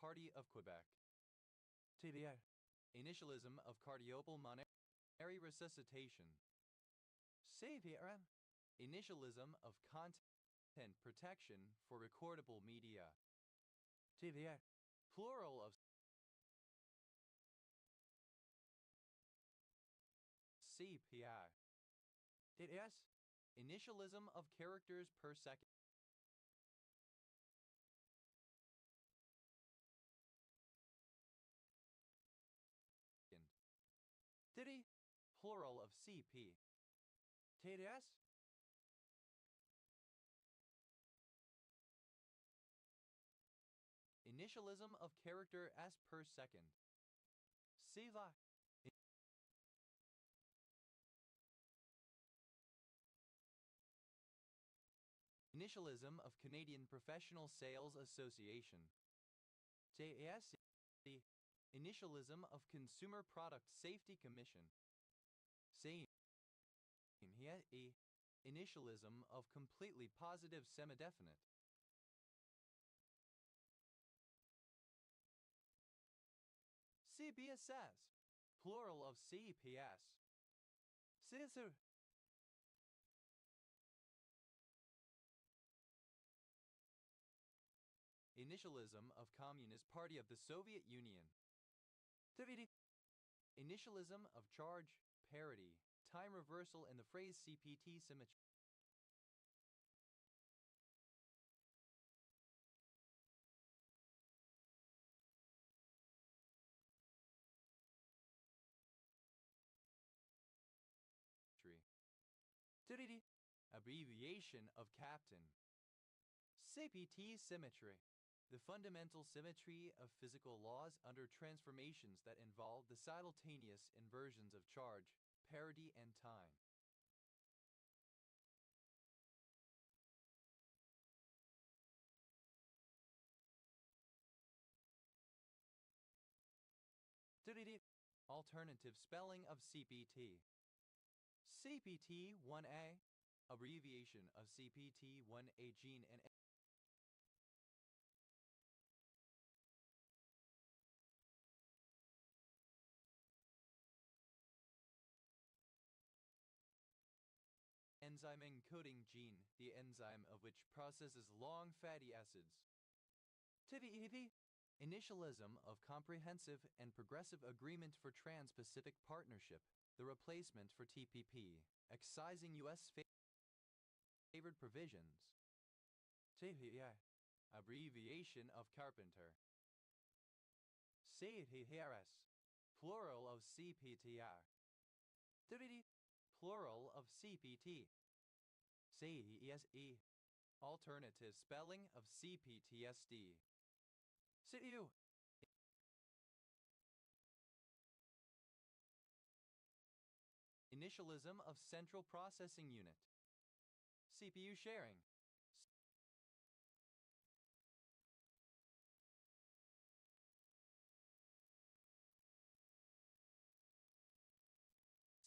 Party of Quebec. TBA. Initialism of cardiopulmonary resuscitation. CVRM. Initialism of content protection for recordable media. TVA. Plural of CPI. TS. Initialism of characters per second. TD. Plural of CP. TDS. Initialism of character S per second. CVA. Initialism of Canadian Professional Sales Association. JASC. Initialism of Consumer Product Safety Commission. SAME. Initialism of completely positive semidefinite. CBSS. Plural of CPS. Scissor. Initialism of Communist Party of the Soviet Union. TVD. Initialism of charge, parity, time reversal in the phrase CPT symmetry. TVD. Abbreviation of captain. CPT symmetry. The fundamental symmetry of physical laws under transformations that involve the simultaneous inversions of charge, parity, and time. Alternative spelling of CPT. CPT-1A, abbreviation of CPT-1A gene and enzyme encoding gene, the enzyme of which processes long fatty acids. TVEV, initialism of comprehensive and progressive agreement for Trans-Pacific Partnership, the replacement for TPP, excising U.S. favored provisions. TVEI, abbreviation of Carpenter. CTRS, plural of CPTR. TVD, plural of CPT. CESE, alternative spelling of CPTSD. CEU, initialism of Central Processing Unit. CPU sharing.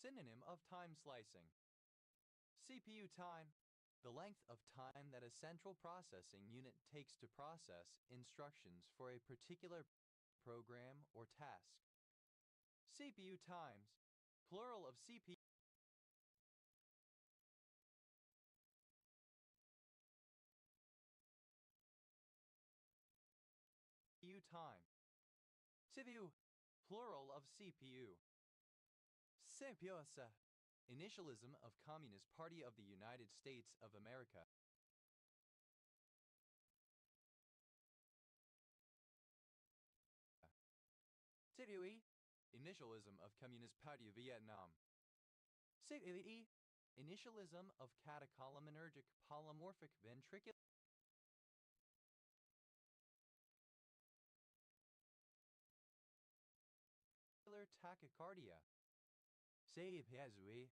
Synonym of time slicing. CPU time, the length of time that a central processing unit takes to process instructions for a particular program or task. CPU times, plural of CPU time. CPU, plural of CPU. CPUSA, initialism of Communist Party of the United States of America. CPUE, initialism of Communist Party of Vietnam. CPUE, initialism of catecholaminergic polymorphic ventricular tachycardia. CPSUE,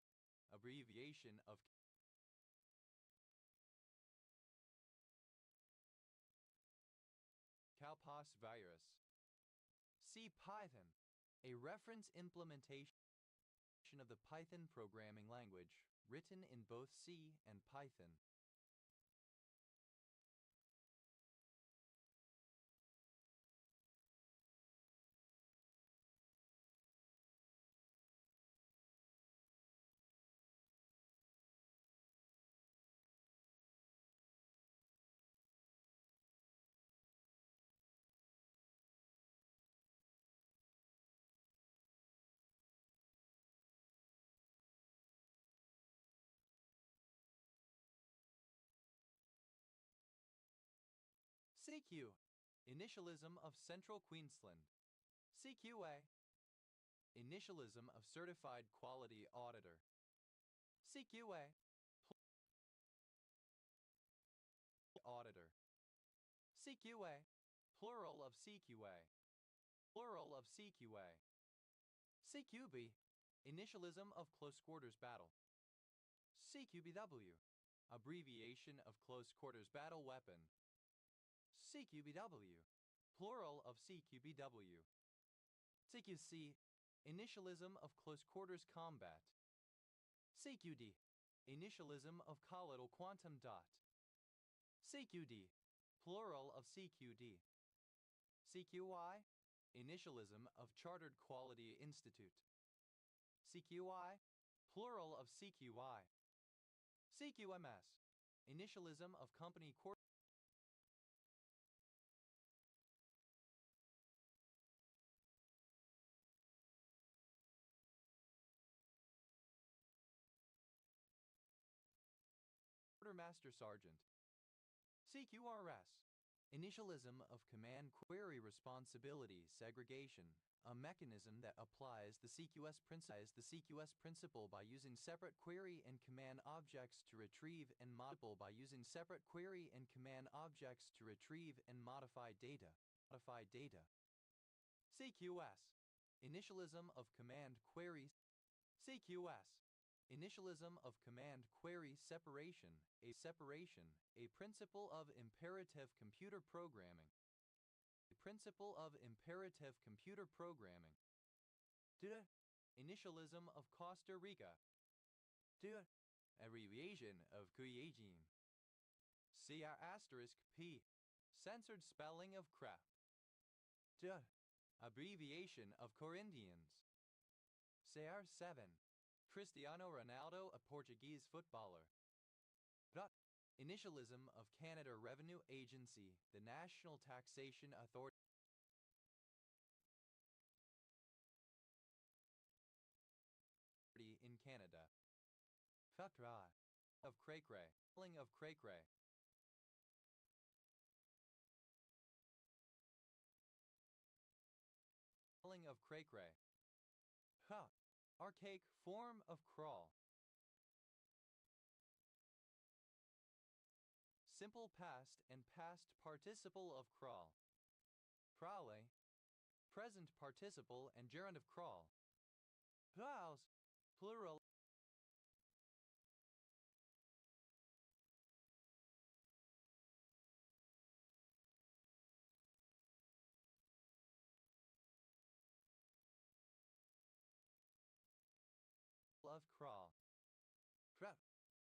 abbreviation of Cowpox virus. CPython, a reference implementation of the Python programming language, written in both C and Python. CQ, initialism of Central Queensland. CQA, initialism of Certified Quality Auditor. CQA, auditor. CQA, plural of CQA. Plural of CQA. CQB, initialism of Close Quarters Battle. CQBW, abbreviation of Close Quarters Battle Weapon. CQBW, plural of CQBW. CQC, initialism of Close Quarters Combat. CQD, initialism of colloidal quantum dot. CQD, plural of CQD. CQI, initialism of Chartered Quality Institute. CQI, plural of CQI. CQMS, initialism of Company Quartermaster Sergeant. CQRS, initialism of Command Query Responsibility Segregation, a mechanism that applies the CQS principle by using separate query and command objects to retrieve and modify data. CQS, initialism of Command Query. CQS, initialism of Command Query Separation, a principle of imperative computer programming. D. Initialism of Costa Rica. D. Abbreviation of Cuyajin. CR*P. Censored spelling of crap. D. Abbreviation of Corinthians. CR7. Cristiano Ronaldo, a Portuguese footballer. D. Initialism of Canada Revenue Agency, the National Taxation Authority in Canada. Fatra of Cray-Cray. Spelling of Cray-Cray. Spelling of Cray-Cray. Ha. Archaic form of crawl. Simple past and past participle of crawl. Prale. Present participle and gerund of crawl. Plows. Plural. Of crawl. Crap.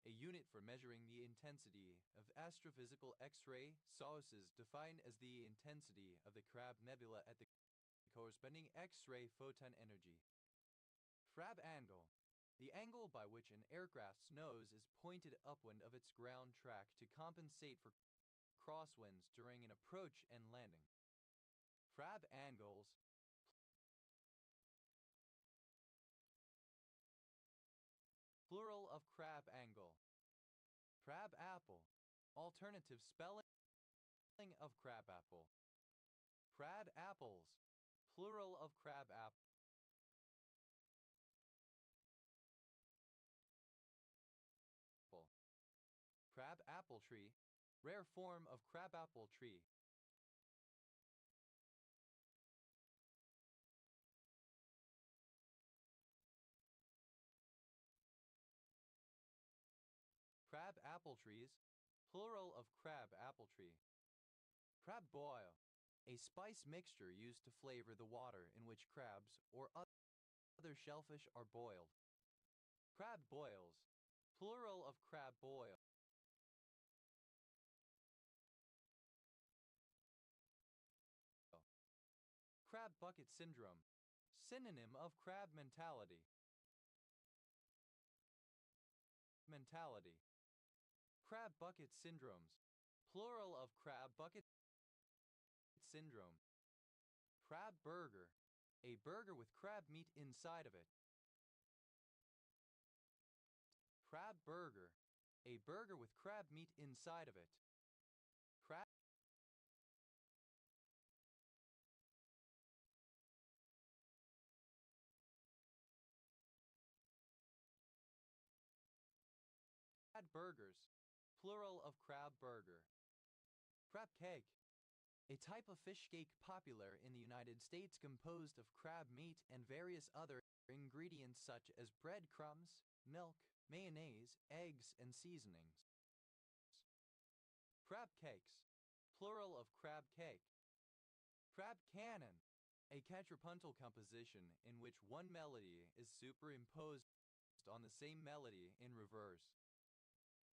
A unit for measuring the intensity of astrophysical X-ray sources defined as the intensity of the Crab Nebula at the corresponding X-ray photon energy. Crab angle. The angle by which an aircraft's nose is pointed upwind of its ground track to compensate for crosswinds during an approach and landing. Crab angles. Plural of crab angle. Crab apple. Alternative spelling of crab apple. Crab apples. Plural of crab apple. Crab apple tree. Rare form of crab apple tree. Crab apple trees. Plural of crab apple tree. Crab boil. A spice mixture used to flavor the water in which crabs or other shellfish are boiled. Crab boils. Plural of crab boil. Crab bucket syndrome. Synonym of crab mentality. Mentality. Crab bucket syndromes. Plural of crab bucket syndrome. Crab burger. A burger with crab meat inside of it. Crab burger. A burger with crab meat inside of it. Crab burgers. Plural of crab burger. Crab cake. A type of fish cake popular in the United States composed of crab meat and various other ingredients such as breadcrumbs, milk, mayonnaise, eggs, and seasonings. Crab cakes. Plural of crab cake. Crab canon. A contrapuntal composition in which one melody is superimposed on the same melody in reverse.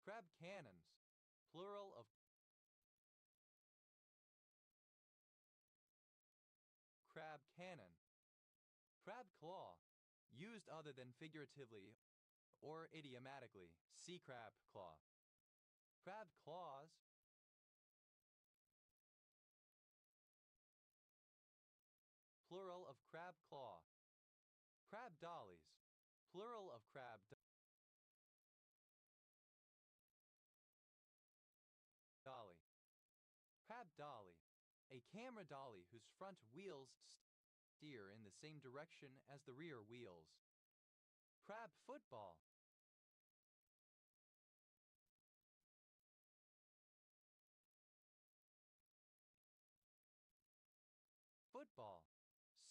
Crab cannons. Plural of crab cannon. Crab claw. Used other than figuratively or idiomatically. See crab claw. Crab claws. Plural of crab claw. Crab dollies. Plural of crab dolly. Crab dolly. A camera dolly whose front wheels steer in the same direction as the rear wheels. Crab football. Football.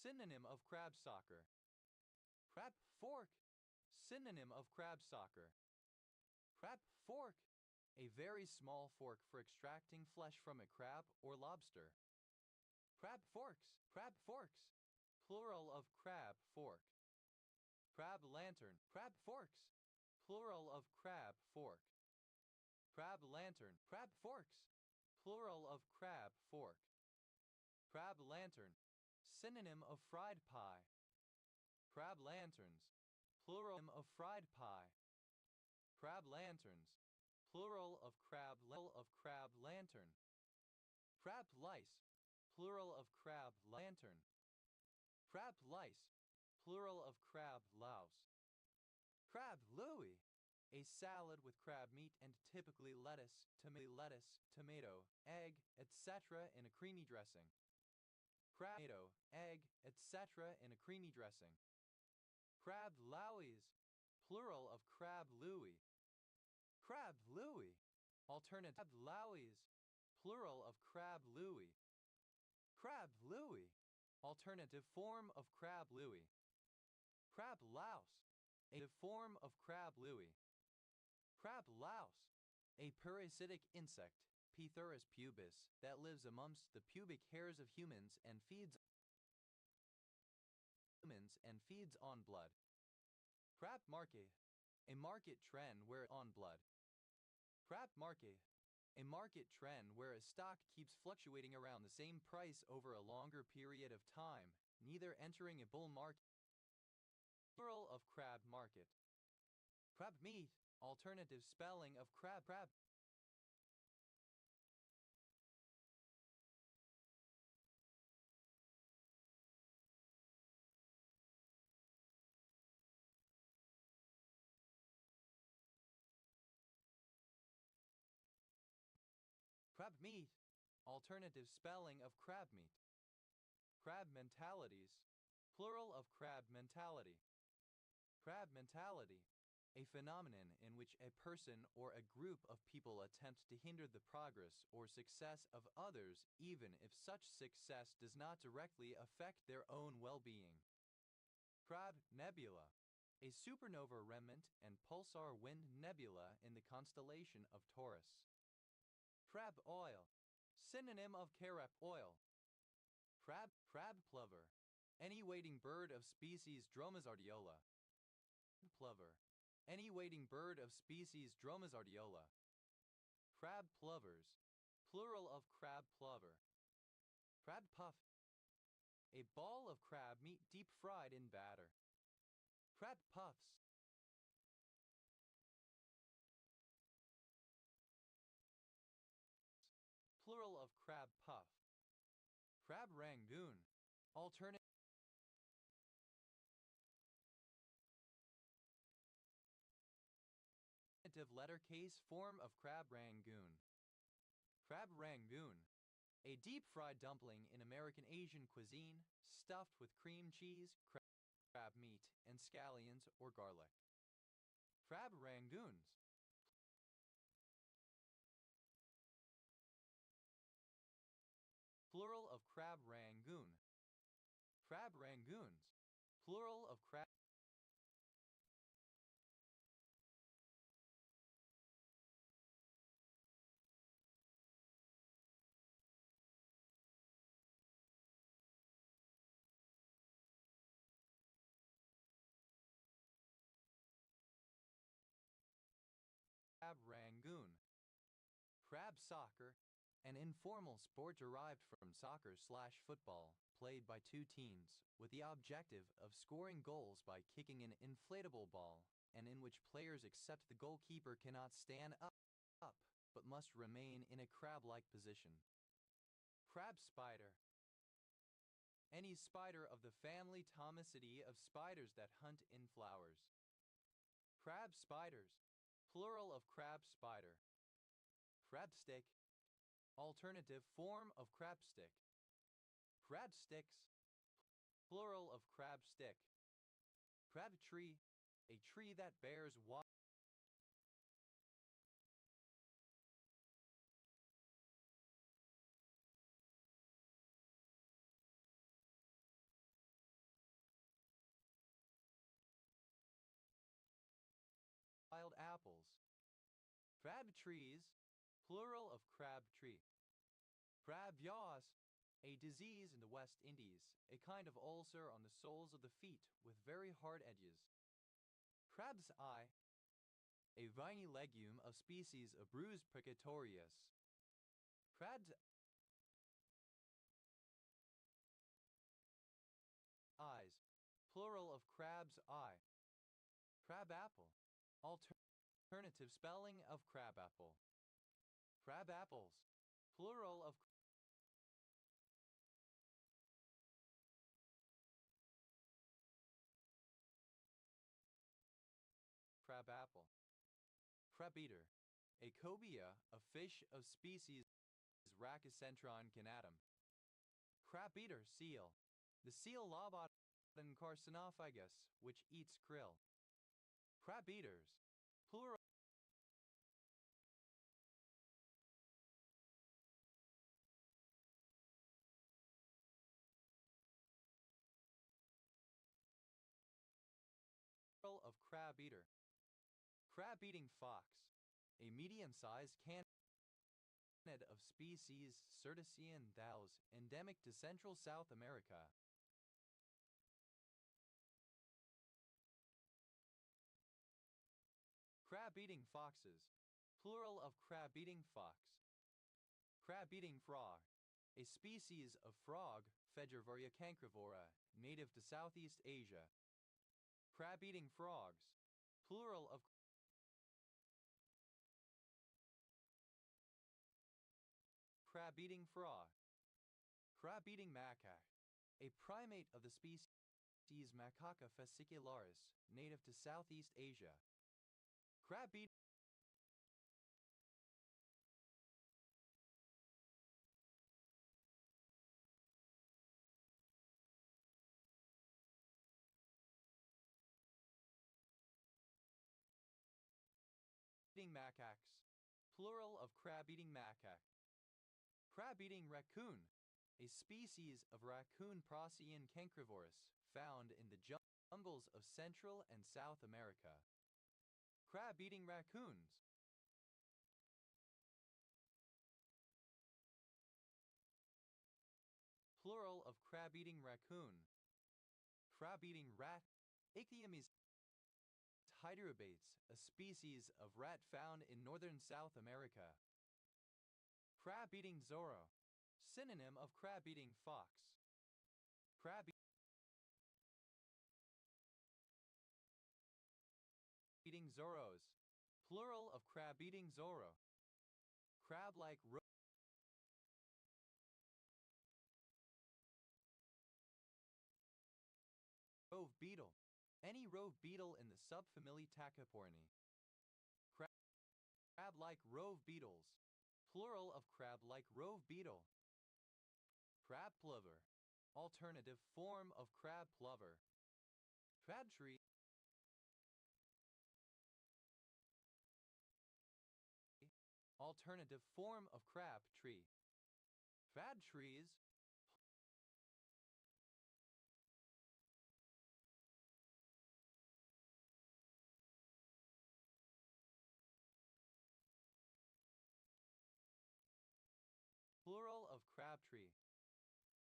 Synonym of crab soccer. Crab fork. Synonym of crab soccer. Crab fork. A very small fork for extracting flesh from a crab or lobster. Crab forks. Crab forks. Plural of crab fork. Crab lantern. Crab forks. Plural of crab fork. Crab lantern. Crab forks. Plural of crab fork. Crab lantern. Synonym of fried pie. Crab lanterns. Plural of fried pie. Crab lanterns. Plural of crab lantern. Crab lice. Plural of crab lantern. Crab lice. Plural of crab louse. Crab Louie. A salad with crab meat and typically lettuce, tomato, egg, etc. in a creamy dressing. Crab, tomato, egg, etc. in a creamy dressing. Crab Louies. Plural of crab Louie. Crab Louie. Alternative Louies. Plural of crab Louie. Crab Louie. Alternative form of crab Louie. Crab louse. A form of crab Louie. Crab louse. A parasitic insect, Pithurus pubis, that lives amongst the pubic hairs of humans and feeds on blood. Crab market. A market trend where on blood. Crab market. A market trend where a stock keeps fluctuating around the same price over a longer period of time, neither entering a bull market. Plural of crab market. Crab meat. Alternative spelling of crab. Crab meat. Alternative spelling of crab meat. Crab mentalities. Plural of crab mentality. Crab mentality. A phenomenon in which a person or a group of people attempt to hinder the progress or success of others even if such success does not directly affect their own well-being. Crab nebula. A supernova remnant and pulsar wind nebula in the constellation of Taurus. Crab oil. Synonym of carap oil. Crab plover. Any wading bird of species Dromosardiola. Plover. Any wading bird of species Dromosardiola. Crab plovers. Plural of crab plover. Crab puff. A ball of crab meat deep fried in batter. Crab puffs. Plural of crab puff. Crab rangoon. Alternative letter case form of crab rangoon. Crab rangoon. A deep-fried dumpling in American Asian cuisine, stuffed with cream cheese, crab meat, and scallions or garlic. Crab rangoons. Plural of crab rangoon. Crab rangoons. Plural of crab. Crab rangoon. Crab soccer. An informal sport derived from soccer/football, played by two teams, with the objective of scoring goals by kicking an inflatable ball, and in which players except the goalkeeper cannot stand up, but must remain in a crab-like position. Crab spider. Any spider of the family Thomisidae of spiders that hunt in flowers. Crab spiders. Plural of crab spider. Crab stick. Alternative form of crab stick. Crab sticks. Plural of crab stick. Crab tree. A tree that bears wild apples. Crab trees. Plural of crab tree. Crab yaws. A disease in the West Indies, a kind of ulcer on the soles of the feet with very hard edges. Crab's eye, a viney legume of species Abrus precatorius. Crab's eyes, plural of crab's eye. Crab apple, alternative spelling of crab apple. Crab apples, plural of crab apple. Crab eater, a cobia, a fish of species Rhacocentron canatum. Crab eater seal, the seal Lobotin carcinophagus, which eats krill. Crab eaters, plural of crab eater. Crab-eating fox, a medium-sized canid of species Cetacean thous, endemic to Central South America. Crab-eating foxes, plural of crab-eating fox. Crab-eating frog, a species of frog, Fedrovaria cancrovora, native to Southeast Asia. Crab-eating frogs, plural of crab-eating frog. Crab-eating macaque, a primate of the species Macaca fascicularis, native to Southeast Asia. Crab-eating macaques, plural of crab-eating macaque. Crab-eating raccoon, a species of raccoon Procyon cancrovorus, found in the jungles of Central and South America. Crab-eating raccoons, plural of crab-eating raccoon. Crab-eating rat, Ichthyomis hyderobates, a species of rat found in northern South America. Crab-eating zorro, synonym of crab-eating fox. Crab-eating zorros, plural of crab-eating zorro. Crab-like rove beetle, any rove beetle in the subfamily Tachyporni. Crab-like rove beetles, plural of crab-like rove beetle. Crab plover, alternative form of crab plover. Crabtree, alternative form of crab tree. Crabtrees, plural of crabtree.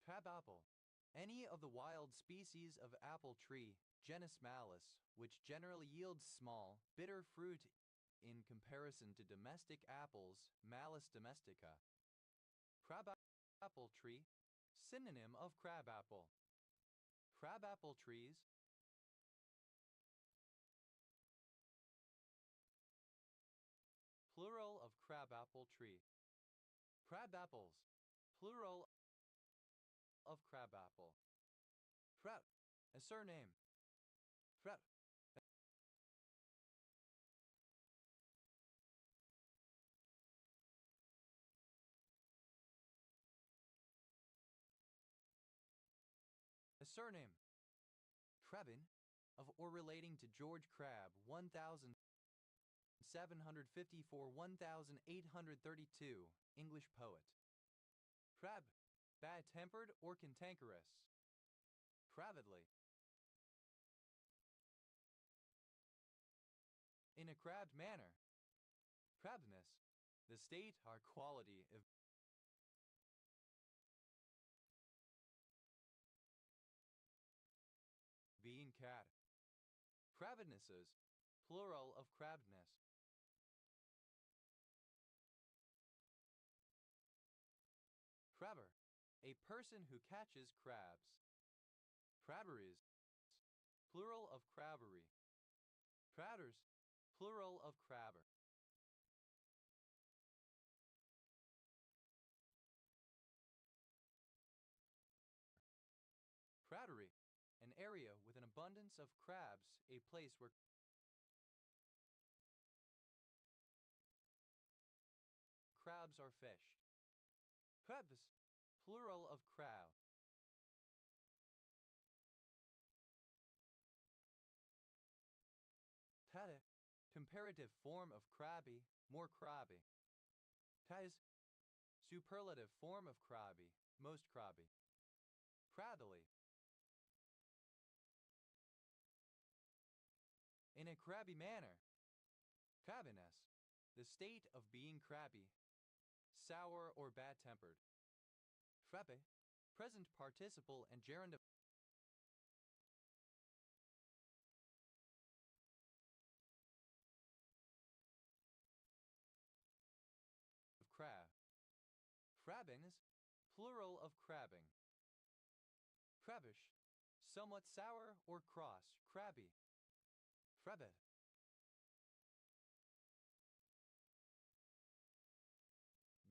Crabapple, any of the wild species of apple tree, genus Malus, which generally yields small, bitter fruit in comparison to domestic apples, Malus domestica. Crabapple tree, synonym of crabapple. Crabapple trees, plural of crabapple tree. Crabapples, plural of crabapple. Crab, a surname. Crab, a surname. Crabbin, of or relating to George Crabbe, 1754-1832, English poet. Crab, bad-tempered or cantankerous. Crabbedly, in a crabbed manner. Crabbedness, the state or quality of being cat. Crabbednesses, plural of crabness. Crabber, a person who catches crabs. Crabberies, plural of crabbery. Crabbers, plural of crabber. Cratery, an area with an abundance of crabs, a place where crabs are fished. Crabs, plural of crab. Tade, comparative form of crabby, more crabby. Tais, superlative form of crabby, most crabby. Crabbily, in a crabby manner. Crabbiness, the state of being crabby, sour or bad-tempered. Frappe, present participle and gerund of crab. Crabbings, plural of crabbing. Crabbish, somewhat sour or cross, crabby. Crabbed.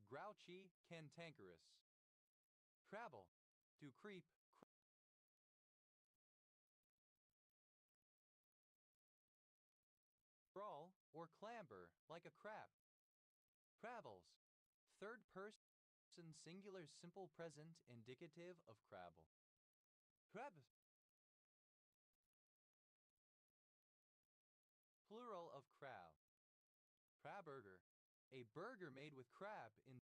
Grouchy, cantankerous. Crabble, to creep, crawl, or clamber, like a crab. Crabbles, third person singular simple present indicative of crabble. Crabs, plural of crab. Crabburger, a burger made with crab in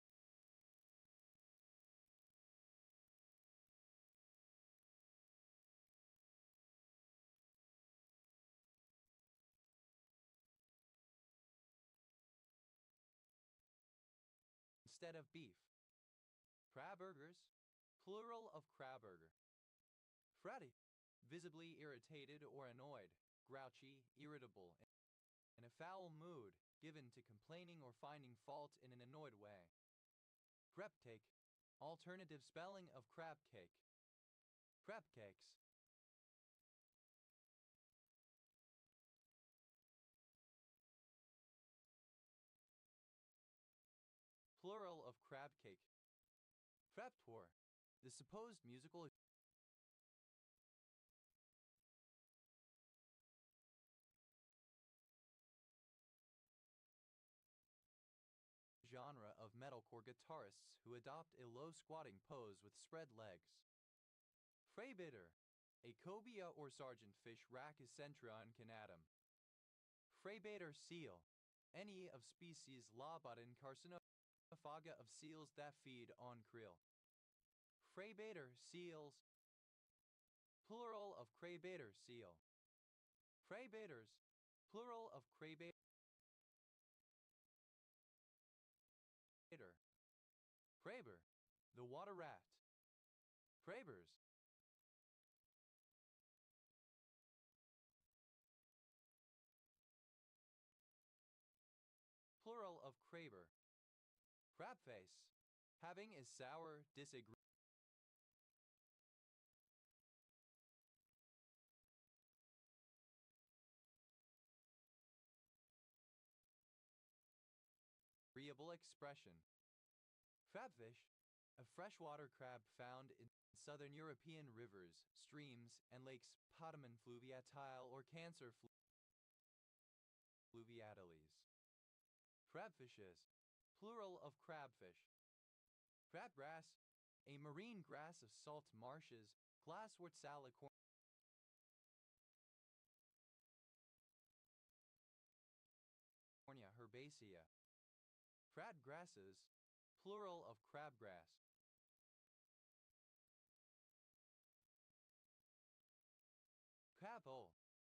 instead of beef. Crabburgers, plural of crabburger. Fretty, visibly irritated or annoyed, grouchy, irritable, in a foul mood, given to complaining or finding fault in an annoyed way. Crepcake, alternative spelling of crab cake. Crab cakes. Plural of crab cake. Fraptor, the supposed musical genre of metalcore guitarists who adopt a low squatting pose with spread legs. Freibiter, a cobia or sergeant fish Rhachycentron canatum. Freibiter seal, any of species Labaton carcinophaga of seals that feed on krill. Freibiter seals, plural of craybaiter seal. Craybaiters, plural of craybaiter. Craber, the water rat. Crabers, plural of craber. Crabface, having a sour, disagreeable expression. Crabfish, a freshwater crab found in southern European rivers, streams, and lakes Potamen fluviatile or Cancer fluviatiles. Crabfishes, plural of crabfish. Crabgrass, a marine grass of salt marshes, Glasswort salicornia herbacea. Crabgrasses, plural of crabgrass. Crabhole,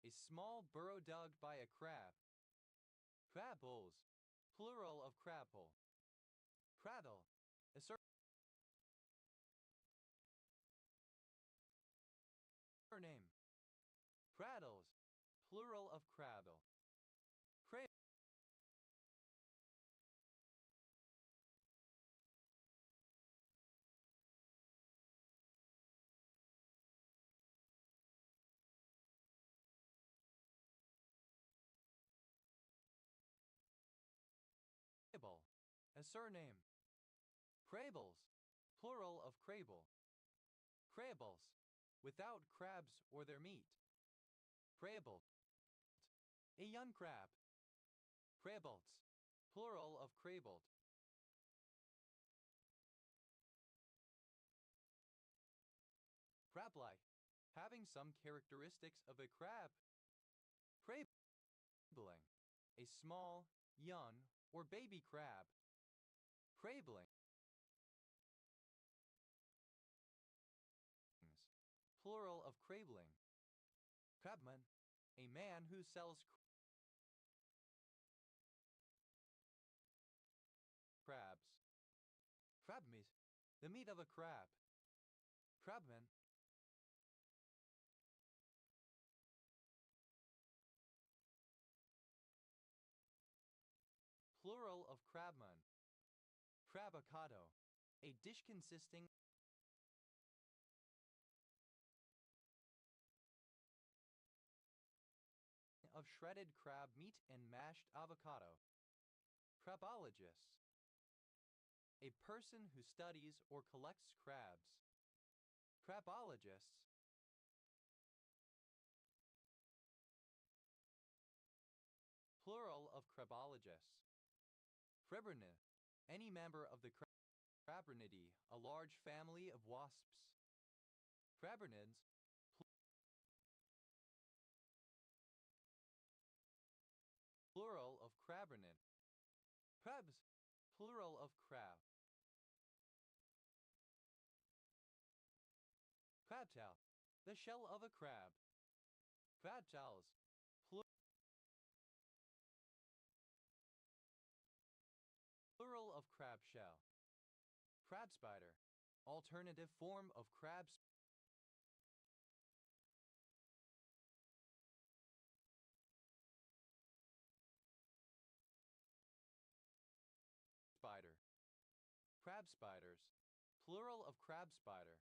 a small burrow dug by a crab. Crabholes, plural of crabhole. Cradle, a surname. Cradles, plural of cradle. A surname. Crables, plural of crable. Crables, without crabs or their meat. Crable. A young crab. Crabolts, plural of crabled. Crab-like, having some characteristics of a crab. Crabling, a small, young, or baby crab. Crabling. Plural of crabling. Crabman, a man who sells crabs. Crab meat, the meat of a crab. Crabman. Plural of crabman. Crabicado, a dish consisting of shredded crab meat and mashed avocado. Crabologist, a person who studies or collects crabs. Crabologists. Plural of crabologists. Crabrinid, any member of the Crabrinidae, a large family of wasps. Crabrinids, plural of crabrinid. Crabs, plural of crab. Crabtail, the shell of a crab. Crabtails, plural of crab shell. Crab spider, alternative form of crab spider. Crab spiders, plural of crab spider.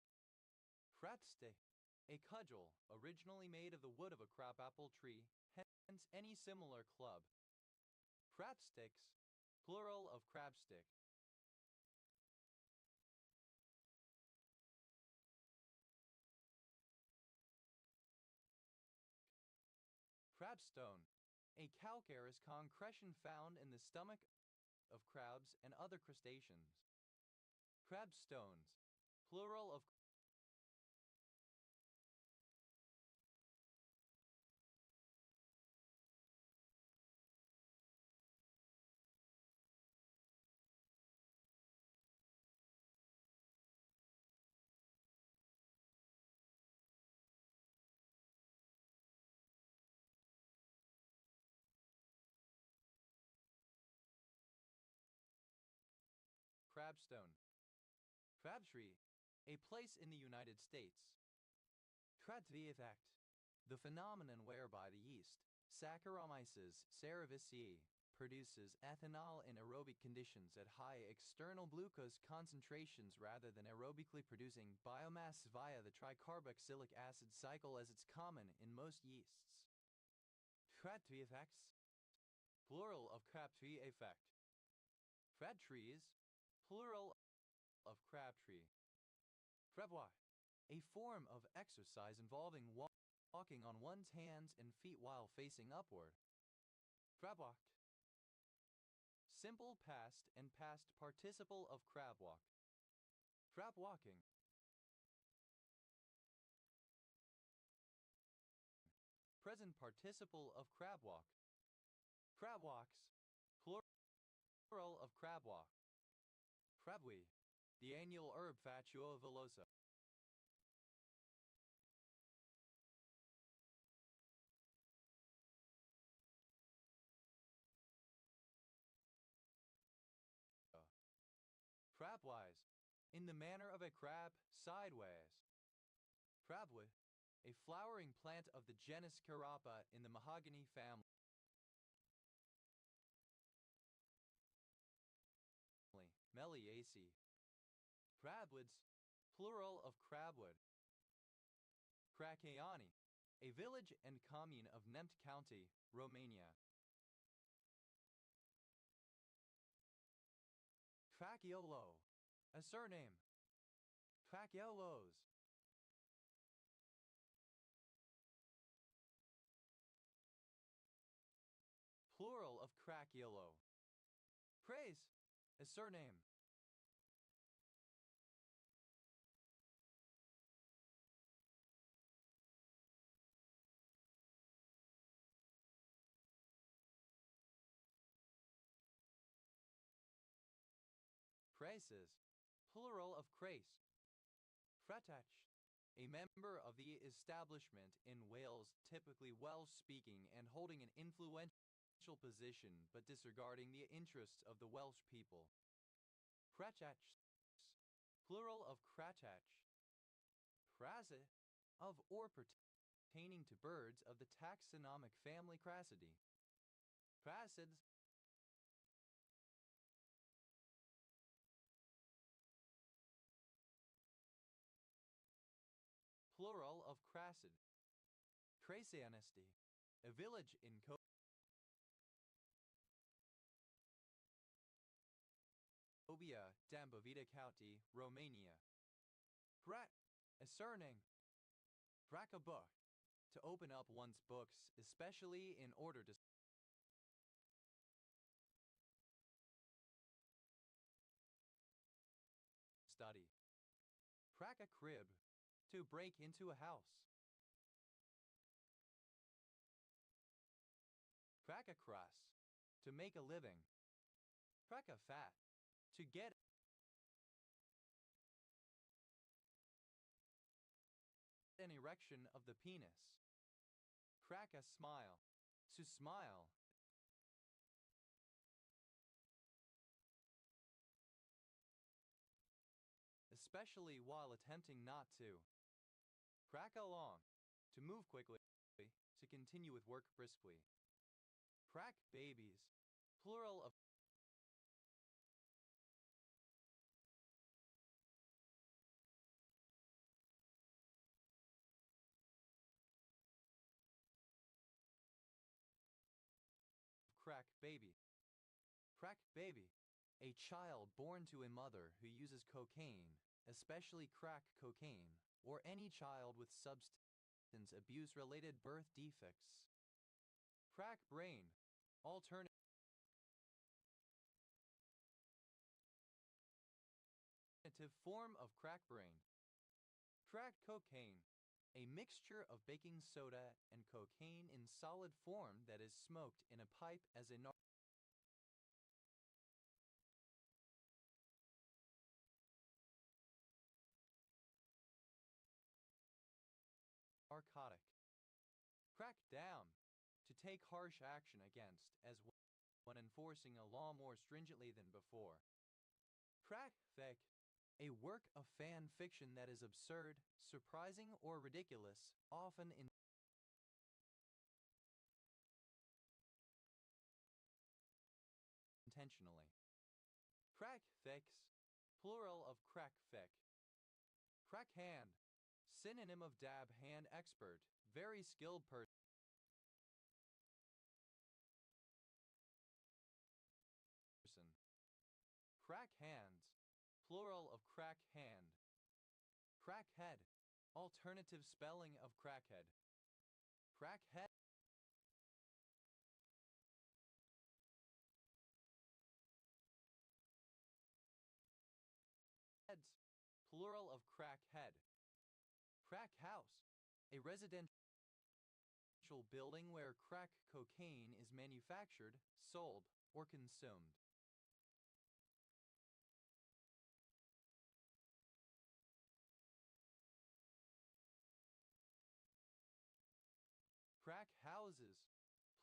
Crabstick, a cudgel originally made of the wood of a crabapple tree, hence any similar club. Crabsticks, plural of crabstick. Crabstone, a calcareous concretion found in the stomach of crabs and other crustaceans. Crabstones, plural of crabstone. Crabtree, a place in the United States. Crabtree effect, the phenomenon whereby the yeast, Saccharomyces cerevisiae, produces ethanol in aerobic conditions at high external glucose concentrations rather than aerobically producing biomass via the tricarboxylic acid cycle as it's common in most yeasts. Crabtree effects, plural of Crabtree effect. Crabtrees, plural of crabtree. Crabwalk, a form of exercise involving walking on one's hands and feet while facing upward. Crabwalked. Simple past and past participle of crabwalk. Crabwalking. Present participle of crabwalk. Crabwalks, plural of crabwalk. Crabweed, the annual herb Fatula villosa. Crabwise, in the manner of a crab, sideways. Crabwood, a flowering plant of the genus Carapa in the mahogany family. Meliaceae. Crabwoods, plural of crabwood. Cracoiani, a village and commune of Neamt County, Romania. Faciolo, a surname. Faciolos. Plural of craciolo. Praise, a surname. Craces, plural of crace. Fretach, a member of the establishment in Wales, typically Welsh-speaking and holding an influential position but disregarding the interests of the Welsh people. Cratach, plural of cratach. Crase, of or pertaining to birds of the taxonomic family Crassidae. Crassids, plural of crassid. Crassianisty, a village in Cobia, Dambovita County, Romania. Grat, a surname. Grakabuch, to open up one's books, especially in order to study. Crack a crib, to break into a house. Crack a crust, to make a living. Crack a fat, to get an erection of the penis. Crack a smile, to smile. Especially while attempting not to. Crack along, to move quickly, to continue with work briskly. Crack babies, plural of crack baby. Crack baby, a child born to a mother who uses cocaine, especially crack cocaine, or any child with substance abuse-related birth defects. Crack brain, alternative form of crack brain. Crack cocaine, a mixture of baking soda and cocaine in solid form that is smoked in a pipe as a narcotic. Crack down, to take harsh action against, as when enforcing a law more stringently than before. Crack fic, a work of fan fiction that is absurd, surprising, or ridiculous, often intentionally. Crack fix, plural of crack fic. Crack hand, synonym of dab hand expert, very skilled person. Crack hands, plural of crack hand. Crackhead, alternative spelling of crackhead. Crackhead, plural of crackhead. Crack house, a residential building where crack cocaine is manufactured, sold, or consumed. Crack houses,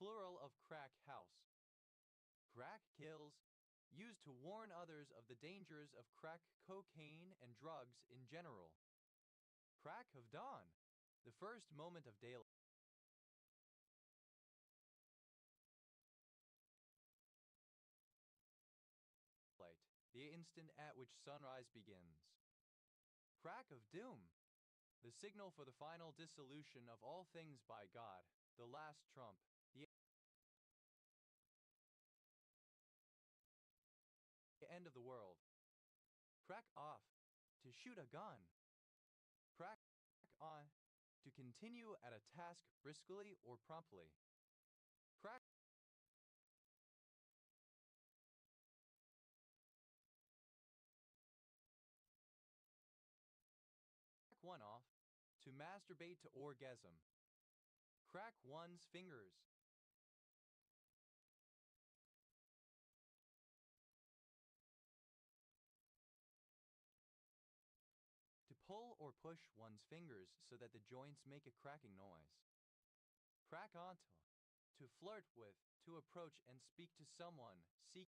plural of crack house. Crack kills, used to warn others of the dangers of crack cocaine and drugs in general. Crack of dawn, the first moment of daylight. The instant at which sunrise begins. Crack of doom, the signal for the final dissolution of all things by God, the last trump, the end end of the world. Crack off, to shoot a gun. Crack on, to continue at a task briskly or promptly. Crack one off, to masturbate to orgasm. Crack one's fingers. To pull or push one's fingers so that the joints make a cracking noise. Crack onto, to flirt with, to approach and speak to someone, seeking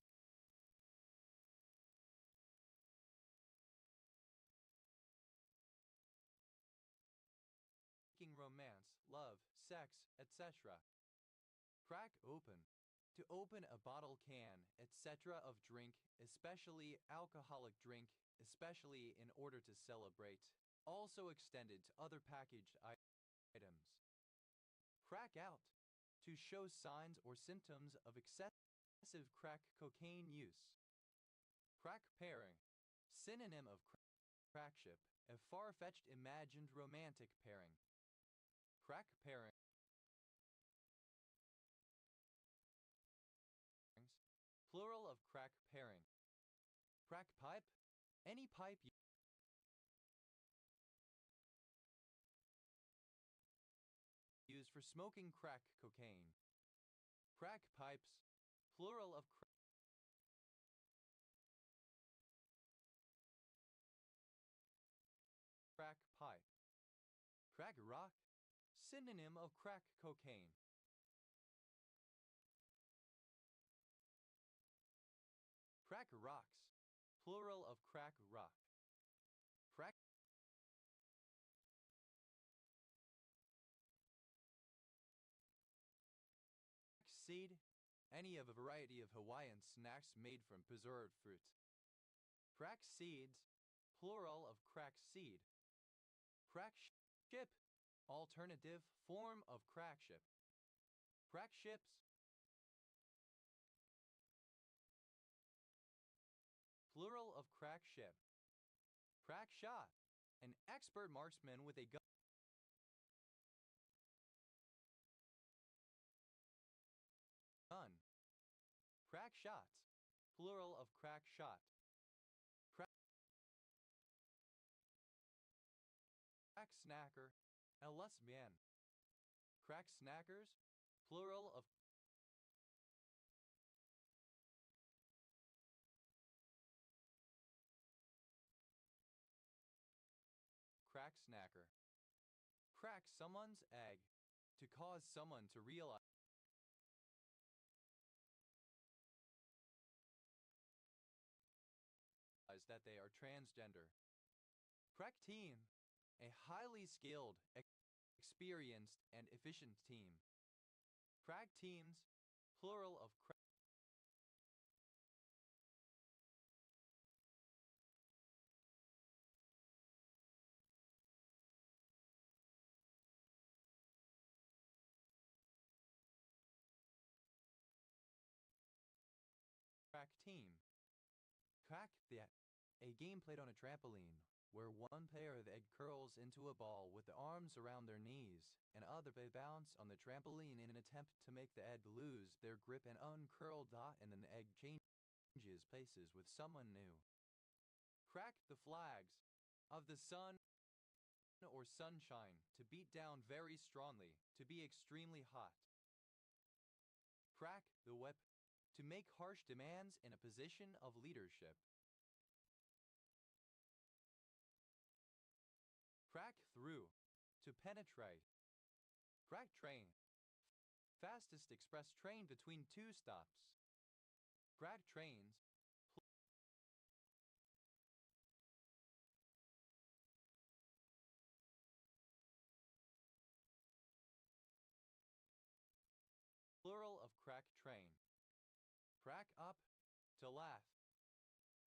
romance, love, sex, etc. Crack open, to open a bottle, can, etc. of drink, especially alcoholic drink, especially in order to celebrate, also extended to other packaged items. Crack out, to show signs or symptoms of excessive crack cocaine use. Crack pairing, synonym of crackship, a far-fetched imagined romantic pairing. Crack pairing, plural of crack pairing. Crack pipe, any pipe used for smoking crack cocaine. Crack pipes, plural of crack pipe. Crack rock, synonym of crack cocaine. Crack rocks, plural of crack rock. Crack seed, any of a variety of Hawaiian snacks made from preserved fruit. Crack seeds, plural of crack seed. Crack ship, alternative form of crack ship. Crack ships, plural of crack ship. Crack shot, an expert marksman with a gun. Crack shots, plural of crack shot. Crack snacker, a lesbian. Crack snackers, plural of crack snacker. Crack someone's egg, to cause someone to realize that they are transgender. Crack team, a highly skilled, experienced, and efficient team. Crack teams, plural of crack team. Crack the a game played on a trampoline, where one player of the egg curls into a ball with the arms around their knees, and other they bounce on the trampoline in an attempt to make the egg lose their grip and uncurl. And then the egg changes places with someone new. Crack the flags of the sun or sunshine, to beat down very strongly, to be extremely hot. Crack the whip, to make harsh demands in a position of leadership. Crack through, to penetrate. Crack train, fastest express train between two stops. Crack trains, plural of crack train. Crack up, to laugh.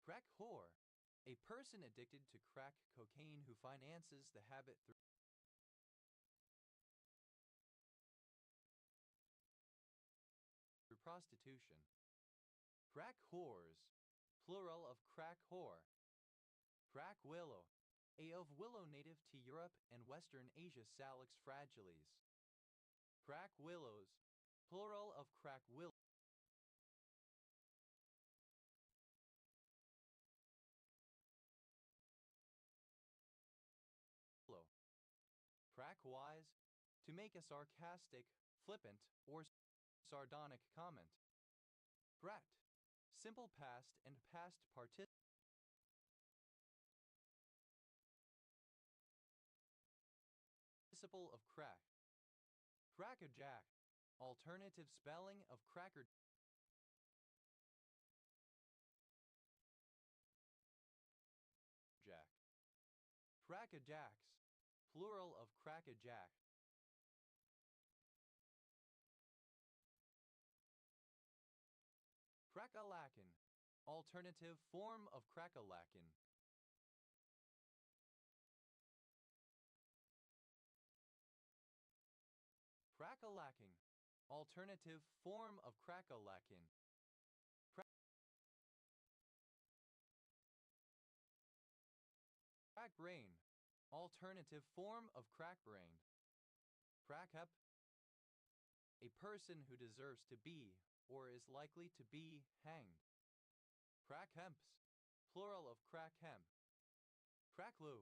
Crack whore, a person addicted to crack cocaine who finances the habit through prostitution. Crack whores, plural of crack whore. Crack willow, a of willow native to Europe and Western Asia Salix fragilis. Crack willows, plural of crack willow. Crack wise, to make a sarcastic, flippant, or sardonic comment. Brat, simple past and past participle of crack. Crackerjack, alternative spelling of cracker. Jack. Crackajacks, plural of crackajack. Crackalakin, alternative form of crackalakin. Crackalacking, alternative form of crackalakin. Crackbrain, alternative form of crackbrained. Crackup, a person who deserves to be or is likely to be hanged. Crackhemps, plural of crackhemp. Crackloo,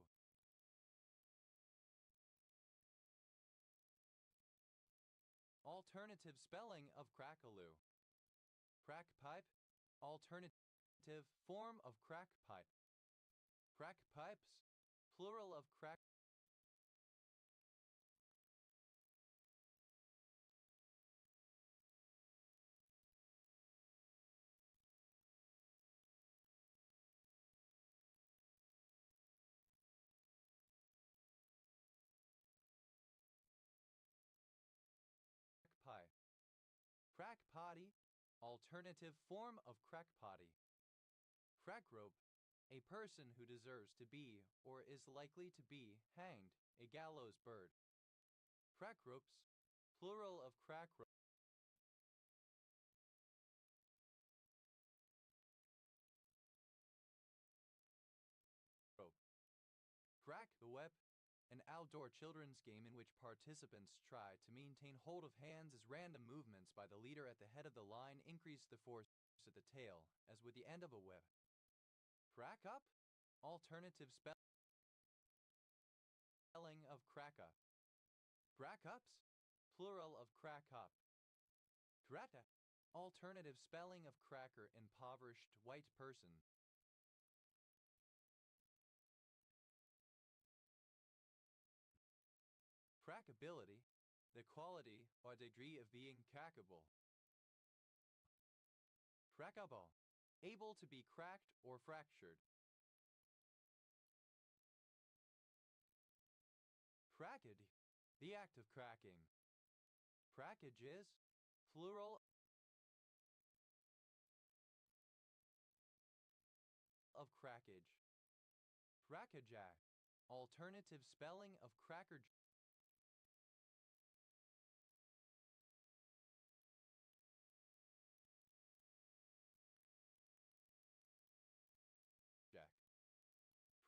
alternative spelling of crackaloo. Crackpipe, alternative form of crackpipe. Crackpipes, plural of crack. Pie. Crackpotty, alternative form of crackpotty. Crackrope, a person who deserves to be or is likely to be hanged, a gallows bird. Crackropes, plural of crackrope. Crack the Whip, an outdoor children's game in which participants try to maintain hold of hands as random movements by the leader at the head of the line increase the force at the tail, as with the end of a whip. Crack up, alternative spelling of crack up. Crack ups, plural of crack up. Greta, alternative spelling of cracker, impoverished white person. Crackability, the quality or degree of being crackable. Crackable, able to be cracked or fractured. Cracked, the act of cracking. Crackages, plural of crackage. Crackajack, alternative spelling of crackerjack.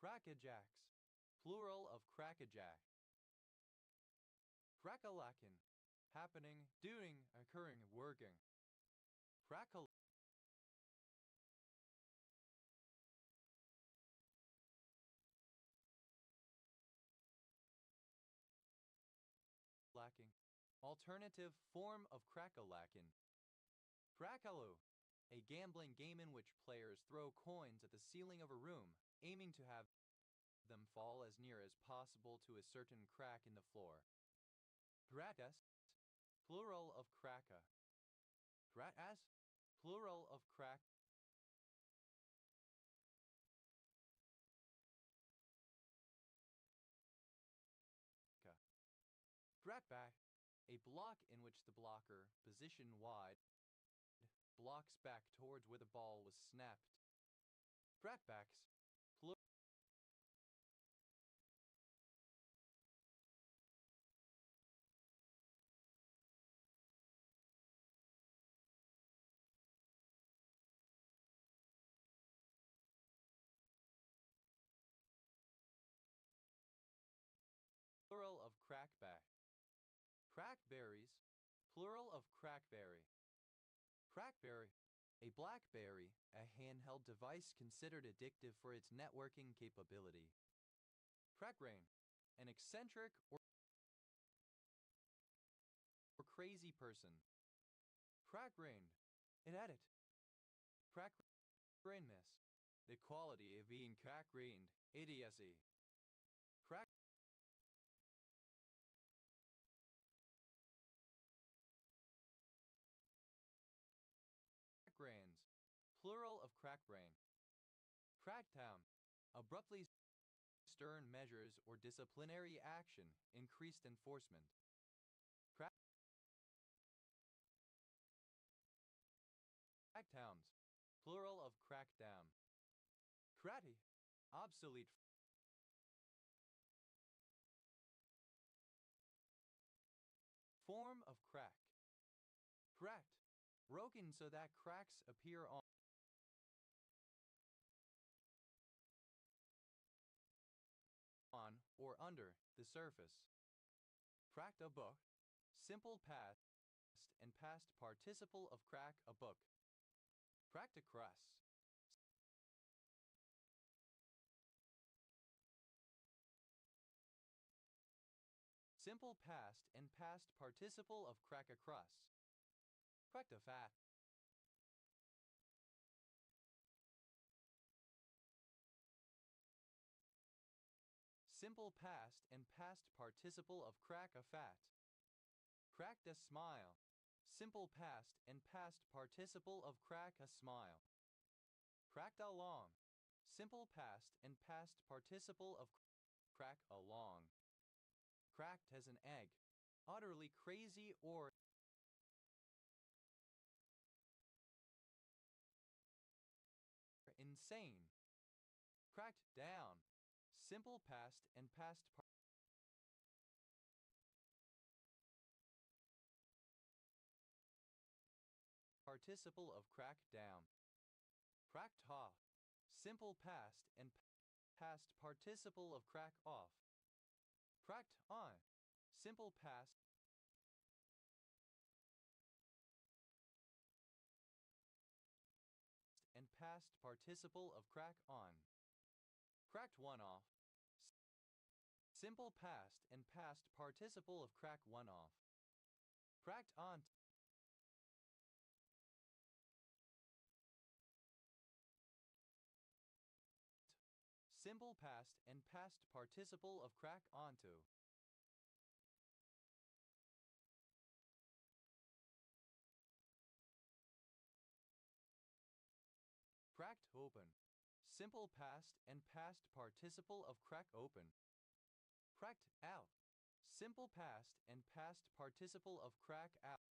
Crackajacks, plural of crackajack. Crackalakin, happening, doing, occurring, working. Crackle. Lacking, alternative form of crackalakin. Crackaloo, a gambling game in which players throw coins at the ceiling of a room, aiming to have them fall as near as possible to a certain crack in the floor. Gratas, plural of cracka. Gratas, plural of crack. Gratback, a block in which the blocker, position wide, blocks back towards where the ball was snapped. Gratbacks, Berries, plural of crackberry. Crackberry, a BlackBerry, a handheld device considered addictive for its networking capability. Crackbrain, an eccentric or crazy person. Crack-brained, it added. Crack-brainedness, the quality of being crack-brained, idiocy. Crackbrains, plural of crackbrain. Crackdown, abruptly stern measures or disciplinary action, increased enforcement. Crackdowns, plural of crackdown. Cratty, obsolete. Form of crack. Cracked, broken so that cracks appear on or under the surface. Cracked a book, simple past and past participle of crack a book. Cracked a crust. Simple past and past participle of crack a crust. Cracked a fat. Simple past and past participle of crack a fat. Cracked a smile. Simple past and past participle of crack a smile. Cracked along. Simple past and past participle of crack along. Cracked as an egg. Utterly crazy or insane. Cracked down. Simple past and past participle of crack down. Cracked off. Simple past and past participle of crack off. Cracked on. Simple past and past participle of crack on. Cracked one off. Simple past and past participle of crack one off. Cracked on. Simple past and past participle of crack onto. Cracked open. Simple past and past participle of crack open. Cracked out. Simple past and past participle of crack out.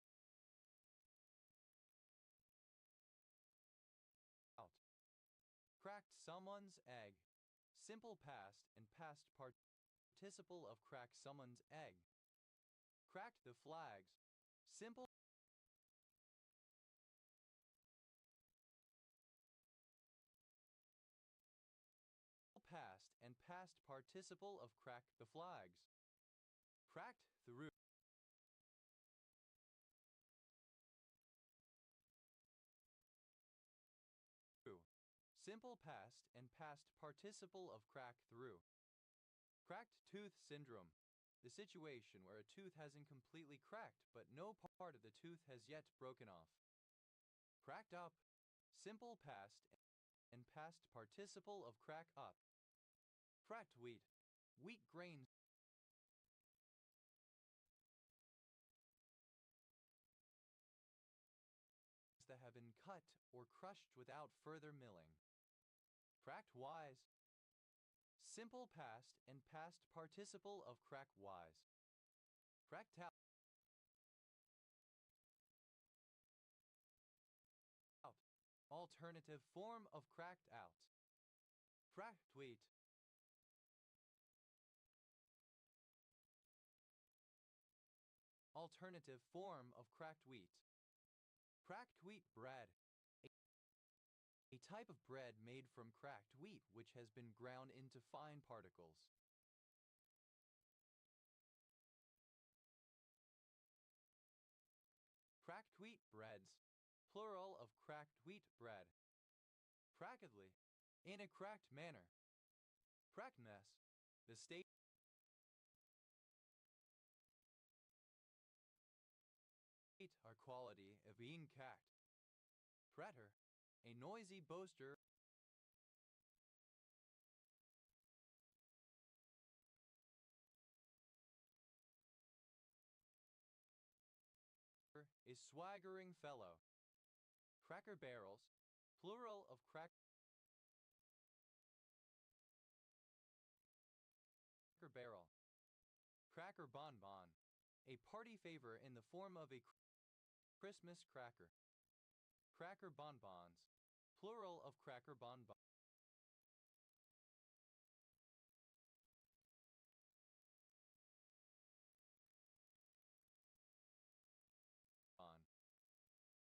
Cracked someone's egg. Simple past and past participle of crack someone's egg. Cracked the flags. Simple past and past participle of crack the flags. Cracked through. Simple past and past participle of crack through. Cracked tooth syndrome. The situation where a tooth hasn't completely cracked, but no part of the tooth has yet broken off. Cracked up. Simple past and past participle of crack up. Cracked wheat. Wheat grains that have been cut or crushed without further milling. Cracked wise. Simple past and past participle of crack wise. Cracked out. Alternative form of cracked out. Cracked wheat. Alternative form of cracked wheat. Cracked wheat bread. A type of bread made from cracked wheat which has been ground into fine particles. cracked wheat breads, plural of cracked wheat bread. Crackedly, in a cracked manner. Crackness, the state or quality of being cacked. Prater, a noisy boaster a swaggering fellow. Cracker barrels, plural of cracker barrel. Cracker bonbon, a party favor in the form of a Christmas cracker. Cracker bonbons, plural of cracker bonbon.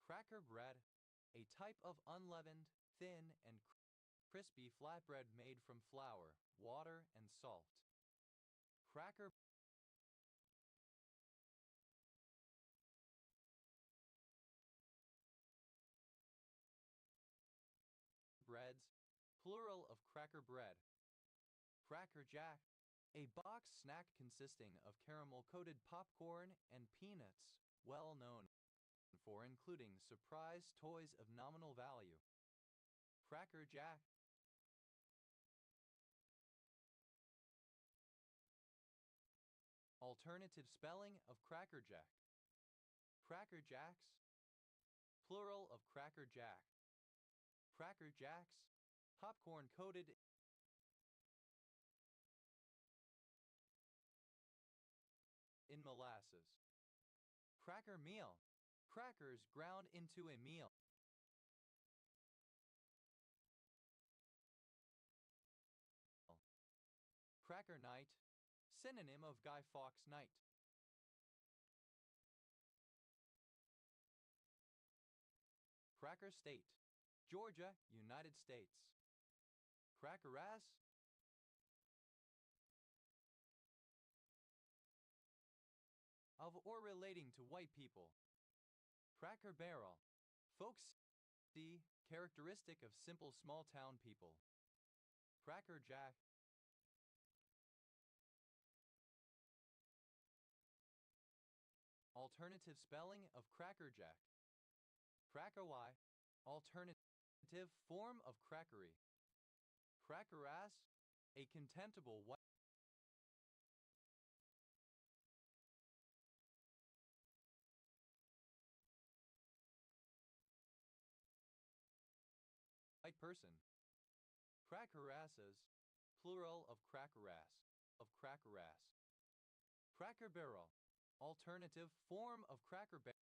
Cracker bread, a type of unleavened, thin, and crispy flatbread made from flour, water, and salt. Cracker breads, plural of cracker bread. Cracker Jack, a box snack consisting of caramel-coated popcorn and peanuts, well known for including surprise toys of nominal value. Cracker Jack. Alternative spelling of Cracker Jack. Cracker Jacks, plural of Cracker Jack. Cracker Jacks, popcorn coated in molasses. Cracker meal, crackers ground into a meal. Cracker night, synonym of Guy Fawkes night. Cracker state, Georgia, United States. Cracker ass, of or relating to white people. Cracker barrel, folksy, characteristic of simple small-town people. Cracker Jack. Alternative spelling of Cracker Jack. Cracker Y, alternative form of crackery. Cracker ass, a contemptible white person. Cracker asses, plural of cracker ass, of cracker ass. Cracker barrel, alternative form of cracker barrel.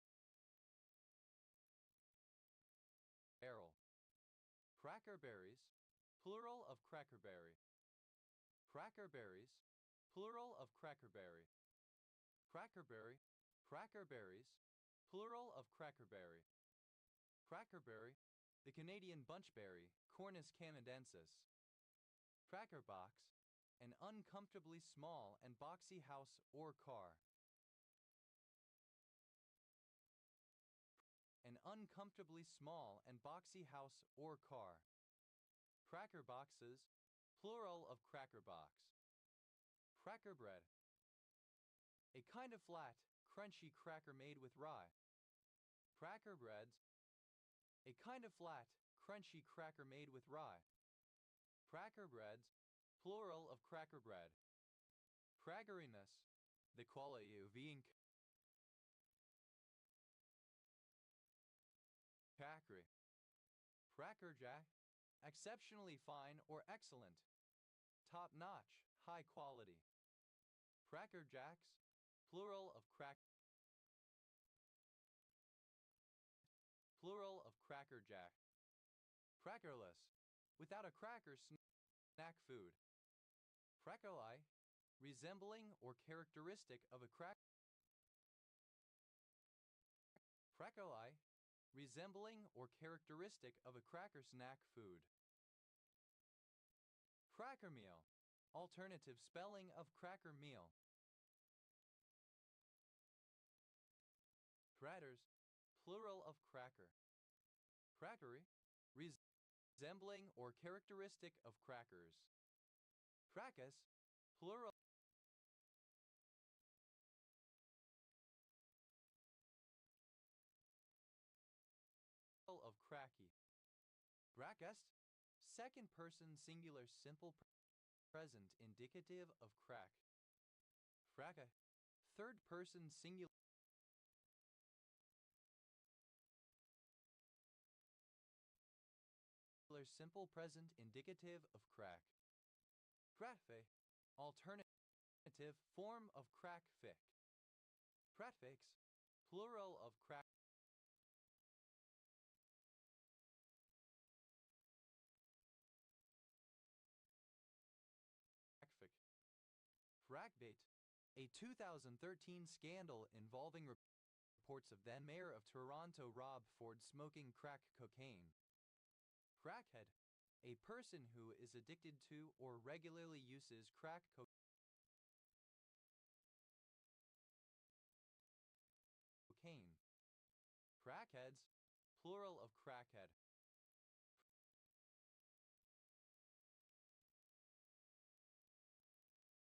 Crackerberries, plural of crackerberry. Crackerberries, plural of crackerberry. Crackerberry, crackerberries, plural of crackerberry. Crackerberry, the Canadian bunchberry, Cornus canadensis. Cracker box, an uncomfortably small and boxy house or car. An uncomfortably small and boxy house or car. Cracker boxes, plural of cracker box. Cracker bread, a kind of flat, crunchy cracker made with rye. Cracker breads, a kind of flat, crunchy cracker made with rye. Cracker breads, plural of cracker bread. Crackeriness, the quality of being crackery. Cracker Jack, exceptionally fine or excellent. Top-notch, high quality. Cracker Jacks, plural of Cracker Jack. Crackerless, without a cracker snack food. Crackerli, resembling or characteristic of a Crackerli, resembling or characteristic of a cracker snack food. Cracker meal, alternative spelling of cracker meal. Craters, plural cracker. Crackery, resembling or characteristic of crackers. Crackus, plural of cracky. Crackest, second person singular simple present indicative of crack. Fracka, third person singular simple present indicative of crack. Cratfe, alternative form of crackfic. Cratfix, plural of crack. Fragbait, a 2013 scandal involving reports of then Mayor of Toronto Rob Ford smoking crack cocaine. Crackhead, a person who is addicted to or regularly uses crack cocaine. Crackheads, plural of crackhead.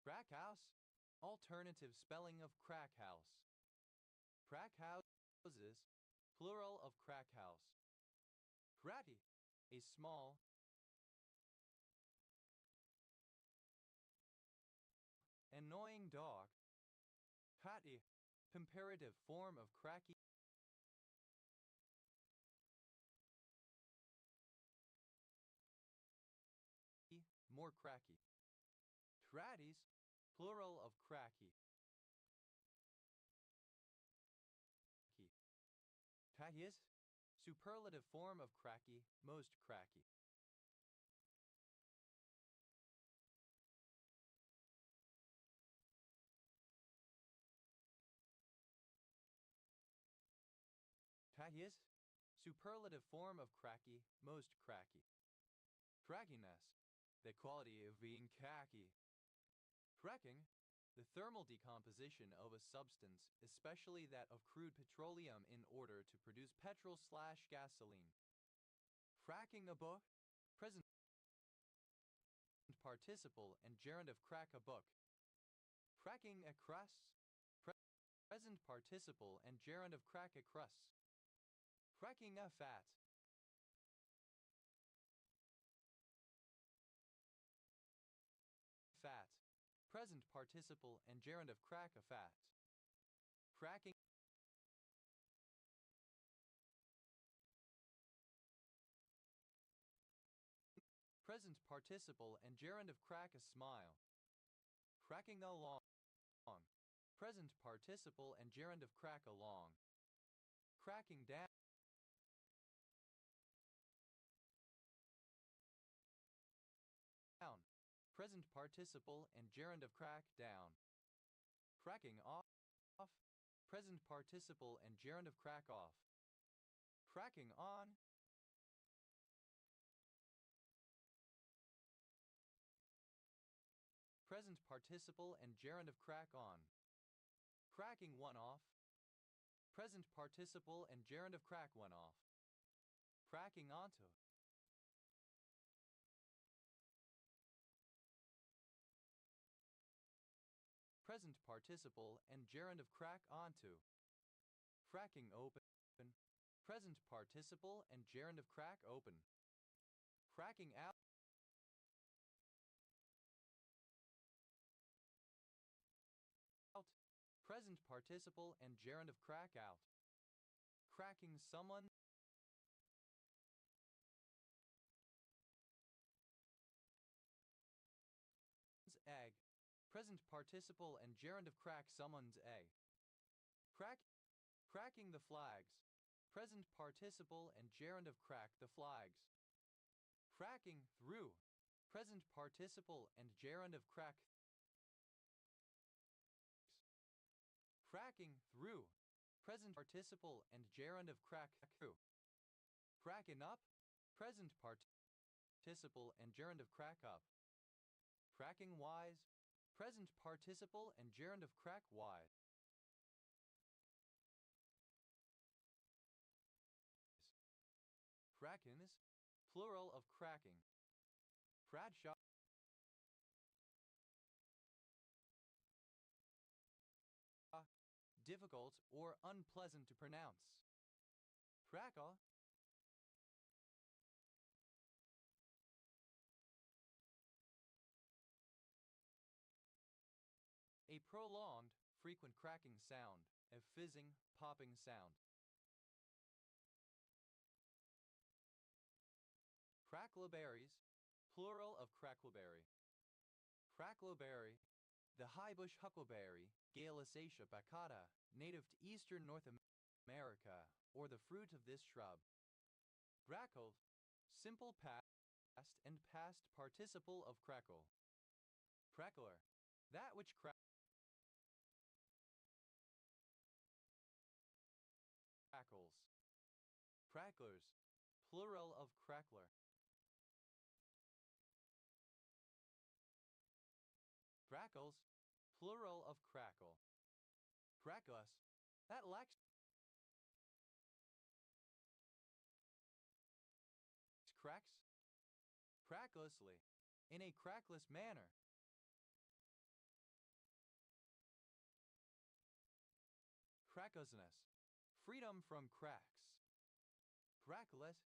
Crack house, alternative spelling of crack house. Crack houses, plural of crack house. Cratty, a small annoying dog. Catty, comparative form of cracky. More cracky. Tratties, plural of cracky. Taggiest, superlative form of cracky, most cracky. Taggiest, superlative form of cracky, most cracky. Crackiness, the quality of being khaki. Cracking, the thermal decomposition of a substance, especially that of crude petroleum in order to produce petrol/gasoline. Cracking a book, present participle and gerund of crack a book. Cracking a crust, present participle and gerund of crack a crust. Cracking a fat. Fat, present participle and gerund of crack a fat. Cracking present participle and gerund of crack a smile. Cracking along, present participle and gerund of crack along. Cracking down, present participle and gerund of crack down. Cracking off, present participle and gerund of crack off. Cracking on, present participle and gerund of crack on. Cracking one off, present participle and gerund of crack one off. Cracking onto, present participle and gerund of crack onto. Cracking open, present participle and gerund of crack open. Cracking out, present participle and gerund of crack out. Cracking someone's egg, present participle and gerund of crack someone's egg. Cracking the flags, present participle and gerund of crack the flags. Cracking through, present participle and gerund of crack. Cracking through, present participle and gerund of crack through. Cracking up, present participle and gerund of crack up. Cracking wise, present participle and gerund of crack wise. plural of cracking. Bradshaw, difficult or unpleasant to pronounce. Crackle, a prolonged, frequent cracking sound, a fizzing, popping sound. Crackleberries, plural of crackleberry. Crackleberry, the highbush huckleberry, Galisacea baccata, native to eastern North America, or the fruit of this shrub. Crackle, simple past and past participle of crackle. Crackler, that which crackles. Cracklers, plural of crackler. Crackles, plural of crackle. Crackless, that lacks cracks. Cracklessly, in a crackless manner. Cracklessness, freedom from cracks. Crackless,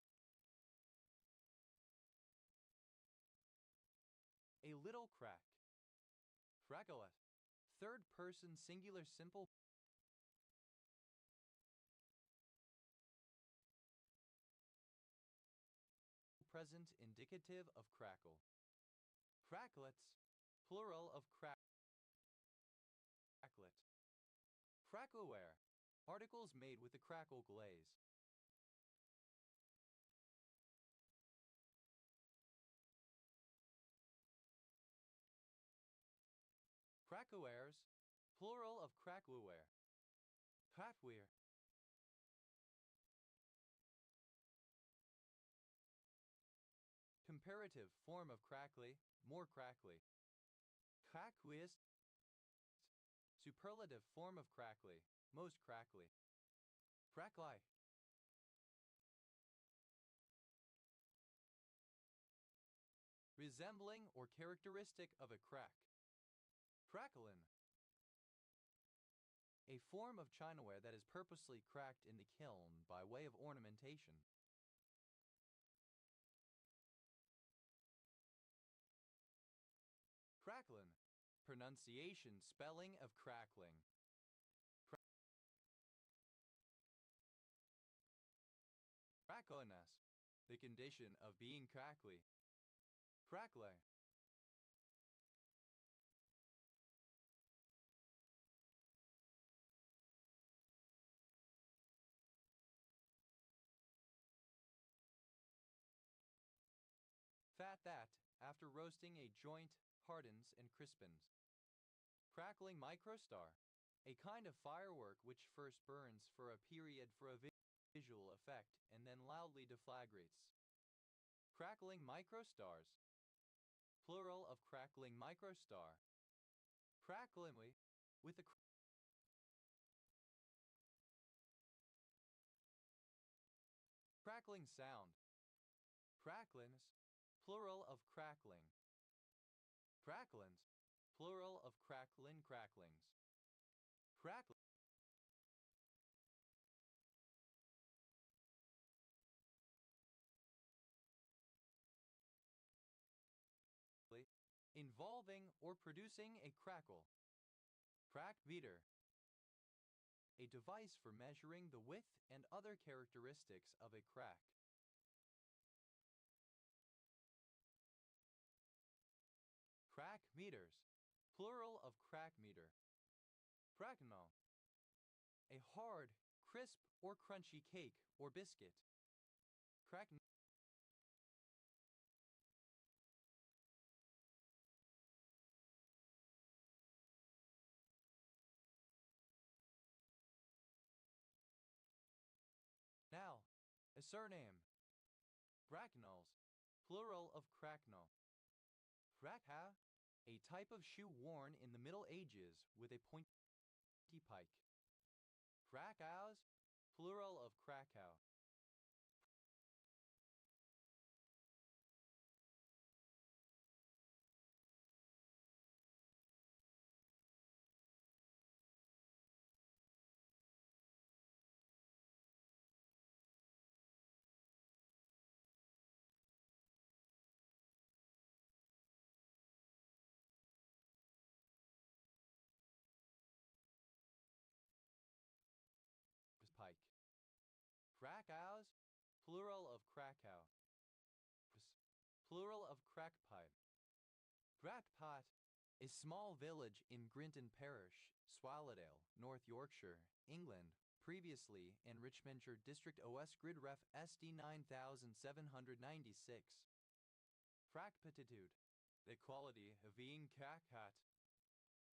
a little crack. Crackless, third person singular simple present indicative of crackle. Cracklets, plural of cracklet. Crackleware, articles made with the crackle glaze. Cracklewares, plural of crackleware. Crackwear, comparative form of crackly, more crackly. Cracklest, superlative form of crackly, most crackly. Crackly, resembling or characteristic of a crack. Cracklin, a form of chinaware that is purposely cracked in the kiln by way of ornamentation. Cracklin, pronunciation, spelling of crackling. Crackliness, the condition of being crackly. Crackly, fat that, after roasting a joint, hardens and crispens. Crackling microstar, a kind of firework which first burns for a period for a visual effect and then loudly deflagrates. Crackling microstars, plural of crackling microstar. Cracklingly, with the crackling sound. Cracklins, plural of crackling. Cracklins, plural of cracklin cracklings. Crackling, involving or producing a crackle. Crack meter, a device for measuring the width and other characteristics of a crack. Crack meters, plural of crack meter. Cracknel, a hard, crisp, or crunchy cake or biscuit. Crack now, a surname. Bracknels, plural of cracknel. Crackha, a type of shoe worn in the Middle Ages with a pointy pike. Krakows, plural of Krakow. Plural of Krakow. Plural of crackpipe. Gratpot, a small village in Grinton Parish, Swallow, North Yorkshire, England, previously in Richmondshire District OS Grid Ref SD 9796. Fracpatitude, the quality of being crackhat.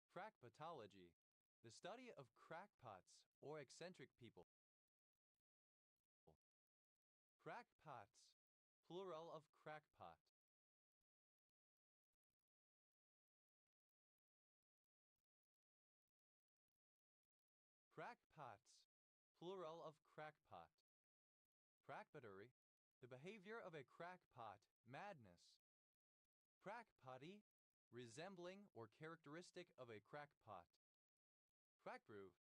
Crackpotology, the study of crackpots or eccentric people. Crackpots, plural of crackpot. Crackpots, plural of crackpot. Crackpottery, the behavior of a crackpot, madness. Crackpotty, resembling or characteristic of a crackpot. Crackgroove,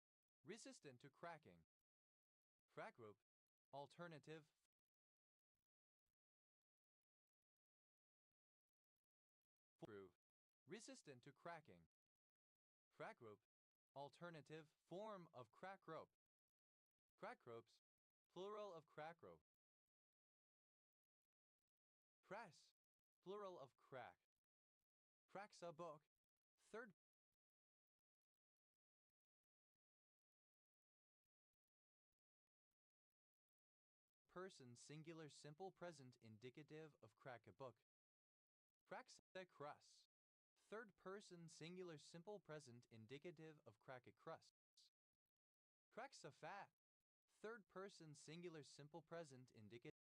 resistant to cracking. Crackrope, alternative. Groove, resistant to cracking. Crackrope, alternative form of crack rope. Crackropes, plural of crackrope. Crass, plural of crack. Cracks a book, third person singular simple present indicative of crack a book. Cracks a crust, third person singular simple present indicative of crack a crust. Cracks a fat, third person singular simple present indicative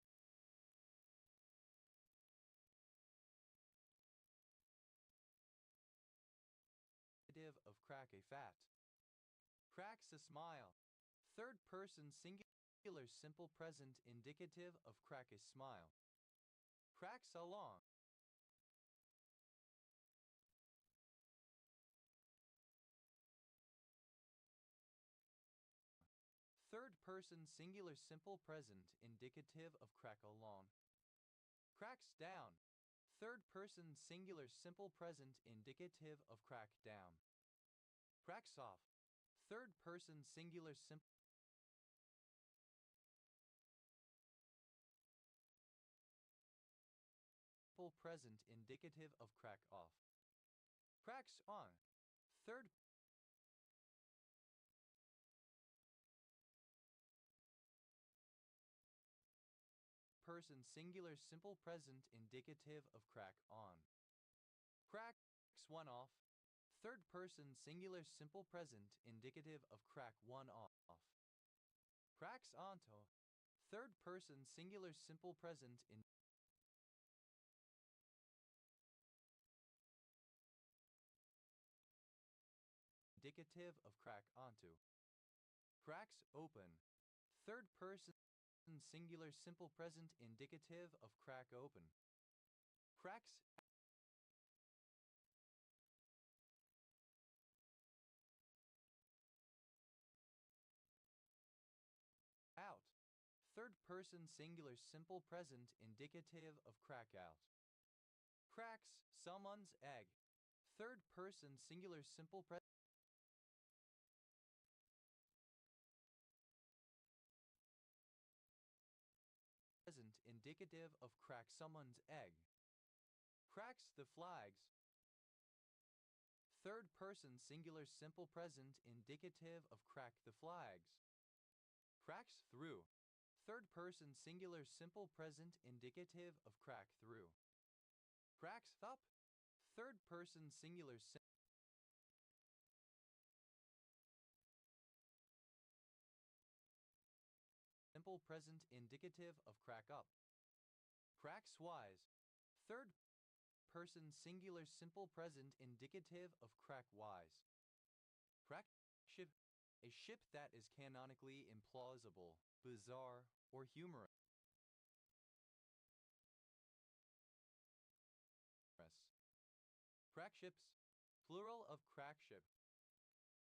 of crack a fat. Cracks a smile, third person singular simple present indicative of crack a smile. Cracks along, third person singular simple present indicative of crack along. Cracks down, third person singular simple present indicative of crack down. Cracks off, third person singular simple present indicative of crack off. Cracks on, third person singular simple present indicative of crack on. Cracks one off, third person singular simple present indicative of crack one off. Cracks onto, third person singular simple present indicative of crack onto. Cracks open, third person singular simple present indicative of crack open. Cracks out, third person singular simple present indicative of crack out. Cracks someone's egg, third person singular simple present indicative of crack someone's egg. Cracks the flags, third person singular simple present indicative of crack the flags. Cracks through, third person singular simple present indicative of crack through. Cracks up, third person singular simple present indicative of crack up. Cracks wise, third person singular simple present indicative of crack wise. Crack ship, a ship that is canonically implausible, bizarre, or humorous. Crack ships, plural of crack ship.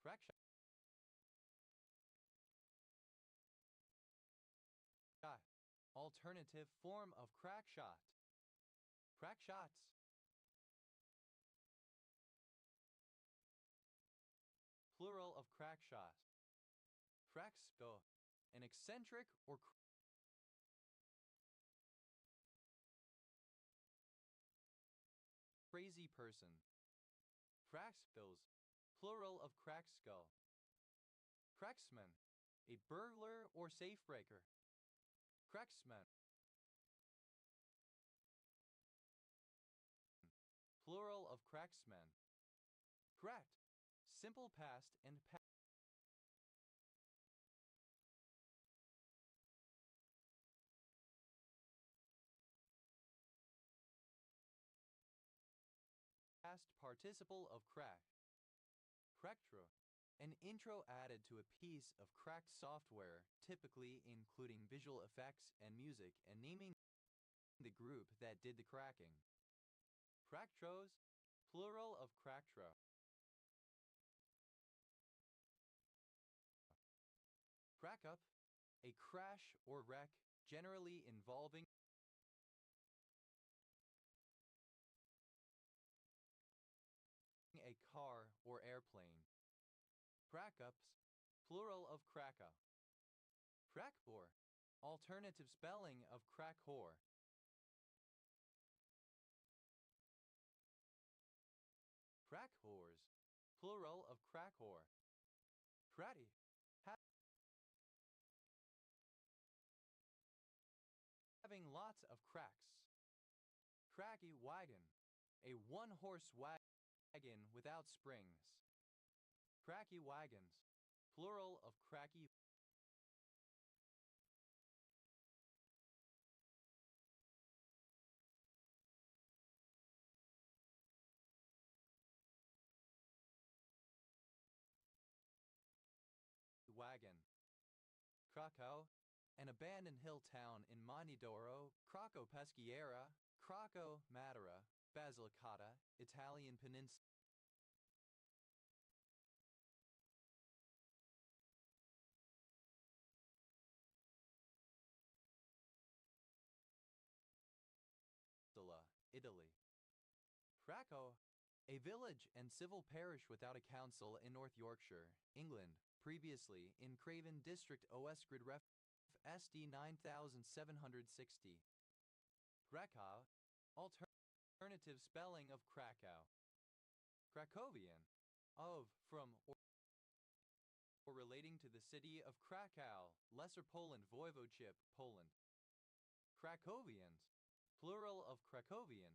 Crack shot, alternative form of crack shot. Crack shots, plural of crack shot. Crack spill, an eccentric or crazy person. Crackskulls, plural of crack skull. Cracksman, a burglar or safe breaker. Cracksman, plural of cracksman. Cracked, simple past and past participle of crack. Cracktro, an intro added to a piece of cracked software, typically including visual effects and music, and naming the group that did the cracking. Cracktros, plural of cracktro. Crackup, a crash or wreck, generally involving a car or airplane. Crackups, plural of cracka. Crackbore, alternative spelling of crack whore. Crack whores, plural of crack whore. Cratty, having lots of cracks. Cracky wagon, a one-horse wagon without springs. Cracky wagons, plural of cracky wagon. Krakow, an abandoned hill town in Monte d'Oro, Croco Peschiera, Croco Matera, Basilicata, Italian peninsula. Italy. Cracow, a village and civil parish without a council in North Yorkshire, England, previously in Craven District OS Grid Ref SD 9760. Krakow, alternative spelling of Krakow. Krakowian, of, from, or relating to the city of Krakow, Lesser Poland Voivodeship, Poland. Krakowians, plural of Krakowian.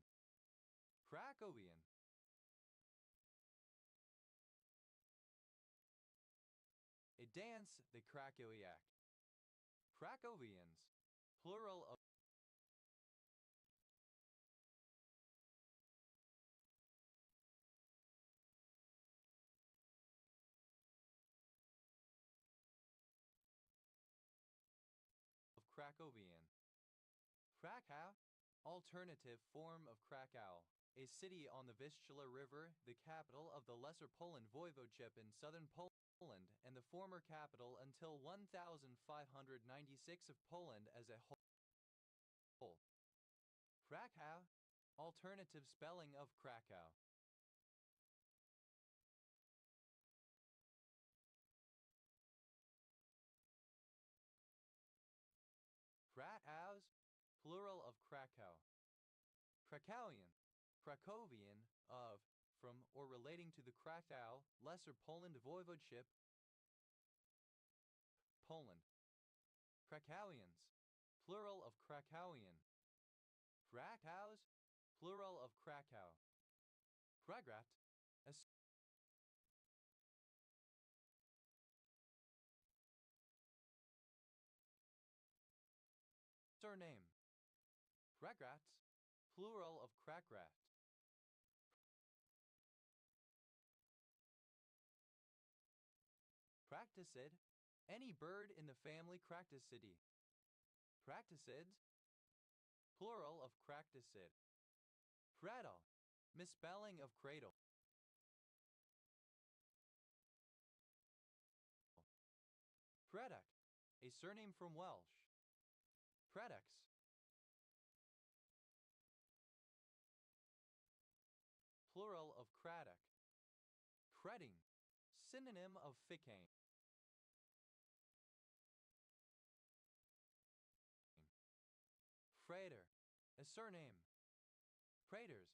Krakowian. A dance, the Krakowiak. Krakowians, plural of Krakowian. Krakow, alternative form of Krakow, a city on the Vistula River, the capital of the Lesser Poland Voivodeship in southern Poland, and the former capital until 1596 of Poland as a whole. Krakow, alternative spelling of Krakow. Kratows, plural of Krakow. Krakowian, Krakowian, of, from, or relating to the Krakow, Lesser Poland Voivodeship, Poland. Krakowians, plural of Krakowian. Kratows, plural of Krakow. Kragrat, a surname. Kragrats, plural of Krakrat. Cracticid, any bird in the family Cracticidae. Cracticids, plural of Cracticid. Cradle, misspelling of cradle. Craddock, a surname from Welsh. Craddocks, plural of craddock. Credding, synonym of ficane. Frater, a surname. Craters,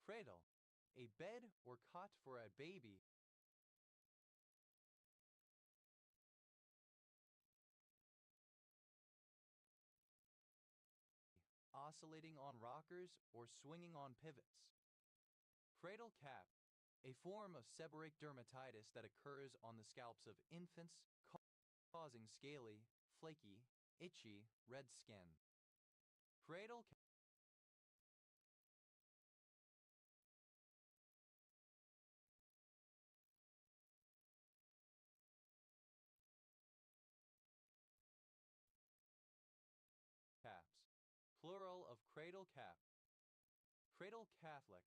Cradle, a bed or cot for a baby. Oscillating on rockers or swinging on pivots. Cradle cap, a form of seborrheic dermatitis that occurs on the scalps of infants, causing scaly, flaky, itchy, red skin. Cradle caps, plural of cradle cap. Cradle Catholic,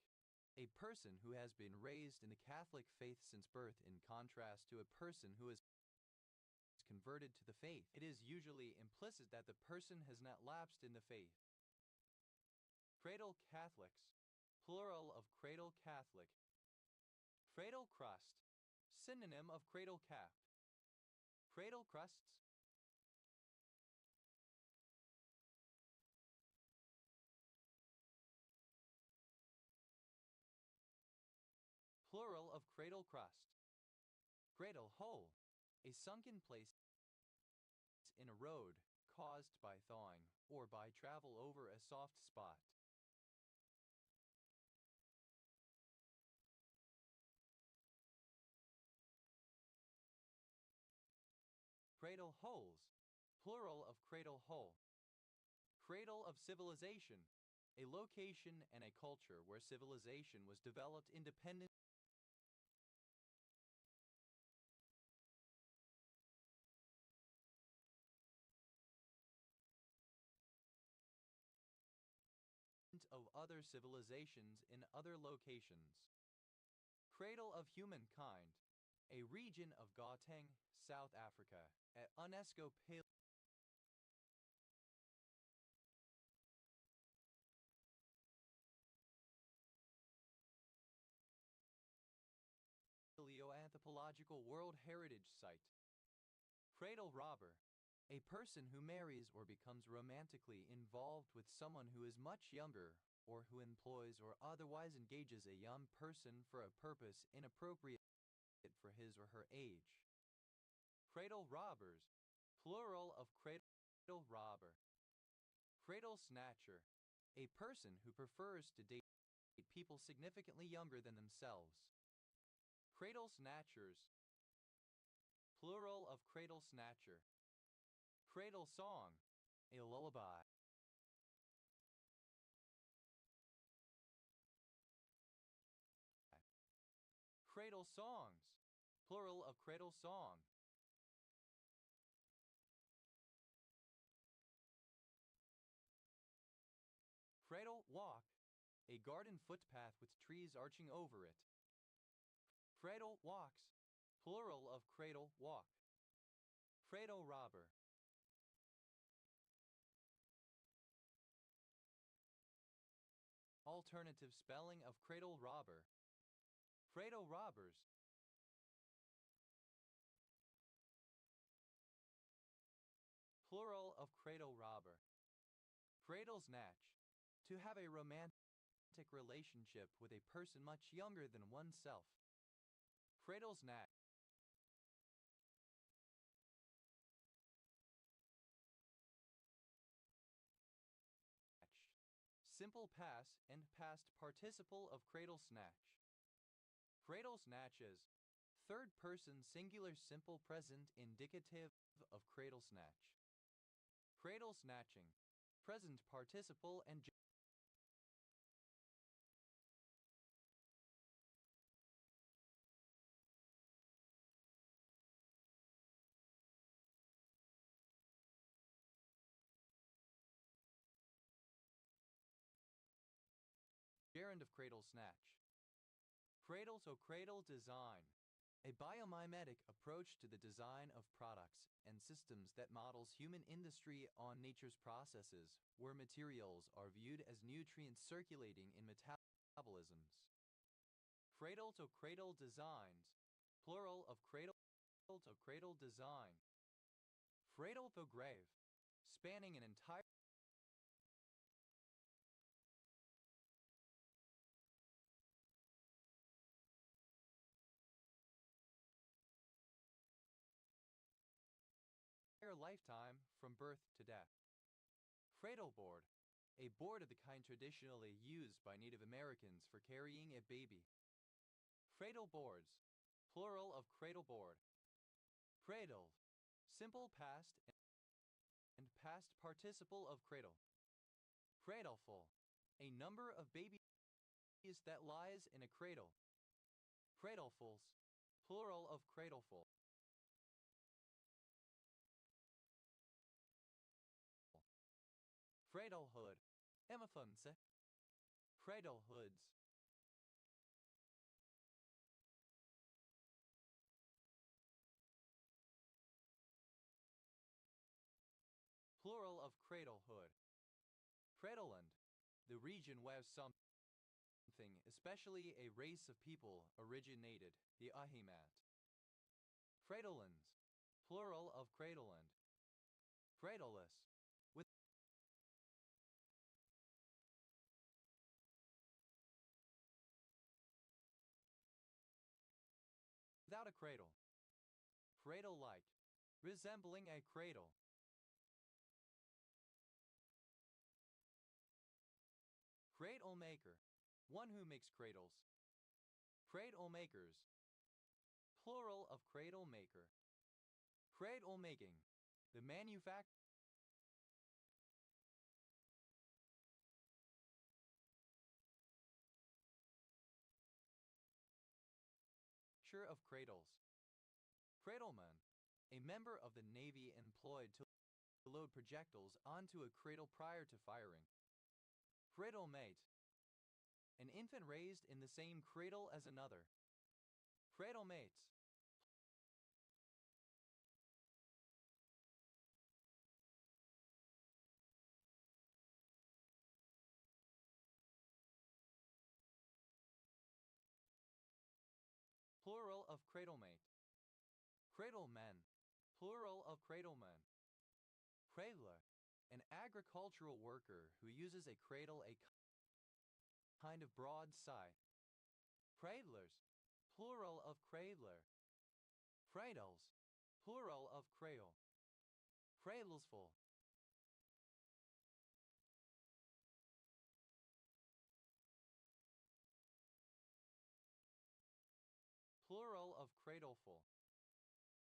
a person who has been raised in the Catholic faith since birth, in contrast to a person who is converted to the faith. It is usually implicit that the person has not lapsed in the faith. Cradle Catholics, plural of cradle Catholic. Cradle crust, synonym of cradle cap. Cradle crusts, plural of cradle crust. Cradle hole, a sunken place in a road caused by thawing or by travel over a soft spot. Cradle holes, plural of cradle hole. Cradle of civilization, a location and a culture where civilization was developed independent of other civilizations in other locations. Cradle of humankind, a region of Gauteng, South Africa, at UNESCO Paleoanthropological World Heritage Site. Cradle robber, a person who marries or becomes romantically involved with someone who is much younger, or who employs or otherwise engages a young person for a purpose inappropriate for his or her age. Cradle robbers, plural of cradle robber. Cradle snatcher, a person who prefers to date people significantly younger than themselves. Cradle snatchers, plural of cradle snatcher. Cradle song, a lullaby. Cradle songs, plural of cradle song. Cradle walk, a garden footpath with trees arching over it. Cradle walks, plural of cradle walk. Cradle robber. Alternative spelling of cradle robber. Cradle robbers. Plural of cradle robber. Cradle snatch, to have a romantic relationship with a person much younger than oneself. Cradle snatch. Simple past and past participle of cradle snatch. Cradle snatches, third person singular simple present indicative of cradle snatch. Cradle snatching, present participle and gerund of cradle snatch. Cradle to cradle design, a biomimetic approach to the design of products and systems that models human industry on nature's processes, where materials are viewed as nutrients circulating in metabolisms. Cradle to cradle designs, plural of cradle to cradle design. Cradle to grave, spanning an entire lifetime from birth to death. Cradle board, a board of the kind traditionally used by Native Americans for carrying a baby. Cradle boards, plural of cradle board. Cradled, simple past and past participle of cradle. Cradleful, a number of babies that lies in a cradle. Cradlefuls, plural of cradleful. Cradlehood, emafunse. Cradlehoods. Plural of cradlehood. Cradleland, the region where something, especially a race of people, originated, the Ahimat. Cradolands, plural of cradoland. Cradleless, without a cradle. Cradle-like, resembling a cradle. Cradle maker, one who makes cradles. Cradle makers, plural of cradle maker. Cradle making, the manufacture of cradles. Cradleman, a member of the Navy employed to load projectiles onto a cradle prior to firing. Cradle mate, an infant raised in the same cradle as another. Cradle mates, plural of cradlemate. Cradlemen, plural of cradlemen. Cradler, an agricultural worker who uses a cradle, a kind of broad scythe. Cradlers, plural of cradler. Cradles, plural of cradle. Cradlesful, plural of cradleful.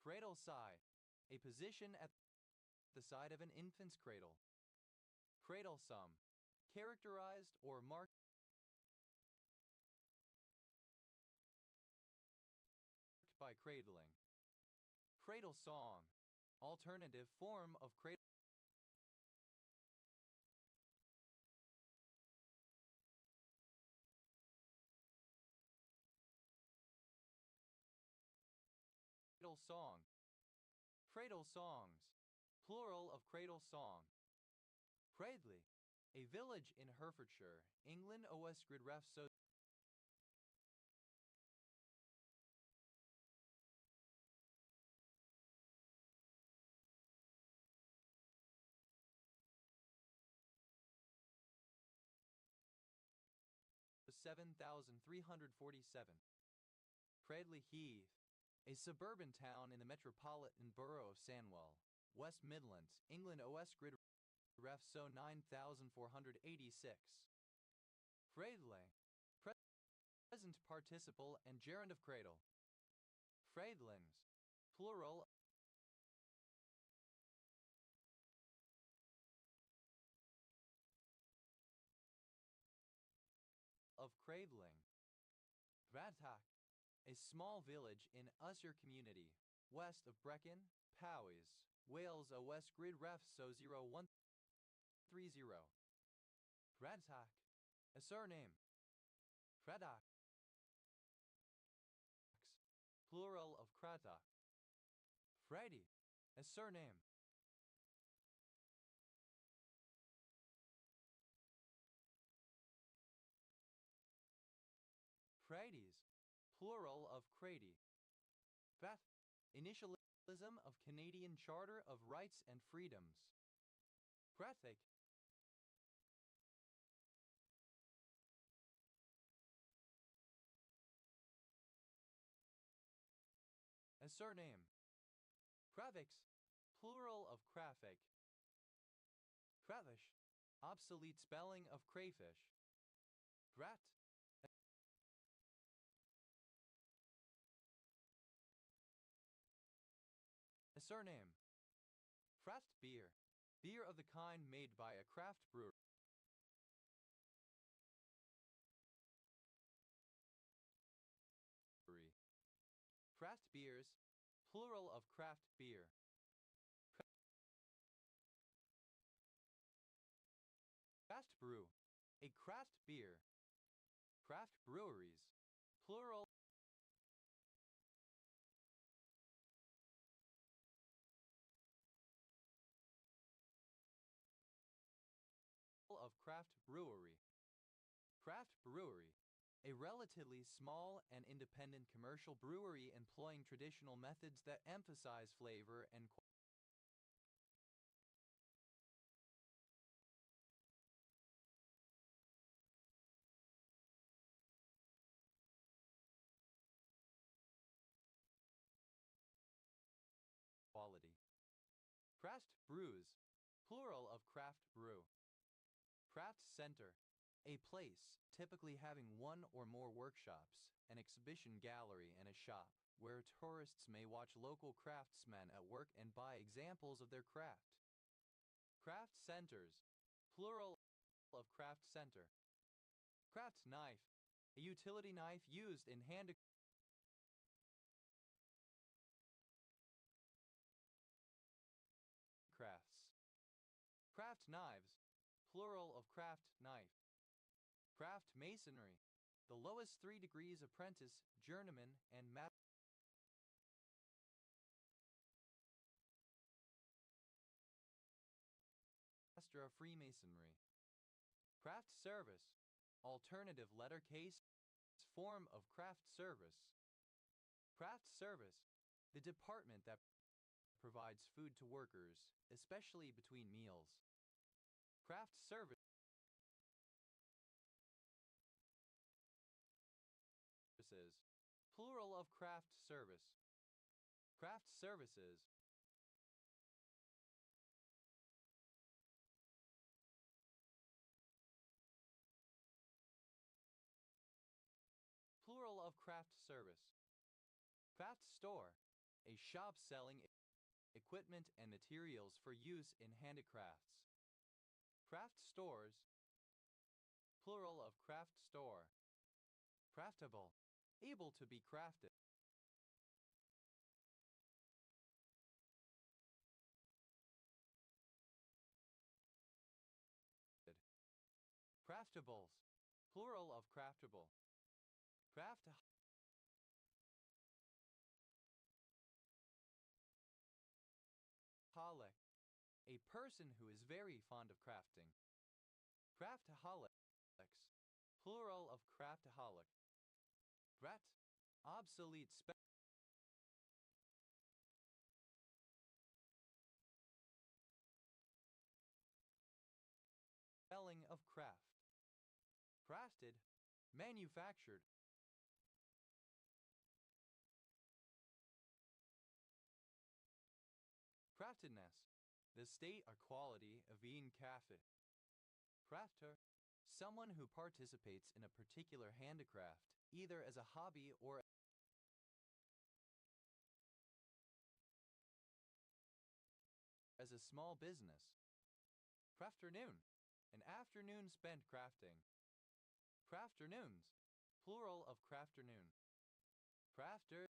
Cradle side, a position at the side of an infant's cradle. Cradlesome, characterized or marked by cradling. Cradle song, alternative form of cradle song. Cradle songs, plural of cradle song. Cradley, a village in Herefordshire, England. OS grid ref so 7,347. Cradley Heath, a suburban town in the metropolitan borough of Sandwell, West Midlands, England. OS grid ref so 9,486. Cradle, present participle and gerund of cradle. Cradlings, plural of cradling. Bradtock, a small village in Usher Community, west of Brecon, Powys, Wales. OS grid ref so 0130. Bradtock, a surname. Craddock, plural of Craddock. Freddy, a surname. Crady's, plural of Crady. Fat, initialism of Canadian Charter of Rights and Freedoms. Crathic, a surname. Cravix, plural of crayfish. Crayfish, obsolete spelling of crayfish. Grat, a surname. Craft beer, beer of the kind made by a craft brewery. Craft beers, plural of craft beer. Craft brew, a craft beer. Craft breweries, plural of craft brewery. Craft brewery, a relatively small and independent commercial brewery employing traditional methods that emphasize flavor and quality. Craft brews, plural of craft brew. Craft center, a place typically having one or more workshops, an exhibition gallery, and a shop where tourists may watch local craftsmen at work and buy examples of their craft. Craft centers, plural of craft center. Craft knife, a utility knife used in handicrafts. Craft knives, plural of craft knife. Craft masonry, the lowest 3 degrees apprentice, journeyman, and master of Freemasonry. Craft service, alternative letter case form of craft service. Craft service, the department that provides food to workers, especially between meals. Craft services, plural of craft service. Craft services, plural of craft service. Craft store, a shop selling equipment and materials for use in handicrafts. Craft stores, plural of craft store. Craftable, able to be crafted. Craftables, plural of craftable. Craftaholic, a person who is very fond of crafting. Craftaholics, plural of craftaholic. Grat, obsolete spelling of craft. Crafted, manufactured. Craftedness, the state or quality of being crafted. Crafter, someone who participates in a particular handicraft, either as a hobby or as a small business. Crafternoon, an afternoon spent crafting. Crafternoons, plural of crafternoon. Crafter,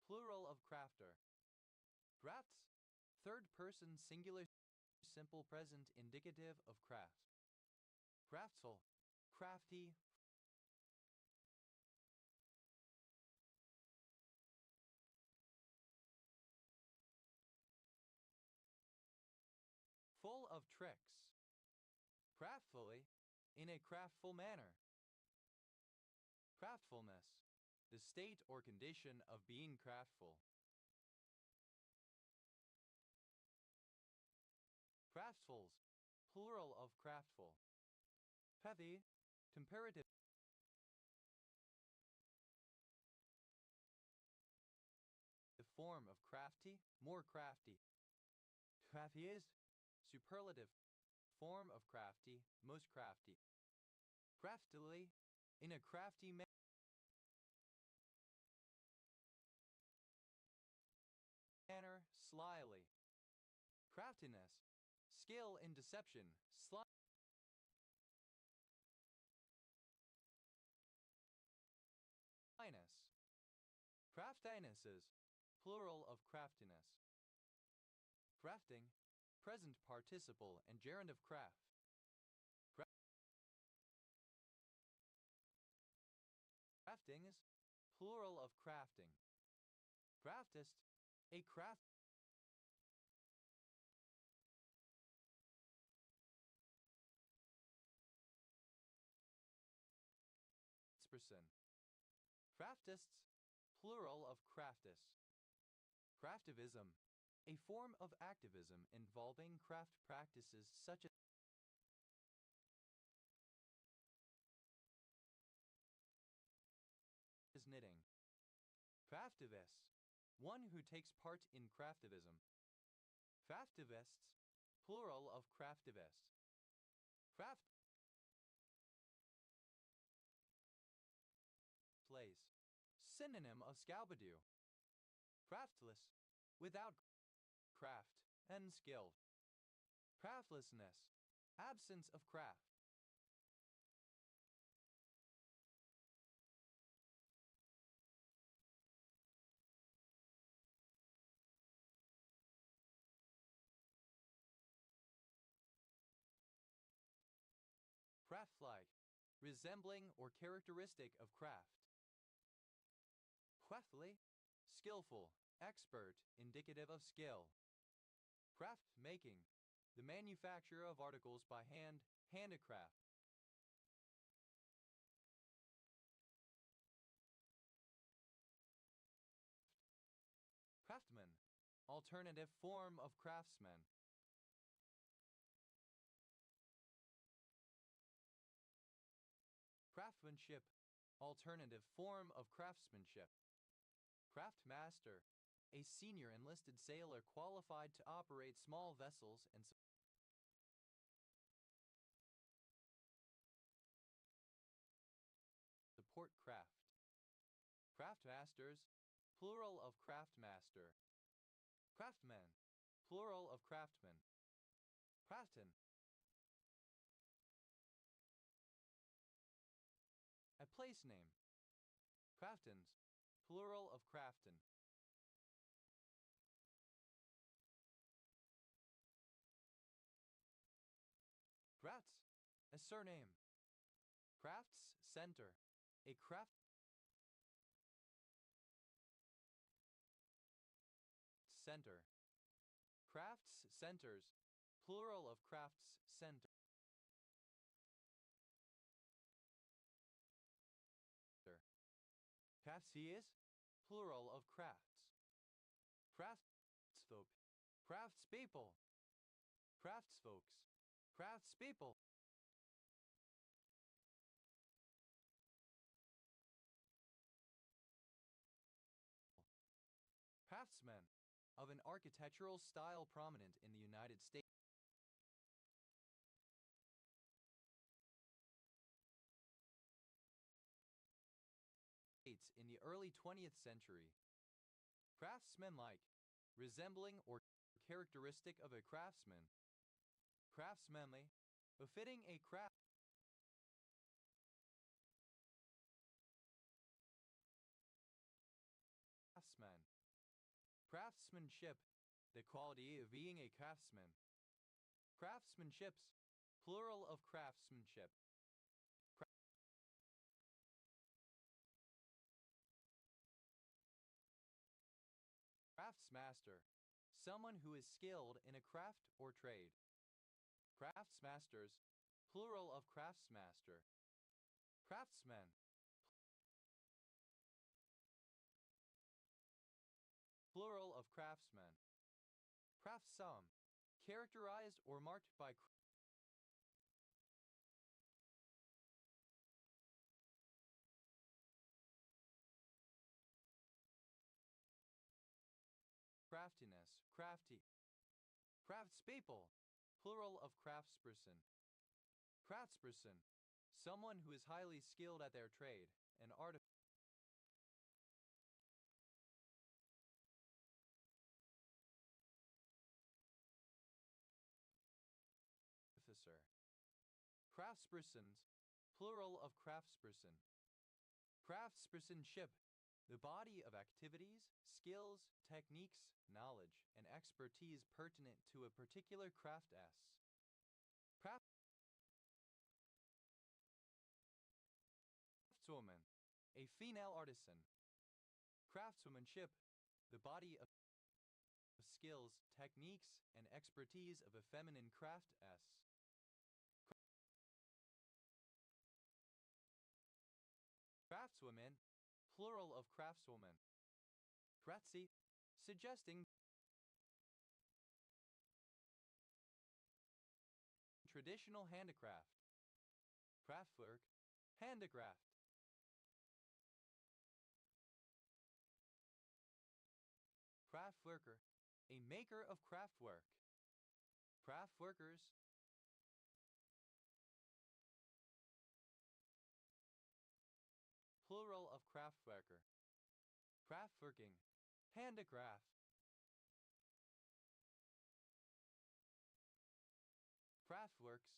plural of crafter. Grats, third person singular simple present indicative of craft. Craftsful, crafty. Full of tricks. Craftfully, in a craftful manner. Craftfulness, the state or condition of being craftful. Craftfuls, plural of craftful. Pethy, comparative crafty, more crafty. Crafty is superlative form of crafty, most crafty. Craftily, in a crafty manner, slyly. Craftiness, skill in deception, slyness. Craftinesses, plural of craftiness. Crafting, present participle and gerund of craft. Craftings, plural of crafting. Craftist, a craftsperson. Craftists, plural of craftis. Craftivism, a form of activism involving craft practices such as knitting. Craftivist, one who takes part in craftivism. Craftivists, plural of craftivist. Craft place, synonym of scalbadoo. Craftless, without craft, and skilled. Craftlessness, absence of craft. Craft-like, resembling or characteristic of craft. Craftly, skillful, expert, indicative of skill. Craft making, the manufacture of articles by hand, handicraft. Craftsman, alternative form of craftsman. Craftsmanship, alternative form of craftsmanship. Craftmaster, a senior enlisted sailor qualified to operate small vessels and support craft. Craftmasters, plural of craftmaster. Craftmen, plural of craftsman. Crafton, a place name. Craftons, plural of Crafton. Crafts, a surname. Crafts center, a craft center. Crafts centers, plural of crafts center. Craftsies, plural of crafts. Craftsfolk, craftspeople. Craftsfolks, craftspeople. Craftsman, of an architectural style prominent in the United States. In the early 20th century. Craftsman-like, resembling or characteristic of a craftsman. Craftsmanly, befitting a craftsman. Craftsmanship, the quality of being a craftsman. Craftsmanships, plural of craftsmanship. Craftsmaster, someone who is skilled in a craft or trade. Craftsmasters, plural of craftsmaster. Craftsman, plural of craftsman. Craftsome, characterized or marked by crafty. Craftspeople, plural of craftsperson. Craftsperson, someone who is highly skilled at their trade, an artificer. Craftspersons, plural of craftsperson. Craftspersonship, the body of activities, skills, techniques, knowledge, and expertise pertinent to a particular crafts. Craftswoman, a female artisan. Craftswomanship, the body of skills, techniques, and expertise of a feminine crafts. Craftswomen, plural of craftswoman. Kratzy, suggesting traditional handicraft. Kraftwerk, handicraft. Kraftwerker, a maker of craftwork. Kraftwerkers, plural of Kraftwerker. Kraftwerking, handicraft. Kraftworks,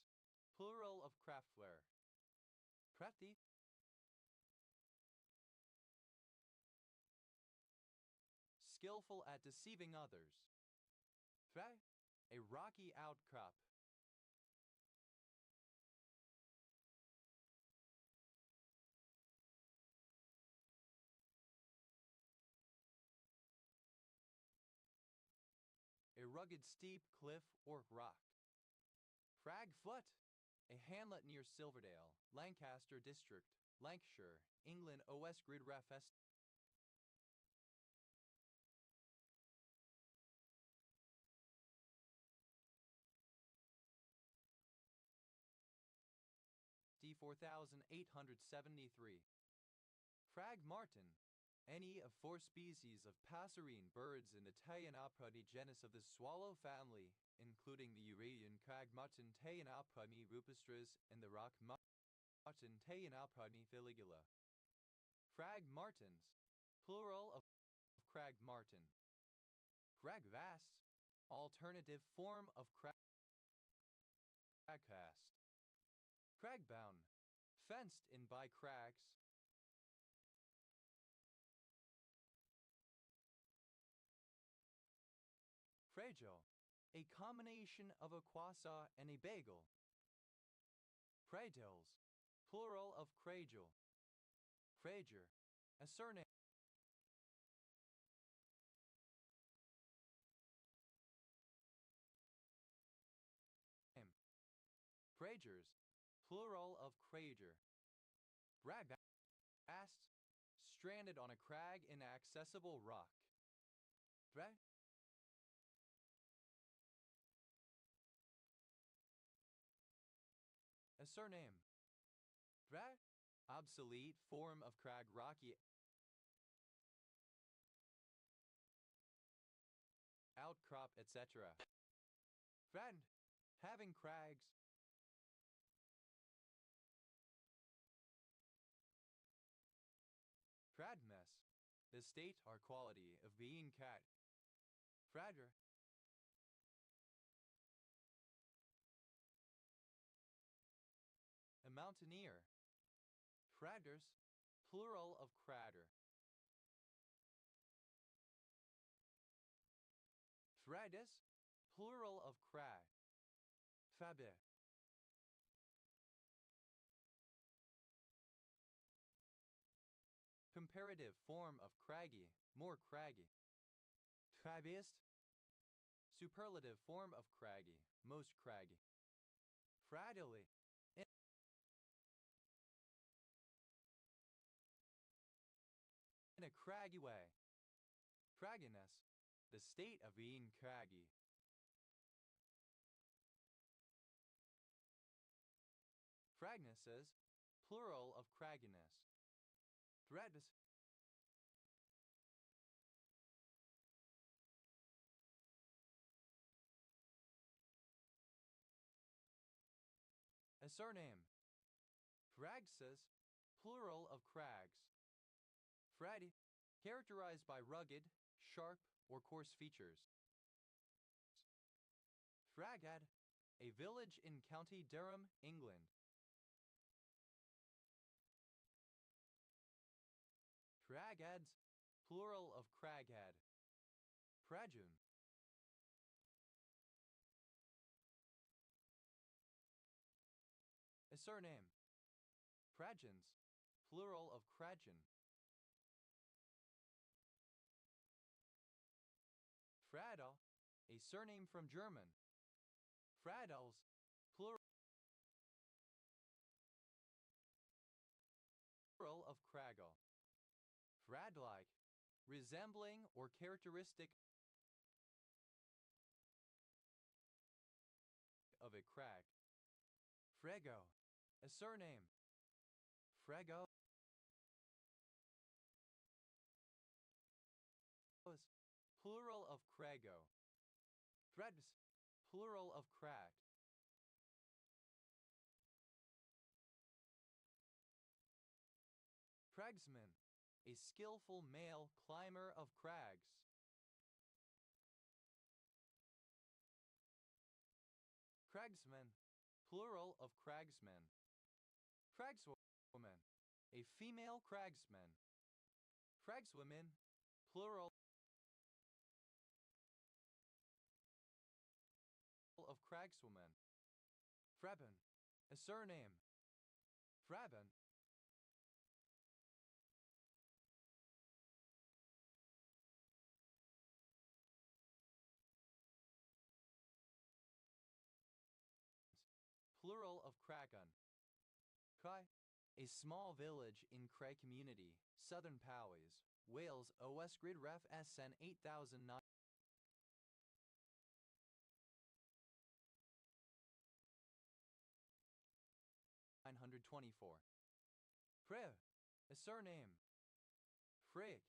plural of craftware. Krafty, skillful at deceiving others. Tre, a rocky outcrop. A rugged steep cliff or rock. Fragfoot, a hamlet near Silverdale, Lancaster District, Lancashire, England. OS Grid Rafest. D4873. Frag martin, any of 4 species of passerine birds in the Teianaprodi genus of the swallow family, including the Eurasian crag martin Teianaprodi rupestris and the rock martin Teianaprodi filigula. Frag martins, plural of crag martin. Cragvast, alternative form of cragcast. Cragbound, fenced in by crags. Fragile, a combination of a croissant and a bagel. Cradles, plural of cradle. Frager, a surname. Fragers, plural of crager. Bragast, stranded on a crag inaccessible rock. A surname. Obsolete form of crag rocky. Outcrop, etc. Friend, having crags. Fradmess, the state or quality of being cat. Frader, a mountaineer. Craters, plural of crater. Thradis, plural of crag. Fabe. Comparative form of craggy, more craggy. Crabbiest, superlative form of craggy, most craggy. Fraddily, in a craggy way. Cragginess, the state of being craggy. Fragnesses, plural of cragginess. Threadus, A surname. Phraxus, plural of crags. Phradi, characterized by rugged, sharp, or coarse features. Thragad, a village in County Durham, England. Cragads, plural of cragad. Prajun. A surname. Prajans, plural of Krajan. Fradal, a surname from German. Fradals, plural of Kragal. Fradlike, resembling or characteristic of a crag. Frego, a surname. Frego, plural of Crego. Threads, plural of crag. Cragsman, a skillful male climber of crags. Cragsman, plural of cragsmen. Cragswoman, a female cragsman. Cragswomen, plural of cragswoman. Fraben, a surname. Fraben, plural of Cragun. Cry, a small village in Cray Community, Southern Powys, Wales, OS Grid Ref SN 8009. 924. Frev, a surname. Frig,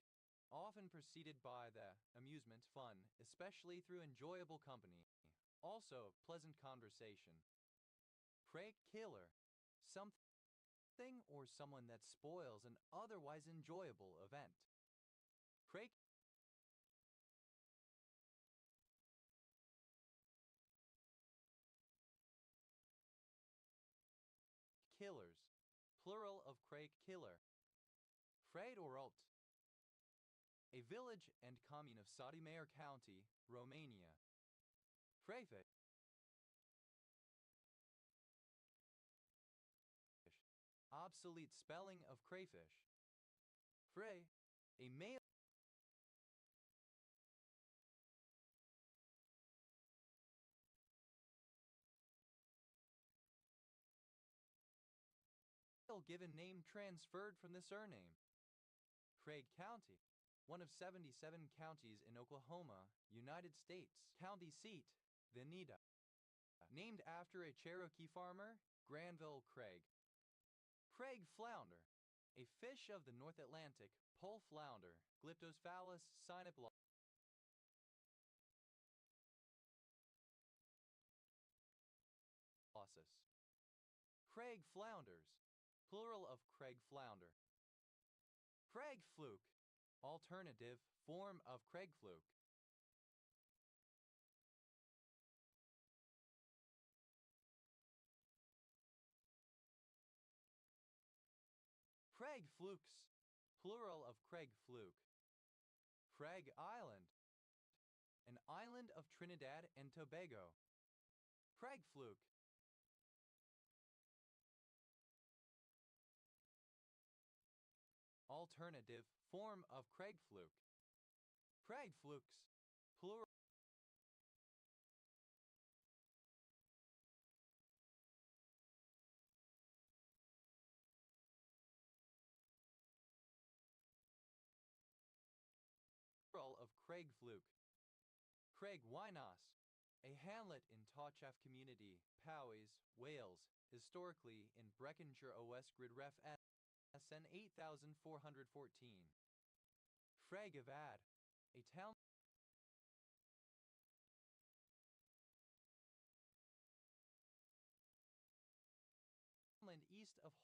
often preceded by the amusement, fun, especially through enjoyable company, also pleasant conversation. Craig killer, something or someone that spoils an otherwise enjoyable event. Craig killers, plural of Craig killer. Freid Oralt, a village and commune of Sadimayor County, Romania. Freyfish, obsolete spelling of crayfish. Frey, a male given name transferred from the surname. Craig County, one of 77 counties in Oklahoma, United States. County seat, Veneta. Named after a Cherokee farmer, Granville Craig. Craig flounder, a fish of the North Atlantic, pole flounder, Glyptosphalus cynoplus. Craig flounders, plural of Craig flounder. Craig fluke, alternative form of Craig fluke. Craig flukes, plural of Craig fluke. Craig Island, an island of Trinidad and Tobago. Craig fluke. Alternative form of Craig fluke. Craig flukes, plural. Of Craig Fluke. Craig Wynos, a hamlet in Tawchaf Community, Powys, Wales, historically in Breconshire OS Grid Ref SN 8414. Fragavad, a town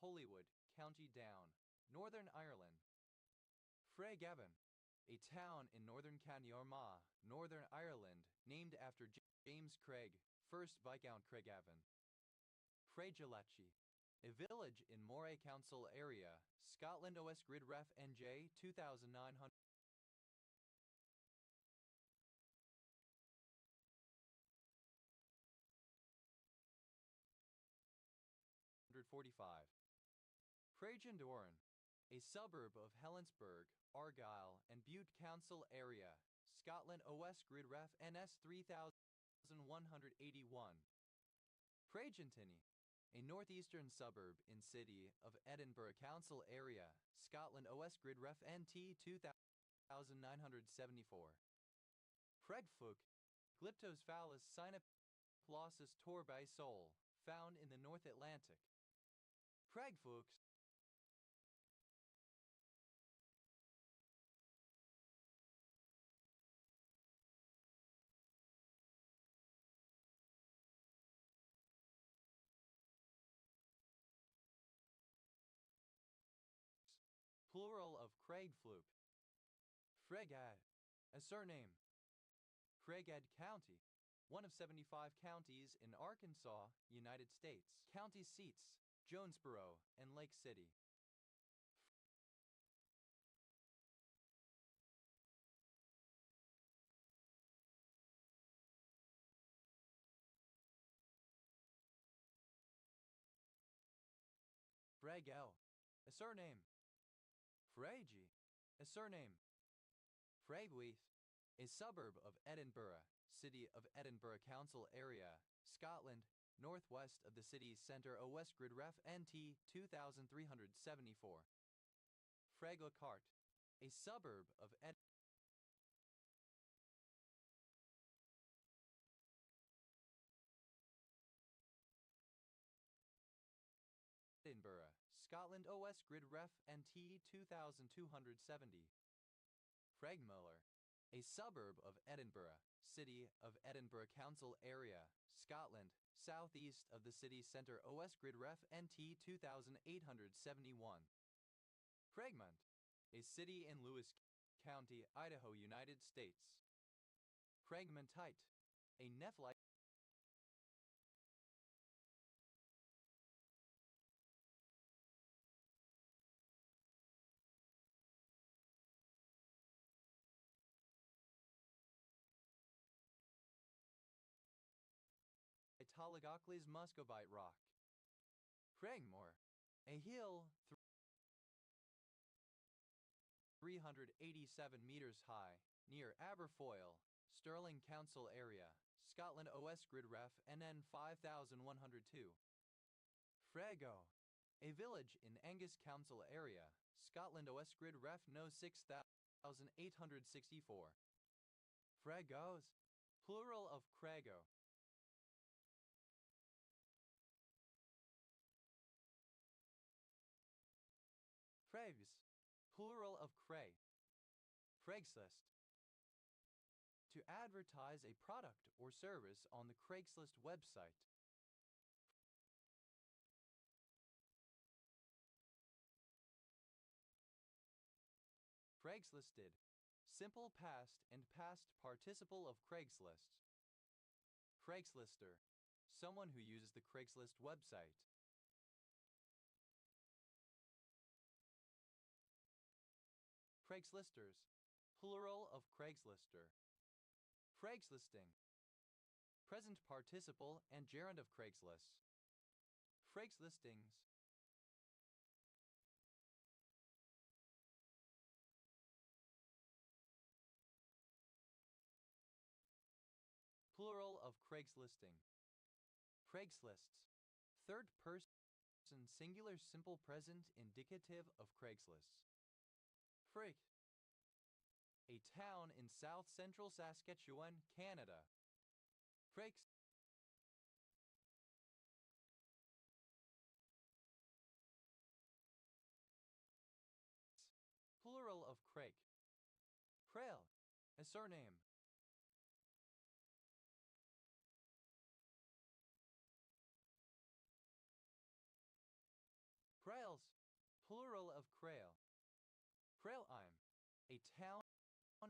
Holywood, County Down, Northern Ireland. Craigavon, a town in northern County Armagh, Northern Ireland, named after James Craig, 1st Viscount Craigavon. Craigielachi, a village in Moray Council area, Scotland OS Grid Ref NJ 2900. 45. Craigyendoran, a suburb of Helensburgh, Argyll and Bute Council area, Scotland OS Grid Ref NS 3181. Craigentinny, a northeastern suburb in city of Edinburgh Council area, Scotland OS Grid Ref NT 2974. Craigfook, Glyptosphalus cynoplossus torbai sole, found in the North Atlantic. Craigfooks, plural of Craigfluke. Craigad, a surname. Craighead County, one of 75 counties in Arkansas, United States. County seats, Jonesboro and Lake City. Fragel, a surname. Fragie, a surname. Fragweath, a suburb of Edinburgh, city of Edinburgh Council area, Scotland, northwest of the city's centre OS Grid Ref NT 2374. Fraglacart, a suburb of Edinburgh, Scotland OS Grid Ref NT 2270. Craigmillar, a suburb of Edinburgh, city of Edinburgh Council area, Scotland, southeast of the city centre OS Grid Ref NT 2871. Craigmont, a city in Lewis County, Idaho, United States. Craigmontite, a nephlite Talagocles muscovite rock. Craigmore, a hill 387 meters high, near Aberfoyle, Stirling Council area, Scotland OS Grid Ref NN 5102. Frego, a village in Angus Council area, Scotland OS Grid Ref No 6864. Fregos, plural of Crego. Craigs, plural of Cray. Craigslist, to advertise a product or service on the Craigslist website. Craigslisted, simple past and past participle of Craigslist. Craigslister, someone who uses the Craigslist website. Craigslisters, plural of Craigslister. Craigslisting, present participle and gerund of Craigslist. Craigslistings, plural of Craigslisting. Craigslists, third person singular simple present indicative of Craigslist. Frigg, a town in south-central Saskatchewan, Canada. Craigs, plural of Craig. Crail, a surname. Crail, of Kreil. Kreilheim, a town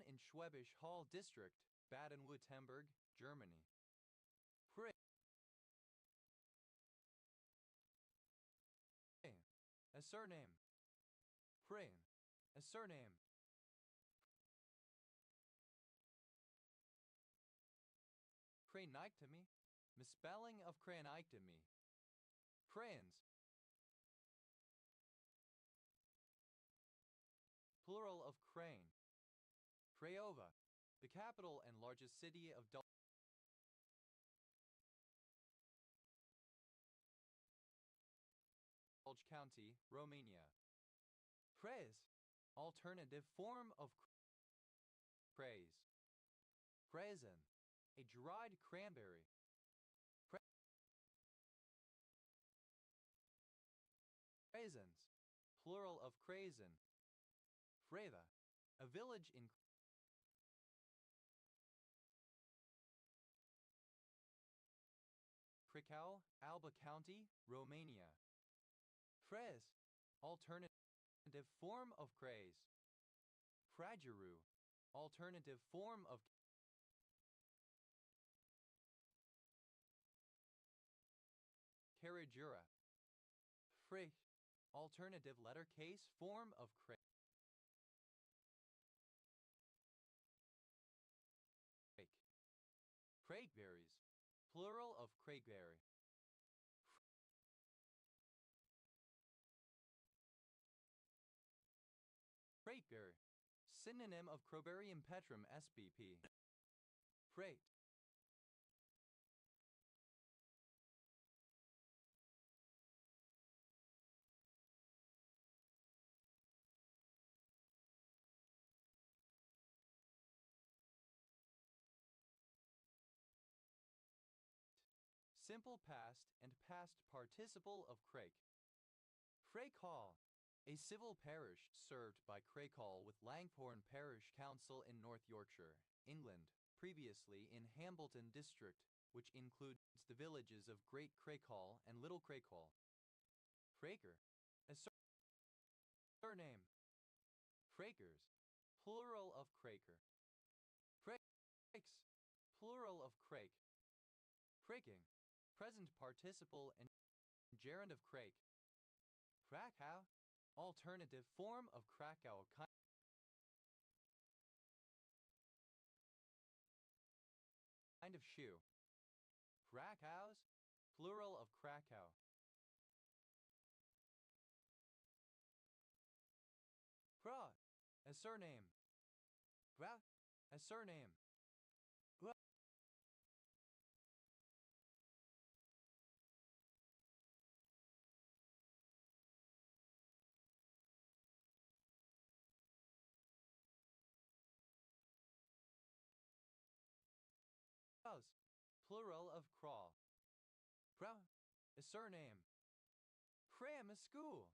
in Schwäbisch Hall district, Baden-Württemberg, Germany. Prey, a surname. Prain, a surname. Craniectomy, misspelling of craniectomy. Crayons, plural of crane. Craiova, the capital and largest city of Dolj County, Romania. Crez, alternative form of craze. Craizen, a dried cranberry. Craisins, plural of craisin. Freva, a village in Krakow, Alba County, Romania. Frez, alternative form of craze. Prageru, alternative form of Carajura. Frisch, alternative letter case form of crake. Craigberries, plural of craigberry. Craigberry, synonym of Crobarium petrum spp. Crate, simple past and past participle of Crake. Crake Hall, a civil parish served by Crake Hall with Langbourne Parish Council in North Yorkshire, England, previously in Hambleton District, which includes the villages of Great Crake Hall and Little Crake Hall. Craker, a surname. Crakers, plural of craker. Crakes, plural of crake. Craking, present participle and gerund of crake. Krakow, alternative form of Krakow, kind of shoe. Krakows, plural of Krakow. Kra, a surname. Gra, a surname. Gra. Kraus, plural of crawl. Kra, a surname. Cram, a school.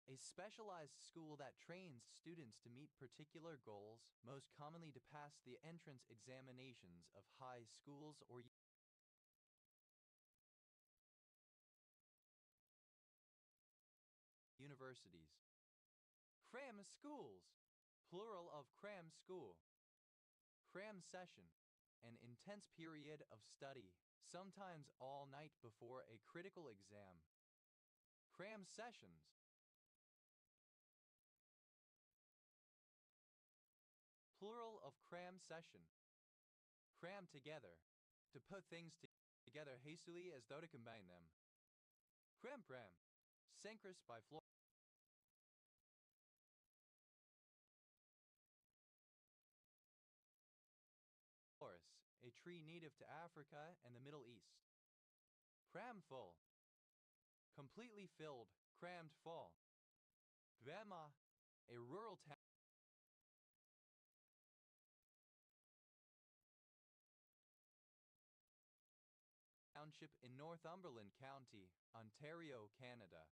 A specialized school that trains students to meet particular goals, most commonly to pass the entrance examinations of high schools or universities. Cram schools, plural of cram school. Cram session, an intense period of study, sometimes all night before a critical exam. Cram sessions, plural of cram session. Cram together, to put things together hastily as though to combine them. Cram pram, Cenchrus by Florence, a tree native to Africa and the Middle East. Cram full, completely filled, crammed full. Grandma, a rural township in Northumberland County, Ontario, Canada.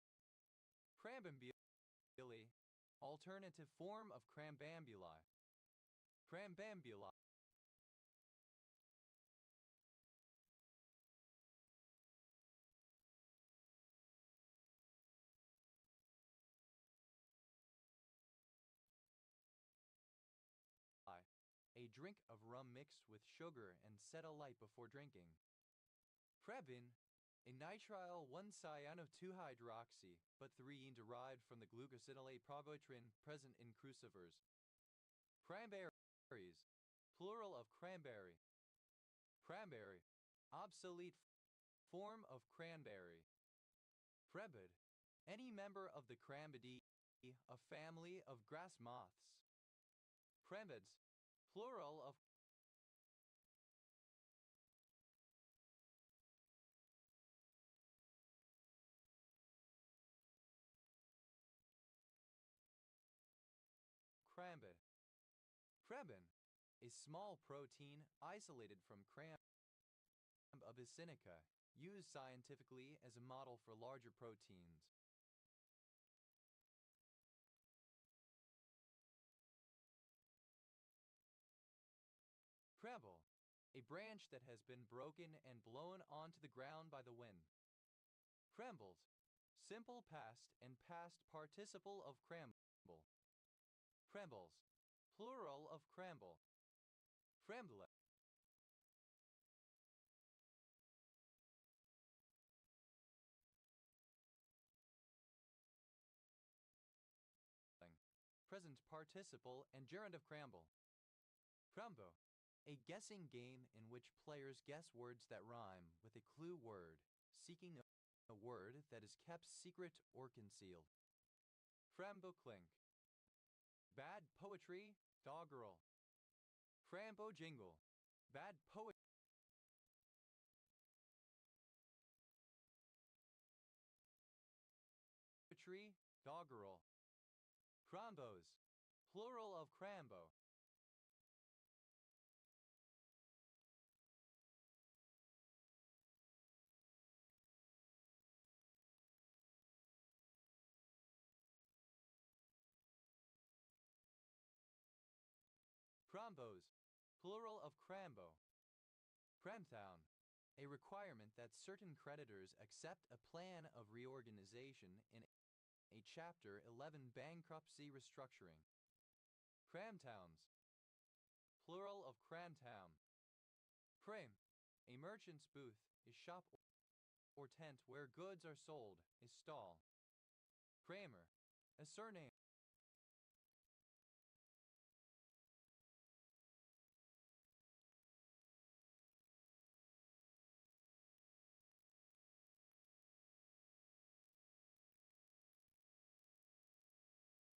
Crambambuli, alternative form of crambambuli. Crambambuli, drink of rum mixed with sugar and set alight before drinking. Prebin, a nitrile 1-cyano-2-hydroxy, but 3-ene derived from the glucosinolate probitrin present in crucifers. Cranberries, plural of cranberry. Cranberry, obsolete form of cranberry. Prebid, any member of the Crambidae, a family of grass moths. Crambids, plural of crambid. Prebin, a small protein isolated from cramb abyssinica, used scientifically as a model for larger proteins. Crabble, a branch that has been broken and blown onto the ground by the wind. Crambled, simple past and past participle of cramble. Crambles, plural of cramble. Frambling, present participle and gerund of cramble. Crambo, a guessing game in which players guess words that rhyme with a clue word, seeking a word that is kept secret or concealed. Framboclink, bad poetry, doggerel. Frambo jingle, bad poetry. Doggerel. Crambos, plural of crambo. Crambos, plural of crambo. Cramtown, a requirement that certain creditors accept a plan of reorganization in a Chapter 11 bankruptcy restructuring. Cramtowns, plural of cramtown. Crame, a merchant's booth, a shop or tent where goods are sold, a stall. Kramer, a surname